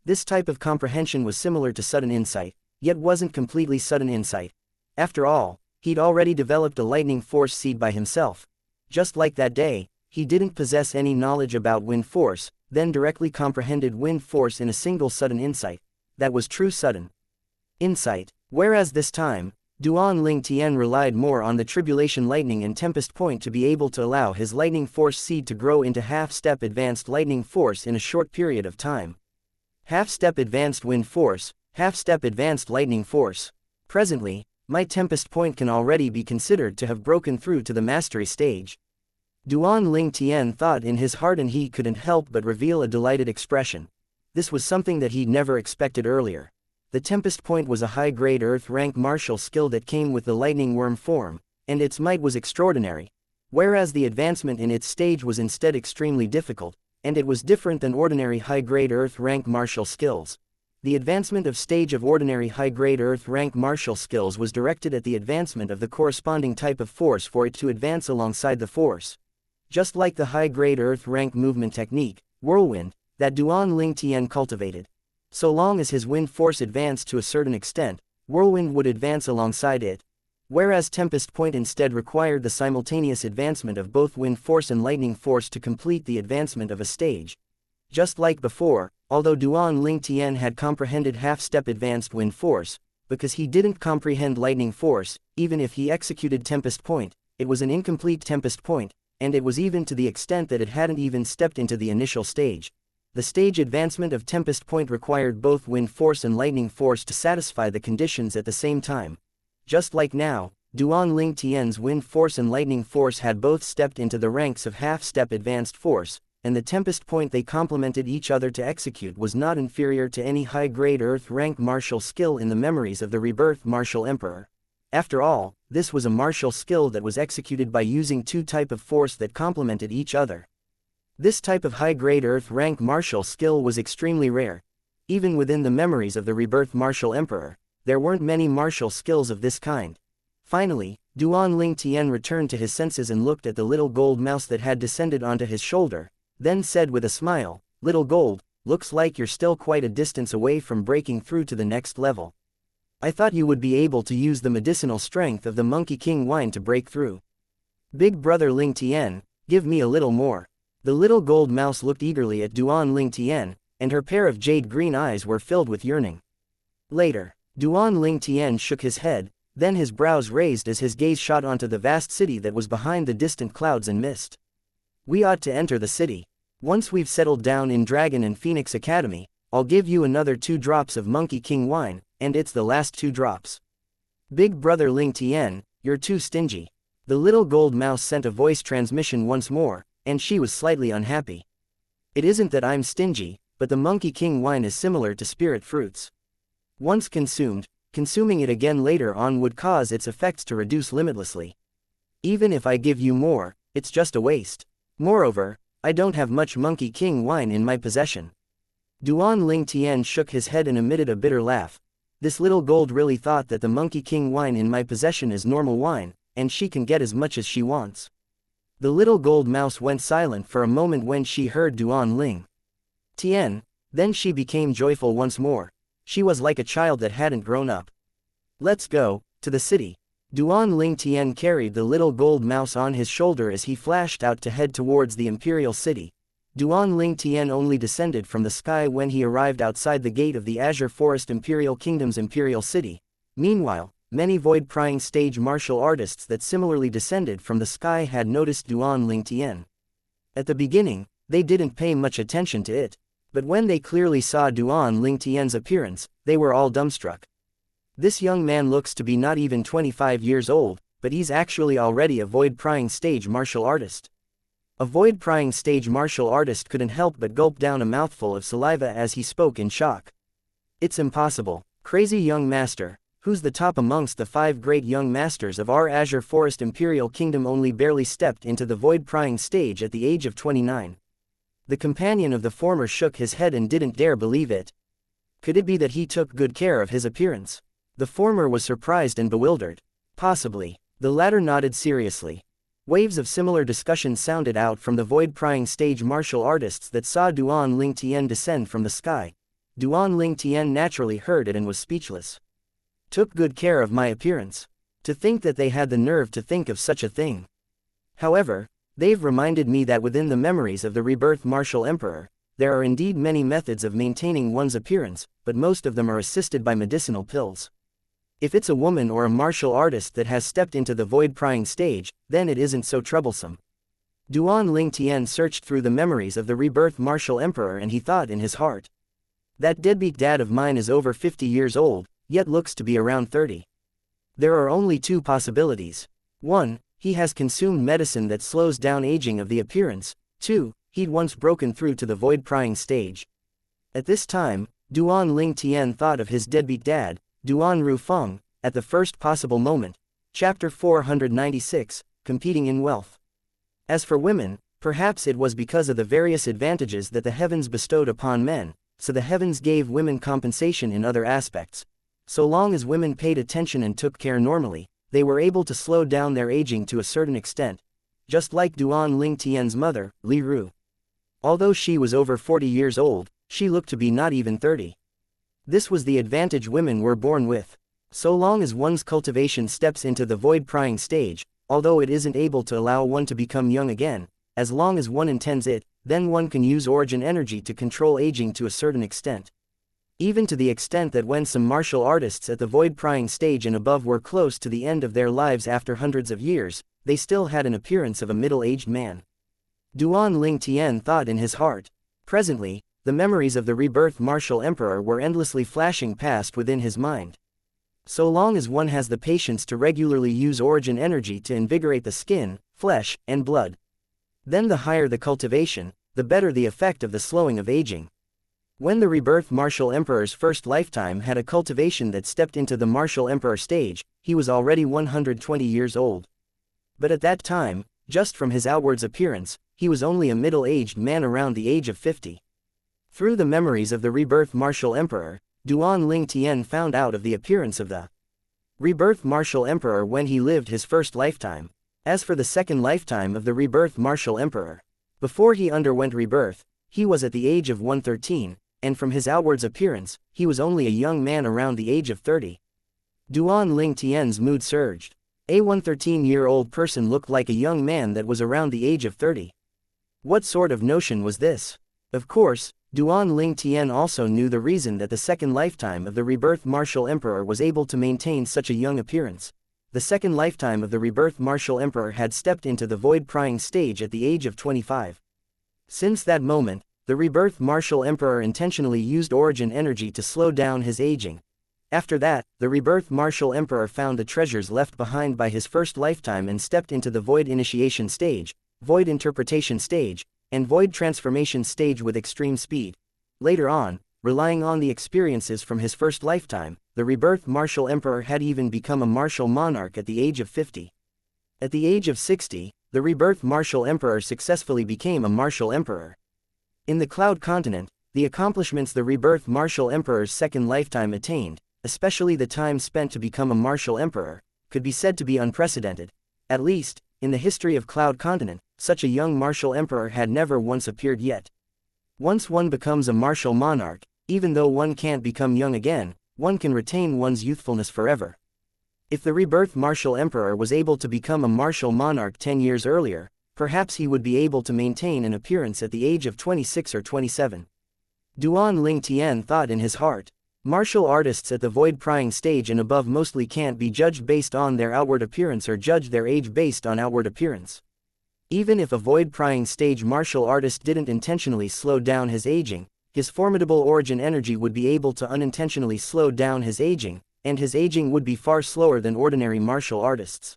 This type of comprehension was similar to sudden insight, yet wasn't completely sudden insight. After all, he'd already developed a lightning force seed by himself. Just like that day, he didn't possess any knowledge about wind force, then directly comprehended wind force in a single sudden insight. That was true sudden insight. Whereas this time, Duan Ling Tian relied more on the Tribulation Lightning and Tempest Point to be able to allow his lightning force seed to grow into half-step advanced lightning force in a short period of time. Half-step advanced wind force, half-step advanced lightning force. Presently, my Tempest Point can already be considered to have broken through to the mastery stage. Duan Ling Tian thought in his heart, and he couldn't help but reveal a delighted expression. This was something that he'd never expected earlier. The Tempest Point was a high-grade Earth-rank martial skill that came with the lightning worm form, and its might was extraordinary. Whereas the advancement in its stage was instead extremely difficult, and it was different than ordinary high-grade Earth rank martial skills. The advancement of stage of ordinary high-grade Earth rank martial skills was directed at the advancement of the corresponding type of force for it to advance alongside the force. Just like the high-grade Earth rank movement technique, whirlwind, that Duan Ling Tian cultivated. So long as his wind force advanced to a certain extent, whirlwind would advance alongside it. Whereas Tempest Point instead required the simultaneous advancement of both wind force and lightning force to complete the advancement of a stage. Just like before, although Duan Ling Tian had comprehended half-step advanced wind force, because he didn't comprehend lightning force, even if he executed Tempest Point, it was an incomplete Tempest Point, and it was even to the extent that it hadn't even stepped into the initial stage. The stage advancement of Tempest Point required both wind force and lightning force to satisfy the conditions at the same time. Just like now, Duan Ling Tian's wind force and lightning force had both stepped into the ranks of half-step advanced force, and the Tempest Point they complemented each other to execute was not inferior to any high-grade Earth rank martial skill in the memories of the rebirth martial emperor. After all, this was a martial skill that was executed by using two types of force that complemented each other. This type of high-grade Earth rank martial skill was extremely rare. Even within the memories of the rebirth martial emperor, there weren't many martial skills of this kind. Finally, Duan Ling Tian returned to his senses and looked at the little gold mouse that had descended onto his shoulder, then said with a smile, "Little gold, looks like you're still quite a distance away from breaking through to the next level. I thought you would be able to use the medicinal strength of the Monkey King wine to break through. Big brother Ling Tian, give me a little more." The little gold mouse looked eagerly at Duan Ling Tian, and her pair of jade green eyes were filled with yearning. Later, Duan Ling Tian shook his head, then his brows raised as his gaze shot onto the vast city that was behind the distant clouds and mist. "We ought to enter the city. Once we've settled down in Dragon and Phoenix Academy, I'll give you another 2 drops of Monkey King wine, and it's the last 2 drops. Big brother Ling Tian, you're too stingy." The little gold mouse sent a voice transmission once more, and she was slightly unhappy. "It isn't that I'm stingy, but the Monkey King wine is similar to spirit fruits. Once consumed, consuming it again later on would cause its effects to reduce limitlessly. Even if I give you more, it's just a waste. Moreover, I don't have much Monkey King wine in my possession." Duan Ling Tian shook his head and emitted a bitter laugh. This little gold really thought that the Monkey King wine in my possession is normal wine, and she can get as much as she wants. The little gold mouse went silent for a moment when she heard Duan Ling Tian, then she became joyful once more. She was like a child that hadn't grown up. "Let's go to the city." Duan Ling Tian carried the little gold mouse on his shoulder as he flashed out to head towards the imperial city. Duan Ling Tian only descended from the sky when he arrived outside the gate of the Azure Forest Imperial Kingdom's imperial city. Meanwhile, many void-prying stage martial artists that similarly descended from the sky had noticed Duan Ling Tian. At the beginning, they didn't pay much attention to it, but when they clearly saw Duan Ling Tian's appearance, they were all dumbstruck. This young man looks to be not even 25 years old, but he's actually already a void-prying stage martial artist. A void-prying stage martial artist couldn't help but gulp down a mouthful of saliva as he spoke in shock. "It's impossible. Crazy young master, who's the top amongst the 5 great young masters of our Azure Forest Imperial Kingdom, only barely stepped into the void-prying stage at the age of 29. The companion of the former shook his head and didn't dare believe it. Could it be that he took good care of his appearance? The former was surprised and bewildered. Possibly. The latter nodded seriously. Waves of similar discussion sounded out from the void-prying stage martial artists that saw Duan Ling Tian descend from the sky. Duan Ling Tian naturally heard it and was speechless. Took good care of my appearance. To think that they had the nerve to think of such a thing. However, they've reminded me that within the memories of the rebirth martial emperor, there are indeed many methods of maintaining one's appearance, but most of them are assisted by medicinal pills. If it's a woman or a martial artist that has stepped into the void-prying stage, then it isn't so troublesome. Duan Ling Tian searched through the memories of the rebirth martial emperor and he thought in his heart. That deadbeat dad of mine is over 50 years old, yet looks to be around 30. There are only 2 possibilities. 1, he has consumed medicine that slows down aging of the appearance. 2, he'd once broken through to the void-prying stage. At this time, Duan Ling Tian thought of his deadbeat dad, Duan Rufeng, at the first possible moment. Chapter 496, Competing in Wealth. As for women, Perhaps it was because of the various advantages that the heavens bestowed upon men, so the heavens gave women compensation in other aspects. So long as women paid attention and took care normally, they were able to slow down their aging to a certain extent, just like Duan Ling Tian's mother, Li Ru. Although she was over 40 years old, she looked to be not even 30. This was the advantage women were born with. So long as one's cultivation steps into the void-prying stage, although it isn't able to allow one to become young again, as long as one intends it, then one can use origin energy to control aging to a certain extent. Even to the extent that when some martial artists at the void-prying stage and above were close to the end of their lives after hundreds of years, they still had an appearance of a middle-aged man. Duan Ling Tian thought in his heart. Presently, the memories of the rebirth martial emperor were endlessly flashing past within his mind. So long as one has the patience to regularly use origin energy to invigorate the skin, flesh, and blood, then the higher the cultivation, the better the effect of the slowing of aging. When the rebirth martial emperor's first lifetime had a cultivation that stepped into the martial emperor stage, he was already 120 years old. But at that time, just from his outwards appearance, he was only a middle-aged man around the age of 50. Through the memories of the rebirth martial emperor, Duan Ling Tian found out of the appearance of the rebirth martial emperor when he lived his first lifetime. As for the second lifetime of the rebirth martial emperor, before he underwent rebirth, he was at the age of 113, and from his outwards appearance, he was only a young man around the age of 30. Duan Ling Tian's mood surged. A 113-year-old person looked like a young man that was around the age of 30. What sort of notion was this? Of course, Duan Ling Tian also knew the reason that the second lifetime of the rebirth martial emperor was able to maintain such a young appearance. The second lifetime of the rebirth martial emperor had stepped into the void-prying stage at the age of 25. Since that moment, the rebirth martial emperor intentionally used origin energy to slow down his aging. After that, the rebirth martial emperor found the treasures left behind by his first lifetime and stepped into the void initiation stage, void interpretation stage, and void transformation stage with extreme speed. Later on, relying on the experiences from his first lifetime, the rebirth martial emperor had even become a martial monarch at the age of 50. At the age of 60, the rebirth martial emperor successfully became a martial emperor. In the Cloud Continent, the accomplishments the rebirth martial emperor's second lifetime attained, especially the time spent to become a martial emperor, could be said to be unprecedented. At least, in the history of Cloud Continent, such a young martial emperor had never once appeared yet. Once one becomes a martial monarch, even though one can't become young again, one can retain one's youthfulness forever. If the rebirth martial emperor was able to become a martial monarch 10 years earlier, perhaps he would be able to maintain an appearance at the age of 26 or 27. Duan Ling Tian thought in his heart. Martial artists at the void-prying stage and above mostly can't be judged based on their outward appearance or judge their age based on outward appearance. Even if a void-prying stage martial artist didn't intentionally slow down his aging, his formidable origin energy would be able to unintentionally slow down his aging, and his aging would be far slower than ordinary martial artists.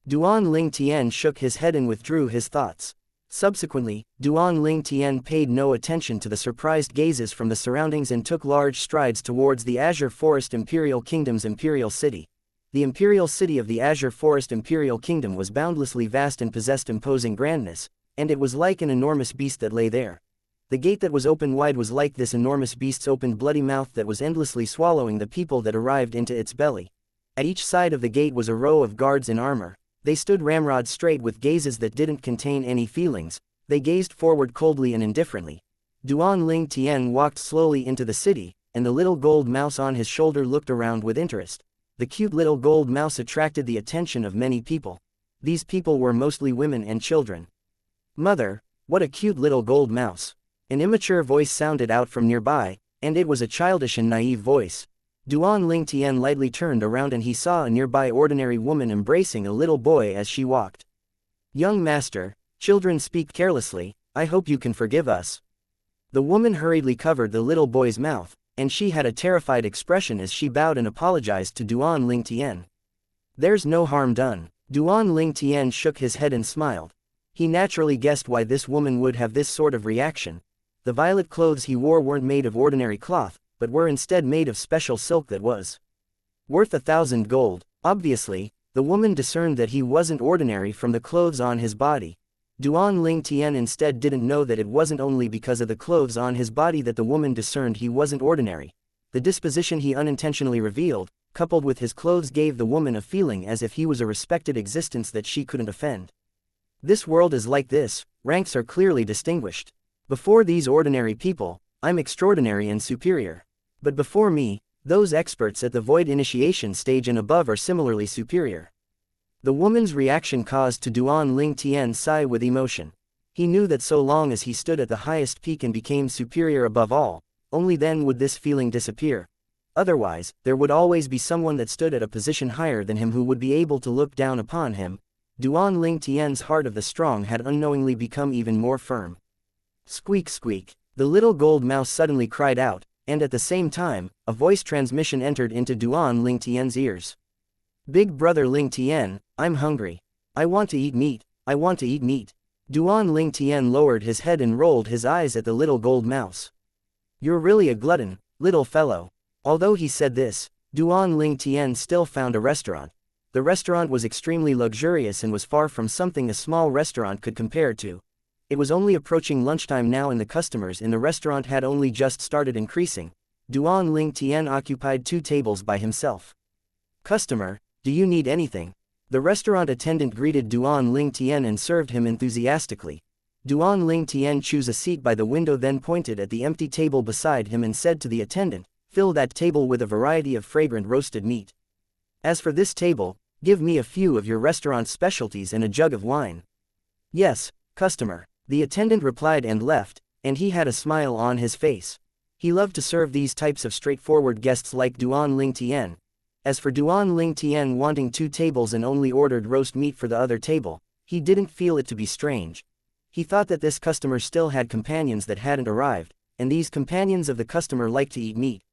Duan Ling Tian shook his head and withdrew his thoughts. Subsequently, Duan Ling Tian paid no attention to the surprised gazes from the surroundings and took large strides towards the Azure Forest Imperial Kingdom's Imperial City. The Imperial City of the Azure Forest Imperial Kingdom was boundlessly vast and possessed imposing grandness, and it was like an enormous beast that lay there. The gate that was open wide was like this enormous beast's open bloody mouth that was endlessly swallowing the people that arrived into its belly. At each side of the gate was a row of guards in armor. They stood ramrod straight with gazes that didn't contain any feelings. They gazed forward coldly and indifferently. Duan Ling Tian walked slowly into the city, and the little gold mouse on his shoulder looked around with interest. The cute little gold mouse attracted the attention of many people. These people were mostly women and children. "Mother, what a cute little gold mouse." An immature voice sounded out from nearby, and it was a childish and naive voice. Duan Ling Tian lightly turned around and he saw a nearby ordinary woman embracing a little boy as she walked. "Young master, children speak carelessly, I hope you can forgive us." The woman hurriedly covered the little boy's mouth, and she had a terrified expression as she bowed and apologized to Duan Ling Tian. "There's no harm done." Duan Ling Tian shook his head and smiled. He naturally guessed why this woman would have this sort of reaction. The violet clothes he wore weren't made of ordinary cloth, but were instead made of special silk that was worth 1,000 gold. Obviously, the woman discerned that he wasn't ordinary from the clothes on his body. Duan Ling Tian instead didn't know that it wasn't only because of the clothes on his body that the woman discerned he wasn't ordinary. The disposition he unintentionally revealed, coupled with his clothes, gave the woman a feeling as if he was a respected existence that she couldn't offend. This world is like this, ranks are clearly distinguished. Before these ordinary people, I'm extraordinary and superior. But before me, those experts at the void initiation stage and above are similarly superior. The woman's reaction caused to Duan Ling Tian sigh with emotion. He knew that so long as he stood at the highest peak and became superior above all, only then would this feeling disappear. Otherwise, there would always be someone that stood at a position higher than him who would be able to look down upon him. Duan Ling Tian's heart of the strong had unknowingly become even more firm. Squeak squeak, the little gold mouse suddenly cried out, and at the same time, a voice transmission entered into Duan Ling Tian's ears. Big brother Ling Tian, I'm hungry. I want to eat meat, I want to eat meat. Duan Ling Tian lowered his head and rolled his eyes at the little gold mouse. You're really a glutton, little fellow. Although he said this, Duan Ling Tian still found a restaurant. The restaurant was extremely luxurious and was far from something a small restaurant could compare to. It was only approaching lunchtime now and the customers in the restaurant had only just started increasing. Duan Ling Tian occupied 2 tables by himself. Customer, do you need anything? The restaurant attendant greeted Duan Ling Tian and served him enthusiastically. Duan Ling Tian chose a seat by the window, then pointed at the empty table beside him and said to the attendant, fill that table with a variety of fragrant roasted meat. As for this table, give me a few of your restaurant's specialties and a jug of wine. Yes, customer, the attendant replied and left, and he had a smile on his face. He loved to serve these types of straightforward guests like Duan Ling Tian. As for Duan Ling Tian wanting 2 tables and only ordered roast meat for the other table, he didn't feel it to be strange. He thought that this customer still had companions that hadn't arrived, and these companions of the customer liked to eat meat.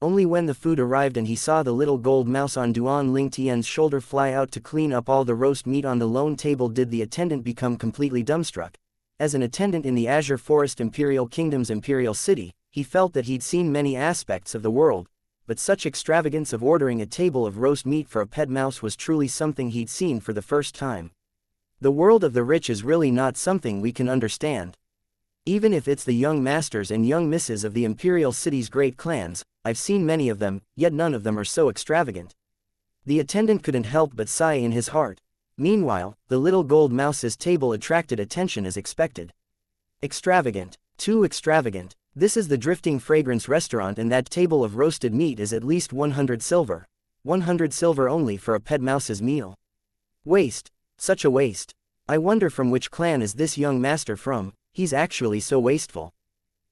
Only when the food arrived and he saw the little gold mouse on Duan Ling Tian's shoulder fly out to clean up all the roast meat on the lone table did the attendant become completely dumbstruck. As an attendant in the Azure Forest Imperial Kingdom's Imperial City, he felt that he'd seen many aspects of the world, but such extravagance of ordering a table of roast meat for a pet mouse was truly something he'd seen for the first time. The world of the rich is really not something we can understand. Even if it's the young masters and young misses of the Imperial City's great clans, I've seen many of them, yet none of them are so extravagant. The attendant couldn't help but sigh in his heart. Meanwhile, the little gold mouse's table attracted attention as expected. Extravagant. Too extravagant. This is the Drifting Fragrance restaurant and that table of roasted meat is at least 100 silver. 100 silver only for a pet mouse's meal. Waste. Such a waste. I wonder from which clan is this young master from, he's actually so wasteful.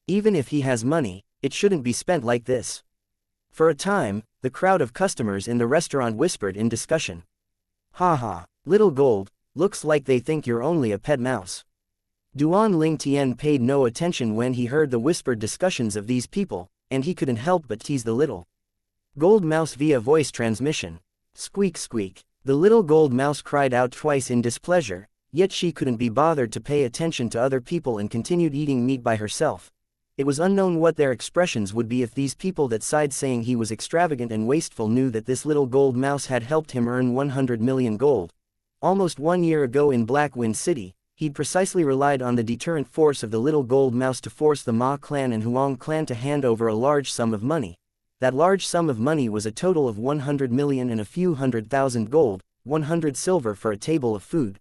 Even if he has money, it shouldn't be spent like this. For a time, the crowd of customers in the restaurant whispered in discussion. Ha ha, little gold, looks like they think you're only a pet mouse. Duan Ling Tian paid no attention when he heard the whispered discussions of these people, and he couldn't help but tease the little gold mouse via voice transmission. Squeak squeak. The little gold mouse cried out twice in displeasure, yet she couldn't be bothered to pay attention to other people and continued eating meat by herself. It was unknown what their expressions would be if these people that sighed saying he was extravagant and wasteful knew that this little gold mouse had helped him earn 100 million gold. Almost 1 year ago in Blackwind City, he'd precisely relied on the deterrent force of the little gold mouse to force the Ma clan and Huang clan to hand over a large sum of money. That large sum of money was a total of 100 million and a few 100,000 gold, 100 silver for a table of food.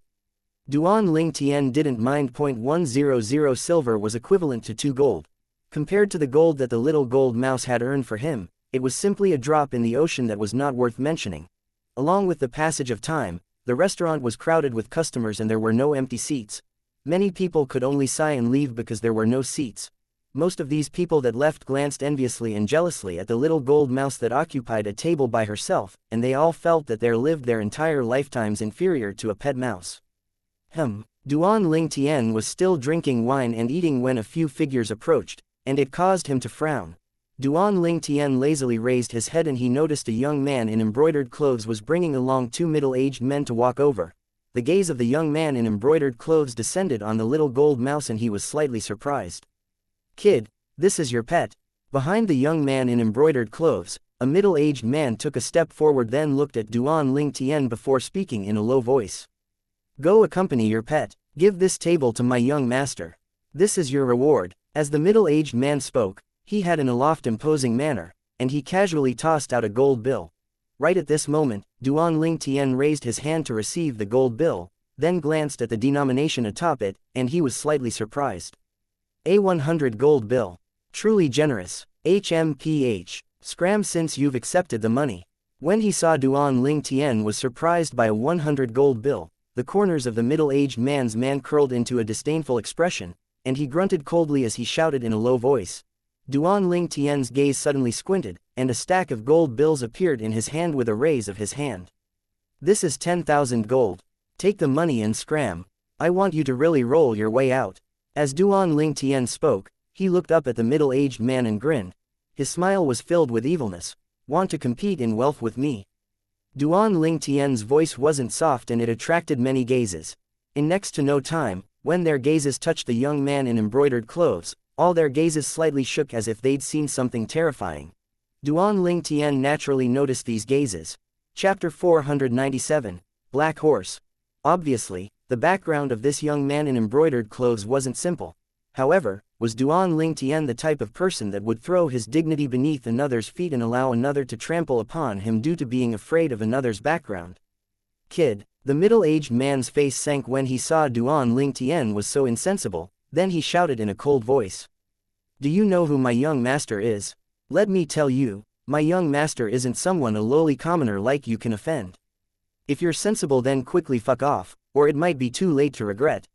Duan Ling Tian didn't mind. 100 silver was equivalent to 2 gold. Compared to the gold that the little gold mouse had earned for him, it was simply a drop in the ocean that was not worth mentioning. Along with the passage of time, the restaurant was crowded with customers and there were no empty seats. Many people could only sigh and leave because there were no seats. Most of these people that left glanced enviously and jealously at the little gold mouse that occupied a table by herself, and they all felt that they lived their entire lifetimes inferior to a pet mouse. Duan Ling Tian was still drinking wine and eating when a few figures approached, and it caused him to frown. Duan Ling Tian lazily raised his head and he noticed a young man in embroidered clothes was bringing along 2 middle-aged men to walk over. The gaze of the young man in embroidered clothes descended on the little gold mouse and he was slightly surprised. Kid, this is your pet. Behind the young man in embroidered clothes, a middle-aged man took a step forward then looked at Duan Ling Tian before speaking in a low voice. Go accompany your pet. Give this table to my young master. This is your reward." As the middle-aged man spoke, he had an aloft imposing manner, and he casually tossed out a gold bill. Right at this moment, Duan Ling Tian raised his hand to receive the gold bill, then glanced at the denomination atop it, and he was slightly surprised. A 100 gold bill. Truly generous. HMPH. Scram since you've accepted the money. When he saw Duan Ling Tian was surprised by a 100 gold bill, the corners of the middle-aged man's man curled into a disdainful expression, and he grunted coldly as he shouted in a low voice. Duan Ling Tian's gaze suddenly squinted, and a stack of gold bills appeared in his hand with a raise of his hand. "This is 10,000 gold. Take the money and scram. I want you to really roll your way out." As Duan Ling Tian spoke, he looked up at the middle-aged man and grinned. His smile was filled with evilness. "Want to compete in wealth with me?" Duan Ling Tian's voice wasn't soft and it attracted many gazes. In next to no time, when their gazes touched the young man in embroidered clothes, all their gazes slightly shook as if they'd seen something terrifying. Duan Ling Tian naturally noticed these gazes. Chapter 497, Black Horse. Obviously, the background of this young man in embroidered clothes wasn't simple. However, was Duan Ling Tian the type of person that would throw his dignity beneath another's feet and allow another to trample upon him due to being afraid of another's background? "Kid." The middle-aged man's face sank when he saw Duan Ling Tian was so insensible, then he shouted in a cold voice. "Do you know who my young master is? Let me tell you, my young master isn't someone a lowly commoner like you can offend. If you're sensible then quickly fuck off, or it might be too late to regret."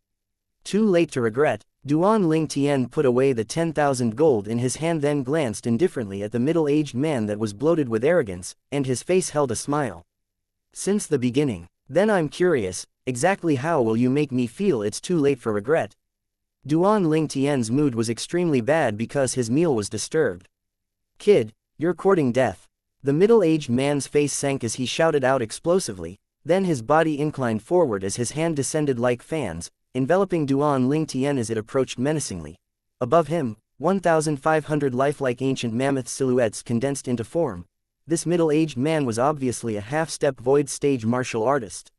Too late to regret. Duan Ling Tian put away the 10,000 gold in his hand then glanced indifferently at the middle-aged man that was bloated with arrogance, and his face held a smile. "Since the beginning. Then I'm curious, exactly how will you make me feel it's too late for regret?" Duan Ling Tian's mood was extremely bad because his meal was disturbed. "Kid, you're courting death." The middle-aged man's face sank as he shouted out explosively, then his body inclined forward as his hand descended like fans, enveloping Duan Ling Tian as it approached menacingly. Above him, 1,500 lifelike ancient mammoth silhouettes condensed into form. This middle-aged man was obviously a half-step void stage martial artist.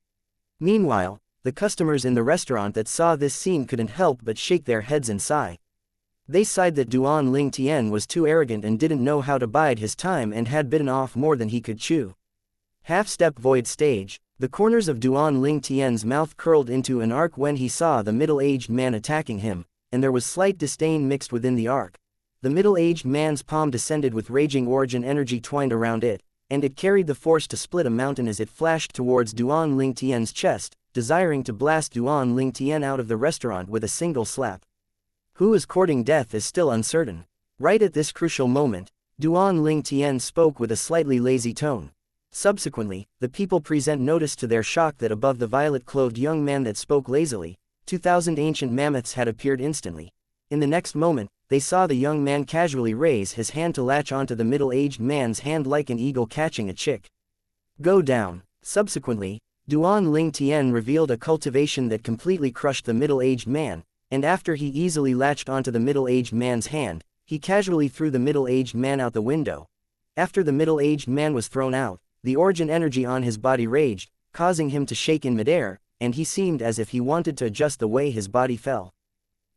Meanwhile, the customers in the restaurant that saw this scene couldn't help but shake their heads and sigh. They sighed that Duan Ling Tian was too arrogant and didn't know how to bide his time and had bitten off more than he could chew. Half-step void stage. The corners of Duan Ling Tian's mouth curled into an arc when he saw the middle-aged man attacking him, and there was slight disdain mixed within the arc. The middle-aged man's palm descended with raging origin energy twined around it, and it carried the force to split a mountain as it flashed towards Duan Ling Tian's chest, desiring to blast Duan Ling Tian out of the restaurant with a single slap. Who is courting death is still uncertain. Right at this crucial moment, Duan Ling Tian spoke with a slightly lazy tone. Subsequently, the people present noticed to their shock that above the violet-clothed young man that spoke lazily, 2,000 ancient mammoths had appeared instantly. In the next moment, they saw the young man casually raise his hand to latch onto the middle-aged man's hand like an eagle catching a chick. "Go down." Subsequently, Duan Ling Tian revealed a cultivation that completely crushed the middle-aged man, and after he easily latched onto the middle-aged man's hand, he casually threw the middle-aged man out the window. After the middle-aged man was thrown out, the origin energy on his body raged, causing him to shake in midair, and he seemed as if he wanted to adjust the way his body fell.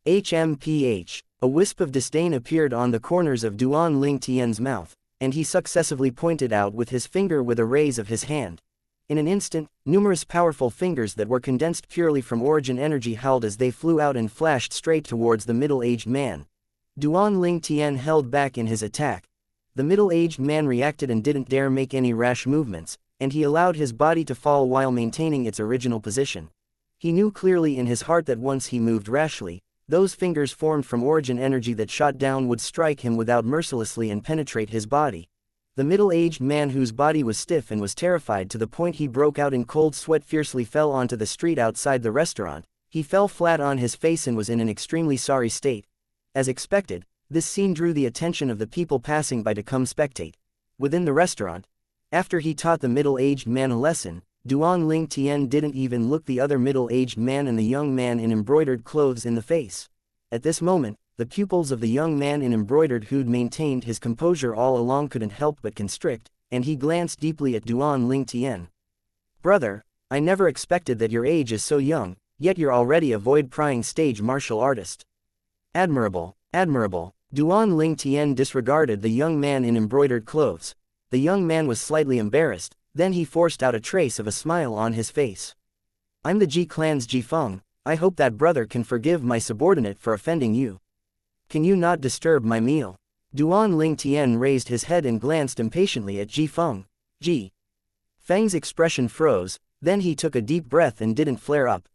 HMPH. A wisp of disdain appeared on the corners of Duan Ling Tian's mouth, and he successively pointed out with his finger with a raise of his hand. In an instant, numerous powerful fingers that were condensed purely from origin energy howled as they flew out and flashed straight towards the middle-aged man. Duan Ling Tian held back in his attack. The middle-aged man reacted and didn't dare make any rash movements, and he allowed his body to fall while maintaining its original position. He knew clearly in his heart that once he moved rashly, those fingers formed from origin energy that shot down would strike him without mercilessly and penetrate his body. The middle-aged man, whose body was stiff and was terrified to the point he broke out in cold sweat, fiercely fell onto the street outside the restaurant. He fell flat on his face and was in an extremely sorry state. As expected, this scene drew the attention of the people passing by to come spectate. Within the restaurant, after he taught the middle-aged man a lesson, Duan Ling Tian didn't even look the other middle-aged man and the young man in embroidered clothes in the face. At this moment, the pupils of the young man in embroidered who'd maintained his composure all along couldn't help but constrict, and he glanced deeply at Duan Ling Tian. "Brother, I never expected that your age is so young. yet you're already a void-prying stage martial artist. Admirable, admirable. Duan Ling Tian disregarded the young man in embroidered clothes. The young man was slightly embarrassed, then he forced out a trace of a smile on his face. I'm the Ji clan's Ji Feng. I hope that brother can forgive my subordinate for offending you. Can you not disturb my meal? Duan Ling Tian raised his head and glanced impatiently at Ji Feng. Ji Feng's expression froze, then he took a deep breath and didn't flare up.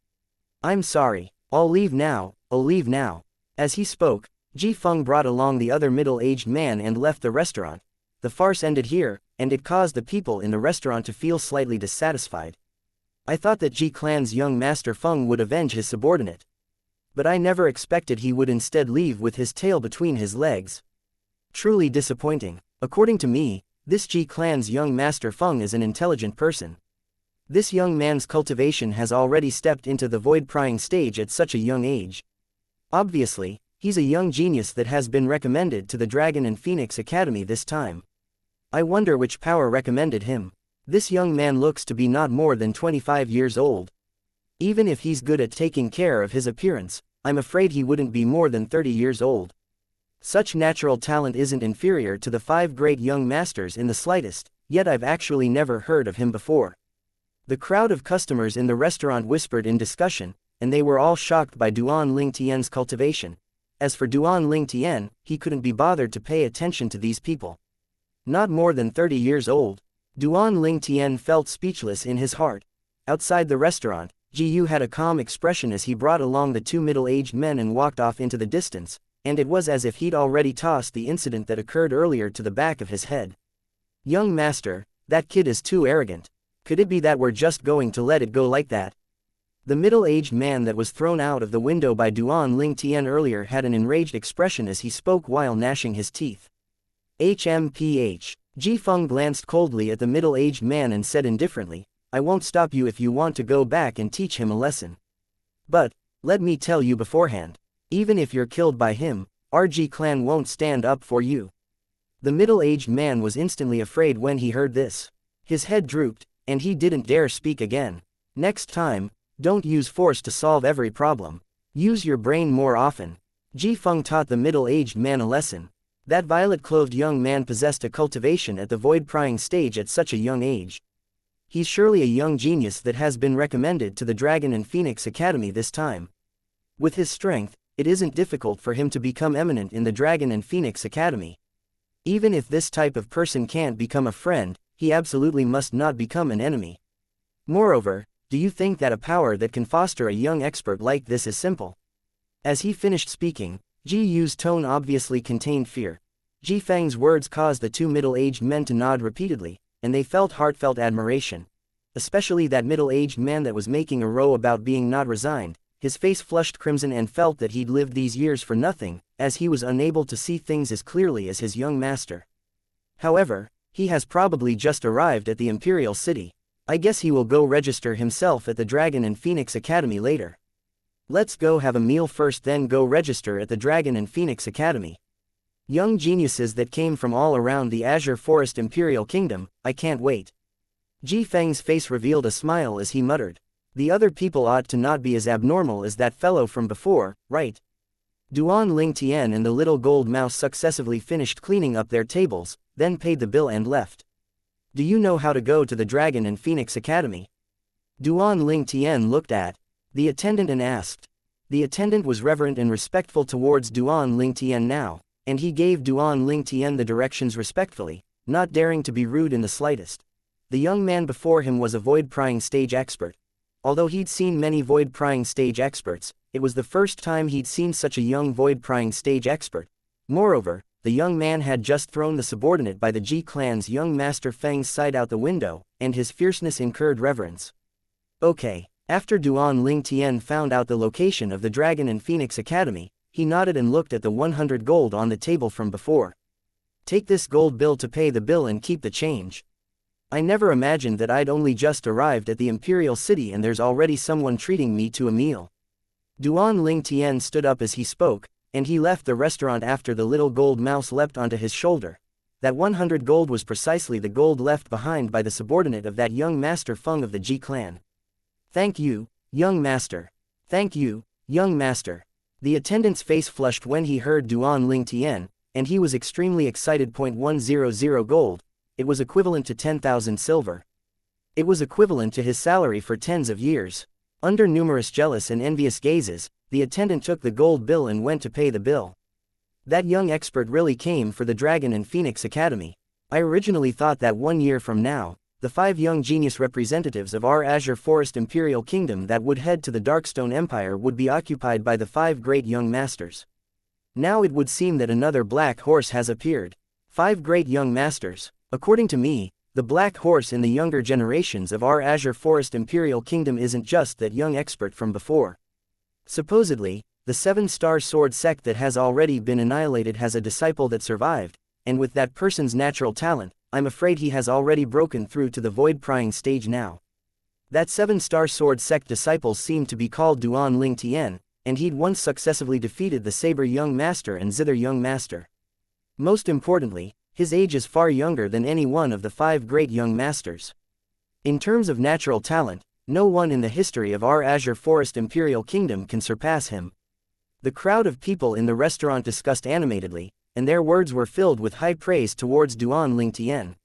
I'm sorry, I'll leave now, I'll leave now. As he spoke, Ji Feng brought along the other middle-aged man and left the restaurant. The farce ended here, and it caused the people in the restaurant to feel slightly dissatisfied. I thought that Ji clan's young master Feng would avenge his subordinate. But I never expected he would instead leave with his tail between his legs. Truly disappointing. According to me, this Ji clan's young master Feng is an intelligent person. This young man's cultivation has already stepped into the void-prying stage at such a young age. Obviously, he's a young genius that has been recommended to the Dragon and Phoenix Academy this time. I wonder which power recommended him. This young man looks to be not more than 25 years old. Even if he's good at taking care of his appearance, I'm afraid he wouldn't be more than 30 years old. Such natural talent isn't inferior to the 5 great young masters in the slightest, yet I've actually never heard of him before. The crowd of customers in the restaurant whispered in discussion, and they were all shocked by Duan Ling Tian's cultivation. As for Duan Ling Tian, he couldn't be bothered to pay attention to these people. Not more than 30 years old. Duan Ling Tian felt speechless in his heart. Outside the restaurant, Ji Yu had a calm expression as he brought along the 2 middle-aged men and walked off into the distance, and it was as if he'd already tossed the incident that occurred earlier to the back of his head. Young master, that kid is too arrogant. Could it be that we're just going to let it go like that? The middle-aged man that was thrown out of the window by Duan Ling Tian earlier had an enraged expression as he spoke while gnashing his teeth. HMPH. Ji Feng glanced coldly at the middle-aged man and said indifferently, I won't stop you if you want to go back and teach him a lesson. But, let me tell you beforehand, even if you're killed by him, our Ji clan won't stand up for you. The middle-aged man was instantly afraid when he heard this. His head drooped, and he didn't dare speak again. Next time, don't use force to solve every problem. Use your brain more often. Ji Feng taught the middle-aged man a lesson. That violet-clothed young man possessed a cultivation at the void-prying stage at such a young age. He's surely a young genius that has been recommended to the Dragon and Phoenix Academy this time. With his strength, it isn't difficult for him to become eminent in the Dragon and Phoenix Academy. Even if this type of person can't become a friend, he absolutely must not become an enemy. Moreover, do you think that a power that can foster a young expert like this is simple? As he finished speaking, Ji Yu's tone obviously contained fear. Ji Feng's words caused the 2 middle-aged men to nod repeatedly, and they felt heartfelt admiration. Especially that middle-aged man that was making a row about being not resigned. His face flushed crimson and felt that he'd lived these years for nothing, as he was unable to see things as clearly as his young master. However, he has probably just arrived at the Imperial City. I guess he will go register himself at the Dragon and Phoenix Academy later. Let's go have a meal first, then go register at the Dragon and Phoenix Academy. Young geniuses that came from all around the Azure Forest Imperial Kingdom, I can't wait. Ji Feng's face revealed a smile as he muttered. The other people ought to not be as abnormal as that fellow from before, right? Duan Ling Tian and the little gold mouse successively finished cleaning up their tables, then paid the bill and left. Do you know how to go to the Dragon and Phoenix Academy? Duan Ling Tian looked at the attendant and asked. The attendant was reverent and respectful towards Duan Ling Tian now, and he gave Duan Ling Tian the directions respectfully, not daring to be rude in the slightest. The young man before him was a void-prying stage expert. Although he'd seen many void-prying stage experts, it was the first time he'd seen such a young void-prying stage expert. Moreover, the young man had just thrown the subordinate by the Ji clan's young master Feng's side out the window, and his fierceness incurred reverence. Okay. After Duan Ling Tian found out the location of the Dragon and Phoenix Academy, he nodded and looked at the 100 gold on the table from before. Take this gold bill to pay the bill and keep the change. I never imagined that I'd only just arrived at the Imperial City and there's already someone treating me to a meal. Duan Ling Tian stood up as he spoke, and he left the restaurant after the little gold mouse leapt onto his shoulder. That 100 gold was precisely the gold left behind by the subordinate of that young master Feng of the Ji clan. Thank you, young master. Thank you, young master. The attendant's face flushed when he heard Duan Ling Tian, and he was extremely excited. 100 gold, it was equivalent to 10,000 silver. It was equivalent to his salary for tens of years. Under numerous jealous and envious gazes, the attendant took the gold bill and went to pay the bill. That young expert really came for the Dragon and Phoenix Academy. I originally thought that 1 year from now, the 5 young genius representatives of our Azure Forest Imperial Kingdom that would head to the Darkstone Empire would be occupied by the 5 great young masters. Now it would seem that another black horse has appeared. 5 great young masters. According to me, the black horse in the younger generations of our Azure Forest Imperial Kingdom isn't just that young expert from before. Supposedly, the 7-star sword sect that has already been annihilated has a disciple that survived, and with that person's natural talent, I'm afraid he has already broken through to the void-prying stage now. That 7-star sword sect disciples seem to be called Duan Ling Tian, and he'd once successfully defeated the Saber Young Master and Zither Young Master. Most importantly, his age is far younger than any one of the 5 great young masters. In terms of natural talent, no one in the history of our Azure Forest Imperial Kingdom can surpass him. The crowd of people in the restaurant discussed animatedly, and their words were filled with high praise towards Duan Ling Tian.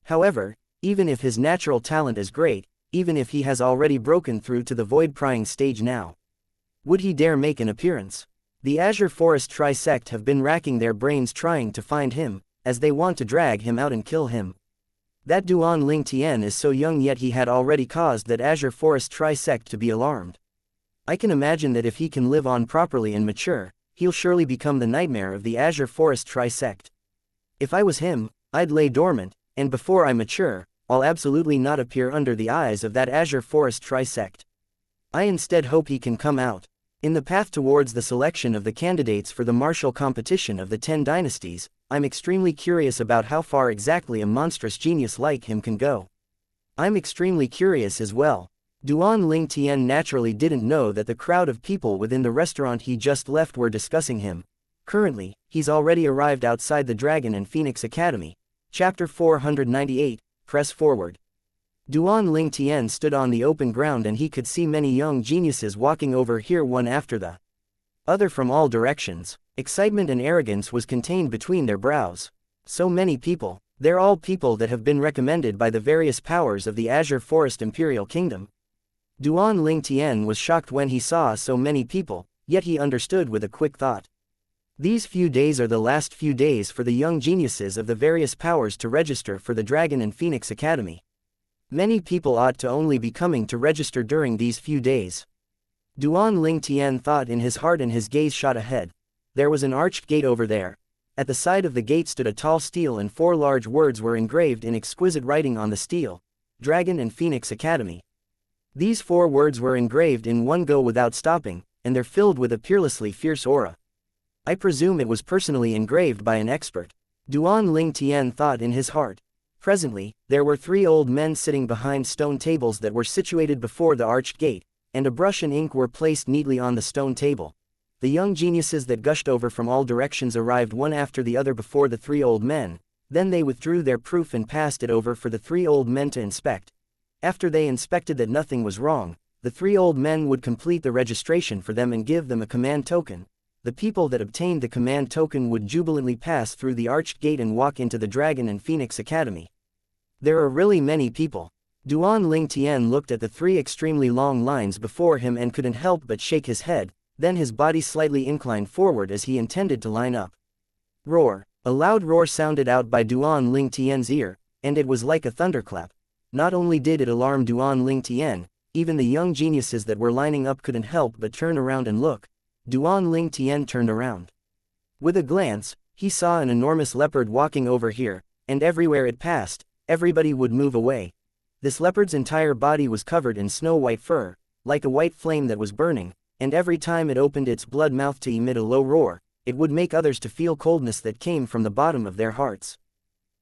However, even if his natural talent is great, even if he has already broken through to the void-prying stage now, would he dare make an appearance? The Azure Forest Tri-Sect have been racking their brains trying to find him, as they want to drag him out and kill him. That Duan Ling Tian is so young, yet he had already caused that Azure Forest Tri-Sect to be alarmed. I can imagine that if he can live on properly and mature, he'll surely become the nightmare of the Azure Forest Tri-Sect. If I was him, I'd lay dormant, and before I mature, I'll absolutely not appear under the eyes of that Azure Forest Tri-Sect. I instead hope he can come out. In the path towards the selection of the candidates for the martial competition of the 10 dynasties, I'm extremely curious about how far exactly a monstrous genius like him can go. I'm extremely curious as well. Duan Ling Tian naturally didn't know that the crowd of people within the restaurant he just left were discussing him. Currently, he's already arrived outside the Dragon and Phoenix Academy. Chapter 498, Press Forward. Duan Ling Tian stood on the open ground and he could see many young geniuses walking over here one after the other from all directions. Excitement and arrogance was contained between their brows. So many people. They're all people that have been recommended by the various powers of the Azure Forest Imperial Kingdom. Duan Ling Tian was shocked when he saw so many people, yet he understood with a quick thought. These few days are the last few days for the young geniuses of the various powers to register for the Dragon and Phoenix Academy. Many people ought to only be coming to register during these few days. Duan Ling Tian thought in his heart, and his gaze shot ahead. There was an arched gate over there. At the side of the gate stood a tall stele, and 4 large words were engraved in exquisite writing on the stele: Dragon and Phoenix Academy. These 4 words were engraved in one go without stopping, and they're filled with a peerlessly fierce aura. I presume it was personally engraved by an expert. Duan Ling Tian thought in his heart. Presently, there were 3 old men sitting behind stone tables that were situated before the arched gate, and a brush and ink were placed neatly on the stone table. The young geniuses that gushed over from all directions arrived one after the other before the 3 old men, then they withdrew their proof and passed it over for the 3 old men to inspect. After they inspected that nothing was wrong, the 3 old men would complete the registration for them and give them a command token. The people that obtained the command token would jubilantly pass through the arched gate and walk into the Dragon and Phoenix Academy. There are really many people. Duan Ling Tian looked at the 3 extremely long lines before him and couldn't help but shake his head, then his body slightly inclined forward as he intended to line up. Roar! A loud roar sounded out by Duan Ling Tian's ear, and it was like a thunderclap. Not only did it alarm Duan Ling Tian, even the young geniuses that were lining up couldn't help but turn around and look. Duan Ling Tian turned around. With a glance, he saw an enormous leopard walking over here, and everywhere it passed, everybody would move away. This leopard's entire body was covered in snow-white fur, like a white flame that was burning, and every time it opened its blood mouth to emit a low roar, it would make others to feel coldness that came from the bottom of their hearts.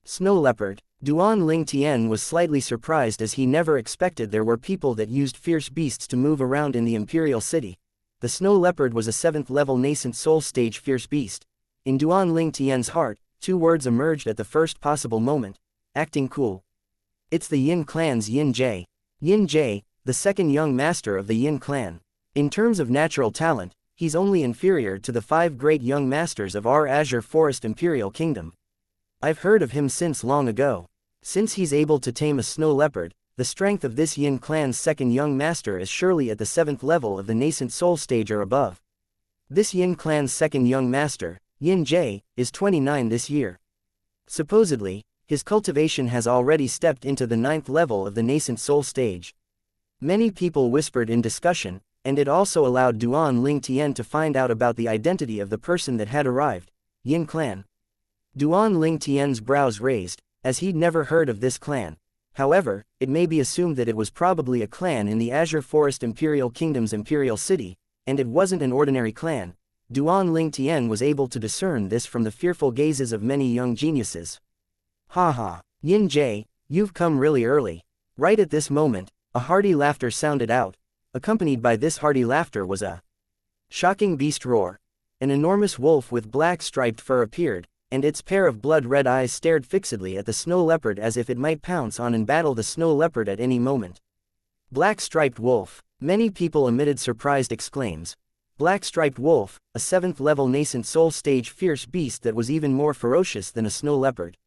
Snow leopard. Duan Ling Tian was slightly surprised, as he never expected there were people that used fierce beasts to move around in the Imperial City. The snow leopard was a 7th level nascent soul stage fierce beast. In Duan Ling Tian's heart, 2 words emerged at the first possible moment: acting cool. It's the Yin clan's Yin Jie. Yin Jie, the 2nd young master of the Yin clan. In terms of natural talent, he's only inferior to the 5 great young masters of our Azure Forest Imperial Kingdom. I've heard of him since long ago. Since he's able to tame a snow leopard, the strength of this Yin clan's second young master is surely at the 7th level of the nascent soul stage or above. This Yin clan's second young master, Yin Jie, is 29 this year. Supposedly, his cultivation has already stepped into the 9th level of the nascent soul stage. Many people whispered in discussion, and it also allowed Duan Ling Tian to find out about the identity of the person that had arrived, Yin clan. Duan Ling Tian's brows raised, as he'd never heard of this clan. However, it may be assumed that it was probably a clan in the Azure Forest Imperial Kingdom's imperial city, and it wasn't an ordinary clan. Duan Ling Tian was able to discern this from the fearful gazes of many young geniuses. Ha, Yin Jie, you've come really early. Right at this moment, a hearty laughter sounded out. Accompanied by this hearty laughter was a shocking beast roar. An enormous wolf with black striped fur appeared, and its pair of blood-red eyes stared fixedly at the snow leopard as if it might pounce on and battle the snow leopard at any moment. Black striped wolf. Many people emitted surprised exclaims. Black striped wolf, a 7th level nascent soul stage fierce beast that was even more ferocious than a snow leopard.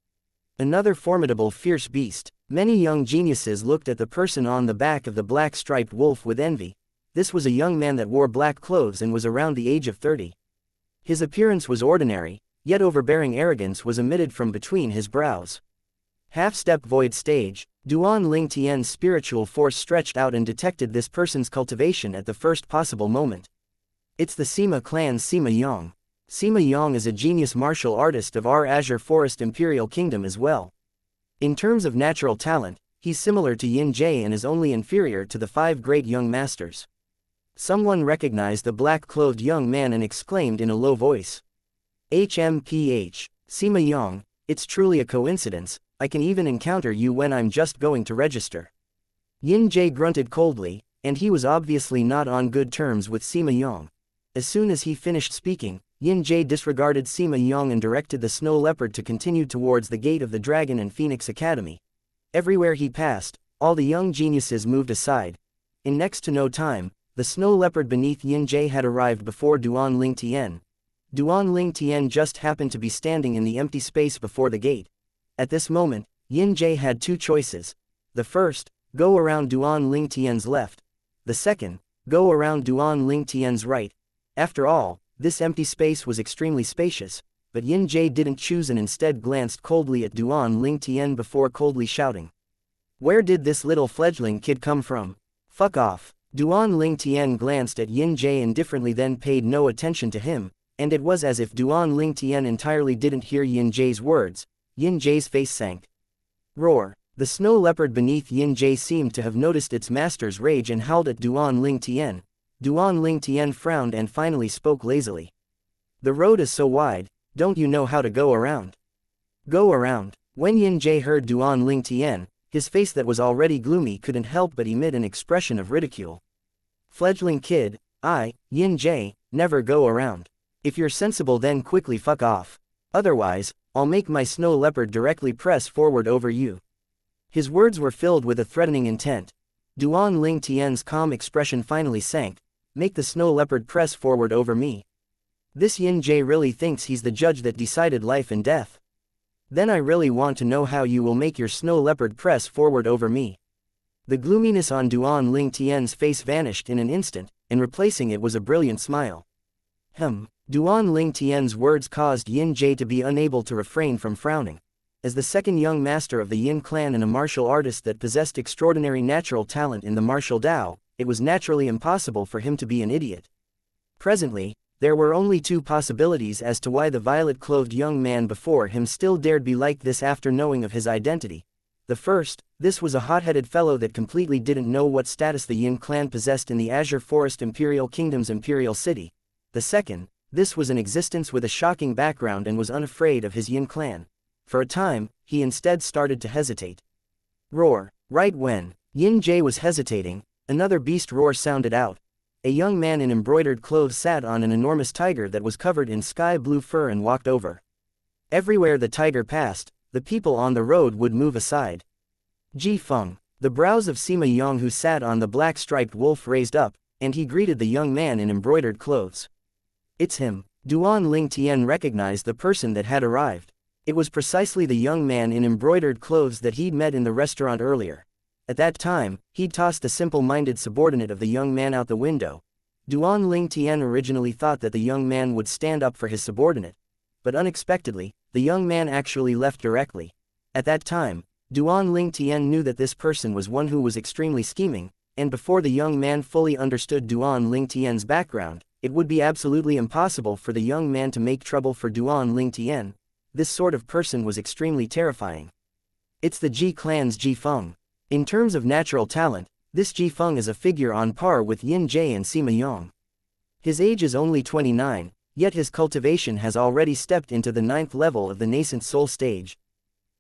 Another formidable fierce beast. Many young geniuses looked at the person on the back of the black striped wolf with envy. This was a young man that wore black clothes and was around the age of 30. His appearance was ordinary, yet overbearing arrogance was emitted from between his brows. Half-step void stage. Duan Ling Tian's spiritual force stretched out and detected this person's cultivation at the first possible moment. It's the Sima clan's Sima Yang. Sima Yang is a genius martial artist of our Azure Forest Imperial Kingdom as well. In terms of natural talent, he's similar to Yin Jie and is only inferior to the 5 great young masters. Someone recognized the black-clothed young man and exclaimed in a low voice. HMPH, Sima Yang, it's truly a coincidence, I can even encounter you when I'm just going to register. Yin Jie grunted coldly, and he was obviously not on good terms with Sima Yang. As soon as he finished speaking, Yin Jie disregarded Sima Yang and directed the snow leopard to continue towards the gate of the Dragon and Phoenix Academy. Everywhere he passed, all the young geniuses moved aside. In next to no time, the snow leopard beneath Yin Jie had arrived before Duan Ling Tian. Duan Ling Tian just happened to be standing in the empty space before the gate. At this moment, Yin Jie had 2 choices. The first, go around Duan Ling Tian's left. The second, go around Duan Ling Tian's right. After all, this empty space was extremely spacious, but Yin Jie didn't choose and instead glanced coldly at Duan Ling Tian before coldly shouting. Where did this little fledgling kid come from? Fuck off. Duan Ling Tian glanced at Yin Jie indifferently then paid no attention to him, and it was as if Duan Ling Tian entirely didn't hear Yin Jie's words. Yin Jie's face sank. Roar. The snow leopard beneath Yin Jie seemed to have noticed its master's rage and howled at Duan Ling Tian. Duan Ling Tian frowned and finally spoke lazily. The road is so wide, don't you know how to go around? Go around. When Yin Jie heard Duan Ling Tian, his face that was already gloomy couldn't help but emit an expression of ridicule. Fledgling kid, Yin Jie, never go around. If you're sensible then quickly fuck off. Otherwise, I'll make my snow leopard directly press forward over you. His words were filled with a threatening intent. Duan Ling Tian's calm expression finally sank. Make the snow leopard press forward over me. This Yin Jie really thinks he's the judge that decided life and death. Then I really want to know how you will make your snow leopard press forward over me. The gloominess on Duan Ling Tian's face vanished in an instant, and replacing it was a brilliant smile. Duan Ling Tian's words caused Yin Jie to be unable to refrain from frowning. As the second young master of the Yin clan and a martial artist that possessed extraordinary natural talent in the martial Tao, it was naturally impossible for him to be an idiot. Presently, there were only 2 possibilities as to why the violet-clothed young man before him still dared be like this after knowing of his identity. The first, this was a hot-headed fellow that completely didn't know what status the Yin clan possessed in the Azure Forest Imperial Kingdom's imperial city. The second, this was an existence with a shocking background and was unafraid of his Yin clan. For a time, he instead started to hesitate. Roar. Right when Yin Jie was hesitating, another beast roar sounded out. A young man in embroidered clothes sat on an enormous tiger that was covered in sky-blue fur and walked over. Everywhere the tiger passed, the people on the road would move aside. Ji Feng. The brows of Sima Yang who sat on the black-striped wolf raised up, and he greeted the young man in embroidered clothes. "It's him." Duan Ling Tian recognized the person that had arrived. It was precisely the young man in embroidered clothes that he'd met in the restaurant earlier. At that time, he'd tossed the simple-minded subordinate of the young man out the window. Duan Ling Tian originally thought that the young man would stand up for his subordinate, but unexpectedly, the young man actually left directly. At that time, Duan Ling Tian knew that this person was one who was extremely scheming, and before the young man fully understood Duan Ling Tian's background, it would be absolutely impossible for the young man to make trouble for Duan Ling Tian. This sort of person was extremely terrifying. It's the Ji clan's Ji Feng. In terms of natural talent, this Ji Feng is a figure on par with Yin Jie and Sima Yong. His age is only 29, yet his cultivation has already stepped into the 9th level of the nascent soul stage.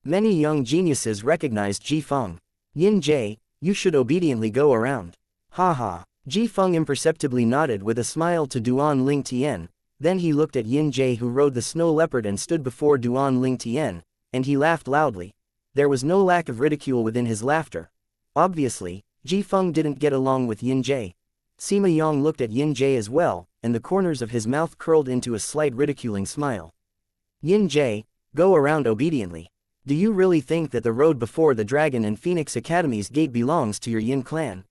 Many young geniuses recognized Ji Feng. "Yin Jie, you should obediently go around." "Ha ha." Ji Feng imperceptibly nodded with a smile to Duan Ling Tian, then he looked at Yin Jie who rode the snow leopard and stood before Duan Ling Tian, and he laughed loudly. There was no lack of ridicule within his laughter. Obviously, Ji Feng didn't get along with Yin Jie. Sima Yong looked at Yin Jie as well, and the corners of his mouth curled into a slight ridiculing smile. "Yin Jie, go around obediently. Do you really think that the road before the Dragon and Phoenix Academy's gate belongs to your Yin clan?"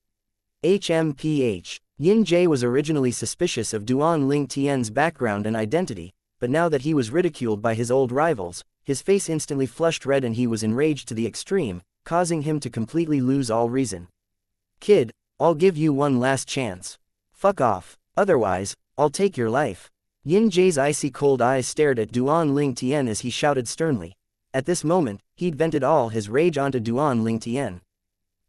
HMPH. Yin Jie was originally suspicious of Duan Ling Tian's background and identity, but now that he was ridiculed by his old rivals, his face instantly flushed red and he was enraged to the extreme, causing him to completely lose all reason. "Kid, I'll give you one last chance. Fuck off, otherwise, I'll take your life." Yin Jie's icy cold eyes stared at Duan Ling Tian as he shouted sternly. At this moment, he'd vented all his rage onto Duan Ling Tian.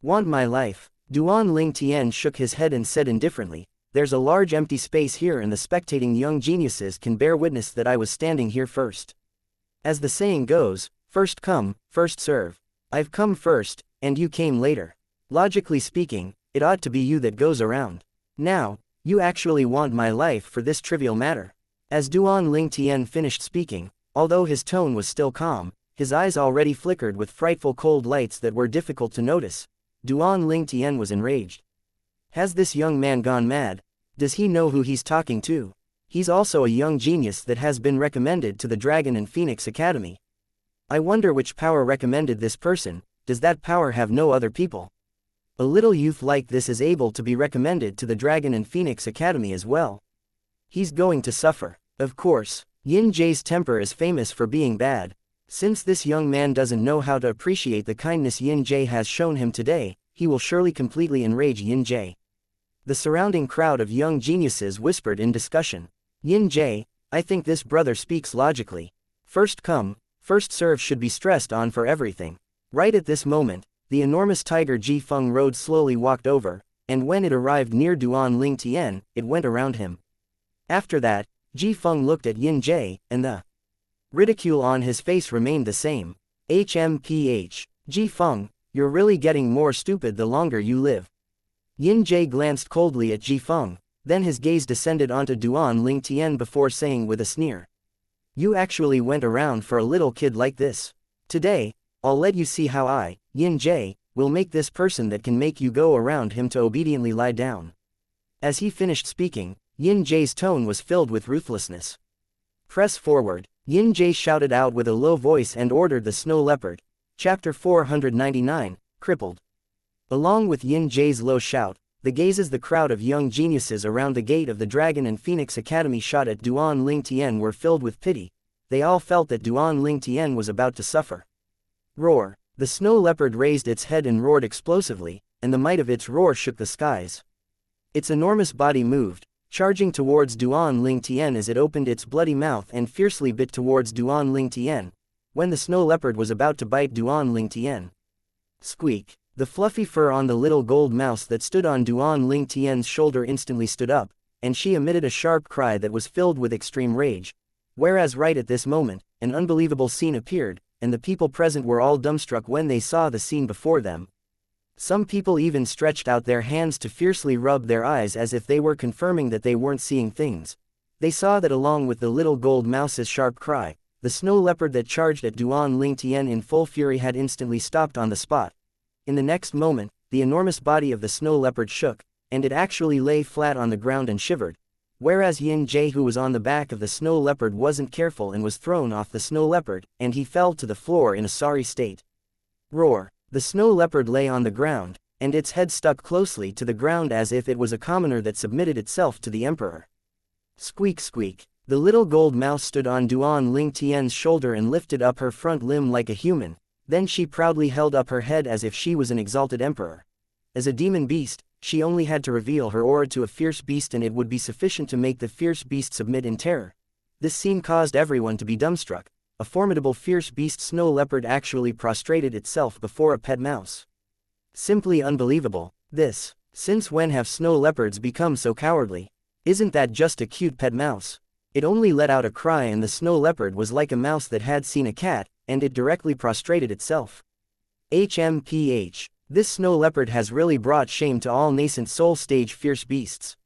"Want my life?" Duan Ling Tian shook his head and said indifferently, "There's a large empty space here and the spectating young geniuses can bear witness that I was standing here first. As the saying goes, first come, first serve. I've come first, and you came later. Logically speaking, it ought to be you that goes around. Now, you actually want my life for this trivial matter." As Duan Ling Tian finished speaking, although his tone was still calm, his eyes already flickered with frightful cold lights that were difficult to notice. Duan Ling Tian was enraged. Has this young man gone mad? Does he know who he's talking to? He's also a young genius that has been recommended to the Dragon and Phoenix Academy. I wonder which power recommended this person. Does that power have no other people? A little youth like this is able to be recommended to the Dragon and Phoenix Academy as well. He's going to suffer. Of course, Yin Jie's temper is famous for being bad. Since this young man doesn't know how to appreciate the kindness Yin Jie has shown him today, he will surely completely enrage Yin Jie. The surrounding crowd of young geniuses whispered in discussion. "Yin Jie, I think this brother speaks logically. First come, first serve should be stressed on for everything." Right at this moment, the enormous tiger Ji Feng rode slowly walked over, and when it arrived near Duan Ling Tian, it went around him. After that, Ji Feng looked at Yin Jie, and the ridicule on his face remained the same. HMPH. Ji Feng, you're really getting more stupid the longer you live. Yin Jie glanced coldly at Ji Feng, then his gaze descended onto Duan Ling Tian before saying with a sneer. "You actually went around for a little kid like this. Today, I'll let you see how I, Yin Jie, will make this person that can make you go around him to obediently lie down." As he finished speaking, Yin Jie's tone was filled with ruthlessness. "Press forward," Yin Jie shouted out with a low voice and ordered the snow leopard. Chapter 499, Crippled. Along with Yin Jie's low shout, the gazes the crowd of young geniuses around the gate of the Dragon and Phoenix Academy shot at Duan Ling Tian were filled with pity. They all felt that Duan Ling Tian was about to suffer. Roar. The snow leopard raised its head and roared explosively, and the might of its roar shook the skies. Its enormous body moved, charging towards Duan Ling Tian as it opened its bloody mouth and fiercely bit towards Duan Ling Tian, when the snow leopard was about to bite Duan Ling Tian. Squeak. The fluffy fur on the little gold mouse that stood on Duan Ling Tian's shoulder instantly stood up, and she emitted a sharp cry that was filled with extreme rage. Whereas right at this moment, an unbelievable scene appeared, and the people present were all dumbstruck when they saw the scene before them. Some people even stretched out their hands to fiercely rub their eyes as if they were confirming that they weren't seeing things. They saw that along with the little gold mouse's sharp cry, the snow leopard that charged at Duan Ling Tian in full fury had instantly stopped on the spot. In the next moment, the enormous body of the snow leopard shook, and it actually lay flat on the ground and shivered, whereas Yin Jie, who was on the back of the snow leopard, wasn't careful and was thrown off the snow leopard, and he fell to the floor in a sorry state. Roar! The snow leopard lay on the ground, and its head stuck closely to the ground as if it was a commoner that submitted itself to the emperor. Squeak squeak! The little gold mouse stood on Duan Ling Tian's shoulder and lifted up her front limb like a human, then she proudly held up her head as if she was an exalted emperor. As a demon beast, she only had to reveal her aura to a fierce beast and it would be sufficient to make the fierce beast submit in terror. This scene caused everyone to be dumbstruck. A formidable fierce beast snow leopard actually prostrated itself before a pet mouse. Simply unbelievable. Since when have snow leopards become so cowardly? Isn't that just a cute pet mouse? It only let out a cry and the snow leopard was like a mouse that had seen a cat, and it directly prostrated itself. HMPH. This snow leopard has really brought shame to all nascent soul stage fierce beasts.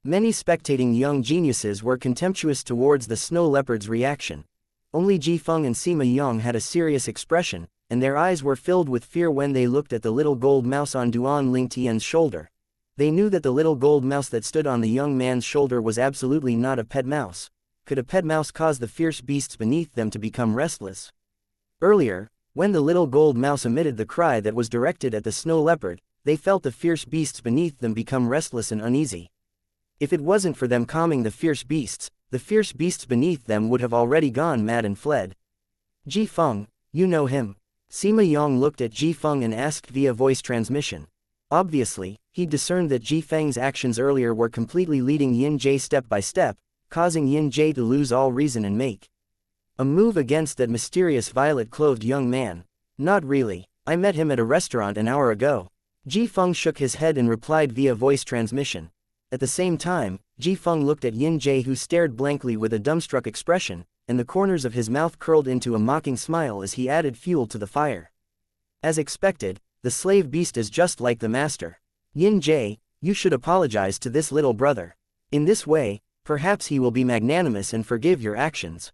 Many spectating young geniuses were contemptuous towards the snow leopard's reaction. Only Ji Feng and Sima Yang had a serious expression, and their eyes were filled with fear when they looked at the little gold mouse on Duan Ling Tian's shoulder. They knew that the little gold mouse that stood on the young man's shoulder was absolutely not a pet mouse. Could a pet mouse cause the fierce beasts beneath them to become restless? Earlier, when the little gold mouse emitted the cry that was directed at the snow leopard, they felt the fierce beasts beneath them become restless and uneasy. If it wasn't for them calming the fierce beasts beneath them would have already gone mad and fled. Ji Feng, you know him? Sima Yang looked at Ji Feng and asked via voice transmission. Obviously, he discerned that Ji Feng's actions earlier were completely leading Yin Jie step by step, causing Yin Jie to lose all reason and make a move against that mysterious violet-clothed young man. Not really. I met him at a restaurant an hour ago. Ji Feng shook his head and replied via voice transmission. At the same time, Ji Feng looked at Yin Jie, who stared blankly with a dumbstruck expression, and the corners of his mouth curled into a mocking smile as he added fuel to the fire. As expected, the slave beast is just like the master. Yin Jie, you should apologize to this little brother. In this way, perhaps he will be magnanimous and forgive your actions.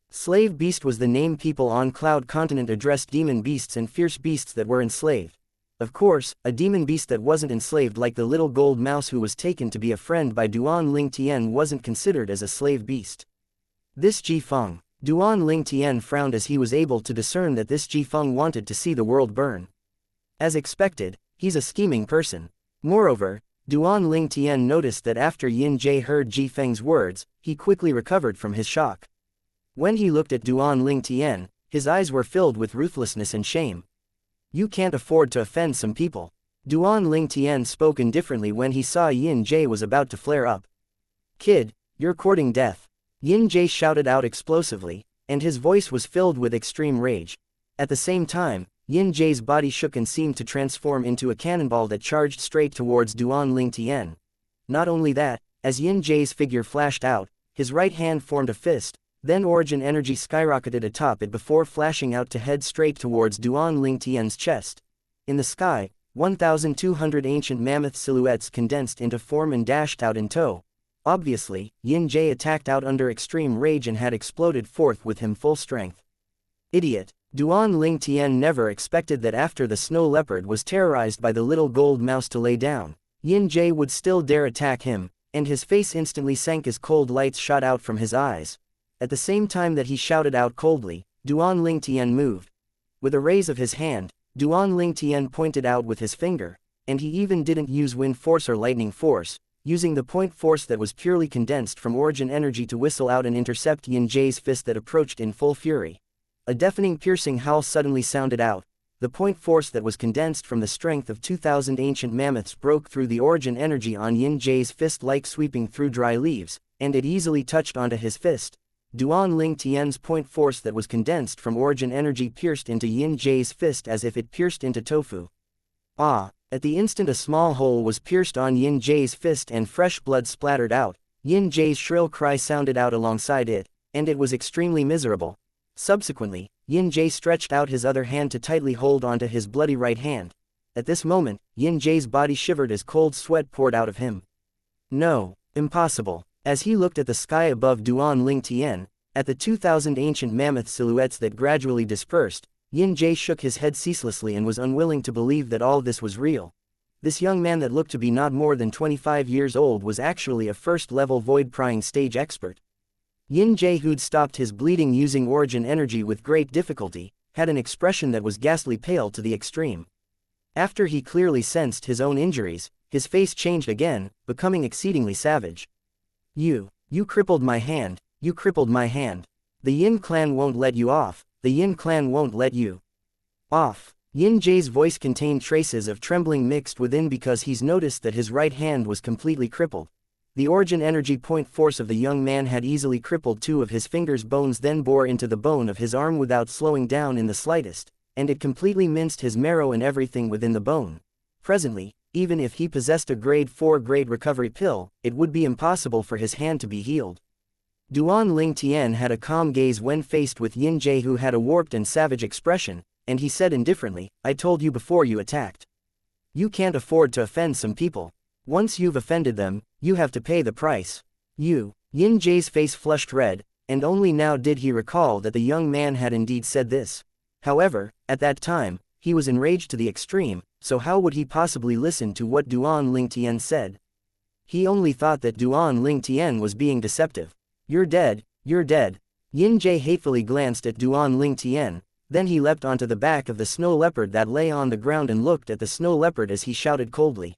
Slave beast was the name people on Cloud Continent addressed demon beasts and fierce beasts that were enslaved. Of course, a demon beast that wasn't enslaved like the little gold mouse who was taken to be a friend by Duan Ling Tian wasn't considered as a slave beast. This Ji Feng. Duan Ling Tian frowned as he was able to discern that this Ji Feng wanted to see the world burn. As expected, he's a scheming person. Moreover, Duan Ling Tian noticed that after Yin Jie heard Ji Feng's words, he quickly recovered from his shock. When he looked at Duan Ling Tian, his eyes were filled with ruthlessness and shame. You can't afford to offend some people. Duan Ling Tian spoke indifferently when he saw Yin Jie was about to flare up. Kid, you're courting death. Yin Jie shouted out explosively, and his voice was filled with extreme rage. At the same time, Yin Jie's body shook and seemed to transform into a cannonball that charged straight towards Duan Ling Tian. Not only that, as Yin Jie's figure flashed out, his right hand formed a fist, then origin energy skyrocketed atop it before flashing out to head straight towards Duan Ling Tian's chest. In the sky, 1,200 ancient mammoth silhouettes condensed into form and dashed out in tow. Obviously, Yin Jie attacked out under extreme rage and had exploded forth with him full strength. Idiot! Duan Ling Tian never expected that after the snow leopard was terrorized by the little gold mouse to lay down, Yin Jie would still dare attack him, and his face instantly sank as cold lights shot out from his eyes. At the same time that he shouted out coldly, Duan Ling Tian moved. With a raise of his hand, Duan Ling Tian pointed out with his finger, and he even didn't use wind force or lightning force, using the point force that was purely condensed from origin energy to whistle out and intercept Yin Jie's fist that approached in full fury. A deafening piercing howl suddenly sounded out. The point force that was condensed from the strength of 2,000 ancient mammoths broke through the origin energy on Yin Jie's fist like sweeping through dry leaves, and it easily touched onto his fist. Duan Ling Tian's point force that was condensed from origin energy pierced into Yin Jie's fist as if it pierced into tofu. Ah! At the instant a small hole was pierced on Yin Jie's fist and fresh blood splattered out. Yin Jie's shrill cry sounded out alongside it, and it was extremely miserable. Subsequently, Yin Jie stretched out his other hand to tightly hold onto his bloody right hand. At this moment, Yin Jie's body shivered as cold sweat poured out of him. No, impossible. As he looked at the sky above Duan Ling Tian, at the 2,000 ancient mammoth silhouettes that gradually dispersed, Yin Jie shook his head ceaselessly and was unwilling to believe that all this was real. This young man that looked to be not more than 25 years old was actually a first-level void-prying stage expert. Yin Jae, who'd stopped his bleeding using origin energy with great difficulty, had an expression that was ghastly pale to the extreme. After he clearly sensed his own injuries, his face changed again, becoming exceedingly savage. You crippled my hand, you crippled my hand. The Yin clan won't let you off, the Yin clan won't let you off. Yin Jae's voice contained traces of trembling mixed within because he's noticed that his right hand was completely crippled. The origin energy point force of the young man had easily crippled two of his fingers' bones, then bore into the bone of his arm without slowing down in the slightest, and it completely minced his marrow and everything within the bone. Presently, even if he possessed a grade 4 grade recovery pill, it would be impossible for his hand to be healed. Duan Ling Tian had a calm gaze when faced with Yin Jae, who had a warped and savage expression, and he said indifferently, "I told you before you attacked. You can't afford to offend some people. Once you've offended them, you have to pay the price." Yin Jae's face flushed red, and only now did he recall that the young man had indeed said this. However, at that time, he was enraged to the extreme, so how would he possibly listen to what Duan Ling Tian said? He only thought that Duan Ling Tian was being deceptive. "You're dead, you're dead." Yin Jae hatefully glanced at Duan Ling Tian, then he leapt onto the back of the snow leopard that lay on the ground and looked at the snow leopard as he shouted coldly,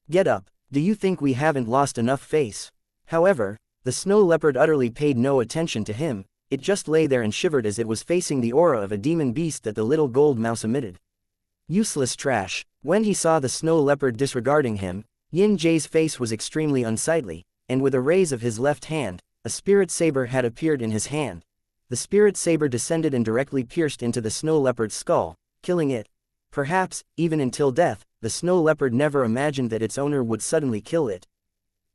"Get up, do you think we haven't lost enough face?" However, the snow leopard utterly paid no attention to him, it just lay there and shivered as it was facing the aura of a demon beast that the little gold mouse emitted. Useless trash. When he saw the snow leopard disregarding him, Yin Jae's face was extremely unsightly, and with a raise of his left hand, a spirit saber had appeared in his hand. The spirit saber descended and directly pierced into the snow leopard's skull, killing it. Perhaps, even until death, the snow leopard never imagined that its owner would suddenly kill it.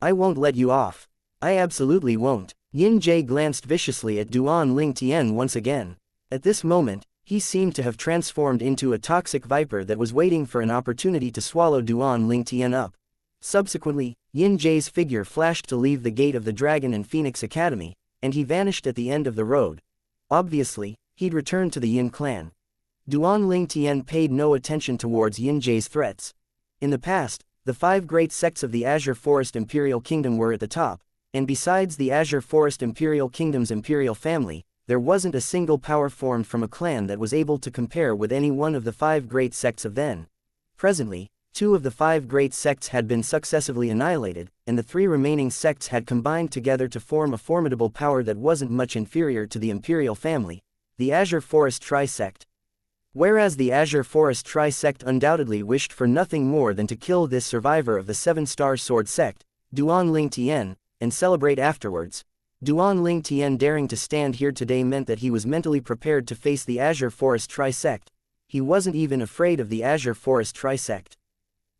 "I won't let you off. I absolutely won't." Yin Jae glanced viciously at Duan Ling Tian once again. At this moment, he seemed to have transformed into a toxic viper that was waiting for an opportunity to swallow Duan Ling Tian up. Subsequently, Yin Jae's figure flashed to leave the gate of the Dragon and Phoenix Academy, and he vanished at the end of the road. Obviously, he'd returned to the Yin clan. Duan Ling Tian paid no attention towards Yin Jae's threats. In the past, the 5 great sects of the Azure Forest Imperial Kingdom were at the top, and besides the Azure Forest Imperial Kingdom's imperial family, there wasn't a single power formed from a clan that was able to compare with any one of the 5 great sects of then. Presently, 2 of the 5 great sects had been successively annihilated, and the 3 remaining sects had combined together to form a formidable power that wasn't much inferior to the imperial family, the Azure Forest Tri-sect. Whereas the Azure Forest Tri-sect undoubtedly wished for nothing more than to kill this survivor of the 7-star sword sect, Duan Ling Tian, and celebrate afterwards. Duan Ling Tian daring to stand here today meant that he was mentally prepared to face the Azure Forest Tri-sect. He wasn't even afraid of the Azure Forest Tri-sect.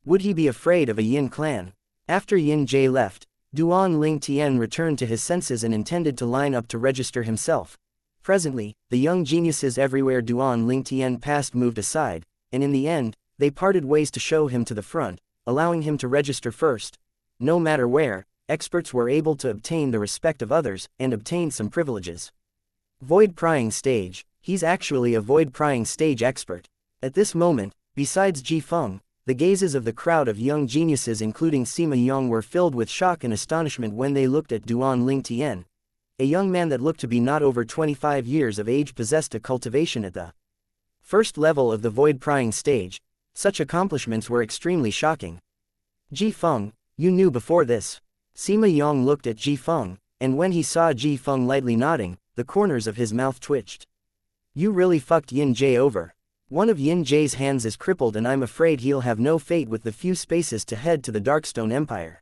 Would he be afraid of a Yin clan? After Yin Jae left, Duan Ling Tian returned to his senses and intended to line up to register himself. Presently, the young geniuses everywhere Duan Ling Tian passed moved aside, and in the end, they parted ways to show him to the front, allowing him to register first. No matter where, experts were able to obtain the respect of others, and obtain some privileges. Void prying stage. He's actually a void prying stage expert. At this moment, besides Ji Feng, the gazes of the crowd of young geniuses including Sima Yong were filled with shock and astonishment when they looked at Duan Ling Tian. A young man that looked to be not over 25 years of age possessed a cultivation at the first level of the void prying stage. Such accomplishments were extremely shocking. Ji Feng, you knew before this. Sima Yong looked at Ji Feng, and when he saw Ji Feng lightly nodding, the corners of his mouth twitched. You really fucked Yin Jae over. One of Yin Jae's hands is crippled and I'm afraid he'll have no fate with the few spaces to head to the Darkstone Empire.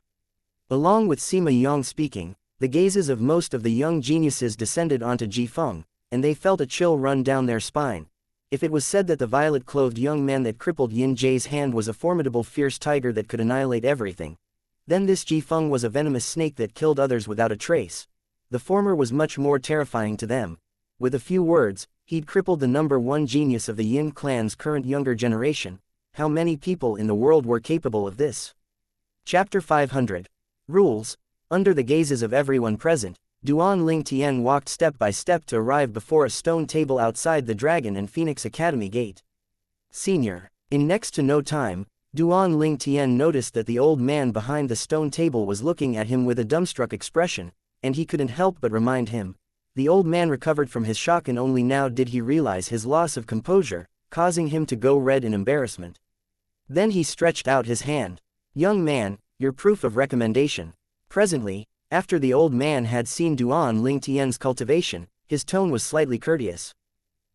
Along with Sima Yong speaking, the gazes of most of the young geniuses descended onto Ji Feng, and they felt a chill run down their spine. If it was said that the violet-clothed young man that crippled Yin Jae's hand was a formidable fierce tiger that could annihilate everything, then this Ji Feng was a venomous snake that killed others without a trace. The former was much more terrifying to them. With a few words, he'd crippled the number 1 genius of the Yin clan's current younger generation. How many people in the world were capable of this? Chapter 500. Rules. Under the gazes of everyone present, Duan Ling Tian walked step by step to arrive before a stone table outside the Dragon and Phoenix Academy gate. Senior. In next to no time, Duan Ling Tian noticed that the old man behind the stone table was looking at him with a dumbstruck expression, and he couldn't help but remind him. The old man recovered from his shock, and only now did he realize his loss of composure, causing him to go red in embarrassment. Then he stretched out his hand. "Young man, your proof of recommendation." Presently, after the old man had seen Duan Ling Tian's cultivation, his tone was slightly courteous.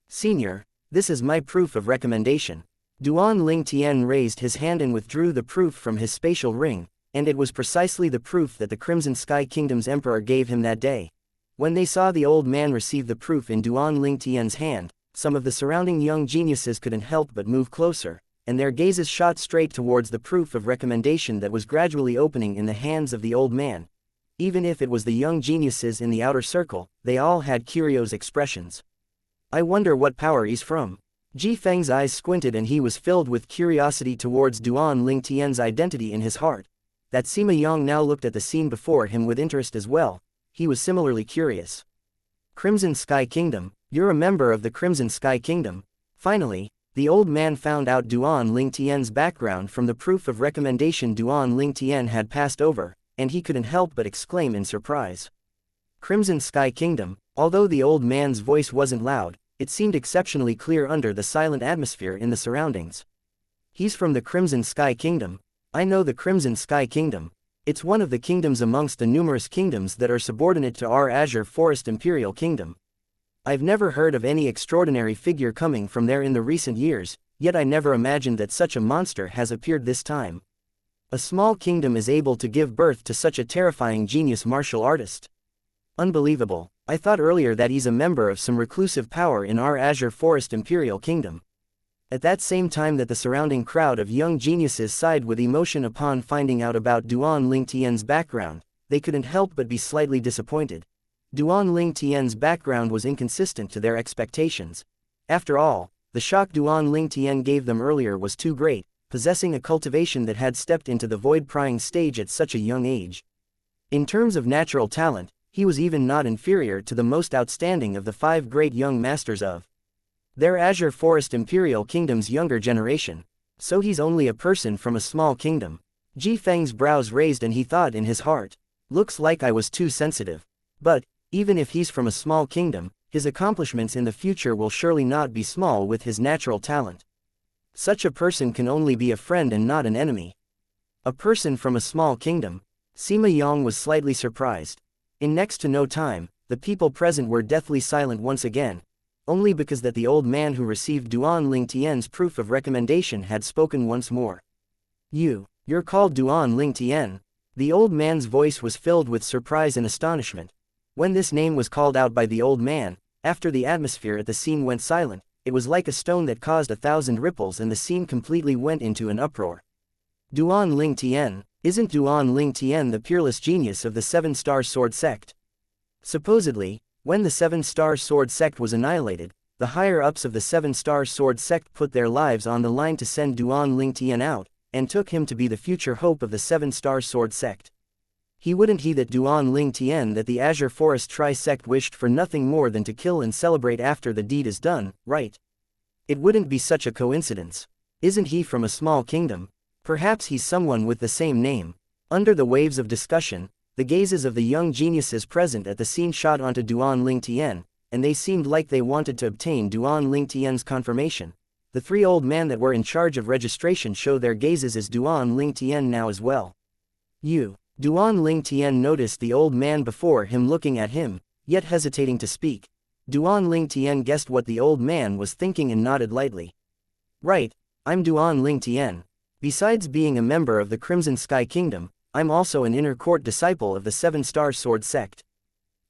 "Senior, this is my proof of recommendation." Duan Ling Tian raised his hand and withdrew the proof from his spatial ring, and it was precisely the proof that the Crimson Sky Kingdom's emperor gave him that day. When they saw the old man receive the proof in Duan Ling Tian's hand, some of the surrounding young geniuses couldn't help but move closer, and their gazes shot straight towards the proof of recommendation that was gradually opening in the hands of the old man. Even if it was the young geniuses in the outer circle, they all had curious expressions. "I wonder what power he's from." Ji Feng's eyes squinted and he was filled with curiosity towards Duan Ling Tian's identity in his heart. That Sima Yang now looked at the scene before him with interest as well. He was similarly curious. "Crimson Sky Kingdom, you're a member of the Crimson Sky Kingdom." Finally, the old man found out Duan Ling Tian's background from the proof of recommendation Duan Ling Tian had passed over, and he couldn't help but exclaim in surprise. "Crimson Sky Kingdom." Although the old man's voice wasn't loud, it seemed exceptionally clear under the silent atmosphere in the surroundings. "He's from the Crimson Sky Kingdom." "I know the Crimson Sky Kingdom. It's one of the kingdoms amongst the numerous kingdoms that are subordinate to our Azure Forest Imperial Kingdom. I've never heard of any extraordinary figure coming from there in the recent years, yet I never imagined that such a monster has appeared this time. A small kingdom is able to give birth to such a terrifying genius martial artist. Unbelievable. I thought earlier that he's a member of some reclusive power in our Azure Forest Imperial Kingdom." At that same time that the surrounding crowd of young geniuses sighed with emotion upon finding out about Duan Ling Tian's background, they couldn't help but be slightly disappointed. Duan Ling Tian's background was inconsistent to their expectations. After all, the shock Duan Ling Tian gave them earlier was too great, possessing a cultivation that had stepped into the void-prying stage at such a young age. In terms of natural talent, he was even not inferior to the most outstanding of the 5 great young masters of their Azure Forest Imperial Kingdom's younger generation. So he's only a person from a small kingdom. Ji Feng's brows raised and he thought in his heart, "Looks like I was too sensitive. But, even if he's from a small kingdom, his accomplishments in the future will surely not be small with his natural talent. Such a person can only be a friend and not an enemy." A person from a small kingdom. Sima Yang was slightly surprised. In next to no time, the people present were deathly silent once again, only because that the old man who received Duan Ling Tian's proof of recommendation had spoken once more. You're called Duan Ling Tian." The old man's voice was filled with surprise and astonishment. When this name was called out by the old man, after the atmosphere at the scene went silent, it was like a stone that caused 1,000 ripples and the scene completely went into an uproar. "Duan Ling Tian? Isn't Duan Ling Tian the peerless genius of the 7-Star Sword sect?" Supposedly, when the 7-Star Sword sect was annihilated, the higher-ups of the 7-Star Sword sect put their lives on the line to send Duan Ling Tian out, and took him to be the future hope of the 7-Star Sword sect. Wouldn't he that Duan Ling Tian that the Azure Forest Tri-sect wished for nothing more than to kill and celebrate after the deed is done, right? It wouldn't be such a coincidence. Isn't he from a small kingdom? Perhaps he's someone with the same name. Under the waves of discussion, the gazes of the young geniuses present at the scene shot onto Duan Ling Tian, and they seemed like they wanted to obtain Duan Ling Tian's confirmation. The 3 old men that were in charge of registration show their gazes as Duan Ling Tian now as well. Duan Ling Tian noticed the old man before him looking at him, yet hesitating to speak. Duan Ling Tian guessed what the old man was thinking and nodded lightly. "Right, I'm Duan Ling Tian. Besides being a member of the Crimson Sky Kingdom, I'm also an inner court disciple of the 7-Star Sword sect."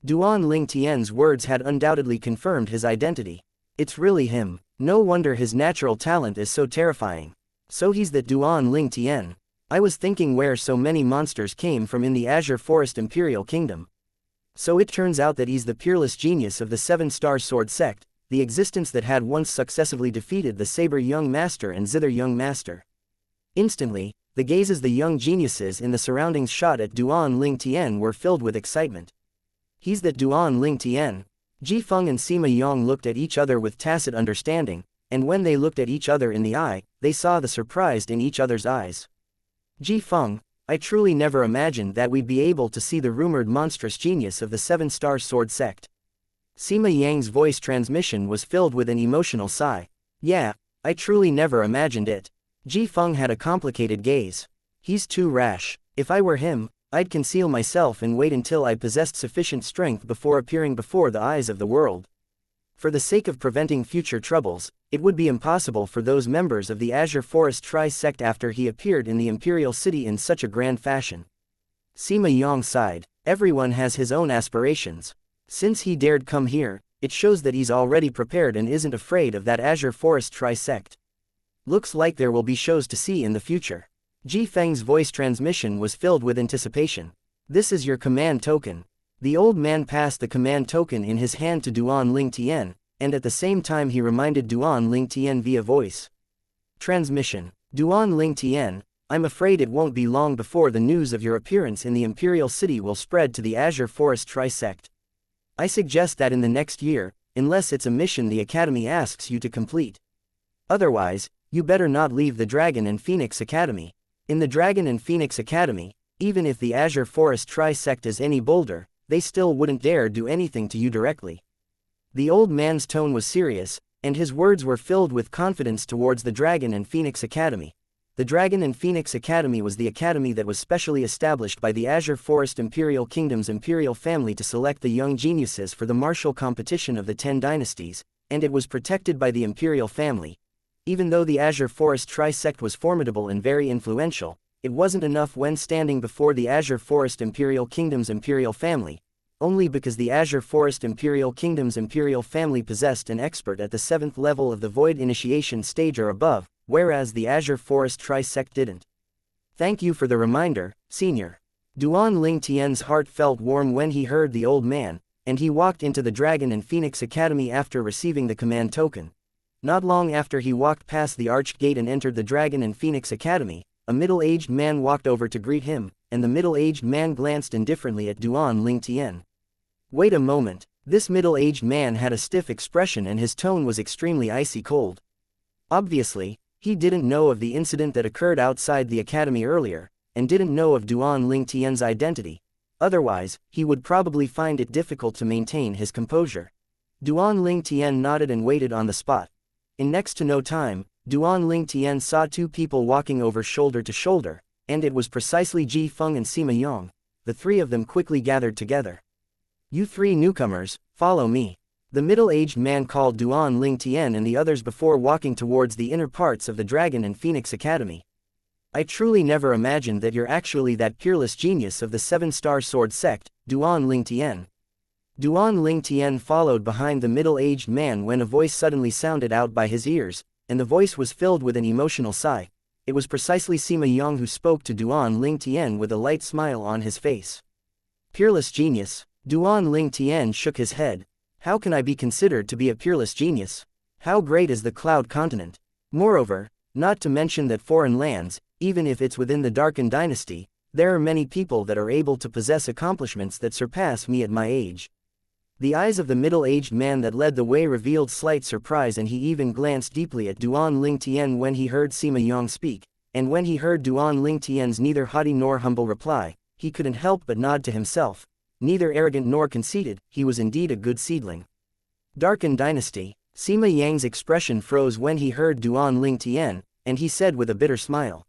Duan Ling Tian's words had undoubtedly confirmed his identity. It's really him. No wonder his natural talent is so terrifying. So he's that Duan Ling Tian. I was thinking where so many monsters came from in the Azure Forest Imperial Kingdom. So it turns out that he's the peerless genius of the 7-Star Sword sect, the existence that had once successively defeated the Saber Young Master and Zither Young Master. Instantly, the gazes the young geniuses in the surroundings shot at Duan Ling Tian were filled with excitement. He's that Duan Ling Tian. Ji Feng and Sima Yang looked at each other with tacit understanding, and when they looked at each other in the eye, they saw the surprise in each other's eyes. Ji Feng, I truly never imagined that we'd be able to see the rumored monstrous genius of the Seven-Star Sword sect. Sima Yang's voice transmission was filled with an emotional sigh. Yeah, I truly never imagined it. Ji Feng had a complicated gaze. He's too rash. If I were him, I'd conceal myself and wait until I possessed sufficient strength before appearing before the eyes of the world. For the sake of preventing future troubles, it would be impossible for those members of the Azure Forest Tri-sect after he appeared in the Imperial City in such a grand fashion. Sima Yang sighed. Everyone has his own aspirations. Since he dared come here, it shows that he's already prepared and isn't afraid of that Azure Forest Tri-sect. Looks like there will be shows to see in the future. Ji Feng's voice transmission was filled with anticipation. This is your command token. The old man passed the command token in his hand to Duan Ling Tian, and at the same time he reminded Duan Ling Tian via voice transmission. Duan Ling Tian, I'm afraid it won't be long before the news of your appearance in the Imperial City will spread to the Azure Forest Tri-sect. I suggest that in the next year, unless it's a mission the Academy asks you to complete. Otherwise, you better not leave the Dragon and Phoenix Academy. In the Dragon and Phoenix Academy, even if the Azure Forest Tri-sect is any bolder, they still wouldn't dare do anything to you directly. The old man's tone was serious, and his words were filled with confidence towards the Dragon and Phoenix Academy. The Dragon and Phoenix Academy was the academy that was specially established by the Azure Forest Imperial Kingdom's imperial family to select the young geniuses for the martial competition of the 10 dynasties, and it was protected by the imperial family. Even though the Azure Forest Tri-sect was formidable and very influential, it wasn't enough when standing before the Azure Forest Imperial Kingdom's imperial family, only because the Azure Forest Imperial Kingdom's imperial family possessed an expert at the 7th level of the Void Initiation stage or above, whereas the Azure Forest Tri-sect didn't. Thank you for the reminder, Senior. Duan Ling Tian's heart felt warm when he heard the old man, and he walked into the Dragon and Phoenix Academy after receiving the command token. Not long after he walked past the arched gate and entered the Dragon and Phoenix Academy, a middle-aged man walked over to greet him, and the middle-aged man glanced indifferently at Duan Ling Tian. Wait a moment, this middle-aged man had a stiff expression and his tone was extremely icy cold. Obviously, he didn't know of the incident that occurred outside the academy earlier, and didn't know of Duan Ling Tian's identity. Otherwise, he would probably find it difficult to maintain his composure. Duan Ling Tian nodded and waited on the spot. In next to no time, Duan Ling Tian saw two people walking over shoulder to shoulder, and it was precisely Ji Feng and Sima Yang. The three of them quickly gathered together. You three newcomers, follow me. The middle-aged man called Duan Ling Tian and the others before walking towards the inner parts of the Dragon and Phoenix Academy. I truly never imagined that you're actually that peerless genius of the 7-star sword sect, Duan Ling Tian. Duan Ling Tian followed behind the middle-aged man when a voice suddenly sounded out by his ears, and the voice was filled with an emotional sigh. It was precisely Sima Yang who spoke to Duan Ling Tian with a light smile on his face. Peerless genius? Duan Ling Tian shook his head. How can I be considered to be a peerless genius? How great is the Cloud Continent? Moreover, not to mention that foreign lands, even if it's within the Darken dynasty, there are many people that are able to possess accomplishments that surpass me at my age. The eyes of the middle-aged man that led the way revealed slight surprise, and he even glanced deeply at Duan Ling Tian when he heard Sima Yang speak, and when he heard Duan Ling Tian's neither haughty nor humble reply, he couldn't help but nod to himself. Neither arrogant nor conceited, he was indeed a good seedling. Darken dynasty. Sima Yang's expression froze when he heard Duan Ling Tian, and he said with a bitter smile.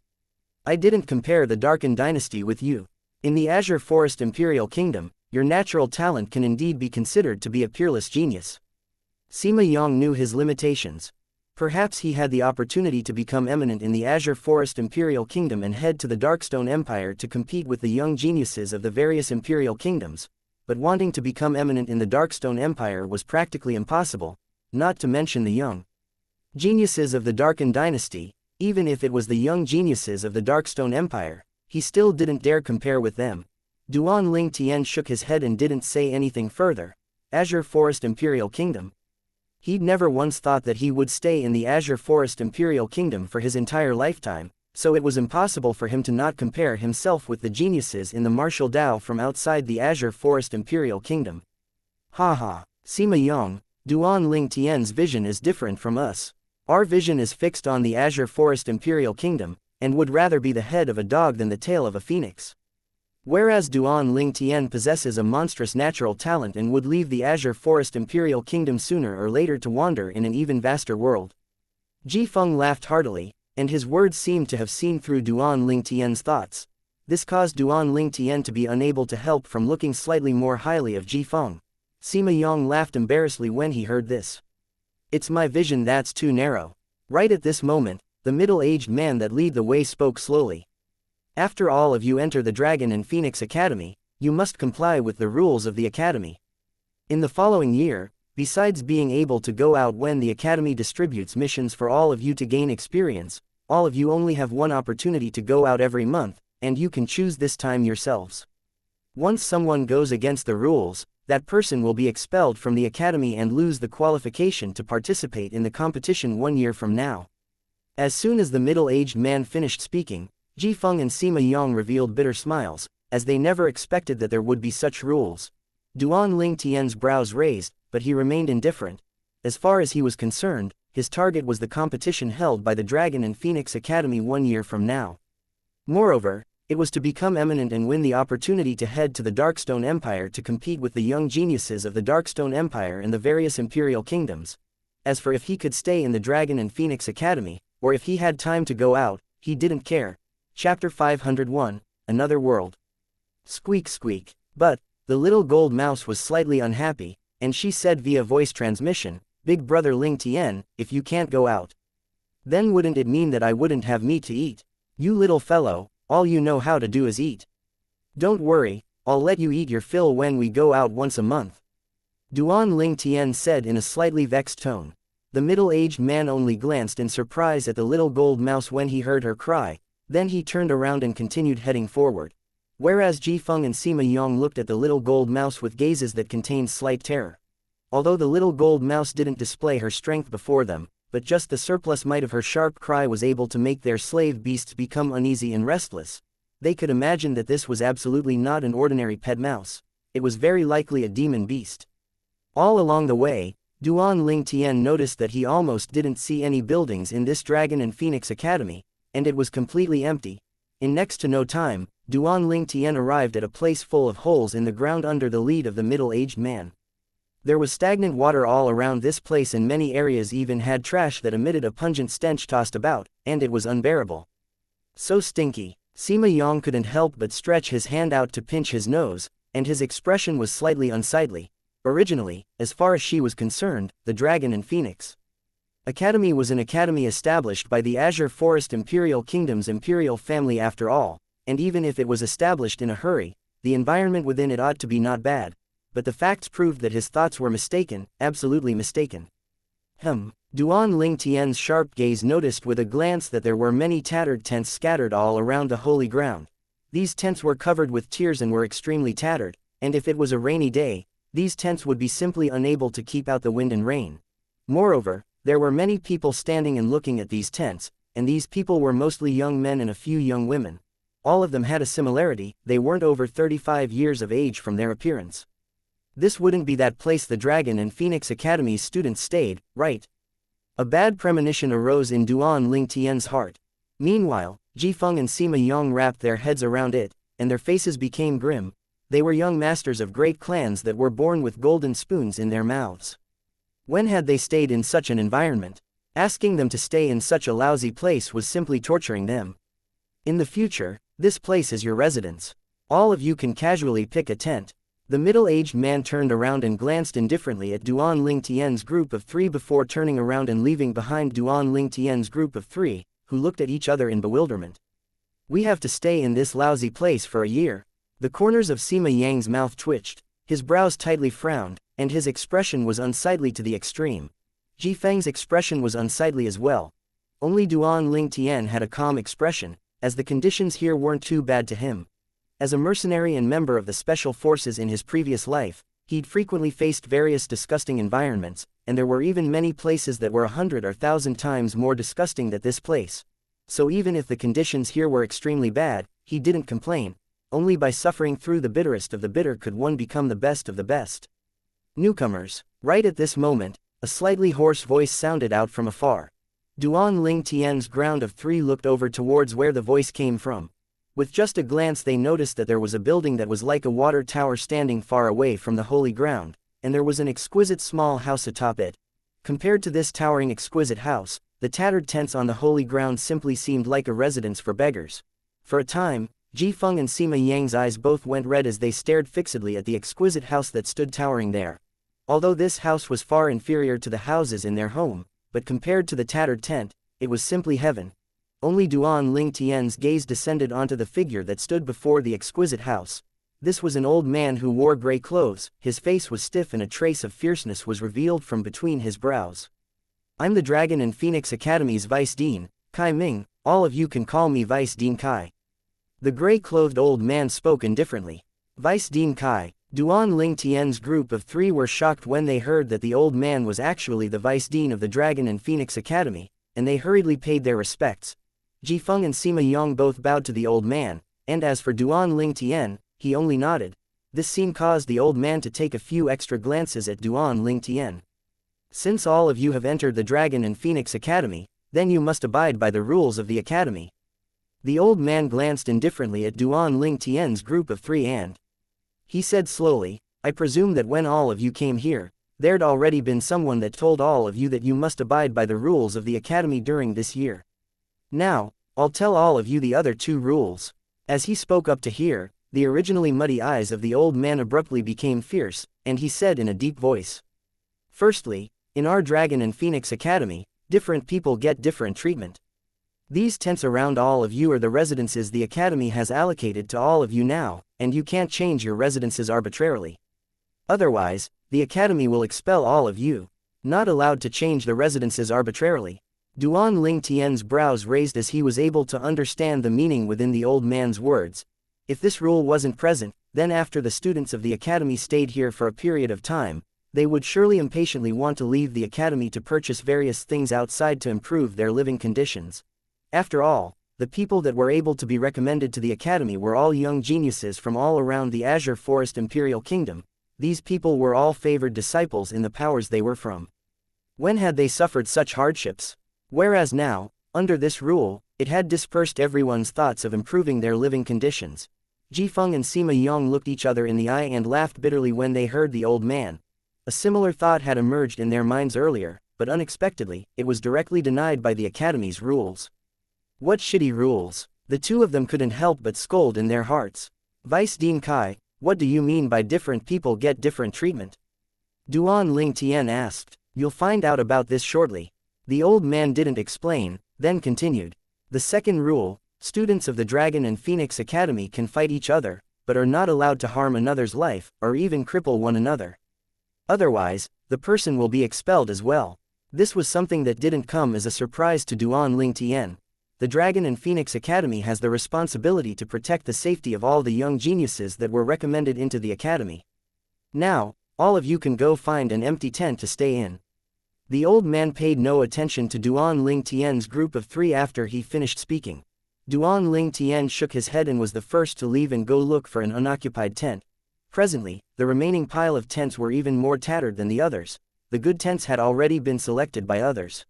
I didn't compare the Darken dynasty with you. In the Azure Forest Imperial Kingdom, your natural talent can indeed be considered to be a peerless genius. Sima Yang knew his limitations. Perhaps he had the opportunity to become eminent in the Azure Forest Imperial Kingdom and head to the Darkstone Empire to compete with the young geniuses of the various Imperial Kingdoms, but wanting to become eminent in the Darkstone Empire was practically impossible, not to mention the young geniuses of the Darken dynasty. Even if it was the young geniuses of the Darkstone Empire, he still didn't dare compare with them. Duan Ling Tian shook his head and didn't say anything further. Azure Forest Imperial Kingdom. He'd never once thought that he would stay in the Azure Forest Imperial Kingdom for his entire lifetime, so it was impossible for him to not compare himself with the geniuses in the martial Dao from outside the Azure Forest Imperial Kingdom. Ha ha, Sima Yang, Duan Ling Tian's vision is different from us. Our vision is fixed on the azure forest imperial kingdom, and would rather be the head of a dog than the tail of a phoenix. Whereas Duan Ling Tian possesses a monstrous natural talent and would leave the azure forest imperial kingdom sooner or later to wander in an even vaster world. Ji Feng laughed heartily, and his words seemed to have seen through Duan Ling Tian's thoughts. This caused Duan Ling Tian to be unable to help from looking slightly more highly of Ji Feng. Sima Yong laughed embarrassedly when he heard this. It's my vision that's too narrow. Right at this moment, the middle-aged man that lead the way spoke slowly. After all of you enter the Dragon and Phoenix Academy, you must comply with the rules of the Academy. In the following year, besides being able to go out when the Academy distributes missions for all of you to gain experience, all of you only have one opportunity to go out every month, and you can choose this time yourselves. Once someone goes against the rules, that person will be expelled from the Academy and lose the qualification to participate in the competition 1 year from now. As soon as the middle-aged man finished speaking, Ji Feng and Sima Yong revealed bitter smiles, as they never expected that there would be such rules. Duan Ling Tian's brows raised, but he remained indifferent. As far as he was concerned, his target was the competition held by the Dragon and Phoenix Academy 1 year from now. Moreover, it was to become eminent and win the opportunity to head to the Darkstone Empire to compete with the young geniuses of the Darkstone Empire and the various imperial kingdoms. As for if he could stay in the Dragon and Phoenix Academy, or if he had time to go out, he didn't care. Chapter 501, Another World. Squeak squeak. But, the little gold mouse was slightly unhappy, and she said via voice transmission, Big Brother Ling Tian, if you can't go out, then wouldn't it mean that I wouldn't have meat to eat? You little fellow, all you know how to do is eat. Don't worry, I'll let you eat your fill when we go out once a month. Duan Ling Tian said in a slightly vexed tone. The middle-aged man only glanced in surprise at the little gold mouse when he heard her cry, then he turned around and continued heading forward. Whereas Ji Feng and Sima Yong looked at the little gold mouse with gazes that contained slight terror. Although the little gold mouse didn't display her strength before them, but just the surplus might of her sharp cry was able to make their slave beasts become uneasy and restless. They could imagine that this was absolutely not an ordinary pet mouse. It was very likely a demon beast. All along the way, Duan Ling Tian noticed that he almost didn't see any buildings in this Dragon and Phoenix Academy, and it was completely empty. In next to no time, Duan Ling Tian arrived at a place full of holes in the ground under the lead of the middle-aged man. There was stagnant water all around this place and many areas even had trash that emitted a pungent stench tossed about, and it was unbearable. So stinky. Sima Yong couldn't help but stretch his hand out to pinch his nose, and his expression was slightly unsightly. Originally, as far as she was concerned, the Dragon and Phoenix Academy was an academy established by the Azure Forest Imperial Kingdom's imperial family after all, and even if it was established in a hurry, the environment within it ought to be not bad. But the facts proved that his thoughts were mistaken, absolutely mistaken. Duan Ling Tian's sharp gaze noticed with a glance that there were many tattered tents scattered all around the holy ground. These tents were covered with tears and were extremely tattered, and if it was a rainy day, these tents would be simply unable to keep out the wind and rain. Moreover, there were many people standing and looking at these tents, and these people were mostly young men and a few young women. All of them had a similarity, they weren't over 35 years of age from their appearance. This wouldn't be that place the Dragon and Phoenix Academy's students stayed, right? A bad premonition arose in Duan Ling Tian's heart. Meanwhile, Ji Feng and Sima Yong wrapped their heads around it, and their faces became grim. They were young masters of great clans that were born with golden spoons in their mouths. When had they stayed in such an environment? Asking them to stay in such a lousy place was simply torturing them. In the future, this place is your residence. All of you can casually pick a tent. The middle-aged man turned around and glanced indifferently at Duan Ling Tian's group of 3 before turning around and leaving behind Duan Ling Tian's group of 3, who looked at each other in bewilderment. We have to stay in this lousy place for a year. The corners of Sima Yang's mouth twitched, his brows tightly frowned, and his expression was unsightly to the extreme. Ji Feng's expression was unsightly as well. Only Duan Ling Tian had a calm expression, as the conditions here weren't too bad to him. As a mercenary and member of the special forces in his previous life, he'd frequently faced various disgusting environments, and there were even many places that were 100 or 1,000 times more disgusting than this place. So even if the conditions here were extremely bad, he didn't complain. Only by suffering through the bitterest of the bitter could one become the best of the best. Newcomers. Right at this moment, a slightly hoarse voice sounded out from afar. Duan Ling Tian's ground of three looked over towards where the voice came from. With just a glance they noticed that there was a building that was like a water tower standing far away from the holy ground, and there was an exquisite small house atop it. Compared to this towering exquisite house, the tattered tents on the holy ground simply seemed like a residence for beggars. For a time, Ji Feng and Sima Yang's eyes both went red as they stared fixedly at the exquisite house that stood towering there. Although this house was far inferior to the houses in their home, but compared to the tattered tent, it was simply heaven. Only Duan Ling Tian's gaze descended onto the figure that stood before the exquisite house. This was an old man who wore gray clothes, his face was stiff and a trace of fierceness was revealed from between his brows. "I'm the Dragon and Phoenix Academy's Vice Dean, Kai Ming, all of you can call me Vice Dean Kai." The gray-clothed old man spoke indifferently. Vice Dean Kai. Duan Ling Tian's group of three were shocked when they heard that the old man was actually the Vice Dean of the Dragon and Phoenix Academy, and they hurriedly paid their respects. Ji Feng and Sima Yang both bowed to the old man, and as for Duan Ling Tian, he only nodded. This scene caused the old man to take a few extra glances at Duan Ling Tian. "Since all of you have entered the Dragon and Phoenix Academy, then you must abide by the rules of the academy." The old man glanced indifferently at Duan Ling Tian's group of three and he said slowly, "I presume that when all of you came here, there'd already been someone that told all of you that you must abide by the rules of the academy during this year. Now, I'll tell all of you the other two rules." As he spoke up to hear, the originally muddy eyes of the old man abruptly became fierce, and he said in a deep voice. "Firstly, in our Dragon and Phoenix Academy, different people get different treatment. These tents around all of you are the residences the academy has allocated to all of you now, and you can't change your residences arbitrarily. Otherwise, the academy will expel all of you. Not allowed to change the residences arbitrarily." Duan Ling Tian's brows raised as he was able to understand the meaning within the old man's words. If this rule wasn't present, then after the students of the academy stayed here for a period of time, they would surely impatiently want to leave the academy to purchase various things outside to improve their living conditions. After all, the people that were able to be recommended to the academy were all young geniuses from all around the Azure Forest Imperial Kingdom. These people were all favored disciples in the powers they were from. When had they suffered such hardships? Whereas now, under this rule, it had dispersed everyone's thoughts of improving their living conditions. Ji Feng and Sima Yang looked each other in the eye and laughed bitterly when they heard the old man. A similar thought had emerged in their minds earlier, but unexpectedly, it was directly denied by the academy's rules. What shitty rules! The two of them couldn't help but scold in their hearts. "Vice Dean Kai, what do you mean by different people get different treatment?" Duan Ling Tian asked. "You'll find out about this shortly." The old man didn't explain, then continued. "The second rule, students of the Dragon and Phoenix Academy can fight each other, but are not allowed to harm another's life, or even cripple one another. Otherwise, the person will be expelled as well." This was something that didn't come as a surprise to Duan Ling Tian. The Dragon and Phoenix Academy has the responsibility to protect the safety of all the young geniuses that were recommended into the academy. Now, all of you can go find an empty tent to stay in. The old man paid no attention to Duan Ling Tian's group of three after he finished speaking. Duan Ling Tian shook his head and was the first to leave and go look for an unoccupied tent. Presently, the remaining pile of tents were even more tattered than the others. The good tents had already been selected by others.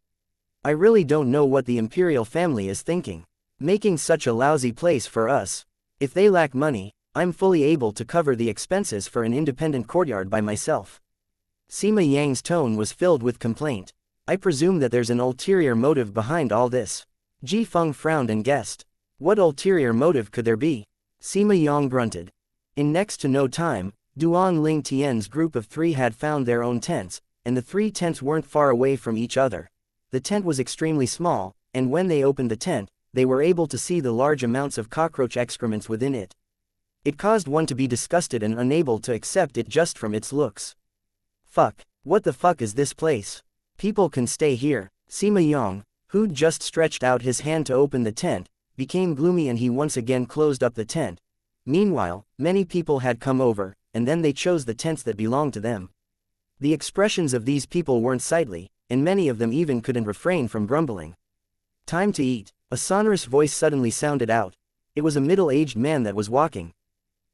"I really don't know what the imperial family is thinking. Making such a lousy place for us. If they lack money, I'm fully able to cover the expenses for an independent courtyard by myself." Sima Yang's tone was filled with complaint. "I presume that there's an ulterior motive behind all this." Ji Feng frowned and guessed. "What ulterior motive could there be?" Sima Yang grunted. In next to no time, Duan Ling Tian's group of three had found their own tents, and the three tents weren't far away from each other. The tent was extremely small, and when they opened the tent, they were able to see the large amounts of cockroach excrements within it. It caused one to be disgusted and unable to accept it just from its looks. "Fuck, what the fuck is this place? People can stay here." Sima Yang, who'd just stretched out his hand to open the tent, became gloomy and he once again closed up the tent. Meanwhile, many people had come over, and then they chose the tents that belonged to them. The expressions of these people weren't sightly, and many of them even couldn't refrain from grumbling. "Time to eat," a sonorous voice suddenly sounded out. It was a middle-aged man that was walking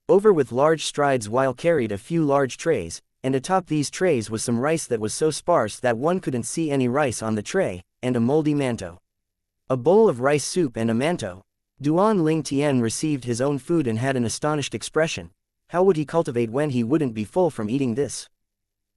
over with large strides while carried a few large trays, and atop these trays was some rice that was so sparse that one couldn't see any rice on the tray, and a moldy manto. A bowl of rice soup and a manto. Duan Ling Tian received his own food and had an astonished expression. How would he cultivate when he wouldn't be full from eating this?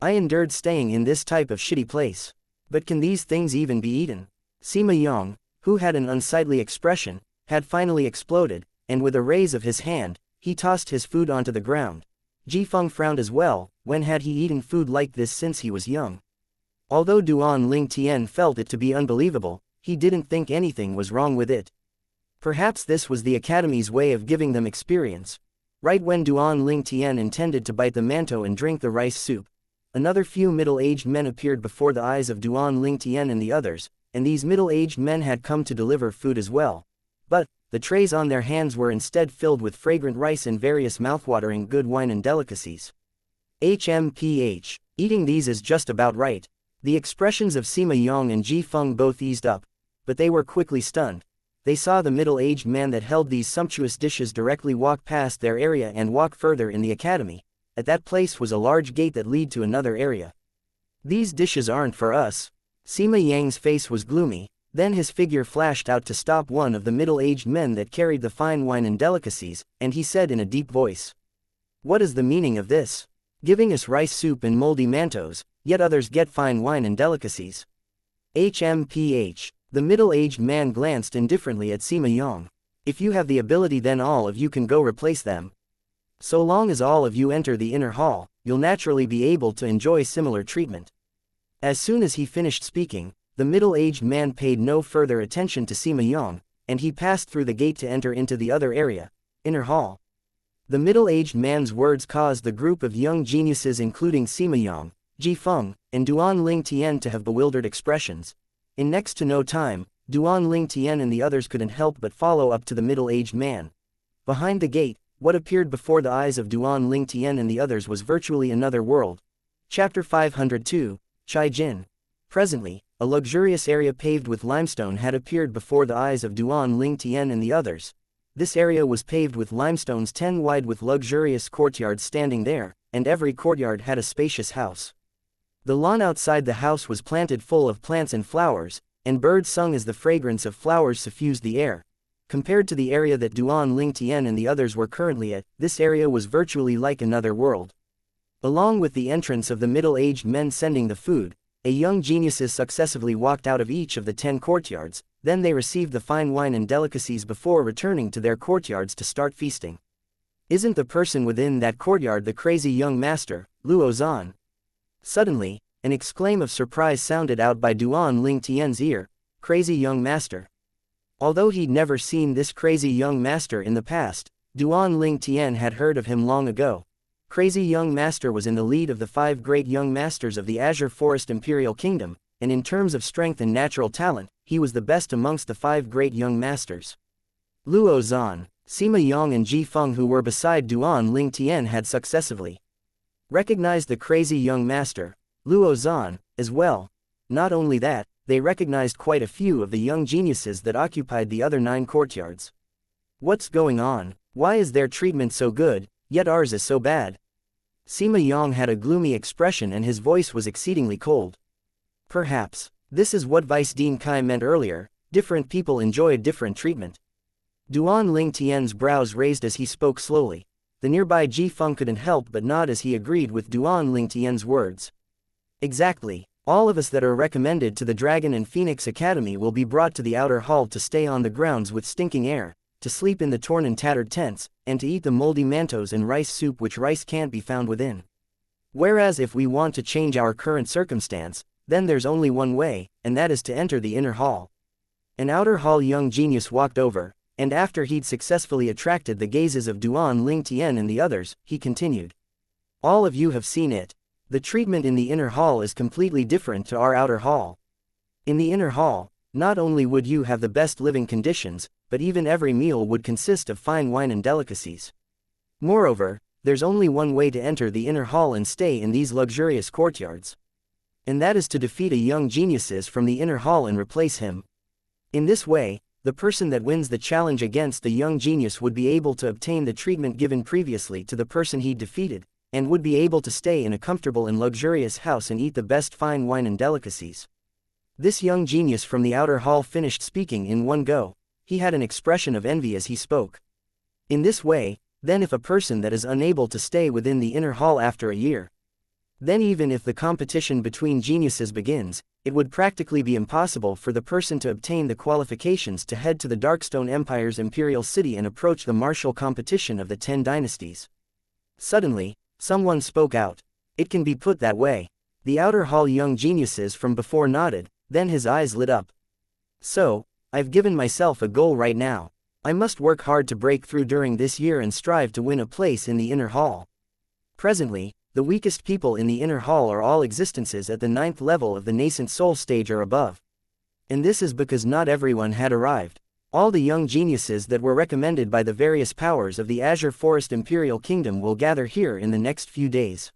I endured staying in this type of shitty place. But can these things even be eaten? Sima Yong, who had an unsightly expression, had finally exploded, and with a raise of his hand, he tossed his food onto the ground. Ji Feng frowned as well. When had he eaten food like this since he was young? Although Duan Ling Tian felt it to be unbelievable, he didn't think anything was wrong with it. Perhaps this was the academy's way of giving them experience. Right when Duan Ling Tian intended to bite the manto and drink the rice soup, another few middle-aged men appeared before the eyes of Duan Ling Tian and the others, and these middle-aged men had come to deliver food as well. But the trays on their hands were instead filled with fragrant rice and various mouthwatering good wine and delicacies. HMPH. Eating these is just about right. The expressions of Sima Yong and Ji Feng both eased up, but they were quickly stunned. They saw the middle-aged man that held these sumptuous dishes directly walk past their area and walk further in the academy. At that place was a large gate that led to another area. These dishes aren't for us. Sima Yang's face was gloomy, then his figure flashed out to stop one of the middle-aged men that carried the fine wine and delicacies, and he said in a deep voice, "What is the meaning of this? Giving us rice soup and moldy mantos, yet others get fine wine and delicacies." HMPH. The middle-aged man glanced indifferently at Sima Yong. "If you have the ability, then all of you can go replace them. So long as all of you enter the inner hall, you'll naturally be able to enjoy similar treatment." As soon as he finished speaking, the middle-aged man paid no further attention to Sima Yong, and he passed through the gate to enter into the other area, inner hall. The middle-aged man's words caused the group of young geniuses including Sima Yong, Ji Feng, and Duan Ling Tian to have bewildered expressions. In next to no time, Duan Ling Tian and the others couldn't help but follow up to the middle-aged man. Behind the gate, what appeared before the eyes of Duan Ling Tian and the others was virtually another world. Chapter 502, Chai Jin. Presently, a luxurious area paved with limestone had appeared before the eyes of Duan Ling Tian and the others. This area was paved with limestones 10 wide with luxurious courtyards standing there, and every courtyard had a spacious house. The lawn outside the house was planted full of plants and flowers, and birds sung as the fragrance of flowers suffused the air. Compared to the area that Duan Ling Tian and the others were currently at, this area was virtually like another world. Along with the entrance of the middle-aged men sending the food, a young geniuses successively walked out of each of the 10 courtyards, then they received the fine wine and delicacies before returning to their courtyards to start feasting. "Isn't the person within that courtyard the crazy young master, Luo Zan?" Suddenly, an exclaim of surprise sounded out by Duan Ling Tian's ear. Crazy young master. Although he'd never seen this crazy young master in the past, Duan Ling Tian had heard of him long ago. Crazy young master was in the lead of the 5 great young masters of the Azure Forest Imperial Kingdom, and in terms of strength and natural talent, he was the best amongst the 5 great young masters. Luo Zan, Sima Yong and Ji Feng, who were beside Duan Ling Tian, had successively recognized the crazy young master, Luo Zan, as well. Not only that, they recognized quite a few of the young geniuses that occupied the other 9 courtyards. "What's going on? Why is their treatment so good, yet ours is so bad?" Sima Yong had a gloomy expression and his voice was exceedingly cold. "Perhaps this is what Vice Dean Kai meant earlier, different people enjoy different treatment." Duan Ling Tian's brows raised as he spoke slowly. The nearby Ji Feng couldn't help but nod as he agreed with Duan Ling Tian's words. "Exactly. All of us that are recommended to the Dragon and Phoenix Academy will be brought to the outer hall to stay on the grounds with stinking air, to sleep in the torn and tattered tents, and to eat the moldy mantos and rice soup which rice can't be found within. Whereas if we want to change our current circumstance, then there's only one way, and that is to enter the inner hall." An outer hall young genius walked over, and after he'd successfully attracted the gazes of Duan Ling Tian and the others, he continued. "All of you have seen it. The treatment in the inner hall is completely different to our outer hall. In the inner hall, not only would you have the best living conditions, but even every meal would consist of fine wine and delicacies. Moreover, there's only one way to enter the inner hall and stay in these luxurious courtyards. And that is to defeat a young geniuses from the inner hall and replace him. In this way, the person that wins the challenge against the young genius would be able to obtain the treatment given previously to the person he defeated, and would be able to stay in a comfortable and luxurious house and eat the best fine wine and delicacies. This young genius from the outer hall finished speaking in one go. He had an expression of envy as he spoke. In this way, then if a person that is unable to stay within the inner hall after a year, then even if the competition between geniuses begins, it would practically be impossible for the person to obtain the qualifications to head to the Darkstone Empire's imperial city and approach the martial competition of the 10 dynasties. Suddenly, someone spoke out. It can be put that way. The outer hall young geniuses from before nodded, then his eyes lit up. So, I've given myself a goal right now. I must work hard to break through during this year and strive to win a place in the inner hall. Presently, the weakest people in the inner hall are all existences at the 9th level of the nascent soul stage or above. And this is because not everyone had arrived. All the young geniuses that were recommended by the various powers of the Azure Forest Imperial Kingdom will gather here in the next few days.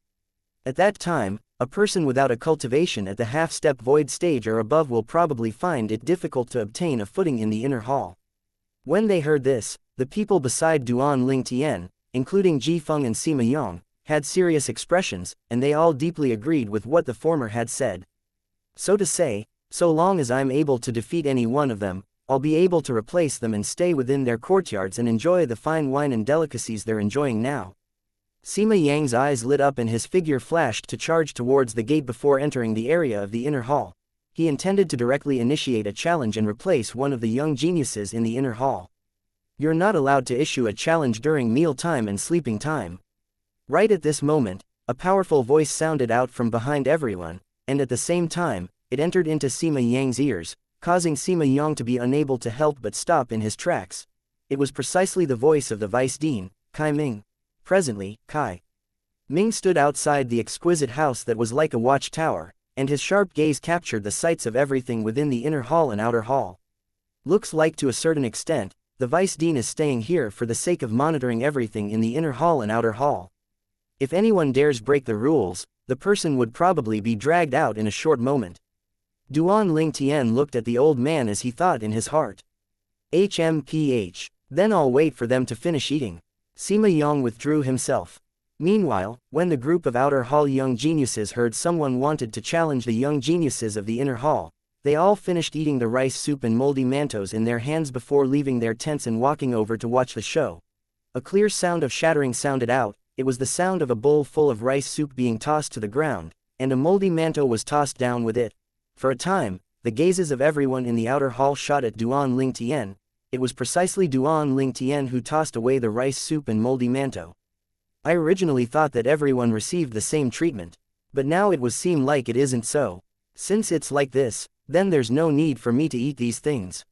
At that time, a person without a cultivation at the half-step void stage or above will probably find it difficult to obtain a footing in the inner hall. When they heard this, the people beside Duan Ling Tian, including Ji Feng and Sima Yong, had serious expressions, and they all deeply agreed with what the former had said. So to say, so long as I'm able to defeat any one of them, I'll be able to replace them and stay within their courtyards and enjoy the fine wine and delicacies they're enjoying now. Sima Yang's eyes lit up and his figure flashed to charge towards the gate before entering the area of the inner hall. He intended to directly initiate a challenge and replace one of the young geniuses in the inner hall. You're not allowed to issue a challenge during meal time and sleeping time. Right at this moment, a powerful voice sounded out from behind everyone, and at the same time, it entered into Sima Yang's ears, causing Sima Yang to be unable to help but stop in his tracks. It was precisely the voice of the Vice Dean, Kai Ming. Presently, Kai Ming stood outside the exquisite house that was like a watchtower, and his sharp gaze captured the sights of everything within the inner hall and outer hall. Looks like to a certain extent, the Vice Dean is staying here for the sake of monitoring everything in the inner hall and outer hall. If anyone dares break the rules, the person would probably be dragged out in a short moment. Duan Ling Tian looked at the old man as he thought in his heart. HMPH. Then I'll wait for them to finish eating. Sima Yang withdrew himself. Meanwhile, when the group of outer hall young geniuses heard someone wanted to challenge the young geniuses of the inner hall, they all finished eating the rice soup and moldy mantos in their hands before leaving their tents and walking over to watch the show. A clear sound of shattering sounded out. It was the sound of a bowl full of rice soup being tossed to the ground, and a moldy manto was tossed down with it. For a time, the gazes of everyone in the outer hall shot at Duan Ling Tian. It was precisely Duan Ling Tian who tossed away the rice soup and moldy manto. I originally thought that everyone received the same treatment, but now it would seem like it isn't so. Since it's like this, then there's no need for me to eat these things.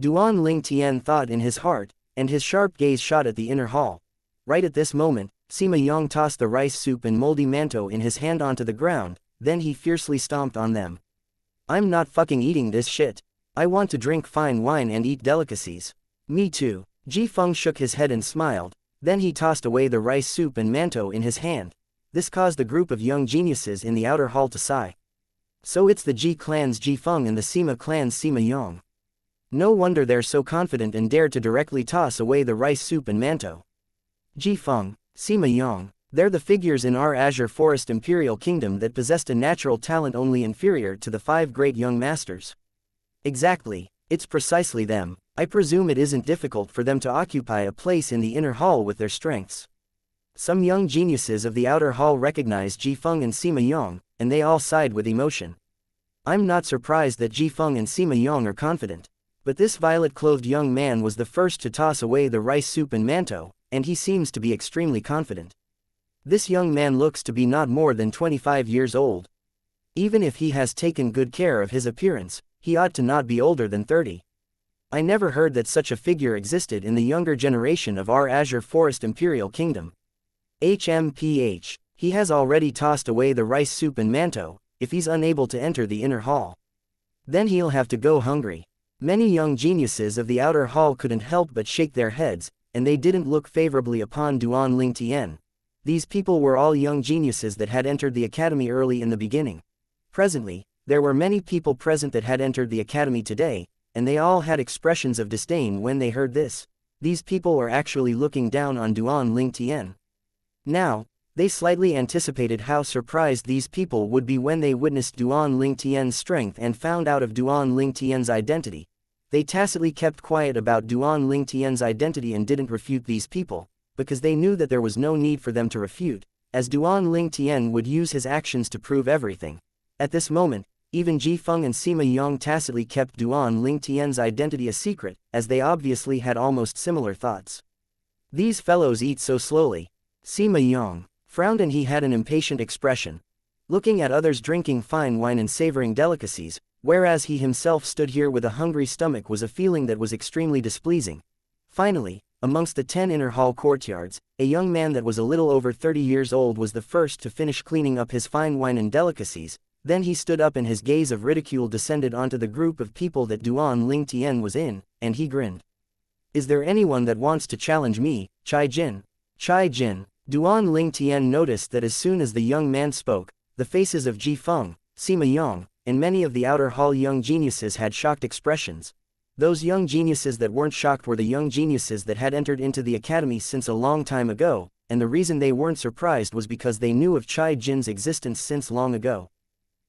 Duan Ling Tian thought in his heart, and his sharp gaze shot at the inner hall. Right at this moment, Sima Yang tossed the rice soup and moldy manto in his hand onto the ground, then he fiercely stomped on them. I'm not fucking eating this shit. I want to drink fine wine and eat delicacies. Me too. Ji Feng shook his head and smiled, then he tossed away the rice soup and manto in his hand. This caused the group of young geniuses in the outer hall to sigh. So it's the Ji clan's Ji Feng and the Sima clan's Sima Yang. No wonder they're so confident and dared to directly toss away the rice soup and manto. Ji Feng, Sima Yang, they're the figures in our Azure Forest Imperial Kingdom that possessed a natural talent only inferior to the 5 great young masters. Exactly, it's precisely them. I presume it isn't difficult for them to occupy a place in the inner hall with their strengths. Some young geniuses of the outer hall recognized Ji Feng and Sima Yang, and they all sighed with emotion. I'm not surprised that Ji Feng and Sima Yang are confident. But this violet-clothed young man was the first to toss away the rice soup and manto, and he seems to be extremely confident. This young man looks to be not more than 25 years old. Even if he has taken good care of his appearance, he ought to not be older than 30. I never heard that such a figure existed in the younger generation of our Azure Forest Imperial Kingdom. HMPH. He has already tossed away the rice soup and manto. If he's unable to enter the inner hall, then he'll have to go hungry. Many young geniuses of the outer hall couldn't help but shake their heads, and they didn't look favorably upon Duan Ling Tian. These people were all young geniuses that had entered the academy early in the beginning. Presently, there were many people present that had entered the academy today, and they all had expressions of disdain when they heard this. These people were actually looking down on Duan Ling Tian. Now, They slightly anticipated how surprised these people would be when they witnessed Duan Lingtian's strength and found out of Duan Lingtian's identity. They tacitly kept quiet about Duan Lingtian's identity and didn't refute these people, because they knew that there was no need for them to refute, as Duan Lingtian would use his actions to prove everything. At this moment, even Ji Feng and Sima Yong tacitly kept Duan Lingtian's identity a secret, as they obviously had almost similar thoughts. These fellows eat so slowly. Sima Yong frowned and he had an impatient expression. Looking at others drinking fine wine and savoring delicacies, whereas he himself stood here with a hungry stomach, was a feeling that was extremely displeasing. Finally, amongst the 10 inner hall courtyards, a young man that was a little over 30 years old was the first to finish cleaning up his fine wine and delicacies. Then he stood up and his gaze of ridicule descended onto the group of people that Duan Lingtian was in, and he grinned. "Is there anyone that wants to challenge me, Chai Jin?" Chai Jin. Duan Lingtian noticed that as soon as the young man spoke, the faces of Ji Feng, Sima Yong, and many of the outer hall young geniuses had shocked expressions. Those young geniuses that weren't shocked were the young geniuses that had entered into the academy since a long time ago, and the reason they weren't surprised was because they knew of Chai Jin's existence since long ago.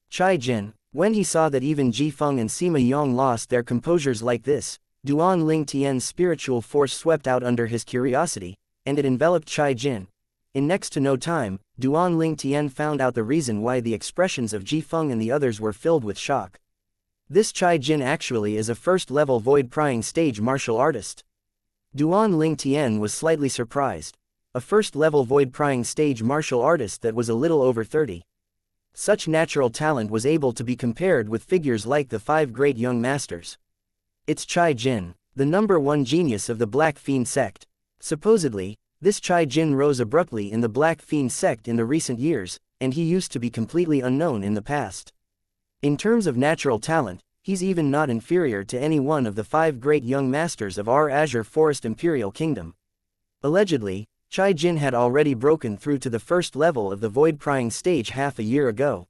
Chai Jin, when he saw that even Ji Feng and Sima Yong lost their composures like this, Duan Lingtian's spiritual force swept out under his curiosity, and it enveloped Chai Jin. In next to no time, Duan Lingtian found out the reason why the expressions of Ji Feng and the others were filled with shock. This Chai Jin actually is a first-level void-prying stage martial artist. Duan Lingtian was slightly surprised. A first-level void-prying stage martial artist that was a little over 30. Such natural talent was able to be compared with figures like the 5 great young masters. It's Chai Jin, the #1 genius of the Black Fiend sect. Supposedly, this Chai Jin rose abruptly in the Black Fiend sect in the recent years, and he used to be completely unknown in the past. In terms of natural talent, he's even not inferior to any one of the 5 great young masters of our Azure Forest Imperial Kingdom. Allegedly, Chai Jin had already broken through to the first level of the void-prying stage half a year ago.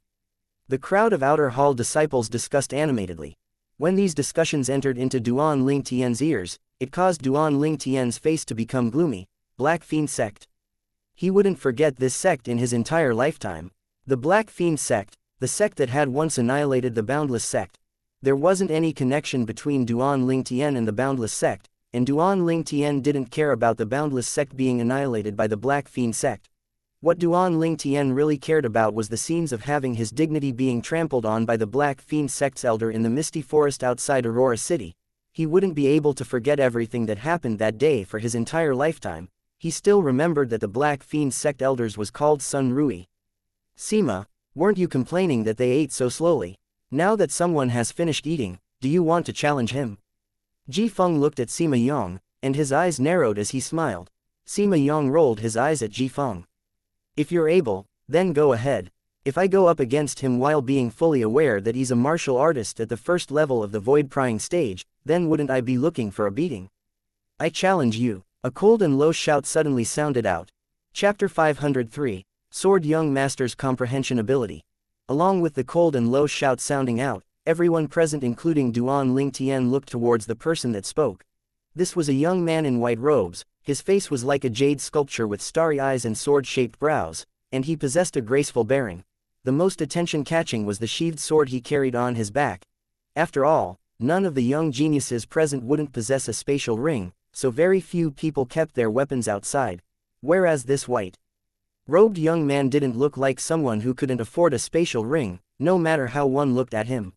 The crowd of outer hall disciples discussed animatedly. When these discussions entered into Duan Lingtian's ears, it caused Duan Lingtian's face to become gloomy. Black Fiend sect. He wouldn't forget this sect in his entire lifetime. The Black Fiend sect, the sect that had once annihilated the Boundless sect. There wasn't any connection between Duan Lingtian and the Boundless sect, and Duan Lingtian didn't care about the Boundless sect being annihilated by the Black Fiend sect. What Duan Lingtian really cared about was the scenes of having his dignity being trampled on by the Black Fiend sect's elder in the misty forest outside Aurora City. He wouldn't be able to forget everything that happened that day for his entire lifetime. He still remembered that the Black Fiend sect elders was called Sun Rui. "Sima, weren't you complaining that they ate so slowly? Now that someone has finished eating, do you want to challenge him?" Ji Feng looked at Sima Yong, and his eyes narrowed as he smiled. Sima Yong rolled his eyes at Ji Feng. "If you're able, then go ahead. If I go up against him while being fully aware that he's a martial artist at the first level of the void-prying stage, then wouldn't I be looking for a beating? I challenge you." A cold and low shout suddenly sounded out. Chapter 503, Sword Young Master's Comprehension Ability. Along with the cold and low shout sounding out, everyone present including Duan Lingtian looked towards the person that spoke. This was a young man in white robes, his face was like a jade sculpture with starry eyes and sword-shaped brows, and he possessed a graceful bearing. The most attention-catching was the sheathed sword he carried on his back. After all, none of the young geniuses present wouldn't possess a spatial ring, so very few people kept their weapons outside. Whereas this white-robed young man didn't look like someone who couldn't afford a spatial ring, no matter how one looked at him.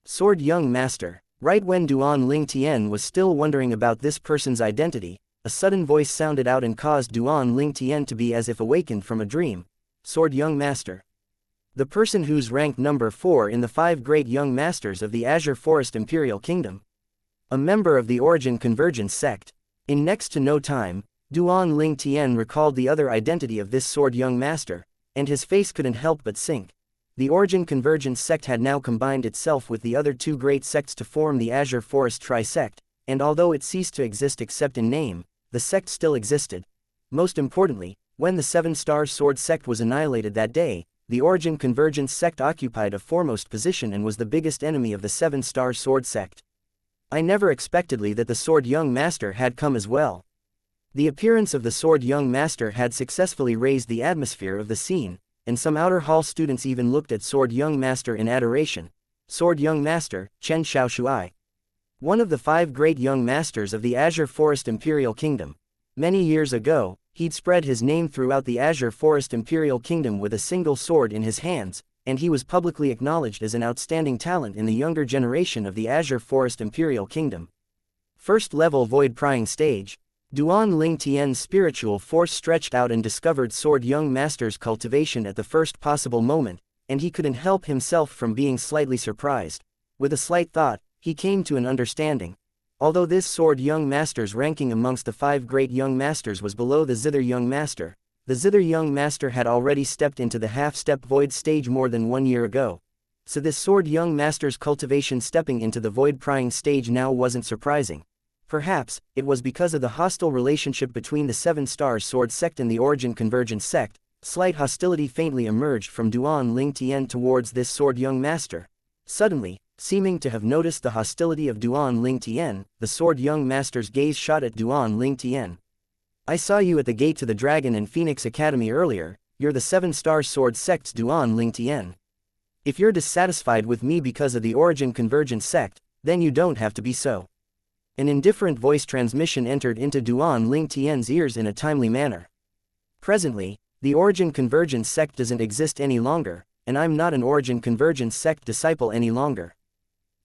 Sword Young Master. Right when Duan Lingtian was still wondering about this person's identity, a sudden voice sounded out and caused Duan Lingtian to be as if awakened from a dream. Sword Young Master. The person who's ranked number 4 in the 5 great young masters of the Azure Forest Imperial Kingdom. A member of the Origin Convergence sect. In next to no time, Duan Lingtian recalled the other identity of this Sword Young Master, and his face couldn't help but sink. The Origin Convergence sect had now combined itself with the other 2 great sects to form the Azure Forest Tri-sect, and although it ceased to exist except in name, the sect still existed. Most importantly, when the 7-star sword sect was annihilated that day, the Origin Convergence sect occupied a foremost position and was the biggest enemy of the 7-star sword sect. I never expectedly that the Sword Young Master had come as well. The appearance of the sword young master had successfully raised the atmosphere of the scene, and some outer hall students even looked at sword young master in adoration. Sword young master, Xianxia, one of the 5 great young masters of the Azure Forest Imperial Kingdom. Many years ago, he'd spread his name throughout the Azure Forest Imperial Kingdom with a single sword in his hands, and he was publicly acknowledged as an outstanding talent in the younger generation of the Azure Forest Imperial Kingdom. First level void prying stage. Duan Ling Tian's spiritual force stretched out and discovered sword young master's cultivation at the first possible moment, and he couldn't help himself from being slightly surprised. With a slight thought, he came to an understanding. Although this sword young master's ranking amongst the 5 great young masters was below the zither young master, the zither young master had already stepped into the half-step void stage more than 1 year ago. So this sword young master's cultivation stepping into the void prying stage now wasn't surprising. Perhaps, it was because of the hostile relationship between the 7 Stars Sword sect and the Origin Convergence sect. Slight hostility faintly emerged from Duan Ling Tian towards this sword young master. Suddenly, seeming to have noticed the hostility of Duan Ling Tian, the sword young master's gaze shot at Duan Ling Tian. I saw you at the gate to the Dragon and Phoenix Academy earlier. You're the 7 Star Sword sect's Duan Ling Tian. If you're dissatisfied with me because of the Origin Convergence sect, then you don't have to be so. An indifferent voice transmission entered into Duan Ling Tian's ears in a timely manner. Presently, the Origin Convergence sect doesn't exist any longer, and I'm not an Origin Convergence sect disciple any longer.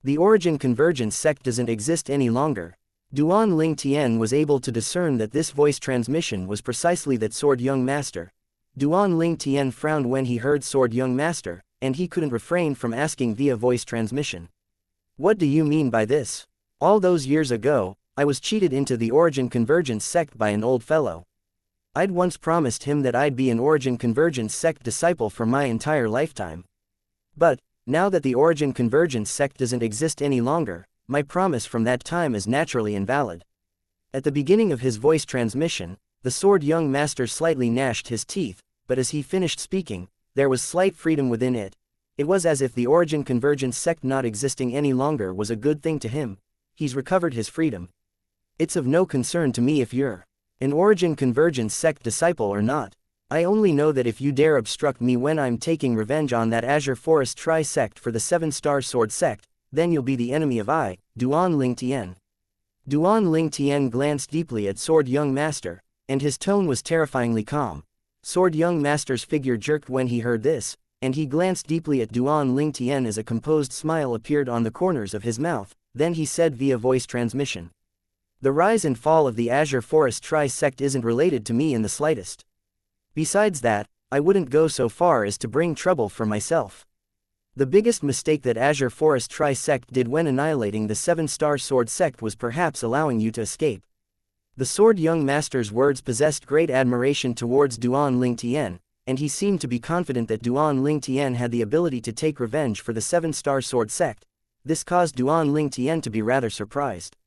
The Origin Convergence sect doesn't exist any longer. Duan Ling Tian was able to discern that this voice transmission was precisely that sword young master. Duan Ling Tian frowned when he heard sword young master, and he couldn't refrain from asking via voice transmission. What do you mean by this? All those years ago, I was cheated into the Origin Convergence sect by an old fellow. I'd once promised him that I'd be an Origin Convergence sect disciple for my entire lifetime. But, now that the Origin Convergence sect doesn't exist any longer, my promise from that time is naturally invalid. At the beginning of his voice transmission, the sword young master slightly gnashed his teeth, but as he finished speaking, there was slight freedom within it. It was as if the Origin Convergence sect not existing any longer was a good thing to him. He's recovered his freedom. It's of no concern to me if you're an Origin Convergence sect disciple or not. I only know that if you dare obstruct me when I'm taking revenge on that Azure Forest Tri-sect for the 7 Star Sword sect, then you'll be the enemy of Duan Ling Tian. Duan Ling Tian glanced deeply at sword young master, and his tone was terrifyingly calm. Sword young master's figure jerked when he heard this, and he glanced deeply at Duan Ling Tian as a composed smile appeared on the corners of his mouth. Then he said via voice transmission. The rise and fall of the Azure Forest Tri-sect isn't related to me in the slightest. Besides that, I wouldn't go so far as to bring trouble for myself. The biggest mistake that Azure Forest Tri-sect did when annihilating the 7 Star Sword sect was perhaps allowing you to escape. The sword young master's words possessed great admiration towards Duan Ling Tian, and he seemed to be confident that Duan Ling Tian had the ability to take revenge for the 7 Star Sword sect. This caused Duan Ling Tian to be rather surprised.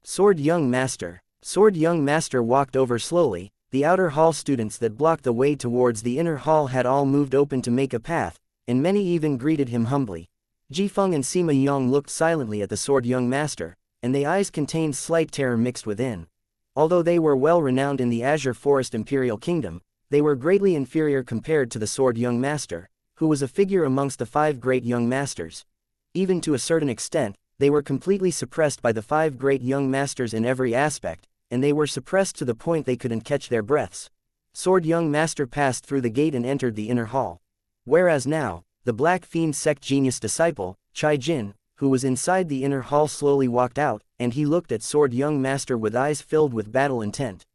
Sword young master. Sword young master walked over slowly. The outer hall students that blocked the way towards the inner hall had all moved open to make a path, and many even greeted him humbly. Jifeng and Sima Yong looked silently at the sword young master, and their eyes contained slight terror mixed within. Although they were well renowned in the Azure Forest Imperial Kingdom, they were greatly inferior compared to the sword young master, who was a figure amongst the 5 great young masters. Even to a certain extent, they were completely suppressed by the 5 great young masters in every aspect, and they were suppressed to the point they couldn't catch their breaths. Sword young master passed through the gate and entered the inner hall. Whereas now, the Black Fiend sect genius disciple, Chai Jin, who was inside the inner hall slowly walked out, and he looked at sword young master with eyes filled with battle intent.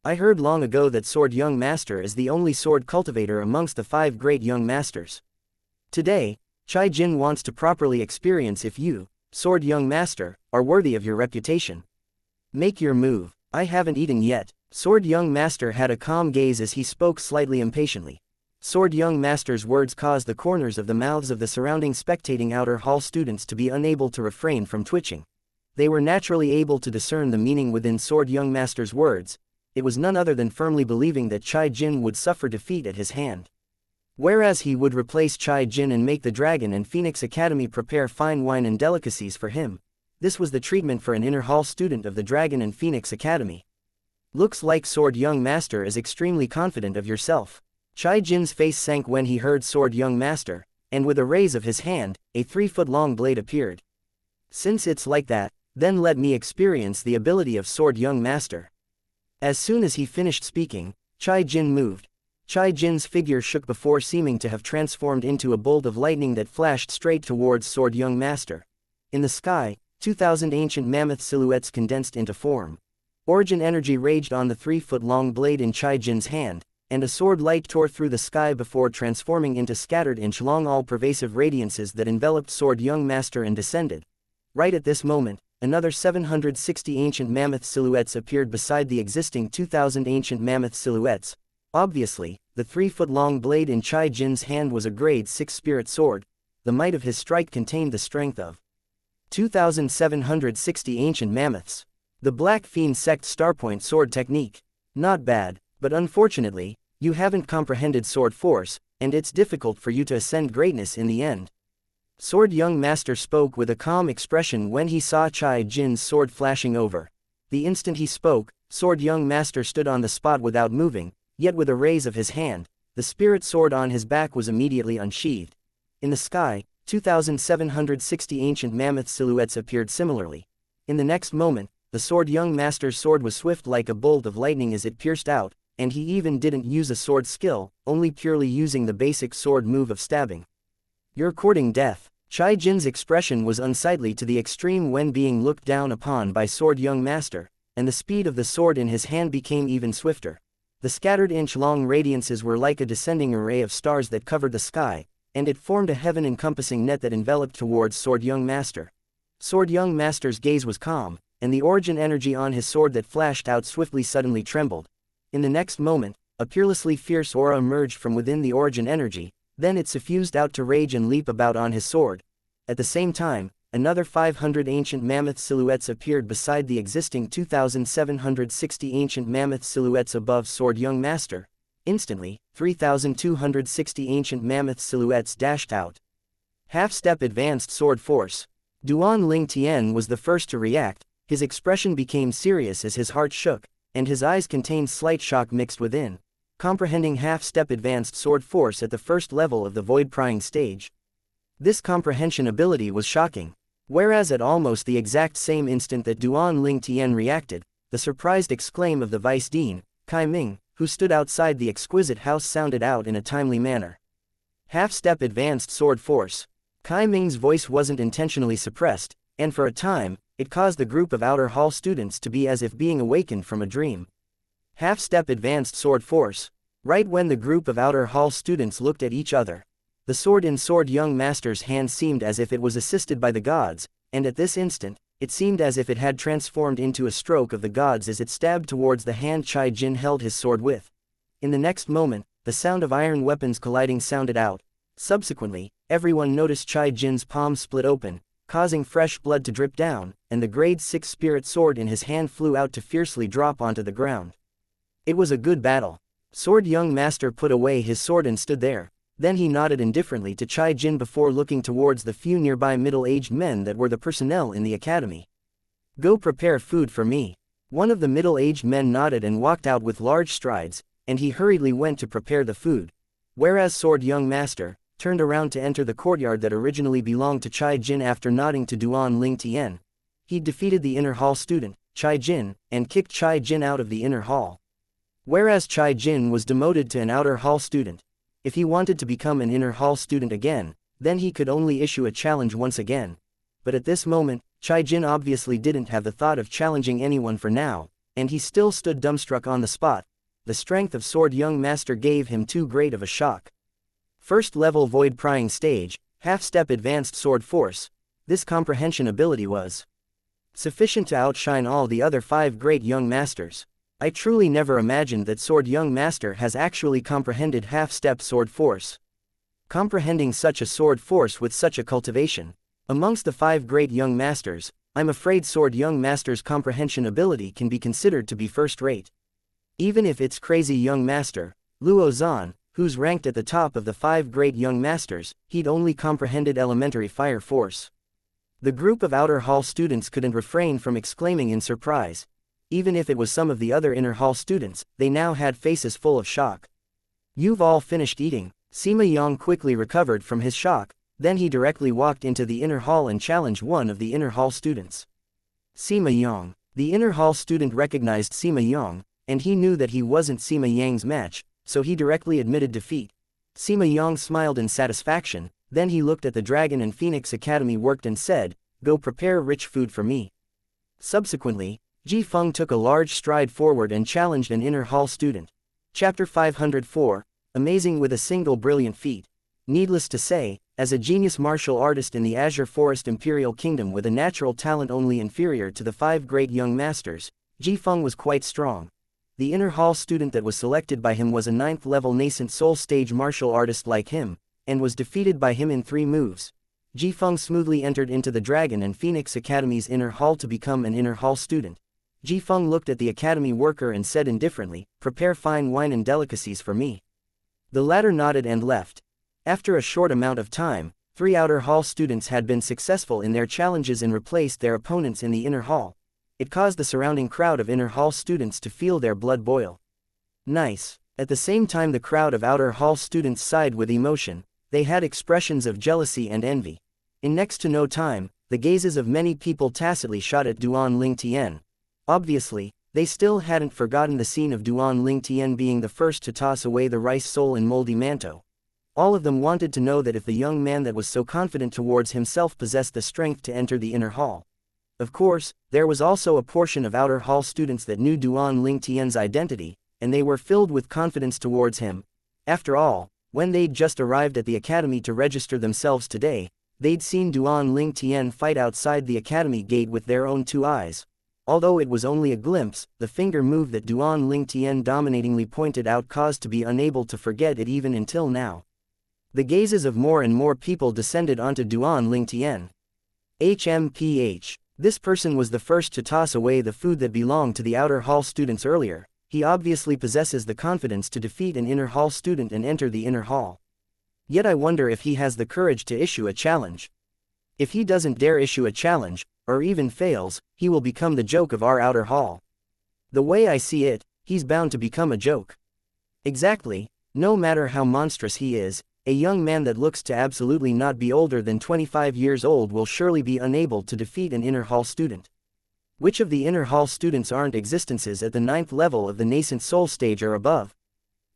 I heard long ago that sword young master is the only sword cultivator amongst the 5 great young masters. Today, Chai Jin wants to properly experience if you, sword young master, are worthy of your reputation. Make your move. I haven't eaten yet. Sword young master had a calm gaze as he spoke slightly impatiently. Sword young master's words caused the corners of the mouths of the surrounding spectating outer hall students to be unable to refrain from twitching. They were naturally able to discern the meaning within sword young master's words. It was none other than firmly believing that Chai Jin would suffer defeat at his hand. Whereas he would replace Chai Jin and make the Dragon and Phoenix Academy prepare fine wine and delicacies for him. This was the treatment for an inner hall student of the Dragon and Phoenix Academy. Looks like Sword Young Master is extremely confident of yourself. Chai Jin's face sank when he heard Sword Young Master, and with a raise of his hand, a 3-foot-long blade appeared. Since it's like that, then let me experience the ability of Sword Young Master. As soon as he finished speaking, Chai Jin moved. Chai Jin's figure shook before seeming to have transformed into a bolt of lightning that flashed straight towards Sword Young Master. In the sky, 2,000 ancient mammoth silhouettes condensed into form. Origin energy raged on the 3-foot-long blade in Chai Jin's hand, and a sword light tore through the sky before transforming into scattered inch-long all-pervasive radiances that enveloped Sword Young Master and descended. Right at this moment, another 760 ancient mammoth silhouettes appeared beside the existing 2,000 ancient mammoth silhouettes. Obviously, the 3-foot-long blade in Chai Jin's hand was a grade 6 spirit sword. The might of his strike contained the strength of 2,760 ancient mammoths. The Black Fiend Sect Starpoint Sword Technique. Not bad, but unfortunately, you haven't comprehended sword force, and it's difficult for you to ascend greatness in the end. Sword Young Master spoke with a calm expression when he saw Chai Jin's sword flashing over. The instant he spoke, Sword Young Master stood on the spot without moving, yet with a raise of his hand, the spirit sword on his back was immediately unsheathed. In the sky, 2,760 ancient mammoth silhouettes appeared similarly. In the next moment, the Sword Young Master's sword was swift like a bolt of lightning as it pierced out, and he even didn't use a sword skill, only purely using the basic sword move of stabbing. You're courting death. Chai Jin's expression was unsightly to the extreme when being looked down upon by Sword Young Master, and the speed of the sword in his hand became even swifter. The scattered inch-long radiances were like a descending array of stars that covered the sky, and it formed a heaven-encompassing net that enveloped towards Sword Young Master. Sword Young Master's gaze was calm, and the origin energy on his sword that flashed out swiftly suddenly trembled. In the next moment, a peerlessly fierce aura emerged from within the origin energy, then it suffused out to rage and leap about on his sword. At the same time, another 500 ancient mammoth silhouettes appeared beside the existing 2,760 ancient mammoth silhouettes above Sword Young Master. Instantly, 3,260 ancient mammoth silhouettes dashed out. Half-step advanced sword force. Duan Ling Tian was the first to react. His expression became serious as his heart shook, and his eyes contained slight shock mixed within. Comprehending half-step advanced sword force at the first level of the void-prying stage. This comprehension ability was shocking. Whereas at almost the exact same instant that Duan Ling Tian reacted, the surprised exclaim of the Vice Dean, Kai Ming, who stood outside the exquisite house sounded out in a timely manner. Half-step advanced sword force. Kai Ming's voice wasn't intentionally suppressed, and for a time, it caused the group of outer hall students to be as if being awakened from a dream. Half-step advanced sword force. Right when the group of outer hall students looked at each other, the sword in Sword Young Master's hand seemed as if it was assisted by the gods, and at this instant, it seemed as if it had transformed into a stroke of the gods as it stabbed towards the hand Chai Jin held his sword with. In the next moment, the sound of iron weapons colliding sounded out. Subsequently, everyone noticed Chai Jin's palm split open, causing fresh blood to drip down, and the grade 6 spirit sword in his hand flew out to fiercely drop onto the ground. It was a good battle. Sword Young Master put away his sword and stood there. Then he nodded indifferently to Chai Jin before looking towards the few nearby middle-aged men that were the personnel in the academy. Go prepare food for me. One of the middle-aged men nodded and walked out with large strides, and he hurriedly went to prepare the food. Whereas Sword Young Master turned around to enter the courtyard that originally belonged to Chai Jin after nodding to Duan Ling Tian. He defeated the inner hall student, Chai Jin, and kicked Chai Jin out of the inner hall. Whereas Chai Jin was demoted to an outer hall student. If he wanted to become an inner hall student again, then he could only issue a challenge once again. But at this moment, Chai Jin obviously didn't have the thought of challenging anyone for now, and he still stood dumbstruck on the spot. The strength of Sword Young Master gave him too great of a shock. First level void prying stage, half-step advanced sword force. This comprehension ability was sufficient to outshine all the other 5 great young masters. I truly never imagined that Sword Young Master has actually comprehended half-step sword force. Comprehending such a sword force with such a cultivation. Amongst the 5 great young masters, I'm afraid Sword Young Master's comprehension ability can be considered to be first-rate. Even if it's crazy young master, Luo Zan, who's ranked at the top of the 5 great young masters, he'd only comprehended elementary fire force. The group of outer hall students couldn't refrain from exclaiming in surprise. Even if it was some of the other inner hall students, they now had faces full of shock. "You've all finished eating." Sima Yang quickly recovered from his shock, then he directly walked into the inner hall and challenged one of the inner hall students. Sima Yang. The inner hall student recognized Sima Yang, and he knew that he wasn't Sima Yang's match, so he directly admitted defeat. Sima Yang smiled in satisfaction, then he looked at the Dragon and Phoenix Academy worked and said, "Go prepare rich food for me." Subsequently, Ji Feng took a large stride forward and challenged an inner hall student. Chapter 504, Amazing with a single brilliant feat. Needless to say, as a genius martial artist in the Azure Forest Imperial Kingdom with a natural talent only inferior to the 5 great young masters, Ji Feng was quite strong. The inner hall student that was selected by him was a 9th level nascent soul stage martial artist like him, and was defeated by him in 3 moves. Ji Feng smoothly entered into the Dragon and Phoenix Academy's inner hall to become an inner hall student. Ji Feng looked at the academy worker and said indifferently, "Prepare fine wine and delicacies for me." The latter nodded and left. After a short amount of time, 3 outer hall students had been successful in their challenges and replaced their opponents in the inner hall. It caused the surrounding crowd of inner hall students to feel their blood boil. Nice. At the same time the crowd of outer hall students sighed with emotion. They had expressions of jealousy and envy. In next to no time, the gazes of many people tacitly shot at Duan Lingtian. Obviously, they still hadn't forgotten the scene of Duan Lingtian being the first to toss away the rice soul and moldy manto. All of them wanted to know that if the young man that was so confident towards himself possessed the strength to enter the inner hall. Of course, there was also a portion of outer hall students that knew Duan Lingtian's identity, and they were filled with confidence towards him. After all, when they'd just arrived at the academy to register themselves today, they'd seen Duan Lingtian fight outside the academy gate with their own 2 eyes. Although it was only a glimpse, the finger move that Duan Lingtian dominatingly pointed out caused to be unable to forget it even until now. The gazes of more and more people descended onto Duan Lingtian. HMPH. This person was the first to toss away the food that belonged to the outer hall students earlier. He obviously possesses the confidence to defeat an inner hall student and enter the inner hall. Yet I wonder if he has the courage to issue a challenge. If he doesn't dare issue a challenge, or even fails, he will become the joke of our outer hall. The way I see it, he's bound to become a joke. Exactly, no matter how monstrous he is, a young man that looks to absolutely not be older than 25 years old will surely be unable to defeat an inner hall student. Which of the inner hall students aren't existences at the 9th level of the nascent soul stage or above?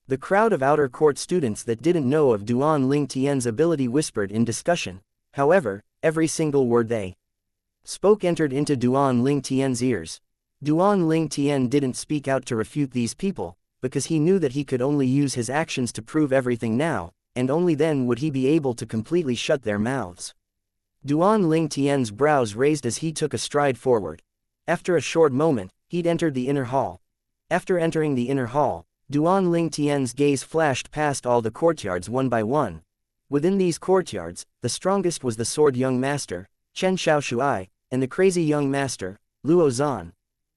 The crowd of outer court students that didn't know of Duan Lingtian's ability whispered in discussion. However, every single word they spoke entered into Duan Lingtian's ears. Duan Lingtian didn't speak out to refute these people, because he knew that he could only use his actions to prove everything now, and only then would he be able to completely shut their mouths. Duan Lingtian's brows raised as he took a stride forward. After a short moment, he'd entered the inner hall. After entering the inner hall, Duan Lingtian's gaze flashed past all the courtyards one by one. Within these courtyards, the strongest was the sword young master, Chen Xiaoshuai, and the crazy young master, Luo Zan.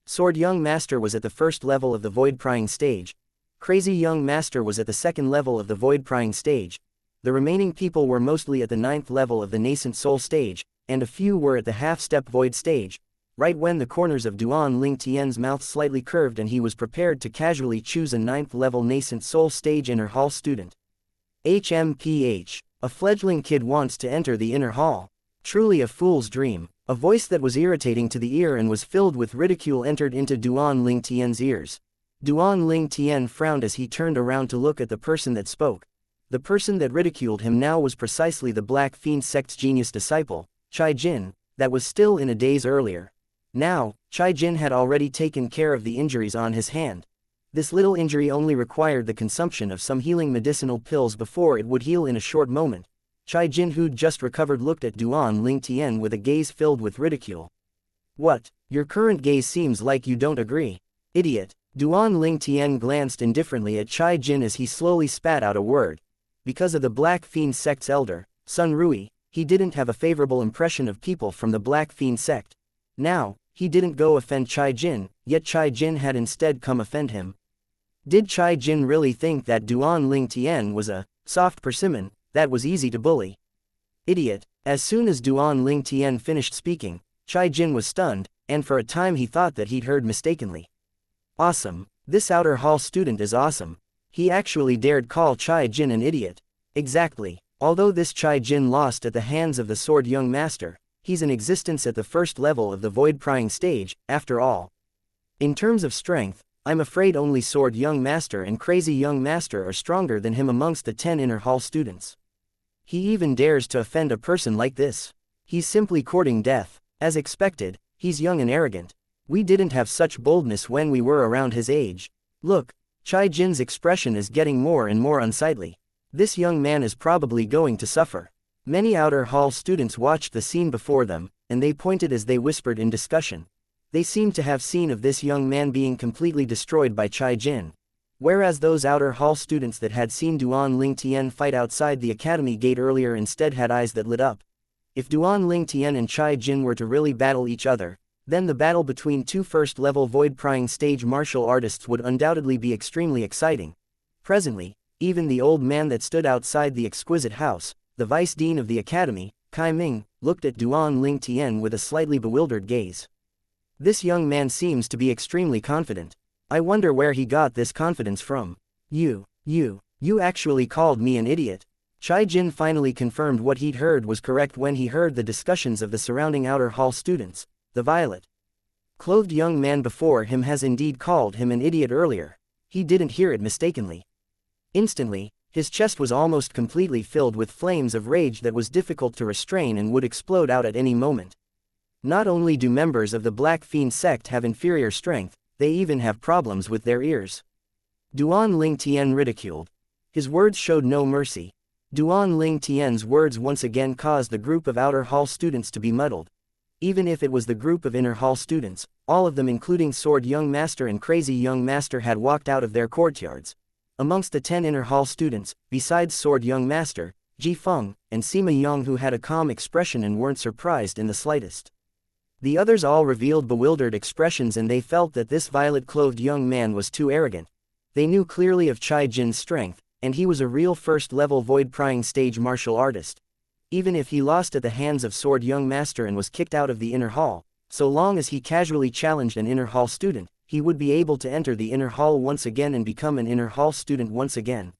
Sword young master was at the 1st level of the void prying stage. Crazy young master was at the 2nd level of the void prying stage. The remaining people were mostly at the 9th level of the nascent soul stage, and a few were at the half-step void stage. Right when the corners of Duan Lingtian's mouth slightly curved and he was prepared to casually choose a 9th level nascent soul stage inner hall student. HMPH. A fledgling kid wants to enter the inner hall. Truly a fool's dream. A voice that was irritating to the ear and was filled with ridicule entered into Duan Lingtian's ears. Duan Lingtian frowned as he turned around to look at the person that spoke. The person that ridiculed him now was precisely the Black Fiend sect's genius disciple, Chai Jin, that was still in a daze earlier. Now, Chai Jin had already taken care of the injuries on his hand. This little injury only required the consumption of some healing medicinal pills before it would heal in a short moment. Chai Jin, who'd just recovered, looked at Duan Lingtian with a gaze filled with ridicule. "What? Your current gaze seems like you don't agree. Idiot." Duan Lingtian glanced indifferently at Chai Jin as he slowly spat out a word. Because of the Black Fiend sect's elder, Sun Rui, he didn't have a favorable impression of people from the Black Fiend sect. Now, he didn't go offend Chai Jin, yet Chai Jin had instead come offend him. Did Chai Jin really think that Duan Lingtian was a soft persimmon that was easy to bully? Idiot. As soon as Duan Lingtian finished speaking, Chai Jin was stunned, and for a time he thought that he'd heard mistakenly. Awesome. This outer hall student is awesome. He actually dared call Chai Jin an idiot. Exactly. Although this Chai Jin lost at the hands of the sword young master, he's in existence at the first level of the void prying stage, after all. In terms of strength, I'm afraid only sword young master and crazy young master are stronger than him amongst the 10 inner hall students. He even dares to offend a person like this. He's simply courting death. As expected, he's young and arrogant. We didn't have such boldness when we were around his age. Look, Chai Jin's expression is getting more and more unsightly. This young man is probably going to suffer. Many outer hall students watched the scene before them, and they pointed as they whispered in discussion. They seemed to have seen of this young man being completely destroyed by Chai Jin. Whereas those outer hall students that had seen Duan Lingtian fight outside the academy gate earlier instead had eyes that lit up. If Duan Lingtian and Chai Jin were to really battle each other, then the battle between two first-level void-prying stage martial artists would undoubtedly be extremely exciting. Presently, even the old man that stood outside the exquisite house, the vice dean of the academy, Kai Ming, looked at Duan Lingtian with a slightly bewildered gaze. This young man seems to be extremely confident. I wonder where he got this confidence from. You actually called me an idiot. Chai Jin finally confirmed what he'd heard was correct when he heard the discussions of the surrounding outer hall students. The violet-clothed young man before him has indeed called him an idiot earlier. He didn't hear it mistakenly. Instantly, his chest was almost completely filled with flames of rage that was difficult to restrain and would explode out at any moment. Not only do members of the Black Fiend sect have inferior strength, they even have problems with their ears. Duan Lingtian ridiculed. His words showed no mercy. Duan Lingtian's words once again caused the group of outer hall students to be muddled. Even if it was the group of inner hall students, all of them including Sword Young Master and Crazy Young Master had walked out of their courtyards. Amongst the 10 inner hall students, besides Sword Young Master, Ji Feng, and Sima Yang who had a calm expression and weren't surprised in the slightest. The others all revealed bewildered expressions and they felt that this violet-clothed young man was too arrogant. They knew clearly of Chai Jin's strength, and he was a real first-level void-prying stage martial artist. Even if he lost at the hands of Sword Young Master and was kicked out of the inner hall, so long as he casually challenged an inner hall student, he would be able to enter the inner hall once again and become an inner hall student once again.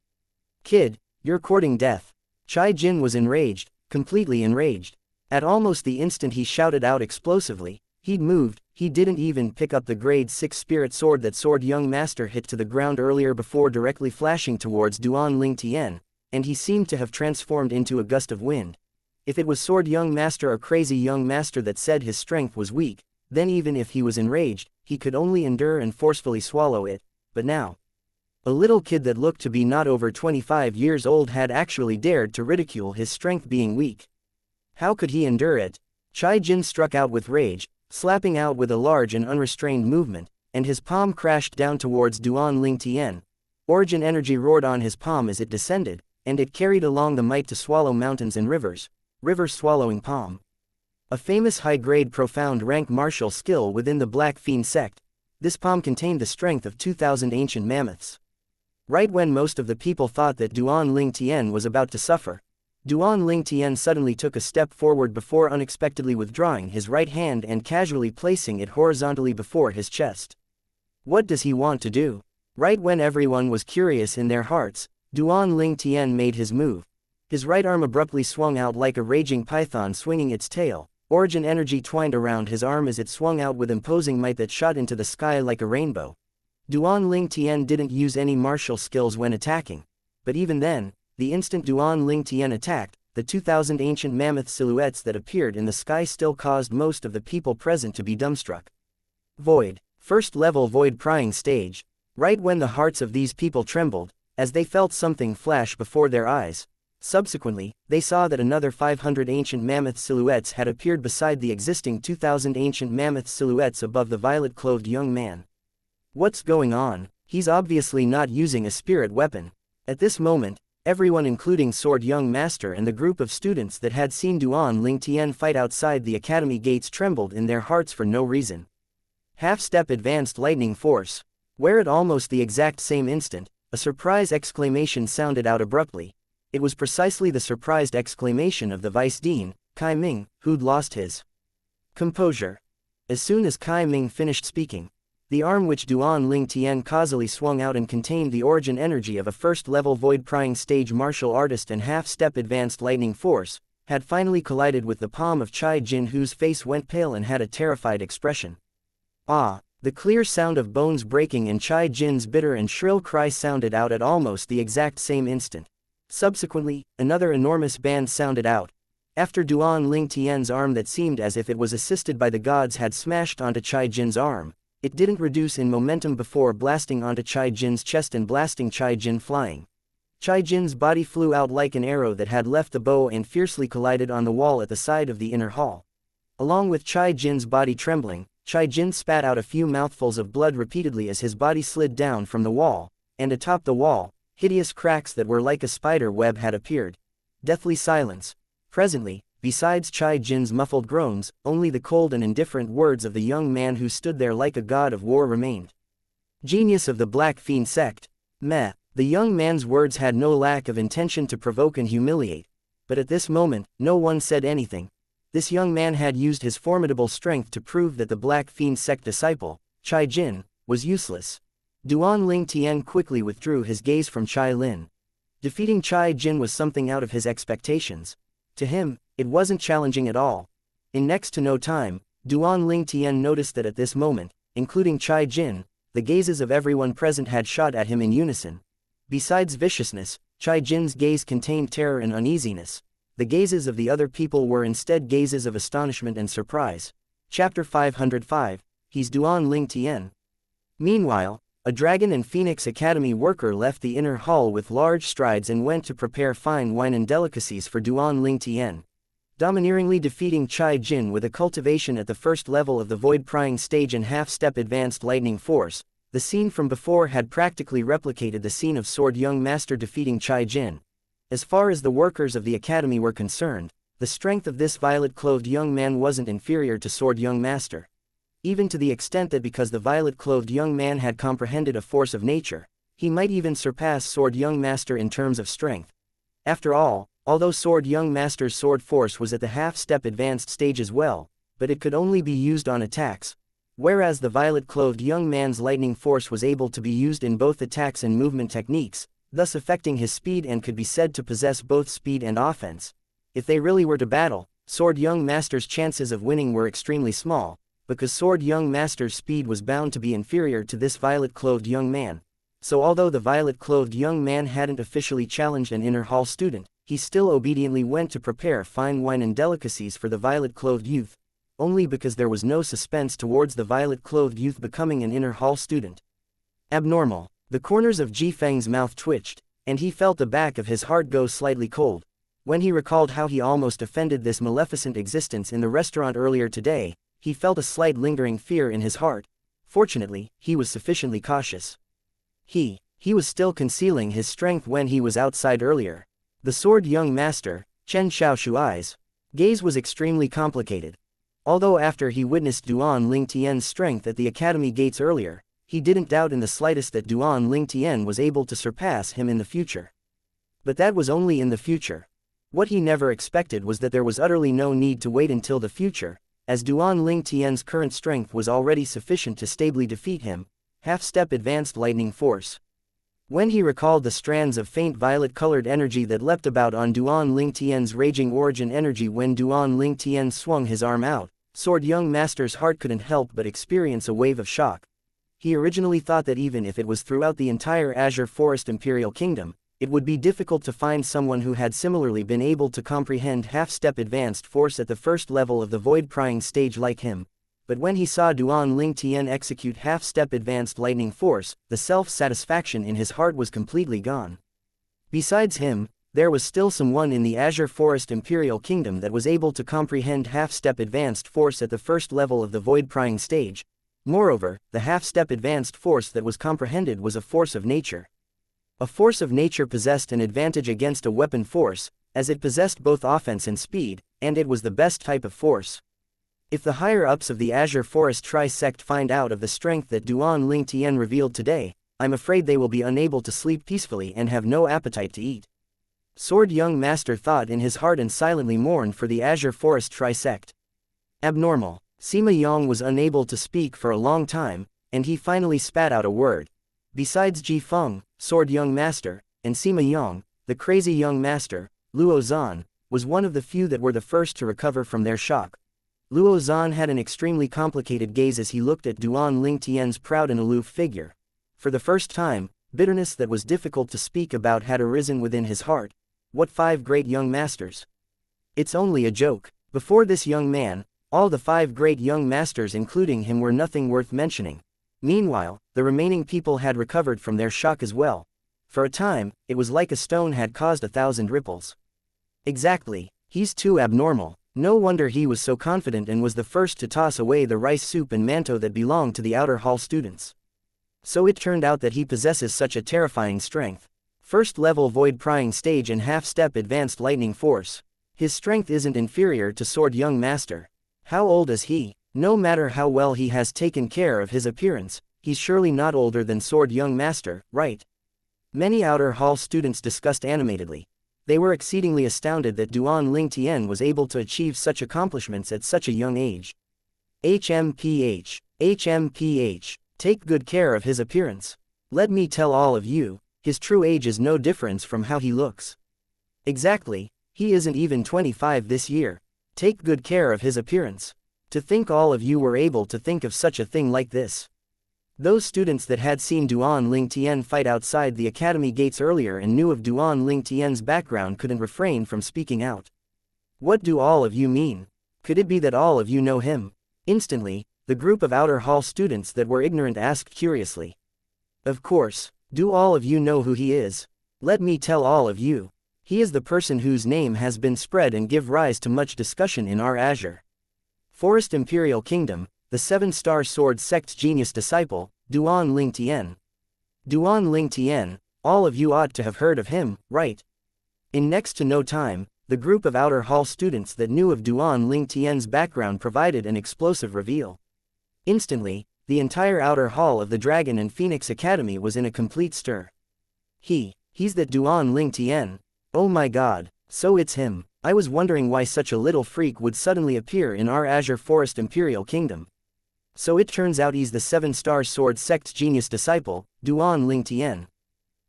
Kid, you're courting death. Chai Jin was enraged, completely enraged. At almost the instant he shouted out explosively, he'd moved. He didn't even pick up the grade 6 spirit sword that Sword Young Master hit to the ground earlier before directly flashing towards Duan Lingtian, and he seemed to have transformed into a gust of wind. If it was Sword Young Master or Crazy Young Master that said his strength was weak, then even if he was enraged, he could only endure and forcefully swallow it. But now, a little kid that looked to be not over 25 years old had actually dared to ridicule his strength being weak. How could he endure it? Chai Jin struck out with rage, slapping out with a large and unrestrained movement, and his palm crashed down towards Duan Lingtian. Origin energy roared on his palm as it descended, and it carried along the might to swallow mountains and rivers. River-swallowing palm. A famous high-grade profound rank martial skill within the Black Fiend sect. This palm contained the strength of 2,000 ancient mammoths. Right when most of the people thought that Duan Lingtian was about to suffer, Duan Lingtian suddenly took a step forward before unexpectedly withdrawing his right hand and casually placing it horizontally before his chest. What does he want to do? Right when everyone was curious in their hearts, Duan Lingtian made his move. His right arm abruptly swung out like a raging python swinging its tail. Origin energy twined around his arm as it swung out with imposing might that shot into the sky like a rainbow. Duan Lingtian didn't use any martial skills when attacking. But even then, the instant Duan Lingtian attacked, the 2,000 ancient mammoth silhouettes that appeared in the sky still caused most of the people present to be dumbstruck. Void. First level void prying stage. Right when the hearts of these people trembled, as they felt something flash before their eyes. Subsequently, they saw that another 500 ancient mammoth silhouettes had appeared beside the existing 2,000 ancient mammoth silhouettes above the violet-clothed young man. What's going on? He's obviously not using a spirit weapon. At this moment, everyone including Sword Young Master and the group of students that had seen Duan Lingtian fight outside the academy gates trembled in their hearts for no reason. Half-step advanced lightning force. Where at almost the exact same instant, a surprise exclamation sounded out abruptly. It was precisely the surprised exclamation of the Vice Dean, Kai Ming, who'd lost his composure. As soon as Kai Ming finished speaking, The arm which Duan Ling Tian causally swung out and contained the origin energy of a first-level void-prying stage martial artist and half-step advanced lightning force, had finally collided with the palm of Chai Jin, whose face went pale and had a terrified expression. Ah! The clear sound of bones breaking and Chai Jin's bitter and shrill cry sounded out at almost the exact same instant. Subsequently, another enormous band sounded out. After Duan Ling Tian's arm that seemed as if it was assisted by the gods had smashed onto Chai Jin's arm, it didn't reduce in momentum before blasting onto Chai Jin's chest and blasting Chai Jin flying. Chai Jin's body flew out like an arrow that had left the bow and fiercely collided on the wall at the side of the inner hall. Along with Chai Jin's body trembling, Chai Jin spat out a few mouthfuls of blood repeatedly as his body slid down from the wall, and atop the wall, hideous cracks that were like a spider web had appeared. Deathly silence. Presently, besides Chai Jin's muffled groans, only the cold and indifferent words of the young man who stood there like a god of war remained. Genius of the Black Fiend sect. Meh. The young man's words had no lack of intention to provoke and humiliate, but at this moment, no one said anything. This young man had used his formidable strength to prove that the Black Fiend sect disciple, Chai Jin, was useless. Duan Ling Tian quickly withdrew his gaze from Chai Lin. Defeating Chai Jin was something out of his expectations. To him, it wasn't challenging at all. In next to no time, Duan Ling Tian noticed that at this moment, including Chai Jin, the gazes of everyone present had shot at him in unison. Besides viciousness, Chai Jin's gaze contained terror and uneasiness. The gazes of the other people were instead gazes of astonishment and surprise. Chapter 505, He's Duan Ling Tian. Meanwhile, a Dragon and Phoenix Academy worker left the inner hall with large strides and went to prepare fine wine and delicacies for Duan Ling Tian. Domineeringly defeating Chai Jin with a cultivation at the first level of the void-prying stage and half-step advanced lightning force, the scene from before had practically replicated the scene of Sword Young Master defeating Chai Jin. As far as the workers of the academy were concerned, the strength of this violet-clothed young man wasn't inferior to Sword Young Master. Even to the extent that because the violet-clothed young man had comprehended a force of nature, he might even surpass Sword Young Master in terms of strength. After all, although Sword Young Master's sword force was at the half-step advanced stage as well, but it could only be used on attacks, whereas the violet-clothed young man's lightning force was able to be used in both attacks and movement techniques, thus affecting his speed and could be said to possess both speed and offense. If they really were to battle, Sword Young Master's chances of winning were extremely small, because Sword Young Master's speed was bound to be inferior to this violet-clothed young man. So although the violet-clothed young man hadn't officially challenged an inner hall student, he still obediently went to prepare fine wine and delicacies for the violet-clothed youth, only because there was no suspense towards the violet-clothed youth becoming an inner hall student. Abnormal. The corners of Ji Feng's mouth twitched, and he felt the back of his heart go slightly cold. When he recalled how he almost offended this maleficent existence in the restaurant earlier today, he felt a slight lingering fear in his heart. Fortunately, he was sufficiently cautious. He was still concealing his strength when he was outside earlier. The Sword Young Master, Chen Xiaoshuai's gaze was extremely complicated. Although after he witnessed Duan Ling Tian's strength at the academy gates earlier, he didn't doubt in the slightest that Duan Ling Tian was able to surpass him in the future. But that was only in the future. What he never expected was that there was utterly no need to wait until the future, as Duan Ling Tian's current strength was already sufficient to stably defeat him. Half-step advanced lightning force. When he recalled the strands of faint violet-colored energy that leapt about on Duan Ling Tian's raging origin energy when Duan Ling Tian swung his arm out, Sword Young Master's heart couldn't help but experience a wave of shock. He originally thought that even if it was throughout the entire Azure Forest Imperial Kingdom, it would be difficult to find someone who had similarly been able to comprehend half-step advanced force at the first level of the void-prying stage like him. But when he saw Duan Ling Tian execute half-step advanced lightning force, the self-satisfaction in his heart was completely gone. Besides him, there was still someone in the Azure Forest Imperial Kingdom that was able to comprehend half-step advanced force at the first level of the void-prying stage. Moreover, the half-step advanced force that was comprehended was a force of nature. A force of nature possessed an advantage against a weapon force, as it possessed both offense and speed, and it was the best type of force. If the higher-ups of the Azure Forest Tri-Sect find out of the strength that Duan Ling Tian revealed today, I'm afraid they will be unable to sleep peacefully and have no appetite to eat. Sword Young Master thought in his heart and silently mourned for the Azure Forest Tri-Sect. Abnormal. Sima Yang was unable to speak for a long time, and he finally spat out a word. Besides Ji Feng, sword young master, and Sima Yong, the crazy young master, Luo Zhan was one of the few that were the first to recover from their shock. Luo Zhan had an extremely complicated gaze as he looked at Duan Ling Tian's proud and aloof figure. For the first time, bitterness that was difficult to speak about had arisen within his heart. What 5 great young masters? It's only a joke. Before this young man, all the 5 great young masters including him were nothing worth mentioning. Meanwhile, the remaining people had recovered from their shock as well. For a time, it was like a stone had caused 1,000 ripples. Exactly, he's too abnormal. No wonder he was so confident and was the first to toss away the rice soup and manto that belonged to the outer hall students. So it turned out that he possesses such a terrifying strength. First level void prying stage and half-step advanced lightning force. His strength isn't inferior to sword young master. How old is he? No matter how well he has taken care of his appearance, he's surely not older than sword young master, right? Many outer hall students discussed animatedly. They were exceedingly astounded that Duan Ling Tian was able to achieve such accomplishments at such a young age. HMPH. Take good care of his appearance. Let me tell all of you, his true age is no difference from how he looks. Exactly, he isn't even 25 this year. Take good care of his appearance. To think all of you were able to think of such a thing like this. Those students that had seen Duan Ling Tian fight outside the academy gates earlier and knew of Duan Ling Tian's background couldn't refrain from speaking out. What do all of you mean? Could it be that all of you know him? Instantly, the group of outer hall students that were ignorant asked curiously. Of course, do all of you know who he is? Let me tell all of you. He is the person whose name has been spread and give rise to much discussion in our Azure Forest Imperial Kingdom, the 7-star sword sect's genius disciple, Duan Ling Tian. Duan Ling Tian, all of you ought to have heard of him, right? In next to no time, the group of outer hall students that knew of Duan Ling Tian's background provided an explosive reveal. Instantly, the entire outer hall of the Dragon and Phoenix Academy was in a complete stir. He's that Duan Ling Tian. Oh my god, so it's him. I was wondering why such a little freak would suddenly appear in our Azure Forest Imperial Kingdom. So it turns out he's the 7-star sword sect's genius disciple, Duan Ling Tian.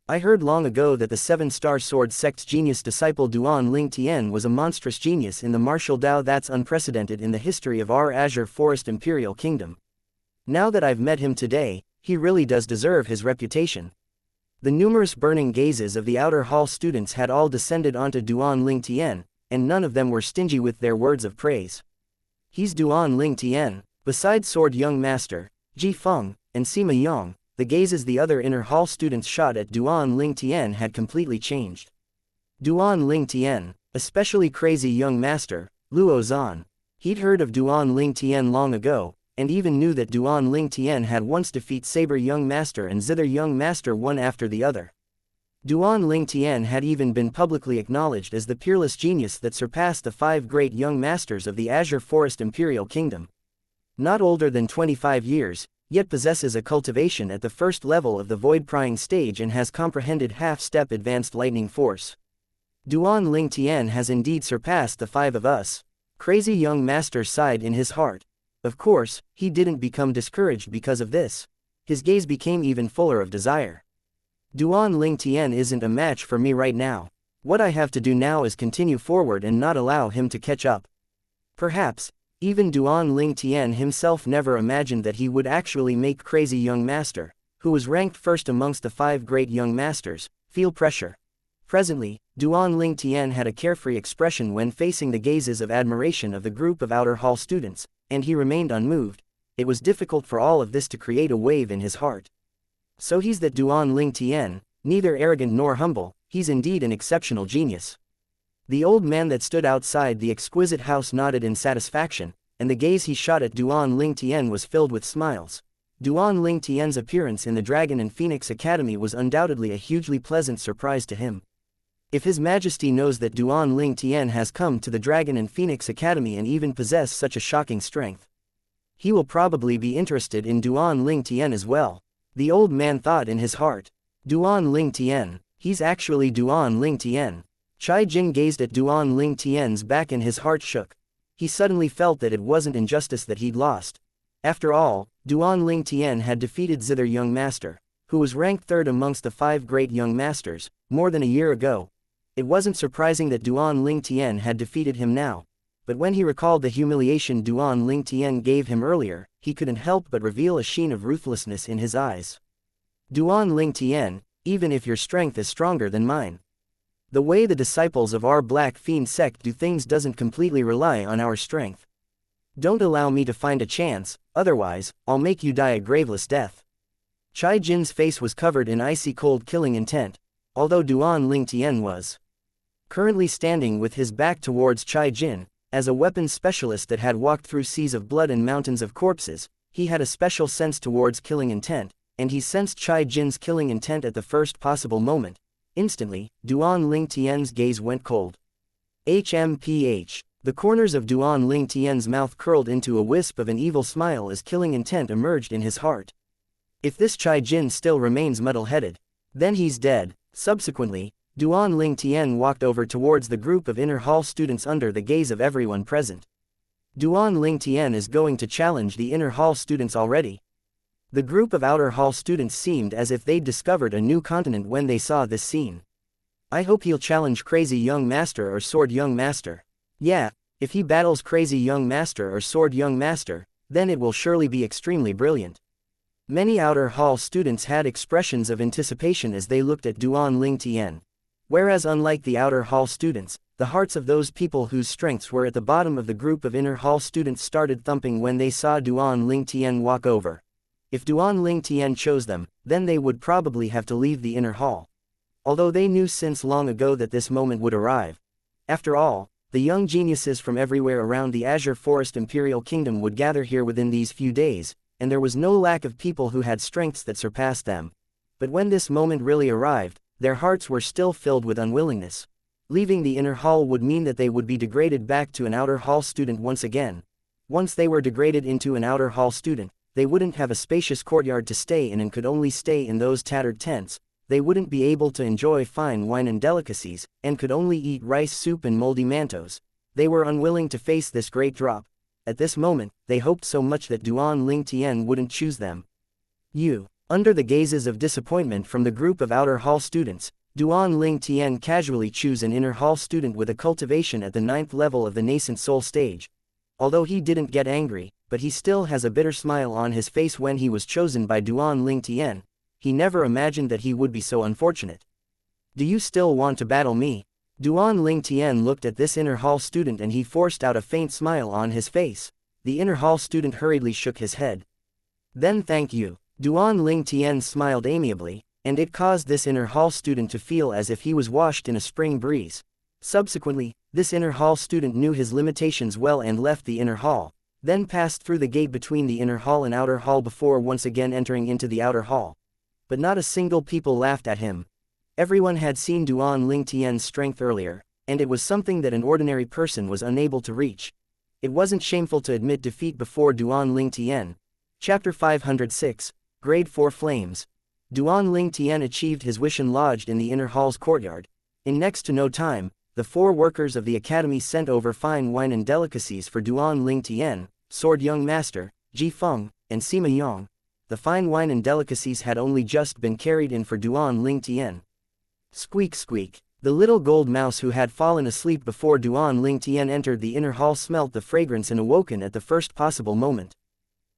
I heard long ago that the 7-star sword sect's genius disciple Duan Ling Tian was a monstrous genius in the martial Dao that's unprecedented in the history of our Azure Forest Imperial Kingdom. Now that I've met him today, he really does deserve his reputation. The numerous burning gazes of the outer hall students had all descended onto Duan Ling Tian, and none of them were stingy with their words of praise. He's Duan Ling Tian. Besides sword young master, Ji Feng, and Sima Yong, the gazes the other inner hall students shot at Duan Ling Tian had completely changed. Duan Ling Tian, especially crazy young master, Luo Zhan. He'd heard of Duan Ling Tian long ago, and even knew that Duan Ling Tian had once defeated Saber young master and Zither young master one after the other. Duan Ling Tian had even been publicly acknowledged as the peerless genius that surpassed the 5 great young masters of the Azure Forest Imperial Kingdom. Not older than 25 years, yet possesses a cultivation at the first level of the void prying stage and has comprehended half-step advanced lightning force. Duan Ling Tian has indeed surpassed the 5 of us. Crazy young master sighed in his heart. Of course, he didn't become discouraged because of this. His gaze became even fuller of desire. Duan Ling Tian isn't a match for me right now. What I have to do now is continue forward and not allow him to catch up. Perhaps, even Duan Ling Tian himself never imagined that he would actually make crazy young master, who was ranked first amongst the 5 great young masters, feel pressure. Presently, Duan Ling Tian had a carefree expression when facing the gazes of admiration of the group of outer hall students, and he remained unmoved. It was difficult for all of this to create a wave in his heart. So he's that Duan Ling Tian, neither arrogant nor humble, he's indeed an exceptional genius. The old man that stood outside the exquisite house nodded in satisfaction, and the gaze he shot at Duan Ling Tian was filled with smiles. Duan Ling Tian's appearance in the Dragon and Phoenix Academy was undoubtedly a hugely pleasant surprise to him. If His Majesty knows that Duan Ling Tian has come to the Dragon and Phoenix Academy and even possess such a shocking strength, he will probably be interested in Duan Ling Tian as well. The old man thought in his heart. Duan Ling Tian, he's actually Duan Ling Tian. Chai Jing gazed at Duan Ling Tian's back and his heart shook. He suddenly felt that it wasn't injustice that he'd lost. After all, Duan Ling Tian had defeated zither young master, who was ranked third amongst the 5 great young masters, more than a year ago. It wasn't surprising that Duan Ling Tian had defeated him now, but when he recalled the humiliation Duan Ling Tian gave him earlier, he couldn't help but reveal a sheen of ruthlessness in his eyes. Duan Ling Tian, even if your strength is stronger than mine. The way the disciples of our Black Fiend sect do things doesn't completely rely on our strength. Don't allow me to find a chance, otherwise, I'll make you die a graveless death. Chai Jin's face was covered in icy cold killing intent, although Duan Ling Tian was currently standing with his back towards Chai Jin. As a weapons specialist that had walked through seas of blood and mountains of corpses, he had a special sense towards killing intent, and he sensed Chai Jin's killing intent at the first possible moment. Instantly, Duan Ling Tian's gaze went cold. HMPH. The corners of Duan Ling Tian's mouth curled into a wisp of an evil smile as killing intent emerged in his heart. If this Chai Jin still remains muddle-headed, then he's dead. Subsequently, Duan Ling Tian walked over towards the group of inner hall students under the gaze of everyone present. Duan Ling Tian is going to challenge the inner hall students already. The group of outer hall students seemed as if they'd discovered a new continent when they saw this scene. I hope he'll challenge Crazy Young Master or Sword Young Master. Yeah, if he battles Crazy Young Master or Sword Young Master, then it will surely be extremely brilliant. Many outer hall students had expressions of anticipation as they looked at Duan Ling Tian. Whereas unlike the outer hall students, the hearts of those people whose strengths were at the bottom of the group of inner hall students started thumping when they saw Duan Ling Tian walk over. If Duan Ling Tian chose them, then they would probably have to leave the inner hall. Although they knew since long ago that this moment would arrive. After all, the young geniuses from everywhere around the Azure Forest Imperial Kingdom would gather here within these few days, and there was no lack of people who had strengths that surpassed them. But when this moment really arrived, their hearts were still filled with unwillingness. Leaving the inner hall would mean that they would be degraded back to an outer hall student once again. Once they were degraded into an outer hall student, they wouldn't have a spacious courtyard to stay in and could only stay in those tattered tents. They wouldn't be able to enjoy fine wine and delicacies, and could only eat rice soup and moldy mantos. They were unwilling to face this great drop. At this moment, they hoped so much that Duan Ling Tian wouldn't choose them. Under the gazes of disappointment from the group of outer hall students, Duan Ling Tian casually chose an inner hall student with a cultivation at the 9th level of the nascent soul stage. Although he didn't get angry, but he still has a bitter smile on his face when he was chosen by Duan Ling Tian. He never imagined that he would be so unfortunate. Do you still want to battle me? Duan Ling Tian looked at this inner hall student and he forced out a faint smile on his face. The inner hall student hurriedly shook his head. Then thank you. Duan Ling Tian smiled amiably, and it caused this inner hall student to feel as if he was washed in a spring breeze. Subsequently, this inner hall student knew his limitations well and left the inner hall, then passed through the gate between the inner hall and outer hall before once again entering into the outer hall. But not a single people laughed at him. Everyone had seen Duan Ling Tian's strength earlier, and it was something that an ordinary person was unable to reach. It wasn't shameful to admit defeat before Duan Ling Tian. Chapter 506, Grade 4 Flames. Duan Ling Tian achieved his wish and lodged in the inner hall's courtyard. In next to no time, the 4 workers of the academy sent over fine wine and delicacies for Duan Ling Tian, Sword Young Master, Ji Feng, and Sima Yang. The fine wine and delicacies had only just been carried in for Duan Ling Tian. Squeak squeak. The little gold mouse who had fallen asleep before Duan Ling Tian entered the inner hall smelt the fragrance and awoken at the first possible moment.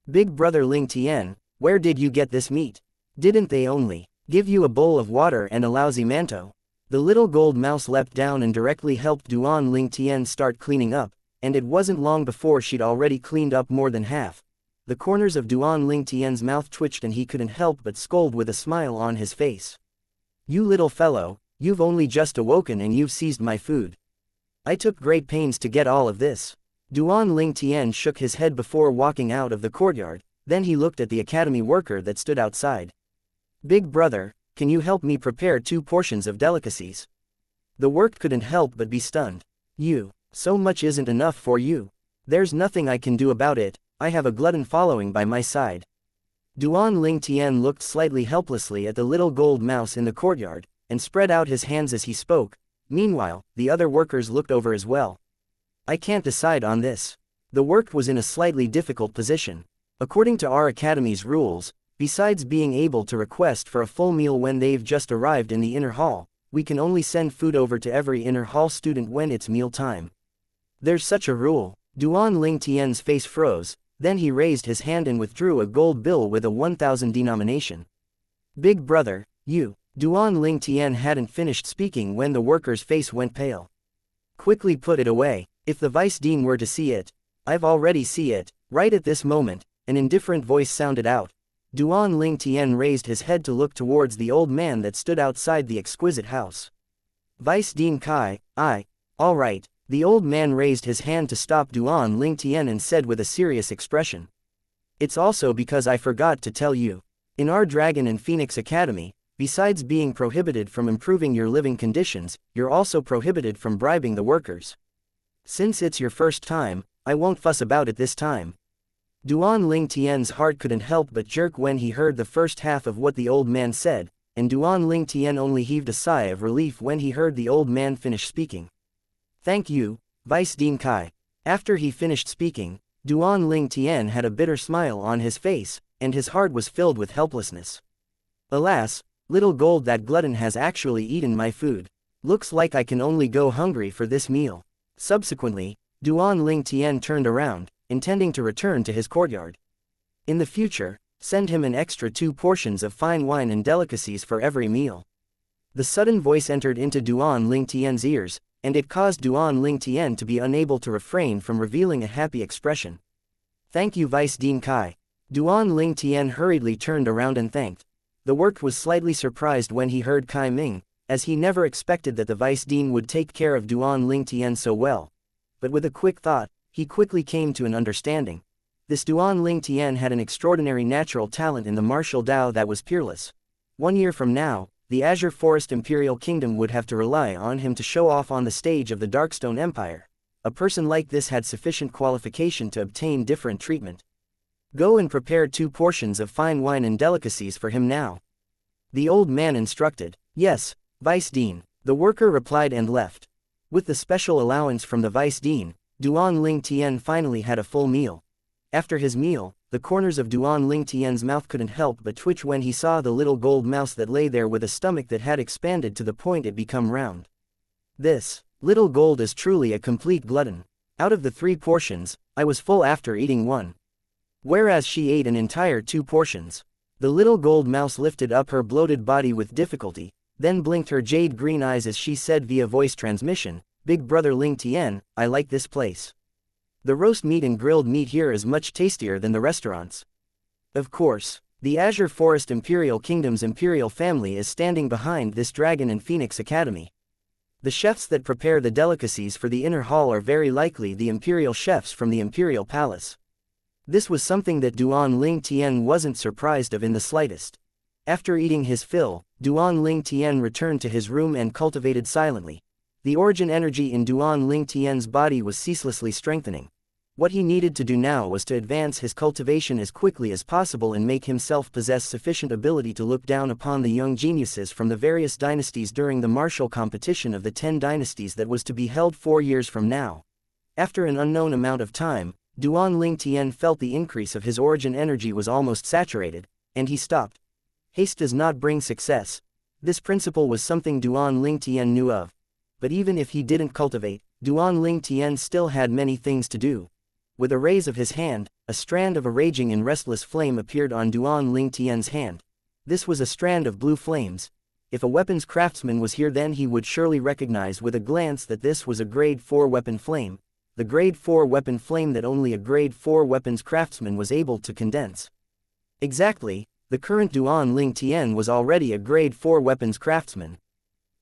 Big brother Ling Tian, where did you get this meat? Didn't they only give you a bowl of water and a lousy manto? The little gold mouse leapt down and directly helped Duan Ling Tian start cleaning up, and it wasn't long before she'd already cleaned up more than half. The corners of Duan Ling Tian's mouth twitched and he couldn't help but scold with a smile on his face. You little fellow, you've only just awoken and you've seized my food. I took great pains to get all of this. Duan Ling Tian shook his head before walking out of the courtyard, then he looked at the academy worker that stood outside. Big brother, can you help me prepare 2 portions of delicacies? The work couldn't help but be stunned. So much isn't enough for you. There's nothing I can do about it, I have a glutton following by my side. Duan Ling Tian looked slightly helplessly at the little gold mouse in the courtyard, and spread out his hands as he spoke. Meanwhile, the other workers looked over as well. I can't decide on this. The work was in a slightly difficult position. According to our academy's rules, besides being able to request for a full meal when they've just arrived in the inner hall, we can only send food over to every inner hall student when it's meal time. There's such a rule. Duan Ling Tian's face froze, then he raised his hand and withdrew a gold bill with a 1,000 denomination. Big brother, you. Duan Ling Tian hadn't finished speaking when the worker's face went pale. Quickly put it away. If the vice dean were to see it. I've already see it. Right at this moment, an indifferent voice sounded out. Duan Ling Tian raised his head to look towards the old man that stood outside the exquisite house. Vice Dean Kai, all right. The old man raised his hand to stop Duan Ling Tian and said with a serious expression. It's also because I forgot to tell you. In our Dragon and Phoenix Academy, besides being prohibited from improving your living conditions, you're also prohibited from bribing the workers. Since it's your first time, I won't fuss about it this time. Duan Ling Tian's heart couldn't help but jerk when he heard the first half of what the old man said, and Duan Ling Tian only heaved a sigh of relief when he heard the old man finish speaking. Thank you, Vice Dean Kai. After he finished speaking, Duan Ling Tian had a bitter smile on his face, and his heart was filled with helplessness. Alas, little gold, that glutton has actually eaten my food. Looks like I can only go hungry for this meal. Subsequently, Duan Ling Tian turned around, intending to return to his courtyard. In the future, send him an extra 2 portions of fine wine and delicacies for every meal. The sudden voice entered into Duan Ling Tian's ears, and it caused Duan Ling Tian to be unable to refrain from revealing a happy expression. Thank you, Vice Dean Kai. Duan Ling Tian hurriedly turned around and thanked. The work was slightly surprised when he heard Kai Ming, as he never expected that the Vice Dean would take care of Duan Ling Tian so well. But with a quick thought, he quickly came to an understanding. This Duan Ling Tian had an extraordinary natural talent in the martial Tao that was peerless. 1 year from now, the Azure Forest Imperial Kingdom would have to rely on him to show off on the stage of the Darkstone Empire. A person like this had sufficient qualification to obtain different treatment. Go and prepare 2 portions of fine wine and delicacies for him now. The old man instructed. Yes, Vice Dean. The worker replied and left. With the special allowance from the Vice Dean, Duan Ling Tian finally had a full meal. After his meal, the corners of Duan Ling Tian's mouth couldn't help but twitch when he saw the little gold mouse that lay there with a stomach that had expanded to the point it become round. This little gold is truly a complete glutton. Out of the 3 portions, I was full after eating 1. Whereas she ate an entire 2 portions. The little gold mouse lifted up her bloated body with difficulty, then blinked her jade green eyes as she said via voice transmission, Big brother Ling Tian, I like this place. The roast meat and grilled meat here is much tastier than the restaurants. Of course, the Azure Forest Imperial Kingdom's imperial family is standing behind this Dragon and Phoenix Academy. The chefs that prepare the delicacies for the inner hall are very likely the imperial chefs from the imperial palace. This was something that Duan Ling Tian wasn't surprised of in the slightest. After eating his fill, Duan Ling Tian returned to his room and cultivated silently. The origin energy in Duan Ling Tian's body was ceaselessly strengthening. What he needed to do now was to advance his cultivation as quickly as possible and make himself possess sufficient ability to look down upon the young geniuses from the various dynasties during the martial competition of the 10 dynasties that was to be held 4 years from now. After an unknown amount of time, Duan Ling Tian felt the increase of his origin energy was almost saturated, and he stopped. Haste does not bring success. This principle was something Duan Ling Tian knew of. But even if he didn't cultivate, Duan Ling Tian still had many things to do. With a raise of his hand, a strand of a raging and restless flame appeared on Duan Ling Tian's hand. This was a strand of blue flames. If a weapons craftsman was here, then he would surely recognize with a glance that this was a grade 4 weapon flame. The grade 4 weapon flame that only a grade 4 weapons craftsman was able to condense. Exactly, the current Duan Ling Tian was already a grade 4 weapons craftsman.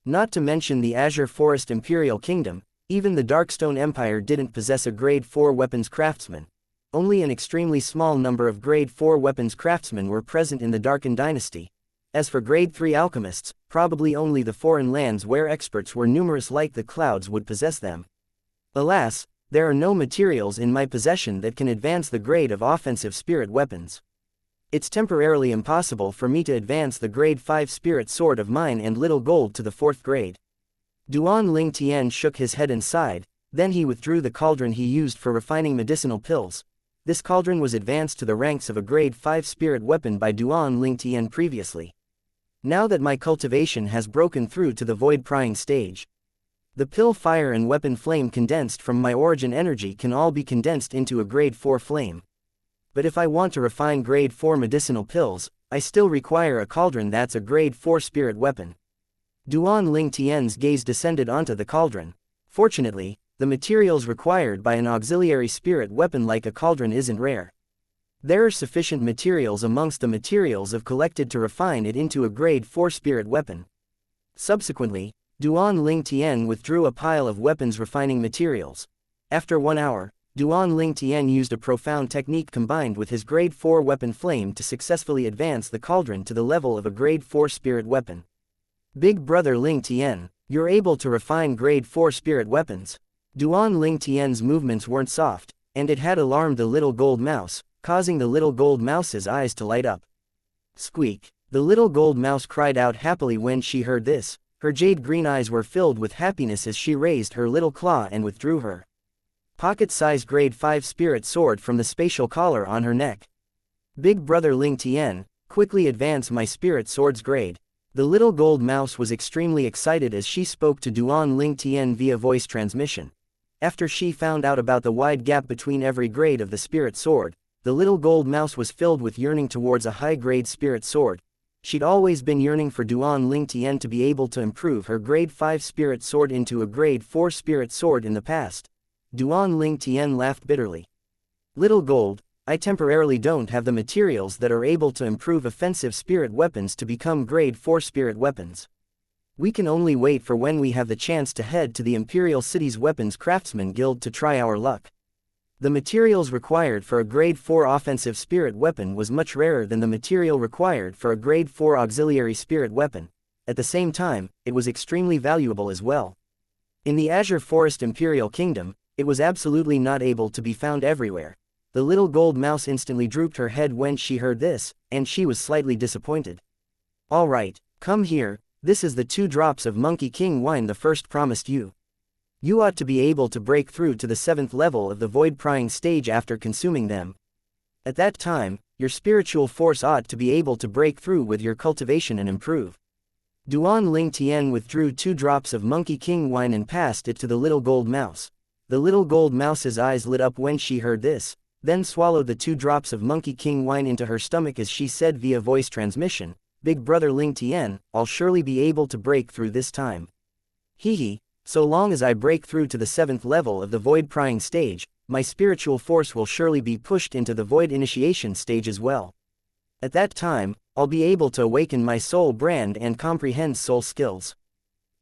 Not to mention the Azure Forest Imperial Kingdom, even the Darkstone Empire didn't possess a grade 4 weapons craftsman. Only an extremely small number of grade 4 weapons craftsmen were present in the Darken Dynasty. As for grade 3 alchemists, probably only the foreign lands where experts were numerous like the clouds would possess them. Alas, there are no materials in my possession that can advance the grade of offensive spirit weapons. It's temporarily impossible for me to advance the grade 5 spirit sword of mine and little gold to the 4th grade. Duan Ling Tian shook his head and sighed, then he withdrew the cauldron he used for refining medicinal pills. This cauldron was advanced to the ranks of a grade 5 spirit weapon by Duan Ling Tian previously. Now that my cultivation has broken through to the void prying stage, the pill fire and weapon flame condensed from my origin energy can all be condensed into a grade 4 flame. But if I want to refine grade 4 medicinal pills, I still require a cauldron that's a grade 4 spirit weapon. Duan Ling Tian's gaze descended onto the cauldron. Fortunately, the materials required by an auxiliary spirit weapon like a cauldron isn't rare. There are sufficient materials amongst the materials I've collected to refine it into a grade 4 spirit weapon. Subsequently, Duan Ling Tian withdrew a pile of weapons refining materials. After 1 hour, Duan Ling Tian used a profound technique combined with his grade 4 weapon flame to successfully advance the cauldron to the level of a grade 4 spirit weapon. Big brother Ling Tian, you're able to refine grade 4 spirit weapons. Duan Ling Tian's movements weren't soft, and it had alarmed the little gold mouse, causing the little gold mouse's eyes to light up. Squeak! The little gold mouse cried out happily when she heard this. Her jade green eyes were filled with happiness as she raised her little claw and withdrew her pocket-sized grade 5 spirit sword from the spatial collar on her neck. Big brother Ling Tian, quickly advance my spirit sword's grade. The little gold mouse was extremely excited as she spoke to Duan Ling Tian via voice transmission. After she found out about the wide gap between every grade of the spirit sword, the little gold mouse was filled with yearning towards a high-grade spirit sword. She'd always been yearning for Duan Ling Tian to be able to improve her grade 5 spirit sword into a grade 4 spirit sword in the past. Duan Ling Tian laughed bitterly. Little gold, I temporarily don't have the materials that are able to improve offensive spirit weapons to become grade 4 spirit weapons. We can only wait for when we have the chance to head to the Imperial City's Weapons Craftsman Guild to try our luck. The materials required for a grade 4 offensive spirit weapon was much rarer than the material required for a grade 4 auxiliary spirit weapon. At the same time, it was extremely valuable as well. In the Azure Forest Imperial Kingdom, it was absolutely not able to be found everywhere. The little gold mouse instantly drooped her head when she heard this, and she was slightly disappointed. All right, come here, this is the 2 drops of Monkey King wine the first promised you. You ought to be able to break through to the 7th level of the void prying stage after consuming them. At that time, your spiritual force ought to be able to break through with your cultivation and improve. Duan Ling Tian withdrew 2 drops of Monkey King wine and passed it to the little gold mouse. The little gold mouse's eyes lit up when she heard this, then swallowed the 2 drops of Monkey King wine into her stomach as she said via voice transmission, Big brother Ling Tian, I'll surely be able to break through this time. Hee. So long as I break through to the 7th level of the void prying stage, my spiritual force will surely be pushed into the void initiation stage as well. At that time, I'll be able to awaken my soul brand and comprehend soul skills.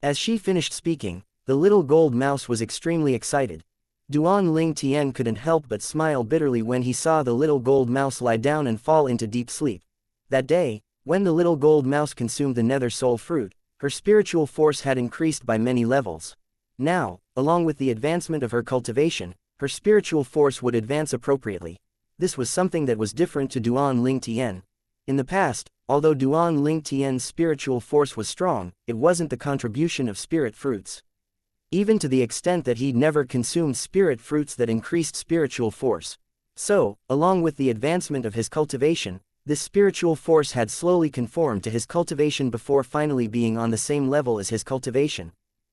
As she finished speaking, the little gold mouse was extremely excited. Duan Ling Tian couldn't help but smile bitterly when he saw the little gold mouse lie down and fall into deep sleep. That day, when the little gold mouse consumed the nether soul fruit, her spiritual force had increased by many levels. Now, along with the advancement of her cultivation, her spiritual force would advance appropriately. This was something that was different to Duan Ling Tian. In the past, although Duan Ling Tian's spiritual force was strong, it wasn't the contribution of spirit fruits. Even to the extent that he'd never consumed spirit fruits that increased spiritual force. So, along with the advancement of his cultivation, this spiritual force had slowly conformed to his cultivation before finally being on the same level as his cultivation.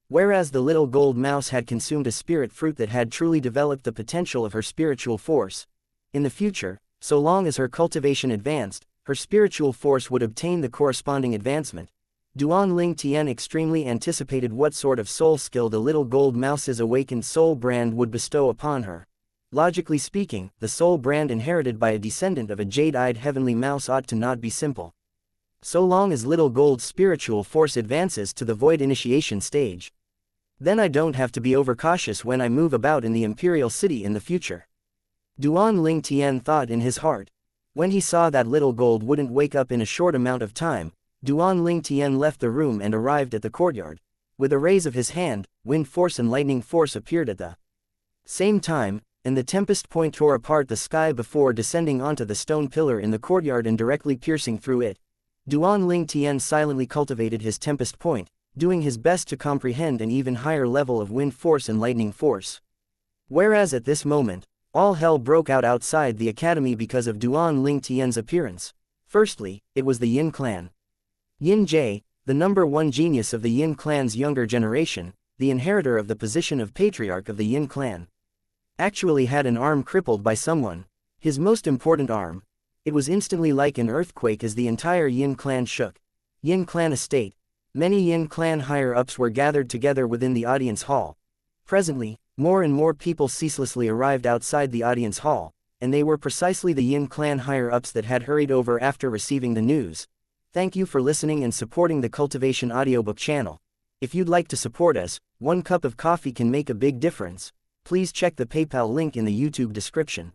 Whereas the little gold mouse had consumed a spirit fruit that had truly developed the potential of her spiritual force. In the future, so long as her cultivation advanced, her spiritual force would obtain the corresponding advancement. Duan Ling Tian extremely anticipated what sort of soul skill the little gold mouse's awakened soul brand would bestow upon her. Logically speaking, the soul brand inherited by a descendant of a jade-eyed heavenly mouse ought to not be simple. So long as little gold's spiritual force advances to the void initiation stage, then I don't have to be overcautious when I move about in the Imperial City in the future. Duan Ling Tian thought in his heart. When he saw that little gold wouldn't wake up in a short amount of time, Duan Ling Tian left the room and arrived at the courtyard. With a raise of his hand, wind force and lightning force appeared at the same time, and the tempest point tore apart the sky before descending onto the stone pillar in the courtyard and directly piercing through it. Duan Ling Tian silently cultivated his tempest point, doing his best to comprehend an even higher level of wind force and lightning force. Whereas at this moment, All hell broke out outside the academy because of Duan Ling Tian's appearance. Firstly, it was the Yin clan. Yin Jie, the #1 genius of the Yin clan's younger generation, the inheritor of the position of patriarch of the Yin clan, actually had an arm crippled by someone, his most important arm. It was instantly like an earthquake as the entire Yin clan shook. Yin clan estate. Many Yin clan higher-ups were gathered together within the audience hall. Presently, more and more people ceaselessly arrived outside the audience hall, and they were precisely the Yin clan higher-ups that had hurried over after receiving the news. Thank you for listening and supporting the Cultivation audiobook channel. If you'd like to support us, 1 cup of coffee can make a big difference. Please check the PayPal link in the YouTube description.